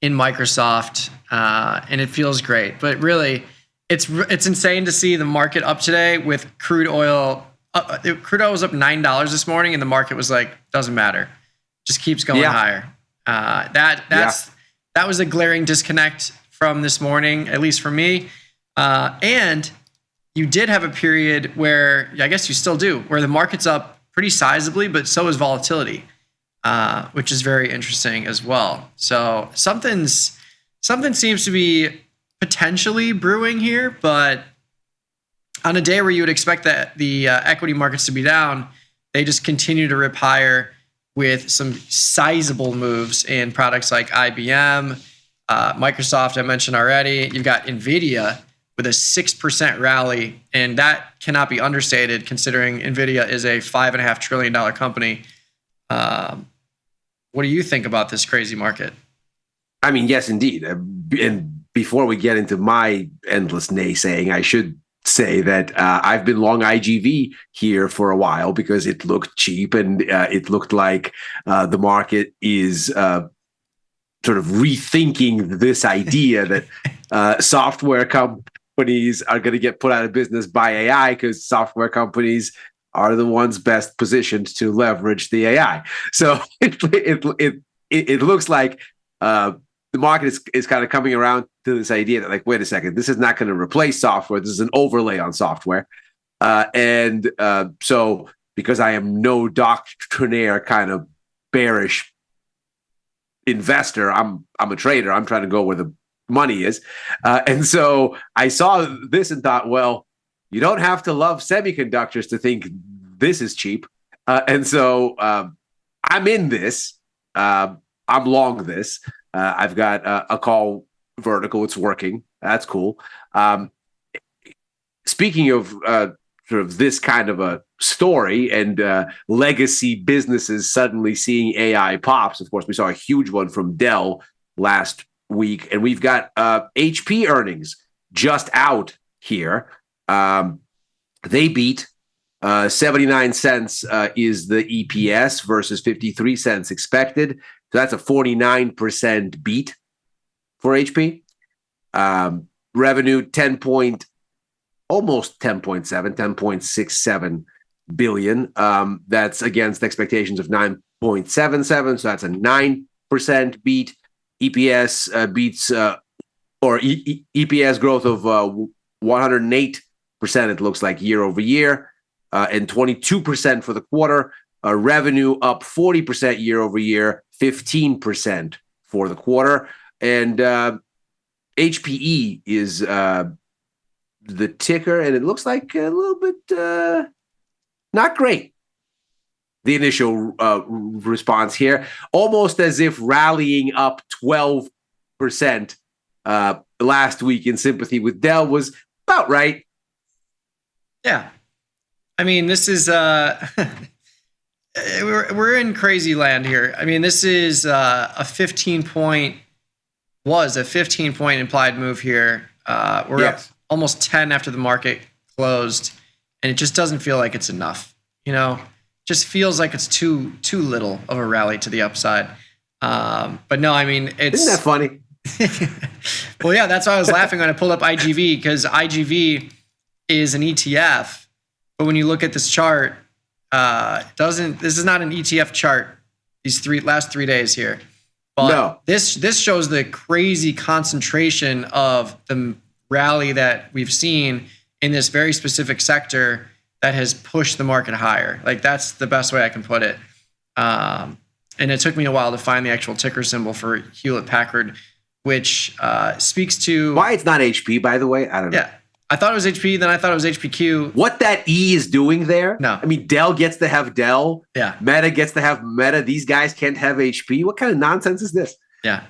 in Microsoft, and it feels great. But really, it's insane to see the market up today with crude oil. Crude oil was up $9 this morning, and the market was like, doesn't matter, just keeps going higher. That was a glaring disconnect from this morning, at least for me. And you did have a period where, I guess you still do, where the market's up pretty sizably, but so is volatility, which is very interesting as well. So something seems to be potentially brewing here, but on a day where you would expect that the equity markets to be down, they just continue to rip higher with some sizable moves in products like IBM, Microsoft, I mentioned already. You've got NVIDIA with a 6% rally, and that cannot be understated considering NVIDIA is a $5.5 trillion company. What do you think about this crazy market? I mean, yes, indeed. And before we get into my endless naysaying, I should say that I've been long IGV here for a while because it looked cheap and it looked like the market is sort of rethinking this idea that software companies are going to get put out of business by AI because software companies are the ones best positioned to leverage the AI. So it looks like the market is kind of coming around to this idea that, like, wait a second, this is not going to replace software. This is an overlay on software. So because I am no doctrinaire kind of bearish investor, I'm a trader. I'm trying to go where the money is. And so I saw this and thought, well, you don't have to love semiconductors to think this is cheap. And so I'm in this. I'm long this. I've got a call vertical. It's working. That's cool. Speaking of sort of this kind of a story and legacy businesses suddenly seeing AI pops, of course, we saw a huge one from Dell last week, and we've got HP earnings just out here. They beat 79 cents is the EPS versus 53 cents expected. So that's a 49% beat for HP. Revenue almost 10.67 billion. That's against expectations of 9.77. So that's a 9% beat. EPS beats EPS growth of 108%. It looks like year over year, and 22% for the quarter. Revenue up 40% year over year, 15% for the quarter. And HPE is the ticker, and it looks like a little bit not great. The initial response here, almost as if rallying up 12% last week in sympathy with Dell was about right. Yeah. I mean, this is we're in crazy land here. I mean, this is a 15 point implied move here. We're up almost 10 after the market closed, and it just doesn't feel like it's enough. Just feels like it's too little of a rally to the upside. But no, I mean, isn't that funny? Well, yeah, that's why I was laughing when I pulled up IGV, because IGV is an ETF, but when you look at this chart, this is not an ETF chart. These last 3 days here, but no. This shows the crazy concentration of the rally that we've seen in this very specific sector that has pushed the market higher. Like that's the best way I can put it. And it took me a while to find the actual ticker symbol for Hewlett Packard, which speaks to why it's not HP, by the way. I don't know. Yeah, I thought it was HP, then I thought it was HPQ. What that E is doing there? No, I mean Dell gets to have Dell. Yeah, Meta gets to have Meta. These guys can't have HP. What kind of nonsense is this? Yeah,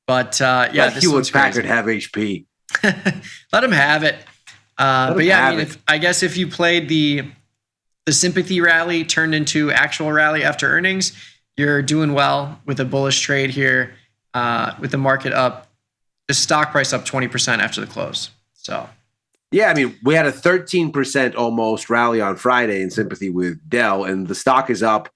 but yeah, let this Hewlett Packard have HP. Let them have it. But yeah, I mean, I guess if you played the sympathy rally turned into actual rally after earnings, you're doing well with a bullish trade here, with the market up, the stock price up 20% after the close. So, yeah, I mean, we had a 13% almost rally on Friday in sympathy with Dell, and the stock is up,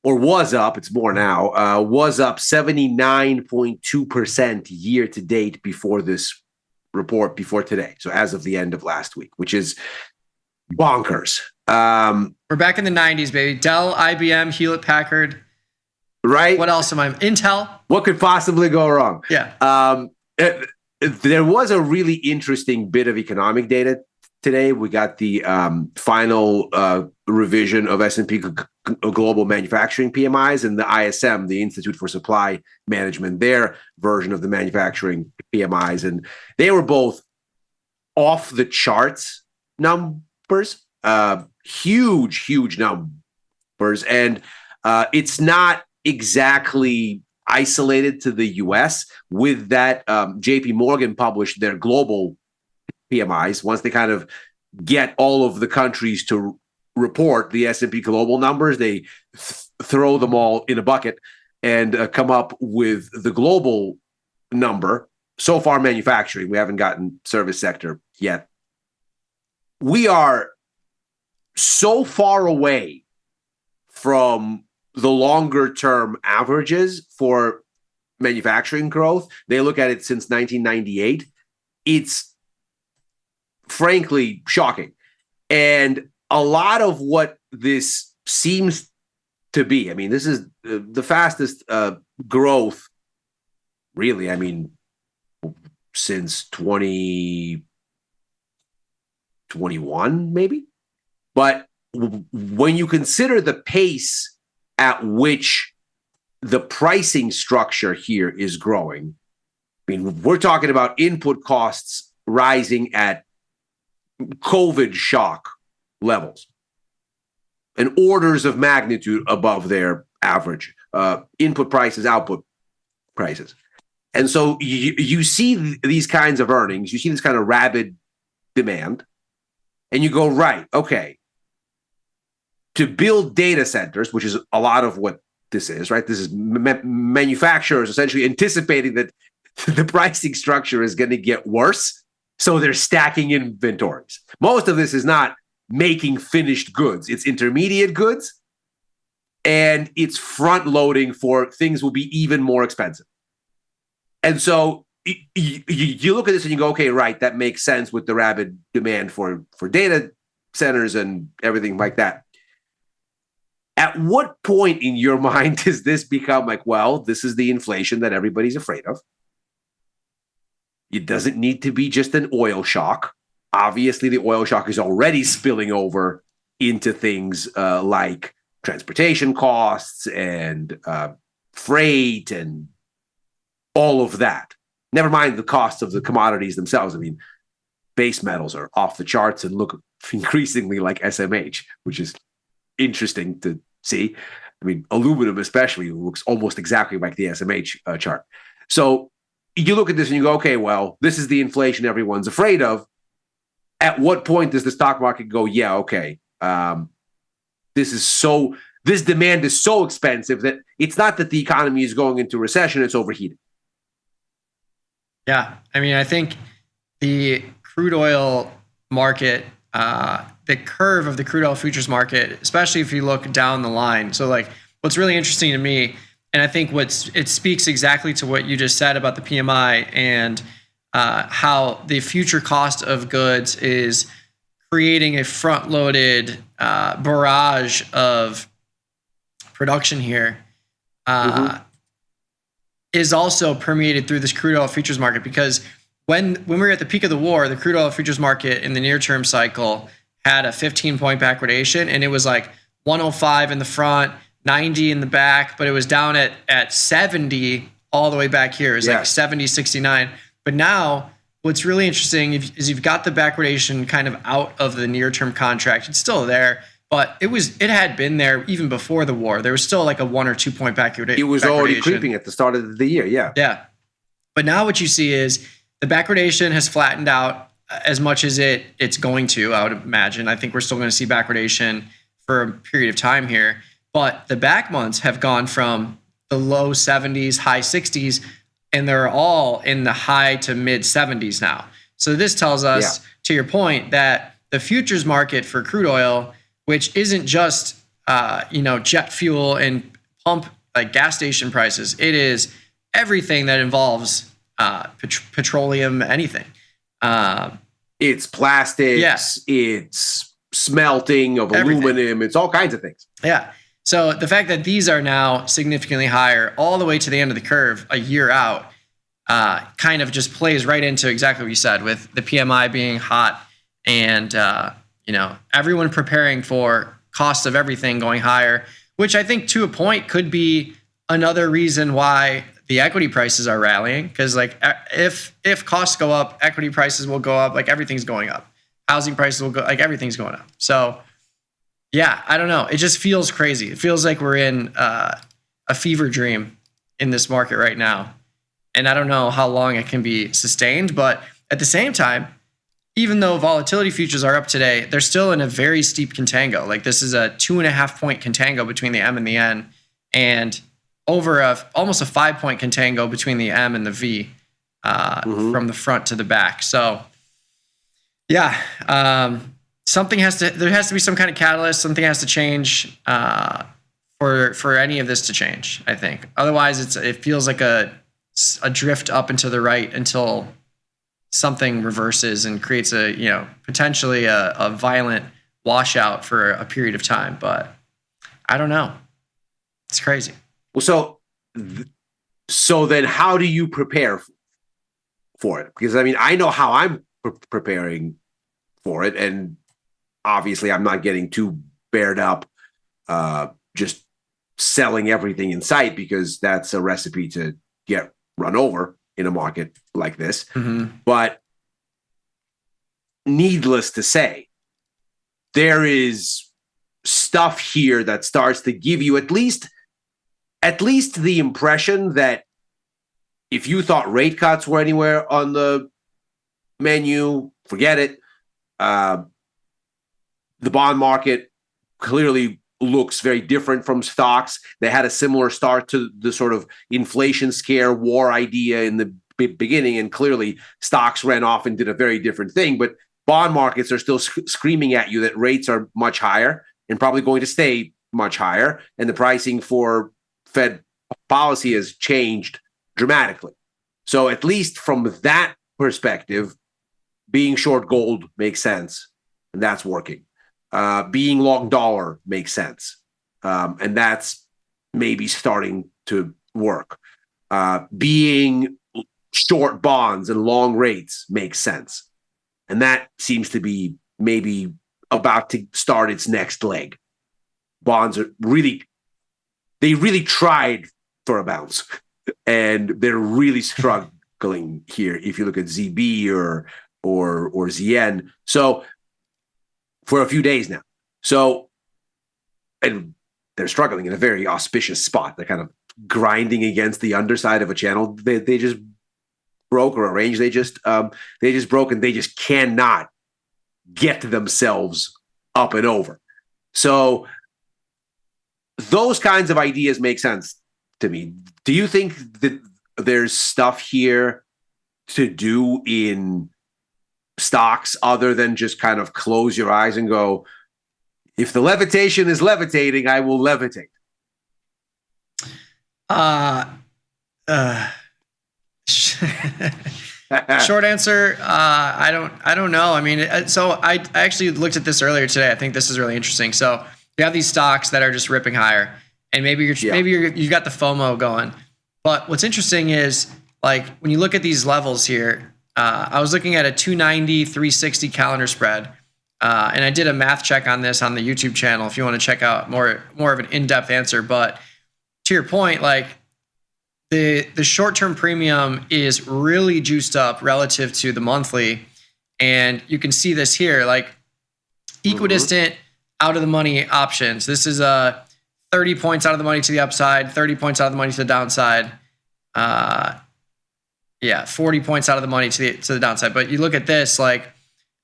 or was up, it's more now, was up 79.2% year to date before this report, before today. So as of the end of last week, which is bonkers. We're back in the 90s, baby. Dell, IBM, Hewlett Packard. Right. What else am I? Intel. What could possibly go wrong? Yeah. There was a really interesting bit of economic data today. We got the final revision of S&P Global Manufacturing PMIs and the ISM, the Institute for Supply Management, their version of the manufacturing PMIs. And they were both off the charts numbers, huge numbers. And it's not exactly isolated to the US. With that, JP Morgan published their global PMIs. Once they kind of get all of the countries to report the S&P global numbers, they throw them all in a bucket and come up with the global number. So far, manufacturing. We haven't gotten service sector yet. We are so far away from the longer term averages for manufacturing growth. They look at it since 1998. It's frankly shocking. And a lot of what this seems to be, I mean, this is the fastest growth, really, I mean, since 2021, maybe. But when you consider the pace at which the pricing structure here is growing, I mean, we're talking about input costs rising at COVID shock levels and orders of magnitude above their average input prices, output prices. And so you see these kinds of earnings, you see this kind of rabid demand, and you go, right, okay, to build data centers, which is a lot of what this is, right? This is manufacturers essentially anticipating that the pricing structure is going to get worse. So they're stacking inventories. Most of this is not making finished goods. It's intermediate goods, and it's front loading for things will be even more expensive. And so you look at this and you go, okay, right, that makes sense with the rabid demand for data centers and everything like that. At what point in your mind does this become like, well, this is the inflation that everybody's afraid of? It doesn't need to be just an oil shock. Obviously, the oil shock is already spilling over into things like transportation costs and freight and all of that. Never mind the costs of the commodities themselves. I mean, base metals are off the charts and look increasingly like SMH, which is interesting to see. I mean, aluminum especially looks almost exactly like the SMH chart. So you look at this and you go, okay, well, this is the inflation everyone's afraid of. At what point does the stock market go, yeah, okay, this demand is so expensive that it's not that the economy is going into recession, it's overheated. Yeah, I mean, I think the crude oil market, the curve of the crude oil futures market, especially if you look down the line. So like what's really interesting to me, and I think it speaks exactly to what you just said about the PMI and how the future cost of goods is creating a front-loaded barrage of production here, is also permeated through this crude oil futures market, because when we were at the peak of the war, the crude oil futures market in the near term cycle had a 15-point backwardation, and it was like 105 in the front, 90 in the back, but it was down at 70 all the way back here. It was like 70, 69. But now what's really interesting is you've got the backwardation kind of out of the near term contract. It's still there, but it had been there even before the war. There was still like a 1 or 2 point backwardation. It was already creeping at the start of the year. Yeah. Yeah. But now what you see is the backwardation has flattened out as much as it's going to, I would imagine. I think we're still going to see backwardation for a period of time here. But the back months have gone from the low 70s, high 60s, and they're all in the high to mid 70s now. So this tells us, to your point, that the futures market for crude oil, which isn't just jet fuel and pump like gas station prices, it is everything that involves petroleum, anything. It's plastics, it's smelting of aluminum, it's all kinds of things. Yeah. So the fact that these are now significantly higher all the way to the end of the curve a year out kind of just plays right into exactly what you said, with the PMI being hot and everyone preparing for cost of everything going higher, which I think to a point could be another reason why the equity prices are rallying, because like if costs go up, equity prices will go up, like everything's going up. Housing prices will go, like everything's going up. So yeah, I don't know. It just feels crazy. It feels like we're in a fever dream in this market right now. And I don't know how long it can be sustained, but at the same time, even though volatility futures are up today, they're still in a very steep contango. Like this is a 2.5 point contango between the M and the N, and over almost a 5 point contango between the M and the V from the front to the back. So yeah, there has to be some kind of catalyst. Something has to change for any of this to change, I think. Otherwise, it feels like a drift up and to the right until something reverses and creates potentially a violent washout for a period of time. But I don't know. It's crazy. Well, so then how do you prepare for it? Because I mean, I know how I'm preparing for it, and obviously I'm not getting too bared up just selling everything in sight, because that's a recipe to get run over in a market like this. Mm-hmm. But needless to say, there is stuff here that starts to give you at least the impression that if you thought rate cuts were anywhere on the menu, forget it. The bond market clearly looks very different from stocks. They had a similar start to the sort of inflation scare war idea in the beginning, and clearly stocks ran off and did a very different thing. But bond markets are still screaming at you that rates are much higher and probably going to stay much higher, and the pricing for Fed policy has changed dramatically. So at least from that perspective, being short gold makes sense, and that's working. Being long dollar makes sense, and that's maybe starting to work. Being short bonds and long rates makes sense, and that seems to be maybe about to start its next leg. Bonds are really tried for a bounce, and they're really struggling here. If you look at ZB or ZN, so for a few days now, and they're struggling in a very auspicious spot. They're kind of grinding against the underside of a channel they just broke, or a range they just broke, and they just cannot get themselves up and over. So those kinds of ideas make sense to me. Do you think that there's stuff here to do in stocks other than just kind of close your eyes and go, if the levitation is levitating, I will levitate? Short answer, I don't know. I mean, so I actually looked at this earlier today. I think this is really interesting. So you have these stocks that are just ripping higher, and maybe you've got the FOMO going. But what's interesting is, like, when you look at these levels here, I was looking at a 290, 360 calendar spread. And I did a math check on this on the YouTube channel if you want to check out more of an in-depth answer. But to your point, like the short-term premium is really juiced up relative to the monthly. And you can see this here, like equidistant out of the money options. This is 30 points out of the money to the upside, 30 points out of the money to the downside. 40 points out of the money to the downside. But you look at this, like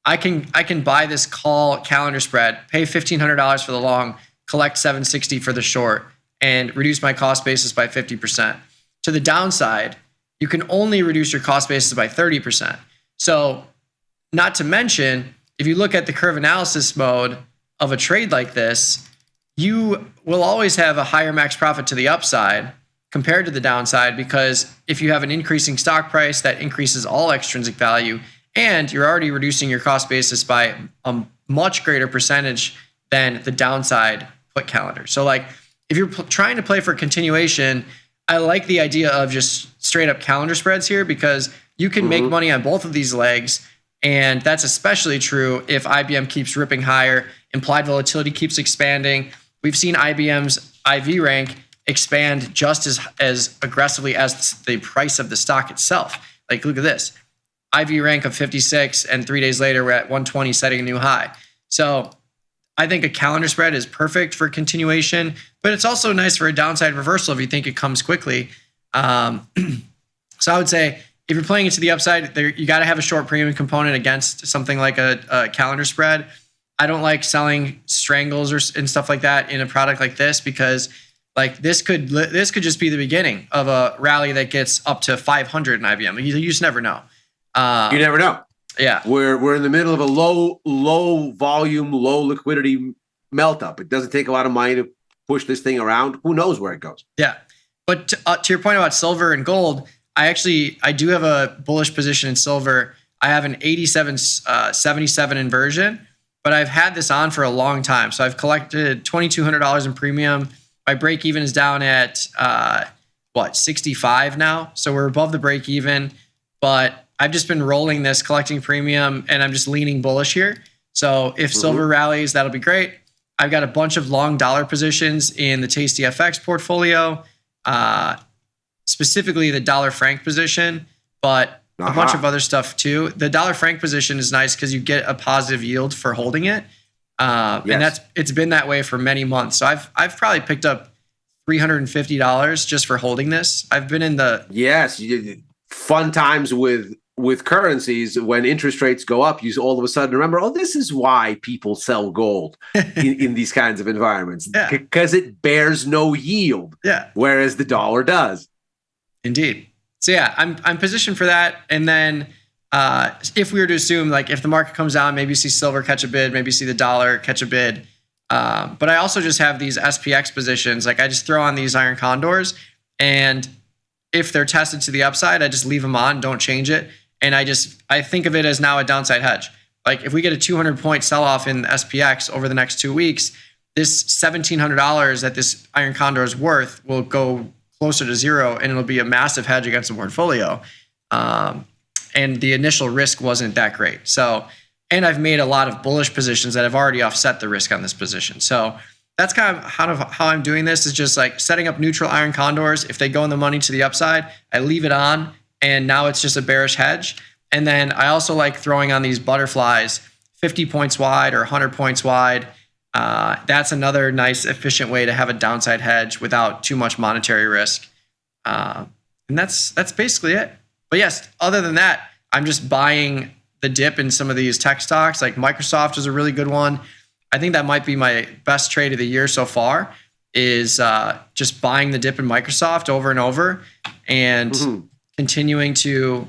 I can buy this call calendar spread, pay $1,500 for the long, collect $760 for the short, and reduce my cost basis by 50%. To the downside, you can only reduce your cost basis by 30%. So, not to mention, if you look at the curve analysis mode of a trade like this, you will always have a higher max profit to the upside compared to the downside, because if you have an increasing stock price, that increases all extrinsic value, and you're already reducing your cost basis by a much greater percentage than the downside put calendar. So like if you're trying to play for continuation, I like the idea of just straight up calendar spreads here, because you can make money on both of these legs. And that's especially true if IBM keeps ripping higher, implied volatility keeps expanding. We've seen IBM's IV rank expand just as aggressively as the price of the stock itself. Like, look at this. IV rank of 56, and 3 days later, we're at 120, setting a new high. So I think a calendar spread is perfect for continuation, but it's also nice for a downside reversal if you think it comes quickly. So I would say if you're playing it to the upside, you got to have a short premium component against something like a calendar spread. I don't like selling strangles and stuff like that in a product like this, because like this could just be the beginning of a rally that gets up to 500 in IBM. You just never know. You never know. Yeah, we're in the middle of a low volume, low liquidity melt up. It doesn't take a lot of money to push this thing around. Who knows where it goes? Yeah, but to your point about silver and gold, I do have a bullish position in silver. I have an 77 inversion, but I've had this on for a long time. So I've collected $2,200 in premium. My break even is down at 65 now. So we're above the break even, but I've just been rolling this, collecting premium, and I'm just leaning bullish here. So if silver rallies, that'll be great. I've got a bunch of long dollar positions in the Tasty FX portfolio, specifically the dollar franc position, but a bunch of other stuff too. The dollar franc position is nice because you get a positive yield for holding it. And it's been that way for many months. So I've probably picked up $350 just for holding this. I've been in the fun times with currencies. When interest rates go up, you all of a sudden remember, this is why people sell gold in these kinds of environments, because it bears no yield. Whereas the dollar does. Indeed. So I'm positioned for that. And then if we were to assume, like, if the market comes down, maybe you see silver catch a bid, maybe you see the dollar catch a bid. But I also just have these SPX positions. Like, I just throw on these iron condors, and if they're tested to the upside, I just leave them on, don't change it. And I think of it as now a downside hedge. Like, if we get a 200-point sell-off in SPX over the next 2 weeks, this $1,700 that this iron condor is worth will go closer to zero, and it'll be a massive hedge against the portfolio. And the initial risk wasn't that great. So, and I've made a lot of bullish positions that have already offset the risk on this position. So that's kind of how I'm doing this, is just like setting up neutral iron condors. If they go in the money to the upside, I leave it on, and now it's just a bearish hedge. And then I also like throwing on these butterflies, 50 points wide or 100 points wide. That's another nice, efficient way to have a downside hedge without too much monetary risk. And that's basically it. But yes, other than that, I'm just buying the dip in some of these tech stocks. Like Microsoft is a really good one. I think that might be my best trade of the year so far, is just buying the dip in Microsoft over and over, and continuing to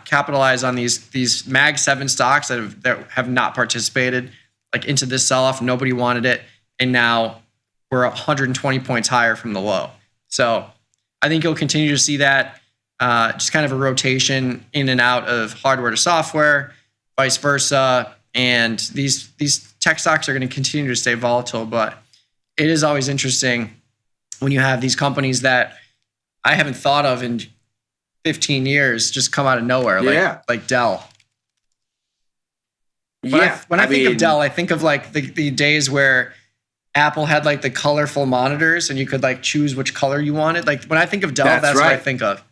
capitalize on these Mag 7 stocks that have not participated like into this sell-off. Nobody wanted it, and now we're 120 points higher from the low. So I think you'll continue to see that. Just kind of a rotation in and out of hardware to software, vice versa. And these tech stocks are going to continue to stay volatile, but it is always interesting when you have these companies that I haven't thought of, and 15 years just come out of nowhere, like Dell. When I think of Dell, I think of like the days where Apple had like the colorful monitors and you could like choose which color you wanted. Like when I think of Dell, that's what I think of.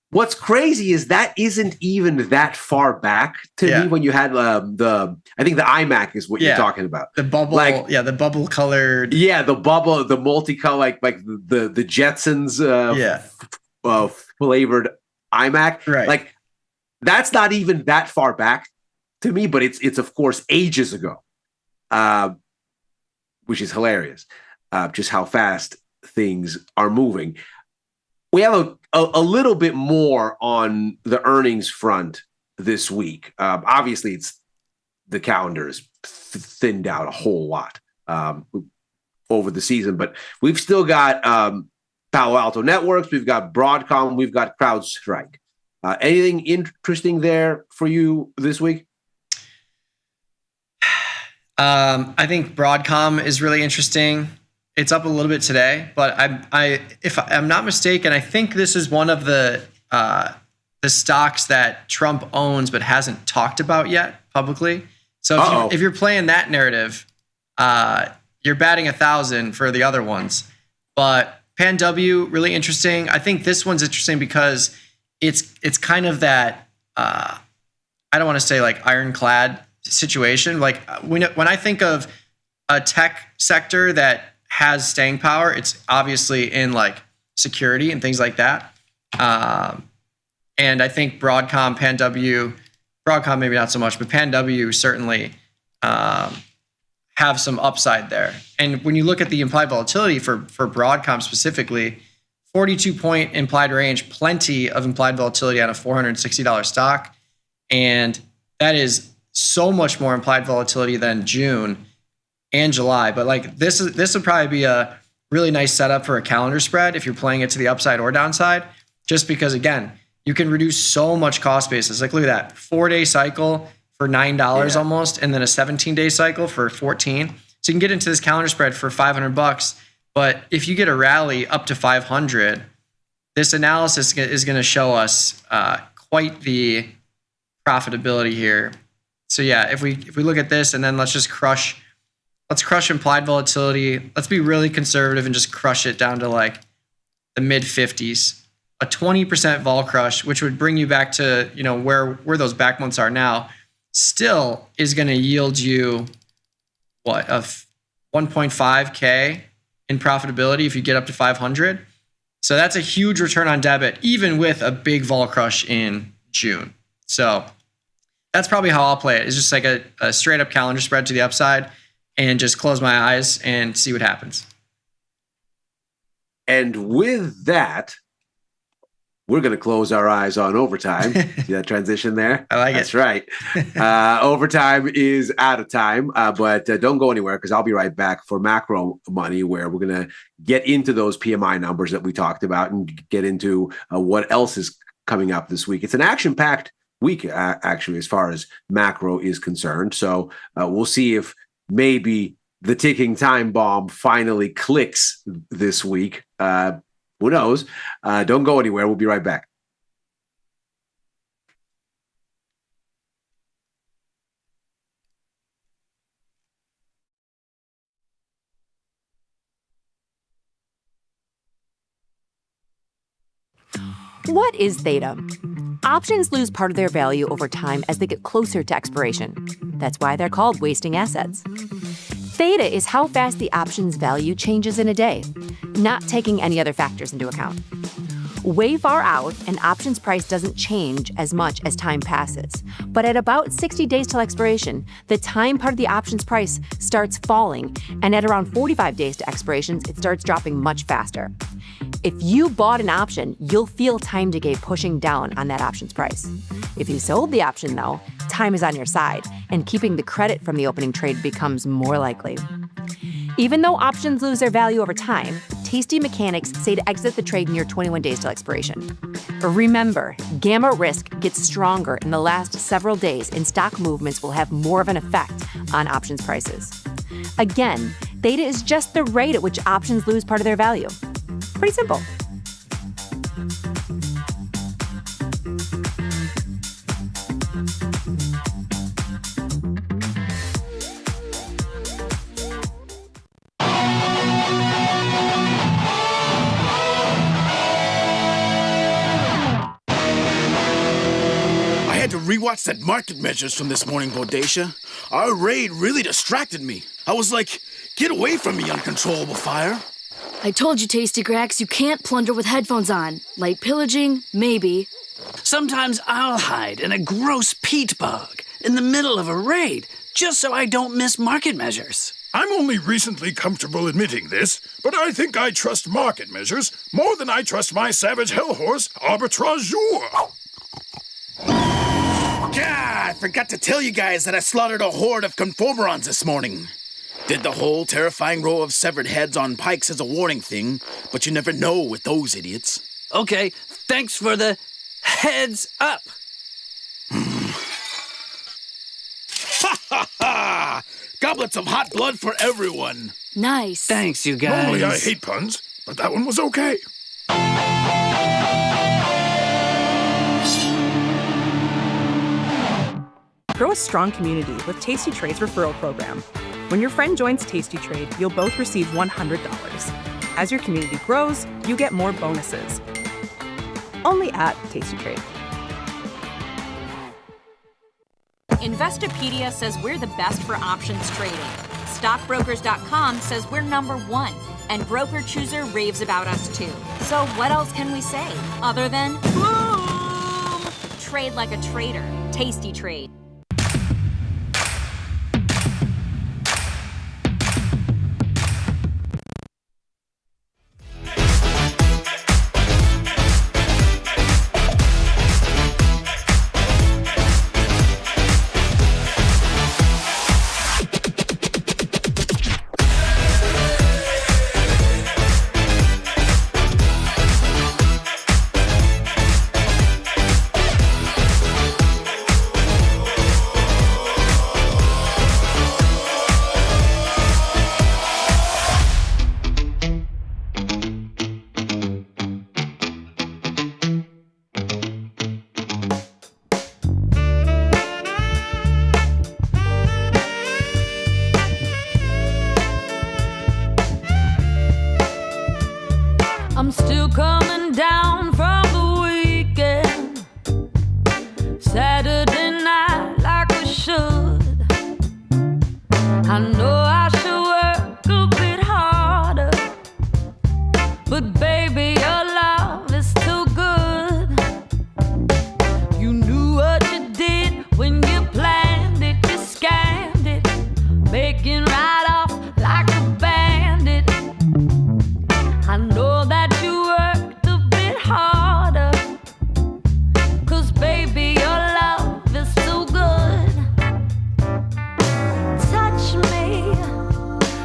What's crazy is that isn't even that far back to me when you had I think the iMac is what you're talking about. The bubble, the bubble colored. Yeah, the bubble, the multicolor, like the Jetsons flavored iMac. Right. Like that's not even that far back to me, but it's of course ages ago, which is hilarious. Just how fast things are moving. We have a little bit more on the earnings front this week. Obviously, the calendar is thinned out a whole lot over the season, but we've still got Palo Alto Networks, we've got Broadcom, we've got CrowdStrike. Anything interesting there for you this week? I think Broadcom is really interesting. It's up a little bit today, but if I'm not mistaken, I think this is one of the stocks that Trump owns but hasn't talked about yet publicly. So if you're playing that narrative, you're batting 1,000 for the other ones. But PanW, really interesting. I think this one's interesting because it's kind of that I don't want to say like ironclad situation. Like when I think of a tech sector that has staying power, it's obviously in like security and things like that. And I think Broadcom maybe not so much, but PanW certainly have some upside there. And when you look at the implied volatility for Broadcom specifically, 42-point implied range, plenty of implied volatility on a $460 stock. And that is so much more implied volatility than June and July. But like this would probably be a really nice setup for a calendar spread if you're playing it to the upside or downside, just because again, you can reduce so much cost basis. Like look at that 4-day cycle for $9 almost, and then a 17-day cycle for $14. So you can get into this calendar spread for $500. But if you get a rally up to 500, this analysis is going to show us quite the profitability here. So yeah, if we look at this and then let's crush implied volatility. Let's be really conservative and just crush it down to like the mid 50s. A 20% vol crush, which would bring you back to, where those back months are now, still is going to yield you what, of 1.5K in profitability if you get up to 500. So that's a huge return on debit, even with a big vol crush in June. So that's probably how I'll play it. It's just like a straight up calendar spread to the upside and just close my eyes and see what happens. And with that, we're going to close our eyes on overtime. See that transition there? I like That's right. Overtime is out of time, but don't go anywhere because I'll be right back for macro money, where we're going to get into those PMI numbers that we talked about and get into what else is coming up this week. It's an action-packed week, actually, as far as macro is concerned. So we'll see if maybe the ticking time bomb finally clicks this week. Who knows? Don't go anywhere. We'll be right back. What is theta? Options lose part of their value over time as they get closer to expiration. That's why they're called wasting assets. Theta is how fast the option's value changes in a day, not taking any other factors into account. Way far out, an option's price doesn't change as much as time passes. But at about 60 days till expiration, the time part of the option's price starts falling, and at around 45 days to expirations, it starts dropping much faster. If you bought an option, you'll feel time decay pushing down on that option's price. If you sold the option, though, time is on your side, and keeping the credit from the opening trade becomes more likely. Even though options lose their value over time, Tasty mechanics say to exit the trade near 21 days till expiration. Remember, gamma risk gets stronger in the last several days, and stock movements will have more of an effect on options prices. Again, theta is just the rate at which options lose part of their value. Pretty simple. rewatch that market measures from this morning, Bodacia. Our raid really distracted me. I was like, get away from me, uncontrollable fire. I told you, Tasty Grax, you can't plunder with headphones on. Light pillaging, maybe. Sometimes I'll hide in a gross peat bog in the middle of a raid just so I don't miss market measures. I'm only recently comfortable admitting this, but I think I trust market measures more than I trust my savage hell horse, Arbitrageur. Gah, I forgot to tell you guys that I slaughtered a horde of conformerons this morning. Did the whole terrifying row of severed heads on pikes as a warning thing, but you never know with those idiots. Okay, thanks for the heads up. Ha ha ha! Goblets of hot blood for everyone. Nice. Thanks, you guys. Normally I hate puns, but that one was okay. Grow a strong community with Tasty Trade's referral program. When your friend joins Tasty Trade, you'll both receive $100. As your community grows, you get more bonuses. Only at Tasty Trade. Investopedia says we're the best for options trading. Stockbrokers.com says we're #1. And Broker Chooser raves about us too. So what else can we say other than boom? Trade like a trader. Tasty Trade. I'm still coming down from the weekend. Saturday night like we should. I know I should work a bit harder, but baby, your love is too good. You knew what you did when you planned it, you scammed it, making right off like a bandit. I know that you worked a bit harder, 'cause baby, your love is too good. Touch me,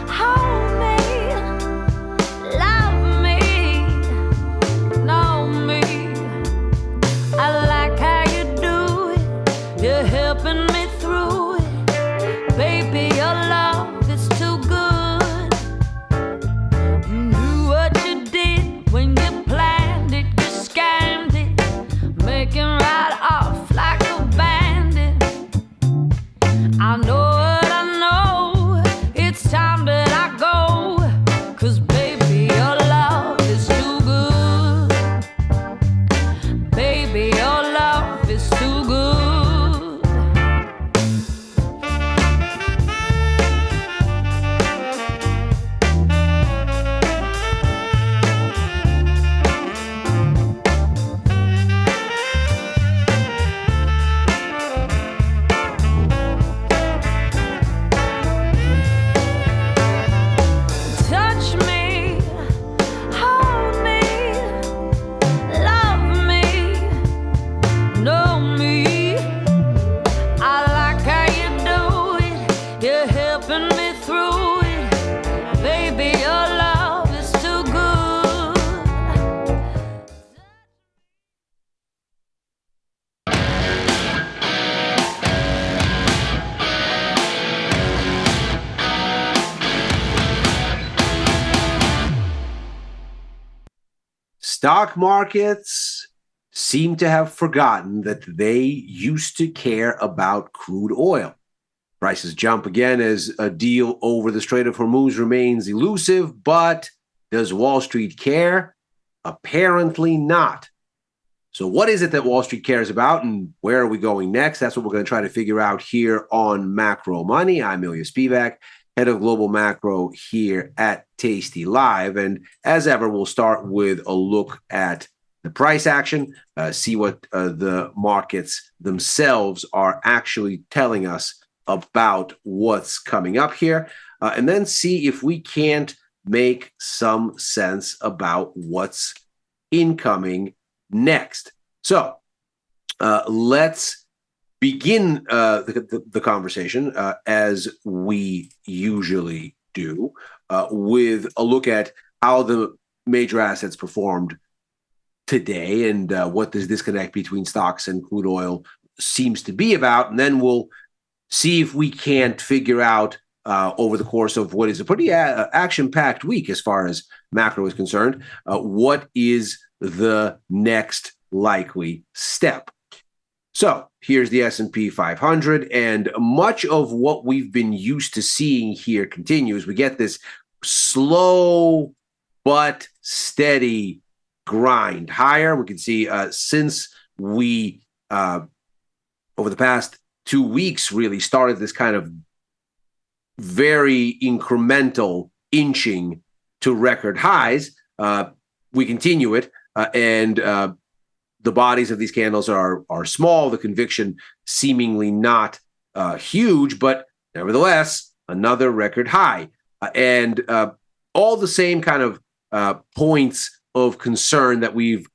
hold me, love me, know me. I like how you do it, you're helping me through it. Baby, your love is too good. You knew what you did when you planned it, you scammed it, making right off like a bandit. I know what I know, it's time that I go, 'cause baby, your love is too good. Baby, your love is too good. Touch me, hold me, love me, know me. I like how you do it, you're helping me through it. Baby, your love is too good. Stock markets seem to have forgotten that they used to care about crude oil. Prices jump again as a deal over the Strait of Hormuz remains elusive, but does Wall Street care? Apparently not. So what is it that Wall Street cares about, and where are we going next? That's what we're going to try to figure out here on Macro Money. I'm Ilya Spivak, head of global macro here at Tasty Live. And as ever, we'll start with a look at the price action, see what the markets themselves are actually telling us about what's coming up here, and then see if we can't make some sense about what's incoming next. So let's begin the conversation as we usually do with a look at how the major assets performed today and what this disconnect between stocks and crude oil seems to be about. And then we'll see if we can't figure out over the course of what is a pretty action-packed week as far as macro is concerned, what is the next likely step. So here's the S&P 500, and much of what we've been used to seeing here continues. We get this slow but steady grind higher. We can see since we, over the past 2 weeks, really started this kind of very incremental inching to record highs. We continue it, and the bodies of these candles are small. The conviction seemingly not huge, but nevertheless, another record high. And all the same kind of points of concern that we've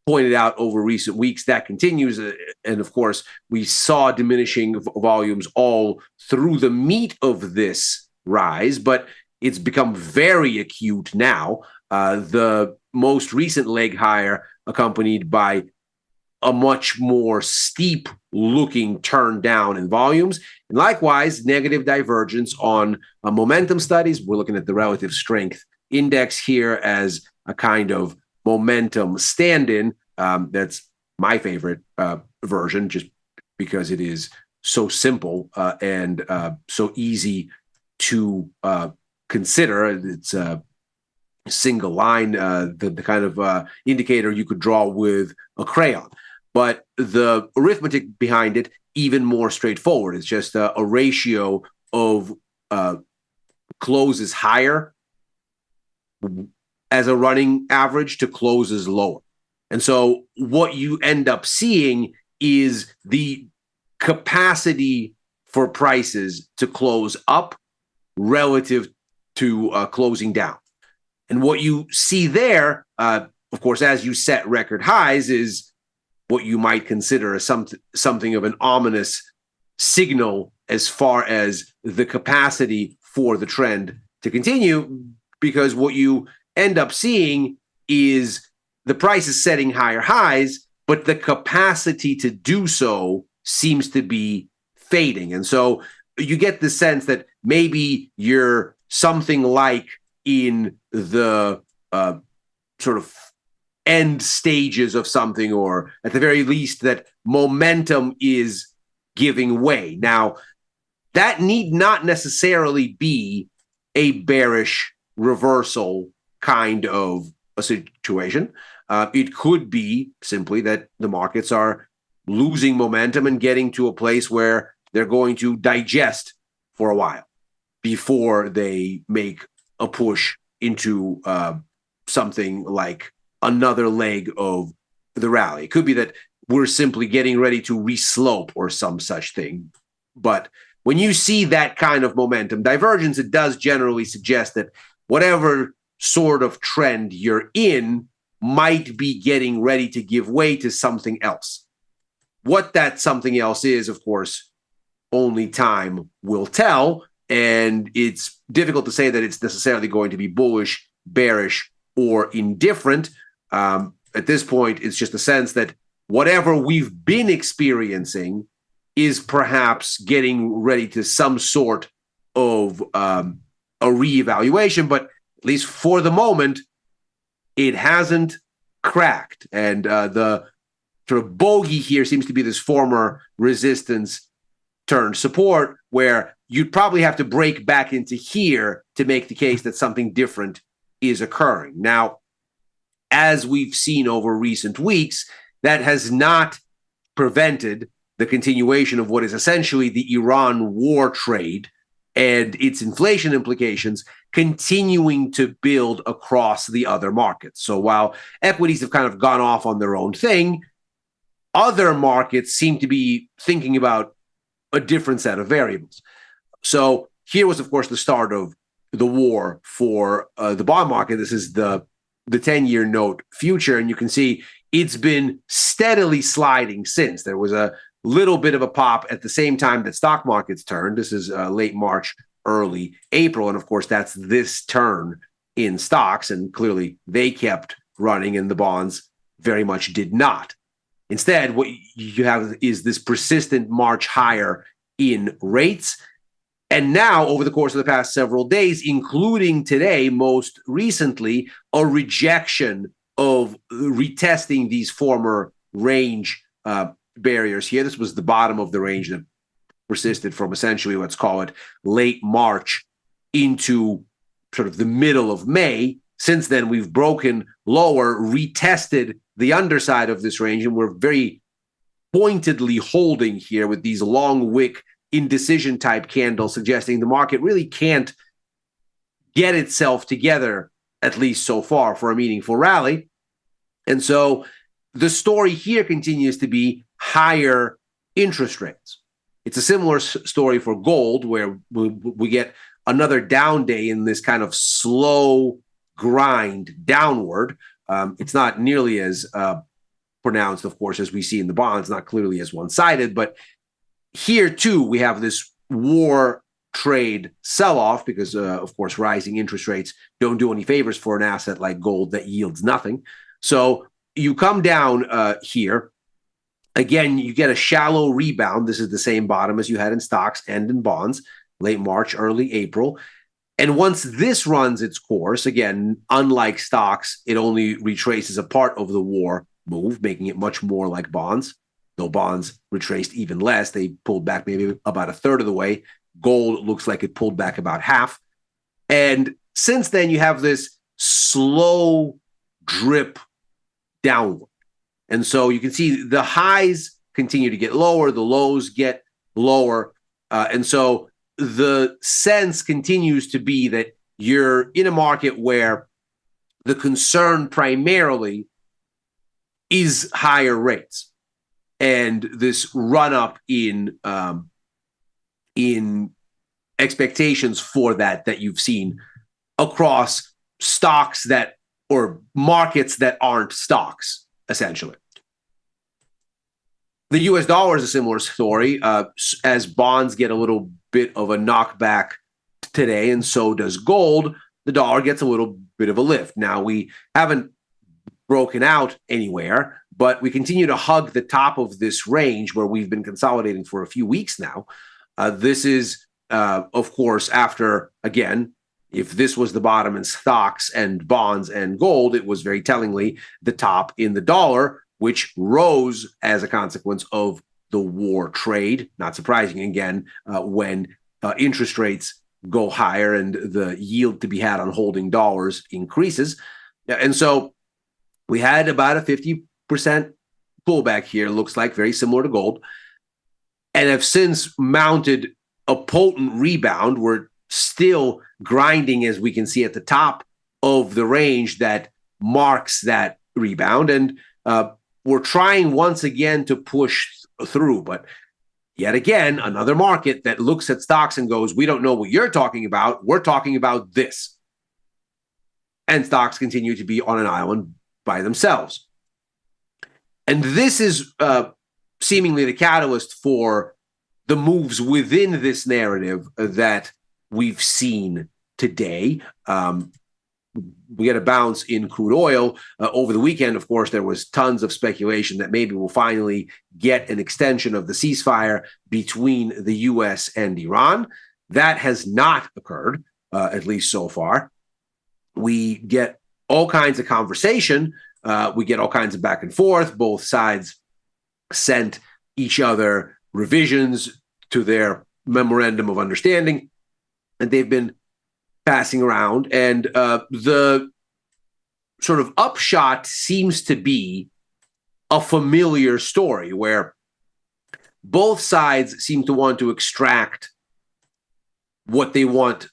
pointed out over recent weeks, that continues. And of course, we saw diminishing volumes all through the meat of this rise, but it's become very acute now. The most recent leg higher accompanied by a much more steep looking turn down in volumes. And likewise, negative divergence on momentum studies. We're looking at the relative strength index here as a kind of momentum stand-in. That's my favorite version, just because it is so simple and so easy to consider. It's a single line, the kind of indicator you could draw with a crayon. But the arithmetic behind it, even more straightforward. It's just a ratio of closes higher as a running average to closes lower. And so what you end up seeing is the capacity for prices to close up relative to closing down. And what you see there, of course, as you set record highs, is what you might consider as something of an ominous signal as far as the capacity for the trend to continue, because what you end up seeing is the price is setting higher highs, but the capacity to do so seems to be fading. And so you get the sense that maybe you're something like in the sort of end stages of something, or at the very least that momentum is giving way. Now, that need not necessarily be a bearish reversal kind of a situation. It could be simply that the markets are losing momentum and getting to a place where they're going to digest for a while before they make a push into something like another leg of the rally. It could be that we're simply getting ready to reslope or some such thing. But when you see that kind of momentum divergence, it does generally suggest that whatever sort of trend you're in might be getting ready to give way to something else. What that something else is, of course, only time will tell. And it's difficult to say that it's necessarily going to be bullish, bearish, or indifferent. At this point, it's just a sense that whatever we've been experiencing is perhaps getting ready to some sort of a reevaluation, but at least for the moment, it hasn't cracked. And the sort of bogey here seems to be this former resistance turned support, where you'd probably have to break back into here to make the case that something different is occurring. Now, as we've seen over recent weeks, that has not prevented the continuation of what is essentially the Iran war trade and its inflation implications continuing to build across the other markets. So while equities have kind of gone off on their own thing, other markets seem to be thinking about a different set of variables. So here was, of course, the start of the war for the bond market. This is the 10-year note future, and you can see it's been steadily sliding since. There was a little bit of a pop at the same time that stock markets turned. This is late March, early April. And of course, that's this turn in stocks. And clearly they kept running and the bonds very much did not. Instead, what you have is this persistent march higher in rates. And now, over the course of the past several days, including today, most recently, a rejection of retesting these former range barriers here. This was the bottom of the range that persisted from essentially, let's call it, late March into sort of the middle of May. Since then, we've broken lower, retested the underside of this range, and we're very pointedly holding here with these long wick indecision type candles, suggesting the market really can't get itself together, at least so far, for a meaningful rally. And so the story here continues to be higher interest rates. It's a similar story for gold, where we get another down day in this kind of slow grind downward. It's not nearly as pronounced, of course, as we see in the bonds, not clearly as one-sided, but here too we have this war trade sell-off because, of course, rising interest rates don't do any favors for an asset like gold that yields nothing. So you come down here. Again, you get a shallow rebound. This is the same bottom as you had in stocks and in bonds, late March, early April. And once this runs its course, again, unlike stocks, it only retraces a part of the war move, making it much more like bonds. Though bonds retraced even less, they pulled back maybe about a third of the way. Gold looks like it pulled back about half. And since then, you have this slow drip downward. And so you can see the highs continue to get lower, the lows get lower. And so the sense continues to be that you're in a market where the concern primarily is higher rates. And this run up in expectations for that you've seen across stocks that, or markets that aren't stocks, essentially. The US dollar is a similar story. As bonds get a little bit of a knockback today, and so does gold, the dollar gets a little bit of a lift. Now, we haven't broken out anywhere, but we continue to hug the top of this range where we've been consolidating for a few weeks now. This is, of course, after, again, if this was the bottom in stocks and bonds and gold, it was very tellingly the top in the dollar, which rose as a consequence of the war trade. Not surprising, again, when interest rates go higher and the yield to be had on holding dollars increases. And so we had about a 50% pullback here, looks like, very similar to gold, and have since mounted a potent rebound. We're still grinding, as we can see at the top of the range that marks that rebound. And we're trying once again to push through, but yet again, another market that looks at stocks and goes, we don't know what you're talking about. We're talking about this. And stocks continue to be on an island by themselves. And this is seemingly the catalyst for the moves within this narrative that we've seen today. We had a bounce in crude oil over the weekend. Of course, there was tons of speculation that maybe we'll finally get an extension of the ceasefire between the U.S. and Iran. That has not occurred, at least so far. We get all kinds of conversation. We get all kinds of back and forth. Both sides sent each other revisions to their memorandum of understanding, and they've been passing around. And the sort of upshot seems to be a familiar story where both sides seem to want to extract what they want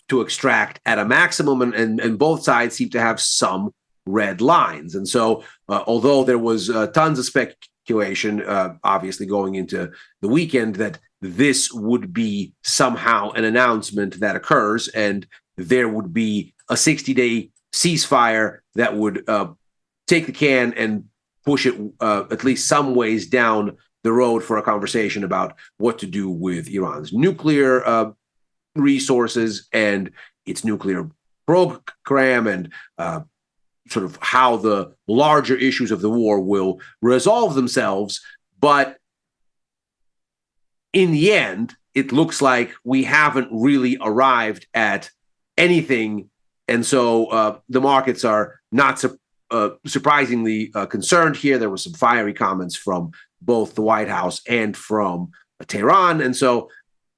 to extract at a maximum, and both sides seem to have some red lines. And so, although there was tons of speculation, obviously going into the weekend, that this would be somehow an announcement that occurs, and there would be a 60-day ceasefire that would take the can and push it at least some ways down the road for a conversation about what to do with Iran's nuclear resources and its nuclear program, and sort of how the larger issues of the war will resolve themselves. But in the end, it looks like we haven't really arrived at anything. And so the markets are not surprisingly concerned here. There were some fiery comments from both the White House and from Tehran. And so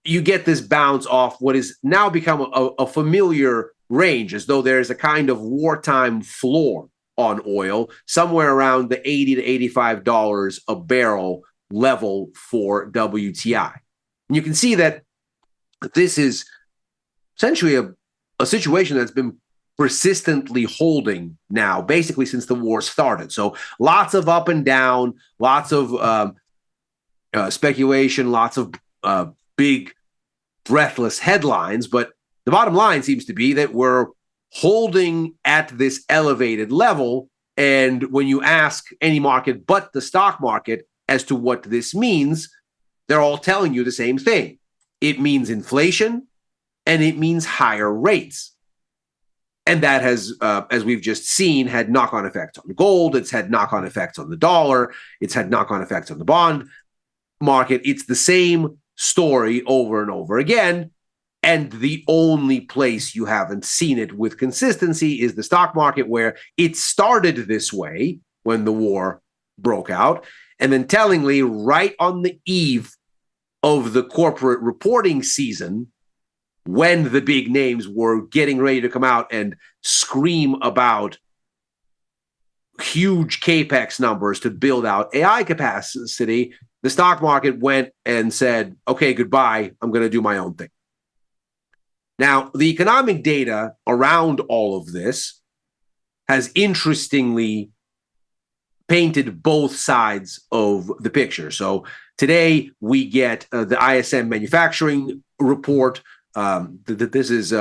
you get this bounce off what is now become a familiar range, as though there's a kind of wartime floor on oil, somewhere around the $80 to $85 a barrel level for WTI. And you can see that this is essentially a situation that's been persistently holding now, basically since the war started. So lots of up and down, lots of speculation, lots of big, breathless headlines. But the bottom line seems to be that we're holding at this elevated level. And when you ask any market but the stock market as to what this means, they're all telling you the same thing. It means inflation, and it means higher rates. And that has, as we've just seen, had knock-on effects on gold. It's had knock-on effects on the dollar. It's had knock-on effects on the bond market. It's the same story over and over again. And the only place you haven't seen it with consistency is the stock market, where it started this way when the war broke out. And then tellingly, right on the eve of the corporate reporting season, when the big names were getting ready to come out and scream about huge capex numbers to build out AI capacity, the stock market went and said, okay, goodbye, I'm going to do my own thing. Now, the economic data around all of this has interestingly painted both sides of the picture. So today we get the ISM manufacturing report. This is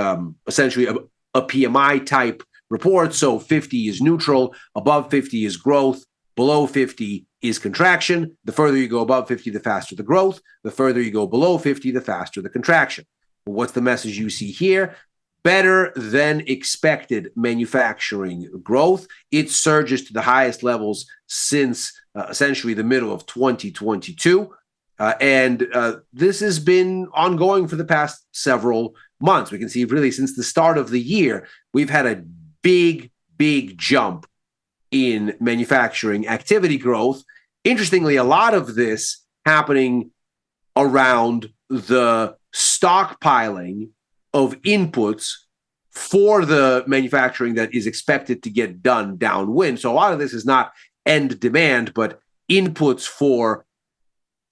essentially a PMI type report. So 50 is neutral, above 50 is growth, below 50 is contraction. The further you go above 50, the faster the growth. The further you go below 50, the faster the contraction. What's the message you see here? Better than expected manufacturing growth. It surges to the highest levels since essentially the middle of 2022. And this has been ongoing for the past several months. We can see really since the start of the year, we've had a big, big jump in manufacturing activity growth. Interestingly, a lot of this happening around the stockpiling of inputs for the manufacturing that is expected to get done downwind. So a lot of this is not end demand, but inputs for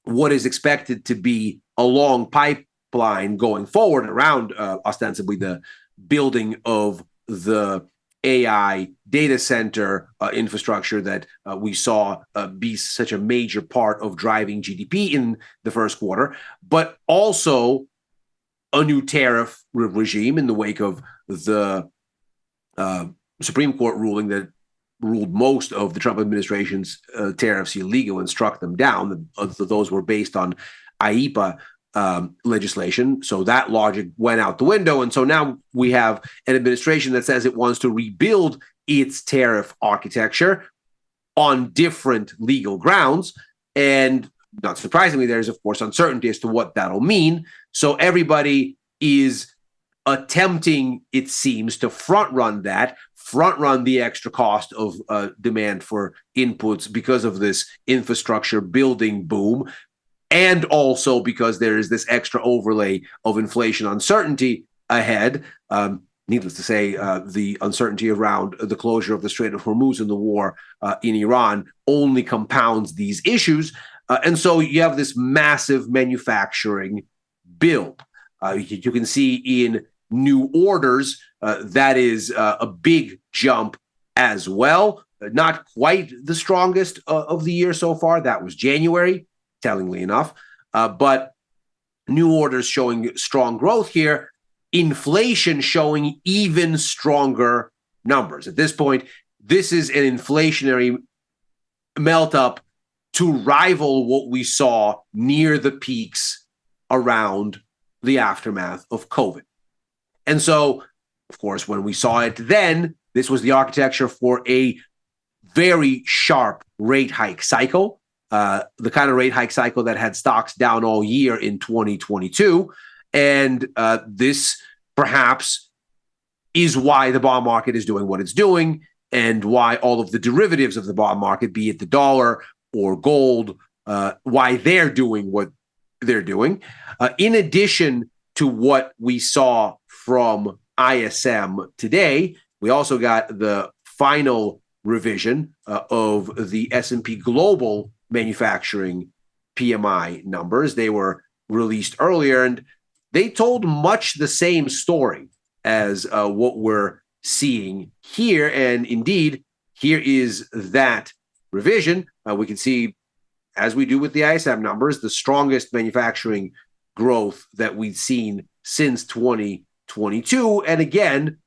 what is expected to be a long pipeline going forward around ostensibly the building of the AI data center infrastructure that we saw be such a major part of driving GDP in the first quarter, but also a new tariff regime in the wake of the Supreme Court ruling that ruled most of the Trump administration's tariffs illegal and struck them down. Those were based on IEEPA legislation. So that logic went out the window. And so now we have an administration that says it wants to rebuild its tariff architecture on different legal grounds. And not surprisingly, there's, of course, uncertainty as to what that'll mean. So everybody is attempting, it seems, to front run the extra cost of demand for inputs because of this infrastructure building boom. And also because there is this extra overlay of inflation uncertainty ahead. needless to say, the uncertainty around the closure of the Strait of Hormuz and the war in Iran only compounds these issues. And so you have this massive manufacturing build. You can see in new orders, that is a big jump as well. Not quite the strongest of the year so far. That was January, tellingly enough. But new orders showing strong growth here. Inflation showing even stronger numbers. At this point, this is an inflationary melt up to rival what we saw near the peaks around the aftermath of COVID. And so, of course, when we saw it then, this was the architecture for a very sharp rate hike cycle, the kind of rate hike cycle that had stocks down all year in 2022. And this perhaps is why the bond market is doing what it's doing, and why all of the derivatives of the bond market, be it the dollar or gold, why they're doing what they're doing. In addition to what we saw from ISM today, we also got the final revision of the S&P Global Manufacturing PMI numbers. They were released earlier, and they told much the same story as what we're seeing here. And indeed, here is that revision. We can see, as we do with the ISM numbers, the strongest manufacturing growth that we've seen since 2022. And again,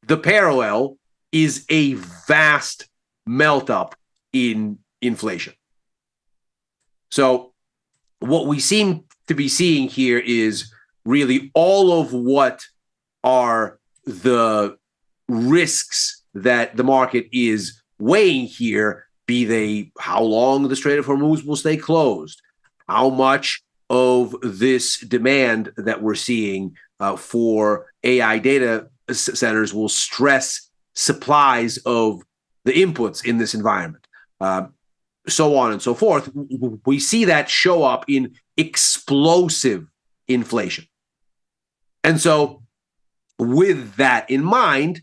the parallel is a vast melt up in inflation. So what we seem to be seeing here is really all of what are the risks that the market is weighing here, be they how long the Strait of Hormuz will stay closed, how much of this demand that we're seeing for AI data centers will stress supplies of the inputs in this environment, so on and so forth. We see that show up in explosive inflation. And so with that in mind,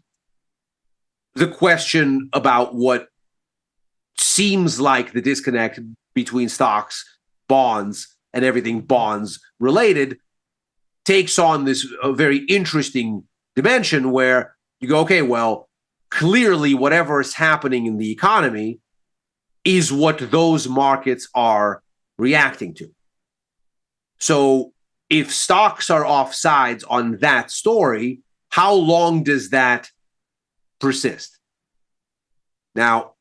the question about what seems like the disconnect between stocks, bonds, and everything bonds related takes on this very interesting dimension where you go, okay, well, clearly whatever is happening in the economy is what those markets are reacting to. So if stocks are off sides on that story, how long does that persist? Now,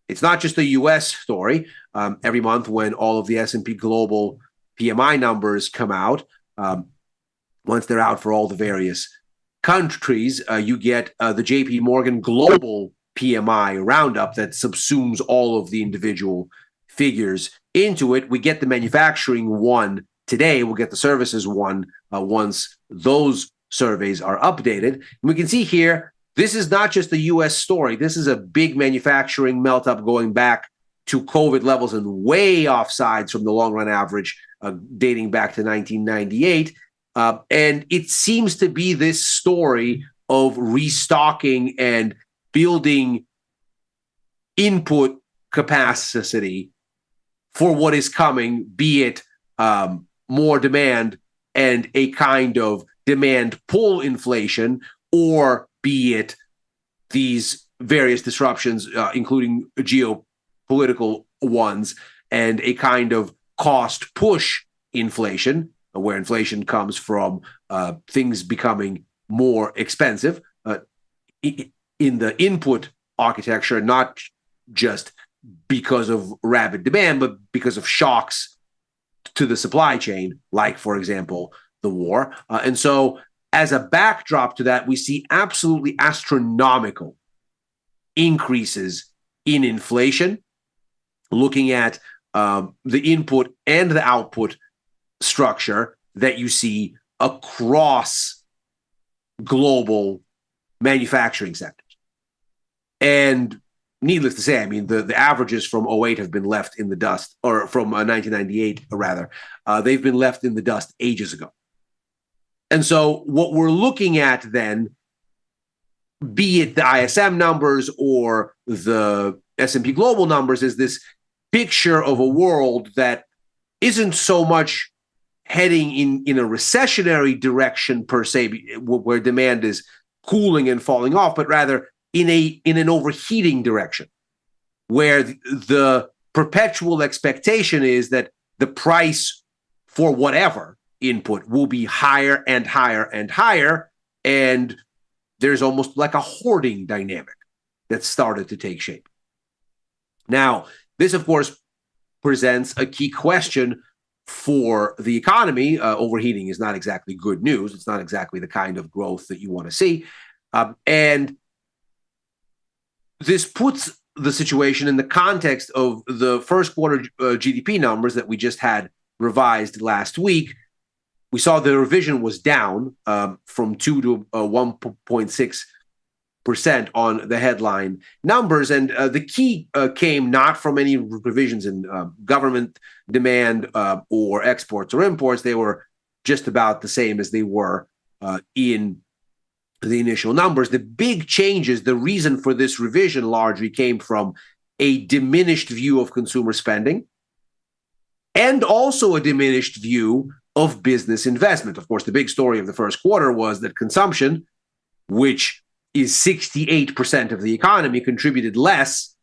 it's not just a U.S. story. Every month when all of the S&P Global PMI numbers come out, once they're out for all the various countries, you get the JP Morgan Global PMI roundup that subsumes all of the individual figures into it. We get the manufacturing one today. We'll get the services one once those surveys are updated. And we can see here, this is not just the U.S. story. This is a big manufacturing melt up going back to COVID levels and way offsides from the long run average dating back to 1998. And it seems to be this story of restocking and building input capacity for what is coming, be it more demand and a kind of demand pull inflation, or be it these various disruptions, including geopolitical ones, and a kind of cost push inflation, where inflation comes from things becoming more expensive in the input architecture, not just because of rapid demand, but because of shocks to the supply chain, like, for example, the war. And so as a backdrop to that, we see absolutely astronomical increases in inflation, looking at the input and the output structure that you see across global manufacturing sectors. And needless to say, I mean, the averages from 2008 have been left in the dust, or from 1998, rather. They've been left in the dust ages ago. And so what we're looking at then, be it the ISM numbers or the S&P Global numbers, is this picture of a world that isn't so much heading in a recessionary direction per se, where demand is cooling and falling off, but rather in an overheating direction, where the perpetual expectation is that the price for whatever input will be higher and higher and higher, and there's almost like a hoarding dynamic that started to take shape. Now, this, of course, presents a key question for the economy. Overheating is not exactly good news. It's not exactly the kind of growth that you want to see. And this puts the situation in the context of the first quarter GDP numbers that we just had revised last week. We saw the revision was down from 2 to 1.6% on the headline numbers. And the key came not from any revisions in government demand or exports or imports. They were just about the same as they were in the initial numbers. The big changes, the reason for this revision largely came from a diminished view of consumer spending and also a diminished view of business investment. Of course, the big story of the first quarter was that consumption, which is 68% of the economy, contributed less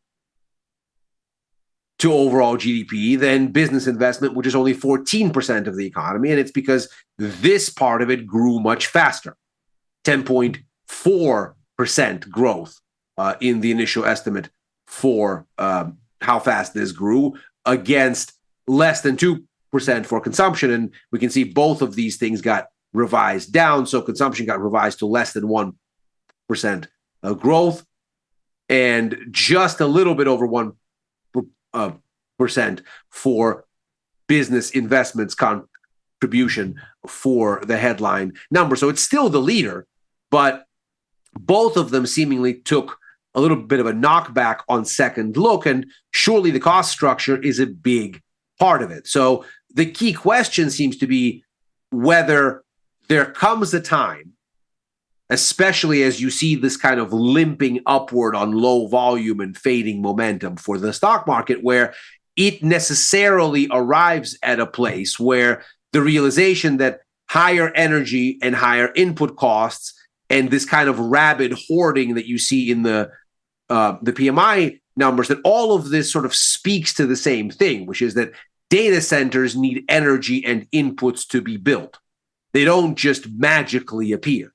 to overall GDP than business investment, which is only 14% of the economy. And it's because this part of it grew much faster. 10.4% growth in the initial estimate for how fast this grew, against less than 2% for consumption. And we can see both of these things got revised down. So consumption got revised to less than 1% growth, and just a little bit over 1% for business investments contribution for the headline number. So it's still the leader, but both of them seemingly took a little bit of a knockback on second look, and surely the cost structure is a big part of it. So the key question seems to be whether there comes a time, especially as you see this kind of limping upward on low volume and fading momentum for the stock market, where it necessarily arrives at a place where the realization that higher energy and higher input costs and this kind of rabid hoarding that you see in the PMI numbers, that all of this sort of speaks to the same thing, which is that data centers need energy and inputs to be built. They don't just magically appear.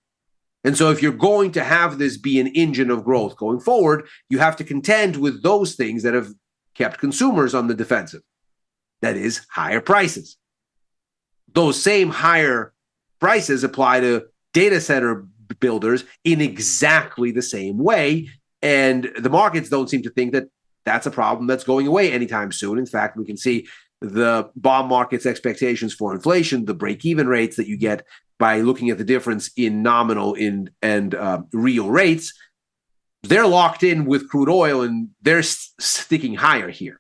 And so if you're going to have this be an engine of growth going forward, you have to contend with those things that have kept consumers on the defensive. That is, higher prices. Those same higher prices apply to data center builders in exactly the same way. And the markets don't seem to think that that's a problem that's going away anytime soon. In fact, we can see the bond market's expectations for inflation, the break-even rates that you get by looking at the difference in nominal and real rates. They're locked in with crude oil, and they're sticking higher here.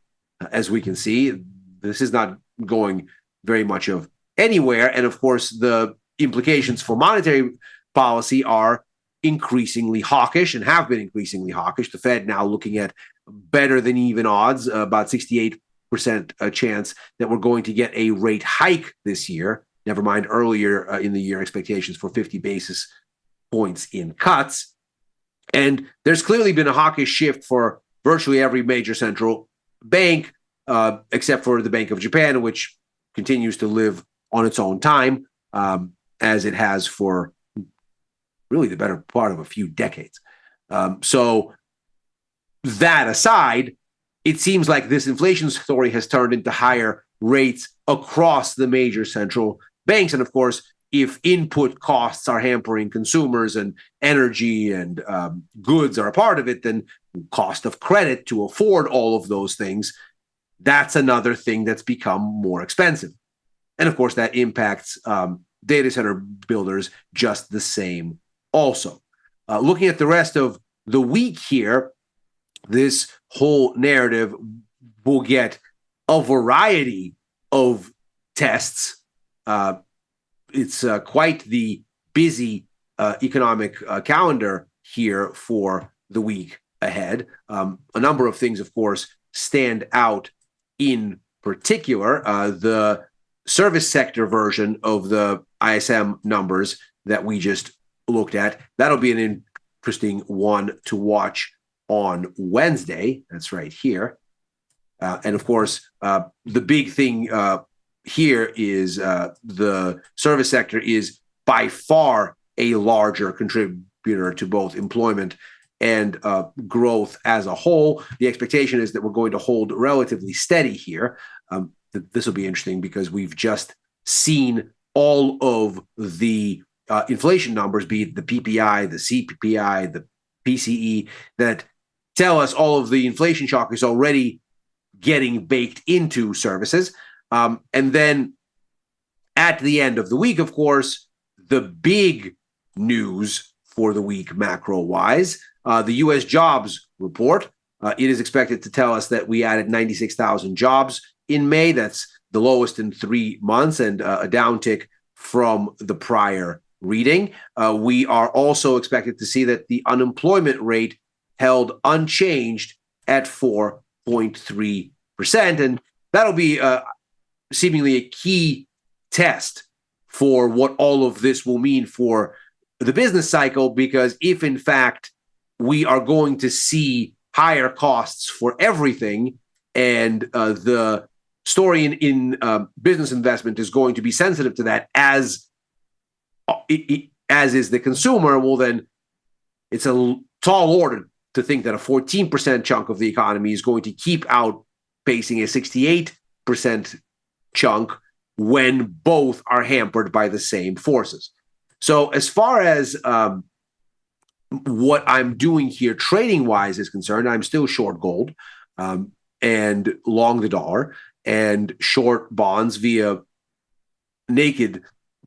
As we can see, this is not going very much of anywhere. And of course, the implications for monetary policy are increasingly hawkish and have been increasingly hawkish. The Fed now looking at better than even odds, about 68% chance that we're going to get a rate hike this year. Never mind earlier in the year expectations for 50 basis points in cuts. And there's clearly been a hawkish shift for virtually every major central bank, except for the Bank of Japan, which continues to live on its own time, as it has for really the better part of a few decades. So that aside, it seems like this inflation story has turned into higher rates across the major central banks. And of course, if input costs are hampering consumers and energy and goods are a part of it, then cost of credit to afford all of those things, that's another thing that's become more expensive. And of course, that impacts data center builders just the same also. Looking at the rest of the week here, this whole narrative will get a variety of tests it's quite the busy economic calendar here for the week ahead. A number of things, of course, stand out in particular. The service sector version of the ISM numbers that we just looked at, that'll be an interesting one to watch on Wednesday. That's right here. And of course, the big thing here is the service sector is by far a larger contributor to both employment and growth as a whole. The expectation is that we're going to hold relatively steady here. This will be interesting because we've just seen all of the inflation numbers, be it the PPI, the CPI, the PCE, that tell us all of the inflation shock is already getting baked into services. And then at the end of the week, of course, the big news for the week macro-wise, the U.S. jobs report. It is expected to tell us that we added 96,000 jobs in May. That's the lowest in 3 months and a downtick from the prior reading. We are also expected to see that the unemployment rate held unchanged at 4.3%. And that'll be seemingly a key test for what all of this will mean for the business cycle, because if in fact we are going to see higher costs for everything, and the story in business investment is going to be sensitive to that, as is the consumer, well, then it's a tall order to think that a 14% chunk of the economy is going to keep outpacing a 68% chunk when both are hampered by the same forces. So as far as what I'm doing here trading-wise is concerned, I'm still short gold and long the dollar and short bonds via naked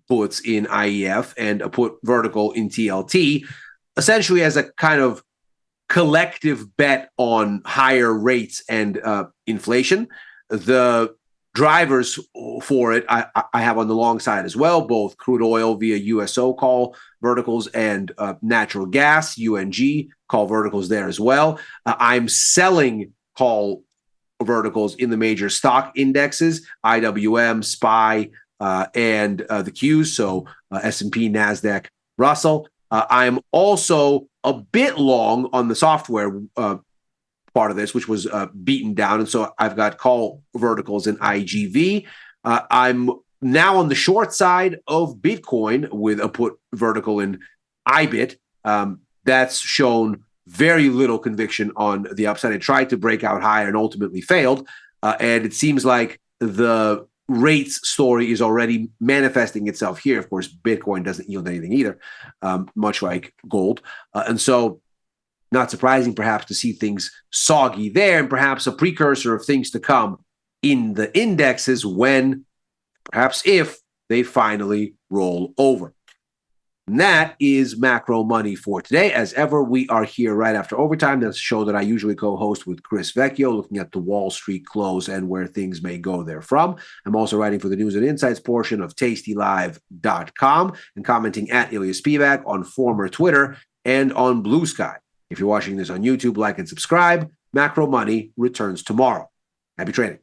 puts in IEF and a put vertical in TLT, essentially as a kind of collective bet on higher rates and inflation. The drivers for it I have on the long side as well, both crude oil via USO call verticals and natural gas, UNG call verticals there as well. I'm selling call verticals in the major stock indexes, IWM, SPY, and the Qs, so S&P, NASDAQ, Russell. I'm also a bit long on the software part of this, which was beaten down. And so I've got call verticals in IGV. I'm now on the short side of Bitcoin with a put vertical in IBIT. That's shown very little conviction on the upside. It tried to break out higher and ultimately failed. And it seems like the rates story is already manifesting itself here. Of course, Bitcoin doesn't yield anything either, much like gold. And so not surprising, perhaps, to see things soggy there, and perhaps a precursor of things to come in the indexes when, perhaps if, they finally roll over. And that is Macro Money for today. As ever, we are here right after overtime. That's a show that I usually co-host with Chris Vecchio, looking at the Wall Street close and where things may go therefrom. I'm also writing for the News and Insights portion of tastylive.com and commenting at Ilya Spivak on former Twitter and on Blue Sky. If you're watching this on YouTube, like and subscribe. Macro Money returns tomorrow. Happy trading.